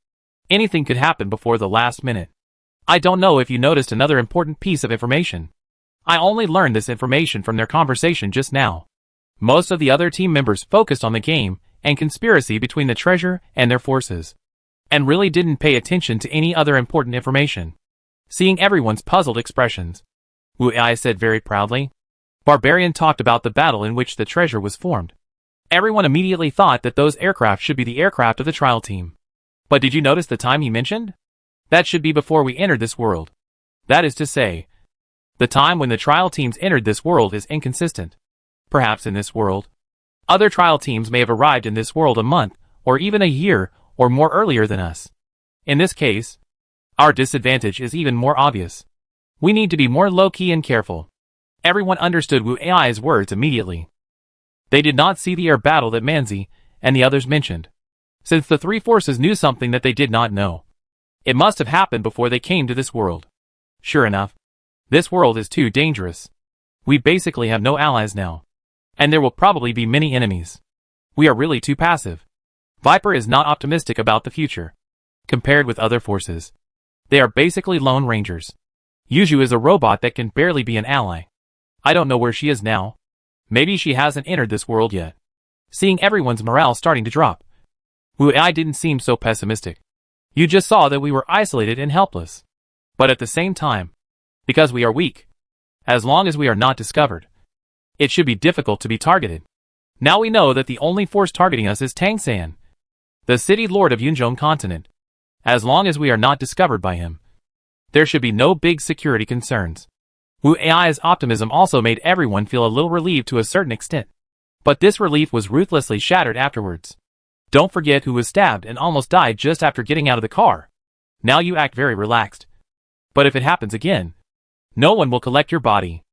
Anything could happen before the last minute. I don't know if you noticed another important piece of information. I only learned this information from their conversation just now. Most of the other team members focused on the game and conspiracy between the treasure and their forces, and really didn't pay attention to any other important information. Seeing everyone's puzzled expressions, Wu Ai said very proudly. Barbarian talked about the battle in which the treasure was formed. Everyone immediately thought that those aircraft should be the aircraft of the trial team. But did you notice the time he mentioned? That should be before we entered this world. That is to say, the time when the trial teams entered this world is inconsistent. Perhaps in this world, other trial teams may have arrived in this world a month, or even a year, or more earlier than us. In this case, our disadvantage is even more obvious. We need to be more low-key and careful. Everyone understood Wu Ai's words immediately. They did not see the air battle that Manzi and the others mentioned, since the three forces knew something that they did not know. It must have happened before they came to this world. Sure enough, this world is too dangerous. We basically have no allies now. And there will probably be many enemies. We are really too passive. Viper is not optimistic about the future. Compared with other forces, they are basically lone rangers. Yuju is a robot that can barely be an ally. I don't know where she is now. Maybe she hasn't entered this world yet. Seeing everyone's morale starting to drop, Wu Ai didn't seem so pessimistic. You just saw that we were isolated and helpless. But at the same time, because we are weak, as long as we are not discovered, it should be difficult to be targeted. Now we know that the only force targeting us is Tang San, the city lord of Yunzhong continent. As long as we are not discovered by him, there should be no big security concerns. Wu Ai's optimism also made everyone feel a little relieved to a certain extent. But this relief was ruthlessly shattered afterwards. Don't forget who was stabbed and almost died just after getting out of the car. Now you act very relaxed. But if it happens again, no one will collect your body.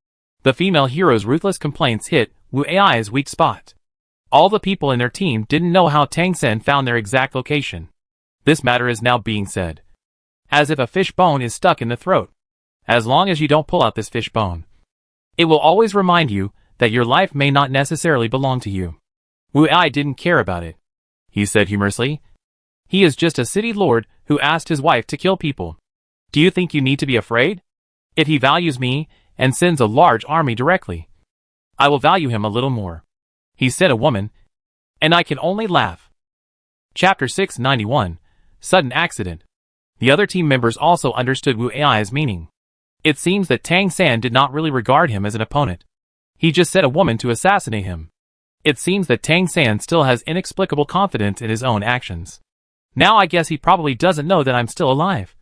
The female hero's ruthless complaints hit Wu Ai's weak spot. All the people in their team didn't know how Tang Sen found their exact location. This matter is now being said. As if a fish bone is stuck in the throat. As long as you don't pull out this fish bone, it will always remind you that your life may not necessarily belong to you. Wu Ai didn't care about it. He said humorously. He is just a city lord who asked his wife to kill people. Do you think you need to be afraid? If he values me and sends a large army directly, I will value him a little more. He said a woman, and I can only laugh. Chapter 691, Sudden Accident. The other team members also understood Wu Ai's meaning. It seems that Tang San did not really regard him as an opponent. He just sent a woman to assassinate him. It seems that Tang San still has inexplicable confidence in his own actions. Now I guess he probably doesn't know that I'm still alive.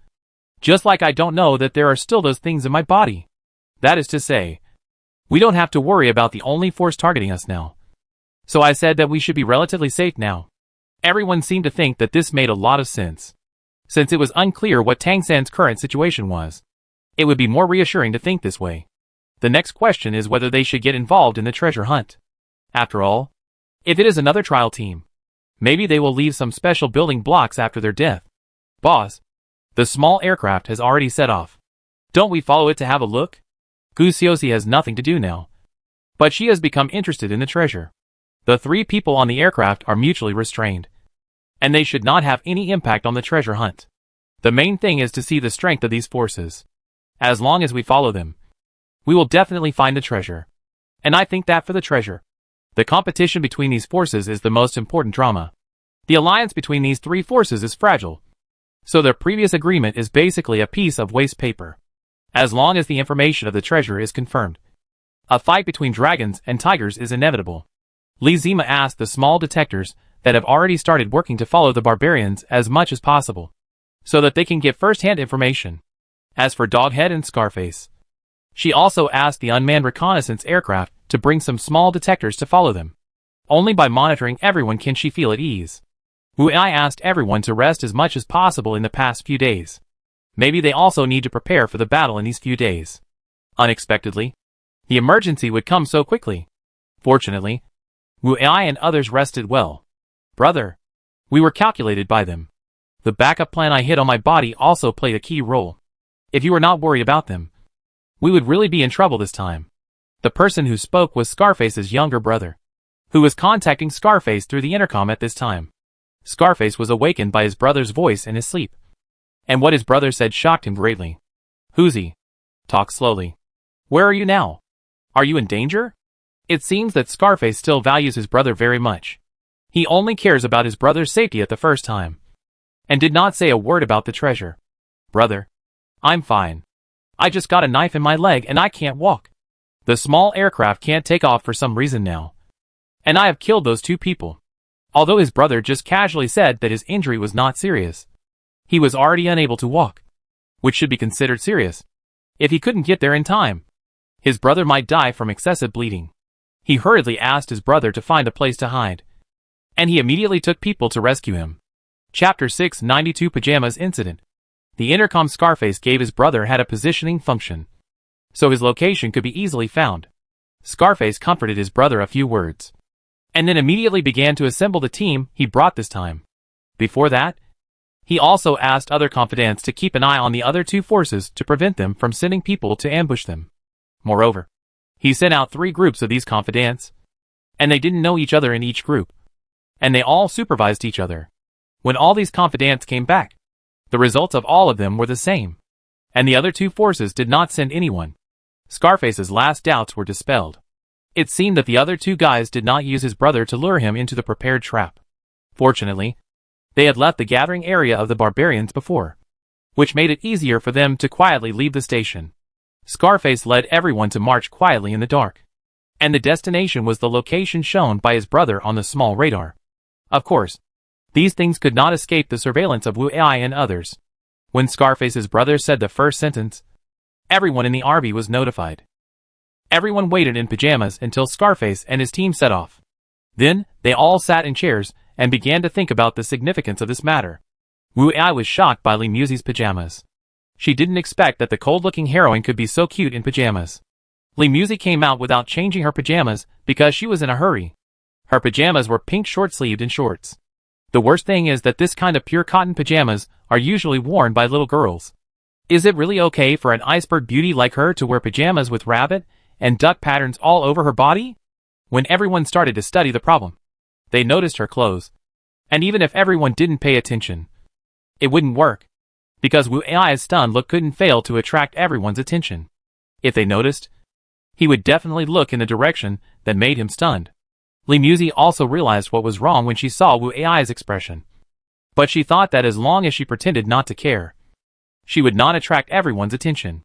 Just like I don't know that there are still those things in my body. That is to say, we don't have to worry about the only force targeting us now. So I said that we should be relatively safe now. Everyone seemed to think that this made a lot of sense. Since it was unclear what Tang San's current situation was, it would be more reassuring to think this way. The next question is whether they should get involved in the treasure hunt. After all, if it is another trial team, maybe they will leave some special building blocks after their death. Boss, the small aircraft has already set off. Don't we follow it to have a look? Gu Xiaoxi has nothing to do now. But she has become interested in the treasure. The three people on the aircraft are mutually restrained, and they should not have any impact on the treasure hunt. The main thing is to see the strength of these forces. As long as we follow them, we will definitely find the treasure. And I think that for the treasure, the competition between these forces is the most important drama. The alliance between these three forces is fragile. So their previous agreement is basically a piece of waste paper. As long as the information of the treasure is confirmed. A fight between dragons and tigers is inevitable. Lee Zima asked the small detectors that have already started working to follow the barbarians as much as possible, so that they can get first-hand information. As for Doghead and Scarface, she also asked the unmanned reconnaissance aircraft to bring some small detectors to follow them. Only by monitoring everyone can she feel at ease. Wu Ai asked everyone to rest as much as possible in the past few days. Maybe they also need to prepare for the battle in these few days. Unexpectedly, the emergency would come so quickly. Fortunately, Wu Ai and others rested well. Brother, we were calculated by them. The backup plan I hid on my body also played a key role. If you were not worried about them, we would really be in trouble this time. The person who spoke was Scarface's younger brother, who was contacting Scarface through the intercom at this time. Scarface was awakened by his brother's voice in his sleep. And what his brother said shocked him greatly. Who's he? Talk slowly. Where are you now? Are you in danger? It seems that Scarface still values his brother very much. He only cares about his brother's safety at the first time, and did not say a word about the treasure. Brother, I'm fine. I just got a knife in my leg and I can't walk. The small aircraft can't take off for some reason now. And I have killed those 2 people. Although his brother just casually said that his injury was not serious. He was already unable to walk, which should be considered serious. If he couldn't get there in time, his brother might die from excessive bleeding. He hurriedly asked his brother to find a place to hide, and he immediately took people to rescue him. Chapter 692 Pajamas Incident. The intercom Scarface gave his brother had a positioning function, so his location could be easily found. Scarface comforted his brother a few words, and then immediately began to assemble the team he brought this time. Before that, he also asked other confidants to keep an eye on the other 2 forces to prevent them from sending people to ambush them. Moreover, he sent out 3 groups of these confidants, and they didn't know each other in each group, and they all supervised each other. When all these confidants came back, the results of all of them were the same, and the other 2 forces did not send anyone. Scarface's last doubts were dispelled. It seemed that the other 2 guys did not use his brother to lure him into the prepared trap. Fortunately, they had left the gathering area of the barbarians before, which made it easier for them to quietly leave the station. Scarface led everyone to march quietly in the dark, and the destination was the location shown by his brother on the small radar. Of course, these things could not escape the surveillance of Wu Ai and others. When Scarface's brother said the first sentence, everyone in the RV was notified. Everyone waited in pajamas until Scarface and his team set off. Then, they all sat in chairs and began to think about the significance of this matter. Wu Ai was shocked by Li Musi's pajamas. She didn't expect that the cold-looking heroine could be so cute in pajamas. Li Musi came out without changing her pajamas because she was in a hurry. Her pajamas were pink short-sleeved and shorts. The worst thing is that this kind of pure cotton pajamas are usually worn by little girls. Is it really okay for an iceberg beauty like her to wear pajamas with rabbit and duck patterns all over her body? When everyone started to study the problem, they noticed her clothes. And even if everyone didn't pay attention, it wouldn't work, because Wu Ai's stunned look couldn't fail to attract everyone's attention. If they noticed, he would definitely look in the direction that made him stunned. Li Musi also realized what was wrong when she saw Wu Ai's expression. But she thought that as long as she pretended not to care, she would not attract everyone's attention.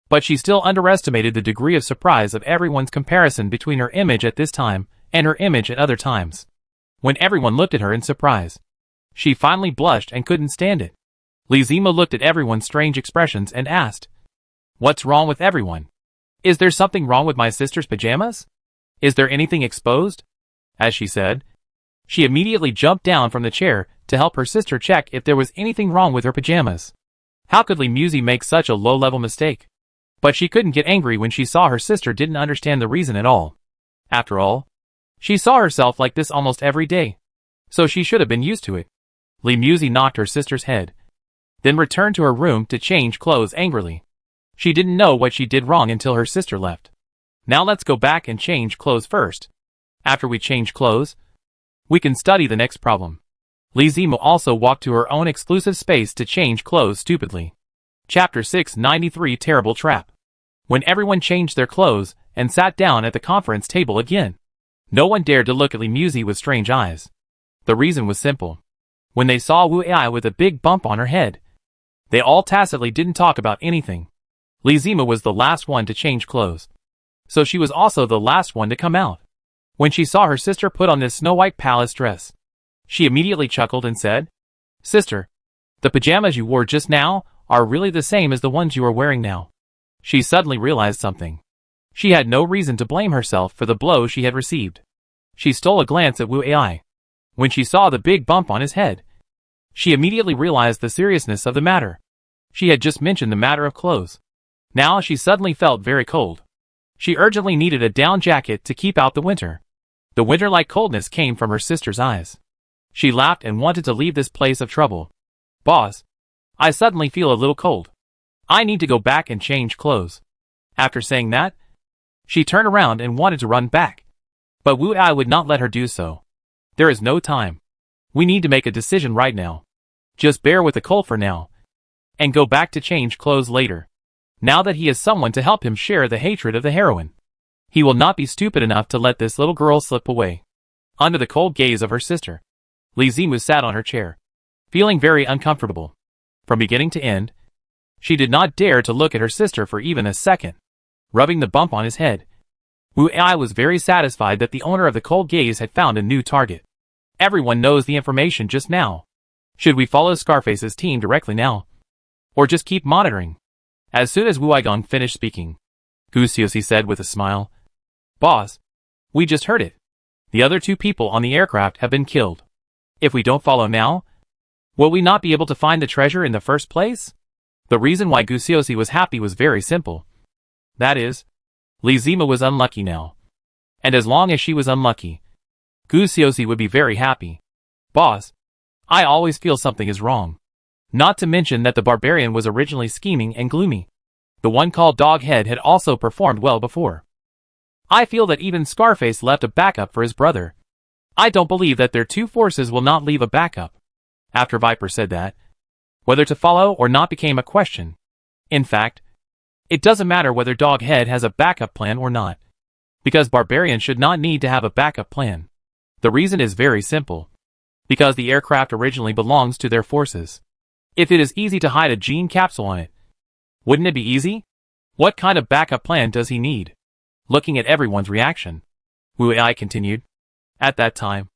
But she still underestimated the degree of surprise of everyone's comparison between her image at this time and her image at other times. When everyone looked at her in surprise, she finally blushed and couldn't stand it. Li Zima looked at everyone's strange expressions and asked, "What's wrong with everyone? Is there something wrong with my sister's pajamas? Is there anything exposed?" As she said, she immediately jumped down from the chair to help her sister check if there was anything wrong with her pajamas. How could Li Musi make such a low-level mistake? But she couldn't get angry when she saw her sister didn't understand the reason at all. After all, she saw herself like this almost every day, so she should have been used to it. Li Musi knocked her sister's head, then returned to her room to change clothes angrily. She didn't know what she did wrong until her sister left. Now let's go back and change clothes first. After we change clothes, we can study the next problem. Li Zima also walked to her own exclusive space to change clothes stupidly. Chapter 693 Terrible Trap. When everyone changed their clothes and sat down at the conference table again, no one dared to look at Li Musi with strange eyes. The reason was simple. When they saw Wu Ai with a big bump on her head, They all tacitly didn't talk about anything. Lizima was the last one to change clothes. So she was also the last one to come out. When she saw her sister put on this snow-white palace dress, she immediately chuckled and said, "Sister, the pajamas you wore just now are really the same as the ones you are wearing now." She suddenly realized something. She had no reason to blame herself for the blow she had received. She stole a glance at Wu Ai. When she saw the big bump on his head, she immediately realized the seriousness of the matter. She had just mentioned the matter of clothes. Now she suddenly felt very cold. She urgently needed a down jacket to keep out the winter. The winter-like coldness came from her sister's eyes. She laughed and wanted to leave this place of trouble. "Boss, I suddenly feel a little cold. I need to go back and change clothes." After saying that, she turned around and wanted to run back. But Wu Ai would not let her do so. "There is no time. We need to make a decision right now. Just bear with the cold for now, and go back to change clothes later. Now that he has someone to help him share the hatred of the heroine, he will not be stupid enough to let this little girl slip away." Under the cold gaze of her sister, Lizima sat on her chair, feeling very uncomfortable. From beginning to end, she did not dare to look at her sister for even a second. Rubbing the bump on his head, Wu Ai was very satisfied that the owner of the cold gaze had found a new target. Everyone knows the information just now. Should we follow Scarface's team directly now? Or just keep monitoring? As soon as Wu Aigong finished speaking, Gu Xiuxi said with a smile, "Boss, we just heard it. The other 2 people on the aircraft have been killed. If we don't follow now, will we not be able to find the treasure in the first place?" The reason why Gu Xiuxi was happy was very simple. That is, Lizima was unlucky now. And as long as she was unlucky, Gu Xiuxi would be very happy. "Boss, I always feel something is wrong. Not to mention that the barbarian was originally scheming and gloomy. The one called Doghead had also performed well before. I feel that even Scarface left a backup for his brother. I don't believe that their 2 forces will not leave a backup." After Viper said that, whether to follow or not became a question. In fact, it doesn't matter whether Doghead has a backup plan or not, because Barbarian should not need to have a backup plan. The reason is very simple. Because the aircraft originally belongs to their forces. If it is easy to hide a gene capsule on it, wouldn't it be easy? What kind of backup plan does he need? Looking at everyone's reaction, Wu Ai continued. At that time,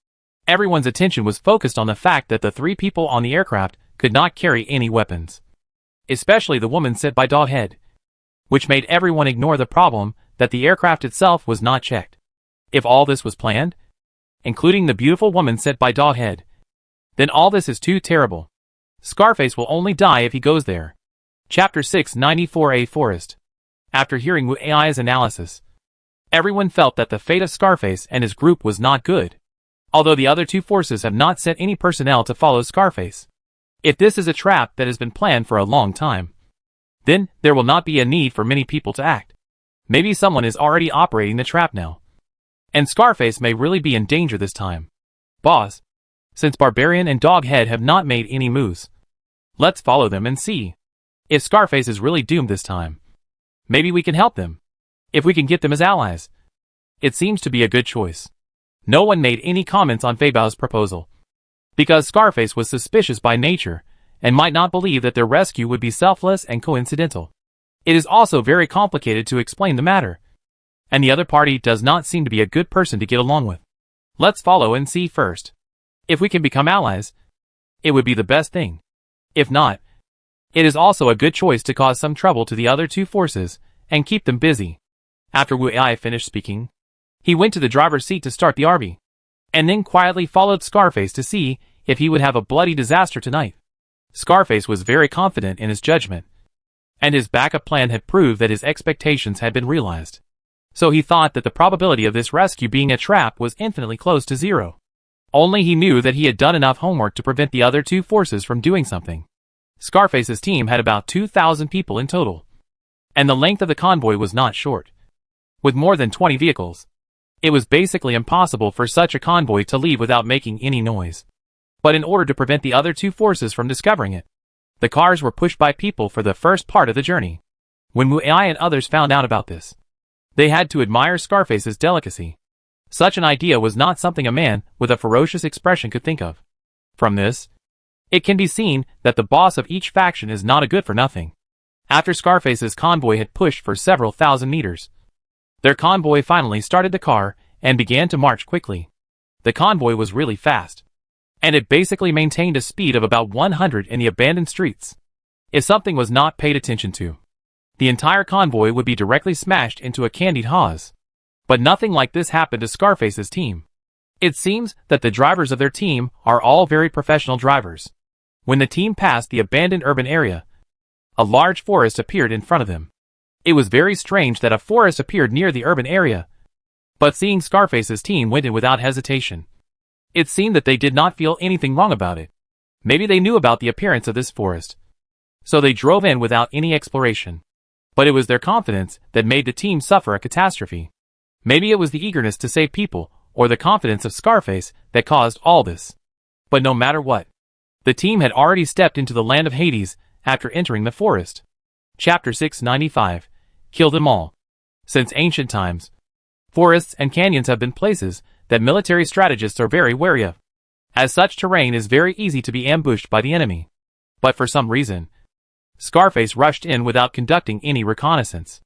everyone's attention was focused on the fact that the 3 people on the aircraft could not carry any weapons. Especially the woman sent by Doghead, which made everyone ignore the problem that the aircraft itself was not checked. If all this was planned, including the beautiful woman sent by Doghead, then all this is too terrible. Scarface will only die if he goes there. Chapter 694A Forest. After hearing Wu Ai's analysis, everyone felt that the fate of Scarface and his group was not good. Although the other 2 forces have not sent any personnel to follow Scarface. If this is a trap that has been planned for a long time, then there will not be a need for many people to act. Maybe someone is already operating the trap now. And Scarface may really be in danger this time. Boss, since Barbarian and Doghead have not made any moves, let's follow them and see. If Scarface is really doomed this time, maybe we can help them. If we can get them as allies. It seems to be a good choice. No one made any comments on Fei Bao's proposal, because Scarface was suspicious by nature and might not believe that their rescue would be selfless and coincidental. It is also very complicated to explain the matter, and the other party does not seem to be a good person to get along with. Let's follow and see first. If we can become allies, it would be the best thing. If not, it is also a good choice to cause some trouble to the other 2 forces and keep them busy. After Wu Ai finished speaking, he went to the driver's seat to start the RV, and then quietly followed Scarface to see if he would have a bloody disaster tonight. Scarface was very confident in his judgment, and his backup plan had proved that his expectations had been realized. So he thought that the probability of this rescue being a trap was infinitely close to 0. Only he knew that he had done enough homework to prevent the other 2 forces from doing something. Scarface's team had about 2,000 people in total, and the length of the convoy was not short. With more than 20 vehicles, it was basically impossible for such a convoy to leave without making any noise. But in order to prevent the other 2 forces from discovering it, the cars were pushed by people for the first part of the journey. When Wu Ai and others found out about this, they had to admire Scarface's delicacy. Such an idea was not something a man with a ferocious expression could think of. From this, It can be seen that the boss of each faction is not a good for nothing. After Scarface's convoy had pushed for several thousand meters, their convoy finally started the car and began to march quickly. The convoy was really fast, and it basically maintained a speed of about 100 in the abandoned streets. If something was not paid attention to, the entire convoy would be directly smashed into a candied hawse. But nothing like this happened to Scarface's team. It seems that the drivers of their team are all very professional drivers. When the team passed the abandoned urban area, a large forest appeared in front of them. It was very strange that a forest appeared near the urban area, but seeing Scarface's team went in without hesitation. It seemed that they did not feel anything wrong about it. Maybe they knew about the appearance of this forest, so they drove in without any exploration. But it was their confidence that made the team suffer a catastrophe. Maybe it was the eagerness to save people, or the confidence of Scarface, that caused all this. But no matter what, the team had already stepped into the land of Hades after entering the forest. Chapter 695. Kill them all. Since ancient times, forests and canyons have been places that military strategists are very wary of, as such terrain is very easy to be ambushed by the enemy. But for some reason, Scarface rushed in without conducting any reconnaissance.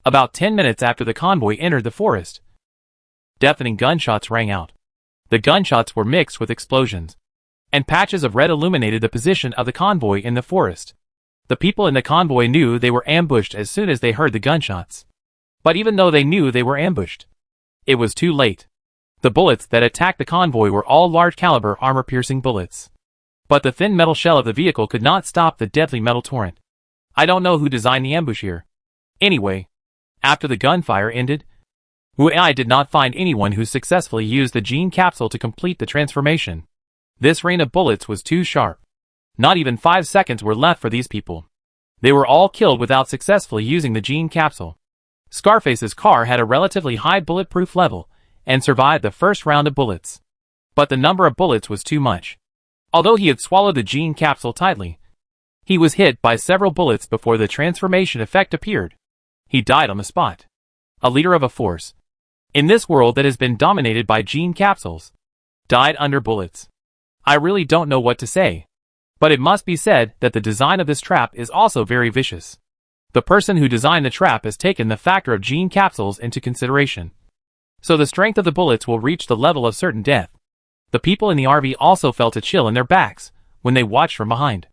About 10 minutes after the convoy entered the forest, deafening gunshots rang out. The gunshots were mixed with explosions, and patches of red illuminated the position of the convoy in the forest. The people in the convoy knew they were ambushed as soon as they heard the gunshots. But even though they knew they were ambushed, it was too late. The bullets that attacked the convoy were all large-caliber armor-piercing bullets. But the thin metal shell of the vehicle could not stop the deadly metal torrent. I don't know who designed the ambush here. Anyway, after the gunfire ended, I did not find anyone who successfully used the gene capsule to complete the transformation. This rain of bullets was too sharp. Not even 5 seconds were left for these people. They were all killed without successfully using the gene capsule. Scarface's car had a relatively high bulletproof level and survived the first round of bullets. But the number of bullets was too much. Although he had swallowed the gene capsule tightly, he was hit by several bullets before the transformation effect appeared. He died on the spot. A leader of a force, in this world that has been dominated by gene capsules, died under bullets. I really don't know what to say. But it must be said that the design of this trap is also very vicious. The person who designed the trap has taken the factor of gene capsules into consideration. So the strength of the bullets will reach the level of certain death. The people in the RV also felt a chill in their backs when they watched from behind.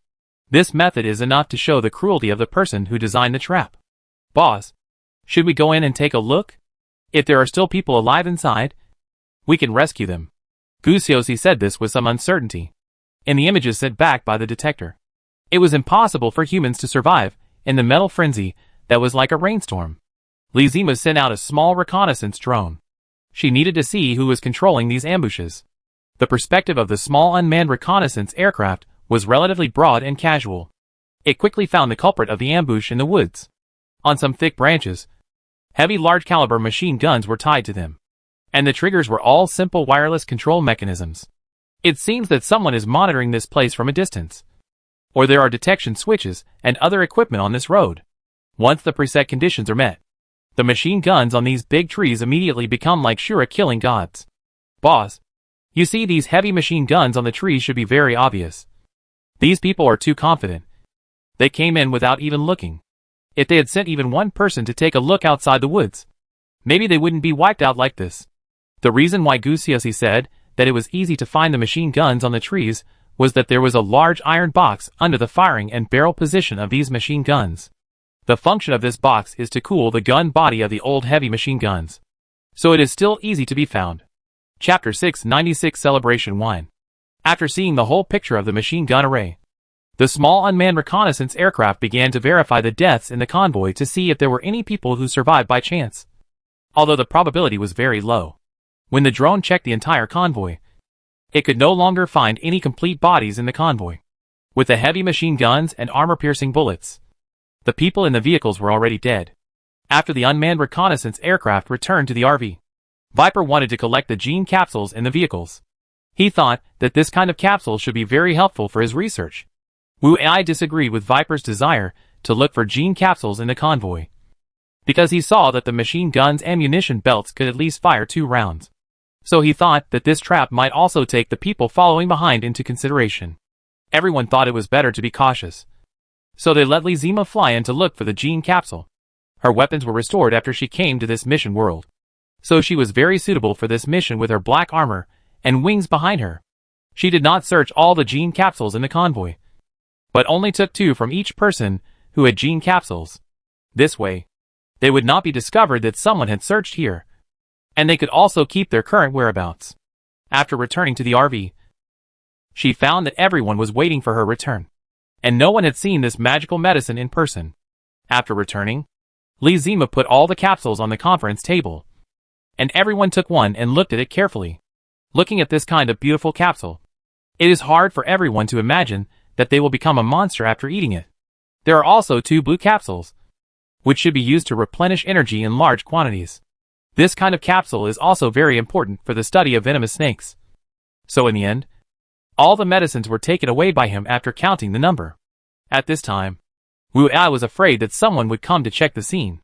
This method is enough to show the cruelty of the person who designed the trap. Boss, should we go in and take a look? If there are still people alive inside, we can rescue them. Gusiosi said this with some uncertainty. In the images sent back by the detector, it was impossible for humans to survive in the metal frenzy that was like a rainstorm. Lizima sent out a small reconnaissance drone. She needed to see who was controlling these ambushes. The perspective of the small unmanned reconnaissance aircraft was relatively broad and casual. It quickly found the culprit of the ambush in the woods. On some thick branches, heavy large-caliber machine guns were tied to them, and the triggers were all simple wireless control mechanisms. It seems that someone is monitoring this place from a distance, or there are detection switches and other equipment on this road. Once the preset conditions are met, the machine guns on these big trees immediately become like Shura killing gods. Boss, you see these heavy machine guns on the trees should be very obvious. These people are too confident. They came in without even looking. If they had sent even one person to take a look outside the woods, maybe they wouldn't be wiped out like this. The reason why Gusiosi said that it was easy to find the machine guns on the trees was that there was a large iron box under the firing and barrel position of these machine guns. The function of this box is to cool the gun body of the old heavy machine guns, so it is still easy to be found. Chapter 696 Celebration 1. After seeing the whole picture of the machine gun array, the small unmanned reconnaissance aircraft began to verify the deaths in the convoy to see if there were any people who survived by chance, although the probability was very low. When the drone checked the entire convoy, it could no longer find any complete bodies in the convoy. With the heavy machine guns and armor-piercing bullets, the people in the vehicles were already dead. After the unmanned reconnaissance aircraft returned to the RV, Viper wanted to collect the gene capsules in the vehicles. He thought that this kind of capsule should be very helpful for his research. Wu Ai disagreed with Viper's desire to look for gene capsules in the convoy, because he saw that the machine gun's ammunition belts could at least fire 2 rounds. So he thought that this trap might also take the people following behind into consideration. Everyone thought it was better to be cautious. So they let Lizima fly in to look for the gene capsule. Her weapons were restored after she came to this mission world. So she was very suitable for this mission with her black armor and wings behind her. She did not search all the gene capsules in the convoy, but only took 2 from each person who had gene capsules. This way, they would not be discovered that someone had searched here, and they could also keep their current whereabouts. After returning to the RV, she found that everyone was waiting for her return, and no one had seen this magical medicine in person. After returning, Lizima put all the capsules on the conference table, and everyone took one and looked at it carefully. Looking at this kind of beautiful capsule, it is hard for everyone to imagine that they will become a monster after eating it. There are also 2 blue capsules, which should be used to replenish energy in large quantities. This kind of capsule is also very important for the study of venomous snakes. So in the end, all the medicines were taken away by him after counting the number. At this time, Wu Ai was afraid that someone would come to check the scene.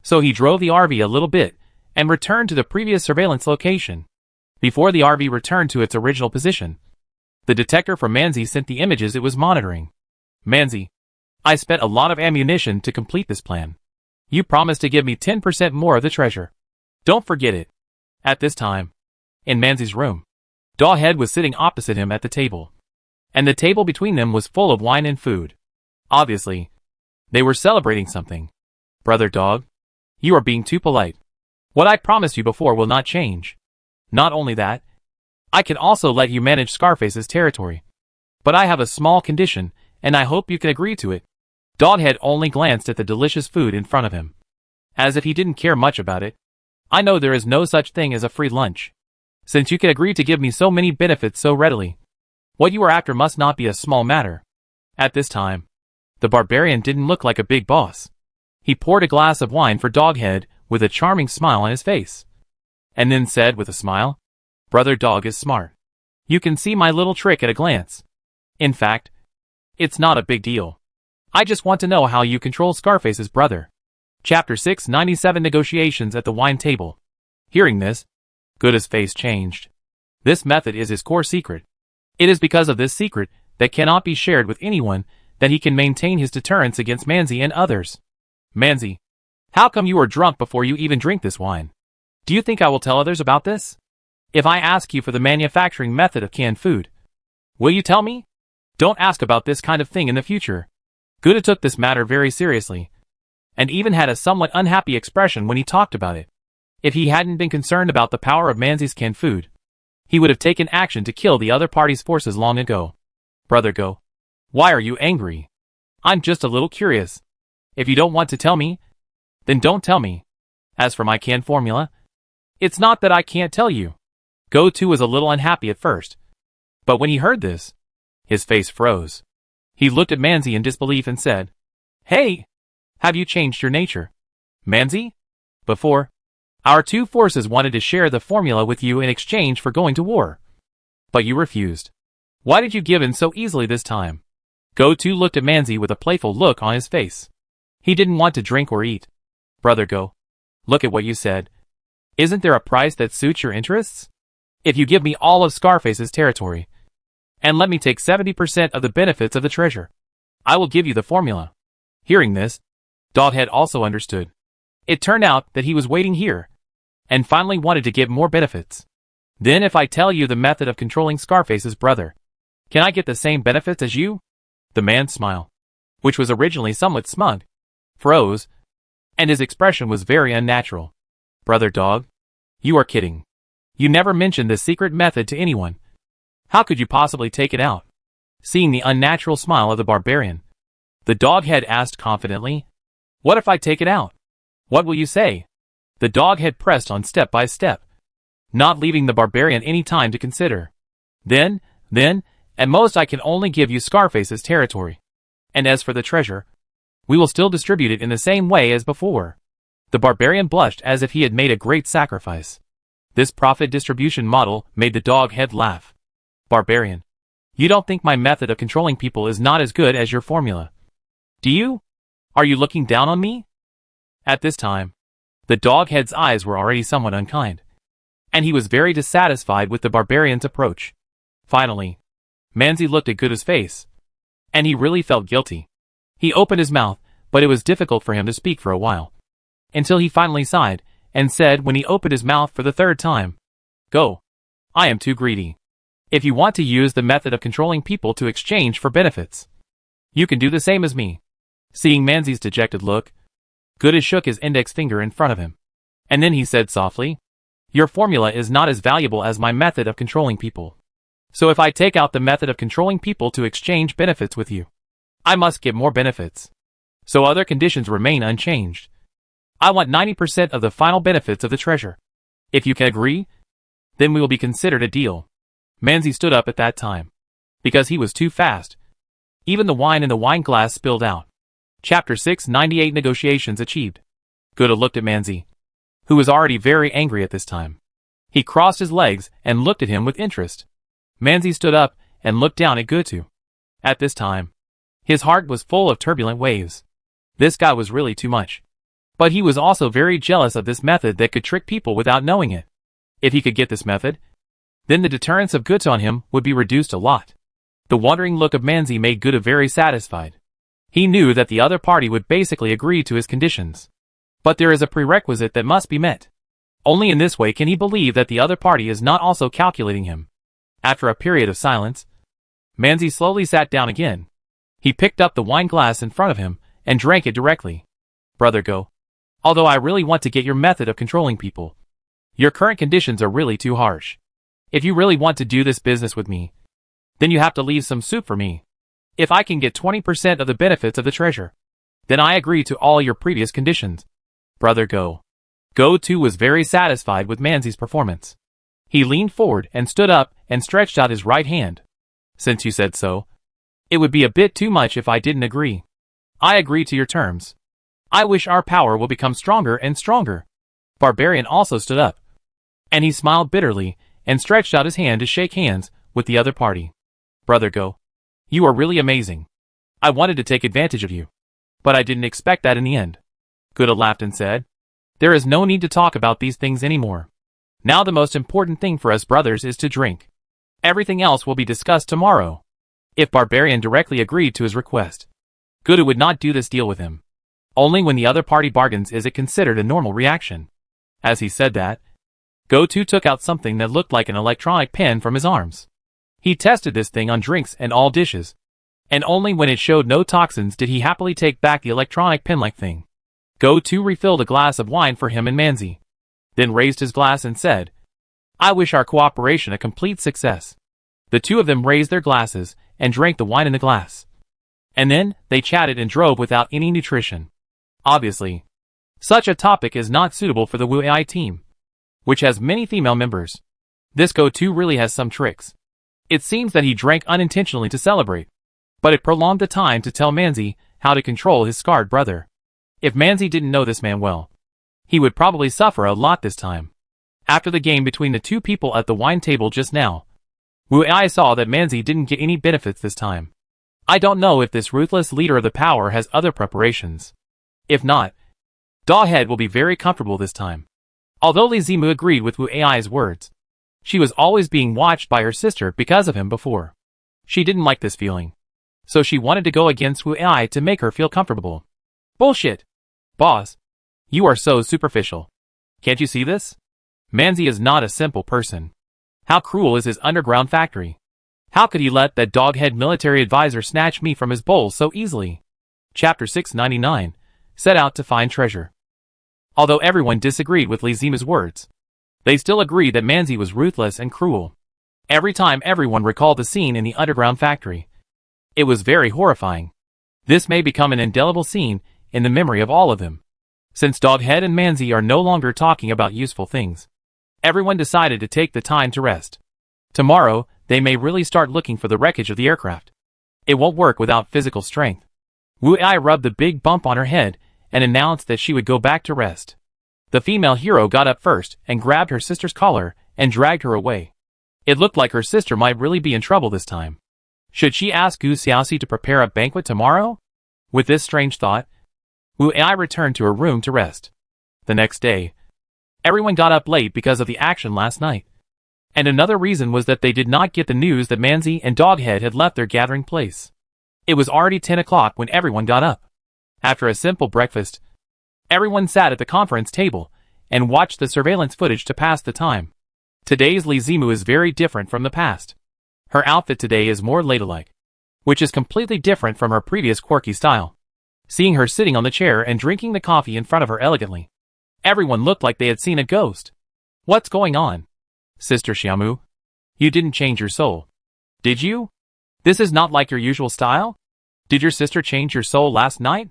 So he drove the RV a little bit and returned to the previous surveillance location. Before the RV returned to its original position, the detector from Manzi sent the images it was monitoring. Manzi, I spent a lot of ammunition to complete this plan. You promised to give me 10% more of the treasure. Don't forget it. At this time, in Manzi's room, Doghead was sitting opposite him at the table, and the table between them was full of wine and food. Obviously, they were celebrating something. Brother Dog, you are being too polite. What I promised you before will not change. Not only that, I can also let you manage Scarface's territory. But I have a small condition, and I hope you can agree to it. Doghead only glanced at the delicious food in front of him, as if he didn't care much about it. I know there is no such thing as a free lunch, since you can agree to give me so many benefits so readily. What you are after must not be a small matter. At this time, the barbarian didn't look like a big boss. He poured a glass of wine for Doghead with a charming smile on his face, and then said with a smile, Brother Dog is smart. You can see my little trick at a glance. In fact, it's not a big deal. I just want to know how you control Scarface's brother. Chapter 697 Negotiations at the Wine Table. Hearing this, Gooda's face changed. This method is his core secret. It is because of this secret that cannot be shared with anyone that he can maintain his deterrence against Manzi and others. Manzi, how come you are drunk before you even drink this wine? Do you think I will tell others about this? If I ask you for the manufacturing method of canned food, will you tell me? Don't ask about this kind of thing in the future. Gouda took this matter very seriously, and even had a somewhat unhappy expression when he talked about it. If he hadn't been concerned about the power of Manzi's canned food, he would have taken action to kill the other party's forces long ago. Brother Go, why are you angry? I'm just a little curious. If you don't want to tell me, then don't tell me. As for my canned formula, it's not that I can't tell you. Go too was a little unhappy at first, but when he heard this, his face froze. He looked at Manzi in disbelief and said, Hey! Have you changed your nature? Manzi? Before, our 2 forces wanted to share the formula with you in exchange for going to war. But you refused. Why did you give in so easily this time? Go-To looked at Manzi with a playful look on his face. He didn't want to drink or eat. Brother Go, look at what you said. Isn't there a price that suits your interests? If you give me all of Scarface's territory, and let me take 70% of the benefits of the treasure, I will give you the formula. Hearing this, Doghead also understood. It turned out that he was waiting here, and finally wanted to get more benefits. Then if I tell you the method of controlling Scarface's brother, can I get the same benefits as you? The man's smile, which was originally somewhat smug, froze, and his expression was very unnatural. Brother Dog, you are kidding. You never mentioned this secret method to anyone. How could you possibly take it out? Seeing the unnatural smile of the barbarian, the Doghead asked confidently, What if I take it out? What will you say? The Doghead pressed on step by step, not leaving the barbarian any time to consider. Then, at most I can only give you Scarface's territory. And as for the treasure, we will still distribute it in the same way as before. The barbarian blushed as if he had made a great sacrifice. This profit distribution model made the Doghead laugh. Barbarian, you don't think my method of controlling people is not as good as your formula, do you? Are you looking down on me? At this time, the Doghead's eyes were already somewhat unkind, and he was very dissatisfied with the barbarian's approach. Finally, Manzi looked at Guda's face. And he really felt guilty. He opened his mouth, but it was difficult for him to speak for a while. Until he finally sighed, and said when he opened his mouth for the third time, "Go. I am too greedy. If you want to use the method of controlling people to exchange for benefits, you can do the same as me." Seeing Manzi's dejected look, Guda shook his index finger in front of him. And then he said softly, "Your formula is not as valuable as my method of controlling people. So if I take out the method of controlling people to exchange benefits with you, I must get more benefits. So other conditions remain unchanged. I want 90% of the final benefits of the treasure. If you can agree, then we will be considered a deal." Manzi stood up at that time. Because he was too fast. Even the wine in the wine glass spilled out. Chapter 698 Negotiations Achieved. Guda looked at Manzi, who was already very angry at this time. He crossed his legs and looked at him with interest. Manzi stood up and looked down at Guda. At this time, his heart was full of turbulent waves. This guy was really too much. But he was also very jealous of this method that could trick people without knowing it. If he could get this method, then the deterrence of Guda on him would be reduced a lot. The wondering look of Manzi made Guda very satisfied. He knew that the other party would basically agree to his conditions. But there is a prerequisite that must be met. Only in this way can he believe that the other party is not also calculating him. After a period of silence, Manzi slowly sat down again. He picked up the wine glass in front of him and drank it directly. "Brother Go. Although I really want to get your method of controlling people, your current conditions are really too harsh. If you really want to do this business with me, then you have to leave some soup for me. If I can get 20% of the benefits of the treasure, then I agree to all your previous conditions." Brother Go. Go too was very satisfied with Manzi's performance. He leaned forward and stood up and stretched out his right hand. "Since you said so, it would be a bit too much if I didn't agree. I agree to your terms. I wish our power will become stronger and stronger." Barbarian also stood up. And he smiled bitterly and stretched out his hand to shake hands with the other party. "Brother Go. You are really amazing. I wanted to take advantage of you, but I didn't expect that in the end." Guda laughed and said, "There is no need to talk about these things anymore. Now the most important thing for us brothers is to drink. Everything else will be discussed tomorrow." If Barbarian directly agreed to his request, Guda would not do this deal with him. Only when the other party bargains is it considered a normal reaction. As he said that, Go-To took out something that looked like an electronic pen from his arms. He tested this thing on drinks and all dishes. And only when it showed no toxins did he happily take back the electronic pen-like thing. Go-To refilled a glass of wine for him and Manzi. Then raised his glass and said, "I wish our cooperation a complete success." The two of them raised their glasses and drank the wine in the glass. And then, they chatted and drove without any nutrition. Obviously, such a topic is not suitable for the Wu AI team, which has many female members. This Go-To really has some tricks. It seems that he drank unintentionally to celebrate, but it prolonged the time to tell Manzi how to control his scarred brother. If Manzi didn't know this man well, he would probably suffer a lot this time. After the game between the two people at the wine table just now, Wu AI saw that Manzi didn't get any benefits this time. I don't know if this ruthless leader of the power has other preparations. If not, Dawhead will be very comfortable this time. Although Li Zimu agreed with Wu Ai's words, she was always being watched by her sister because of him before. She didn't like this feeling, so she wanted to go against Wu Ai to make her feel comfortable. Bullshit! Boss, you are so superficial. Can't you see this? Manzi is not a simple person. How cruel is his underground factory? How could he let that doghead military advisor snatch me from his bowl so easily? Chapter 699, Set out to find treasure. Although everyone disagreed with Li Zimu's words, they still agreed that Manzi was ruthless and cruel. Every time everyone recalled the scene in the underground factory, it was very horrifying. This may become an indelible scene in the memory of all of them. Since Doghead and Manzi are no longer talking about useful things, everyone decided to take the time to rest. Tomorrow, they may really start looking for the wreckage of the aircraft. It won't work without physical strength. Wu Ai rubbed the big bump on her head and announced that she would go back to rest. The female hero got up first and grabbed her sister's collar and dragged her away. It looked like her sister might really be in trouble this time. Should she ask Gu Xiaoxi to prepare a banquet tomorrow? With this strange thought, Wu Ai returned to her room to rest. The next day, everyone got up late because of the action last night. And another reason was that they did not get the news that Manzi and Doghead had left their gathering place. It was already 10 o'clock when everyone got up. After a simple breakfast, everyone sat at the conference table and watched the surveillance footage to pass the time. Today's Lizimu is very different from the past. Her outfit today is more ladylike, which is completely different from her previous quirky style. Seeing her sitting on the chair and drinking the coffee in front of her elegantly, everyone looked like they had seen a ghost. What's going on? Sister Xiaomu? You didn't change your soul, did you? This is not like your usual style? Did your sister change your soul last night?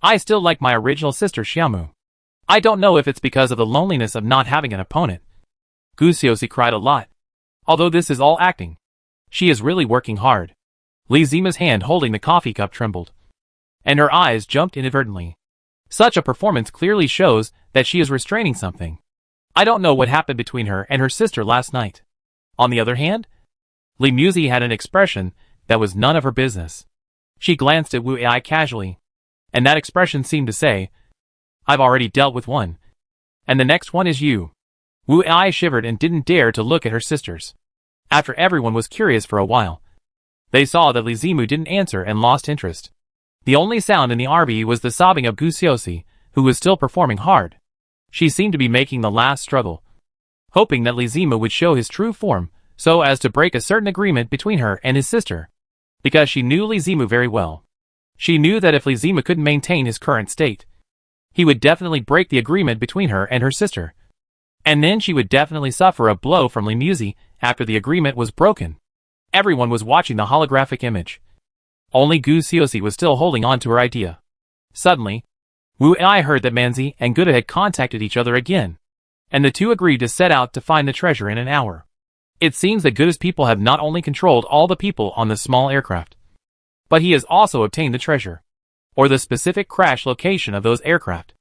I still like my original sister Xiaomu. I don't know if it's because of the loneliness of not having an opponent. Gusiosi cried a lot. Although this is all acting, she is really working hard. Lizima's hand holding the coffee cup trembled, and her eyes jumped inadvertently. Such a performance clearly shows that she is restraining something. I don't know what happened between her and her sister last night. On the other hand, Li Muzi had an expression that was none of her business. She glanced at Wu Ai casually, and that expression seemed to say, I've already dealt with one, and the next one is you. Wu Ai shivered and didn't dare to look at her sisters. After everyone was curious for a while, they saw that Lizimu didn't answer and lost interest. The only sound in the RV was the sobbing of Gusiosi, who was still performing hard. She seemed to be making the last struggle, hoping that Lizimu would show his true form, so as to break a certain agreement between her and his sister. Because she knew Lizimu very well. She knew that if Lizimu couldn't maintain his current state, he would definitely break the agreement between her and her sister. And then she would definitely suffer a blow from Limuzi after the agreement was broken. Everyone was watching the holographic image. Only Gusiosi was still holding on to her idea. Suddenly, Wu Ai heard that Manzi and Guda had contacted each other again, and the two agreed to set out to find the treasure in an hour. It seems that Guda's people have not only controlled all the people on the small aircraft, but he has also obtained the treasure, or the specific crash location of those aircraft.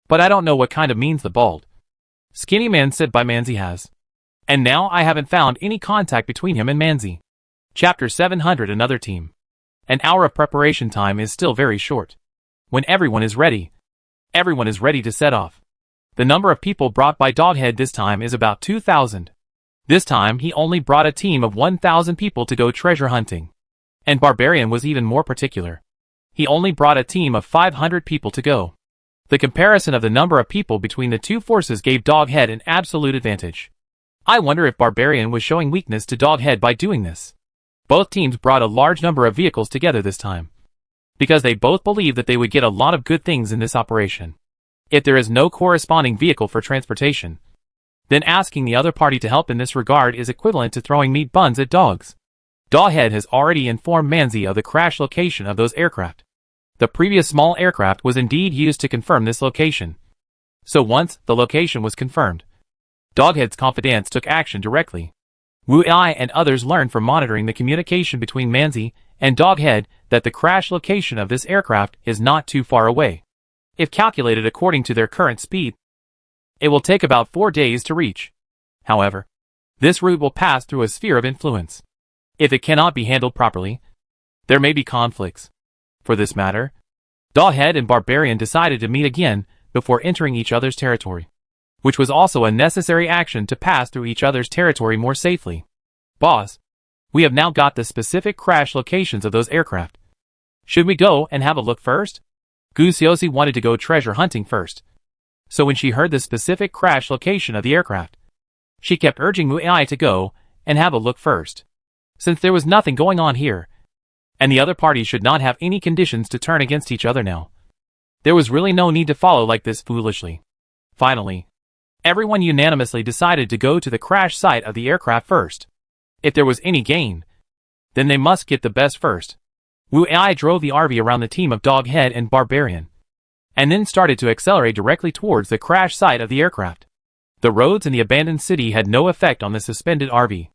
But I don't know what kind of means the bald, skinny man said by Manzi has. And now I haven't found any contact between him and Manzi. Chapter 700 Another team. An hour of preparation time is still very short. When everyone is ready to set off. The number of people brought by Doghead this time is about 2,000. This time he only brought a team of 1,000 people to go treasure hunting. And Barbarian was even more particular. He only brought a team of 500 people to go. The comparison of the number of people between the two forces gave Doghead an absolute advantage. I wonder if Barbarian was showing weakness to Doghead by doing this. Both teams brought a large number of vehicles together this time, because they both believed that they would get a lot of good things in this operation. If there is no corresponding vehicle for transportation, then asking the other party to help in this regard is equivalent to throwing meat buns at dogs. Doghead has already informed Manzi of the crash location of those aircraft. The previous small aircraft was indeed used to confirm this location. So once the location was confirmed, Doghead's confidants took action directly. Wu Ai and others learned from monitoring the communication between Manzi and Doghead that the crash location of this aircraft is not too far away. If calculated according to their current speed, it will take about 4 days to reach. However, this route will pass through a sphere of influence. If it cannot be handled properly, there may be conflicts. For this matter, Doghead and Barbarian decided to meet again before entering each other's territory, which was also a necessary action to pass through each other's territory more safely. Boss, we have now got the specific crash locations of those aircraft. Should we go and have a look first? Gusiosi wanted to go treasure hunting first. So when she heard the specific crash location of the aircraft, she kept urging Wu Ai to go and have a look first. Since there was nothing going on here, and the other party should not have any conditions to turn against each other now, there was really no need to follow like this foolishly. Finally, everyone unanimously decided to go to the crash site of the aircraft first. If there was any gain, then they must get the best first. Wu Ai drove the RV around the team of Doghead and Barbarian, and then started to accelerate directly towards the crash site of the aircraft. The roads in the abandoned city had no effect on the suspended RV,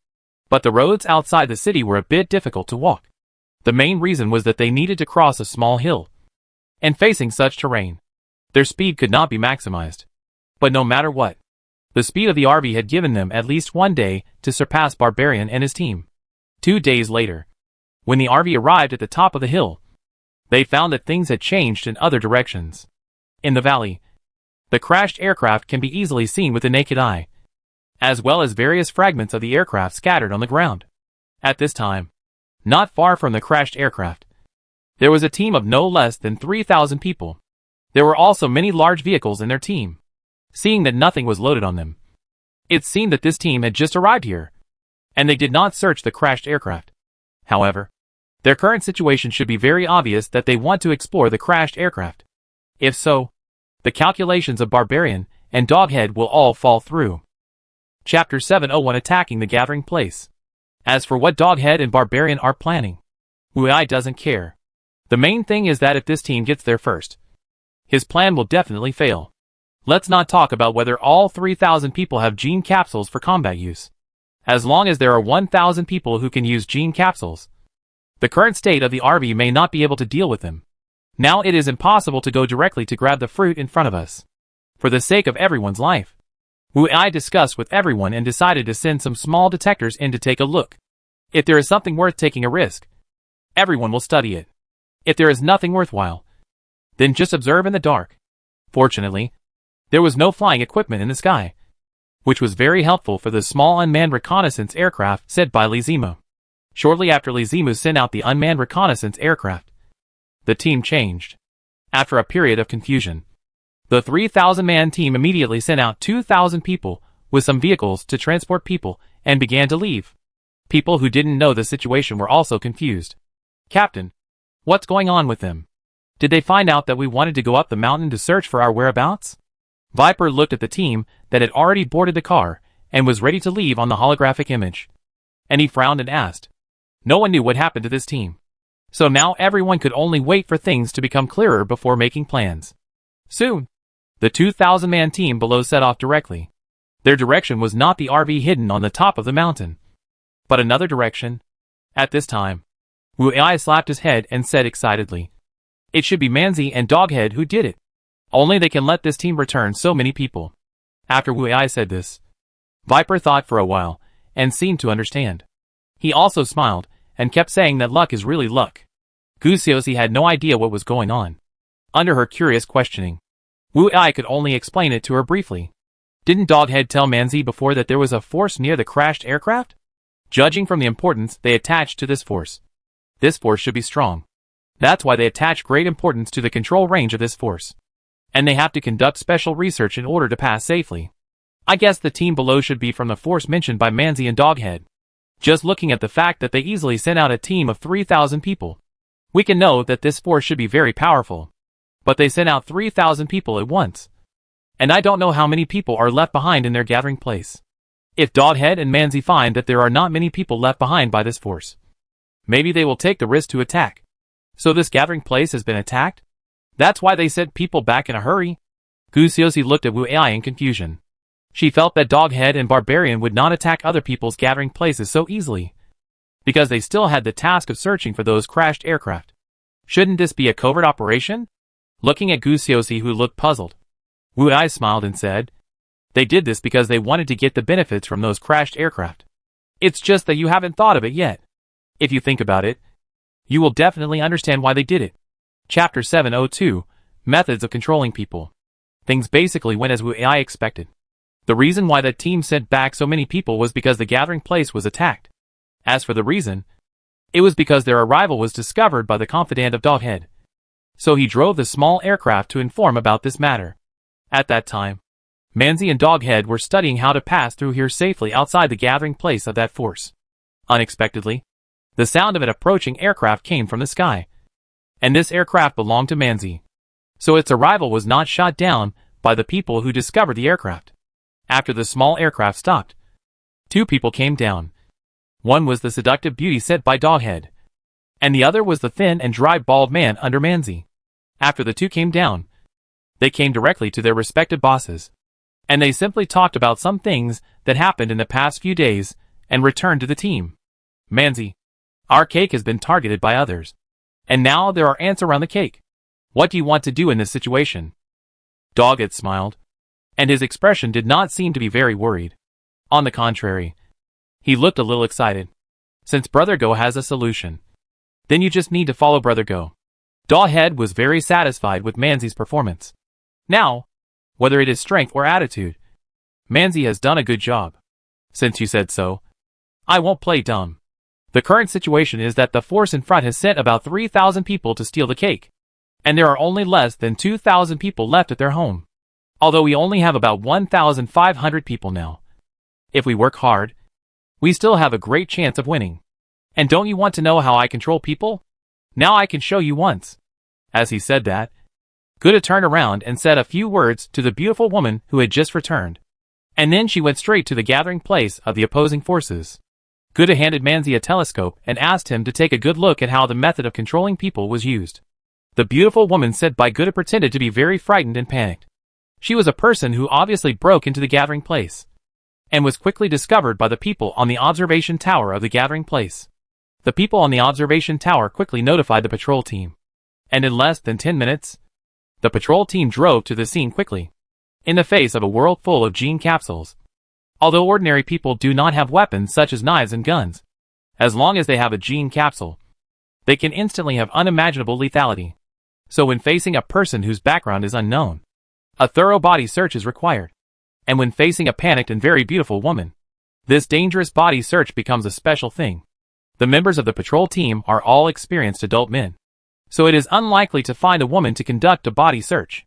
but the roads outside the city were a bit difficult to walk. The main reason was that they needed to cross a small hill, and facing such terrain, their speed could not be maximized. But no matter what, the speed of the RV had given them at least 1 day to surpass Barbarian and his team. 2 days later, when the RV arrived at the top of the hill, they found that things had changed in other directions. In the valley, the crashed aircraft can be easily seen with the naked eye, as well as various fragments of the aircraft scattered on the ground. At this time, not far from the crashed aircraft, there was a team of no less than 3,000 people. There were also many large vehicles in their team. Seeing that nothing was loaded on them, it seemed that this team had just arrived here, and they did not search the crashed aircraft. However, their current situation should be very obvious that they want to explore the crashed aircraft. If so, the calculations of Barbarian and Doghead will all fall through. Chapter 701 Attacking the Gathering Place. As for what Doghead and Barbarian are planning, Wu-Ai doesn't care. The main thing is that if this team gets there first, his plan will definitely fail. Let's not talk about whether all 3,000 people have gene capsules for combat use. As long as there are 1,000 people who can use gene capsules, the current state of the RV may not be able to deal with them. Now it is impossible to go directly to grab the fruit in front of us. For the sake of everyone's life, Wu-Ai discussed with everyone and decided to send some small detectors in to take a look. If there is something worth taking a risk, everyone will study it. If there is nothing worthwhile, then just observe in the dark. Fortunately, there was no flying equipment in the sky, which was very helpful for the small unmanned reconnaissance aircraft sent by Lizimu. Shortly after Lizimu sent out the unmanned reconnaissance aircraft, the team changed. After a period of confusion, the 3,000-man team immediately sent out 2,000 people with some vehicles to transport people and began to leave. People who didn't know the situation were also confused. Captain, what's going on with them? Did they find out that we wanted to go up the mountain to search for our whereabouts? Viper looked at the team that had already boarded the car and was ready to leave on the holographic image. And he frowned and asked. No one knew what happened to this team. So now everyone could only wait for things to become clearer before making plans. Soon, the 2,000-man team below set off directly. Their direction was not the RV hidden on the top of the mountain, but another direction. At this time, Wu-Ai slapped his head and said excitedly, it should be Manzi and Doghead who did it. Only they can let this team return so many people. After Wu-Ai said this, Viper thought for a while and seemed to understand. He also smiled and kept saying that luck is really luck. Gusiosi had no idea what was going on. Under her curious questioning, Wu-Ai could only explain it to her briefly. Didn't Doghead tell Manzi before that there was a force near the crashed aircraft? Judging from the importance they attached to this force should be strong. That's why they attach great importance to the control range of this force. And they have to conduct special research in order to pass safely. I guess the team below should be from the force mentioned by Manzi and Doghead. Just looking at the fact that they easily sent out a team of 3,000 people, we can know that this force should be very powerful. But they sent out 3,000 people at once. And I don't know how many people are left behind in their gathering place. If Doghead and Manzi find that there are not many people left behind by this force, maybe they will take the risk to attack. So this gathering place has been attacked? That's why they sent people back in a hurry? Gusiosi looked at Wu-Ai in confusion. She felt that Doghead and Barbarian would not attack other people's gathering places so easily, because they still had the task of searching for those crashed aircraft. Shouldn't this be a covert operation? Looking at Gusiosi, who looked puzzled, Wu-Ai smiled and said, they did this because they wanted to get the benefits from those crashed aircraft. It's just that you haven't thought of it yet. If you think about it, you will definitely understand why they did it. Chapter 702, Methods of Controlling People. Things basically went as Wu-Ai expected. The reason why that team sent back so many people was because the gathering place was attacked. As for the reason, it was because their arrival was discovered by the confidant of Doghead. So he drove the small aircraft to inform about this matter. At that time, Manzi and Doghead were studying how to pass through here safely outside the gathering place of that force. Unexpectedly, the sound of an approaching aircraft came from the sky. And this aircraft belonged to Manzi. So its arrival was not shot down by the people who discovered the aircraft. After the small aircraft stopped, two people came down. One was the seductive beauty set by Doghead, and the other was the thin and dry bald man under Manzi. After the two came down, they came directly to their respective bosses, and they simply talked about some things that happened in the past few days and returned to the team. Manzi, our cake has been targeted by others, and now there are ants around the cake. What do you want to do in this situation? Doghead smiled, and his expression did not seem to be very worried. On the contrary, he looked a little excited. Since Brother Go has a solution, then you just need to follow Brother Go. Doghead was very satisfied with Manzi's performance. Now, whether it is strength or attitude, Manzi has done a good job. Since you said so, I won't play dumb. The current situation is that the force in front has sent about 3,000 people to steal the cake, and there are only less than 2,000 people left at their home. Although we only have about 1,500 people now. If we work hard, we still have a great chance of winning. And don't you want to know how I control people? Now I can show you once. As he said that, Guda turned around and said a few words to the beautiful woman who had just returned. And then she went straight to the gathering place of the opposing forces. Guda handed Manzi a telescope and asked him to take a good look at how the method of controlling people was used. The beautiful woman said by Guda pretended to be very frightened and panicked. She was a person who obviously broke into the gathering place, and was quickly discovered by the people on the observation tower of the gathering place. The people on the observation tower quickly notified the patrol team, and in less than 10 minutes, the patrol team drove to the scene quickly, in the face of a world full of gene capsules. Although ordinary people do not have weapons such as knives and guns, as long as they have a gene capsule, they can instantly have unimaginable lethality. So when facing a person whose background is unknown, a thorough body search is required. And when facing a panicked and very beautiful woman, this dangerous body search becomes a special thing. The members of the patrol team are all experienced adult men, so it is unlikely to find a woman to conduct a body search.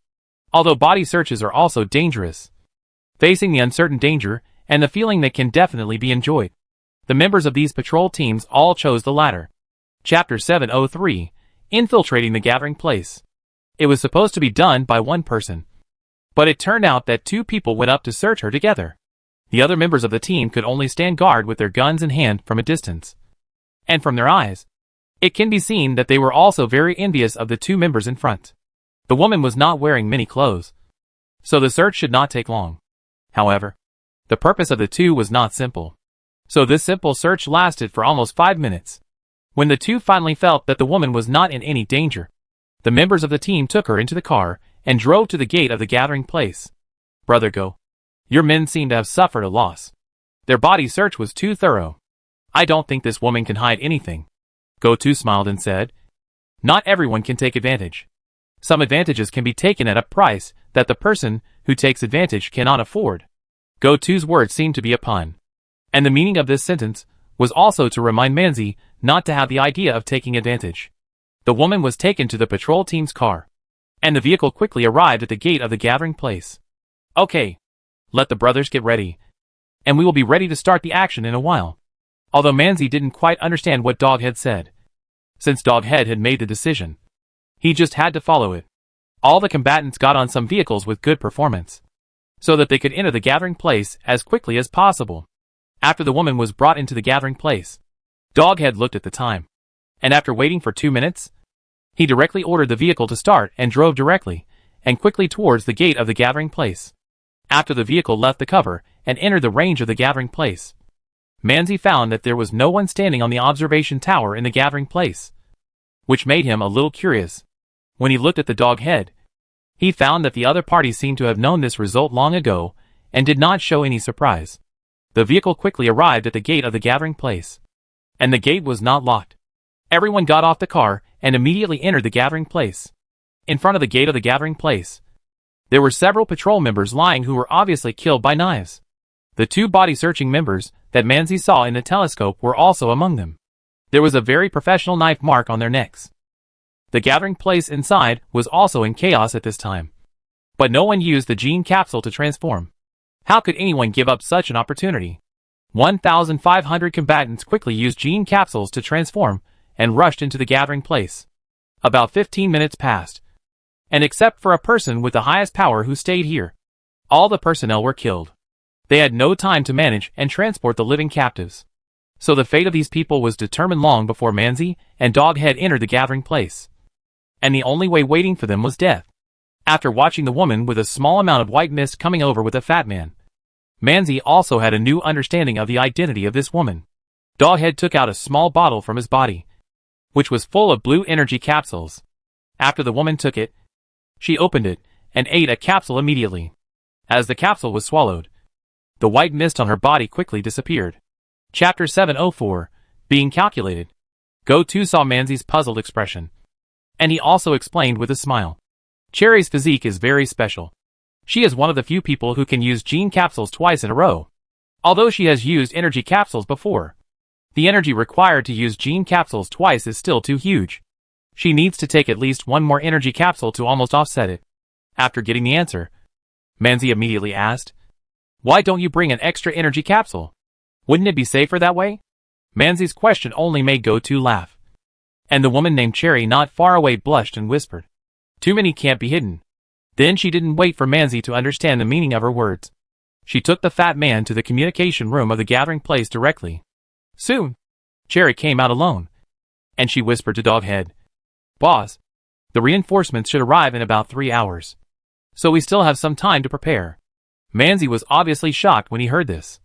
Although body searches are also dangerous, facing the uncertain danger and the feeling that can definitely be enjoyed, the members of these patrol teams all chose the latter. Chapter 703, Infiltrating the Gathering Place. It was supposed to be done by one person, but it turned out that two people went up to search her together. The other members of the team could only stand guard with their guns in hand from a distance. And from their eyes, it can be seen that they were also very envious of the two members in front. The woman was not wearing many clothes, so the search should not take long. However, the purpose of the two was not simple. So this simple search lasted for almost 5 minutes. When the two finally felt that the woman was not in any danger, the members of the team took her into the car and drove to the gate of the gathering place. Brother Go, your men seem to have suffered a loss. Their body search was too thorough. I don't think this woman can hide anything. Go-To smiled and said, not everyone can take advantage. Some advantages can be taken at a price that the person who takes advantage cannot afford. Go-To's words seemed to be a pun, and the meaning of this sentence was also to remind Manzi not to have the idea of taking advantage. The woman was taken to the patrol team's car, and the vehicle quickly arrived at the gate of the gathering place. Okay, let the brothers get ready, and we will be ready to start the action in a while. Although Manzi didn't quite understand what Doghead said, since Doghead had made the decision, he just had to follow it. All the combatants got on some vehicles with good performance, so that they could enter the gathering place as quickly as possible. After the woman was brought into the gathering place, Doghead looked at the time, and after waiting for 2 minutes, he directly ordered the vehicle to start and drove directly and quickly towards the gate of the gathering place. After the vehicle left the cover and entered the range of the gathering place, Manzi found that there was no one standing on the observation tower in the gathering place, which made him a little curious. When he looked at the Doghead, he found that the other party seemed to have known this result long ago and did not show any surprise. The vehicle quickly arrived at the gate of the gathering place, and the gate was not locked. Everyone got off the car and immediately entered the gathering place. In front of the gate of the gathering place, there were several patrol members lying who were obviously killed by knives. The two body-searching members that Manzi saw in the telescope were also among them. There was a very professional knife mark on their necks. The gathering place inside was also in chaos at this time, but no one used the gene capsule to transform. How could anyone give up such an opportunity? 1,500 combatants quickly used gene capsules to transform and rushed into the gathering place. About 15 minutes passed, and except for a person with the highest power who stayed here, all the personnel were killed. They had no time to manage and transport the living captives. So the fate of these people was determined long before Manzi and Doghead entered the gathering place. And the only way waiting for them was death. After watching the woman with a small amount of white mist coming over with a fat man, Manzi also had a new understanding of the identity of this woman. Doghead took out a small bottle from his body, which was full of blue energy capsules. After the woman took it, she opened it and ate a capsule immediately. As the capsule was swallowed, the white mist on her body quickly disappeared. Chapter 704, Being Calculated. Go-To saw Manzi's puzzled expression, and he also explained with a smile. Cherry's physique is very special. She is one of the few people who can use gene capsules twice in a row. Although she has used energy capsules before, the energy required to use gene capsules twice is still too huge. She needs to take at least one more energy capsule to almost offset it. After getting the answer, Manzi immediately asked, "Why don't you bring an extra energy capsule? Wouldn't it be safer that way?" Manzi's question only made Go-To laugh. And the woman named Cherry not far away blushed and whispered, "Too many can't be hidden." Then she didn't wait for Manzi to understand the meaning of her words. She took the fat man to the communication room of the gathering place directly. Soon, Cherry came out alone, and she whispered to Doghead, "Boss, the reinforcements should arrive in about 3 hours. So we still have some time to prepare." Manzi was obviously shocked when he heard this.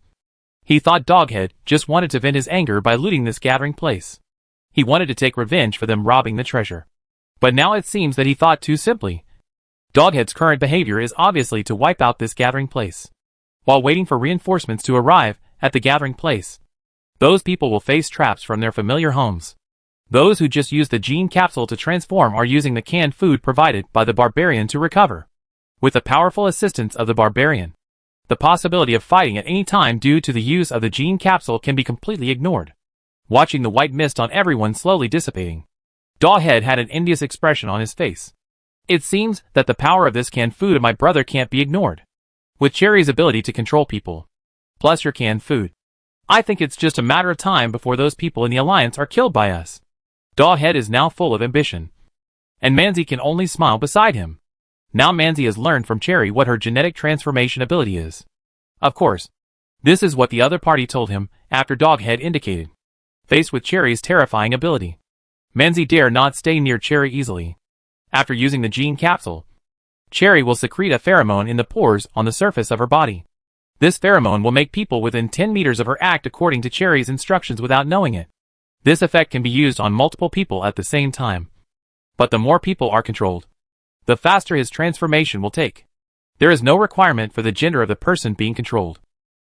He thought Doghead just wanted to vent his anger by looting this gathering place. He wanted to take revenge for them robbing the treasure. But now it seems that he thought too simply. Doghead's current behavior is obviously to wipe out this gathering place. While waiting for reinforcements to arrive at the gathering place, those people will face traps from their familiar homes. Those who just use the gene capsule to transform are using the canned food provided by the barbarian to recover. With the powerful assistance of the barbarian, the possibility of fighting at any time due to the use of the gene capsule can be completely ignored. Watching the white mist on everyone slowly dissipating, Doghead had an envious expression on his face. It seems that the power of this canned food of my brother can't be ignored. With Cherry's ability to control people, plus your canned food, I think it's just a matter of time before those people in the Alliance are killed by us. Doghead is now full of ambition, and Manzi can only smile beside him. Now Manzi has learned from Cherry what her genetic transformation ability is. Of course, this is what the other party told him after Doghead indicated. Faced with Cherry's terrifying ability, Manzi dare not stay near Cherry easily. After using the gene capsule, Cherry will secrete a pheromone in the pores on the surface of her body. This pheromone will make people within 10 meters of her act according to Cherry's instructions without knowing it. This effect can be used on multiple people at the same time. But the more people are controlled, the faster his transformation will take. There is no requirement for the gender of the person being controlled.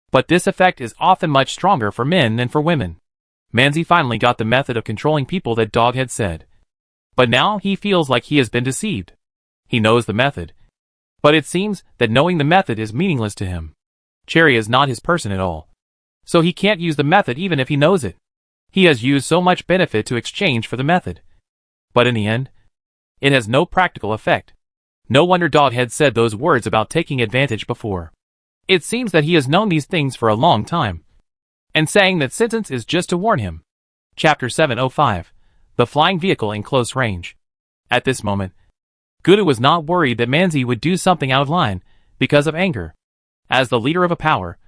But this effect is often much stronger for men than for women. Manzi finally got the method of controlling people that Doghead said. But now he feels like he has been deceived. He knows the method, but it seems that knowing the method is meaningless to him. Cherry is not his person at all, so he can't use the method even if he knows it. He has used so much benefit to exchange for the method. But in the end, it has no practical effect. No wonder Doghead said those words about taking advantage before. It seems that he has known these things for a long time, and saying that sentence is just to warn him. Chapter 705. The Flying Vehicle in Close Range. At this moment, Gudu was not worried that Manzi would do something out of line because of anger. As the leader of a power,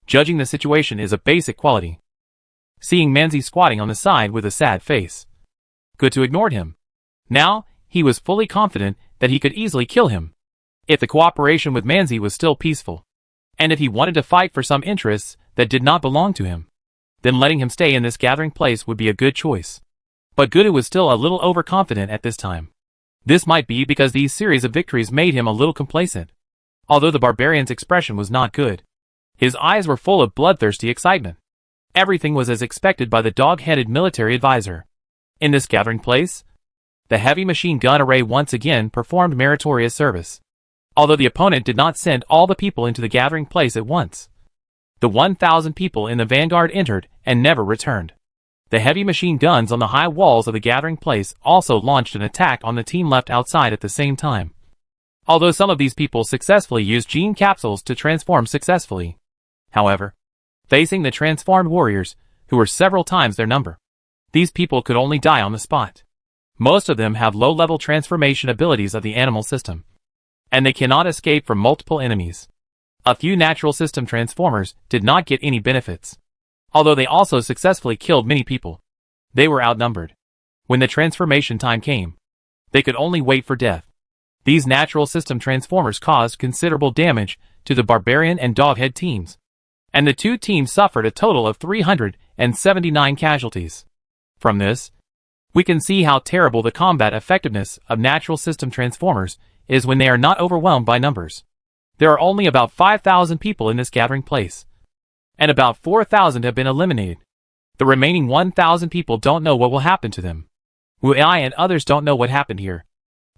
judging the situation is a basic quality. Seeing Manzi squatting on the side with a sad face, Gudu ignored him. Now, he was fully confident that he could easily kill him if the cooperation with Manzi was still peaceful, and if he wanted to fight for some interests that did not belong to him, then letting him stay in this gathering place would be a good choice. But Gudu was still a little overconfident at this time. This might be because these series of victories made him a little complacent. Although the barbarian's expression was not good, his eyes were full of bloodthirsty excitement. Everything was as expected by the dog-headed military advisor. In this gathering place, the heavy machine gun array once again performed meritorious service. Although the opponent did not send all the people into the gathering place at once, the 1,000 people in the vanguard entered and never returned. The heavy machine guns on the high walls of the gathering place also launched an attack on the team left outside at the same time. Although some of these people successfully used gene capsules to transform successfully. However, facing the transformed warriors, who were several times their number, these people could only die on the spot. Most of them have low-level transformation abilities of the animal system, and they cannot escape from multiple enemies. A few natural system transformers did not get any benefits, although they also successfully killed many people. They were outnumbered. When the transformation time came, they could only wait for death. These natural system transformers caused considerable damage to the barbarian and doghead teams, and the two teams suffered a total of 379 casualties. From this, we can see how terrible the combat effectiveness of natural system transformers is when they are not overwhelmed by numbers. There are only about 5,000 people in this gathering place, and about 4,000 have been eliminated. The remaining 1,000 people don't know what will happen to them. Wu Ai and others don't know what happened here.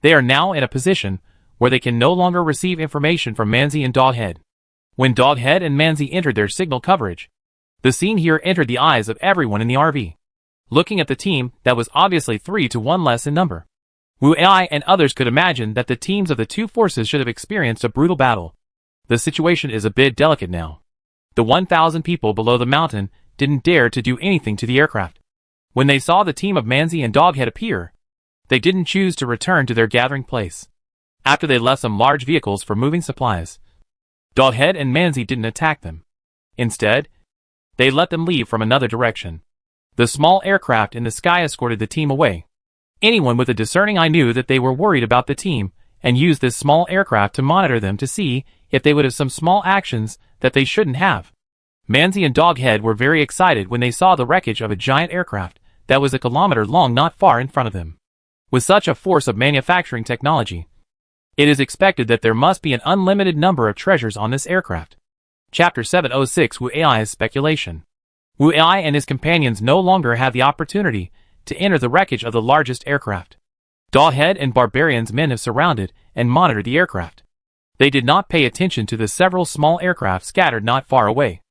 They are now in a position where they can no longer receive information from Manzi and Doghead. When Doghead and Manzi entered their signal coverage, the scene here entered the eyes of everyone in the RV. Looking at the team that was obviously 3-1 less in number, Wu Ai and others could imagine that the teams of the two forces should have experienced a brutal battle. The situation is a bit delicate now. The 1,000 people below the mountain didn't dare to do anything to the aircraft. When they saw the team of Manzi and Doghead appear, they didn't choose to return to their gathering place. After they left some large vehicles for moving supplies, Doghead and Manzi didn't attack them. Instead, they let them leave from another direction. The small aircraft in the sky escorted the team away. Anyone with a discerning eye knew that they were worried about the team and used this small aircraft to monitor them to see if they would have some small actions that they shouldn't have. Manzi and Doghead were very excited when they saw the wreckage of a giant aircraft that was a kilometer long not far in front of them. With such a force of manufacturing technology, it is expected that there must be an unlimited number of treasures on this aircraft. Chapter 706 Wu Ai's Speculation. Wu Ai and his companions no longer have the opportunity to enter the wreckage of the largest aircraft. Doghead and Barbarian's men have surrounded and monitored the aircraft. They did not pay attention to the several small aircraft scattered not far away.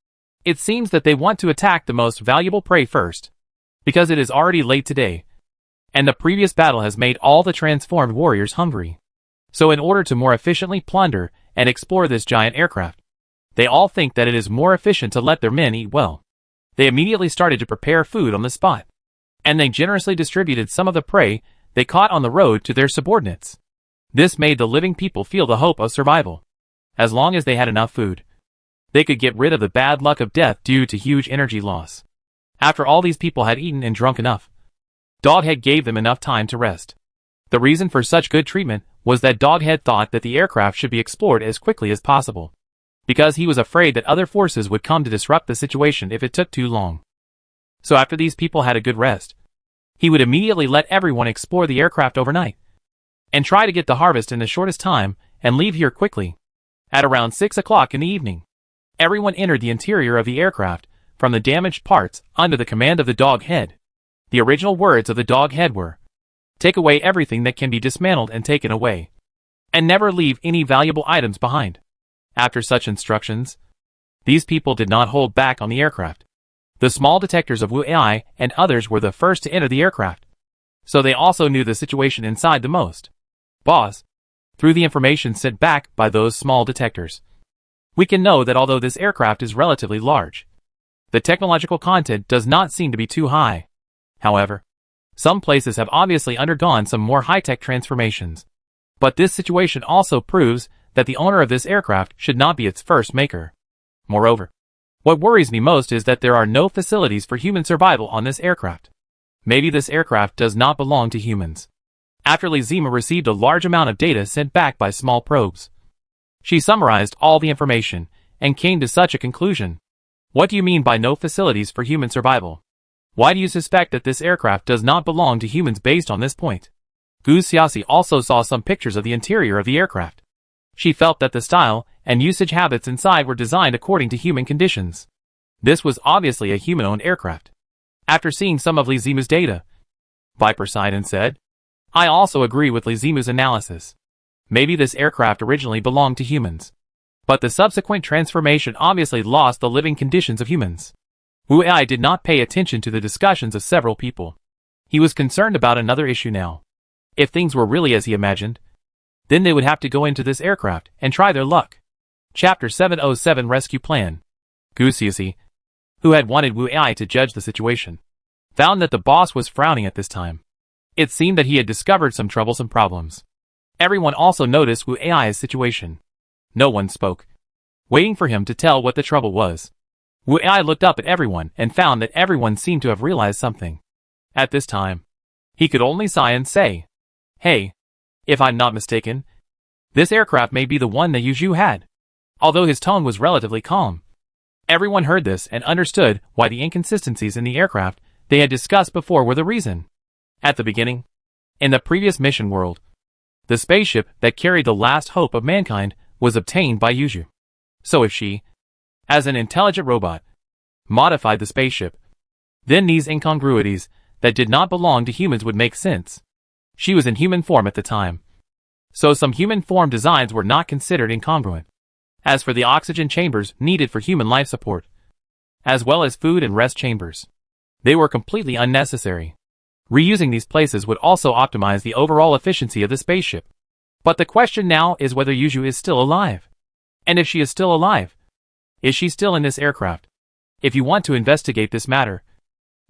It seems that they want to attack the most valuable prey first, because it is already late today, and the previous battle has made all the transformed warriors hungry. So in order to more efficiently plunder and explore this giant aircraft, they all think that it is more efficient to let their men eat well. They immediately started to prepare food on the spot, and they generously distributed some of the prey they caught on the road to their subordinates. This made the living people feel the hope of survival. As long as they had enough food, they could get rid of the bad luck of death due to huge energy loss. After all these people had eaten and drunk enough, Doghead gave them enough time to rest. The reason for such good treatment was that Doghead thought that the aircraft should be explored as quickly as possible, because he was afraid that other forces would come to disrupt the situation if it took too long. So after these people had a good rest, he would immediately let everyone explore the aircraft overnight, and try to get the harvest in the shortest time and leave here quickly. At around 6 o'clock in the evening, everyone entered the interior of the aircraft from the damaged parts under the command of the Doghead. The original words of the Doghead were, "Take away everything that can be dismantled and taken away, and never leave any valuable items behind." After such instructions, these people did not hold back on the aircraft. The small detectors of Wu Ai and others were the first to enter the aircraft, so they also knew the situation inside the most. Boss, through the information sent back by those small detectors, we can know that although this aircraft is relatively large, the technological content does not seem to be too high. However, some places have obviously undergone some more high-tech transformations. But this situation also proves that the owner of this aircraft should not be its first maker. Moreover, what worries me most is that there are no facilities for human survival on this aircraft. Maybe this aircraft does not belong to humans. After Lizima received a large amount of data sent back by small probes, she summarized all the information and came to such a conclusion. What do you mean by no facilities for human survival? Why do you suspect that this aircraft does not belong to humans based on this point? Gu Xiaoxi also saw some pictures of the interior of the aircraft. She felt that the style and usage habits inside were designed according to human conditions. This was obviously a human-owned aircraft. After seeing some of Lizimu's data, Viper sighed and said, "I also agree with Lizimu's analysis. Maybe this aircraft originally belonged to humans, but the subsequent transformation obviously lost the living conditions of humans." Wu Ai did not pay attention to the discussions of several people. He was concerned about another issue now. If things were really as he imagined, then they would have to go into this aircraft and try their luck. Chapter 707 Rescue Plan. Gu Xiaoxi, who had wanted Wu Ai to judge the situation, found that the boss was frowning at this time. It seemed that he had discovered some troublesome problems. Everyone also noticed Wu Ai's situation. No one spoke, waiting for him to tell what the trouble was. Wu Ai looked up at everyone and found that everyone seemed to have realized something. At this time, he could only sigh and say, "Hey, if I'm not mistaken, this aircraft may be the one that Yu Zhu had." Although his tone was relatively calm, everyone heard this and understood why the inconsistencies in the aircraft they had discussed before were the reason. At the beginning, in the previous mission world, the spaceship that carried the last hope of mankind was obtained by Yu Zhu. So if she, as an intelligent robot, modified the spaceship, then these incongruities that did not belong to humans would make sense. She was in human form at the time, so some human form designs were not considered incongruent. As for the oxygen chambers needed for human life support, as well as food and rest chambers, they were completely unnecessary. Reusing these places would also optimize the overall efficiency of the spaceship. But the question now is whether Yuju is still alive. And if she is still alive, is she still in this aircraft? If you want to investigate this matter,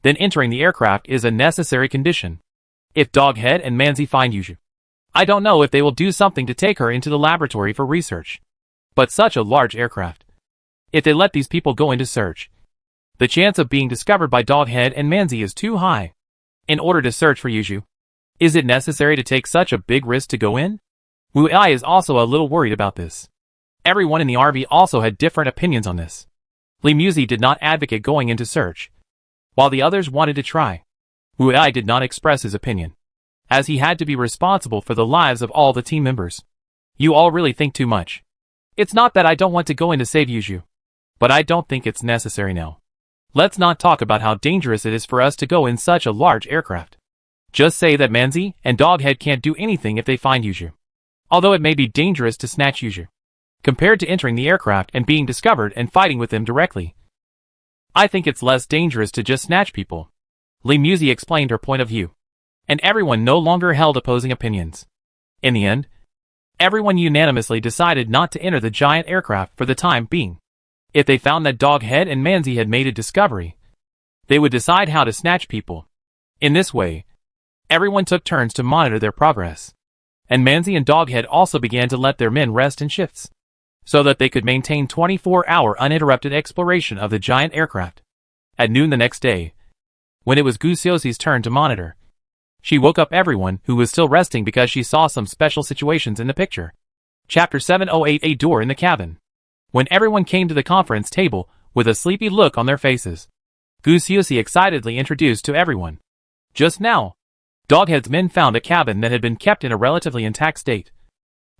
then entering the aircraft is a necessary condition. If Doghead and Manzi find Yuju, I don't know if they will do something to take her into the laboratory for research. But such a large aircraft, if they let these people go into search, the chance of being discovered by Doghead and Manzi is too high. In order to search for Yuju, is it necessary to take such a big risk to go in? Wu Ai is also a little worried about this. Everyone in the RV also had different opinions on this. Li Muzi did not advocate going into search, while the others wanted to try. Wu Ai did not express his opinion, as he had to be responsible for the lives of all the team members. You all really think too much. It's not that I don't want to go in to save Yuju, but I don't think it's necessary now. Let's not talk about how dangerous it is for us to go in such a large aircraft. Just say that Manzi and Doghead can't do anything if they find Yuju. Although it may be dangerous to snatch Yuju, compared to entering the aircraft and being discovered and fighting with them directly, I think it's less dangerous to just snatch people. Li Muzi explained her point of view, and everyone no longer held opposing opinions. In the end, everyone unanimously decided not to enter the giant aircraft for the time being. If they found that Doghead and Manzi had made a discovery, they would decide how to snatch people. In this way, everyone took turns to monitor their progress, and Manzi and Doghead also began to let their men rest in shifts, so that they could maintain 24-hour uninterrupted exploration of the giant aircraft. At noon the next day, when it was Gu Xiaoxi's turn to monitor, she woke up everyone who was still resting because she saw some special situations in the picture. Chapter 708, a door in the cabin. When everyone came to the conference table with a sleepy look on their faces, Gu Xiaoxi excitedly introduced to everyone. Just now, Doghead's men found a cabin that had been kept in a relatively intact state,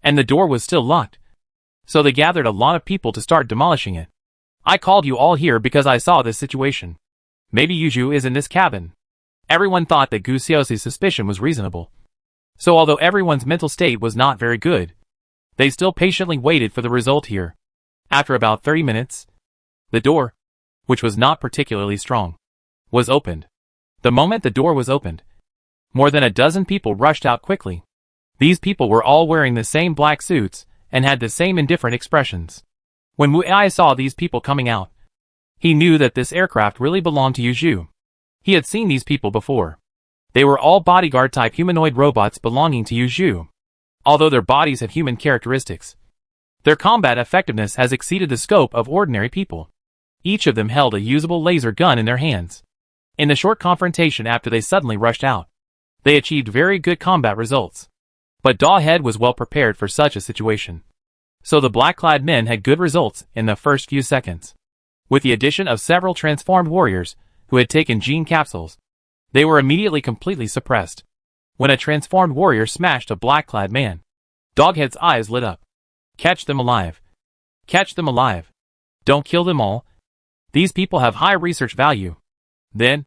and the door was still locked. So they gathered a lot of people to start demolishing it. I called you all here because I saw this situation. Maybe Yuju is in this cabin. Everyone thought that Gu Xiaoxi's suspicion was reasonable. So although everyone's mental state was not very good, they still patiently waited for the result here. After about 30 minutes, the door, which was not particularly strong, was opened. The moment the door was opened, more than a dozen people rushed out quickly. These people were all wearing the same black suits and had the same indifferent expressions. When Wu Ai saw these people coming out, he knew that this aircraft really belonged to Yuju. He had seen these people before. They were all bodyguard-type humanoid robots belonging to Yuju. Although their bodies have human characteristics, their combat effectiveness has exceeded the scope of ordinary people. Each of them held a usable laser gun in their hands. In the short confrontation after they suddenly rushed out, they achieved very good combat results. But Doghead was well prepared for such a situation. So the black-clad men had good results in the first few seconds. With the addition of several transformed warriors who had taken gene capsules, they were immediately completely suppressed. When a transformed warrior smashed a black-clad man, Doghead's eyes lit up. Catch them alive. Catch them alive. Don't kill them all. These people have high research value. Then,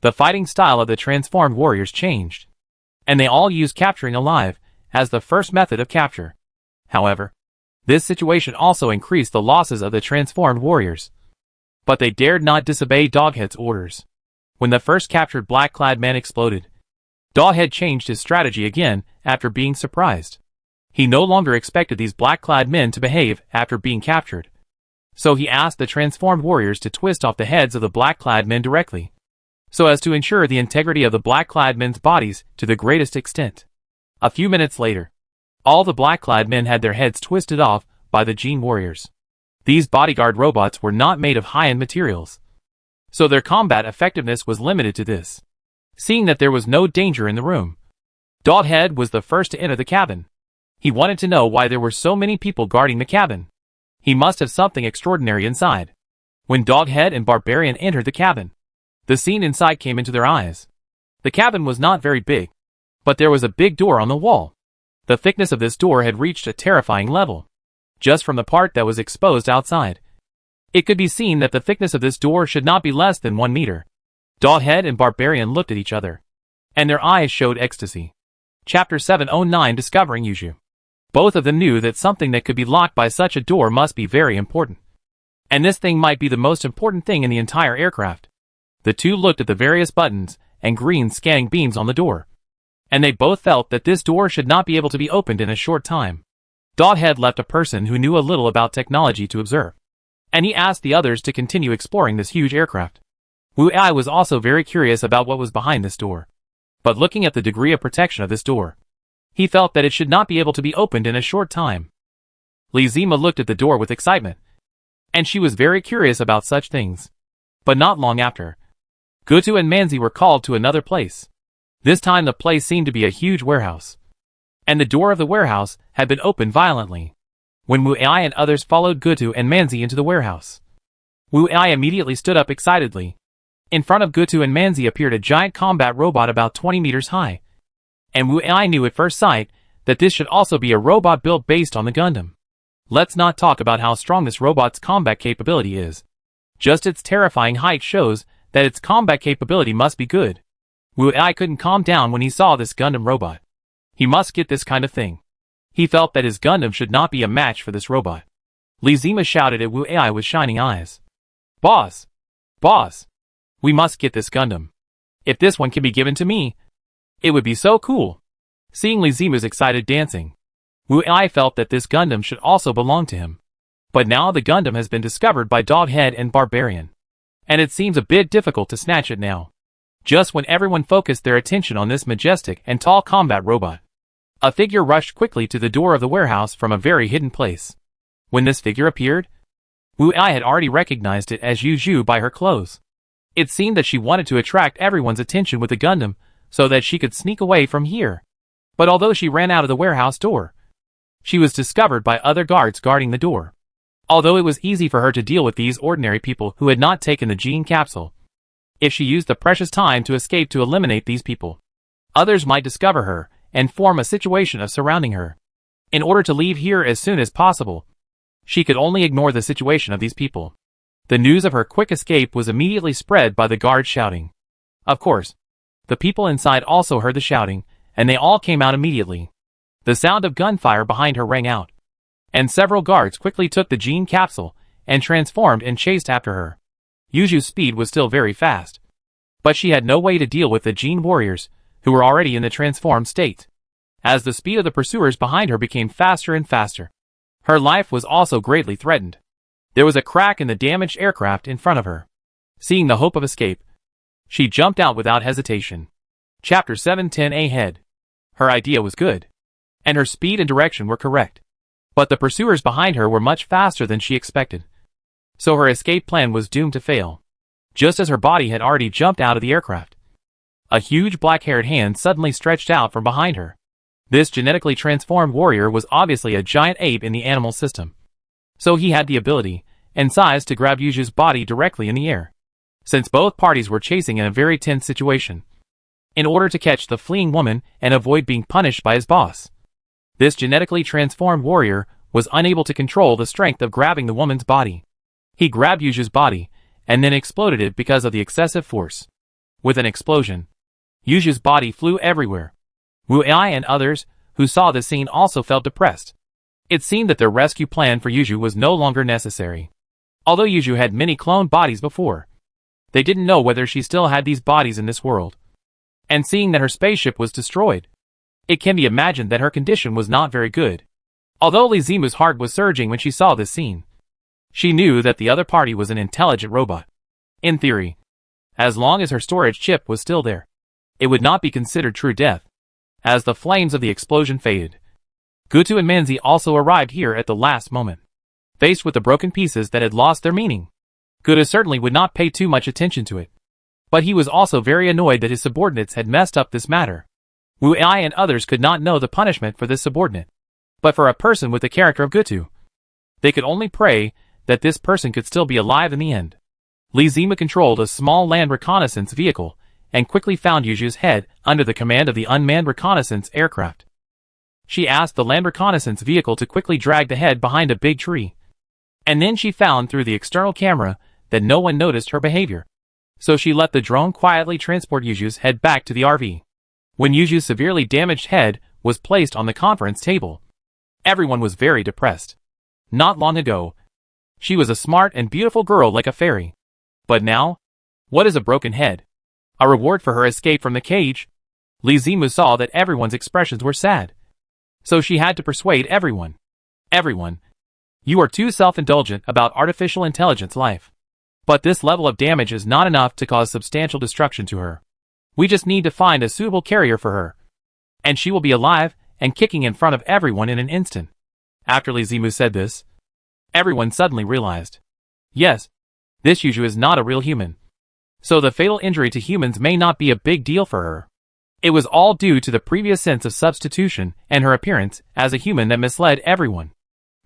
the fighting style of the transformed warriors changed, and they all used capturing alive as the first method of capture. However, this situation also increased the losses of the transformed warriors. But they dared not disobey Doghead's orders. When the first captured black-clad man exploded, Doghead changed his strategy again after being surprised. He no longer expected these black-clad men to behave after being captured. So he asked the transformed warriors to twist off the heads of the black-clad men directly, so as to ensure the integrity of the black-clad men's bodies to the greatest extent. A few minutes later, all the black-clad men had their heads twisted off by the gene warriors. These bodyguard robots were not made of high-end materials, so their combat effectiveness was limited to this. Seeing that there was no danger in the room, Doghead was the first to enter the cabin. He wanted to know why there were so many people guarding the cabin. He must have something extraordinary inside. When Doghead and Barbarian entered the cabin, the scene inside came into their eyes. The cabin was not very big, but there was a big door on the wall. The thickness of this door had reached a terrifying level. Just from the part that was exposed outside, it could be seen that the thickness of this door should not be less than 1 meter. Doghead and Barbarian looked at each other, and their eyes showed ecstasy. Chapter 709, Discovering Yuju. Both of them knew that something that could be locked by such a door must be very important. And this thing might be the most important thing in the entire aircraft. The two looked at the various buttons and green scanning beams on the door. And they both felt that this door should not be able to be opened in a short time. Dot had left a person who knew a little about technology to observe. And he asked the others to continue exploring this huge aircraft. Wu Ai was also very curious about what was behind this door. But looking at the degree of protection of this door, he felt that it should not be able to be opened in a short time. Li Zima looked at the door with excitement. And she was very curious about such things. But not long after, Gutu and Manzi were called to another place. This time the place seemed to be a huge warehouse. And the door of the warehouse had been opened violently. When Wu Ai and others followed Gutu and Manzi into the warehouse, Wu Ai immediately stood up excitedly. In front of Gutu and Manzi appeared a giant combat robot about 20 meters high. And Wu Ai knew at first sight that this should also be a robot built based on the Gundam. Let's not talk about how strong this robot's combat capability is. Just its terrifying height shows that its combat capability must be good. Wu Ai couldn't calm down when he saw this Gundam robot. He must get this kind of thing. He felt that his Gundam should not be a match for this robot. Li Zima shouted at Wu Ai with shining eyes. Boss! Boss! We must get this Gundam. If this one can be given to me, it would be so cool. Seeing Li Zima's excited dancing, Wu Ai felt that this Gundam should also belong to him. But now the Gundam has been discovered by Doghead and Barbarian. And it seems a bit difficult to snatch it now. Just when everyone focused their attention on this majestic and tall combat robot, a figure rushed quickly to the door of the warehouse from a very hidden place. When this figure appeared, Wu Ai had already recognized it as Yu Zhu by her clothes. It seemed that she wanted to attract everyone's attention with the Gundam so that she could sneak away from here. But although she ran out of the warehouse door, she was discovered by other guards guarding the door. Although it was easy for her to deal with these ordinary people who had not taken the gene capsule, if she used the precious time to escape to eliminate these people, others might discover her and form a situation of surrounding her. In order to leave here as soon as possible, she could only ignore the situation of these people. The news of her quick escape was immediately spread by the guards shouting. Of course, the people inside also heard the shouting, and they all came out immediately. The sound of gunfire behind her rang out, and several guards quickly took the gene capsule and transformed and chased after her. Yuju's speed was still very fast, but she had no way to deal with the gene warriors, who were already in the transformed state. As the speed of the pursuers behind her became faster and faster, her life was also greatly threatened. There was a crack in the damaged aircraft in front of her. Seeing the hope of escape, she jumped out without hesitation. Chapter 710 Ahead. Her idea was good, and her speed and direction were correct. But the pursuers behind her were much faster than she expected. So her escape plan was doomed to fail. Just as her body had already jumped out of the aircraft, a huge black-haired hand suddenly stretched out from behind her. This genetically transformed warrior was obviously a giant ape in the animal system. So he had the ability and size to grab Yuju's body directly in the air. Since both parties were chasing in a very tense situation, in order to catch the fleeing woman and avoid being punished by his boss, this genetically transformed warrior was unable to control the strength of grabbing the woman's body. He grabbed Yuju's body and then exploded it because of the excessive force. With an explosion, Yuju's body flew everywhere. Wu Ai and others who saw the scene also felt depressed. It seemed that their rescue plan for Yuju was no longer necessary. Although Yuju had many cloned bodies before, they didn't know whether she still had these bodies in this world. And seeing that her spaceship was destroyed, it can be imagined that her condition was not very good. Although Li Zimu's heart was surging when she saw this scene, she knew that the other party was an intelligent robot. In theory, as long as her storage chip was still there, it would not be considered true death. As the flames of the explosion faded, Gutu and Manzi also arrived here at the last moment. Faced with the broken pieces that had lost their meaning, Gutu certainly would not pay too much attention to it. But he was also very annoyed that his subordinates had messed up this matter. Wu Ai and others could not know the punishment for this subordinate. But for a person with the character of Gutu, they could only pray that this person could still be alive in the end. Li Zima controlled a small land reconnaissance vehicle and quickly found Yuju's head under the command of the unmanned reconnaissance aircraft. She asked the land reconnaissance vehicle to quickly drag the head behind a big tree. And then she found through the external camera that no one noticed her behavior. So she let the drone quietly transport Yuju's head back to the RV. When Yuju's severely damaged head was placed on the conference table, Everyone was very depressed. Not long ago, she was a smart and beautiful girl like a fairy. But now, what is a broken head? A reward for her escape from the cage? Li Zimu saw that everyone's expressions were sad. So she had to persuade everyone. Everyone, you are too self-indulgent about artificial intelligence life. But this level of damage is not enough to cause substantial destruction to her. We just need to find a suitable carrier for her. And she will be alive and kicking in front of everyone in an instant. After Li Zimu said this, everyone suddenly realized. Yes, this Yuju is not a real human. So the fatal injury to humans may not be a big deal for her. It was all due to the previous sense of substitution and her appearance as a human that misled everyone.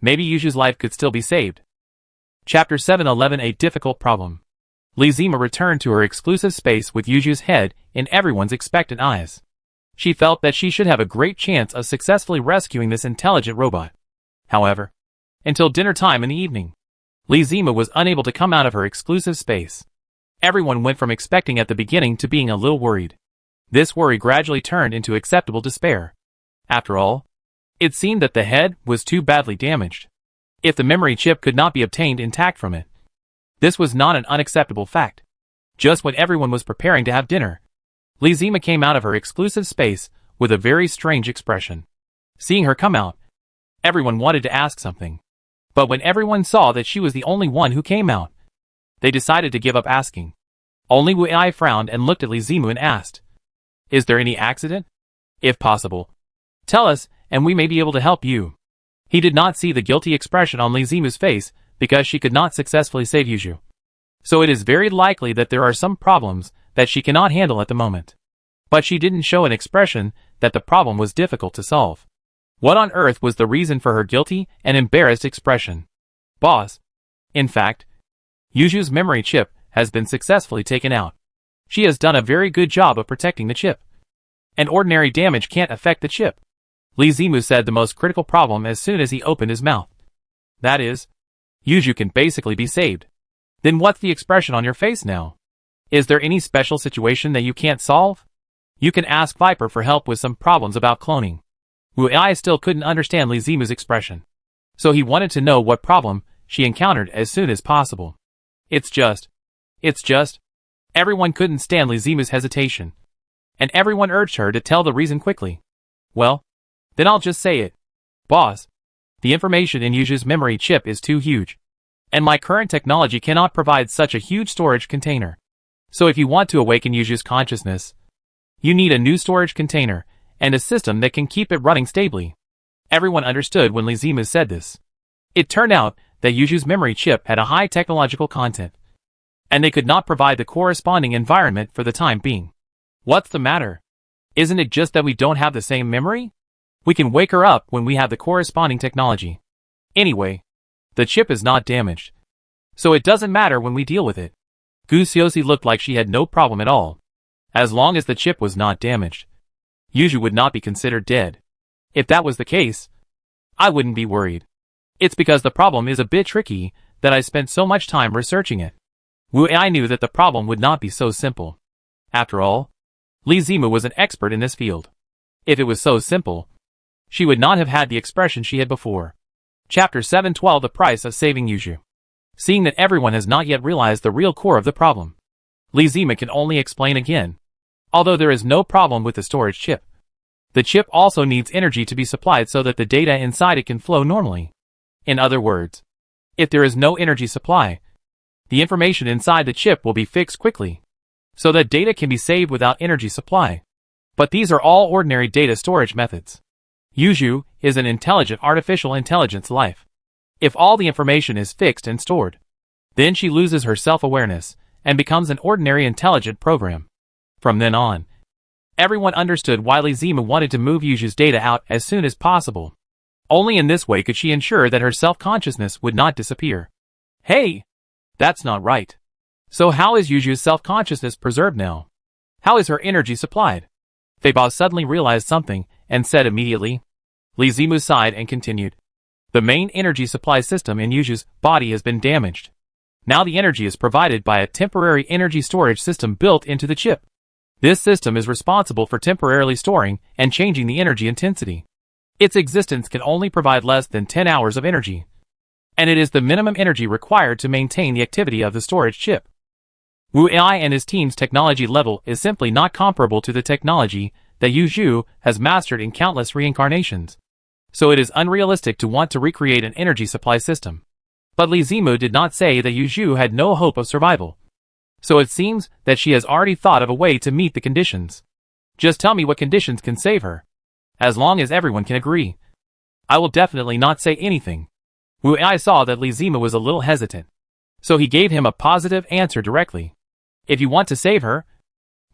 Maybe Yuju's life could still be saved. Chapter 711 A Difficult Problem. Li Zimu returned to her exclusive space with Yuju's head in everyone's expectant eyes. She felt that she should have a great chance of successfully rescuing this intelligent robot. However, until dinner time in the evening, Li Zimu was unable to come out of her exclusive space. Everyone went from expecting at the beginning to being a little worried. This worry gradually turned into acceptable despair. After all, it seemed that the head was too badly damaged. If the memory chip could not be obtained intact from it, this was not an unacceptable fact. Just when everyone was preparing to have dinner, Li Zimu came out of her exclusive space with a very strange expression. Seeing her come out, everyone wanted to ask something. But when everyone saw that she was the only one who came out, they decided to give up asking. Only Wu Ai frowned and looked at Li Zimu and asked, "Is there any accident? If possible, tell us and we may be able to help you." He did not see the guilty expression on Li Zimu's face because she could not successfully save Yuju. So it is very likely that there are some problems that she cannot handle at the moment. But she didn't show an expression that the problem was difficult to solve. What on earth was the reason for her guilty and embarrassed expression? Boss. In fact, Yuju's memory chip has been successfully taken out. She has done a very good job of protecting the chip. And ordinary damage can't affect the chip. Li Zimu said the most critical problem as soon as he opened his mouth. That is, Yuju can basically be saved. Then what's the expression on your face now? Is there any special situation that you can't solve? You can ask Viper for help with some problems about cloning. Wu Ai still couldn't understand Li Zimu's expression. So he wanted to know what problem she encountered as soon as possible. It's just. Everyone couldn't stand Li Zimu's hesitation. And everyone urged her to tell the reason quickly. Well, then I'll just say it. Boss, the information in Yuju's memory chip is too huge. And my current technology cannot provide such a huge storage container. So if you want to awaken Yuju's consciousness, you need a new storage container and a system that can keep it running stably. Everyone understood when Li Zimu said this. It turned out that Yuju's memory chip had a high technological content, and they could not provide the corresponding environment for the time being. What's the matter? Isn't it just that we don't have the same memory? We can wake her up when we have the corresponding technology. Anyway, the chip is not damaged, so it doesn't matter when we deal with it. Gu Xiaoxi looked like she had no problem at all. As long as the chip was not damaged, Yuju would not be considered dead. If that was the case, I wouldn't be worried. It's because the problem is a bit tricky that I spent so much time researching it. Wu Ai knew that the problem would not be so simple. After all, Li Zimu was an expert in this field. If it was so simple, she would not have had the expression she had before. Chapter 712 The Price of Saving Yuju. Seeing that everyone has not yet realized the real core of the problem, Li Zimu can only explain again. Although there is no problem with the storage chip, the chip also needs energy to be supplied so that the data inside it can flow normally. In other words, if there is no energy supply, the information inside the chip will be fixed quickly, so that data can be saved without energy supply. But these are all ordinary data storage methods. Yuju is an intelligent artificial intelligence life. If all the information is fixed and stored, then she loses her self-awareness and becomes an ordinary intelligent program. From then on, everyone understood why Li Zimu wanted to move Yuju's data out as soon as possible. Only in this way could she ensure that her self-consciousness would not disappear. Hey! That's not right. So how is Yuju's self-consciousness preserved now? How is her energy supplied? Feiba suddenly realized something and said immediately. Li Zimu sighed and continued. The main energy supply system in Yuju's body has been damaged. Now the energy is provided by a temporary energy storage system built into the chip. This system is responsible for temporarily storing and changing the energy intensity. Its existence can only provide less than 10 hours of energy, and it is the minimum energy required to maintain the activity of the storage chip. Wu Ai and his team's technology level is simply not comparable to the technology that Yu Zhu has mastered in countless reincarnations, so it is unrealistic to want to recreate an energy supply system. But Li Zimu did not say that Yu Zhu had no hope of survival, so it seems that she has already thought of a way to meet the conditions. Just tell me what conditions can save her. As long as everyone can agree, I will definitely not say anything. Wu Ai saw that Li Zimu was a little hesitant, so he gave him a positive answer directly. If you want to save her,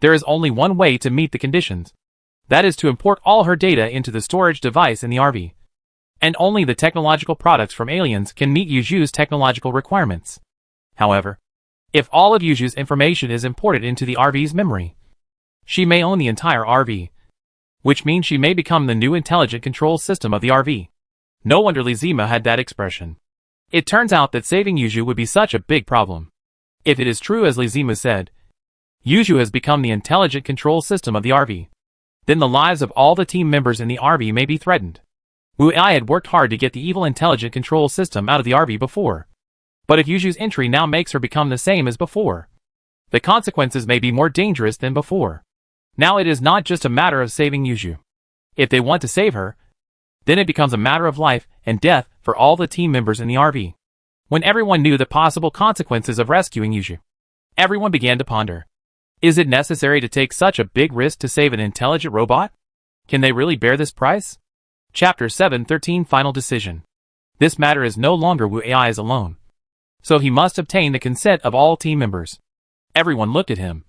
there is only one way to meet the conditions. That is to import all her data into the storage device in the RV. And only the technological products from aliens can meet Yu Zhu's technological requirements. However, if all of Yu Zhu's information is imported into the RV's memory, she may own the entire RV, which means she may become the new intelligent control system of the RV. No wonder Li Zimu had that expression. It turns out that saving Yu Zhu would be such a big problem. If it is true as Li Zimu said, Yu Zhu has become the intelligent control system of the RV, then the lives of all the team members in the RV may be threatened. Wu Ai had worked hard to get the evil intelligent control system out of the RV before. But if Yu Zhu's entry now makes her become the same as before, the consequences may be more dangerous than before. Now it is not just a matter of saving Yu Zhu. If they want to save her, then it becomes a matter of life and death for all the team members in the RV. When everyone knew the possible consequences of rescuing Yu Zhu, everyone began to ponder. Is it necessary to take such a big risk to save an intelligent robot? Can they really bear this price? Chapter 713 Final Decision. This matter is no longer Wu Ai's alone, so he must obtain the consent of all team members. Everyone looked at him,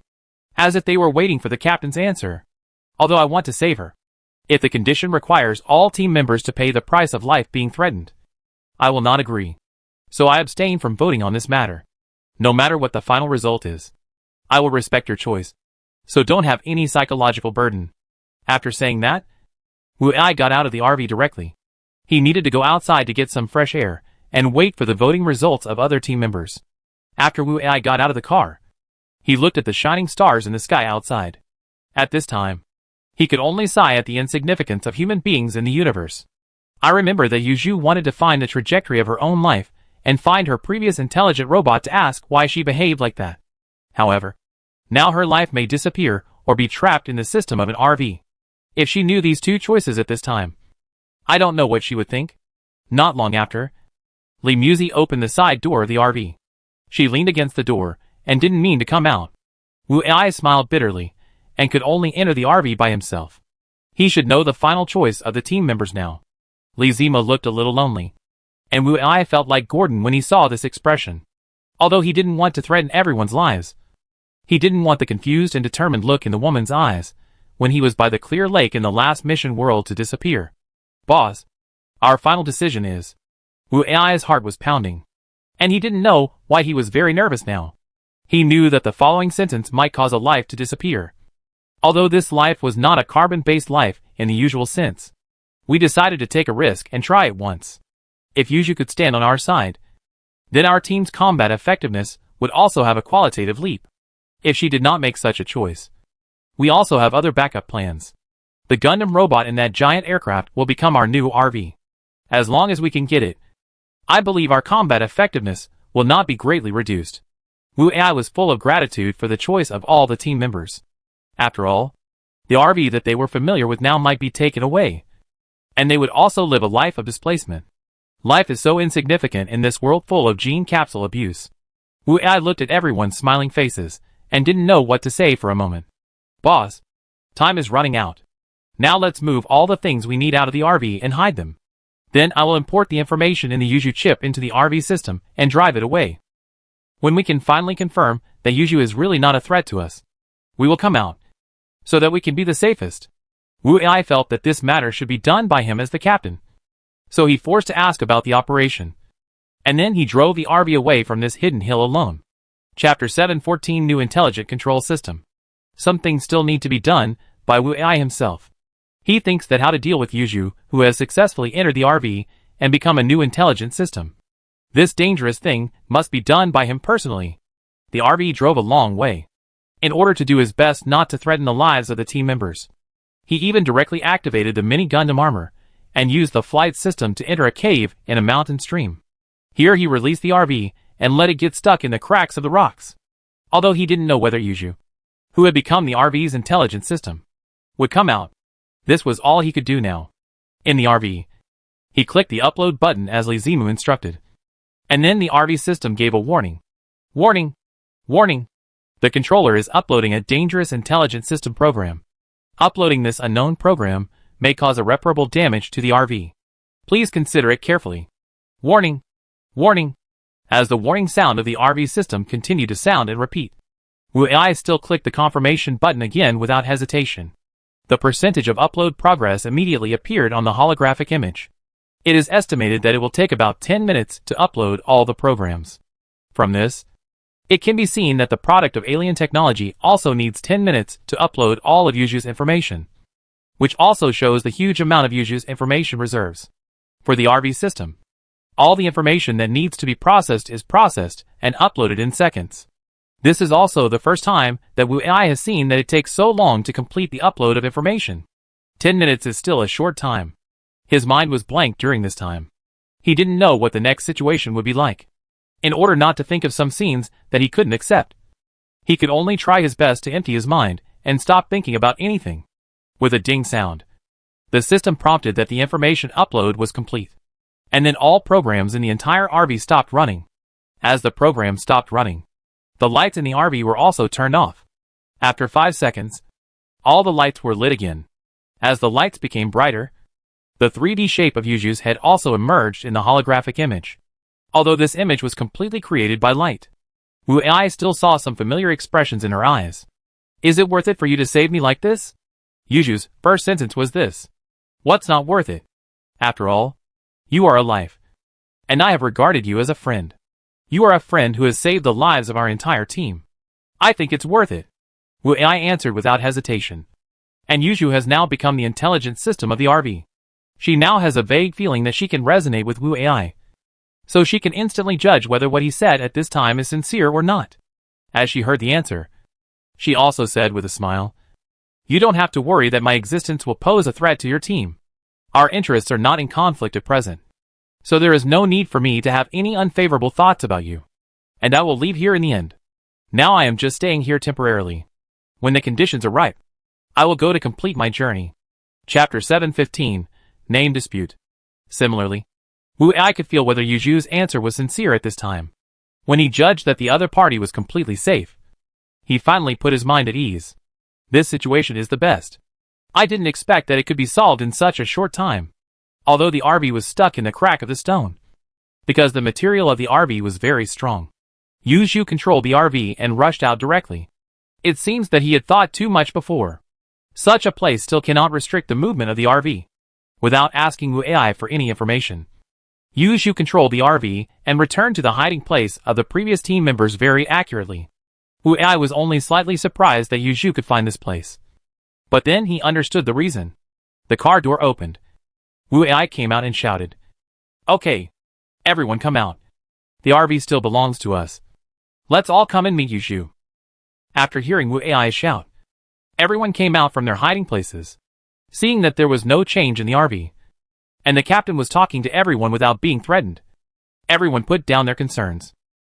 as if they were waiting for the captain's answer. Although I want to save her, if the condition requires all team members to pay the price of life being threatened, I will not agree. So I abstain from voting on this matter. No matter what the final result is, I will respect your choice, so don't have any psychological burden. After saying that, Wu Ai got out of the RV directly. He needed to go outside to get some fresh air and wait for the voting results of other team members. After Wu Ai got out of the car, he looked at the shining stars in the sky outside. At this time, he could only sigh at the insignificance of human beings in the universe. I remember that Yu Zhu wanted to find the trajectory of her own life and find her previous intelligent robot to ask why she behaved like that. However, now her life may disappear or be trapped in the system of an RV. If she knew these two choices at this time, I don't know what she would think. Not long after, Li Muzi opened the side door of the RV. She leaned against the door and didn't mean to come out. Wu Ai smiled bitterly and could only enter the RV by himself. He should know the final choice of the team members now. Li Zimu looked a little lonely, and Wu Ai felt like Gordon when he saw this expression. Although he didn't want to threaten everyone's lives, he didn't want the confused and determined look in the woman's eyes when he was by the clear lake in the last mission world to disappear. Boss, our final decision is... Wu Ai's heart was pounding, and he didn't know why he was very nervous now. He knew that the following sentence might cause a life to disappear. Although this life was not a carbon-based life in the usual sense, we decided to take a risk and try it once. If Yu Zhu could stand on our side, then our team's combat effectiveness would also have a qualitative leap. If she did not make such a choice, we also have other backup plans. The Gundam robot in that giant aircraft will become our new RV. As long as we can get it, I believe our combat effectiveness will not be greatly reduced. Wu Ai was full of gratitude for the choice of all the team members. After all, the RV that they were familiar with now might be taken away, and they would also live a life of displacement. Life is so insignificant in this world full of gene capsule abuse. Wu Ai looked at everyone's smiling faces and didn't know what to say for a moment. Boss, time is running out. Now let's move all the things we need out of the RV and hide them. Then I will import the information in the Yu Zhu chip into the RV system and drive it away. When we can finally confirm that Yu Zhu is really not a threat to us, we will come out, so that we can be the safest. Wu Ai felt that this matter should be done by him as the captain, so he forced to ask about the operation. And then he drove the RV away from this hidden hill alone. Chapter 714 New Intelligent Control System. Some things still need to be done by Wu Ai himself. He thinks that how to deal with Yu Zhu, who has successfully entered the RV and become a new intelligent system. This dangerous thing must be done by him personally. The RV drove a long way, in order to do his best not to threaten the lives of the team members. He even directly activated the mini Gundam armor, and used the flight system to enter a cave in a mountain stream. Here he released the RV and let it get stuck in the cracks of the rocks. Although he didn't know whether Yuju, who had become the RV's intelligent system, would come out. This was all he could do now. In the RV, he clicked the upload button as Lizimu instructed. And then the RV system gave a warning. Warning! Warning! The controller is uploading a dangerous intelligent system program. Uploading this unknown program may cause irreparable damage to the RV. Please consider it carefully. Warning! Warning! As the warning sound of the RV system continued to sound and repeat, Wu Ai still clicked the confirmation button again without hesitation. The percentage of upload progress immediately appeared on the holographic image. It is estimated that it will take about 10 minutes to upload all the programs. From this, it can be seen that the product of alien technology also needs 10 minutes to upload all of Yuju's information, which also shows the huge amount of Yuju's information reserves. For the RV system, all the information that needs to be processed is processed and uploaded in seconds. This is also the first time that Wu Ai has seen that it takes so long to complete the upload of information. 10 minutes is still a short time. His mind was blank during this time. He didn't know what the next situation would be like. In order not to think of some scenes that he couldn't accept, he could only try his best to empty his mind and stop thinking about anything. With a ding sound, the system prompted that the information upload was complete. And then all programs in the entire RV stopped running. As the program stopped running, the lights in the RV were also turned off. After 5 seconds, all the lights were lit again. As the lights became brighter, the 3D shape of Yuju's head also emerged in the holographic image. Although this image was completely created by light, Wu Ai still saw some familiar expressions in her eyes. Is it worth it for you to save me like this? Yuju's first sentence was this. What's not worth it? After all, you are alive, and I have regarded you as a friend. You are a friend who has saved the lives of our entire team. I think it's worth it. Wu Ai answered without hesitation. And Yuju has now become the intelligent system of the RV. She now has a vague feeling that she can resonate with Wu Ai, so she can instantly judge whether what he said at this time is sincere or not. As she heard the answer, she also said with a smile, You don't have to worry that my existence will pose a threat to your team. Our interests are not in conflict at present, so there is no need for me to have any unfavorable thoughts about you. And I will leave here in the end. Now I am just staying here temporarily. When the conditions are ripe, I will go to complete my journey. Chapter 715, Name Dispute. Similarly, Wu Ai could feel whether Yuju's answer was sincere at this time. When he judged that the other party was completely safe, he finally put his mind at ease. This situation is the best. I didn't expect that it could be solved in such a short time, although the RV was stuck in the crack of the stone, because the material of the RV was very strong. Yuju controlled the RV and rushed out directly. It seems that he had thought too much before. Such a place still cannot restrict the movement of the RV, without asking Wu Ai for any information. Yuju controlled the RV and returned to the hiding place of the previous team members very accurately. Wu Ai was only slightly surprised that Yuju could find this place. But then he understood the reason. The car door opened. Wu Ai came out and shouted, Okay, everyone come out. The RV still belongs to us. Let's all come and meet Yuju. After hearing Wu Ai's shout, everyone came out from their hiding places, seeing that there was no change in the RV, and the captain was talking to everyone without being threatened. Everyone put down their concerns.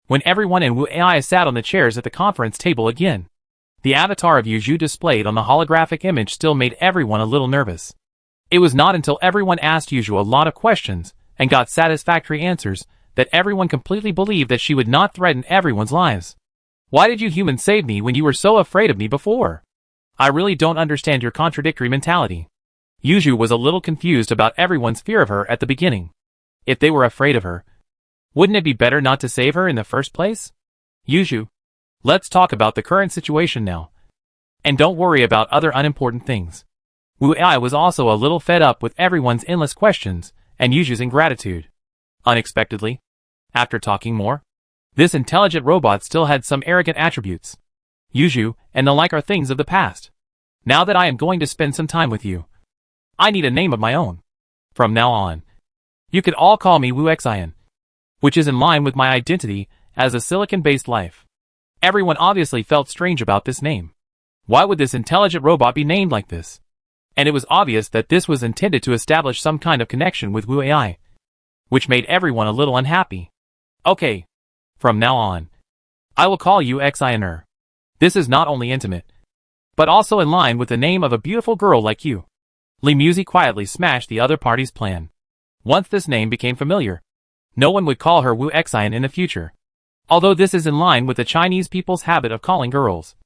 When everyone and Wu Ai sat on the chairs at the conference table again, the avatar of Yuju displayed on the holographic image still made everyone a little nervous. It was not until everyone asked Yuju a lot of questions and got satisfactory answers that everyone completely believed that she would not threaten everyone's lives. Why did you humans save me when you were so afraid of me before? I really don't understand your contradictory mentality. Yuju was a little confused about everyone's fear of her at the beginning. If they were afraid of her, wouldn't it be better not to save her in the first place? Yuju, let's talk about the current situation now. And don't worry about other unimportant things. Wu Ai was also a little fed up with everyone's endless questions and Yuju's ingratitude. Unexpectedly, after talking more, this intelligent robot still had some arrogant attributes. Yuju and the like are things of the past. Now that I am going to spend some time with you, I need a name of my own. From now on, you could all call me Wu Xian, which is in line with my identity as a silicon-based life. Everyone obviously felt strange about this name. Why would this intelligent robot be named like this? and it was obvious that this was intended to establish some kind of connection with Wu AI, which made everyone a little unhappy. Okay. From now on, I will call you Xiner. This is not only intimate, but also in line with the name of a beautiful girl like you. Li Muzi quietly smashed the other party's plan. Once this name became familiar, no one would call her Wu Xian in the future. Although this is in line with the Chinese people's habit of calling girls,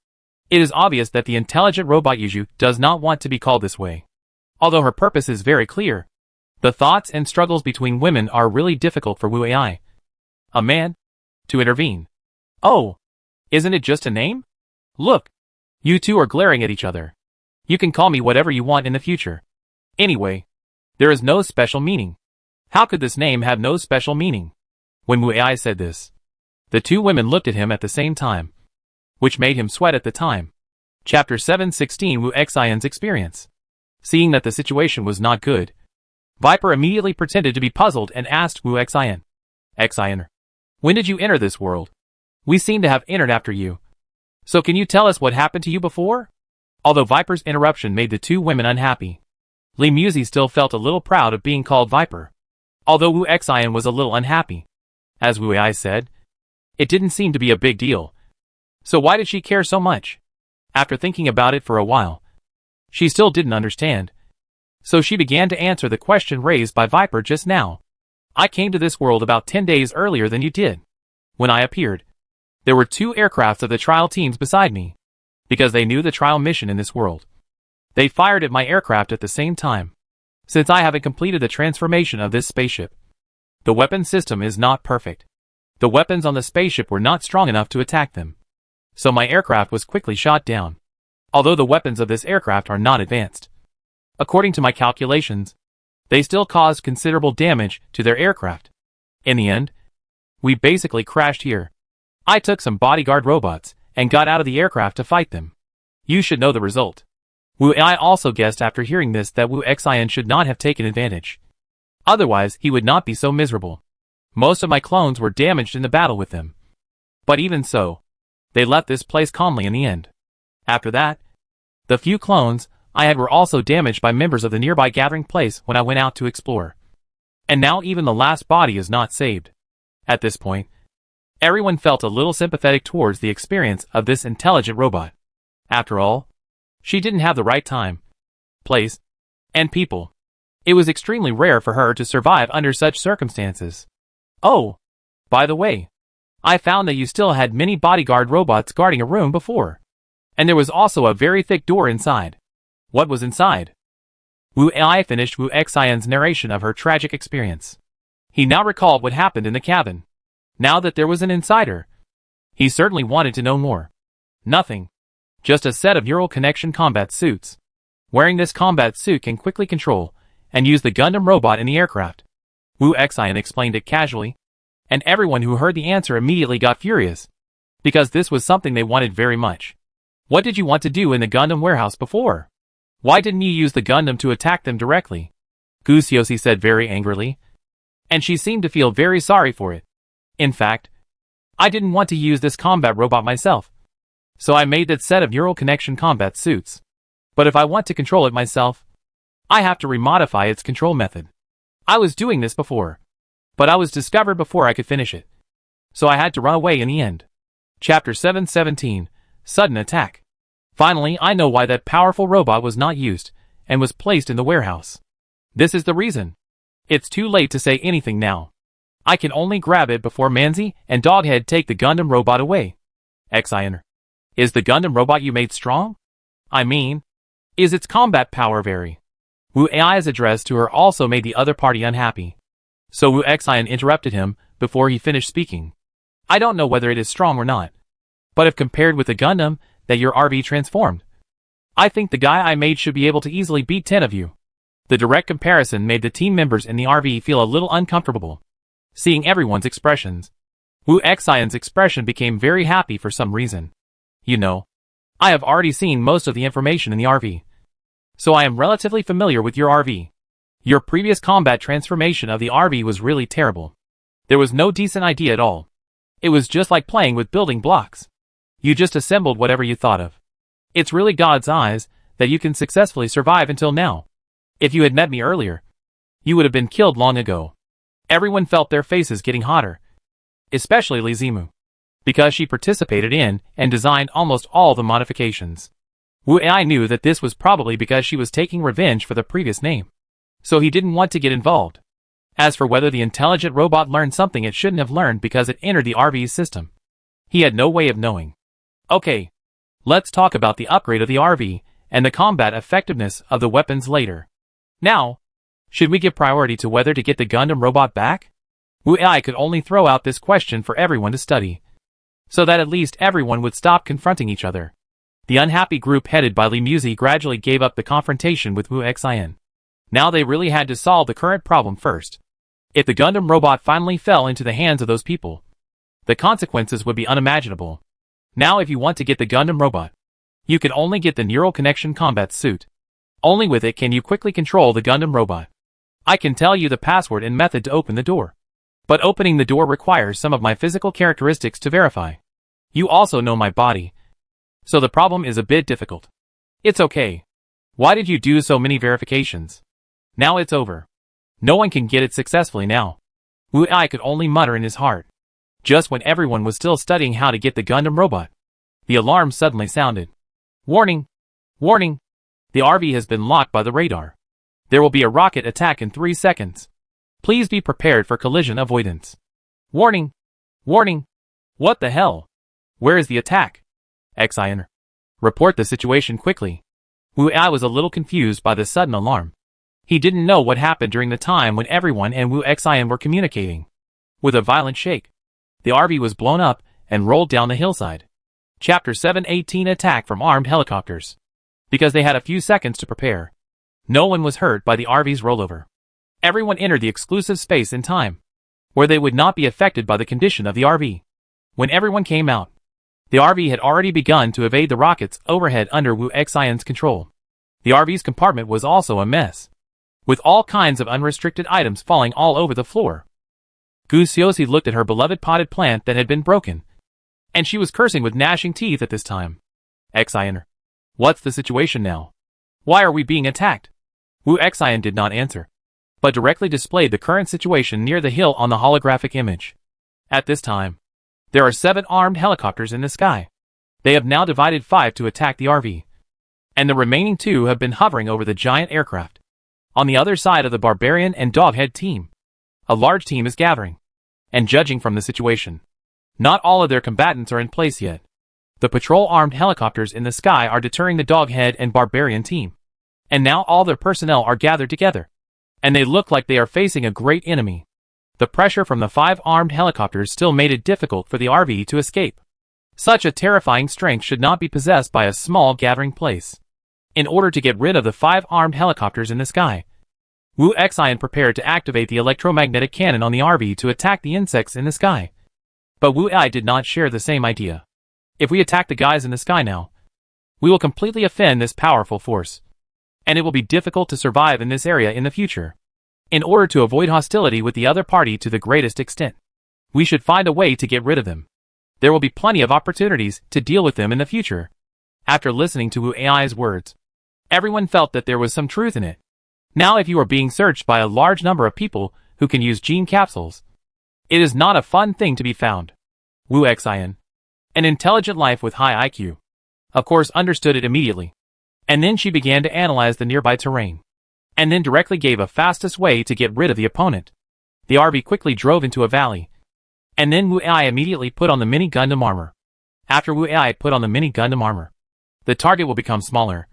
it is obvious that the intelligent robot Yuzhu does not want to be called this way. Although her purpose is very clear, the thoughts and struggles between women are really difficult for Wu AI, a man, to intervene. Oh, isn't it just a name? Look, you two are glaring at each other. You can call me whatever you want in the future. Anyway, there is no special meaning. How could this name have no special meaning? When Wu AI said this, the two women looked at him at the same time, which made him sweat at the time. Chapter 7:16 Wu Xian's experience. Seeing that the situation was not good, Viper immediately pretended to be puzzled and asked Wu Xian, Xiner, when did you enter this world? We seem to have entered after you. So can you tell us what happened to you before? Although Viper's interruption made the two women unhappy, Li Muzi still felt a little proud of being called Viper. Although Wu Xian was a little unhappy. As Wu AI said, it didn't seem to be a big deal. So why did she care so much? After thinking about it for a while, she still didn't understand. So she began to answer the question raised by Viper just now. I came to this world about 10 days earlier than you did. When I appeared, there were 2 aircrafts of the trial teams beside me, because they knew the trial mission in this world. They fired at my aircraft at the same time. Since I haven't completed the transformation of this spaceship, the weapon system is not perfect. The weapons on the spaceship were not strong enough to attack them. So my aircraft was quickly shot down. Although the weapons of this aircraft are not advanced, according to my calculations, they still caused considerable damage to their aircraft. In the end, we basically crashed here. I took some bodyguard robots and got out of the aircraft to fight them. You should know the result. Wu AI also guessed after hearing this that Wu Xian should not have taken advantage. Otherwise, he would not be so miserable. Most of my clones were damaged in the battle with them. But even so, they left this place calmly in the end. After that, the few clones I had were also damaged by members of the nearby gathering place when I went out to explore. And now even the last body is not saved. At this point, everyone felt a little sympathetic towards the experience of this intelligent robot. After all, she didn't have the right time, place, and people. It was extremely rare for her to survive under such circumstances. Oh, by the way, I found that you still had many bodyguard robots guarding a room before. And there was also a very thick door inside. What was inside? Wu AI finished Wu Xian's narration of her tragic experience. He now recalled what happened in the cabin. Now that there was an insider, he certainly wanted to know more. Nothing. Just a set of neural connection combat suits. Wearing this combat suit can quickly control and use the Gundam robot in the aircraft. Wu Xian explained it casually, and everyone who heard the answer immediately got furious, because this was something they wanted very much. What did you want to do in the Gundam warehouse before? Why didn't you use the Gundam to attack them directly? Gusiosi said very angrily, and she seemed to feel very sorry for it. In fact, I didn't want to use this combat robot myself, so I made that set of neural connection combat suits. But if I want to control it myself, I have to remodify its control method. I was doing this before, but I was discovered before I could finish it, so I had to run away in the end. Chapter 7:17 Sudden Attack. Finally, I know why that powerful robot was not used and was placed in the warehouse. This is the reason. It's too late to say anything now. I can only grab it before Manzi and Doghead take the Gundam robot away. Xiner. Is the Gundam robot you made strong? I mean, is its combat power very? Wu AI's address to her also made the other party unhappy. So Wu Xian interrupted him before he finished speaking. I don't know whether it is strong or not, but if compared with the Gundam that your RV transformed, I think the guy I made should be able to easily beat 10 of you. The direct comparison made the team members in the RV feel a little uncomfortable. Seeing everyone's expressions, Wu Xian's expression became very happy for some reason. You know, I have already seen most of the information in the RV, so I am relatively familiar with your RV. Your previous combat transformation of the RV was really terrible. There was no decent idea at all. It was just like playing with building blocks. You just assembled whatever you thought of. It's really God's eyes that you can successfully survive until now. If you had met me earlier, you would have been killed long ago. Everyone felt their faces getting hotter. Especially Lizimu, because she participated in and designed almost all the modifications. Wu Ai knew that this was probably because she was taking revenge for the previous name, so he didn't want to get involved. As for whether the intelligent robot learned something it shouldn't have learned because it entered the RV's system, he had no way of knowing. Okay, let's talk about the upgrade of the RV and the combat effectiveness of the weapons later. Now, should we give priority to whether to get the Gundam robot back? Wu Ai could only throw out this question for everyone to study, so that at least everyone would stop confronting each other. The unhappy group headed by Li Muzi gradually gave up the confrontation with Wu Xian. Now they really had to solve the current problem first. If the Gundam robot finally fell into the hands of those people, the consequences would be unimaginable. Now if you want to get the Gundam robot, you can only get the Neural Connection Combat Suit. Only with it can you quickly control the Gundam robot. I can tell you the password and method to open the door, but opening the door requires some of my physical characteristics to verify. You also know my body, so the problem is a bit difficult. It's okay. Why did you do so many verifications? Now it's over. No one can get it successfully now. Wu Ai could only mutter in his heart. Just when everyone was still studying how to get the Gundam robot, the alarm suddenly sounded. Warning! Warning! The RV has been locked by the radar. There will be a rocket attack in 3 seconds. Please be prepared for collision avoidance. Warning! Warning! What the hell? Where is the attack? Xian. Report the situation quickly. Wu Ai was a little confused by the sudden alarm. He didn't know what happened during the time when everyone and Wu Xian were communicating. With a violent shake, the RV was blown up and rolled down the hillside. Chapter 718 Attack from Armed Helicopters. Because they had a few seconds to prepare, no one was hurt by the RV's rollover. Everyone entered the exclusive space in time, where they would not be affected by the condition of the RV. When everyone came out, the RV had already begun to evade the rockets overhead under Wu Xian's control. The RV's compartment was also a mess, with all kinds of unrestricted items falling all over the floor. Gu Xiaoxi looked at her beloved potted plant that had been broken, and she was cursing with gnashing teeth at this time. Xian, what's the situation now? Why are we being attacked? Wu Xian did not answer, but directly displayed the current situation near the hill on the holographic image. At this time, there are 7 armed helicopters in the sky. They have now divided 5 to attack the RV, and the remaining 2 have been hovering over the giant aircraft. On the other side of the Barbarian and Doghead team, a large team is gathering, and judging from the situation, not all of their combatants are in place yet. The patrol armed helicopters in the sky are deterring the Doghead and Barbarian team, and now all their personnel are gathered together, and they look like they are facing a great enemy. The pressure from the 5 armed helicopters still made it difficult for the RV to escape. Such a terrifying strength should not be possessed by a small gathering place. In order to get rid of the 5 armed helicopters in the sky, Wu Xian prepared to activate the electromagnetic cannon on the RV to attack the insects in the sky. But Wu Ai did not share the same idea. If we attack the guys in the sky now, we will completely offend this powerful force, and it will be difficult to survive in this area in the future. In order to avoid hostility with the other party to the greatest extent, we should find a way to get rid of them. There will be plenty of opportunities to deal with them in the future. After listening to Wu Ai's words, everyone felt that there was some truth in it. Now if you are being searched by a large number of people who can use gene capsules, it is not a fun thing to be found. Wu Xian, an intelligent life with high IQ, of course understood it immediately. And then she began to analyze the nearby terrain, and then directly gave a fastest way to get rid of the opponent. The RV quickly drove into a valley, and then Wu Ai immediately put on the mini Gundam armor. After Wu Ai put on the mini Gundam armor, the target will become smaller,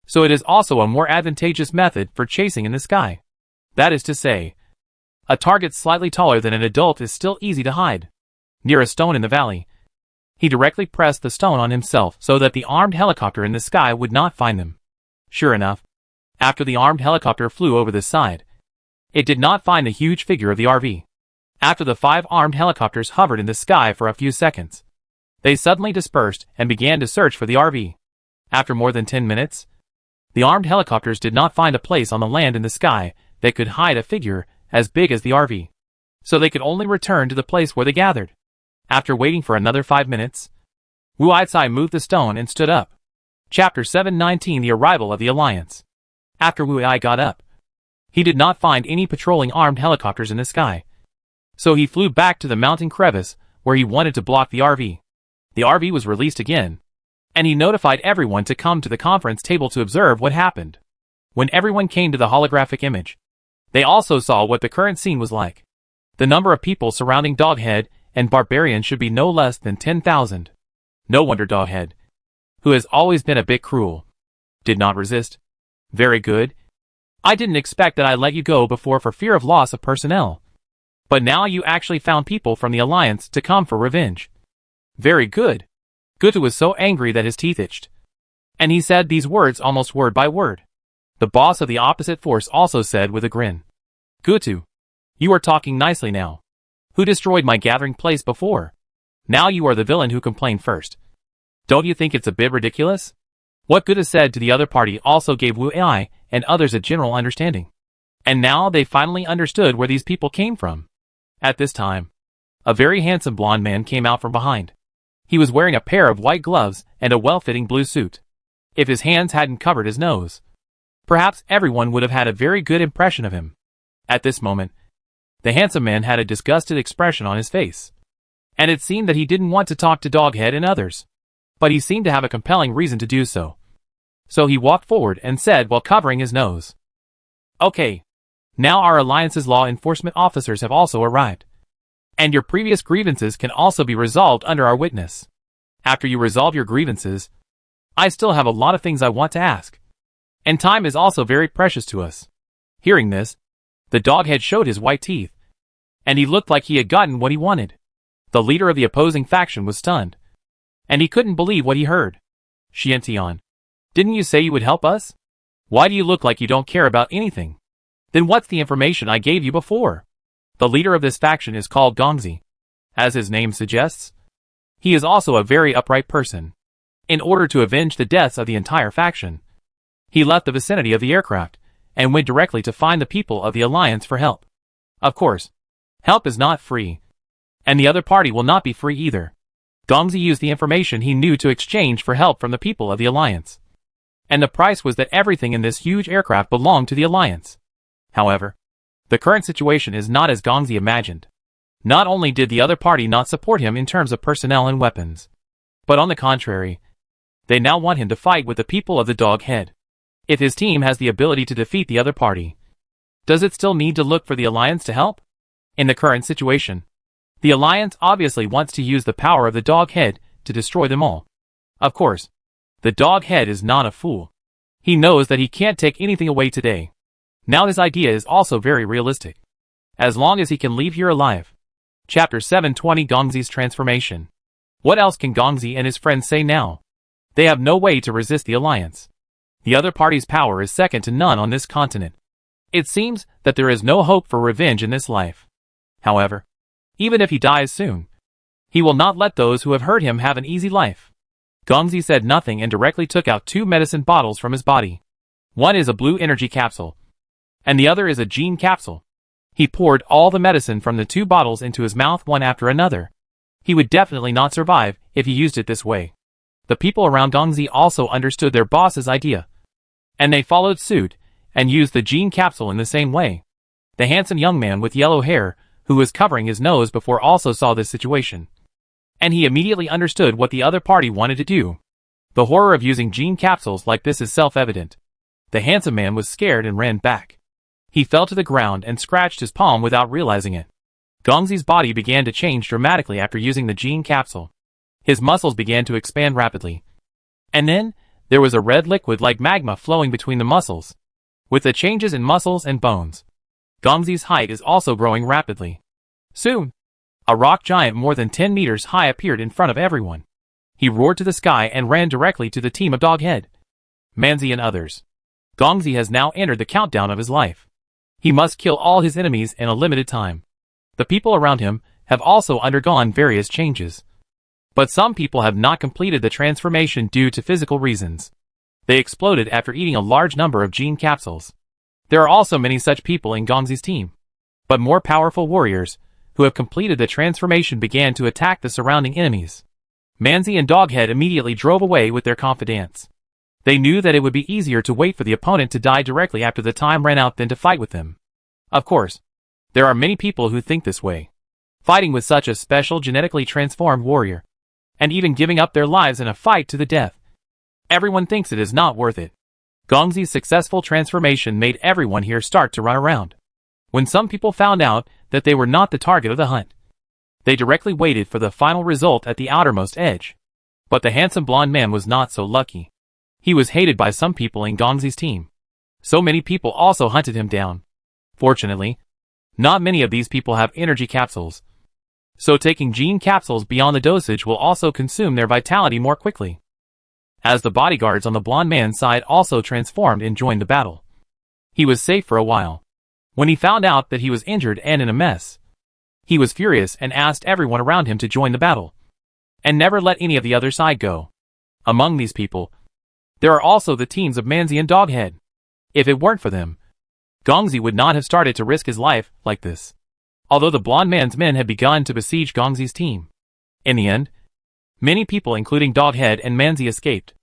so it is also a more advantageous method for chasing in the sky. That is to say, a target slightly taller than an adult is still easy to hide. Near a stone in the valley, he directly pressed the stone on himself so that the armed helicopter in the sky would not find them. Sure enough, after the armed helicopter flew over the side, it did not find the huge figure of the RV. After the 5 armed helicopters hovered in the sky for a few seconds, they suddenly dispersed and began to search for the RV. After more than 10 minutes, the armed helicopters did not find a place on the land in the sky that could hide a figure as big as the RV, so they could only return to the place where they gathered. After waiting for another 5 minutes, Wu Ai moved the stone and stood up. Chapter 719 The Arrival of the Alliance. After Wu Ai got up, he did not find any patrolling armed helicopters in the sky. So he flew back to the mountain crevice where he wanted to block the RV. The RV was released again, and he notified everyone to come to the conference table to observe what happened. When everyone came to the holographic image, they also saw what the current scene was like. The number of people surrounding Doghead and Barbarian should be no less than 10,000. No wonder Doghead, who has always been a bit cruel, did not resist. Very good. I didn't expect that I let you go before for fear of loss of personnel. But now you actually found people from the Alliance to come for revenge. Very good. Gutu was so angry that his teeth itched. And he said these words almost word by word. The boss of the opposite force also said with a grin. Gutu, you are talking nicely now. Who destroyed my gathering place before? Now you are the villain who complained first. Don't you think it's a bit ridiculous? What Gutu said to the other party also gave Wu Ai and others a general understanding. And now they finally understood where these people came from. At this time, a very handsome blonde man came out from behind. He was wearing a pair of white gloves and a well-fitting blue suit. If his hands hadn't covered his nose, perhaps everyone would have had a very good impression of him. At this moment, the handsome man had a disgusted expression on his face. And it seemed that he didn't want to talk to Doghead and others. But he seemed to have a compelling reason to do so. So he walked forward and said while covering his nose. Okay. Now our Alliance's law enforcement officers have also arrived. And your previous grievances can also be resolved under our witness. After you resolve your grievances, I still have a lot of things I want to ask. And time is also very precious to us. Hearing this, the Doghead showed his white teeth. And he looked like he had gotten what he wanted. The leader of the opposing faction was stunned. And he couldn't believe what he heard. Xiantian, didn't you say you would help us? Why do you look like you don't care about anything? Then what's the information I gave you before? The leader of this faction is called Gongzi. As his name suggests, he is also a very upright person. In order to avenge the deaths of the entire faction, he left the vicinity of the aircraft and went directly to find the people of the Alliance for help. Of course, help is not free, and the other party will not be free either. Gongzi used the information he knew to exchange for help from the people of the Alliance. And the price was that everything in this huge aircraft belonged to the Alliance. However, the current situation is not as Gongzi imagined. Not only did the other party not support him in terms of personnel and weapons, but on the contrary, they now want him to fight with the people of the Doghead. If his team has the ability to defeat the other party, does it still need to look for the Alliance to help? In the current situation, the Alliance obviously wants to use the power of the Doghead to destroy them all. Of course, the Doghead is not a fool. He knows that he can't take anything away today. Now this idea is also very realistic. As long as he can leave here alive. Chapter 720 Gongzi's Transformation. What else can Gongzi and his friends say now? They have no way to resist the Alliance. The other party's power is second to none on this continent. It seems that there is no hope for revenge in this life. However, even if he dies soon, he will not let those who have hurt him have an easy life. Gongzi said nothing and directly took out 2 medicine bottles from his body. One is a blue energy capsule, and the other is a gene capsule. He poured all the medicine from the 2 bottles into his mouth one after another. He would definitely not survive if he used it this way. The people around Gongzi also understood their boss's idea, and they followed suit and used the gene capsule in the same way. The handsome young man with yellow hair, who was covering his nose before, also saw this situation. And he immediately understood what the other party wanted to do. The horror of using gene capsules like this is self-evident. The handsome man was scared and ran back. He fell to the ground and scratched his palm without realizing it. Gongzi's body began to change dramatically after using the gene capsule. His muscles began to expand rapidly. And then, there was a red liquid like magma flowing between the muscles. With the changes in muscles and bones, Gongzi's height is also growing rapidly. Soon, a rock giant more than 10 meters high appeared in front of everyone. He roared to the sky and ran directly to the team of Doghead, Manzi and others. Gongzi has now entered the countdown of his life. He must kill all his enemies in a limited time. The people around him have also undergone various changes. But some people have not completed the transformation due to physical reasons. They exploded after eating a large number of gene capsules. There are also many such people in Gongzi's team. But more powerful warriors, who have completed the transformation, began to attack the surrounding enemies. Manzi and Doghead immediately drove away with their confidants. They knew that it would be easier to wait for the opponent to die directly after the time ran out than to fight with them. Of course, there are many people who think this way. Fighting with such a special genetically transformed warrior, and even giving up their lives in a fight to the death. Everyone thinks it is not worth it. Gongzi's successful transformation made everyone here start to run around. When some people found out that they were not the target of the hunt, they directly waited for the final result at the outermost edge. But the handsome blonde man was not so lucky. He was hated by some people in Gongzi's team. So many people also hunted him down. Fortunately, not many of these people have energy capsules. So taking gene capsules beyond the dosage will also consume their vitality more quickly. As the bodyguards on the blonde man's side also transformed and joined the battle, he was safe for a while. When he found out that he was injured and in a mess, he was furious and asked everyone around him to join the battle, and never let any of the other side go. Among these people, there are also the teams of Manzi and Doghead. If it weren't for them, Gongzi would not have started to risk his life like this. Although the blonde man's men had begun to besiege Gongzi's team, in the end, many people including Doghead and Manzi escaped.